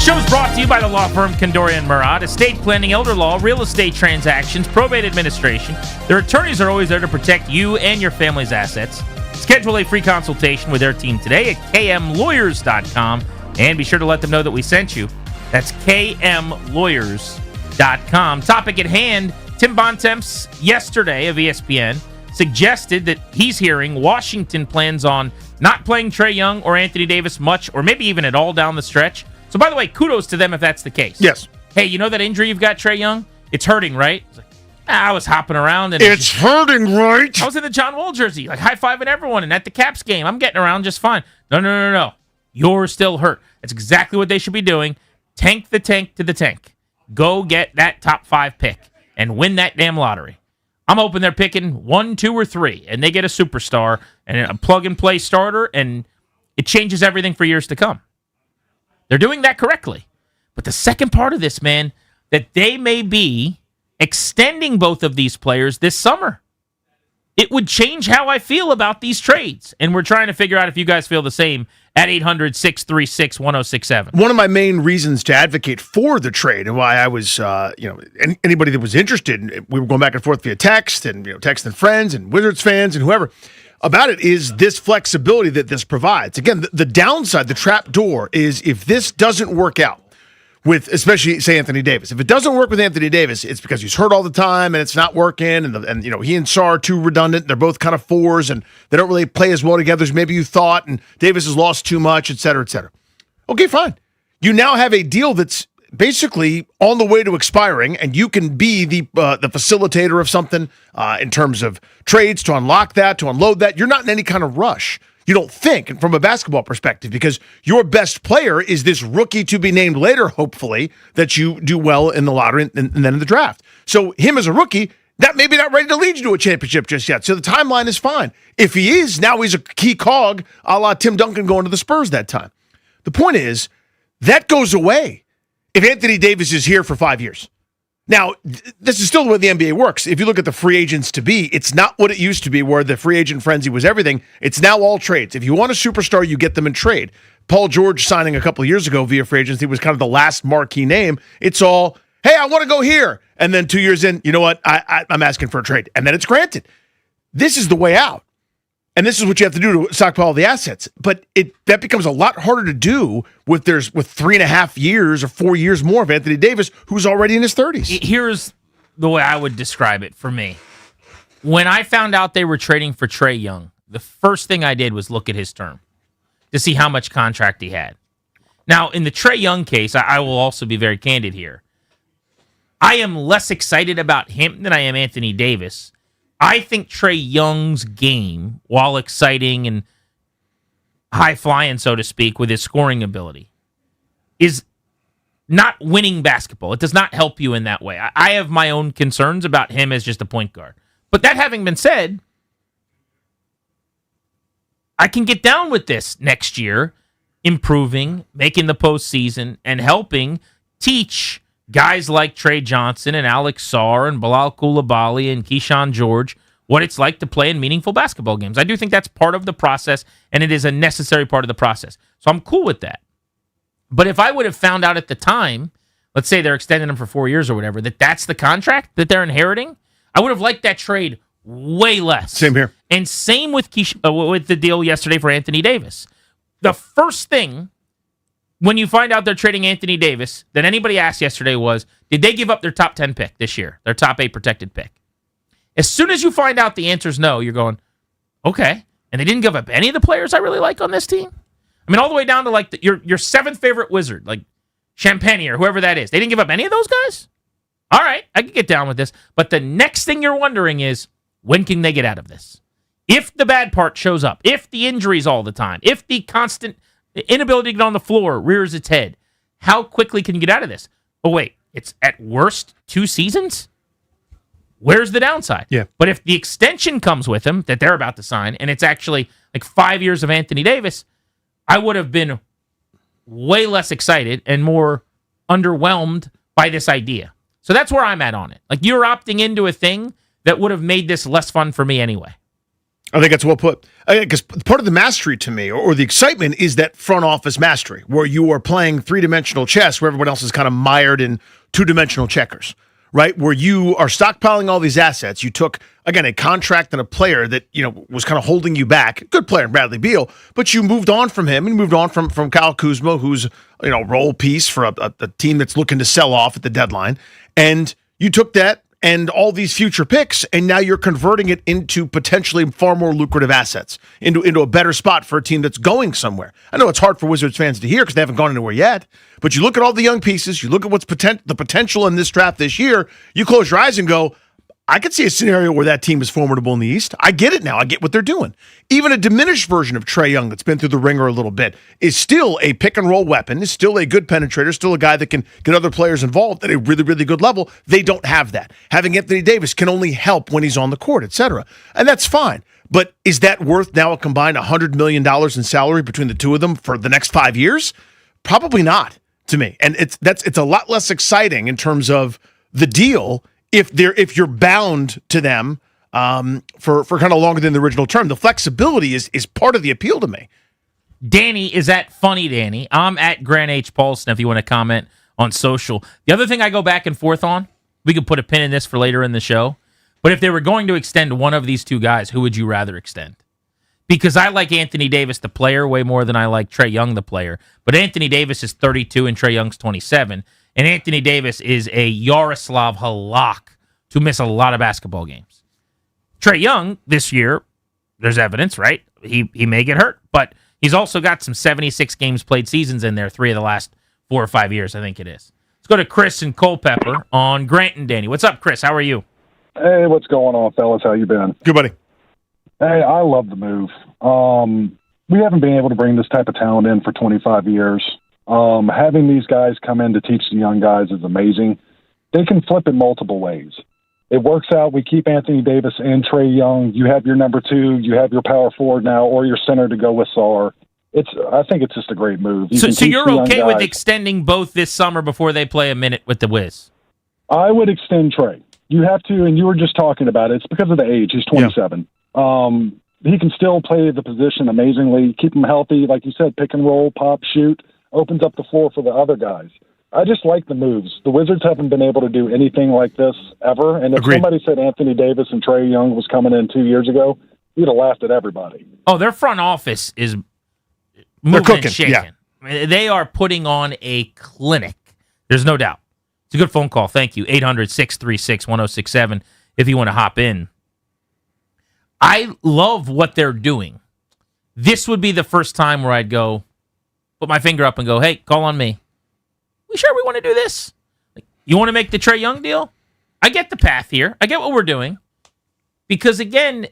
Show is brought to you by the law firm Kandorian Murad, estate planning, elder law, real estate transactions, probate administration. Their attorneys are always there to protect you and your family's assets. Schedule a free consultation with their team today at kmlawyers.com and be sure to let them know that we sent you. That's kmlawyers.com. Topic at hand, Tim Bontemps yesterday of ESPN suggested that he's hearing Washington plans on not playing Trae Young or Anthony Davis much, or maybe even at all down the stretch. So, by the way, kudos to them if that's the case. Yes. Hey, you know that injury you've got, Trae Young? It's hurting, right? It's like, I was hopping around. And it's hurting, right? I was in the John Wall jersey, like high-fiving everyone, and at the Caps game, I'm getting around just fine. No. You're still hurt. That's exactly what they should be doing. Tank the tank to the tank. Go get that top 5 pick and win that damn lottery. I'm hoping they're picking 1, 2, or 3, and they get a superstar and a plug-and-play starter, and it changes everything for years to come. They're doing that correctly. But the second part of this, man, that they may be extending both of these players this summer. It would change how I feel about these trades. And we're trying to figure out if you guys feel the same at 800-636-1067. One of my main reasons to advocate for the trade and why I was, anybody that was interested, we were going back and forth via text and, texting friends and Wizards fans and whoever about it, is this flexibility that this provides. Again, the downside, the trap door is if this doesn't work out with, especially, say, Anthony Davis. If it doesn't work with Anthony Davis, it's because he's hurt all the time and it's not working, and he and Sarr are too redundant. They're both kind of fours, and they don't really play as well together as maybe you thought, and Davis has lost too much, et cetera, et cetera. Okay, fine. You now have a deal that's basically on the way to expiring, and you can be the facilitator of something in terms of trades to unlock that, to unload that. You're not in any kind of rush. You don't think, from a basketball perspective, because your best player is this rookie to be named later, hopefully, that you do well in the lottery and then in the draft. So him as a rookie, that maybe not ready to lead you to a championship just yet. So the timeline is fine. If he is, now he's a key cog, a la Tim Duncan going to the Spurs that time. The point is, that goes away if Anthony Davis is here for 5 years. Now, this is still the way the NBA works. If you look at the free agents to be, it's not what it used to be where the free agent frenzy was everything. It's now all trades. If you want a superstar, you get them in trade. Paul George signing a couple of years ago via free agency was kind of the last marquee name. It's all, hey, I want to go here. And then 2 years in, you know what? I'm asking for a trade. And then it's granted. This is the way out. And this is what you have to do to stockpile the assets. But that becomes a lot harder to do with 3.5 years or 4 years more of Anthony Davis, who's already in his 30s. Here's the way I would describe it for me. When I found out they were trading for Trae Young, the first thing I did was look at his term to see how much contract he had. Now, in the Trae Young case, I will also be very candid here. I am less excited about him than I am Anthony Davis. I think Trae Young's game, while exciting and high-flying, so to speak, with his scoring ability, is not winning basketball. It does not help you in that way. I have my own concerns about him as just a point guard. But that having been said, I can get down with this next year, improving, making the postseason, and helping teach guys like Trey Johnson and Alex Sarr and Bilal Coulibaly and Keyshawn George what it's like to play in meaningful basketball games. I do think that's part of the process, and it is a necessary part of the process. So I'm cool with that. But if I would have found out at the time, let's say they're extending him for 4 years or whatever, that's the contract that they're inheriting, I would have liked that trade way less. Same here. And same with with the deal yesterday for Anthony Davis. The first thing when you find out they're trading Anthony Davis that anybody asked yesterday was, did they give up their top 10 pick this year, their top 8 protected pick? As soon as you find out the answer is no, you're going, okay. And they didn't give up any of the players I really like on this team? I mean, all the way down to like your seventh favorite Wizard, like Champagne or whoever that is. They didn't give up any of those guys? All right, I can get down with this. But the next thing you're wondering is, when can they get out of this? If the bad part shows up, if the injuries all the time, if the constant inability to get on the floor rears its head, how quickly can you get out of this? Oh, wait, it's at worst 2 seasons? Where's the downside? Yeah. But if the extension comes with him that they're about to sign, and it's actually like 5 years of Anthony Davis, I would have been way less excited and more underwhelmed by this idea. So that's where I'm at on it. Like, you're opting into a thing that would have made this less fun for me anyway. I think that's well put. Because part of the mastery to me, or the excitement, is that front office mastery, where you are playing three-dimensional chess, where everyone else is kind of mired in two-dimensional checkers, right? Where you are stockpiling all these assets. You took, again, a contract and a player that was kind of holding you back. Good player in Bradley Beal, but you moved on from him and moved on from Kyle Kuzma, who's role piece for a team that's looking to sell off at the deadline, and you took that and all these future picks, and now you're converting it into potentially far more lucrative assets, into a better spot for a team that's going somewhere. I know it's hard for Wizards fans to hear because they haven't gone anywhere yet, but you look at all the young pieces, you look at what's the potential in this draft this year, you close your eyes and go, I could see a scenario where that team is formidable in the East. I get it now. I get what they're doing. Even a diminished version of Trae Young that's been through the ringer a little bit is still a pick-and-roll weapon, is still a good penetrator, still a guy that can get other players involved at a really, really good level. They don't have that. Having Anthony Davis can only help when he's on the court, etc. And that's fine. But is that worth now a combined $100 million in salary between the two of them for the next 5 years? Probably not, to me. And it's a lot less exciting in terms of the deal if you're bound to them for kind of longer than the original term. The flexibility is part of the appeal to me. Danny is at Funny Danny. I'm at Grant H. Paulson if you want to comment on social. The other thing I go back and forth on, we could put a pin in this for later in the show, but if they were going to extend one of these two guys, who would you rather extend? Because I like Anthony Davis, the player, way more than I like Trae Young, the player. But Anthony Davis is 32 and Trae Young's 27. And Anthony Davis is a Yaroslav Halak to miss a lot of basketball games. Trae Young, this year, there's evidence, right? He may get hurt, but he's also got some 76 games played seasons in there, 3 of the last 4 or 5 years, I think it is. Let's go to Chris and Culpeper on Grant and Danny. What's up, Chris? How are you? Hey, what's going on, fellas? How you been? Good, buddy. Hey, I love the move. We haven't been able to bring this type of talent in for 25 years. Having these guys come in to teach the young guys is amazing. They can flip it multiple ways. It works out. We keep Anthony Davis and Trae Young. You have your number 2. You have your power forward now, or your center to go with Sarr. I think it's just a great move. So you're okay with extending both this summer before they play a minute with the Wiz? I would extend Trae. You have to, and you were just talking about it. It's because of the age. He's 27. Yeah. He can still play the position amazingly. Keep him healthy. Like you said, pick and roll, pop, shoot. Opens up the floor for the other guys. I just like the moves. The Wizards haven't been able to do anything like this ever. And if somebody said Anthony Davis and Trae Young was coming in 2 years ago, you'd have laughed at everybody. Oh, their front office is moving and shaking. Yeah. They are putting on a clinic. There's no doubt. It's a good phone call. Thank you. 800-636-1067 if you want to hop in. I love what they're doing. This would be the first time where I'd go, put my finger up and go, hey, call on me. We sure we want to do this? You want to make the Trae Young deal? I get the path here. I get what we're doing. Because, again,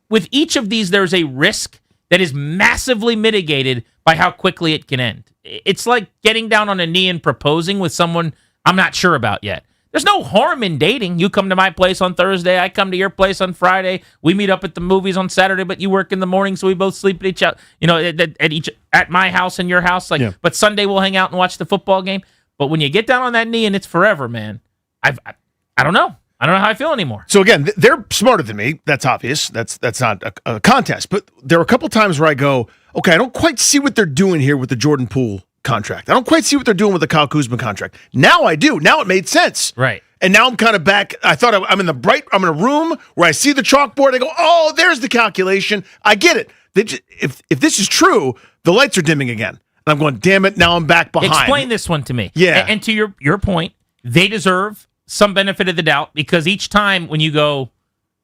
with each of these, there's a risk that is massively mitigated by how quickly it can end. It's like getting down on a knee and proposing with someone I'm not sure about yet. There's no harm in dating. You come to my place on Thursday. I come to your place on Friday. We meet up at the movies on Saturday, but you work in the morning, so we both sleep at each other. At my house and your house. But Sunday we'll hang out and watch the football game. But when you get down on that knee and it's forever, man, I don't know. I don't know how I feel anymore. So again, they're smarter than me. That's obvious. That's not a contest. But there are a couple times where I go, okay, I don't quite see what they're doing here with the Jordan Poole contract. I don't quite see what they're doing with the Kyle Kuzma contract. Now I do. Now it made sense. Right. And now I'm kind of back. I thought I'm in a room where I see the chalkboard. I go, oh, there's the calculation. I get it. If this is true, the lights are dimming again. And I'm going, damn it, now I'm back behind. Explain this one to me. Yeah. And to your point, they deserve some benefit of the doubt because each time when you go,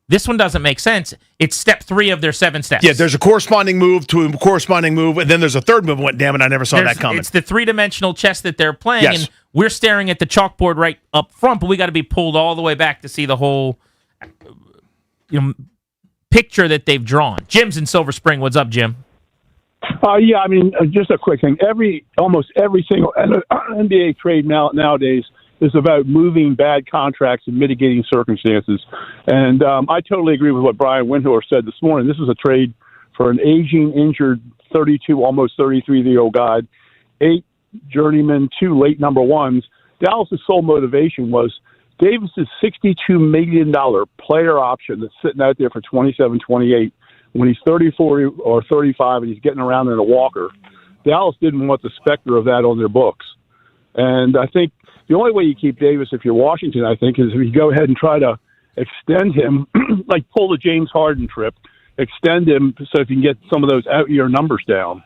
this one doesn't make sense, it's step 3 of their 7 steps. Yeah, there's a corresponding move to a corresponding move, and then there's a third move. Went, damn it, I never saw that coming. It's the 3-dimensional chess that they're playing, Yes. and we're staring at the chalkboard right up front, but we got to be pulled all the way back to see the whole picture that they've drawn. Jim's in Silver Spring. What's up, Jim? Yeah, I mean, just a quick thing. Almost every single NBA trade nowadays is about moving bad contracts and mitigating circumstances. And I totally agree with what Brian Windhorst said this morning. This is a trade for an aging, injured, 32, almost 33-year-old guy, 8 journeymen, 2 late number ones. Dallas' sole motivation was Davis's $62 million player option that's sitting out there for 27, 28, when he's 34 or 35 and he's getting around in a walker, Dallas didn't want the specter of that on their books. And I think the only way you keep Davis, if you're Washington, I think, is if you go ahead and try to extend him, like pull the James Harden trip, extend him so if you can get some of those out-year numbers down.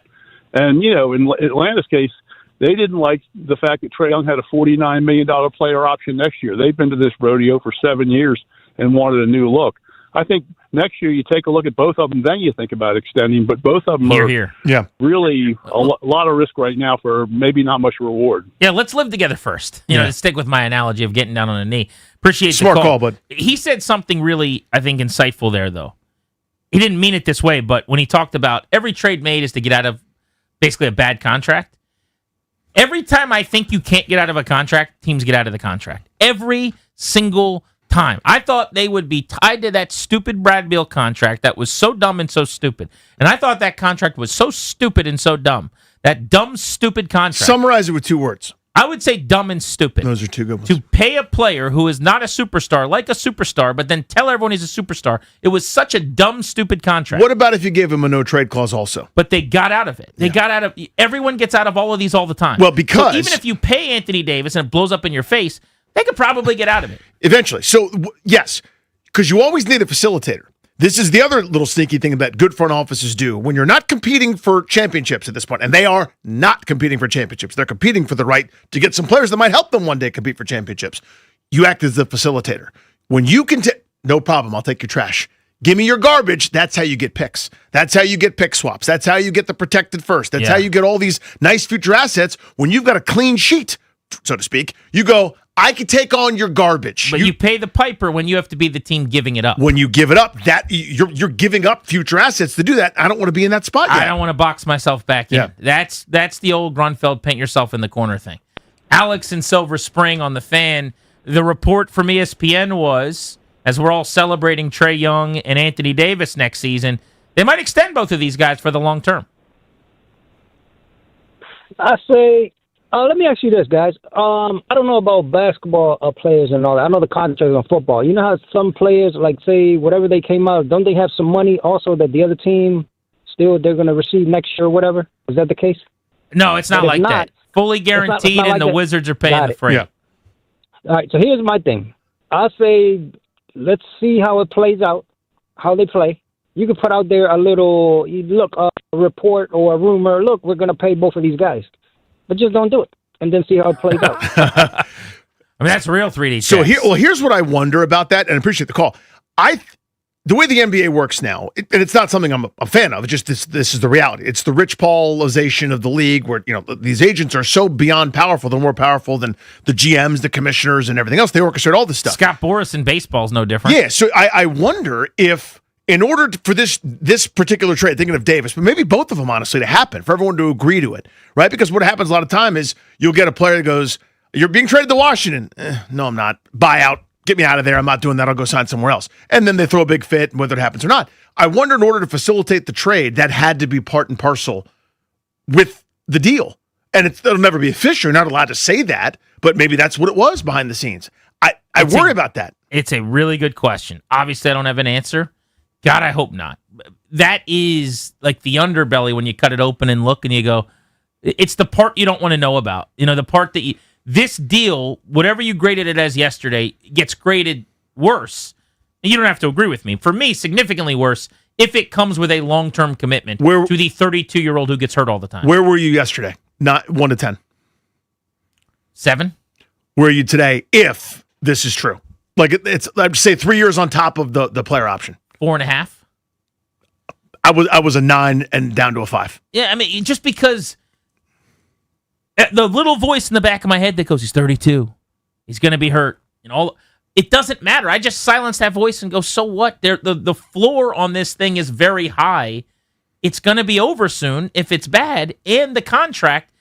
And, you know, in Atlanta's case, they didn't like the fact that Trae Young had a $49 million player option next year. They've been to this rodeo for 7 years and wanted a new look. I think next year you take a look at both of them, then you think about extending, but both of them are really a lot of risk right now for maybe not much reward. Yeah, let's live together first. You know, to stick with my analogy of getting down on a knee. Appreciate Smart the call, bud. He said something really, I think, insightful there, though. He didn't mean it this way, but when he talked about every trade made is to get out of basically a bad contract, every time I think you can't get out of a contract, teams get out of the contract. Every single time. I thought they would be tied to that stupid Brad Beal contract that was so dumb and so stupid. And I thought that contract was so stupid and so dumb. That dumb, stupid contract. Summarize it with 2 words. I would say dumb and stupid. Those are 2 good ones. To pay a player who is not a superstar, like a superstar, but then tell everyone he's a superstar. It was such a dumb, stupid contract. What about if you gave him a no-trade clause also? But they got out of it. They got out of... Everyone gets out of all of these all the time. Well, because... So even if you pay Anthony Davis and it blows up in your face, they could probably get out of it. Eventually. So, yes, because you always need a facilitator. This is the other little sneaky thing that good front offices do. When you're not competing for championships at this point, and they are not competing for championships, they're competing for the right to get some players that might help them one day compete for championships. You act as the facilitator. When you can no problem, I'll take your trash. Give me your garbage. That's how you get picks. That's how you get pick swaps. That's how you get the protected first. That's how you get all these nice future assets. When you've got a clean sheet, so to speak, you go, I could take on your garbage. But you pay the piper when you have to be the team giving it up. When you give it up, that you're giving up future assets to do that. I don't want to be in that spot yet. I don't want to box myself back in. That's the old Grunfeld paint yourself in the corner thing. Alex in Silver Spring on the Fan. The report from ESPN was, as we're all celebrating Trae Young and Anthony Davis next season, they might extend both of these guys for the long term. I say, let me ask you this, guys. I don't know about basketball players and all that. I know the contracts on football. You know how some players, like, say, whatever they came out, don't they have some money also that the other team still they're going to receive next year or whatever? Is that the case? No, it's not like that. Fully guaranteed, and the Wizards are paying the freight. All right, so here's my thing. I say let's see how it plays out, how they play. You could put out there a little, a report or a rumor, look, we're going to pay both of these guys. But just don't do it, and then see how it plays out. I mean, that's real 3D. So here's what I wonder about that, and I appreciate the call. The way the NBA works now, and it's not something I'm a fan of. It's just this is the reality. It's the Rich Paulization of the league, where these agents are so beyond powerful. They're more powerful than the GMs, the commissioners, and everything else. They orchestrate all this stuff. Scott Boras in baseball is no different. Yeah. So I wonder if, in order for this particular trade, thinking of Davis, but maybe both of them, honestly, to happen, for everyone to agree to it, right? Because what happens a lot of time is you'll get a player that goes, "You're being traded to Washington." No, I'm not. Buyout. Get me out of there. I'm not doing that. I'll go sign somewhere else. And then they throw a big fit, whether it happens or not. I wonder, in order to facilitate the trade, that had to be part and parcel with the deal. And it'll never be official. You're not allowed to say that, but maybe that's what it was behind the scenes. I worry about that. It's a really good question. Obviously, I don't have an answer. God, I hope not. That is like the underbelly when you cut it open and look and you go, it's the part you don't want to know about. The part that this deal, whatever you graded it as yesterday, gets graded worse. And you don't have to agree with me. For me, significantly worse if it comes with a long-term commitment to the 32-year-old who gets hurt all the time. Where were you yesterday? Not 1 to 10. 7. Where are you today if this is true? Like, it's, I'd say 3 years on top of the player option. 4.5. I was a 9 and down to a 5. Yeah, I mean, just because the little voice in the back of my head that goes, he's 32. He's going to be hurt. It doesn't matter. I just silence that voice and go, so what? The floor on this thing is very high. It's going to be over soon if it's bad. And the contract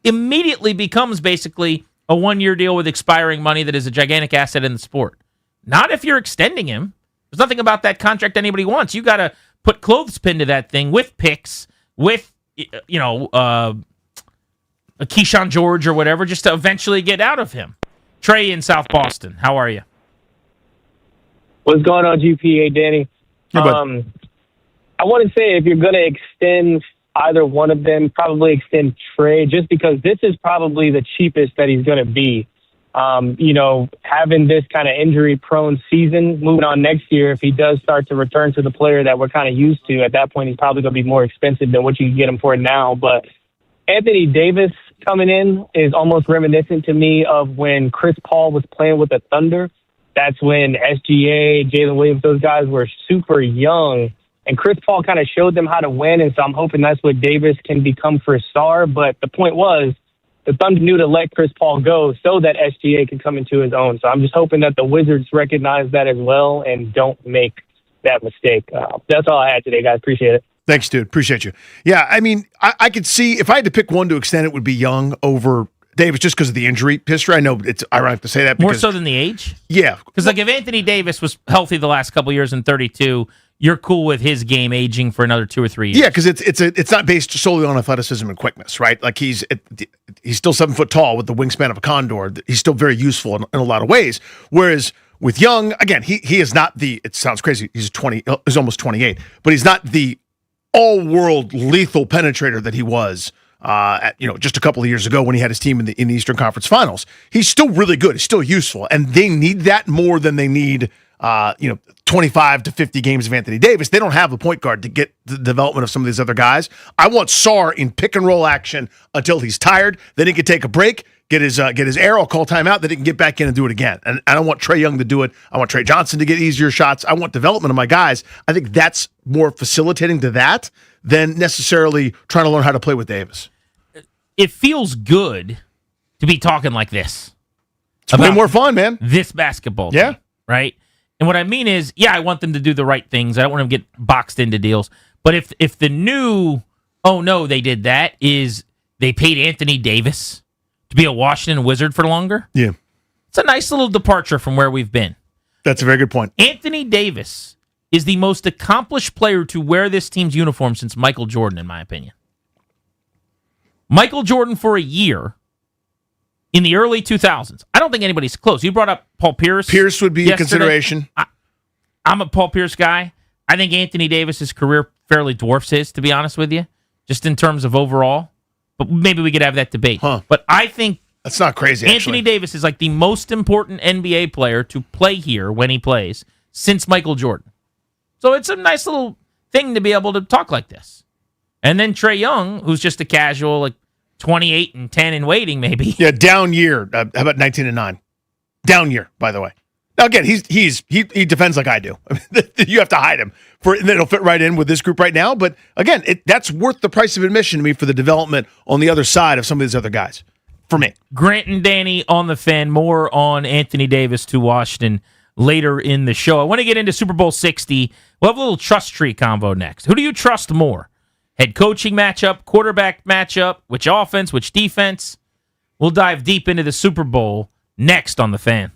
immediately becomes basically a 1-year deal with expiring money that is a gigantic asset in the sport. Not if you're extending him. There's nothing about that contract anybody wants. You got to put clothespin to that thing with picks, with, a Keyshawn George or whatever, just to eventually get out of him. Trey in South Boston. How are you? What's going on, GPA, Danny? Hey, I want to say if you're going to extend either one of them, probably extend Trey, just because this is probably the cheapest that he's going to be. Having this kind of injury-prone season, moving on next year, if he does start to return to the player that we're kind of used to, at that point he's probably going to be more expensive than what you can get him for now. But Anthony Davis coming in is almost reminiscent to me of when Chris Paul was playing with the Thunder. That's when SGA, Jalen Williams, those guys were super young. And Chris Paul kind of showed them how to win, and so I'm hoping that's what Davis can become for a star. But the point was, the Thunder knew to let Chris Paul go so that SGA can come into his own. So I'm just hoping that the Wizards recognize that as well and don't make that mistake. That's all I had today, guys. Appreciate it. Thanks, dude. Appreciate you. Yeah, I mean, I could see if I had to pick one to extend, it would be Young over Davis just because of the injury history. I know it's ironic to say that. More so than the age? Yeah. Because if Anthony Davis was healthy the last couple of years in 32, you're cool with his game aging for another 2 or 3 years. Yeah, because it's not based solely on athleticism and quickness, right? Like he's still 7 foot tall with the wingspan of a condor. He's still very useful in a lot of ways. Whereas with Young, again, he is not the. It sounds crazy. He's almost 28, but he's not the all-world lethal penetrator that he was. Just a couple of years ago when he had his team in the Eastern Conference Finals. He's still really good. He's still useful, and they need that more than they need 25 to 50 games of Anthony Davis. They don't have a point guard to get the development of some of these other guys. I want Sarr in pick and roll action until he's tired. Then he can take a break, get his arrow, call timeout, then he can get back in and do it again. And I don't want Trae Young to do it. I want Trey Johnson to get easier shots. I want development of my guys. I think that's more facilitating to that than necessarily trying to learn how to play with Davis. It feels good to be talking like this. It's way more fun, man. This basketball team, right? And what I mean is, I want them to do the right things. I don't want them to get boxed into deals. But if the new, oh no, they did that, is they paid Anthony Davis to be a Washington Wizard for longer, yeah, it's a nice little departure from where we've been. That's a very good point. Anthony Davis is the most accomplished player to wear this team's uniform since Michael Jordan, in my opinion. Michael Jordan for a year in the early 2000s. I don't think anybody's close. You brought up Paul Pierce. Pierce would be yesterday. a consideration. I'm a Paul Pierce guy. I think Anthony Davis's career fairly dwarfs his, to be honest with you, just in terms of overall. But maybe we could have that debate. But I think that's not crazy. Anthony Davis is like the most important NBA player to play here when he plays since Michael Jordan. So it's a nice little thing to be able to talk like this. And then Trae Young, who's just a casual, like 28 and 10 and waiting, maybe. Yeah, down year. How about 19 and 9? Down year, by the way. Now again, he defends like I do. You have to hide him and it'll fit right in with this group right now. But again, that's worth the price of admission to me for the development on the other side of some of these other guys. For me, Grant and Danny on the Fan. More on Anthony Davis to Washington later in the show. I want to get into Super Bowl 60. We'll have a little trust tree convo next. Who do you trust more? Head coaching matchup, quarterback matchup, which offense, which defense? We'll dive deep into the Super Bowl next on the Fan.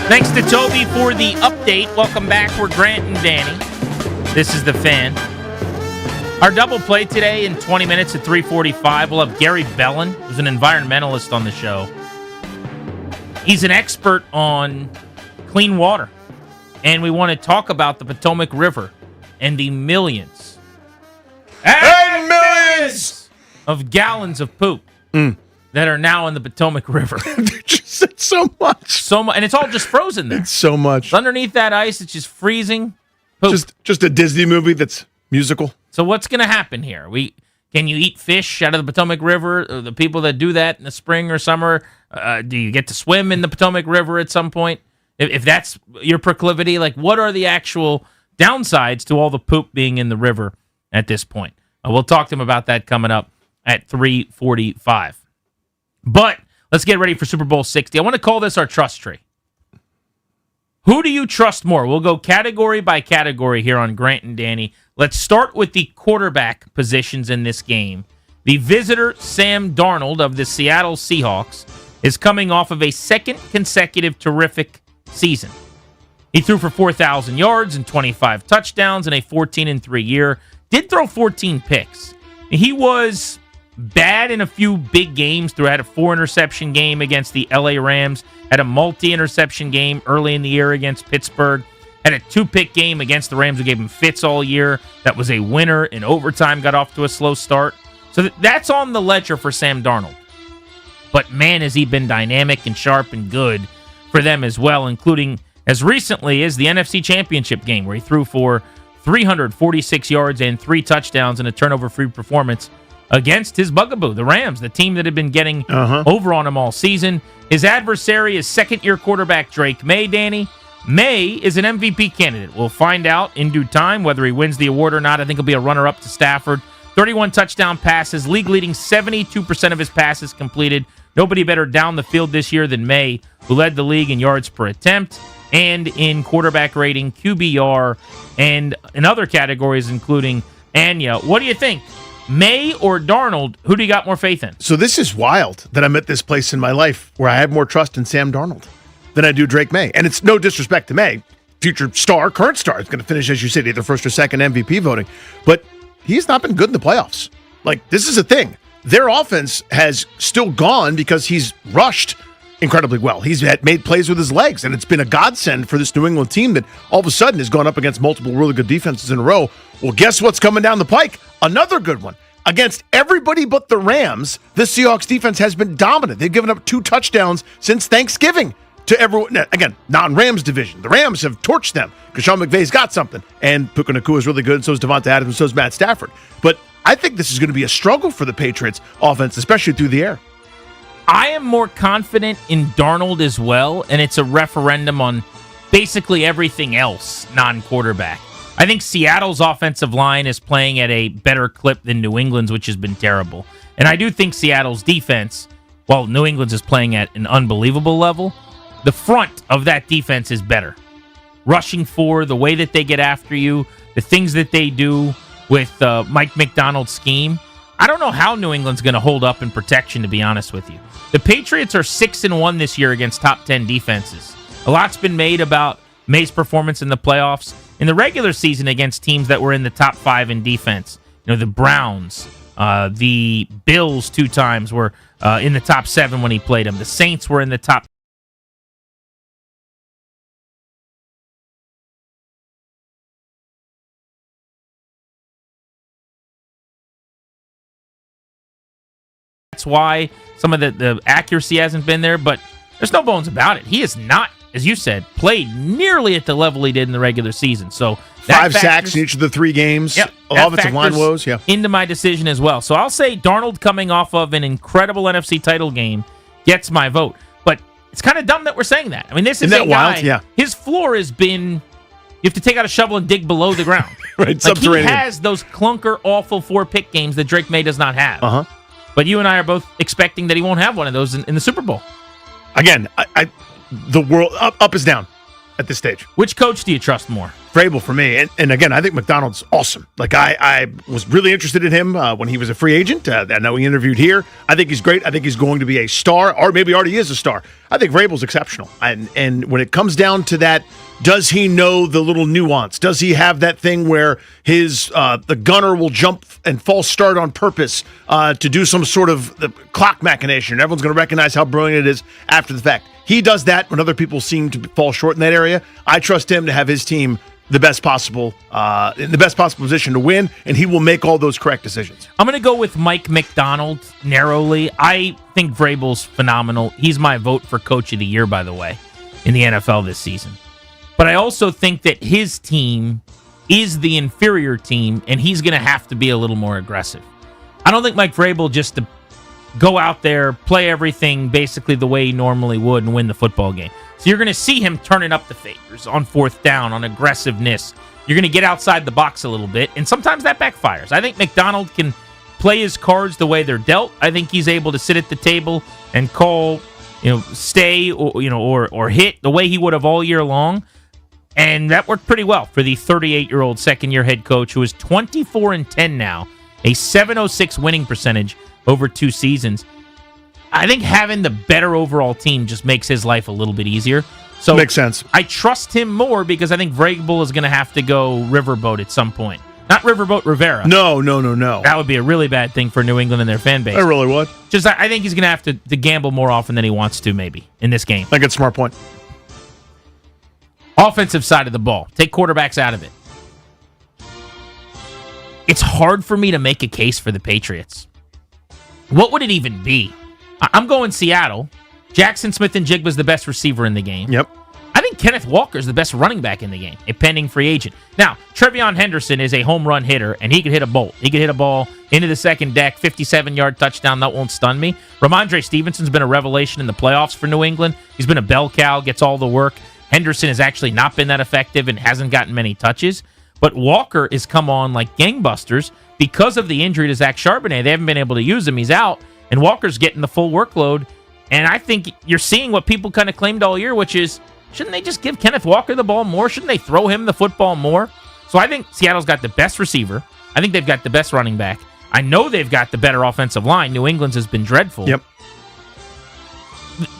Thanks to Toby for the update. Welcome back. We're Grant and Danny. This is The Fan. Our double play today in 20 minutes at 3:45. We'll have Gary Bellin, who's an environmentalist on the show. He's an expert on clean water. And we want to talk about the Potomac River and the millions and millions of gallons of poop that are now in the Potomac River. Just so much. And it's all just frozen there. It's so much. Underneath that ice, it's just freezing poop. Just a Disney movie that's musical. So what's going to happen here? Can you eat fish out of the Potomac River? The people that do that in the spring or summer, do you get to swim in the Potomac River at some point? If that's your proclivity, like what are the actual downsides to all the poop being in the river at this point? We'll talk to him about that coming up at 3:45. But let's get ready for Super Bowl 60. I want to call this our trust tree. Who do you trust more? We'll go category by category here on Grant and Danny. Let's start with the quarterback positions in this game. The visitor, Sam Darnold of the Seattle Seahawks, is coming off of a second consecutive terrific season. He threw for 4,000 yards and 25 touchdowns in a 14-3 year. Did throw 14 picks. He was bad in a few big games. Had a 4-interception game against the LA Rams. Had a multi-interception game early in the year against Pittsburgh. Had a 2-pick game against the Rams who gave him fits all year. That was a winner in overtime. Got off to a slow start. So that's on the ledger for Sam Darnold. But man, has he been dynamic and sharp and good for them as well, including as recently as the NFC Championship game where he threw for 346 yards and 3 touchdowns in a turnover-free performance against his bugaboo, the Rams, the team that had been getting over on him all season. His adversary is second-year quarterback Drake May, Danny. May is an MVP candidate. We'll find out in due time whether he wins the award or not. I think he'll be a runner-up to Stafford. 31 touchdown passes, league-leading 72% of his passes completed. Nobody better down the field this year than May, who led the league in yards per attempt and in quarterback rating, QBR, and in other categories, including Anya. What do you think? May or Darnold, who do you got more faith in? So this is wild that I'm at this place in my life where I have more trust in Sam Darnold than I do Drake May. And it's no disrespect to May. Future star, current star, is going to finish, as you said, either first or second MVP voting. But he's not been good in the playoffs. Like, this is a thing. Their offense has still gone because he's rushed incredibly well. He's made plays with his legs, and it's been a godsend for this New England team that all of a sudden has gone up against multiple really good defenses in a row. Well, guess what's coming down the pike? Another good one. Against everybody but the Rams, the Seahawks defense has been dominant. They've given up 2 touchdowns since Thanksgiving to everyone. Again, non-Rams division. The Rams have torched them because Sean McVay's got something. And Puka Nacua is really good, and so is Devonta Adams, and so is Matt Stafford. But I think this is going to be a struggle for the Patriots offense, especially through the air. I am more confident in Darnold as well, and it's a referendum on basically everything else non-quarterback. I think Seattle's offensive line is playing at a better clip than New England's, which has been terrible. And I do think Seattle's defense, while New England's is playing at an unbelievable level, the front of that defense is better. Rushing for the way that they get after you, the things that they do with Mike McDonald's scheme. I don't know how New England's going to hold up in protection, to be honest with you. The Patriots are 6-1 this year against top 10 defenses. A lot's been made about May's performance in the playoffs. In the regular season against teams that were in the top 5 in defense, you know, the Browns, the Bills 2 times were in the top 7 when he played them. The Saints were in the top. That's why some of the accuracy hasn't been there, but there's no bones about it. He is not, as you said, played nearly at the level he did in the regular season. So 5 sacks in each of the 3 games. Yep, offensive line woes. Yeah, into my decision as well. So I'll say Darnold, coming off of an incredible NFC title game, gets my vote. But it's kind of dumb that we're saying that. I mean, this is a guy. Wild? Yeah. His floor has been, you have to take out a shovel and dig below the ground. Right, like he has those clunker, awful 4-pick games that Drake May does not have. But you and I are both expecting that he won't have one of those in the Super Bowl. Again, the world up is down at this stage. Which coach do you trust more? Vrabel for me. And again, I think McDonald's awesome. Like, I was really interested in him when he was a free agent. I know he interviewed here. I think he's great. I think he's going to be a star, or maybe already is a star. I think Vrabel's exceptional. And when it comes down to that, does he know the little nuance? Does he have that thing where his the gunner will jump and false start on purpose to do some sort of the clock machination? Everyone's going to recognize how brilliant it is after the fact. He does that when other people seem to fall short in that area. I trust him to have his team in the best possible position to win, and he will make all those correct decisions. I'm going to go with Mike Macdonald narrowly. I think Vrabel's phenomenal. He's my vote for Coach of the Year, by the way, in the NFL this season. But I also think that his team is the inferior team, and he's going to have to be a little more aggressive. I don't think Mike Vrabel just to go out there, play everything basically the way he normally would and win the football game. So you're going to see him turning up the favors on fourth down, on aggressiveness. You're going to get outside the box a little bit, and sometimes that backfires. I think McDonald can play his cards the way they're dealt. I think he's able to sit at the table and call, stay or hit the way he would have all year long. And that worked pretty well for the 38-year-old second-year head coach who is 24-10 now, a .706 winning percentage over 2 seasons. I think having the better overall team just makes his life a little bit easier. So makes sense. I trust him more because I think Vrabel is going to have to go riverboat at some point. Not Riverboat Rivera. No. That would be a really bad thing for New England and their fan base. I really would. I think he's going to have to gamble more often than he wants to, maybe, in this game. I think it's a smart point. Offensive side of the ball. Take quarterbacks out of it. It's hard for me to make a case for the Patriots. What would it even be? I'm going Seattle. Jackson Smith-Njigba is the best receiver in the game. Yep. I think Kenneth Walker is the best running back in the game, a pending free agent. Now, Trevion Henderson is a home run hitter, and he could hit a bolt. He could hit a ball into the second deck, 57-yard touchdown. That won't stun me. Ramondre Stevenson's been a revelation in the playoffs for New England. He's been a bell cow, gets all the work. Henderson has actually not been that effective and hasn't gotten many touches. But Walker has come on like gangbusters because of the injury to Zach Charbonnet. They haven't been able to use him. He's out, and Walker's getting the full workload. And I think you're seeing what people kind of claimed all year, which is, shouldn't they just give Kenneth Walker the ball more? Shouldn't they throw him the football more? So I think Seattle's got the best receiver. I think they've got the best running back. I know they've got the better offensive line. New England's has been dreadful. Yep.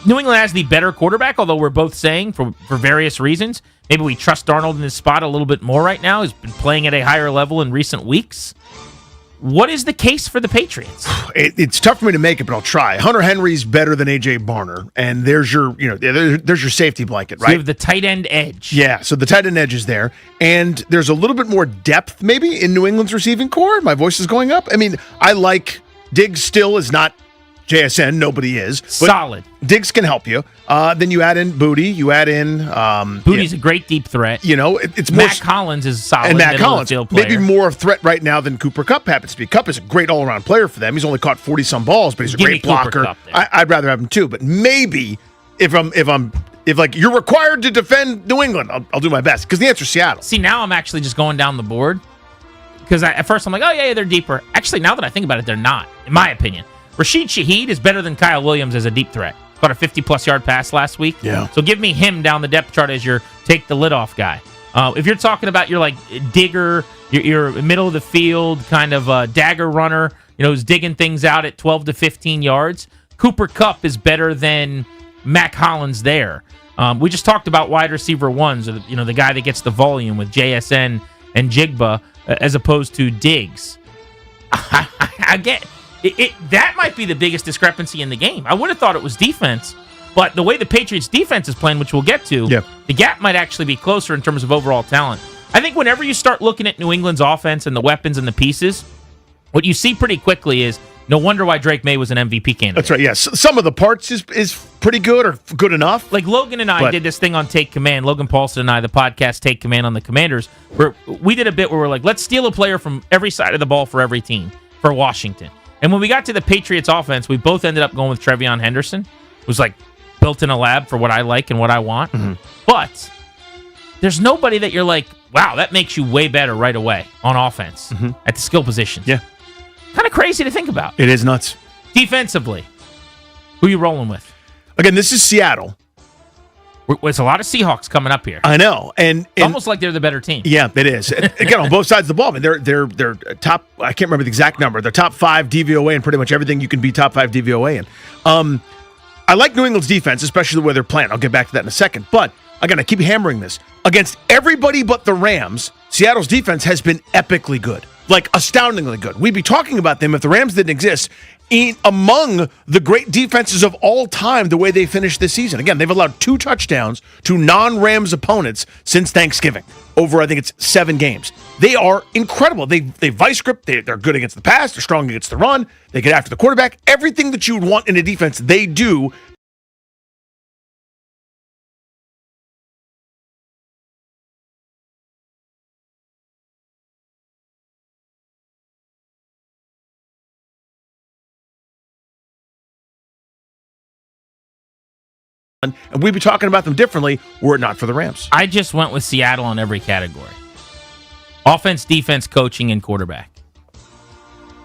New England has the better quarterback, although we're both saying for various reasons. Maybe we trust Darnold in his spot a little bit more right now. He's been playing at a higher level in recent weeks. What is the case for the Patriots? It's tough for me to make it, but I'll try. Hunter Henry's better than A.J. Barner, and there's your safety blanket, right? So you have the tight end edge. Yeah, so the tight end edge is there, and there's a little bit more depth maybe in New England's receiving core. My voice is going up. I mean, I like Diggs still is not JSN, nobody is. Solid. Diggs can help you. Then you add in Booty. You add in... Booty's a great deep threat. It's more... Mac Hollins is solid. And Mac Hollins. Player. Maybe more of a threat right now than Cooper Kupp happens to be. Kupp is a great all-around player for them. He's only caught 40-some balls, but he's a great blocker. I'd rather have him too. But maybe if you're required to defend New England, I'll do my best. Because the answer is Seattle. See, now I'm actually just going down the board. Because at first I'm like, oh, yeah, they're deeper. Actually, now that I think about it, they're not, in my opinion. Rashid Shaheed is better than Kyle Williams as a deep threat. Got a 50-plus yard pass last week. Yeah. So give me him down the depth chart as your take the lid off guy. If you're talking about your digger, your middle of the field kind of dagger runner, who's digging things out at 12 to 15 yards, Cooper Kupp is better than Mac Hollins there. We just talked about wide receiver ones, the guy that gets the volume with JSN and Jigba as opposed to Diggs. I get. That might be the biggest discrepancy in the game. I would have thought it was defense, but the way the Patriots defense is playing, which we'll get to, the gap might actually be closer in terms of overall talent. I think whenever you start looking at New England's offense and the weapons and the pieces, what you see pretty quickly is no wonder why Drake May was an MVP candidate. That's right, yes. Some of the parts is pretty good or good enough. Like Logan and I did this thing on Take Command. Logan Paulson and I, the podcast Take Command on the Commanders, where we did a bit where we're like, let's steal a player from every side of the ball for every team for Washington. And when we got to the Patriots offense, we both ended up going with Trevion Henderson, who's built in a lab for what I like and what I want. Mm-hmm. But there's nobody that you're like, wow, that makes you way better right away on offense at the skill positions. Yeah. Kind of crazy to think about. It is nuts. Defensively, who you rolling with? Again, this is Seattle. There's a lot of Seahawks coming up here. I know, and It's almost like they're the better team. Yeah, it is. And again, on both sides of the ball. I mean, they're top. I can't remember the exact number. They're top 5 DVOA in pretty much everything you can be top 5 DVOA in. I like New England's defense, especially the way they're playing. I'll get back to that in a second. But again, I keep hammering this. Against everybody but the Rams, Seattle's defense has been epically good, like astoundingly good. We'd be talking about them if the Rams didn't exist. Among the great defenses of all time, the way they finished this season. Again, they've allowed 2 touchdowns to non-Rams opponents since Thanksgiving over, I think it's 7 games. They are incredible. They vice grip. They're good against the pass. They're strong against the run. They get after the quarterback. Everything that you would want in a defense, they do. And we'd be talking about them differently were it not for the Rams. I just went with Seattle on every category. Offense, defense, coaching, and quarterback.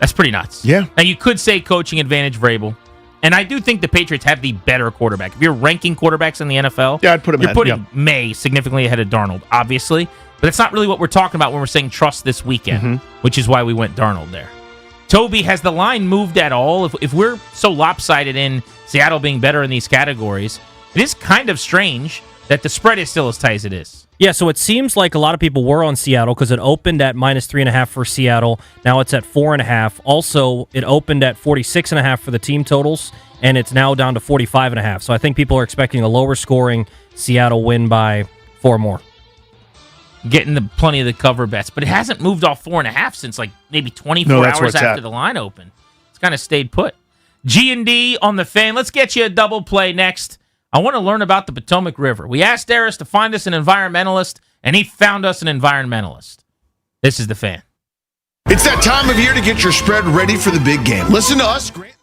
That's pretty nuts. Yeah. Now, you could say coaching advantage Vrabel. And I do think the Patriots have the better quarterback. If you're ranking quarterbacks in the NFL, I'd put him you're putting May significantly ahead of Darnold, obviously. But that's not really what we're talking about when we're saying trust this weekend, which is why we went Darnold there. Toby, has the line moved at all? If we're so lopsided in Seattle being better in these categories, it is kind of strange that the spread is still as tight as it is. Yeah, so it seems like a lot of people were on Seattle because it opened at -3.5 for Seattle. Now it's at 4.5. Also, it opened at 46.5 for the team totals, and it's now down to 45.5. So I think people are expecting a lower scoring Seattle win by 4 more. Getting plenty of the cover bets, but it hasn't moved off 4.5 since like maybe 24 hours after the line opened. It's kind of stayed put. G&D on the Fan. Let's get you a double play next. I want to learn about the Potomac River. We asked Eris to find us an environmentalist, and he found us an environmentalist. This is the Fan. It's that time of year to get your spread ready for the big game. Listen to us, Grant.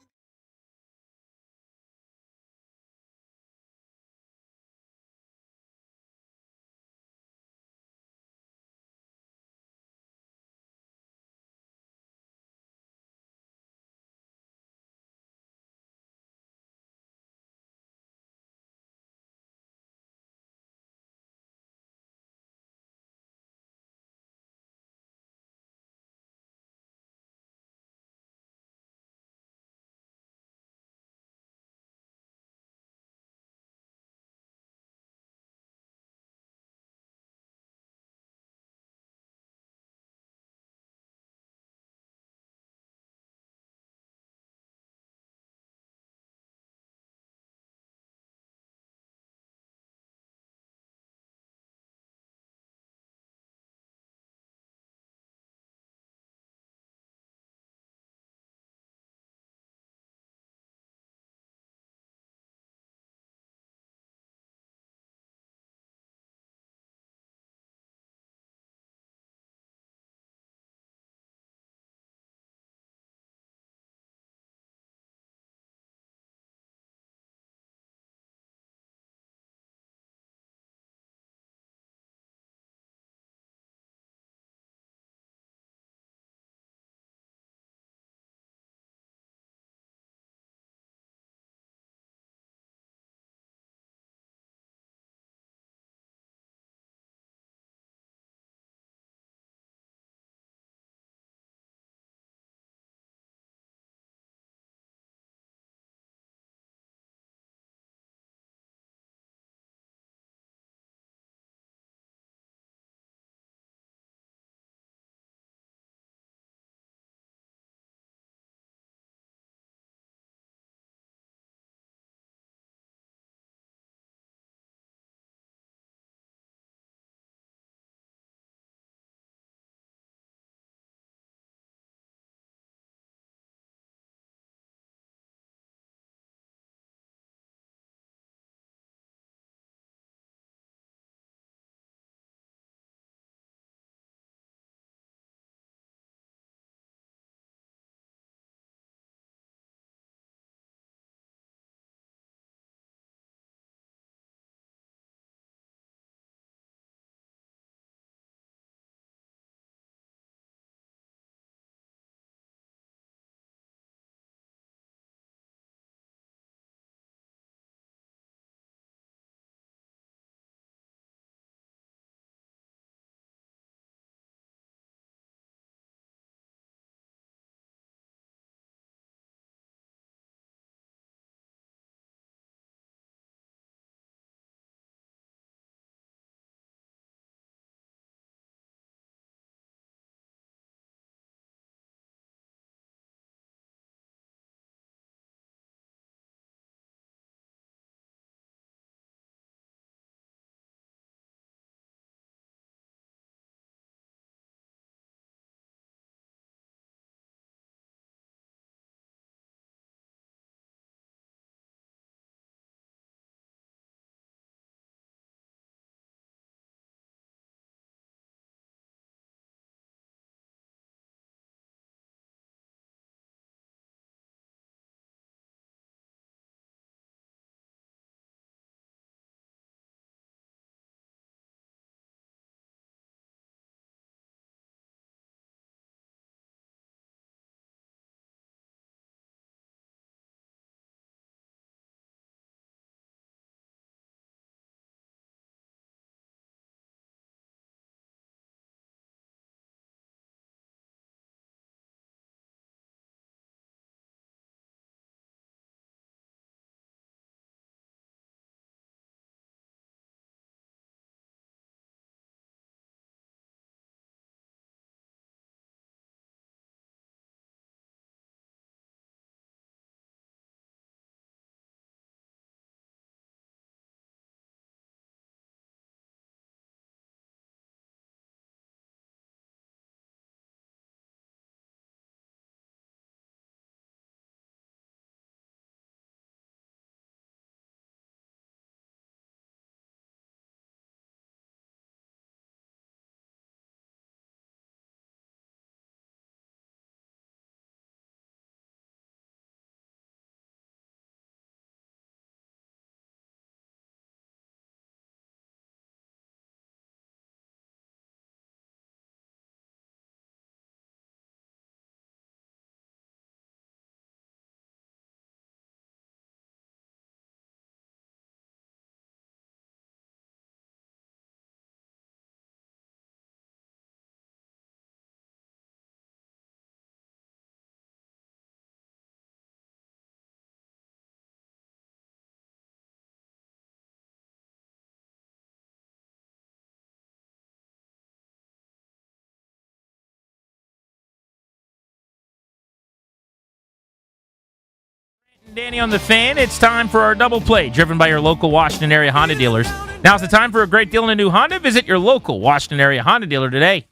Danny on the Fan. It's time for our double play, driven by your local Washington area Honda dealers. Now's the time for a great deal on a new Honda. Visit your local Washington area Honda dealer today.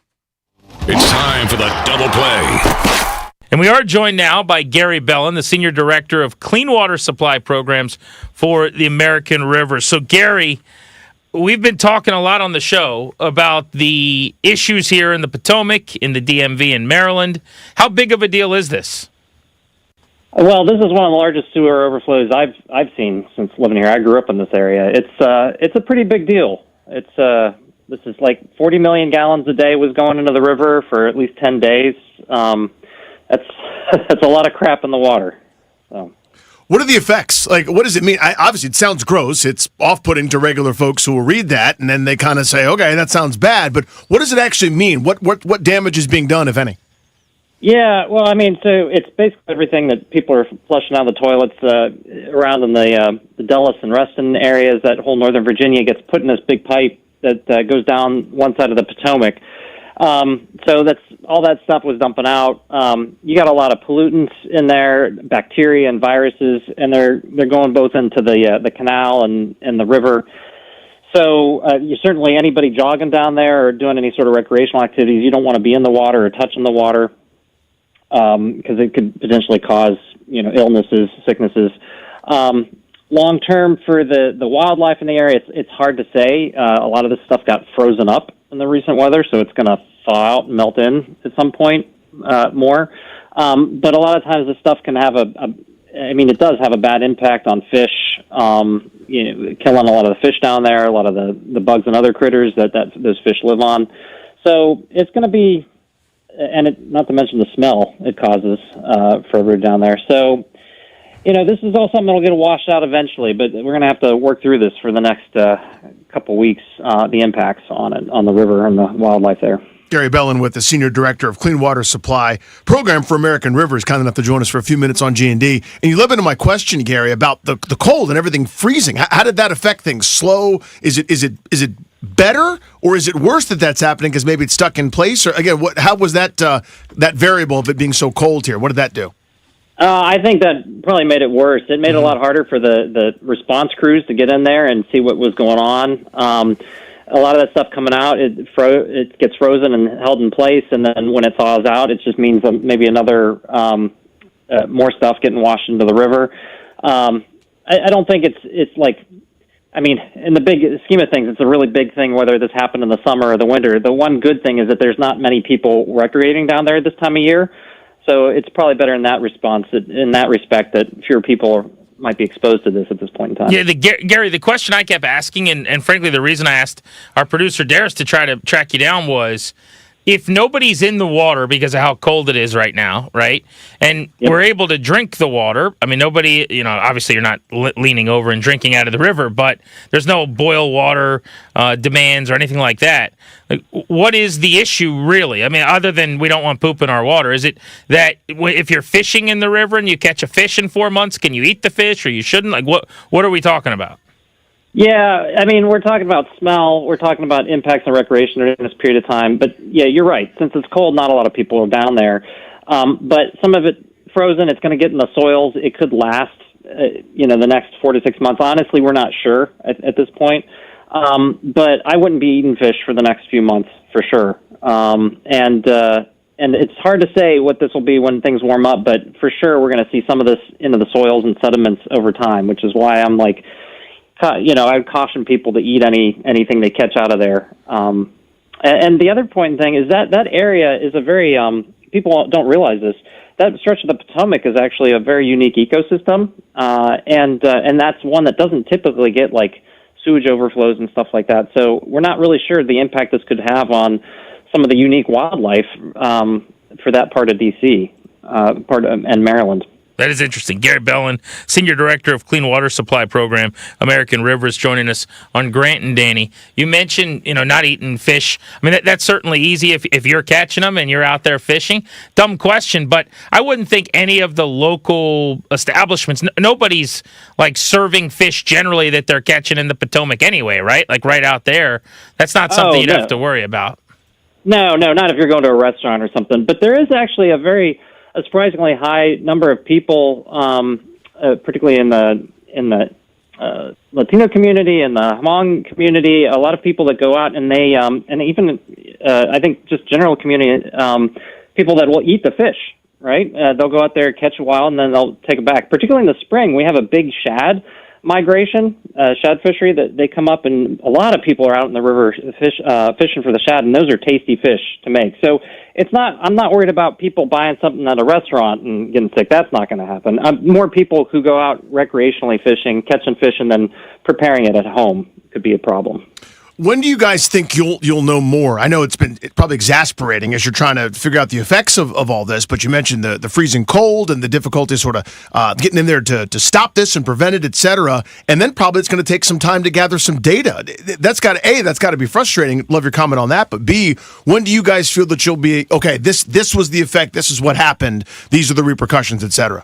It's time for the double play. And we are joined now by Gary Bellin, the Senior Director of Clean Water Supply Programs for the American River. So, Gary, we've been talking a lot on the show about the issues here in the Potomac, in the DMV in Maryland. How big of a deal is this? Well, this is one of the largest sewer overflows I've seen since living here. I grew up in this area. It's a pretty big deal. This is like 40 million gallons a day was going into the river for at least 10 days. That's a lot of crap in the water. So. What are the effects? Like, what does it mean? Obviously, it sounds gross. It's off-putting to regular folks who will read that, and then they kind of say, okay, that sounds bad. But what does it actually mean? What damage is being done, if any? Yeah, well, I mean, so it's basically everything that people are flushing out of the toilets around in the Dulles and Reston areas. That whole Northern Virginia gets put in this big pipe that goes down one side of the Potomac. So that's all that stuff was dumping out. You got a lot of pollutants in there, bacteria and viruses, and they're going both into the canal and the river. So you certainly anybody jogging down there or doing any sort of recreational activities, you don't want to be in the water or touching the water because it could potentially cause illnesses, sicknesses. Long term for the wildlife in the area, it's hard to say. A lot of this stuff got frozen up in the recent weather, so it's going to thaw out and melt in at some point more. But a lot of times this stuff can have it does have a bad impact on fish, killing a lot of the fish down there, a lot of the bugs and other critters that those fish live on. So it's going to be, not to mention the smell it causes for everybody down there. So, this is all something that'll get washed out eventually, but we're going to have to work through this for the next couple weeks, the impacts on the river and the wildlife there. Gary Bellin with the Senior Director of Clean Water Supply Program for American Rivers, kind enough to join us for a few minutes on G&D. And you led into my question, Gary, about the cold and everything freezing. How did that affect things? Slow? Is it better, or is it worse that's happening because maybe it's stuck in place? Or again, how was that variable of it being so cold here? What did that do? I think that probably made it worse. It made it a lot harder for the response crews to get in there and see what was going on. A lot of that stuff coming out, it gets frozen and held in place, and then when it thaws out, it just means maybe another more stuff getting washed into the river. I don't think it's like, I mean, in the big scheme of things, it's a really big thing whether this happened in the summer or the winter. The one good thing is that there's not many people recreating down there this time of year, so it's probably better in that respect that fewer people might be exposed to this at this point in time. Yeah, Gary, the question I kept asking, and frankly, the reason I asked our producer Darius to try to track you down was, if nobody's in the water because of how cold it is right now, right, and we're able to drink the water, I mean, nobody, obviously you're not leaning over and drinking out of the river, but there's no boil water demands or anything like that. Like, what is the issue really? I mean, other than we don't want poop in our water, is it that if you're fishing in the river and you catch a fish in 4 months, can you eat the fish or you shouldn't? Like, what are we talking about? Yeah, I mean, we're talking about smell. We're talking about impacts on recreation during this period of time. But, yeah, you're right. Since it's cold, not a lot of people are down there. But some of it frozen, it's going to get in the soils. It could last, the next 4 to 6 months. Honestly, we're not sure at this point. But I wouldn't be eating fish for the next few months for sure. And it's hard to say what this will be when things warm up. But for sure, we're going to see some of this into the soils and sediments over time, which is why I'm like, I would caution people to eat anything they catch out of there. And the other important thing is that area is a very people don't realize this. That stretch of the Potomac is actually a very unique ecosystem, and that's one that doesn't typically get like sewage overflows and stuff like that. So we're not really sure the impact this could have on some of the unique wildlife for that part of D.C. And Maryland. That is interesting. Gary Bellin, Senior Director of Clean Water Supply Program, American Rivers, joining us on Grant and Danny. You mentioned, not eating fish. I mean, that's certainly easy if you're catching them and you're out there fishing. Dumb question, but I wouldn't think any of the local establishments, nobody's like serving fish generally that they're catching in the Potomac anyway, right? Like right out there. That's not something you'd have to worry about. No, not if you're going to a restaurant or something. But there is actually a surprisingly high number of people particularly in the Latino community and the Hmong community, a lot of people that go out and they and even I think just general community people that will eat the fish. Right? They'll go out there, catch a while, and then they'll take it back. Particularly in the spring, we have a big shad migration, shad fishery that they come up, and a lot of people are out in the river fishing for the shad, and those are tasty fish to make. So I'm not worried about people buying something at a restaurant and getting sick. That's not going to happen. More people who go out recreationally fishing, catching fish, and then preparing it at home could be a problem. When do you guys think you'll know more? I know it's probably exasperating as you're trying to figure out the effects of all this, but you mentioned the freezing cold and the difficulty sort of getting in there to stop this and prevent it, et cetera. And then probably it's going to take some time to gather some data. That's got to be frustrating. Love your comment on that. But B, when do you guys feel that you'll be, okay, this was the effect, this is what happened, these are the repercussions, et cetera?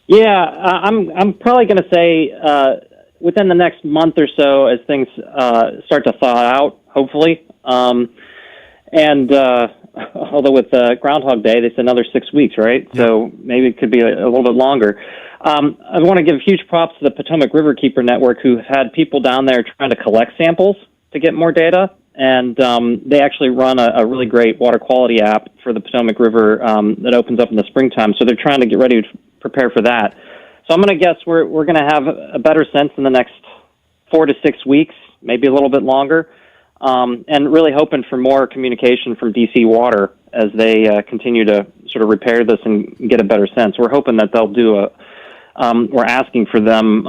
Yeah, I'm probably going to say within the next month or so, as things start to thaw out, hopefully. And although with Groundhog Day, they said another 6 weeks, right? Yeah. So maybe it could be a little bit longer. I want to give huge props to the Potomac Riverkeeper Network, who had people down there trying to collect samples to get more data. And they actually run a really great water quality app for the Potomac River that opens up in the springtime. So they're trying to get ready to prepare for that. So I'm going to guess we're going to have a better sense in the next 4 to 6 weeks, maybe a little bit longer, and really hoping for more communication from DC Water as they continue to sort of repair this and get a better sense. We're hoping that they'll do we're asking for them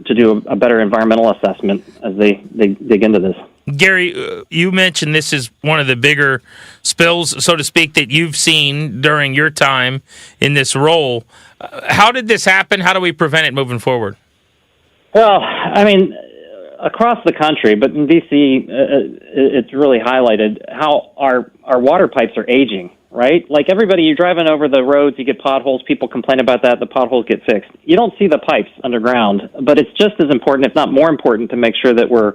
to do a better environmental assessment as they dig into this. Gary, you mentioned this is one of the bigger spills, so to speak, that you've seen during your time in this role. How did this happen? How do we prevent it moving forward? Well, I mean, across the country, but in D.C., it's really highlighted how our water pipes are aging, right? Like everybody, you're driving over the roads, you get potholes, people complain about that, the potholes get fixed. You don't see the pipes underground, but it's just as important, if not more important, to make sure that we're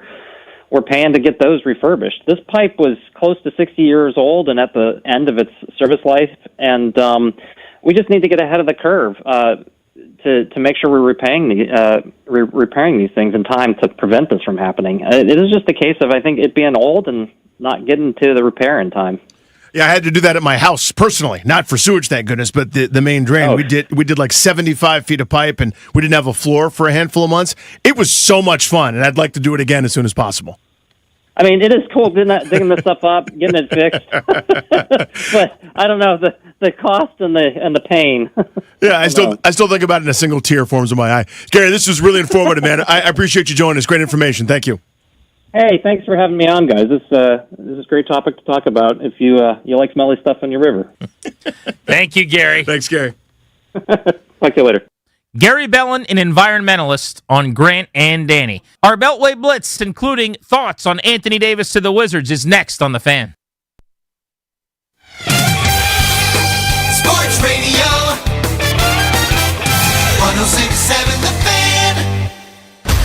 paying to get those refurbished. This pipe was close to 60 years old and at the end of its service life, and we just need to get ahead of the curve to make sure we're repairing these things in time to prevent this from happening. It is just a case of, I think, it being old and not getting to the repair in time. Yeah, I had to do that at my house personally, not for sewage, thank goodness, but the main drain. Oh. We did like 75 feet of pipe, and we didn't have a floor for a handful of months. It was so much fun, and I'd like to do it again as soon as possible. I mean, it is cool digging this stuff up, getting it fixed, but I don't know the cost and the pain. Yeah, I still think about it in a single tear forms in my eye. Gary, this was really informative, man. I appreciate you joining us. Great information. Thank you. Hey, thanks for having me on, guys. This is a great topic to talk about if you like smelly stuff in your river. Thank you, Gary. Thanks, Gary. Talk to you later. Gary Bellin, an environmentalist on Grant and Danny. Our Beltway Blitz, including thoughts on Anthony Davis to the Wizards, is next on The Fan. Sports Radio 106.7 The Fan.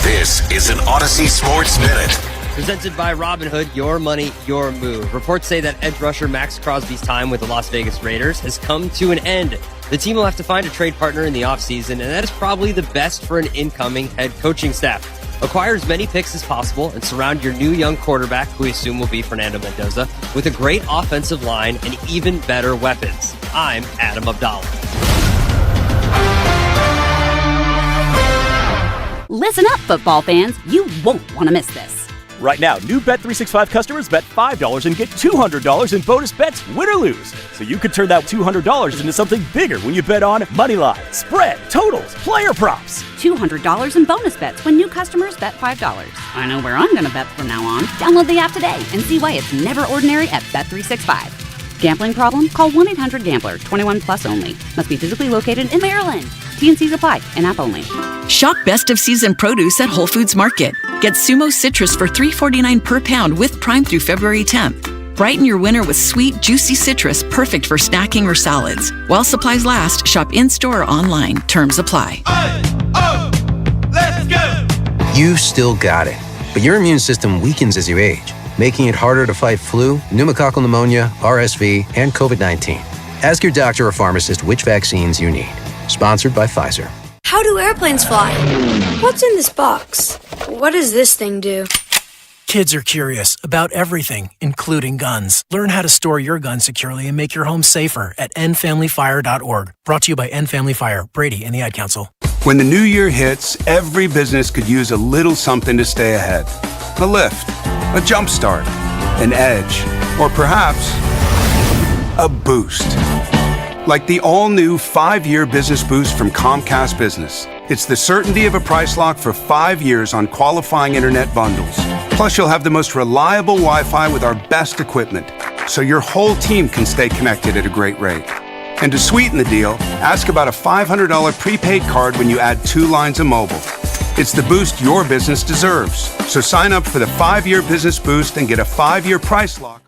This is an Odyssey Sports Minute. Presented by Robinhood, your money, your move. Reports say that edge rusher Max Crosby's time with the Las Vegas Raiders has come to an end. The team will have to find a trade partner in the offseason, and that is probably the best for an incoming head coaching staff. Acquire as many picks as possible and surround your new young quarterback, who we assume will be Fernando Mendoza, with a great offensive line and even better weapons. I'm Adam Abdallah. Listen up, football fans. You won't want to miss this. Right now, new Bet365 customers bet $5 and get $200 in bonus bets, win or lose. So you could turn that $200 into something bigger when you bet on money line, spread, totals, player props. $200 in bonus bets when new customers bet $5. I know where I'm going to bet from now on. Download the app today and see why it's never ordinary at Bet365. Gambling problem? Call 1-800-GAMBLER. 21 plus only. Must be physically located in Maryland. T&Cs apply. In-app only. Shop best of season produce at Whole Foods Market. Get Sumo citrus for $3.49 per pound with Prime through February 10th. Brighten your winter with sweet, juicy citrus perfect for snacking or salads. While supplies last, shop in-store or online. Terms apply. Let's go! You still got it, but your immune system weakens as you age, making it harder to fight flu, pneumococcal pneumonia, RSV, and COVID-19. Ask your doctor or pharmacist which vaccines you need. Sponsored by Pfizer. How do airplanes fly? What's in this box? What does this thing do? Kids are curious about everything, including guns. Learn how to store your gun securely and make your home safer at endfamilyfire.org. Brought to you by End Family Fire, Brady, and the Ad Council. When the new year hits, every business could use a little something to stay ahead. A lift, a jump start, an edge, or perhaps a boost. Like the all-new 5-year business boost from Comcast Business. It's the certainty of a price lock for 5 years on qualifying internet bundles. Plus, you'll have the most reliable Wi-Fi with our best equipment, so your whole team can stay connected at a great rate. And to sweeten the deal, ask about a $500 prepaid card when you add 2 lines of mobile. It's the boost your business deserves. So sign up for the 5-year business boost and get a 5-year price lock.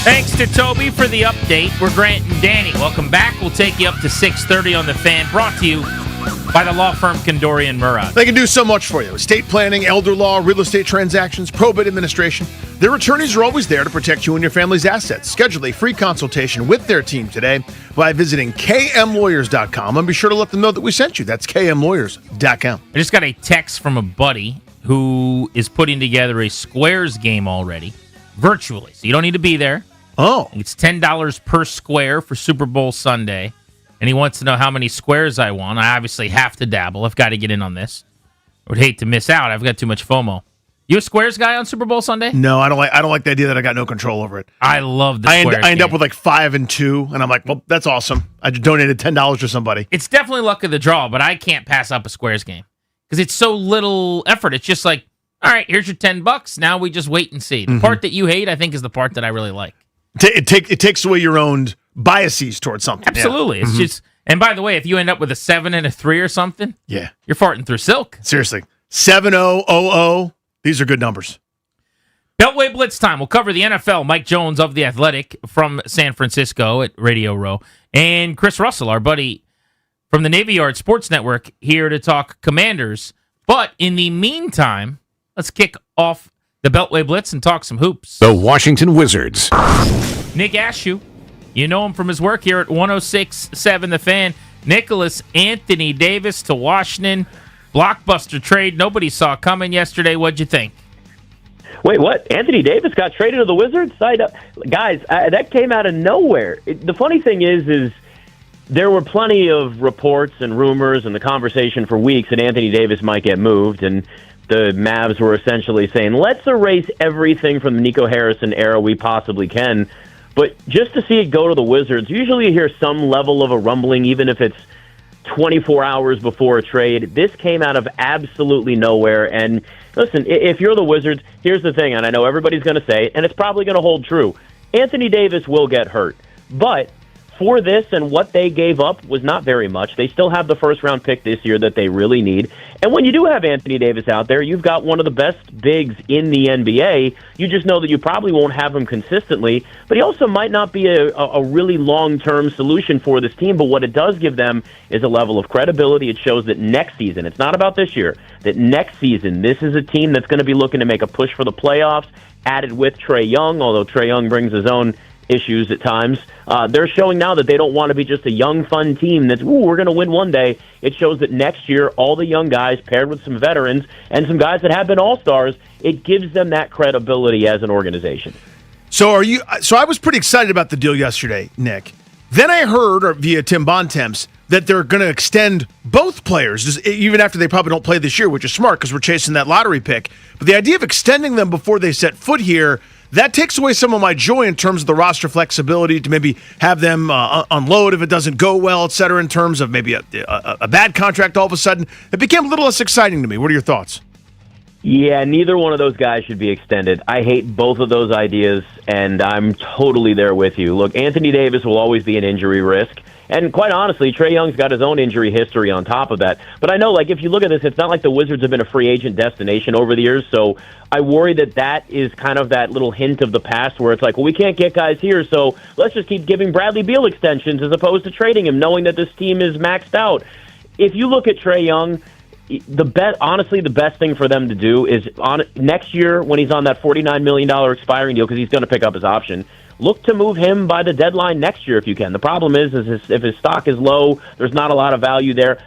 Thanks to Toby for the update. We're Grant and Danny. Welcome back. We'll take you up to 6:30 on The Fan, brought to you by the law firm Kondori and Murad. They can do so much for you. Estate planning, elder law, real estate transactions, probate administration. Their attorneys are always there to protect you and your family's assets. Schedule a free consultation with their team today by visiting kmlawyers.com and be sure to let them know that we sent you. That's kmlawyers.com. I just got a text from a buddy who is putting together a Squares game already, virtually. So you don't need to be there. Oh. It's $10 per square for Super Bowl Sunday. And he wants to know how many squares I want. I obviously have to dabble. I've got to get in on this. I would hate to miss out. I've got too much FOMO. You a squares guy on Super Bowl Sunday? No, I don't like the idea that I got no control over it. I love the I squares end up game. with like 5 and 2, and I'm like, well, that's awesome. I just donated $10 to somebody. It's definitely luck of the draw, but I can't pass up a squares game because it's so little effort. It's just like, all right, here's your $10. Now we just wait and see. The part that you hate, I think, is the part that I really like. It takes away your own biases towards something. Absolutely. Yeah. It's just, and by the way, if you end up with a 7 and a 3 or something, yeah, you're farting through silk. Seriously. 7-0-0-0. These are good numbers. Beltway Blitz time. We'll cover the NFL. Mike Jones of The Athletic from San Francisco at Radio Row. And Chris Russell, our buddy from the Navy Yard Sports Network, here to talk Commanders. But in the meantime, let's kick off the Beltway Blitz and talk some hoops. The Washington Wizards. Nick Ashew. You know him from his work here at 106.7 The Fan. Nicholas Anthony Davis to Washington. Blockbuster trade nobody saw coming yesterday. What'd you think? Wait, what? Anthony Davis got traded to the Wizards? Guys, that came out of nowhere. The funny thing is there were plenty of reports and rumors and the conversation for weeks that Anthony Davis might get moved, and the Mavs were essentially saying, let's erase everything from the Nico Harrison era we possibly can. But just to see it go to the Wizards, usually you hear some level of a rumbling, even if it's 24 hours before a trade. This came out of absolutely nowhere. And listen, if you're the Wizards, here's the thing, and I know everybody's going to say it, and it's probably going to hold true. Anthony Davis will get hurt. But for this and what they gave up was not very much. They still have the first-round pick this year that they really need. And when you do have Anthony Davis out there, you've got one of the best bigs in the NBA. You just know that you probably won't have him consistently, but he also might not be a really long-term solution for this team. But what it does give them is a level of credibility. It shows that next season, it's not about this year, that next season, this is a team that's going to be looking to make a push for the playoffs, added with Trae Young, although Trae Young brings his own issues at times. They're showing now that they don't want to be just a young, fun team that's, we're going to win one day. It shows that next year, all the young guys paired with some veterans and some guys that have been all-stars, it gives them that credibility as an organization. So I was pretty excited about the deal yesterday, Nick. Then I heard via Tim Bontemps that they're going to extend both players, even after they probably don't play this year, which is smart because we're chasing that lottery pick. But the idea of extending them before they set foot here, that takes away some of my joy in terms of the roster flexibility to maybe have them unload if it doesn't go well, et cetera, in terms of maybe a bad contract all of a sudden. It became a little less exciting to me. What are your thoughts? Yeah, neither one of those guys should be extended. I hate both of those ideas, and I'm totally there with you. Look, Anthony Davis will always be an injury risk. And quite honestly, Trae Young's got his own injury history on top of that. But I know, if you look at this, it's not like the Wizards have been a free agent destination over the years. So I worry that is kind of that little hint of the past where it's like, well, we can't get guys here, so let's just keep giving Bradley Beal extensions as opposed to trading him, knowing that this team is maxed out. If you look at Trae Young, the best thing for them to do is next year when he's on that $49 million expiring deal, because he's going to pick up his option, look to move him by the deadline next year if you can. The problem is if his stock is low, there's not a lot of value there.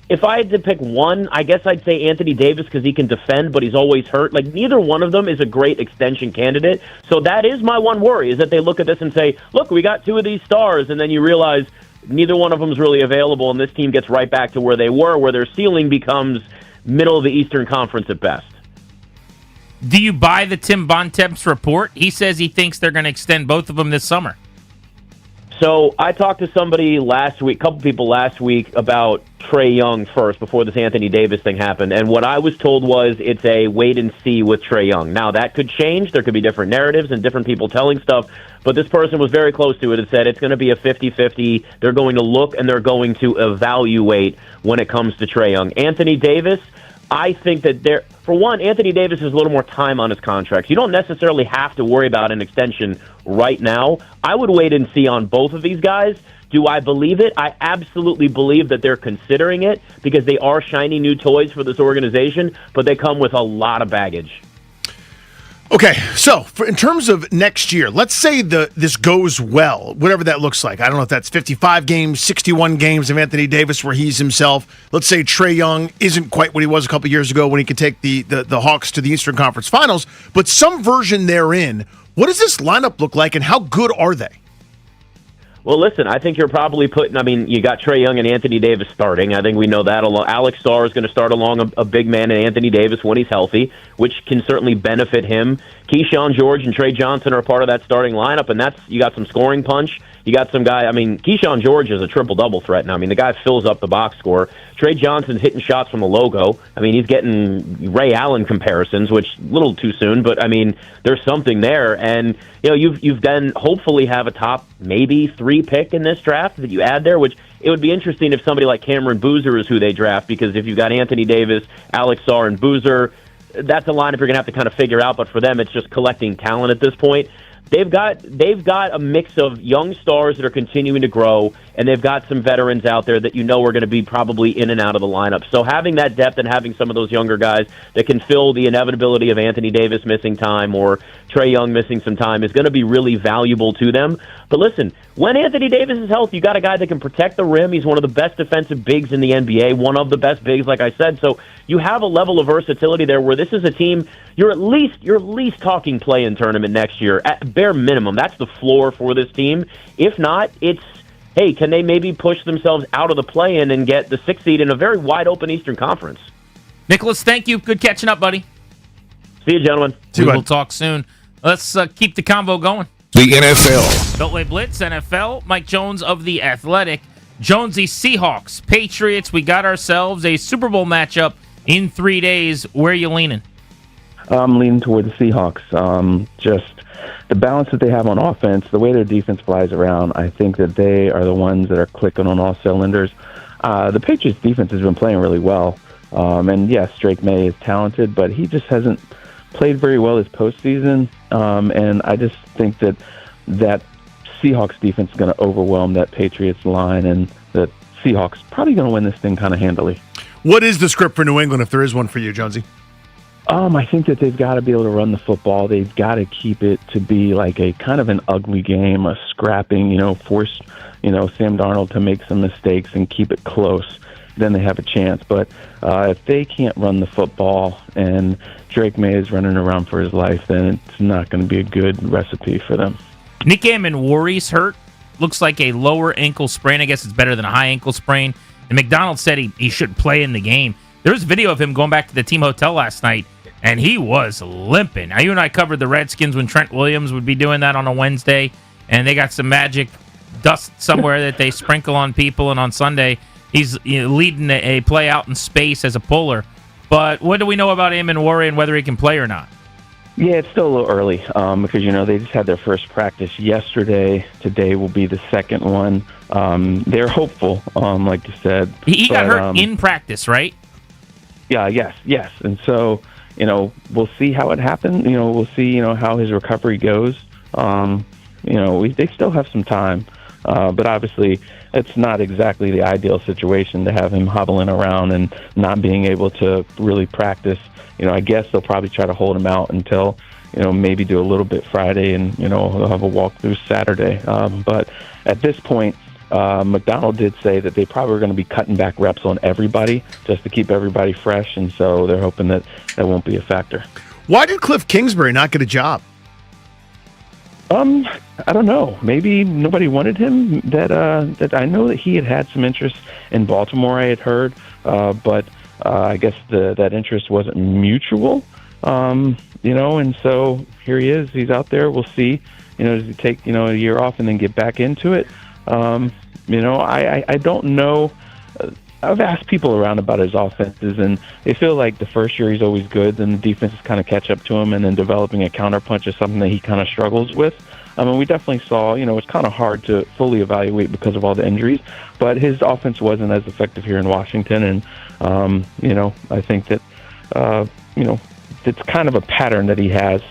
If I had to pick one, I guess I'd say Anthony Davis because he can defend, but he's always hurt. Neither one of them is a great extension candidate. So that is my one worry, is that they look at this and say, look, we got two of these stars, and then you realize neither one of them is really available, and this team gets right back to where they were, where their ceiling becomes middle of the Eastern Conference at best. Do you buy the Tim Bontemps report? He says he thinks they're going to extend both of them this summer. So I talked to somebody last week, a couple people last week, about Trae Young first before this Anthony Davis thing happened. And what I was told was it's a wait and see with Trae Young. Now, that could change. There could be different narratives and different people telling stuff. But this person was very close to it and said it's going to be a 50-50. They're going to look and they're going to evaluate when it comes to Trae Young. Anthony Davis, I think that for one, Anthony Davis has a little more time on his contract. You don't necessarily have to worry about an extension right now. I would wait and see on both of these guys. Do I believe it? I absolutely believe that they're considering it because they are shiny new toys for this organization, but they come with a lot of baggage. Okay, so in terms of next year, let's say this goes well, whatever that looks like. I don't know if that's 55 games, 61 games of Anthony Davis where he's himself. Let's say Trae Young isn't quite what he was a couple years ago when he could take the Hawks to the Eastern Conference Finals, but some version therein. What does this lineup look like, and how good are they? Well, listen, I think you're probably you got Trae Young and Anthony Davis starting. I think we know that. Alex Sarr is going to start along a big man in Anthony Davis when he's healthy, which can certainly benefit him. Keyshawn George and Trey Johnson are part of that starting lineup, and you got some scoring punch. You got some guy, Keyshawn George is a triple-double threat now. The guy fills up the box score. Trey Johnson's hitting shots from the logo. He's getting Ray Allen comparisons, which a little too soon, but, there's something there. And, you've then hopefully have a top maybe 3 pick in this draft that you add there, which it would be interesting if somebody like Cameron Boozer is who they draft, because if you've got Anthony Davis, Alex Sarr, and Boozer, that's a lineup you're going to have to kind of figure out, but for them, it's just collecting talent at this point. They've got a mix of young stars that are continuing to grow, and they've got some veterans out there that are going to be probably in and out of the lineup. So having that depth and having some of those younger guys that can fill the inevitability of Anthony Davis missing time or Trae Young missing some time is going to be really valuable to them. But listen, when Anthony Davis is healthy, you got a guy that can protect the rim. He's one of the best defensive bigs in the NBA, one of the best bigs, like I said. So you have a level of versatility there where this is a team you're at least talking play-in tournament next year at bare minimum. That's the floor for this team. If not, it's, hey, can they maybe push themselves out of the play-in and get the 6th seed in a very wide-open Eastern Conference? Nicholas, thank you. Good catching up, buddy. See you, gentlemen. We'll talk soon. Let's keep the convo going. The NFL. Beltway Blitz, NFL. Mike Jones of The Athletic. Jonesy, Seahawks, Patriots. We got ourselves a Super Bowl matchup in 3 days. Where are you leaning? I'm leaning toward the Seahawks. Just the balance that they have on offense, the way their defense flies around, I think that they are the ones that are clicking on all cylinders. The Patriots defense has been playing really well. And yes, Drake May is talented, but he just hasn't played very well this postseason. And I just think that Seahawks defense is going to overwhelm that Patriots line, and the Seahawks probably going to win this thing kind of handily. What is the script for New England, if there is one for you, Jonesy? I think that they've got to be able to run the football. They've got to keep it to be like a kind of an ugly game, a scrapping, force, Sam Darnold to make some mistakes and keep it close. Then they have a chance. But if they can't run the football and Drake May is running around for his life, then it's not going to be a good recipe for them. Nick Amon-Warri's hurt. Looks like a lower ankle sprain. I guess it's better than a high ankle sprain. And McDonald said he should play in the game. There was a video of him going back to the team hotel last night, and he was limping. Now, you and I covered the Redskins when Trent Williams would be doing that on a Wednesday, and they got some magic dust somewhere that they sprinkle on people, and on Sunday, he's leading a play out in space as a puller. But what do we know about Amon-Warri and whether he can play or not? Yeah, it's still a little early because, they just had their first practice yesterday. Today will be the second one. They're hopeful, like you said. He got hurt in practice, right? Yeah, yes. And so, we'll see how it happens. We'll see, how his recovery goes. They still have some time. But obviously, it's not exactly the ideal situation to have him hobbling around and not being able to really practice. I guess they'll probably try to hold him out until, maybe do a little bit Friday and, they'll have a walkthrough Saturday. But at this point, McDonald did say that they probably are going to be cutting back reps on everybody just to keep everybody fresh, and so they're hoping that won't be a factor. Why did Cliff Kingsbury not get a job? I don't know. Maybe nobody wanted him. That I know that he had some interest in Baltimore, I had heard, but I guess that interest wasn't mutual. And so here he is. He's out there. We'll see. Does he take a year off and then get back into it? I don't know. I've asked people around about his offenses, and they feel like the first year he's always good, then the defenses kind of catch up to him, and then developing a counterpunch is something that he kind of struggles with. We definitely saw, it's kind of hard to fully evaluate because of all the injuries, but his offense wasn't as effective here in Washington, and, I think that it's kind of a pattern that he has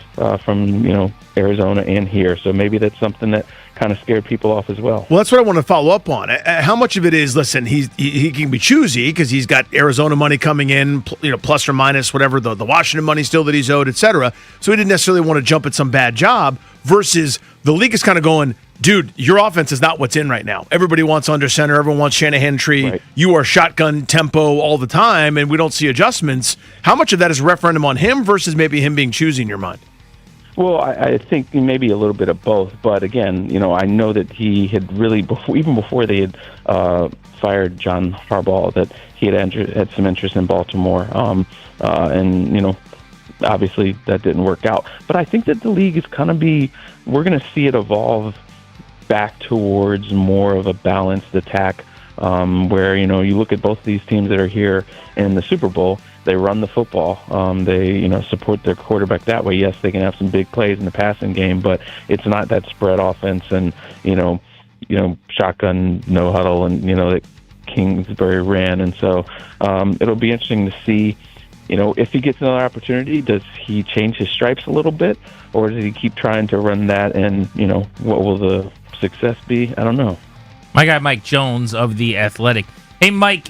from Arizona and here. So maybe that's something that kind of scared people off as well. Well, that's what I want to follow up on. How much of it is, listen, he can be choosy because he's got Arizona money coming in, plus or minus whatever the Washington money still that he's owed, et cetera. So he didn't necessarily want to jump at some bad job versus the league is kind of going, dude, your offense is not what's in right now. Everybody wants under center. Everyone wants Shanahan tree. Right. You are shotgun tempo all the time, and we don't see adjustments. How much of that is a referendum on him versus maybe him being choosy in your mind? Well, I think maybe a little bit of both. But again, I know that he had really, even before they had fired John Harbaugh, that he had some interest in Baltimore. And obviously that didn't work out. But I think that the league is we're going to see it evolve back towards more of a balanced attack, where you look at both these teams that are here in the Super Bowl. They run the football. They support their quarterback that way. Yes, they can have some big plays in the passing game, but it's not that spread offense and shotgun no huddle and that Kingsbury ran. And so it'll be interesting to see. If he gets another opportunity, does he change his stripes a little bit, or does he keep trying to run that? And what will the success be? I don't know. My guy Mike Jones of The Athletic. Hey, Mike,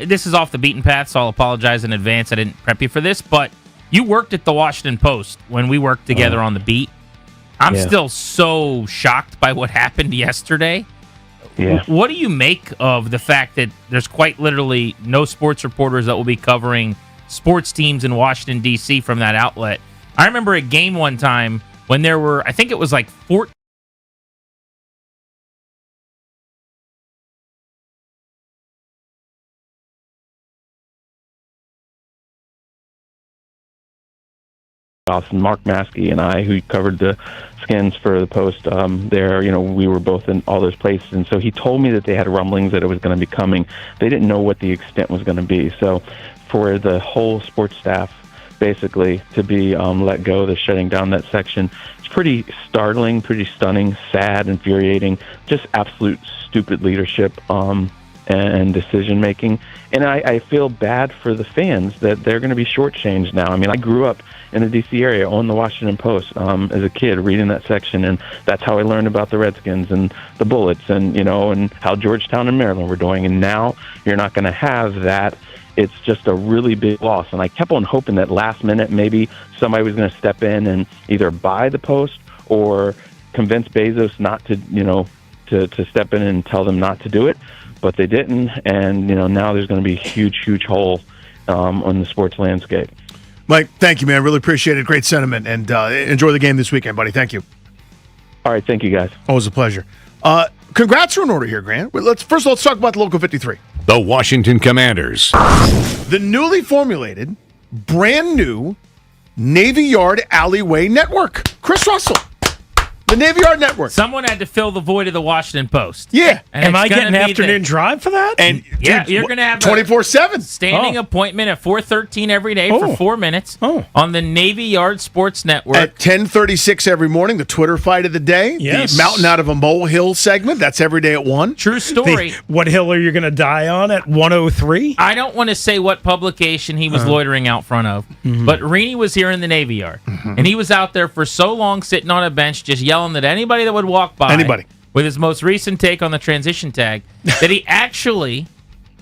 this is off the beaten path, so I'll apologize in advance. I didn't prep you for this, but you worked at the Washington Post when we worked together on the beat. I'm still so shocked by what happened yesterday. Yeah. What do you make of the fact that there's quite literally no sports reporters that will be covering sports teams in Washington, D.C. from that outlet? I remember a game one time when there were, I think it was like 14 Mark Maskey and I, who covered the Skins for the Post, we were both in all those places. And so he told me that they had rumblings that it was going to be coming. They didn't know what the extent was going to be. So for the whole sports staff basically to be let go, they're shutting down that section. It's pretty startling, pretty stunning, sad, infuriating, just absolute stupid leadership and decision-making. And I feel bad for the fans that they're going to be shortchanged now. I mean, I grew up in the D.C. area on the Washington Post as a kid, reading that section, and that's how I learned about the Redskins and the Bullets and, and how Georgetown and Maryland were doing. And now you're not going to have that. It's just a really big loss. And I kept on hoping that last minute maybe somebody was going to step in and either buy the Post or convince Bezos not to, to step in and tell them not to do it. But they didn't, and now there's going to be a huge, huge hole on the sports landscape. Mike, thank you, man. Really appreciate it. Great sentiment, and enjoy the game this weekend, buddy. Thank you. All right, thank you, guys. Always a pleasure. Congrats are in order here, Grant. Let's talk about the Local 53. The Washington Commanders. The newly formulated, brand new Navy Yard Alleyway Network. Chris Russell. The Navy Yard Network. Someone had to fill the void of the Washington Post. Yeah. And am I getting afternoon drive for that? And yeah, you're going to have 24/7 standing appointment at 4:13 every day for 4 minutes on the Navy Yard Sports Network. At 10:36 every morning, the Twitter fight of the day. Yes. The Mountain Out of a Molehill segment. That's every day at 1. True story. What hill are you going to die on at 103? I don't want to say what publication he was loitering out front of, but Rini was here in the Navy Yard, and he was out there for so long sitting on a bench just yelling at anybody that would walk by with his most recent take on the transition tag that he actually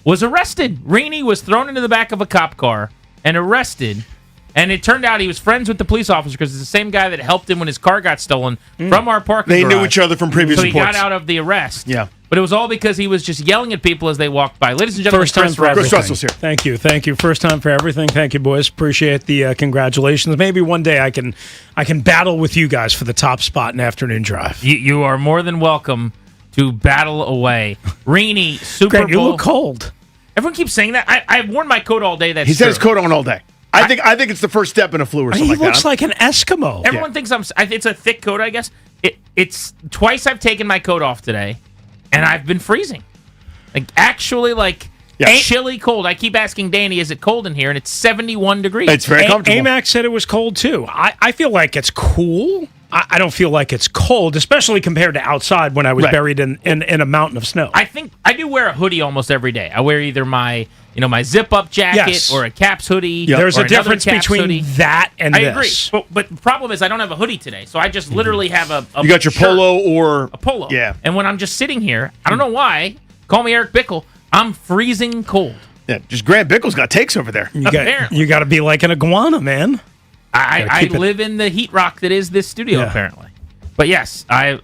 was arrested. Rini was thrown into the back of a cop car and arrested, and it turned out he was friends with the police officer because it's the same guy that helped him when his car got stolen from our parking They garage. knew each other from previous so reports. he got out of the arrest. Yeah. But it was all because he was just yelling at people as they walked by. Ladies and gentlemen, First time for everything. Chris Russell's here. Thank you. First time for everything. Thank you, boys. Appreciate the congratulations. Maybe one day I can battle with you guys for the top spot in afternoon drive. You are more than welcome to battle away. Rini, Super Grant, Bowl. you look cold. Everyone keeps saying that. I've worn my coat all day. That's He said true. his coat on all day. I think it's the first step in a flu or something He like that. looks like an Eskimo. Everyone thinks it's a thick coat, I guess. It's twice I've taken my coat off today, and I've been freezing. Chilly cold. I keep asking Danny, is it cold in here? And it's 71 degrees. It's very comfortable. AMAC said it was cold, too. I feel like it's cool. I don't feel like it's cold, especially compared to outside when I was buried in a mountain of snow. I think I do wear a hoodie almost every day. I wear either my my zip-up jacket Yes. or a Caps hoodie. There's or a difference another Caps between hoodie. that and I this. agree, but the problem is I don't have a hoodie today, so I just literally have a You got your shirt, polo or a polo. Yeah. And when I'm just sitting here, I don't know why. Call me Eric Bickle. I'm freezing cold. Yeah, just Grant Bickle's got takes over there. You got to be like an iguana, man. I live in the heat rock that is this studio, apparently. But yes, I'm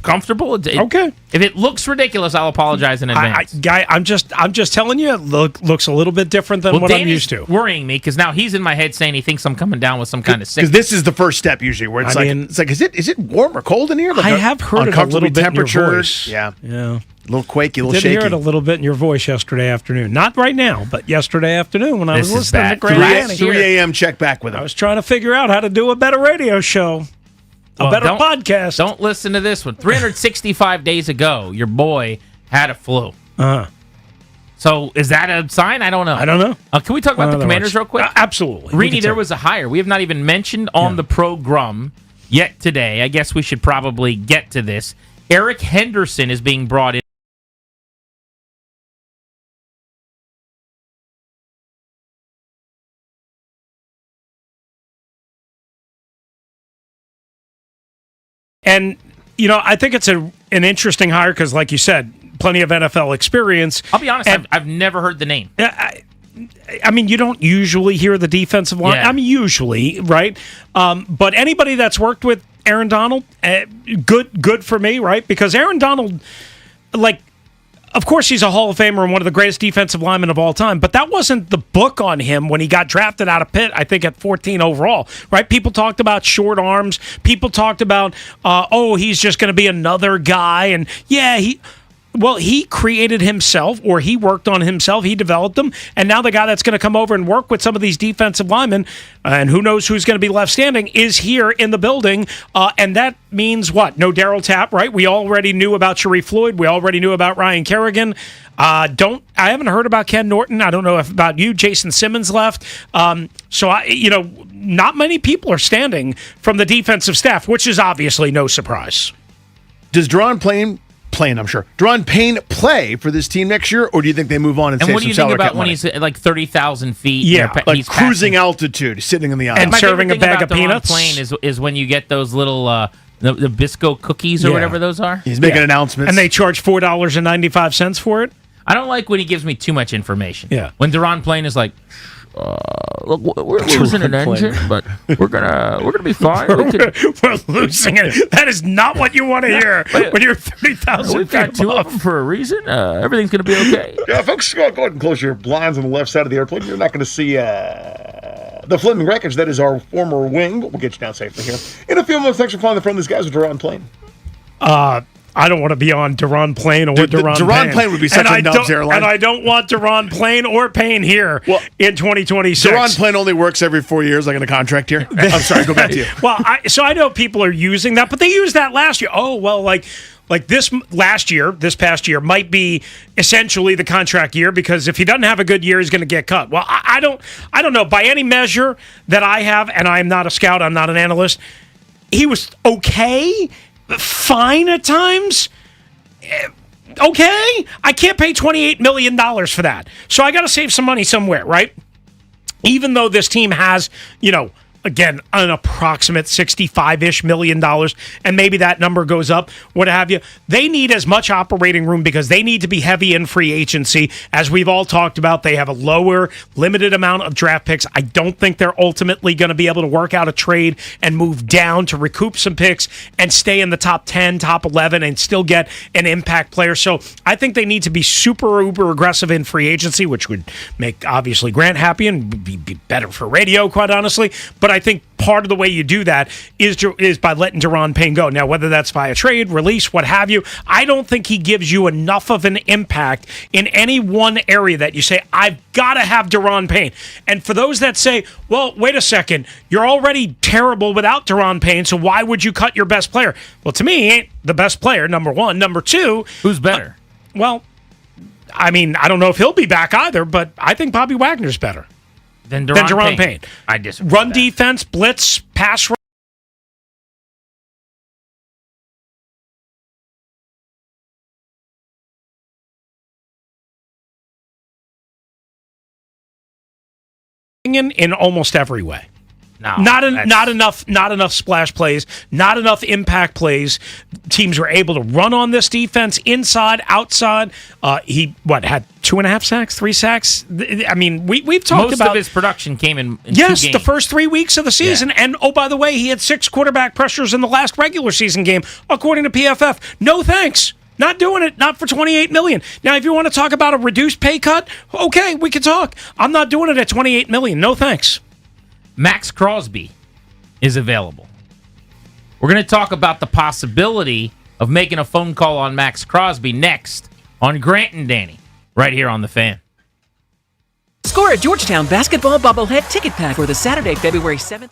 comfortable. Okay. If it looks ridiculous, I'll apologize in advance. Guy, I'm just telling you, it looks a little bit different than what I'm Danny's used to. worrying me because now he's in my head saying he thinks I'm coming down with some kind of Because sickness. this is the first step usually, where it's is it warm or cold in here? Like I have heard it a little bit in your voice. Yeah, yeah. A little quaky, a little Did shaky. hear it a little bit in your voice yesterday afternoon. Not right now, but yesterday afternoon when I was This is listening to bad. Grant Manning. 3 a.m. check back with him. I was trying to figure out how to do a better radio show, a Well, better don't- podcast. Don't listen to this one. 365 days ago, your boy had a flu. Uh-huh. So is that a sign? I don't know. I don't know. Can we talk about the Commanders real quick? Absolutely. We Reenie, can there talk. was a hire. We have not even mentioned on the program yet today. I guess we should probably get to this. Eric Henderson is being brought in. And, I think it's an interesting hire because, like you said, plenty of NFL experience. I'll be honest, I've never heard the name. I mean, you don't usually hear the defensive line. Yeah. I mean, usually, right? But anybody that's worked with Aaron Donald, good for me, right? Because Aaron Donald, of course, he's a Hall of Famer and one of the greatest defensive linemen of all time, but that wasn't the book on him when he got drafted out of Pitt, I think at 14 overall, right? People talked about short arms. People talked about, he's just going to be another guy. And yeah, he created himself, or he worked on himself. He developed them. And now the guy that's going to come over and work with some of these defensive linemen, and who knows who's going to be left standing, is here in the building. And that means what? No Darryl Tapp, right? We already knew about Sharif Floyd. We already knew about Ryan Kerrigan. I haven't heard about Ken Norton. I don't know about you. Jason Simmons left. So not many people are standing from the defensive staff, which is obviously no surprise. Does Deron Payne play for this team next year, or do you think they move on and And save what do some you think salary about cap when money? he's at like 30,000 feet? Yeah, and like he's cruising passing? altitude, sitting in the aisle. And My serving a favorite thing bag of about Deron peanuts? Payne is when you get those little the Bisco cookies or Yeah. whatever those are. He's making announcements. And they charge $4.95 for it? I don't like when he gives me too much information. Yeah. When Deron Payne is like, look, we're losing an engine, but we're gonna be fine. We're losing it. That is not what you want to hear when you're 30,000 We've got feet two above. of them for a reason. Everything's gonna be okay. Yeah, folks, go ahead and close your blinds on the left side of the airplane. You're not going to see the Fleming wreckage. That is our former wing, but we'll get you down safely here. In a few moments, thanks for flying the front of these guys with Deron Payne. I don't want to be on Deron Payne or Deron Deron Payne would be such a nubs airline. And I don't want Deron Payne or Payne here in 2026. Deron Payne only works every 4 years, like in a contract here. I'm sorry, go back to you. Well, so I know people are using that, but they used that last year. Oh, well, like this past year might be essentially the contract year, because if he doesn't have a good year, he's going to get cut. Well, I don't know. By any measure that I have, and I'm not a scout, I'm not an analyst, he was okay, fine at times. Okay, I can't pay $28 million for that. So I got to save some money somewhere, right? Even though this team has, again, an approximate $65-ish million, and maybe that number goes up, what have you. They need as much operating room because they need to be heavy in free agency. As we've all talked about, they have a lower, limited amount of draft picks. I don't think they're ultimately going to be able to work out a trade and move down to recoup some picks and stay in the top 10, top 11, and still get an impact player. So I think they need to be super, uber aggressive in free agency, which would make, obviously, Grant happy and be better for radio, quite honestly. But I think part of the way you do that is by letting Deron Payne go. Now, whether that's via trade, release, what have you, I don't think he gives you enough of an impact in any one area that you say, I've got to have Deron Payne. And for those that say, well, wait a second, you're already terrible without Deron Payne, so why would you cut your best player? Well, to me, he ain't the best player, number one. Number two, who's better? I mean, I don't know if he'll be back either, but I think Bobby Wagner's better Then Deron Payne. I disagree. Run defense, blitz, pass rush. in almost every way. No, not enough splash plays, not enough impact plays. Teams were able to run on this defense inside, outside. He had 2.5 sacks, 3 sacks. I mean, we've talked most about of his production came in yes, 2 games. the first 3 weeks of the season. Yeah. And oh, by the way, he had 6 quarterback pressures in the last regular season game, according to PFF. No thanks. Not doing it. Not for $28 million. Now, if you want to talk about a reduced pay cut, okay, we can talk. I'm not doing it at $28 million. No thanks. Max Crosby is available. We're going to talk about the possibility of making a phone call on Max Crosby next on Grant and Danny, right here on The Fan. Score a Georgetown basketball bobblehead ticket pack for the Saturday, February 7th.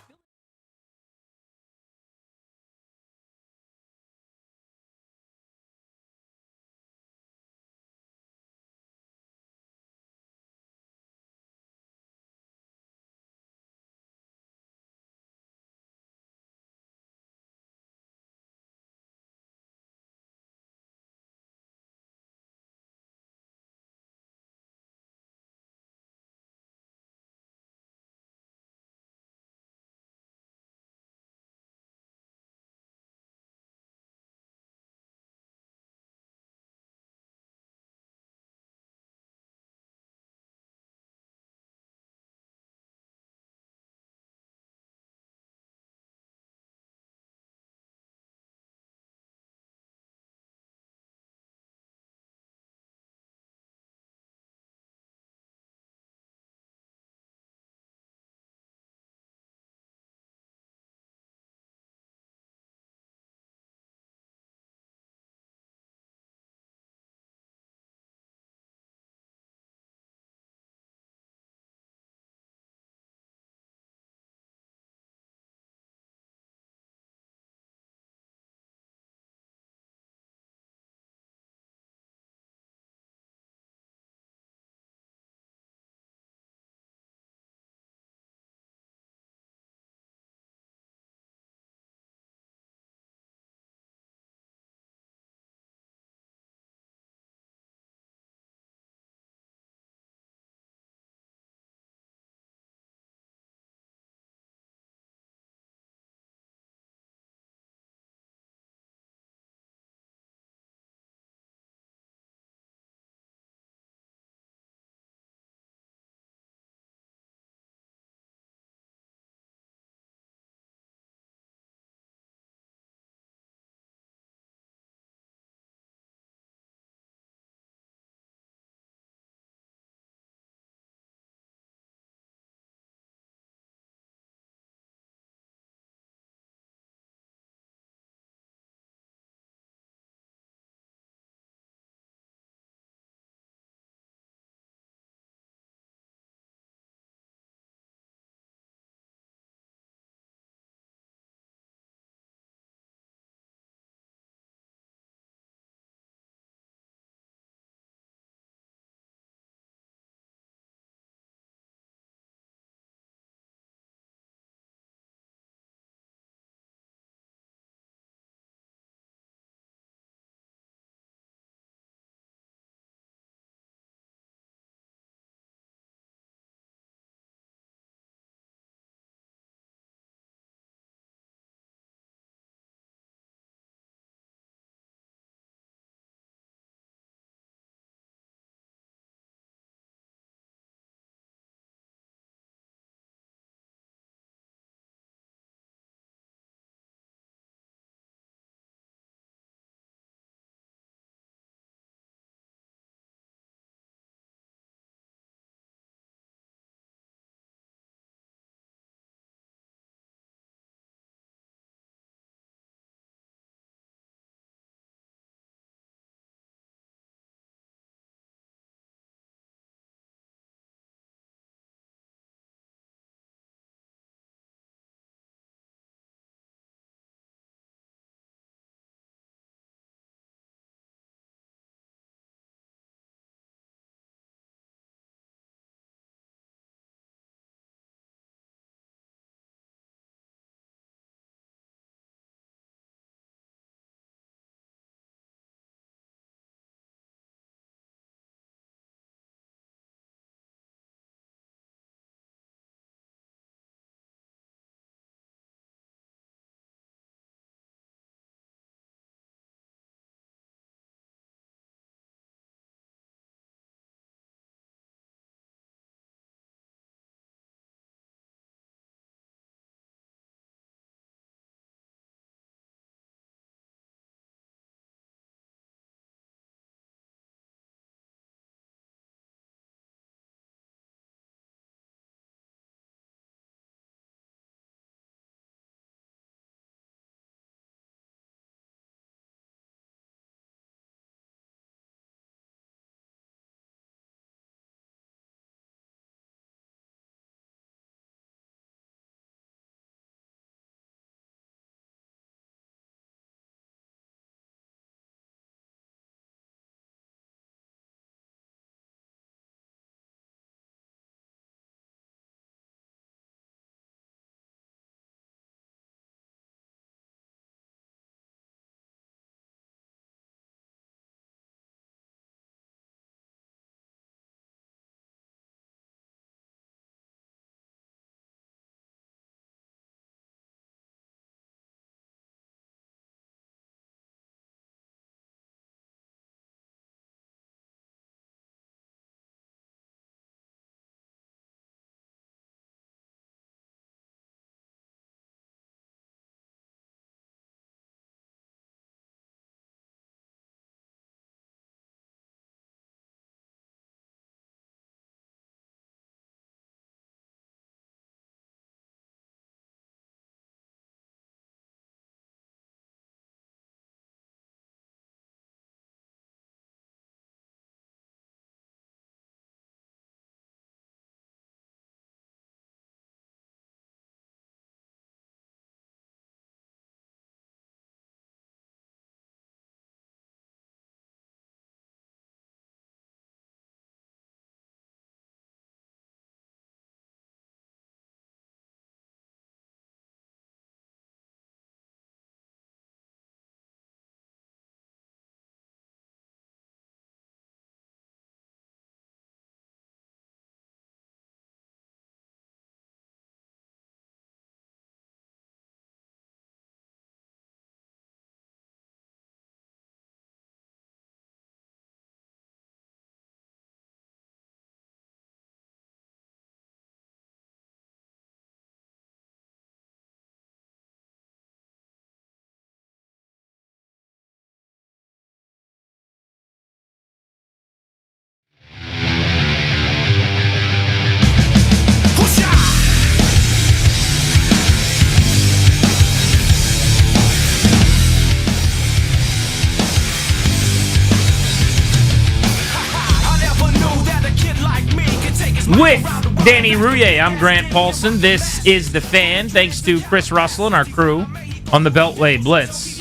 With Danny Rouillet, I'm Grant Paulson. This is The Fan. Thanks to Chris Russell and our crew on the Beltway Blitz.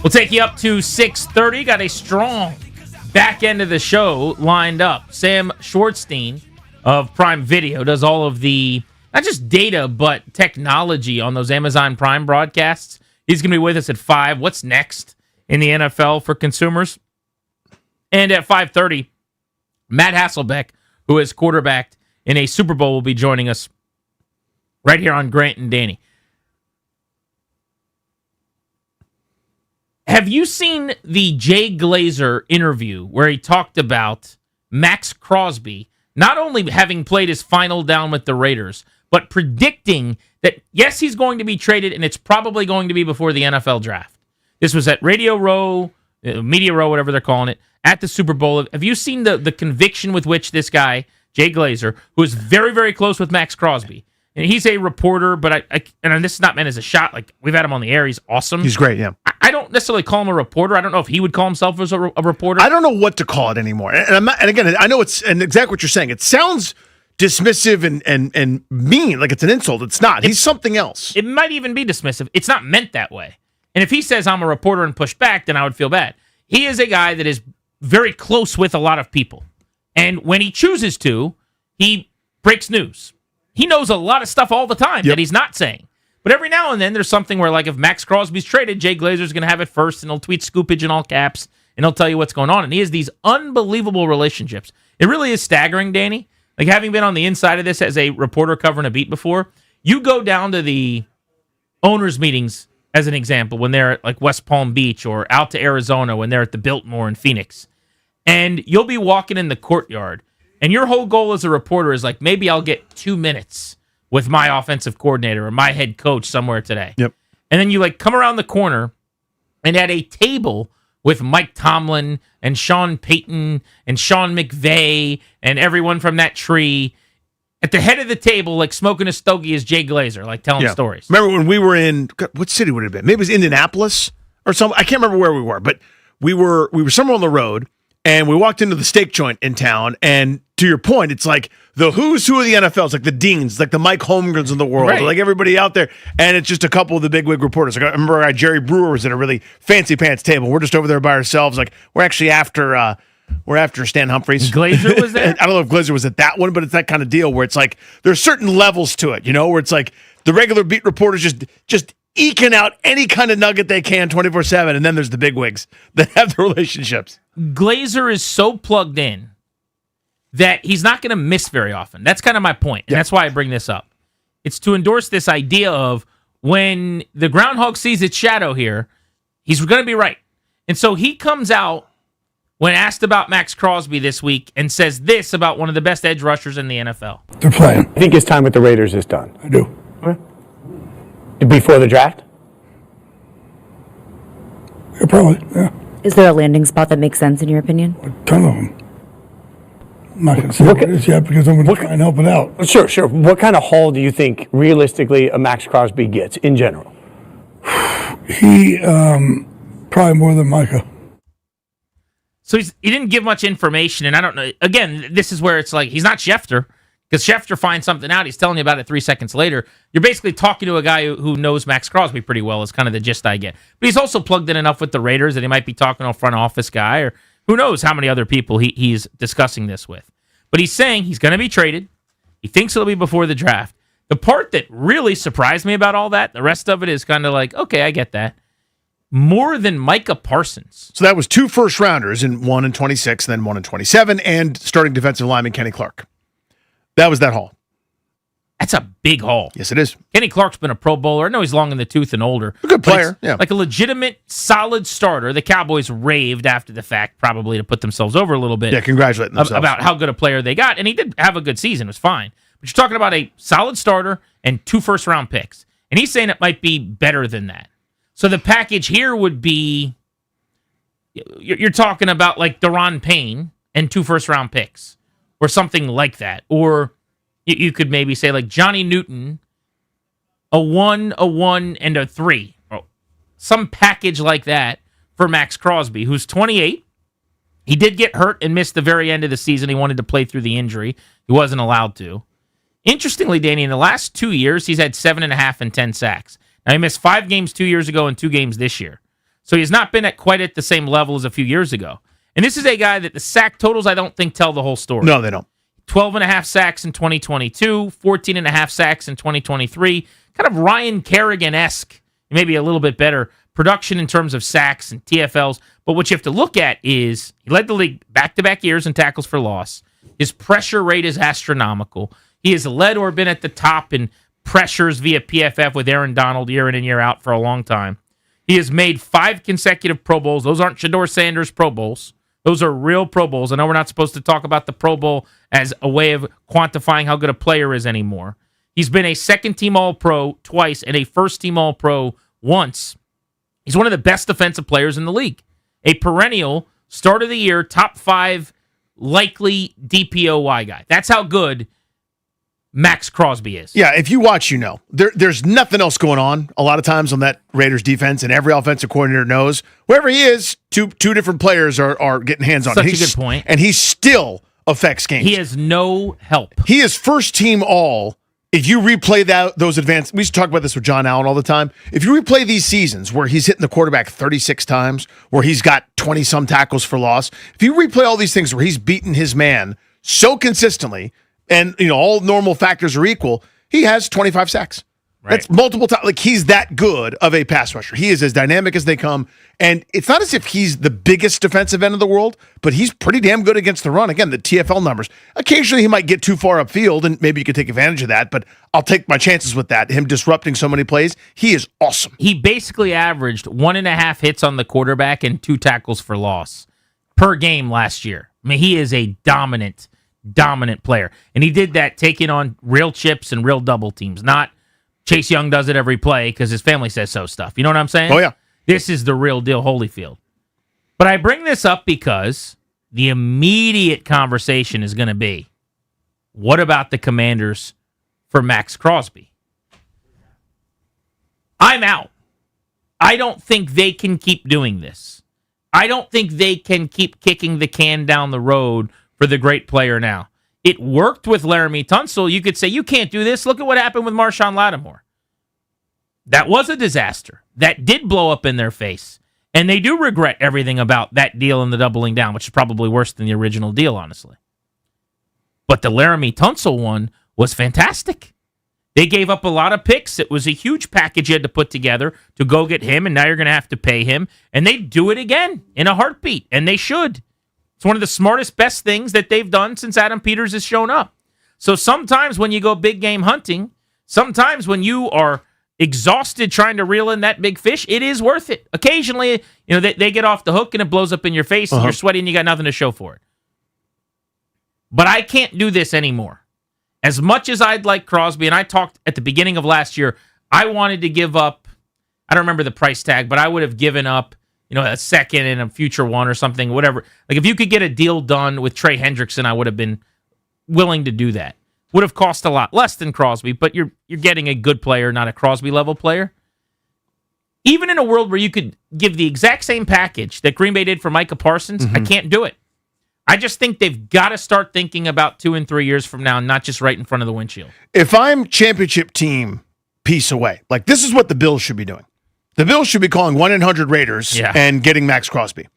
We'll take you up to 6:30. Got a strong back end of the show lined up. Sam Schwartzstein of Prime Video does all of the, not just data, but technology on those Amazon Prime broadcasts. He's going to be with us at 5. What's next in the NFL for consumers? And at 5:30, Matt Hasselbeck, who has quarterbacked in a Super Bowl, will be joining us right here on Grant and Danny. Have you seen the Jay Glazer interview where he talked about Max Crosby not only having played his final down with the Raiders, but predicting that, yes, he's going to be traded, and it's probably going to be before the NFL draft? This was at Radio Row, Media Row, whatever they're calling it, at the Super Bowl. Have you seen the conviction with which this guy, Jay Glazer, who is very, very close with Max Crosby, and he's a reporter, but and this is not meant as a shot. Like, we've had him on the air. He's awesome. He's great, yeah. I don't necessarily call him a reporter. I don't know if he would call himself as a reporter. I don't know what to call it anymore. And I'm not, and again, I know it's and exactly what you're saying. It sounds dismissive and mean, like it's an insult. It's not. He's something else. It might even be dismissive. It's not meant that way. And if he says I'm a reporter and push back, then I would feel bad. He is a guy that is very close with a lot of people. And when he chooses to, he breaks news. He knows a lot of stuff all the time that he's not saying. But every now and then, there's something where, like, if Max Crosby's traded, Jay Glazer's going to have it first, and he'll tweet scoopage in all caps, and he'll tell you what's going on. And he has these unbelievable relationships. It really is staggering, Danny. Like, having been on the inside of this as a reporter covering a beat before, you go down to the owners' meetings, as an example, when they're at, like, West Palm Beach, or out to Arizona when they're at the Biltmore in Phoenix. And you'll be walking in the courtyard, and your whole goal as a reporter is, like, maybe I'll get 2 minutes with my offensive coordinator or my head coach somewhere today. Yep. And then you, like, come around the corner, and at a table with Mike Tomlin and Sean Payton and Sean McVay and everyone from that tree, at the head of the table, like, smoking a stogie, is Jay Glazer, like, telling stories. Remember when we were in, what city would it have been? Maybe it was Indianapolis or something. I can't remember where we were, but we were somewhere on the road, and we walked into the steak joint in town, and to your point, it's like the who's who of the NFL. It's like the deans, like the Mike Holmgrens of the world, like everybody out there, and it's just a couple of the bigwig reporters. Like, I remember our guy Jerry Brewer was at a really fancy pants table. We're just over there by ourselves. Like, we're actually after Stan Humphries. Glazer was there? I don't know if Glazer was at that one, but it's that kind of deal where it's like there's certain levels to it, you know, where it's like the regular beat reporters just eking out any kind of nugget they can 24/7, and then there's the bigwigs that have the relationships. Glazer is so plugged in that he's not going to miss very often. That's kind of my point, and that's why I bring this up. It's to endorse this idea of when the groundhog sees its shadow here, he's going to be right. And so he comes out when asked about Max Crosby this week and says this about one of the best edge rushers in the NFL. They're playing. I think his time with the Raiders is done. I do. Okay. Before the draft? Yeah, probably, yeah. Is there a landing spot that makes sense in your opinion? A ton of them. I'm not going to say what it is yet because I'm going to try and help it out. Sure. What kind of haul do you think realistically a Max Crosby gets in general? He probably more than Micah. So he didn't give much information, and I don't know. Again, this is where it's like he's not Schefter, because Schefter finds something out. He's telling you about it 3 seconds later. You're basically talking to a guy who knows Max Crosby pretty well, is kind of the gist I get. But he's also plugged in enough with the Raiders that he might be talking to a front office guy, or who knows how many other people he's discussing this with. But he's saying he's going to be traded. He thinks it'll be before the draft. The part that really surprised me about all that, the rest of it is kind of like, okay, I get that. More than Micah Parsons. So that was 2 first-rounders, in one in 26, and then one in 27, and starting defensive lineman Kenny Clark. That was that haul. That's a big haul. Yes, it is. Kenny Clark's been a Pro Bowler. I know he's long in the tooth and older. A good player, yeah. Like a legitimate, solid starter. The Cowboys raved after the fact, probably to put themselves over a little bit. Yeah, congratulating themselves. About how good a player they got. And he did have a good season. It was fine. But you're talking about a solid starter and 2 first-round picks. And he's saying it might be better than that. So the package here would be, you're talking about like Daron Payne and 2 first-round picks or something like that. Or you could maybe say like Johnny Newton, a 1, and a 3. Or some package like that for Max Crosby, who's 28. He did get hurt and missed the very end of the season. He wanted to play through the injury. He wasn't allowed to. Interestingly, Danny, in the last 2 years, he's had 7.5 and 10 sacks. Now, he missed 5 games 2 years ago and 2 games this year. So he's not been quite at the same level as a few years ago. And this is a guy that the sack totals, I don't think, tell the whole story. No, they don't. 12.5 sacks in 2022, 14.5 sacks in 2023. Kind of Ryan Kerrigan-esque, maybe a little bit better production in terms of sacks and TFLs. But what you have to look at is he led the league back-to-back years in tackles for loss. His pressure rate is astronomical. He has led or been at the top in pressures via PFF with Aaron Donald year in and year out for a long time. He has made 5 consecutive Pro Bowls. Those aren't Shedeur Sanders Pro Bowls. Those are real Pro Bowls. I know we're not supposed to talk about the Pro Bowl as a way of quantifying how good a player is anymore. He's been a second-team All-Pro twice and a first-team All-Pro once. He's one of the best defensive players in the league. A perennial start of the year, top 5 likely DPOY guy. That's how good Max Crosby is. Yeah, if you watch, you know. There's nothing else going on a lot of times on that Raiders defense, and every offensive coordinator knows wherever he is, two different players are getting hands on him. Such a good point. And he still affects games. He has no help. He is first team all. If you replay those advanced, we used to talk about this with John Allen all the time. If you replay these seasons where he's hitting the quarterback 36 times, where he's got 20-some tackles for loss, if you replay all these things where he's beaten his man so consistently, and all normal factors are equal, he has 25 sacks. Right. That's multiple times. Like, he's that good of a pass rusher. He is as dynamic as they come. And it's not as if he's the biggest defensive end of the world, but he's pretty damn good against the run. Again, the TFL numbers. Occasionally, he might get too far upfield, and maybe you could take advantage of that, but I'll take my chances with that. Him disrupting so many plays, he is awesome. He basically averaged 1.5 hits on the quarterback and 2 tackles for loss per game last year. I mean, he is a dominant player. And he did that taking on real chips and real double teams, not Chase Young does it every play because his family says so stuff. You know what I'm saying? Oh, yeah. This is the real deal Holyfield. But I bring this up because the immediate conversation is going to be, what about the Commanders for Max Crosby? I'm out. I don't think they can keep doing this. I don't think they can keep kicking the can down the road for the great player now. It worked with Laramie Tunsil. You could say, you can't do this. Look at what happened with Marshawn Lattimore. That was a disaster. That did blow up in their face. And they do regret everything about that deal and the doubling down, which is probably worse than the original deal, honestly. But the Laramie Tunsil one was fantastic. They gave up a lot of picks. It was a huge package you had to put together to go get him, and now you're going to have to pay him. And they'd do it again in a heartbeat, and they should. It's one of the smartest, best things that they've done since Adam Peters has shown up. So sometimes when you go big game hunting, sometimes when you are exhausted trying to reel in that big fish, it is worth it. Occasionally, they get off the hook and it blows up in your face and you're sweaty and you got nothing to show for it. But I can't do this anymore. As much as I'd like Crosby, and I talked at the beginning of last year, I wanted to give up, I don't remember the price tag, but I would have given up a second and a future one or something, whatever. Like, if you could get a deal done with Trey Hendrickson, I would have been willing to do that. Would have cost a lot less than Crosby, but you're getting a good player, not a Crosby-level player. Even in a world where you could give the exact same package that Green Bay did for Micah Parsons, I can't do it. I just think they've got to start thinking about 2 and 3 years from now, not just right in front of the windshield. If I'm championship team piece away, like, this is what the Bills should be doing. The Bills should be calling 1-800-RAIDERS and getting Max Crosby.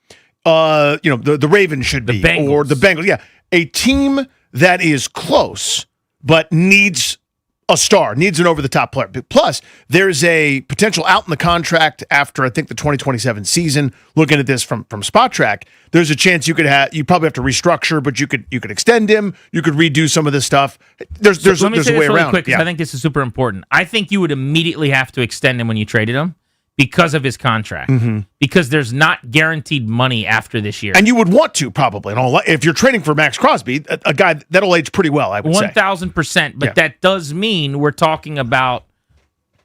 The Ravens should be. Or the Bengals. Yeah. A team that is close but needs a star, needs an over-the-top player. Plus, there's a potential out in the contract after, I think, the 2027 season. Looking at this from Spot Track, there's a chance you probably have to restructure, but you could extend him. You could redo some of this stuff. There's a way really around. Quick, I think this is super important. I think you would immediately have to extend him when you traded him, because of his contract. Because there's not guaranteed money after this year. And you would want to, probably. If you're trading for Max Crosby, a guy that'll age pretty well, I would say. 1,000%. But that does mean we're talking about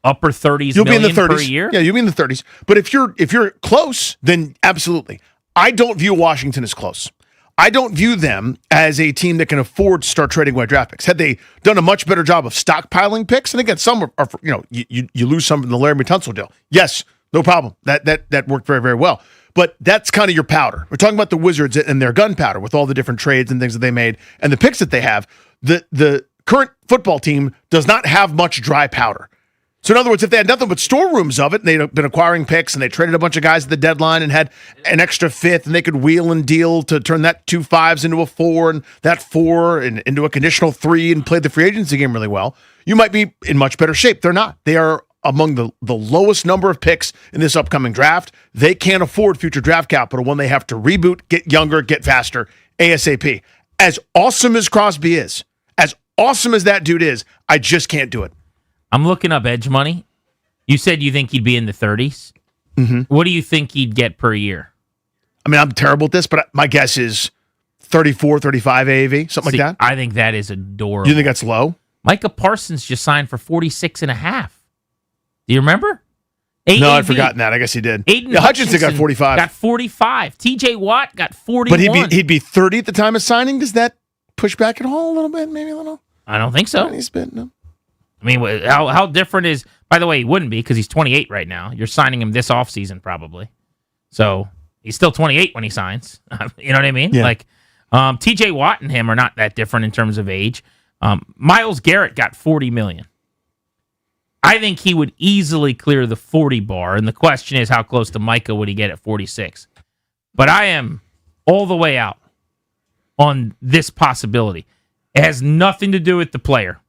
upper 30s you'll million be in the 30s. per year. Yeah, you'll be in the 30s. But if you're close, then absolutely. I don't view Washington as close. I don't view them as a team that can afford to start trading away draft picks. Had they done a much better job of stockpiling picks, and again, some are you lose some in the Laramie Tunsil deal. Yes, no problem. That worked very, very well. but that's kind of your powder. We're talking about the Wizards and their gunpowder with all the different trades and things that they made and the picks that they have. The current football team does not have much dry powder. So in other words, if they had nothing but storerooms of it, and they'd been acquiring picks, and they traded a bunch of guys at the deadline and had an extra fifth, and they could wheel and deal to turn that 2 5s into a 4, and that 4 into a conditional 3, and played the free agency game really well, you might be in much better shape. They're not. They are among the lowest number of picks in this upcoming draft. They can't afford future draft capital when they have to reboot, get younger, get faster, ASAP. As awesome as Crosby is, as awesome as that dude is, I just can't do it. I'm looking up edge money. You said you think he'd be in the 30s. Mm-hmm. What do you think he'd get per year? I mean, I'm terrible at this, but my guess is 34, 35 AAV, something like that. I think that is adorable. You think that's low? Micah Parsons just signed for 46.5. Do you remember? AAV. No, I'd forgotten that. I guess he did. Aiden Hutchinson got 45. Got 45. TJ Watt got 41. But he'd be 30 at the time of signing. Does that push back at all a little bit? Maybe a little? I don't think so. He's been, no. I mean, how different is... By the way, he wouldn't be because he's 28 right now. You're signing him this offseason probably. So he's still 28 when he signs. You know what I mean? Yeah. Like, TJ Watt and him are not that different in terms of age. Myles Garrett got $40 million. I think he would easily clear the 40 bar, and the question is how close to Micah would he get at 46? But I am all the way out on this possibility. It has nothing to do with the player.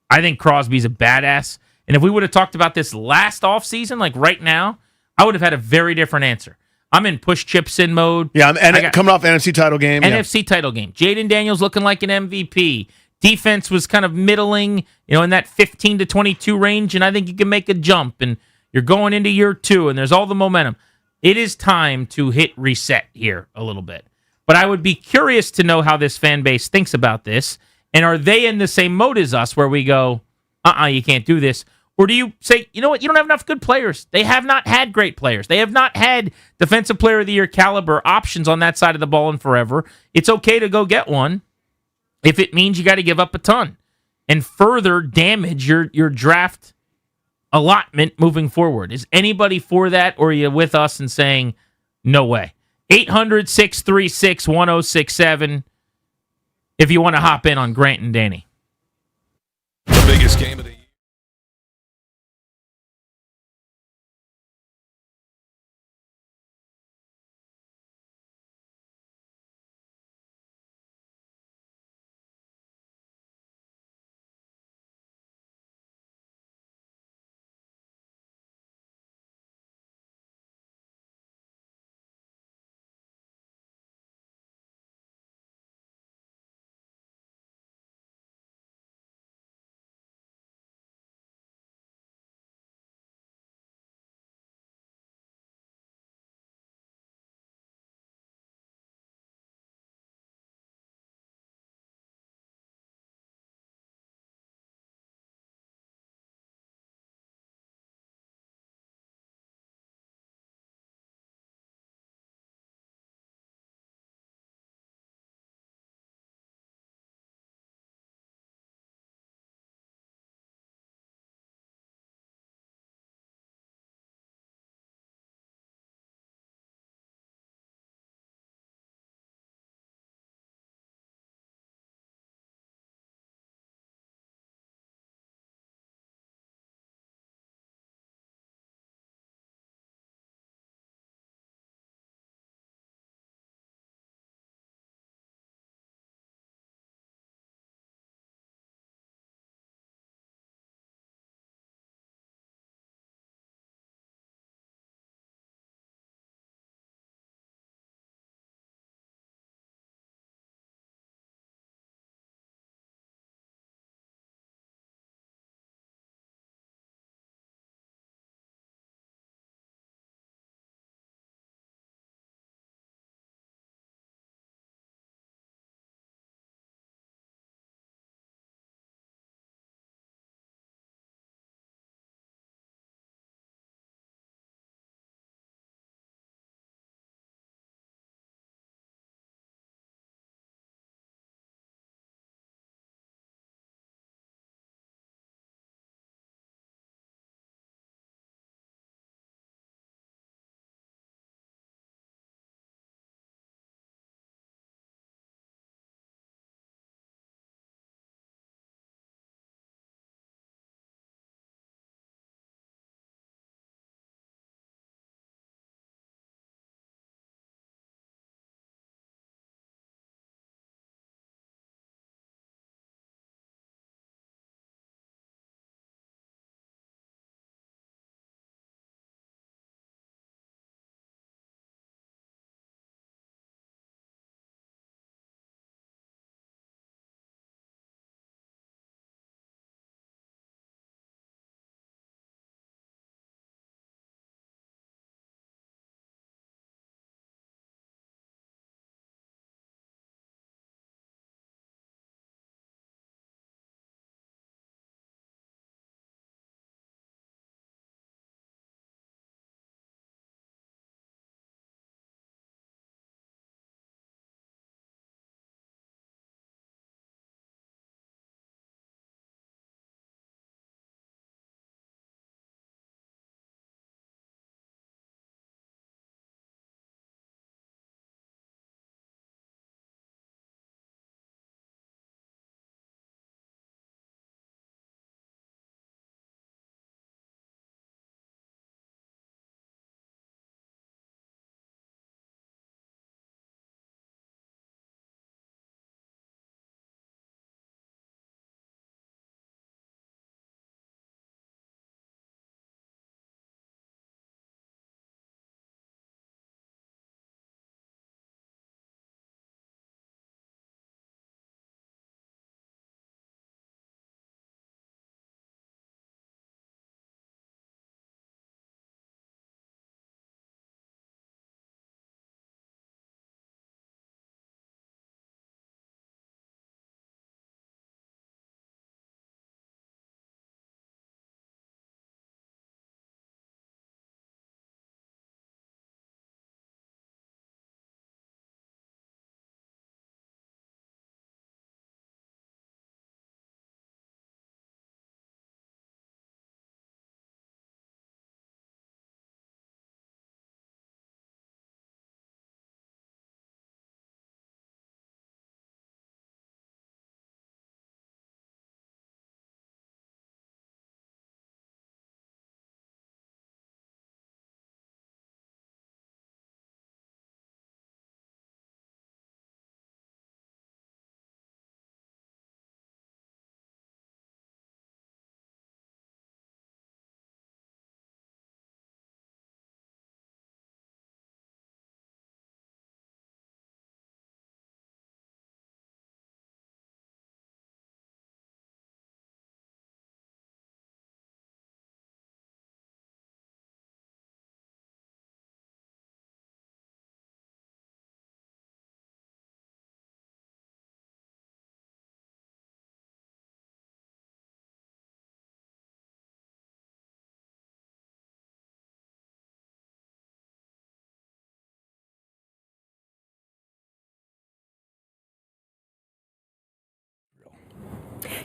I think Crosby's a badass. And if we would have talked about this last offseason, like right now, I would have had a very different answer. I'm in push chips in mode. Yeah, and coming off NFC title game. NFC title game. Jaden Daniels looking like an MVP. Defense was kind of middling, in that 15 to 22 range, and I think you can make a jump, and you're going into year 2, and there's all the momentum. It is time to hit reset here a little bit. But I would be curious to know how this fan base thinks about this. And are they in the same mode as us where we go, you can't do this? Or do you say, you know what, you don't have enough good players. They have not had great players. They have not had Defensive Player of the Year caliber options on that side of the ball in forever. It's okay to go get one if it means you got to give up a ton and further damage your draft allotment moving forward. Is anybody for that, or are you with us and saying, no way? 800-636-1067 if you want to hop in on Grant and Danny. The biggest game of the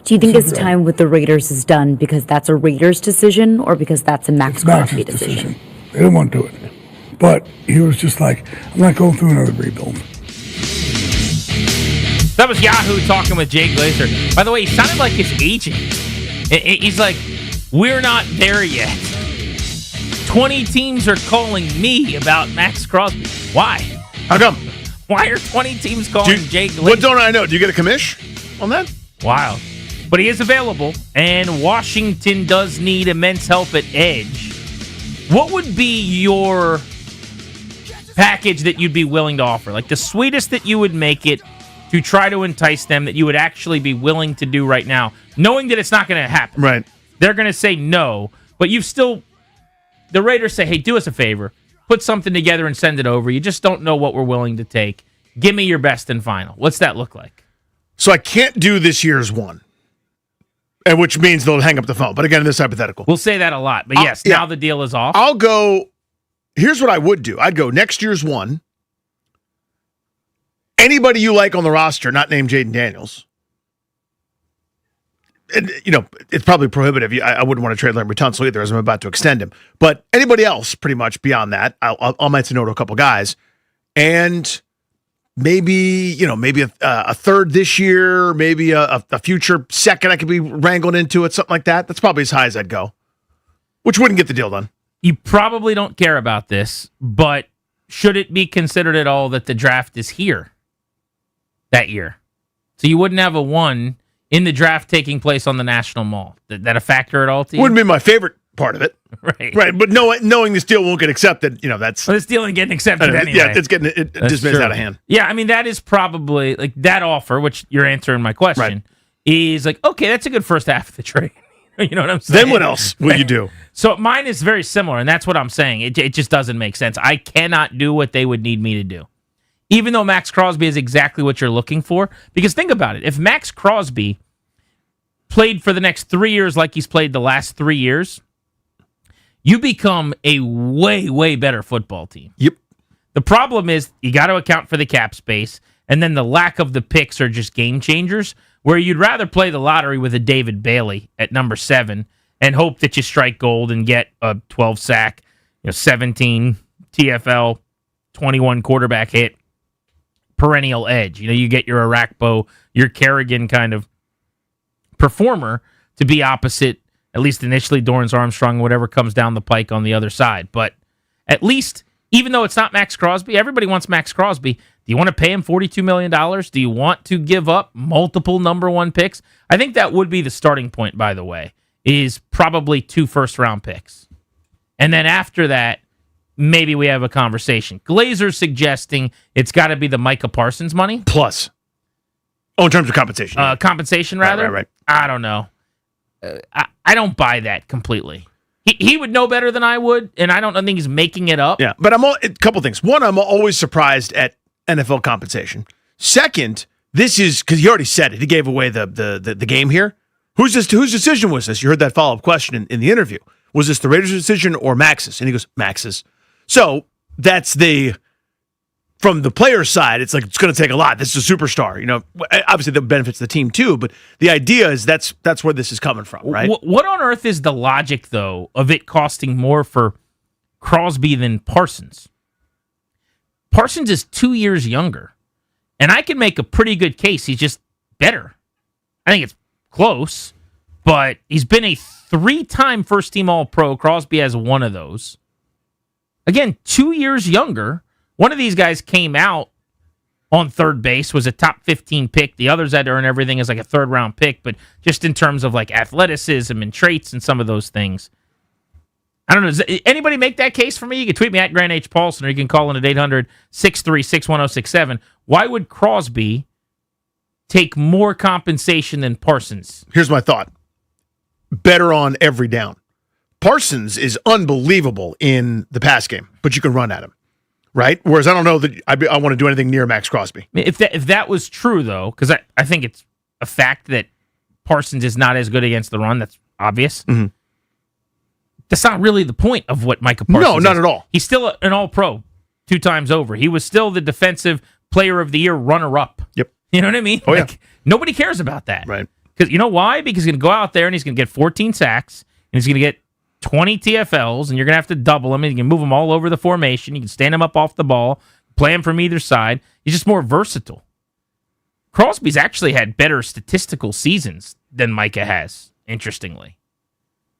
Do you think his time with the Raiders is done because that's a Raiders decision or because that's a Max Crosby decision? They didn't want to do it. But he was just like, I'm not going through another rebuild. That was Yahoo talking with Jay Glazer. By the way, he sounded like his agent. He's like, we're not there yet. 20 teams are calling me about Max Crosby. Why? How come? Why are 20 teams calling Jay Glazer? What don't I know? Do you get a commish on that? Wow. But he is available, and Washington does need immense help at edge. What would be your package that you'd be willing to offer? Like the sweetest that you would make it to try to entice them that you would actually be willing to do right now, knowing that it's not going to happen. Right. They're going to say no, but you've still... The Raiders say, hey, do us a favor. Put something together and send it over. You just don't know what we're willing to take. Give me your best and final. What's that look like? So I can't do this year's one, and which means they'll hang up the phone. But again, this is hypothetical. We'll say that a lot. But yes, now the deal is off. I'll go... Here's what I would do. I'd go next year's one. Anybody you like on the roster, not named Jaden Daniels. And, it's probably prohibitive. I wouldn't want to trade Larry Tunsil either, as I'm about to extend him. But anybody else, pretty much beyond that, I'll mention no to a couple guys, and maybe a third this year, maybe a future second I could be wrangled into it, something like that. That's probably as high as I'd go, which wouldn't get the deal done. You probably don't care about this, but should it be considered at all that the draft is here that year? So you wouldn't have a 1 in the draft taking place on the National Mall. That a factor at all to you? Wouldn't be my favorite part of it. Right. Right. But knowing this deal won't get accepted, that's... Well, this deal ain't getting accepted anyway. Yeah, it just moves out of hand. Yeah, I mean, that is probably, like, that offer, which you're answering my question, is like, okay, that's a good first half of the trade. You know what I'm saying? Then what else will you do? So mine is very similar, and that's what I'm saying. It just doesn't make sense. I cannot do what they would need me to do. Even though Max Crosby is exactly what you're looking for. Because think about it. If Max Crosby played for the next 3 years like he's played the last 3 years, you become a way, way better football team. Yep. The problem is you got to account for the cap space, and then the lack of the picks are just game changers, where you'd rather play the lottery with a David Bailey at number 7 and hope that you strike gold and get a 12-sack, 17 TFL, 21 quarterback hit, perennial edge. You get your Arakpo, your Kerrigan kind of performer to be opposite, at least initially, Dorrance Armstrong, whatever comes down the pike on the other side. But at least, even though it's not Max Crosby, everybody wants Max Crosby. Do you want to pay him $42 million? Do you want to give up multiple number 1 picks? I think that would be the starting point, by the way, is probably 2 first-round picks. And then after that, maybe we have a conversation. Glazer's suggesting it's got to be the Micah Parsons money. Plus. Oh, in terms of compensation. Compensation, rather? Right. I don't know. I don't buy that completely. He would know better than I would, and I don't think he's making it up. Yeah, but a couple things. One, I'm always surprised at NFL compensation. Second, this is, because he already said it. He gave away the game here. Whose decision was this? You heard that follow-up question in the interview. Was this the Raiders' decision or Max's? And he goes, Max's. So that's from the player's side, it's like it's going to take a lot. This is a superstar. Obviously that benefits the team too, but the idea is that's where this is coming from, right? What on earth is the logic, though, of it costing more for Crosby than Parsons? Parsons is 2 years younger, and I can make a pretty good case. He's just better. I think it's close, but he's been a 3-time first-team All-Pro. Crosby has 1 of those. Again, 2 years younger. One of these guys came out on third base, was a top 15 pick. The others had to earn everything as like a third-round pick, but just in terms of like athleticism and traits and some of those things. I don't know. Does anybody make that case for me? You can tweet me at Grant H. Paulson, or you can call in at 800-636-1067. Why would Crosby take more compensation than Parsons? Here's my thought. Better on every down. Parsons is unbelievable in the pass game, but you can run at him. Right? Whereas I don't know that I want to do anything near Max Crosby. If that was true, though, because I think it's a fact that Parsons is not as good against the run, that's obvious. Mm-hmm. That's not really the point of what Micah Parsons is. No, not at all. He's still an All-Pro 2 times over. He was still the Defensive Player of the Year runner-up. Yep. You know what I mean? Oh, yeah. Nobody cares about that. Right. Because you know why? Because he's going to go out there and he's going to get 14 sacks, and he's going to get 20 TFLs, and you're going to have to double him, and you can move him all over the formation. You can stand him up off the ball, play him from either side. He's just more versatile. Crosby's actually had better statistical seasons than Micah has, interestingly.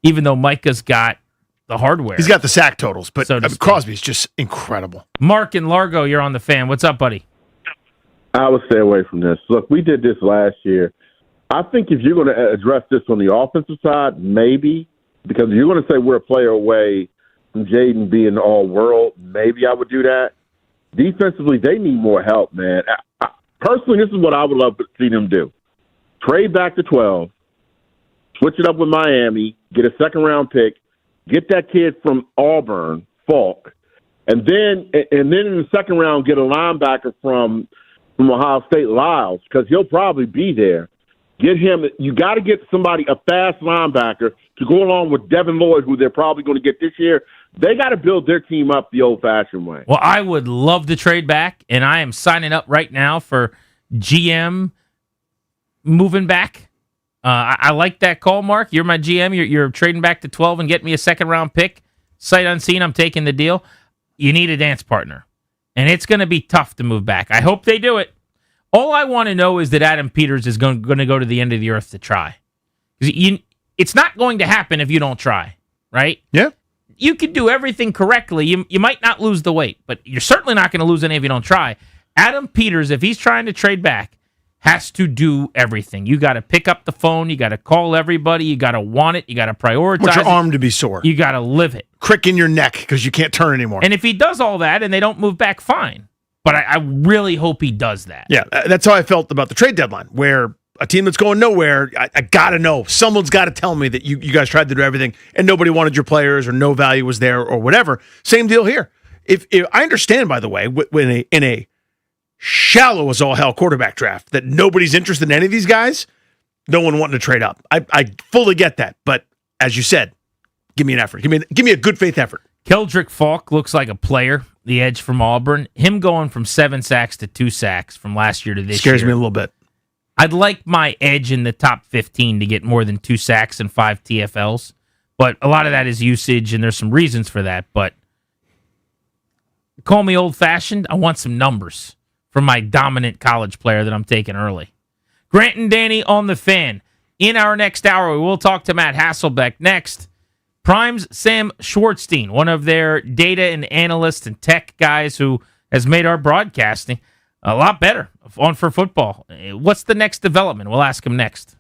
Even though Micah's got the hardware. He's got the sack totals, but So Crosby's just incredible. Mark in Largo, you're on the Fan. What's up, buddy? I would stay away from this. Look, we did this last year. I think if you're going to address this on the offensive side, maybe, because if you're going to say we're a player away from Jaden being all-world, maybe I would do that. Defensively, they need more help, man. Personally, this is what I would love to see them do. Trade back to 12, switch it up with Miami, get a second-round pick, get that kid from Auburn, Falk, and then in the second round, get a linebacker from Ohio State, Lyles, because he'll probably be there. Get him. You got to get somebody, a fast linebacker, to go along with Devin Lloyd, who they're probably going to get this year. They got to build their team up the old-fashioned way. Well, I would love to trade back, and I am signing up right now for GM moving back. I like that call, Mark. You're my GM. You're trading back to 12 and getting me a second-round pick. Sight unseen, I'm taking the deal. You need a dance partner, and it's going to be tough to move back. I hope they do it. All I want to know is that Adam Peters is going to go to the end of the earth to try. It's not going to happen if you don't try, right? Yeah. You can do everything correctly. You might not lose the weight, but you're certainly not going to lose any if you don't try. Adam Peters, if he's trying to trade back, has to do everything. You got to pick up the phone. You got to call everybody. You got to want it. You got to prioritize. Want your it. arm to be sore. You got to live it. Crick in your neck because you can't turn anymore. And if he does all that and they don't move back, fine. But I really hope he does that. Yeah, that's how I felt about the trade deadline, where a team that's going nowhere, I got to know. Someone's got to tell me that you guys tried to do everything and nobody wanted your players or no value was there or whatever. Same deal here. If I understand, by the way, in a shallow as all hell quarterback draft that nobody's interested in any of these guys, no one wanting to trade up. I fully get that. But as you said, give me an effort. Give me a good faith effort. Keldrick Falk looks like a player, the edge from Auburn. Him going from 7 sacks to 2 sacks from last year to this year. Scares me a little bit. I'd like my edge in the top 15 to get more than 2 sacks and 5 TFLs. But a lot of that is usage, and there's some reasons for that. But call me old-fashioned. I want some numbers from my dominant college player that I'm taking early. Grant and Danny on the Fan. In our next hour, we will talk to Matt Hasselbeck. Next, Prime's Sam Schwartzstein, one of their data and analyst and tech guys who has made our broadcasting a lot better on for football. What's the next development? We'll ask him next.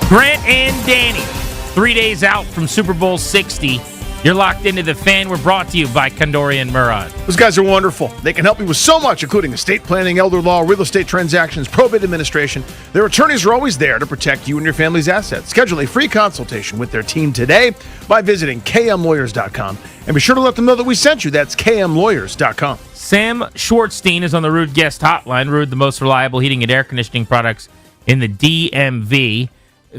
Grant and Danny, 3 days out from Super Bowl 60. You're locked into The Fan. We're brought to you by Kondori and Murad. Those guys are wonderful. They can help you with so much, including estate planning, elder law, real estate transactions, probate administration. Their attorneys are always there to protect you and your family's assets. Schedule a free consultation with their team today by visiting kmlawyers.com. And be sure to let them know that we sent you. That's kmlawyers.com. Sam Schwartzstein is on the Ruud Guest Hotline. Ruud, the most reliable heating and air conditioning products in the DMV.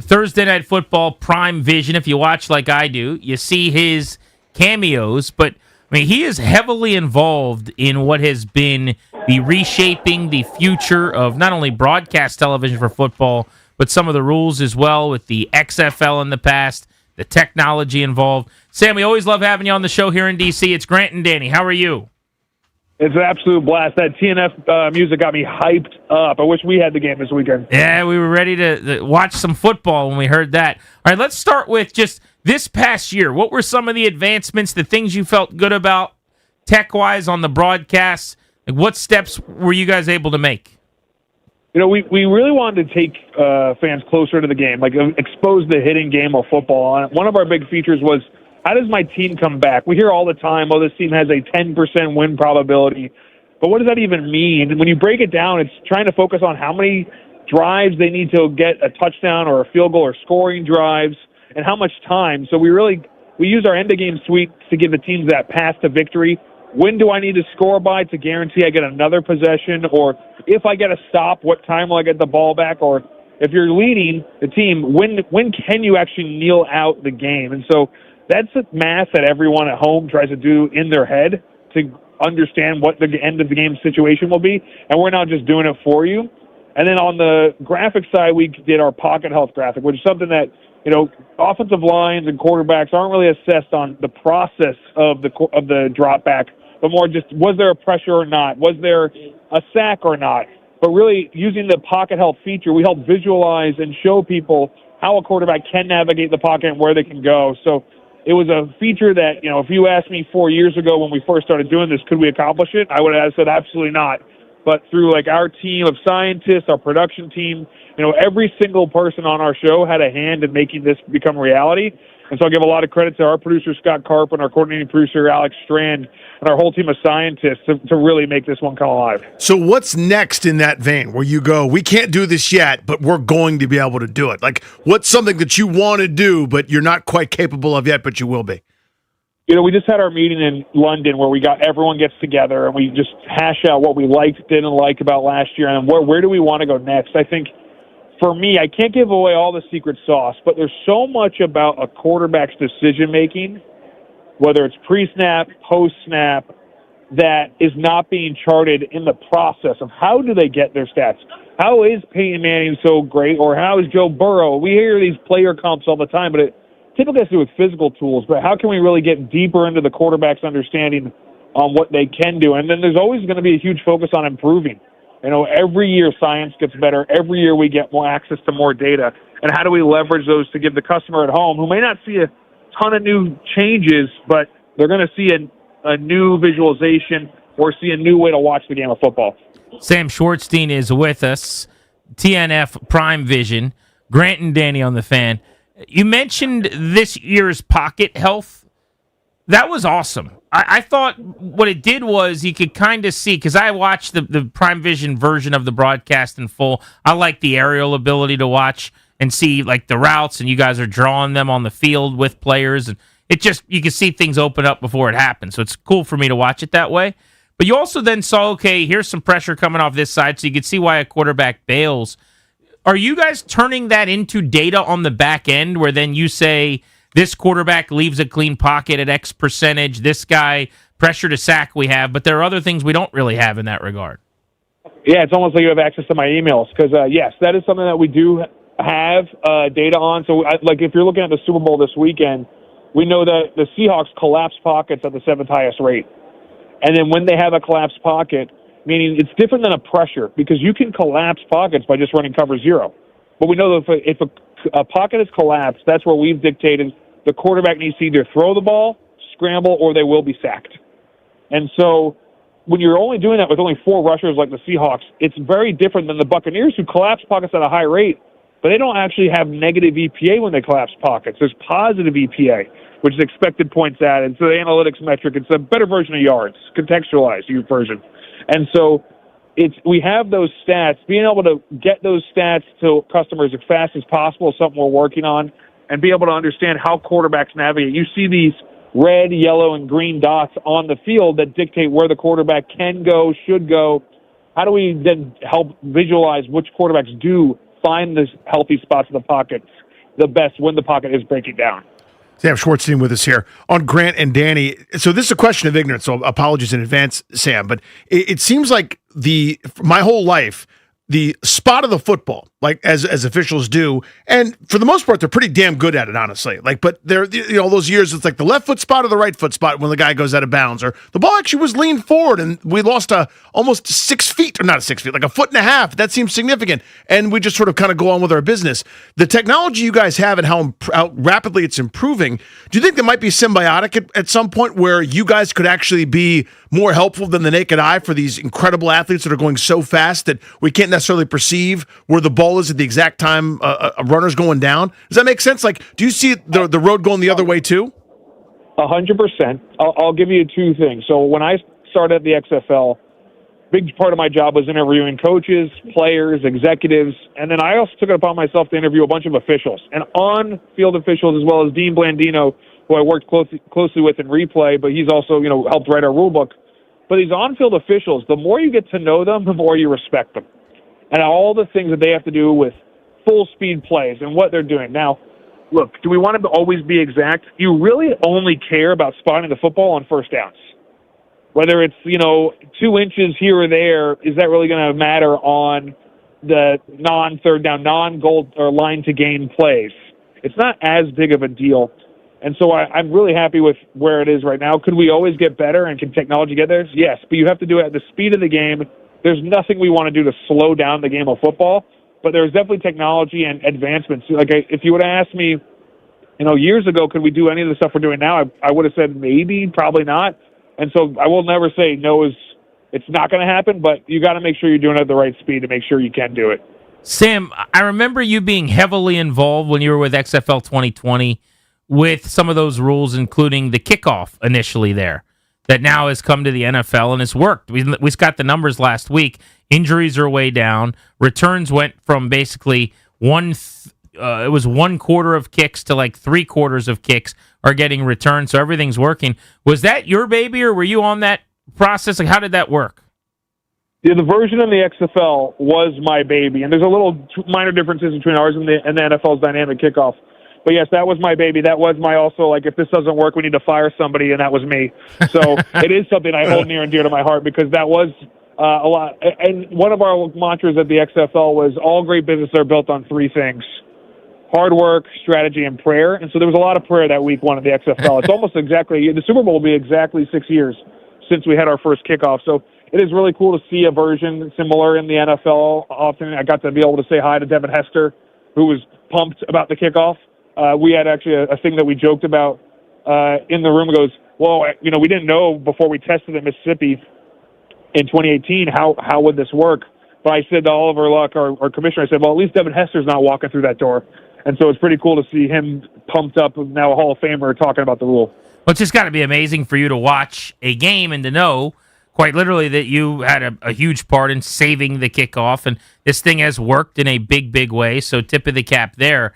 Thursday Night Football, Prime Vision. If you watch like I do, you see his cameos. But, I mean, he is heavily involved in what has been the reshaping the future of not only broadcast television for football, but some of the rules as well with the XFL in the past, the technology involved. Sam, we always love having you on the show here in D.C. It's Grant and Danny. How are you? It's an absolute blast. That TNF music got me hyped up. I wish we had the game this weekend. Yeah, we were ready to watch some football when we heard that. All right, let's start with just this past year. What were some of the advancements, the things you felt good about tech-wise on the broadcast? Like, what steps were you guys able to make? You know, we really wanted to take fans closer to the game, like expose the hidden game of football. One of our big features was, how does my team come back? We hear all the time, oh, this team has a 10% win probability. But what does that even mean? When you break it down, it's trying to focus on how many drives they need to get a touchdown or a field goal or scoring drives and how much time. So we use our end-of-game suite to give the teams that path to victory. When do I need to score by to guarantee I get another possession? Or if I get a stop, what time will I get the ball back? Or if you're leading the team, when can you actually kneel out the game? And so that's a math that everyone at home tries to do in their head to understand what the end of the game situation will be, and we're now just doing it for you. And then on the graphic side, we did our pocket health graphic, which is something that, you know, offensive lines and quarterbacks aren't really assessed on the process of the drop back, but more just, was there a pressure or not? Was there a sack or not? But really, using the pocket health feature, we help visualize and show people how a quarterback can navigate the pocket and where they can go. So it was a feature that, you know, if you asked me 4 years ago when we first started doing this, could we accomplish it? I would have said absolutely not. But through like our team of scientists, our production team, you know, every single person on our show had a hand in making this become reality. And so I'll give a lot of credit to our producer, Scott Karp, and our coordinating producer, Alex Strand, and our whole team of scientists to really make this one come alive. So what's next in that vein where you go, we can't do this yet, but we're going to be able to do it? Like, what's something that you want to do, but you're not quite capable of yet, but you will be? You know, we just had our meeting in London where everyone gets together and we just hash out what we liked, didn't like about last year, and where do we want to go next. I think, for me, I can't give away all the secret sauce, but there's so much about a quarterback's decision-making, whether it's pre-snap, post-snap, that is not being charted in the process of how do they get their stats. How is Peyton Manning so great, or how is Joe Burrow? We hear these player comps all the time, but it typically has to do with physical tools. But how can we really get deeper into the quarterback's understanding on what they can do? And then there's always going to be a huge focus on improving. You know, every year science gets better. Every year we get more access to more data. And how do we leverage those to give the customer at home, who may not see a ton of new changes, but they're going to see a new visualization or see a new way to watch the game of football. Sam Schwartzstein is with us, TNF Prime Vision, Grant and Danny on The Fan. You mentioned this year's pocket health. That was awesome. I thought what it did was you could kind of see, because I watched the Prime Vision version of the broadcast in full. I like the aerial ability to watch and see like the routes, and you guys are drawing them on the field with players, and it just, you can see things open up before it happens. So it's cool for me to watch it that way. But you also then saw, okay, here's some pressure coming off this side, so you could see why a quarterback bails. Are you guys turning that into data on the back end where then you say, this quarterback leaves a clean pocket at X percentage, this guy, pressure to sack we have, but there are other things we don't really have in that regard? Yeah, it's almost like you have access to my emails because, yes, that is something that we do have data on. So, like, if you're looking at the Super Bowl this weekend, we know that the Seahawks collapse pockets at the 7th highest rate. And then when they have a collapsed pocket, meaning it's different than a pressure because you can collapse pockets by just running cover zero. But we know that if a pocket is collapsed, that's where we've dictated the quarterback needs to either throw the ball, scramble, or they will be sacked. And so when you're only doing that with only 4 rushers like the Seahawks, it's very different than the Buccaneers who collapse pockets at a high rate. but they don't actually have negative EPA when they collapse pockets. There's positive EPA, which is expected points added. So the analytics metric, it's a better version of yards, contextualized version. And so we have those stats. Being able to get those stats to customers as fast as possible is something we're working on, and be able to understand how quarterbacks navigate. You see these red, yellow, and green dots on the field that dictate where the quarterback can go, should go. How do we then help visualize which quarterbacks do find the healthy spots in the pockets the best when the pocket is breaking down? Sam Schwartzstein with us here on Grant and Danny. So this is a question of ignorance, so apologies in advance, Sam, but it seems like my whole life, the spot of the football, like as officials do, and for the most part, they're pretty damn good at it, honestly. But they're, those years, it's like the left foot spot or the right foot spot when the guy goes out of bounds, or the ball actually was leaned forward and we lost almost 6 feet, or not 6 feet, like 1.5 feet. That seems significant. And we just sort of kind of go on with our business. The technology you guys have and how rapidly it's improving, do you think there might be symbiotic at some point where you guys could actually be more helpful than the naked eye for these incredible athletes that are going so fast that we can't necessarily perceive where the ball is at the exact time a runner's going down? Does that make sense? Like, do you see the road going the other way too? 100%. I'll give you two things. So when I started at the XFL, big part of my job was interviewing coaches, players, executives, and then I also took it upon myself to interview a bunch of officials, and on-field officials, as well as Dean Blandino, who I worked closely with in replay, but he's also helped write our rule book. But these on-field officials, the more you get to know them, the more you respect them, and all the things that they have to do with full-speed plays and what they're doing. Now, look, do we want to always be exact? You really only care about spotting the football on first downs. Whether it's, 2 inches here or there, is that really going to matter on the non-third down, non-goal or line-to-gain plays? It's not as big of a deal. And so I'm really happy with where it is right now. Could we always get better, and can technology get there? Yes, but you have to do it at the speed of the game. There's nothing we want to do to slow down the game of football, but there's definitely technology and advancements. Like, if you would have asked me, years ago, could we do any of the stuff we're doing now? I would have said maybe, probably not. And so I will never say no, it's not going to happen, but you got to make sure you're doing it at the right speed to make sure you can do it. Sam, I remember you being heavily involved when you were with XFL 2020 with some of those rules, including the kickoff initially there, that now has come to the NFL and it's worked. We got the numbers last week. Injuries are way down. Returns went from basically it was 1/4 of kicks to like 3/4 of kicks are getting returned, so everything's working. Was that your baby, or were you on that process? Like, how did that work? Yeah, the version in the XFL was my baby, and there's a little minor differences between ours and the NFL's dynamic kickoff. But yes, that was my baby. That was my also, like, if this doesn't work, we need to fire somebody, and that was me. So it is something I hold near and dear to my heart, because that was a lot. And one of our mantras at the XFL was all great businesses are built on 3 things: hard work, strategy, and prayer. And so there was a lot of prayer that week 1 of the XFL. It's almost exactly, the Super Bowl will be exactly 6 years since we had our first kickoff. So it is really cool to see a version similar in the NFL. Often I got to be able to say hi to Devin Hester, who was pumped about the kickoff. We had actually a thing that we joked about in the room. It goes, well, we didn't know before we tested at Mississippi in 2018 how would this work. But I said to Oliver Luck, our commissioner, I said, well, at least Devin Hester's not walking through that door. And so it's pretty cool to see him pumped up, now a Hall of Famer, talking about the rule. Well, it's just got to be amazing for you to watch a game and to know, quite literally, that you had a huge part in saving the kickoff, and this thing has worked in a big, big way, so tip of the cap there.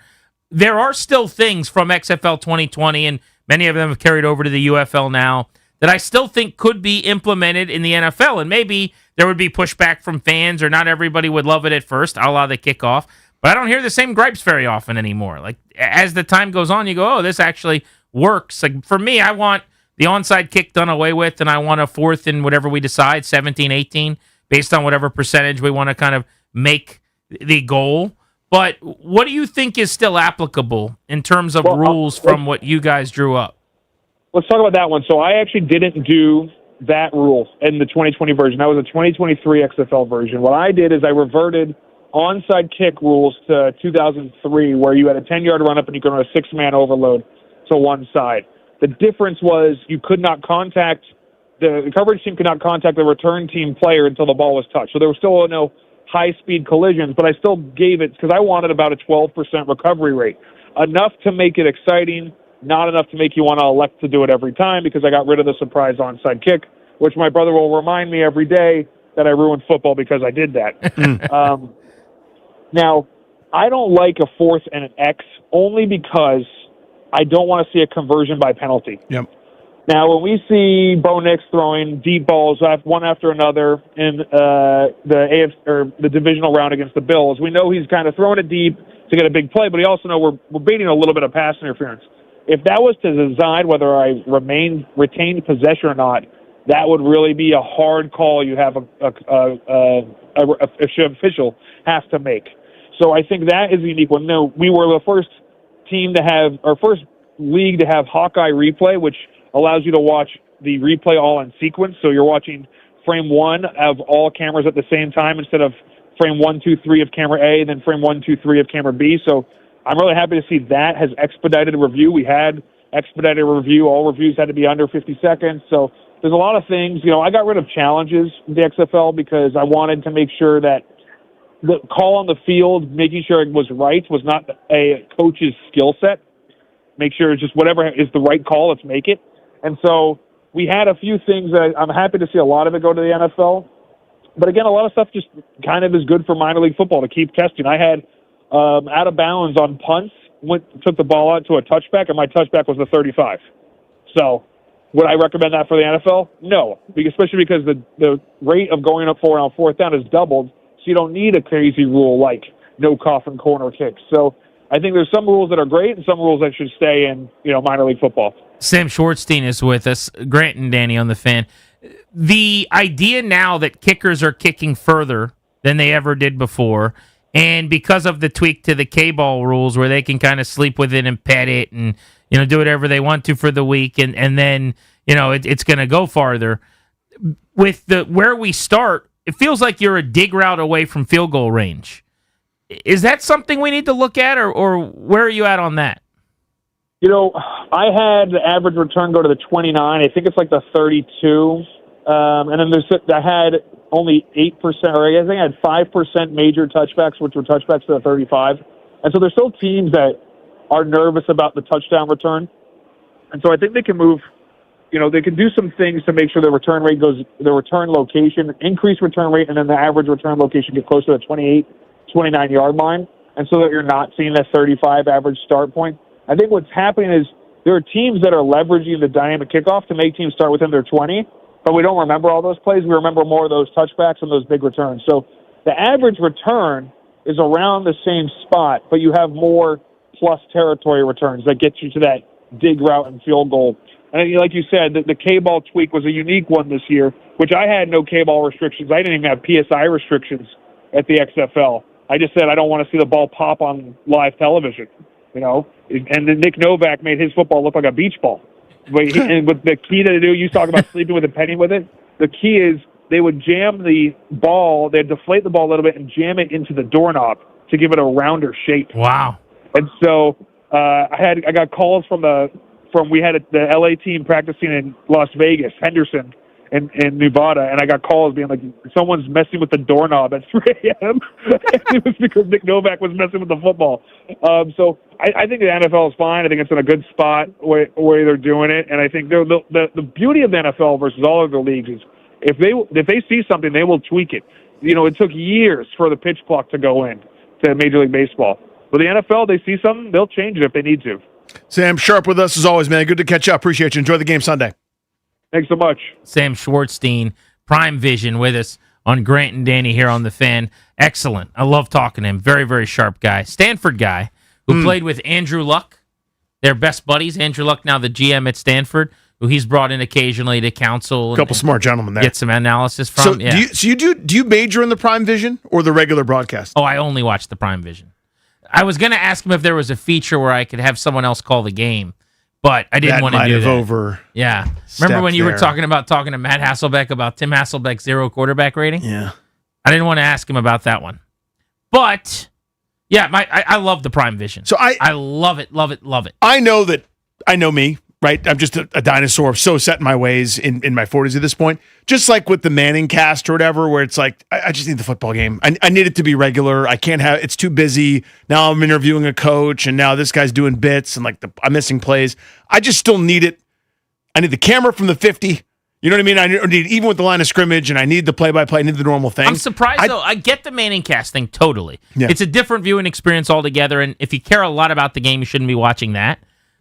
There are still things from XFL 2020, and many of them have carried over to the UFL now, that I still think could be implemented in the NFL, and maybe there would be pushback from fans, or not everybody would love it at first, a la the kickoff, but I don't hear the same gripes very often anymore. Like, as the time goes on, you go, oh, this actually works. Like, for me, I want the onside kick done away with, and I want a 4th and whatever we decide, 17, 18, based on whatever percentage we want to kind of make the goal. But what do you think is still applicable in terms of rules from what you guys drew up? Let's talk about that one. So I actually didn't do that rule in the 2020 version. That was a 2023 XFL version. What I did is I reverted onside kick rules to 2003, where you had a 10-yard run-up and you could run a 6-man overload to one side. The difference was you could not contact, the coverage team could not contact the return team player until the ball was touched. So there was still no high-speed collisions, but I still gave it because I wanted about a 12% recovery rate. Enough to make it exciting, not enough to make you want to elect to do it every time because I got rid of the surprise onside kick, which my brother will remind me every day that I ruined football because I did that. Now, I don't like a 4th and an X only because I don't want to see a conversion by penalty. Yep. Now, when we see Bo Nix throwing deep balls one after another in the divisional round against the Bills, we know he's kind of throwing it deep to get a big play, but we also know we're baiting a little bit of pass interference. If that was to decide whether I retained possession or not, that would really be a hard call you have a official has to make. So I think that is a unique one. No, we were the first league to have Hawkeye replay, which allows you to watch the replay all in sequence. So you're watching frame 1 of all cameras at the same time instead of frame 1, 2, 3 of camera A, then frame 1, 2, 3 of camera B. So I'm really happy to see that has expedited review. We had expedited review. All reviews had to be under 50 seconds. So there's a lot of things. I got rid of challenges in the XFL because I wanted to make sure that the call on the field, making sure it was right, was not a coach's skill set. Make sure it's just whatever is the right call, let's make it. And so we had a few things that I'm happy to see a lot of it go to the NFL. But again, a lot of stuff just kind of is good for minor league football to keep testing. I had out of bounds on punts, took the ball out to a touchback, and my touchback was the 35. So would I recommend that for the NFL? No, especially because the rate of going up for on 4th down has doubled. So you don't need a crazy rule like no coffin corner kicks. So I think there's some rules that are great and some rules that should stay in, minor league football. Sam Schwartzstein is with us. Grant and Danny on the Fan. The idea now that kickers are kicking further than they ever did before, and because of the tweak to the K-ball rules where they can kind of sleep with it and pet it and do whatever they want to for the week, and then it's going to go farther. With where we start, it feels like you're a dig route away from field goal range. Is that something we need to look at, or where are you at on that? I had the average return go to the 29. I think it's like the 32. And then I had only 8%, or I think I had 5% major touchbacks, which were touchbacks to the 35. And so there's still teams that are nervous about the touchdown return. And so I think they can move, they can do some things to make sure the return location, increase return rate, and then the average return location get close to the 28, 29-yard line. And so that you're not seeing that 35 average start point. I think what's happening is there are teams that are leveraging the dynamic kickoff to make teams start within their 20, but we don't remember all those plays. We remember more of those touchbacks and those big returns. So the average return is around the same spot, but you have more plus territory returns that get you to that dig route and field goal. And like you said, the K-ball tweak was a unique one this year, which I had no K-ball restrictions. I didn't even have PSI restrictions at the XFL. I just said I don't want to see the ball pop on live television, And then Nick Novak made his football look like a beach ball. And with the key to do, you talk about sleeping with a penny with it. The key is they would jam the ball, they'd deflate the ball a little bit and jam it into the doorknob to give it a rounder shape. Wow. And so I got calls we had the LA team practicing in Las Vegas, Henderson, in Nevada, and I got calls being like, someone's messing with the doorknob at 3 a.m. It was because Nick Novak was messing with the football. So I think the NFL is fine. I think it's in a good spot where they're doing it, and I think the beauty of the NFL versus all other leagues is if they see something, they will tweak it. It took years for the pitch clock to go in to Major League Baseball. But the NFL, they see something, they'll change it if they need to. Sam, sharp with us as always, man. Good to catch up. Appreciate you. Enjoy the game Sunday. Thanks so much. Sam Schwartzstein, Prime Vision, with us on Grant and Danny here on The Fan. Excellent. I love talking to him. Very, very sharp guy. Stanford guy who played with Andrew Luck. They're best buddies. Andrew Luck, now the GM at Stanford, who he's brought in occasionally to counsel. A couple smart gentlemen there. Get some analysis from. So, do you major in the Prime Vision or the regular broadcast? Oh, I only watch the Prime Vision. I was going to ask him if there was a feature where I could have someone else call the game, but I didn't want to do that. Yeah. Remember when you were talking to Matt Hasselbeck about Tim Hasselbeck's 0 quarterback rating? Yeah. I didn't want to ask him about that one. But, yeah, I love the Prime Vision. So I love it, love it, love it. I know me. right? I'm just a dinosaur, so set in my ways in my 40s at this point. Just like with the Manning cast or whatever, where it's like, I just need the football game. I need it to be regular. I can't have, it's too busy. Now I'm interviewing a coach, and now this guy's doing bits, and like I'm missing plays. I just still need it. I need the camera from the 50. You know what I mean? I need even with the line of scrimmage, and I need the play-by-play. I need the normal thing. I'm surprised, though. I get the Manning cast thing totally. Yeah. It's a different viewing experience altogether, and if you care a lot about the game, you shouldn't be watching that.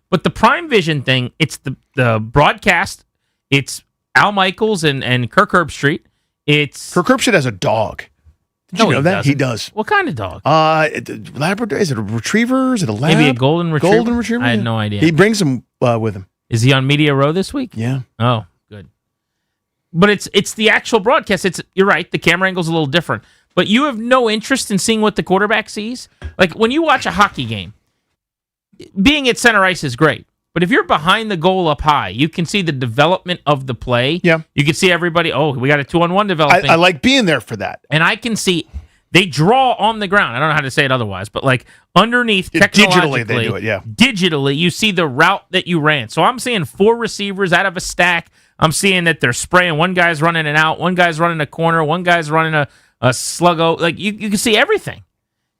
But the Prime Vision thing, it's the broadcast. It's Al Michaels and Kirk Herbstreit. Kirk Herbstreit has a dog. Did you know that? Doesn't. He does. What kind of dog? Labrador? Is it a retriever? Is it a lab? Maybe a golden retriever? Golden retriever? I had no idea. He brings them with him. Is he on Media Row this week? Yeah. Oh, good. But it's the actual broadcast. You're right. The camera angle's a little different. But you have no interest in seeing what the quarterback sees? Like, when you watch a hockey game, being at center ice is great. But if you're behind the goal up high, you can see the development of the play. Yeah. You can see everybody, we got a 2-on-1 developing. I like being there for that. And I can see they draw on the ground. I don't know how to say it otherwise, but like underneath technologically, digitally they do it, yeah. Digitally, you see the route that you ran. So I'm seeing 4 receivers out of a stack. I'm seeing that they're spraying. One guy's running an out. One guy's running a corner. One guy's running a sluggo. Like you can see everything.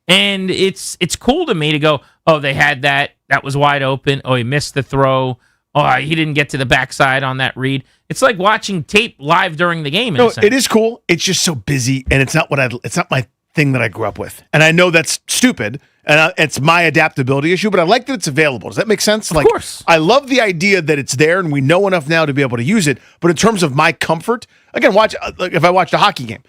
And it's cool to me to go, they had that. That was wide open. Oh, he missed the throw. Oh, he didn't get to the backside on that read. It's like watching tape live during the game. No, it is cool. It's just so busy, and it's not my thing that I grew up with. And I know that's stupid, and it's my adaptability issue, but I like that it's available. Does that make sense? Of course. I love the idea that it's there, and we know enough now to be able to use it. But in terms of my comfort, again, if I watched a hockey game,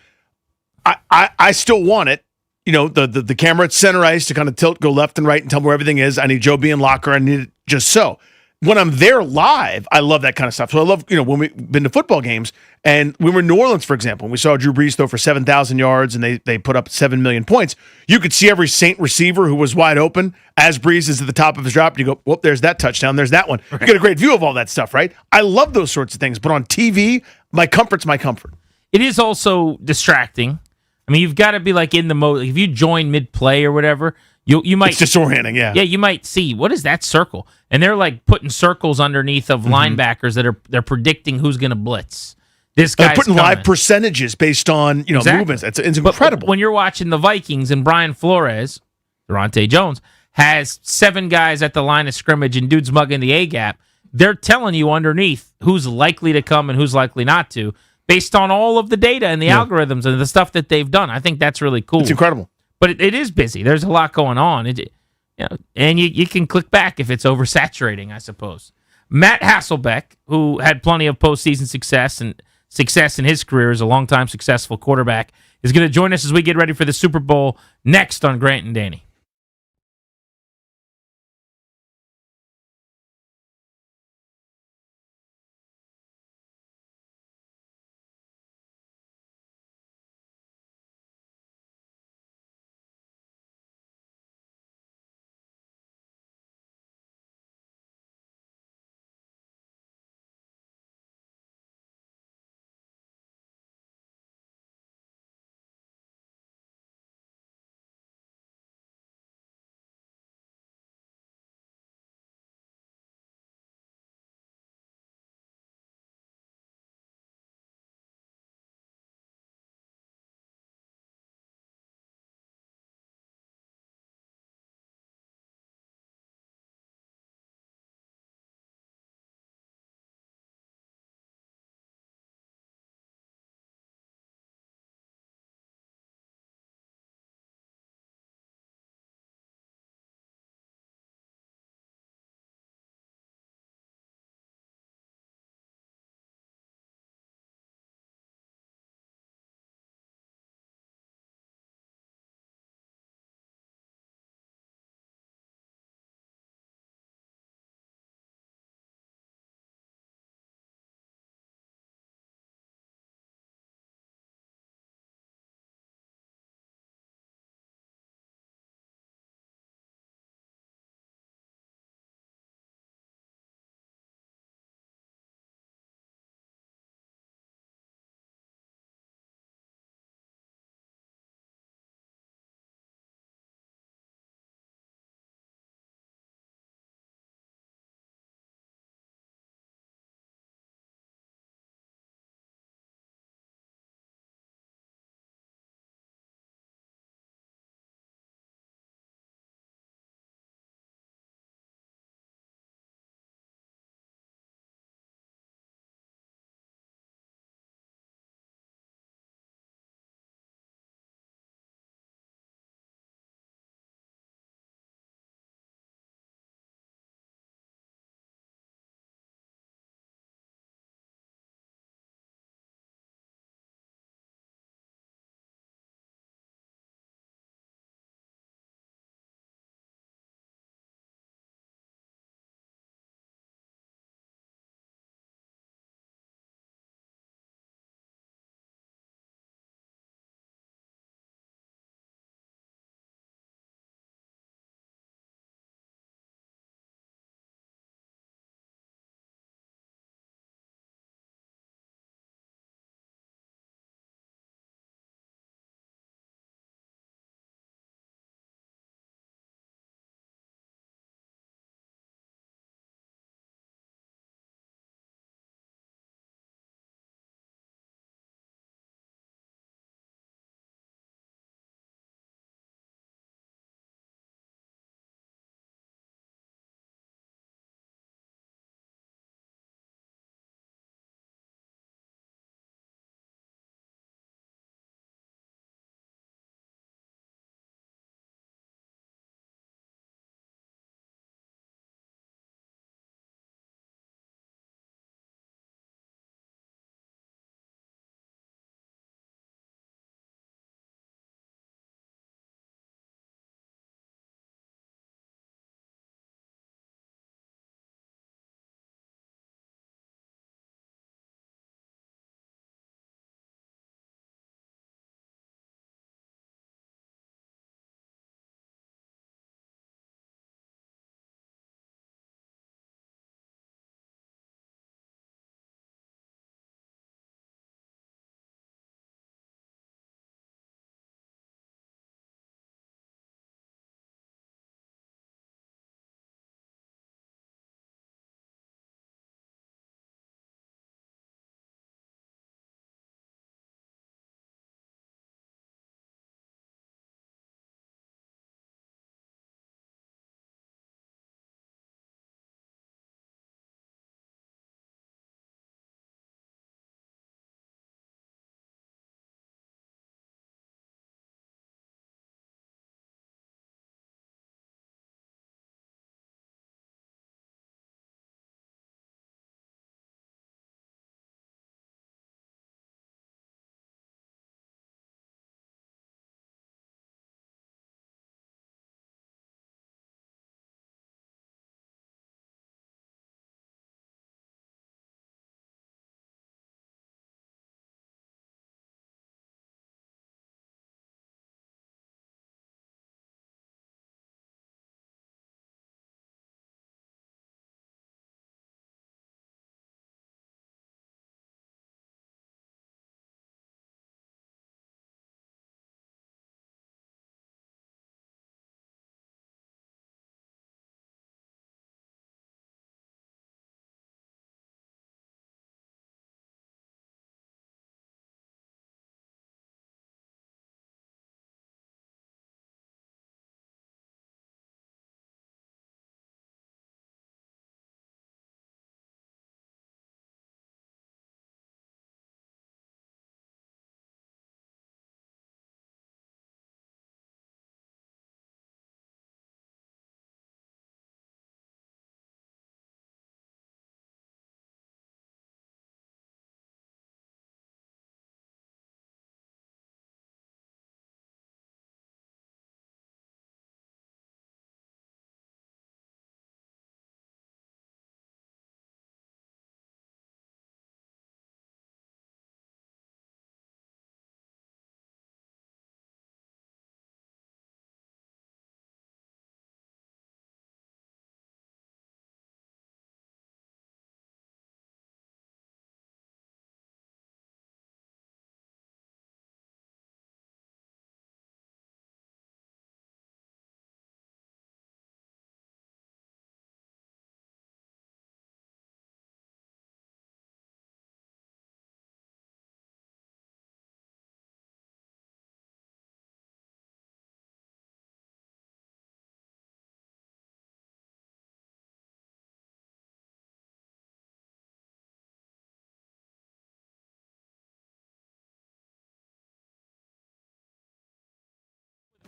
I still want it. You know, the camera at center ice to kind of tilt, go left and right, and tell me where everything is. I need Joe B. and Locker. I need it just so. When I'm there live, I love that kind of stuff. So I love, when we've been to football games, and we were in New Orleans, for example, and we saw Drew Brees throw for 7,000 yards, and they put up 7 million points. You could see every Saint receiver who was wide open as Brees is at the top of his drop, and you go, whoop, there's that touchdown, there's that one. Right. You get a great view of all that stuff, right? I love those sorts of things, but on TV, my comfort's my comfort. It is also distracting. I mean, you've got to be like in the mode. If you join mid-play or whatever, you might... It's disorienting, yeah. Yeah, you might see, what is that circle? And they're like putting circles underneath of linebackers that they're predicting who's going to blitz. This guy's putting coming. live percentages based on, Exactly. movements. It's incredible. But when you're watching the Vikings and Brian Flores, Durante Jones, has 7 guys at the line of scrimmage and dudes mugging the A-gap, they're telling you underneath who's likely to come and who's likely not to, based on all of the data and the algorithms and the stuff that they've done. I think that's really cool. It's incredible. But it is busy. There's a lot going on. And you can click back if it's oversaturating, I suppose. Matt Hasselbeck, who had plenty of postseason success in his career as a longtime successful quarterback, is going to join us as we get ready for the Super Bowl next on Grant and Danny.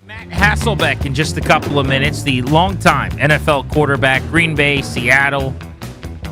Hasselbeck in just a couple of minutes, the longtime NFL quarterback, Green Bay, Seattle,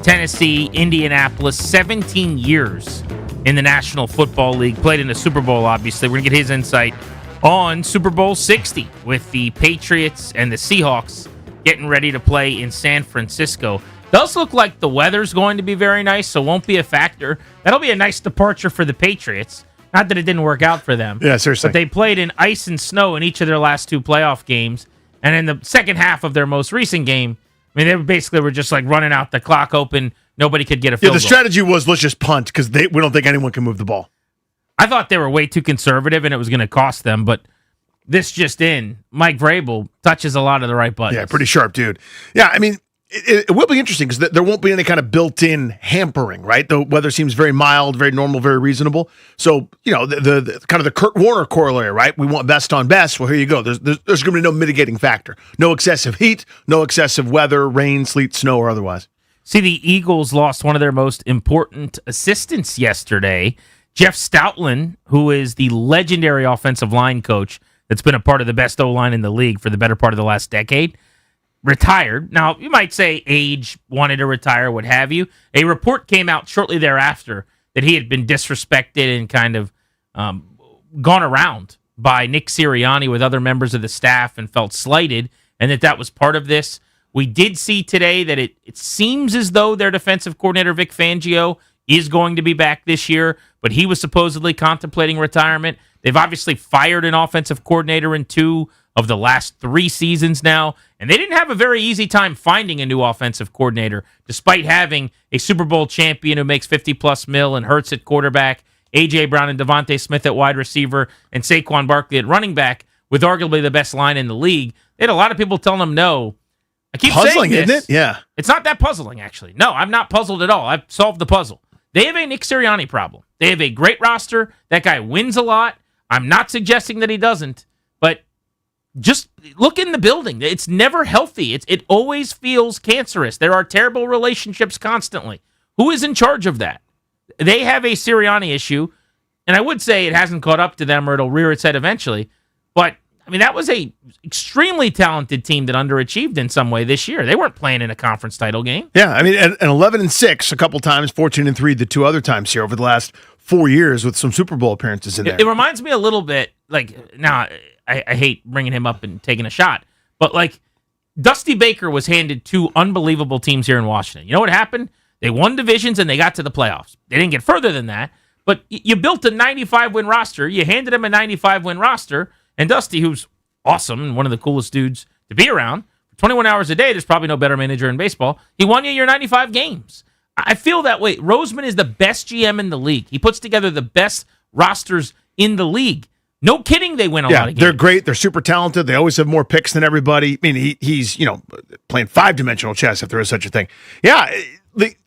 Tennessee, Indianapolis, 17 years in the National Football League, played in the Super Bowl, obviously. We're going to get his insight on Super Bowl 60 with the Patriots and the Seahawks getting ready to play in San Francisco. Does look like the weather's going to be very nice, so won't be a factor. That'll be a nice departure for the Patriots. Not that it didn't work out for them. Yeah, seriously. But they played in ice and snow in each of their last 2 playoff games. And in the second half of their most recent game, I mean, they basically were just like running out the clock open. Nobody could get a field goal. The strategy was let's just punt because we don't think anyone can move the ball. I thought they were way too conservative and it was going to cost them, but this just in, Mike Vrabel touches a lot of the right buttons. Yeah, pretty sharp dude. Yeah, I mean, it will be interesting because there won't be any kind of built-in hampering, right? The weather seems very mild, very normal, very reasonable. So, the kind of the Kurt Warner corollary, right? We want best on best. Well, here you go. There's going to be no mitigating factor. No excessive heat, no excessive weather, rain, sleet, snow, or otherwise. See, the Eagles lost one of their most important assistants yesterday. Jeff Stoutland, who is the legendary offensive line coach that's been a part of the best O-line in the league for the better part of the last decade, retired. Now, you might say age, wanted to retire, what have you. A report came out shortly thereafter that he had been disrespected and kind of gone around by Nick Sirianni with other members of the staff and felt slighted, and that was part of this. We did see today that it seems as though their defensive coordinator, Vic Fangio, is going to be back this year, but he was supposedly contemplating retirement. They've obviously fired an offensive coordinator in 2 of the last 3 seasons now, and they didn't have a very easy time finding a new offensive coordinator, despite having a Super Bowl champion who makes $50+ million and Hurts at quarterback, A.J. Brown and Devontae Smith at wide receiver, and Saquon Barkley at running back, with arguably the best line in the league. They had a lot of people telling them no. I keep puzzling, saying this. Isn't it? Yeah. It's not that puzzling, actually. No, I'm not puzzled at all. I've solved the puzzle. They have a Nick Sirianni problem. They have a great roster. That guy wins a lot. I'm not suggesting that he doesn't, but just look in the building. It's never healthy. It always feels cancerous. There are terrible relationships constantly. Who is in charge of that? They have a Sirianni issue, and I would say it hasn't caught up to them or it'll rear its head eventually. But, I mean, that was a extremely talented team that underachieved in some way this year. They weren't playing in a conference title game. Yeah, I mean, an 11-6 a couple times, 14-3 the 2 other times here over the last 4 years with some Super Bowl appearances in there. It reminds me a little bit, like, now, I hate bringing him up and taking a shot, but, like, Dusty Baker was handed 2 unbelievable teams here in Washington. You know what happened? They won divisions and they got to the playoffs. They didn't get further than that, but you built a 95-win roster. You handed him a 95-win roster, and Dusty, who's awesome and one of the coolest dudes to be around, for 21 hours a day, there's probably no better manager in baseball. He won you your 95 games. I feel that way. Roseman is the best GM in the league. He puts together the best rosters in the league. No kidding, they win a lot of games. They're great. They're super talented. They always have more picks than everybody. I mean, he's playing 5-dimensional chess, if there is such a thing. Yeah,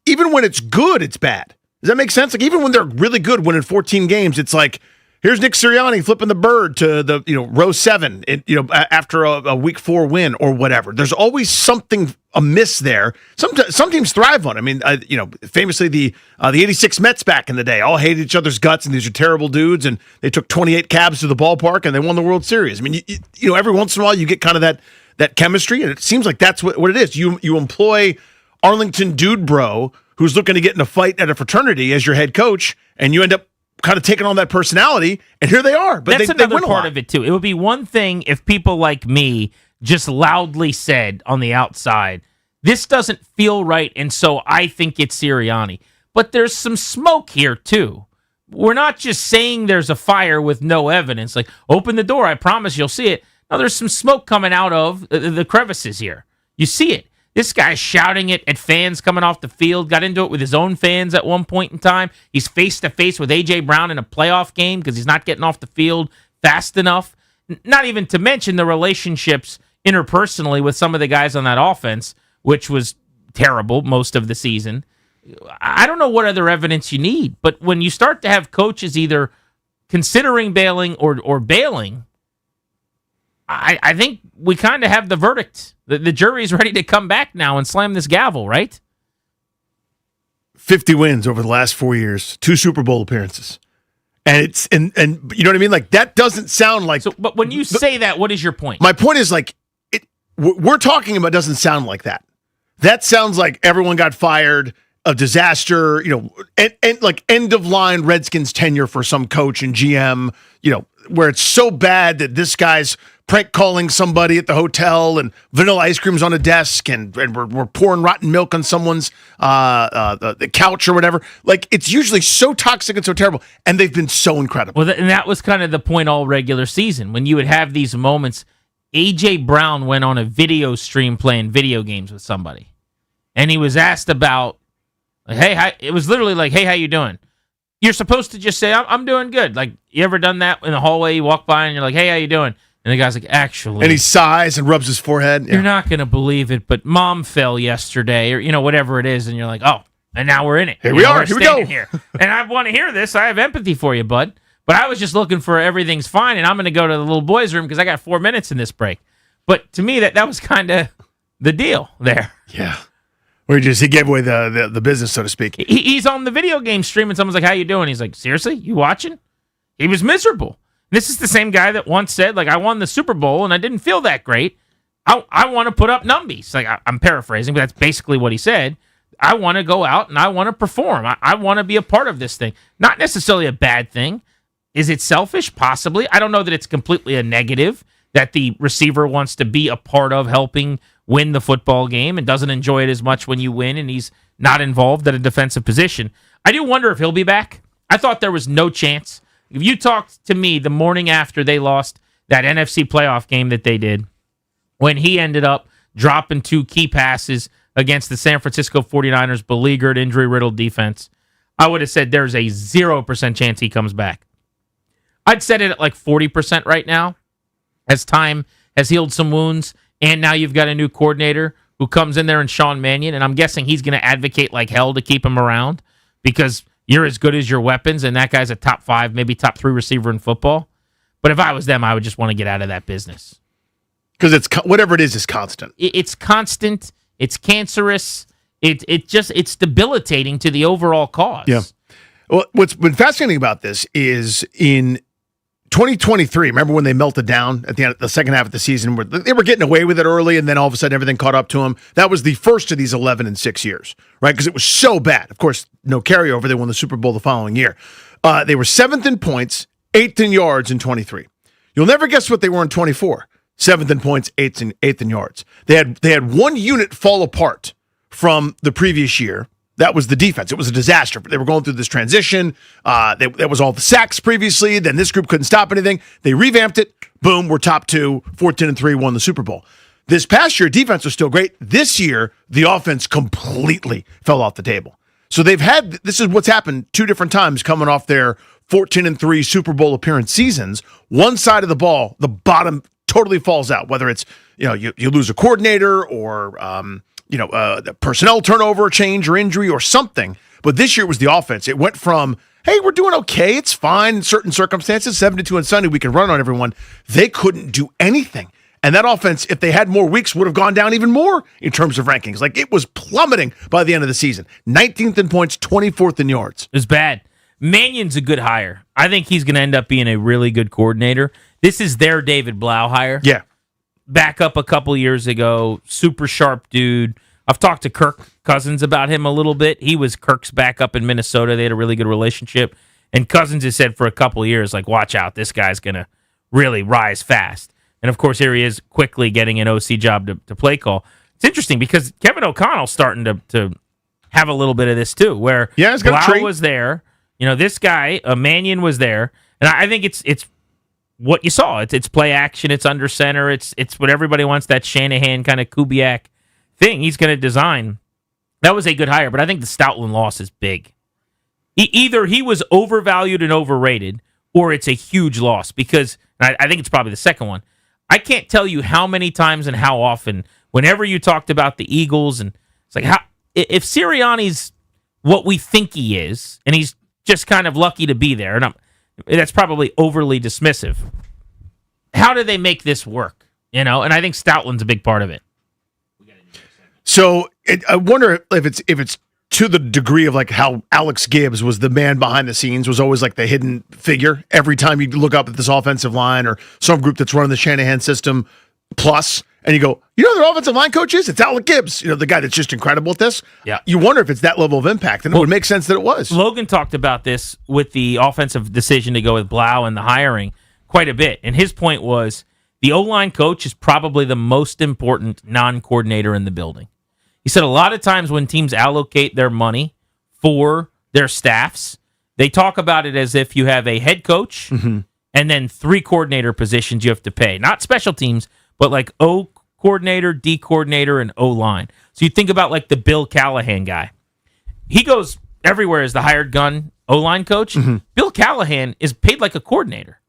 even when it's good, it's bad. Does that make sense? Like, even when they're really good, winning 14 games, it's like, here's Nick Sirianni flipping the bird to the row 7, after a week 4 win or whatever. There's always something amiss there. Some teams thrive on it. I mean, famously the '86 Mets back in the day all hated each other's guts, and these are terrible dudes, and they took 28 cabs to the ballpark and they won the World Series. I mean, every once in a while you get kind of that chemistry, and it seems like that's what it is. You employ Arlington Dude Bro, who's looking to get in a fight at a fraternity as your head coach, and you end up kind of taking on that personality, and here they are. But that's they another win a part lot. of it, too. It would be one thing if people like me just loudly said on the outside, this doesn't feel right, and so I think it's Sirianni. But there's some smoke here, too. We're not just saying there's a fire with no evidence, like, open the door, I promise you'll see it. No, there's some smoke coming out of the crevices here. You see it. This guy's shouting it at fans coming off the field, got into it with his own fans at one point in time. He's face-to-face with A.J. Brown in a playoff game because he's not getting off the field fast enough. Not even to mention the relationships interpersonally with some of the guys on that offense, which was terrible most of the season. I don't know what other evidence you need, but when you start to have coaches either considering bailing or bailing, I think we kind of have the verdict. The jury's ready to come back now and slam this gavel, right? 50 wins over the last 4 years, 2 Super Bowl appearances. And it's and you know what I mean? Like that doesn't sound like. So, but when you say that, what is your point? My point is like we're talking about doesn't sound like that. That sounds like everyone got fired, a disaster, and like end of line Redskins tenure for some coach and GM, where it's so bad that this guy's prank calling somebody at the hotel and vanilla ice cream's on a desk and we're pouring rotten milk on someone's the couch or whatever. Like it's usually so toxic and so terrible, and they've been so incredible. Well, and that was kind of the point all regular season when you would have these moments. A.J. Brown went on a video stream playing video games with somebody, and he was asked about, it was literally like, hey, how you doing? You're supposed to just say, I'm doing good. Like, you ever done that in the hallway? You walk by and you're like, hey, how you doing? And the guy's like, actually. And he sighs and rubs his forehead. You're not going to believe it, but mom fell yesterday, or, whatever it is. And you're like, oh, and now we're in it. Here we are. Here we go. Here. And I want to hear this. I have empathy for you, bud. But I was just looking for everything's fine, and I'm going to go to the little boys' room because I got 4 minutes in this break. But to me, that was kind of the deal there. Yeah. Where he gave away the business, so to speak. He's on the video game stream, and someone's like, how you doing? He's like, seriously? You watching? He was miserable. This is the same guy that once said, like, I won the Super Bowl, and I didn't feel that great. I want to put up numbies. Like, I'm paraphrasing, but that's basically what he said. I want to go out, and I want to perform. I want to be a part of this thing. Not necessarily a bad thing. Is it selfish? Possibly. I don't know that it's completely a negative that the receiver wants to be a part of helping win the football game and doesn't enjoy it as much when you win and he's not involved at a defensive position. I do wonder if he'll be back. I thought there was no chance. If you talked to me the morning after they lost that NFC playoff game that they did, when he ended up dropping 2 key passes against the San Francisco 49ers beleaguered, injury-riddled defense, I would have said there's a 0% chance he comes back. I'd set it at like 40% right now as time has healed some wounds, and now you've got a new coordinator who comes in there and Sean Mannion, and I'm guessing he's going to advocate like hell to keep him around because you're as good as your weapons, and that guy's a top 5, maybe top 3 receiver in football. But if I was them, I would just want to get out of that business. Because it's whatever it is constant. It's constant. It's cancerous. It's debilitating to the overall cause. Yeah. Well, what's been fascinating about this is in 2023, remember when they melted down at the end of the second half of the season where they were getting away with it early and then all of a sudden everything caught up to them? That was the first of these 11 and 6 years, right? Because it was so bad. Of course, no carryover. They won the Super Bowl the following year. They were 7th in points, 8th in yards in 23. You'll never guess what they were in 24. 7th in points, 8th in yards. They had one unit fall apart from the previous year. That was the defense. It was a disaster. They were going through this transition. That was all the sacks previously. Then this group couldn't stop anything. They revamped it. Boom, we're top 2, 14-3, won the Super Bowl. This past year, defense was still great. This year, the offense completely fell off the table. So this is what's happened 2 different times coming off their 14-3 Super Bowl appearance seasons. One side of the ball, the bottom totally falls out, whether it's, you lose a coordinator or, the personnel turnover, change, or injury, or something. But this year was the offense. It went from, hey, we're doing okay, it's fine in certain circumstances, 7-2 on Sunday, we can run on everyone. They couldn't do anything. And that offense, if they had more weeks, would have gone down even more in terms of rankings. Like, it was plummeting by the end of the season. 19th in points, 24th in yards. It was bad. Mannion's a good hire. I think he's going to end up being a really good coordinator. This is their David Blau hire. Yeah. Back up a couple years ago, super sharp dude. I've talked to Kirk Cousins about him a little bit. He was Kirk's backup in Minnesota. They had a really good relationship. And Cousins has said for a couple of years, like, watch out, this guy's going to really rise fast. And, of course, here he is quickly getting an OC job to play call. It's interesting because Kevin O'Connell's starting to have a little bit of this, too, where Blau was there. This guy, Mannion, was there. And I think it's what you saw. It's play action. It's under center. It's what everybody wants, that Shanahan kind of Kubiak thing he's going to design. That was a good hire, but I think the Stoutland loss is big. Either he was overvalued and overrated, or it's a huge loss because I think it's probably the second one. I can't tell you how many times and how often, whenever you talked about the Eagles, and it's like, if Sirianni's what we think he is, and he's just kind of lucky to be there, and that's probably overly dismissive. How do they make this work? And I think Stoutland's a big part of it. So I wonder if it's to the degree of like how Alex Gibbs was the man behind the scenes, was always like the hidden figure. Every time you look up at this offensive line or some group that's running the Shanahan system plus, and you go, you know who their offensive line coach is? It's Alex Gibbs, the guy that's just incredible at this. Yeah. You wonder if it's that level of impact, and it would make sense that it was. Logan talked about this with the offensive decision to go with Blau and the hiring quite a bit. And his point was the O-line coach is probably the most important non-coordinator in the building. He said a lot of times when teams allocate their money for their staffs, they talk about it as if you have a head coach and then 3 coordinator positions you have to pay. Not special teams, but like O coordinator, D coordinator, and O-line. So you think about like the Bill Callahan guy. He goes everywhere as the hired gun O-line coach. Bill Callahan is paid like a coordinator.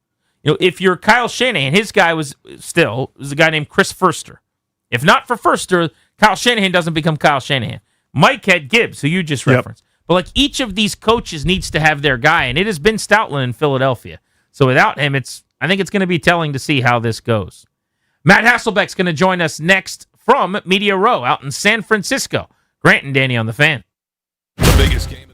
If you're Kyle Shanahan, his guy was a guy named Chris Furster. If not for Furster, Kyle Shanahan doesn't become Kyle Shanahan. Mike had Gibbs, who you just referenced. But like each of these coaches needs to have their guy, and it has been Stoutland in Philadelphia. So without him, I think it's going to be telling to see how this goes. Matt Hasselbeck's going to join us next from Media Row out in San Francisco. Grant and Danny on the Fan. The biggest game.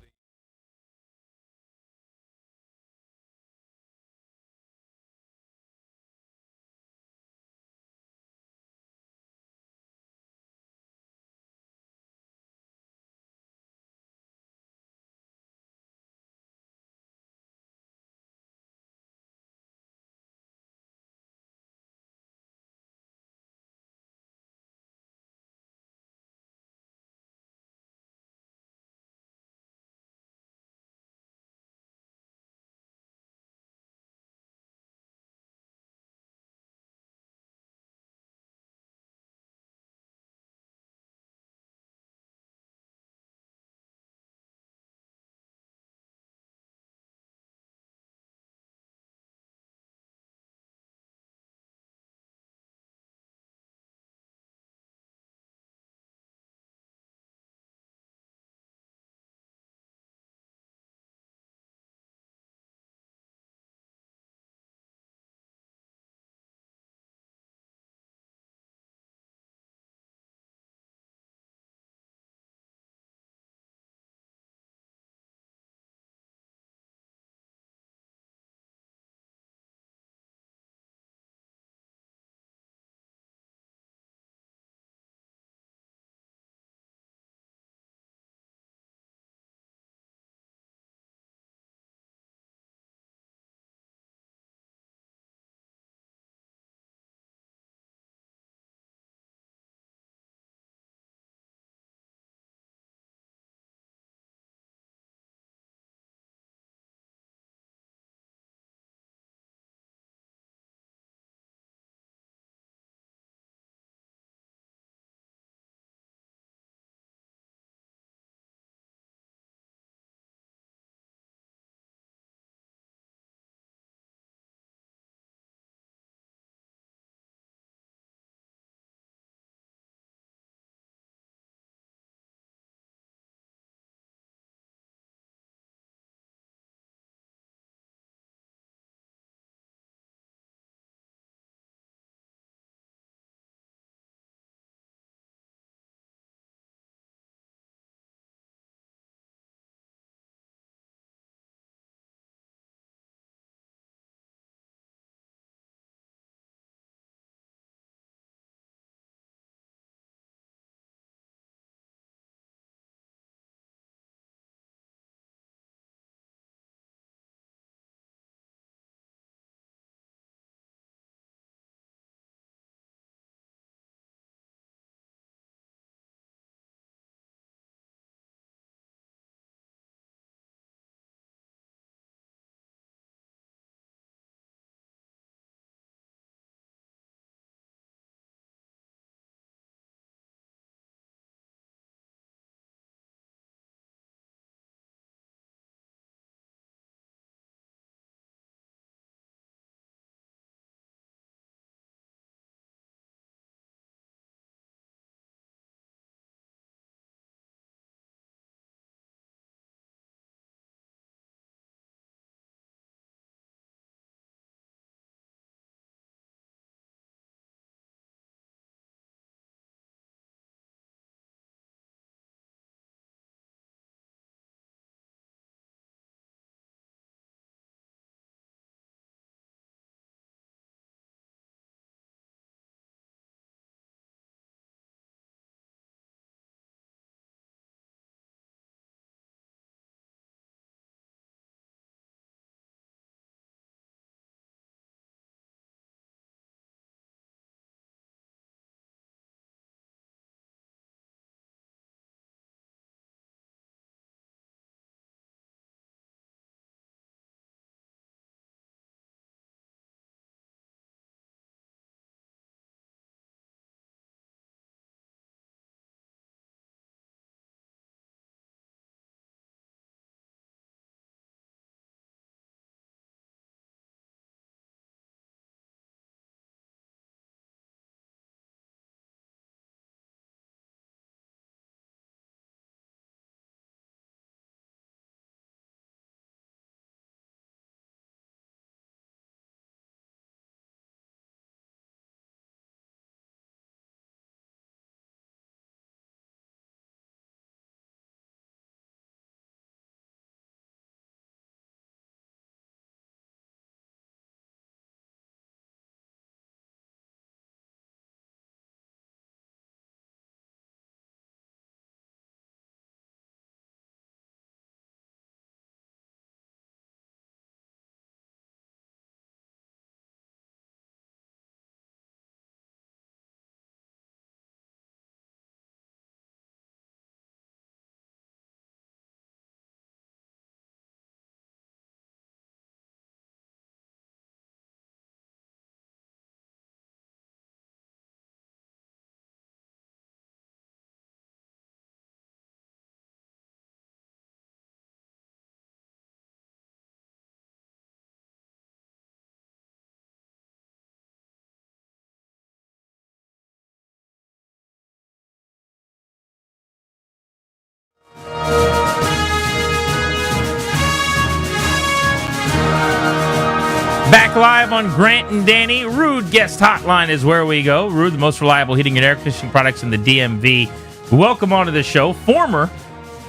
live on Grant and Danny. Rude Guest Hotline is where we go. Rude, the most reliable heating and air conditioning products in the DMV. Welcome onto the show. Former,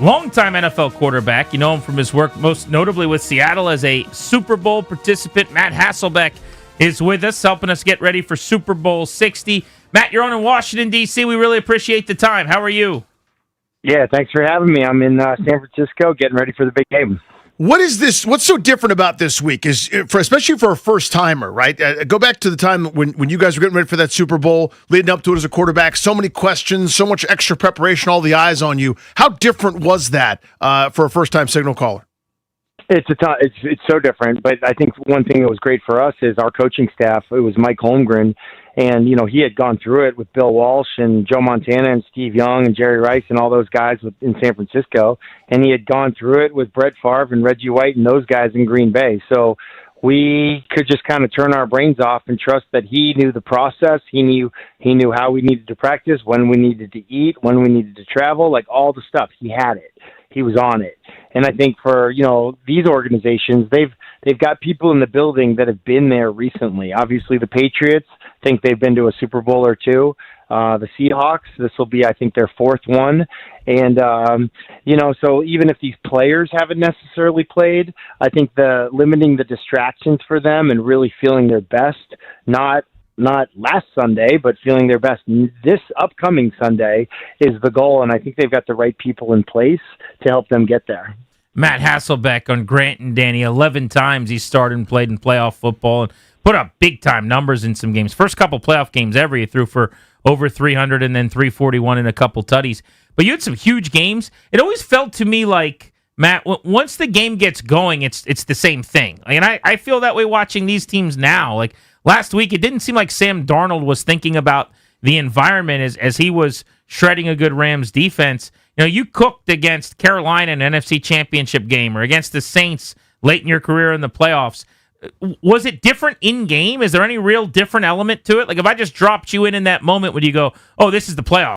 longtime NFL quarterback. You know him from his work most notably with Seattle as a Super Bowl participant. Matt Hasselbeck is with us, helping us get ready for Super Bowl 60. Matt, you're on in Washington, D.C. We really appreciate the time. How are you? Yeah, thanks for having me. I'm in San Francisco getting ready for the big game. What is this? What's so different about this week? Is especially for a first timer, right? Go back to the time when you guys were getting ready for that Super Bowl, leading up to it as a quarterback. So many questions, so much extra preparation, all the eyes on you. How different was that for a first time signal caller? It's so different, but I think one thing that was great for us is our coaching staff. It was Mike Holmgren, and he had gone through it with Bill Walsh and Joe Montana and Steve Young and Jerry Rice and all those guys in San Francisco, and he had gone through it with Brett Favre and Reggie White and those guys in Green Bay. So we could just kind of turn our brains off and trust that he knew the process. He knew how we needed to practice, when we needed to eat, when we needed to travel, like all the stuff. He had it. He was on it. And I think for, these organizations, they've got people in the building that have been there recently. Obviously, the Patriots think they've been to a Super Bowl or two. The Seahawks, this will be, I think, their fourth one. And, so even if these players haven't necessarily played, I think limiting the distractions for them and really feeling their best, not last Sunday, but feeling their best this upcoming Sunday is the goal. And I think they've got the right people in place to help them get there. Matt Hasselbeck on Grant and Danny. 11 times he started and played in playoff football and put up big-time numbers in some games. First couple playoff games ever, he threw for over 300 and then 341 in a couple tutties. But you had some huge games. It always felt to me like, Matt, once the game gets going, it's the same thing. And I feel that way watching these teams now. Like last week, it didn't seem like Sam Darnold was thinking about the environment as he was shredding a good Rams defense. You cooked against Carolina in an NFC Championship game or against the Saints late in your career in the playoffs. Was it different in game? Is there any real different element to it? Like if I just dropped you in that moment, would you go, oh, this is the playoffs?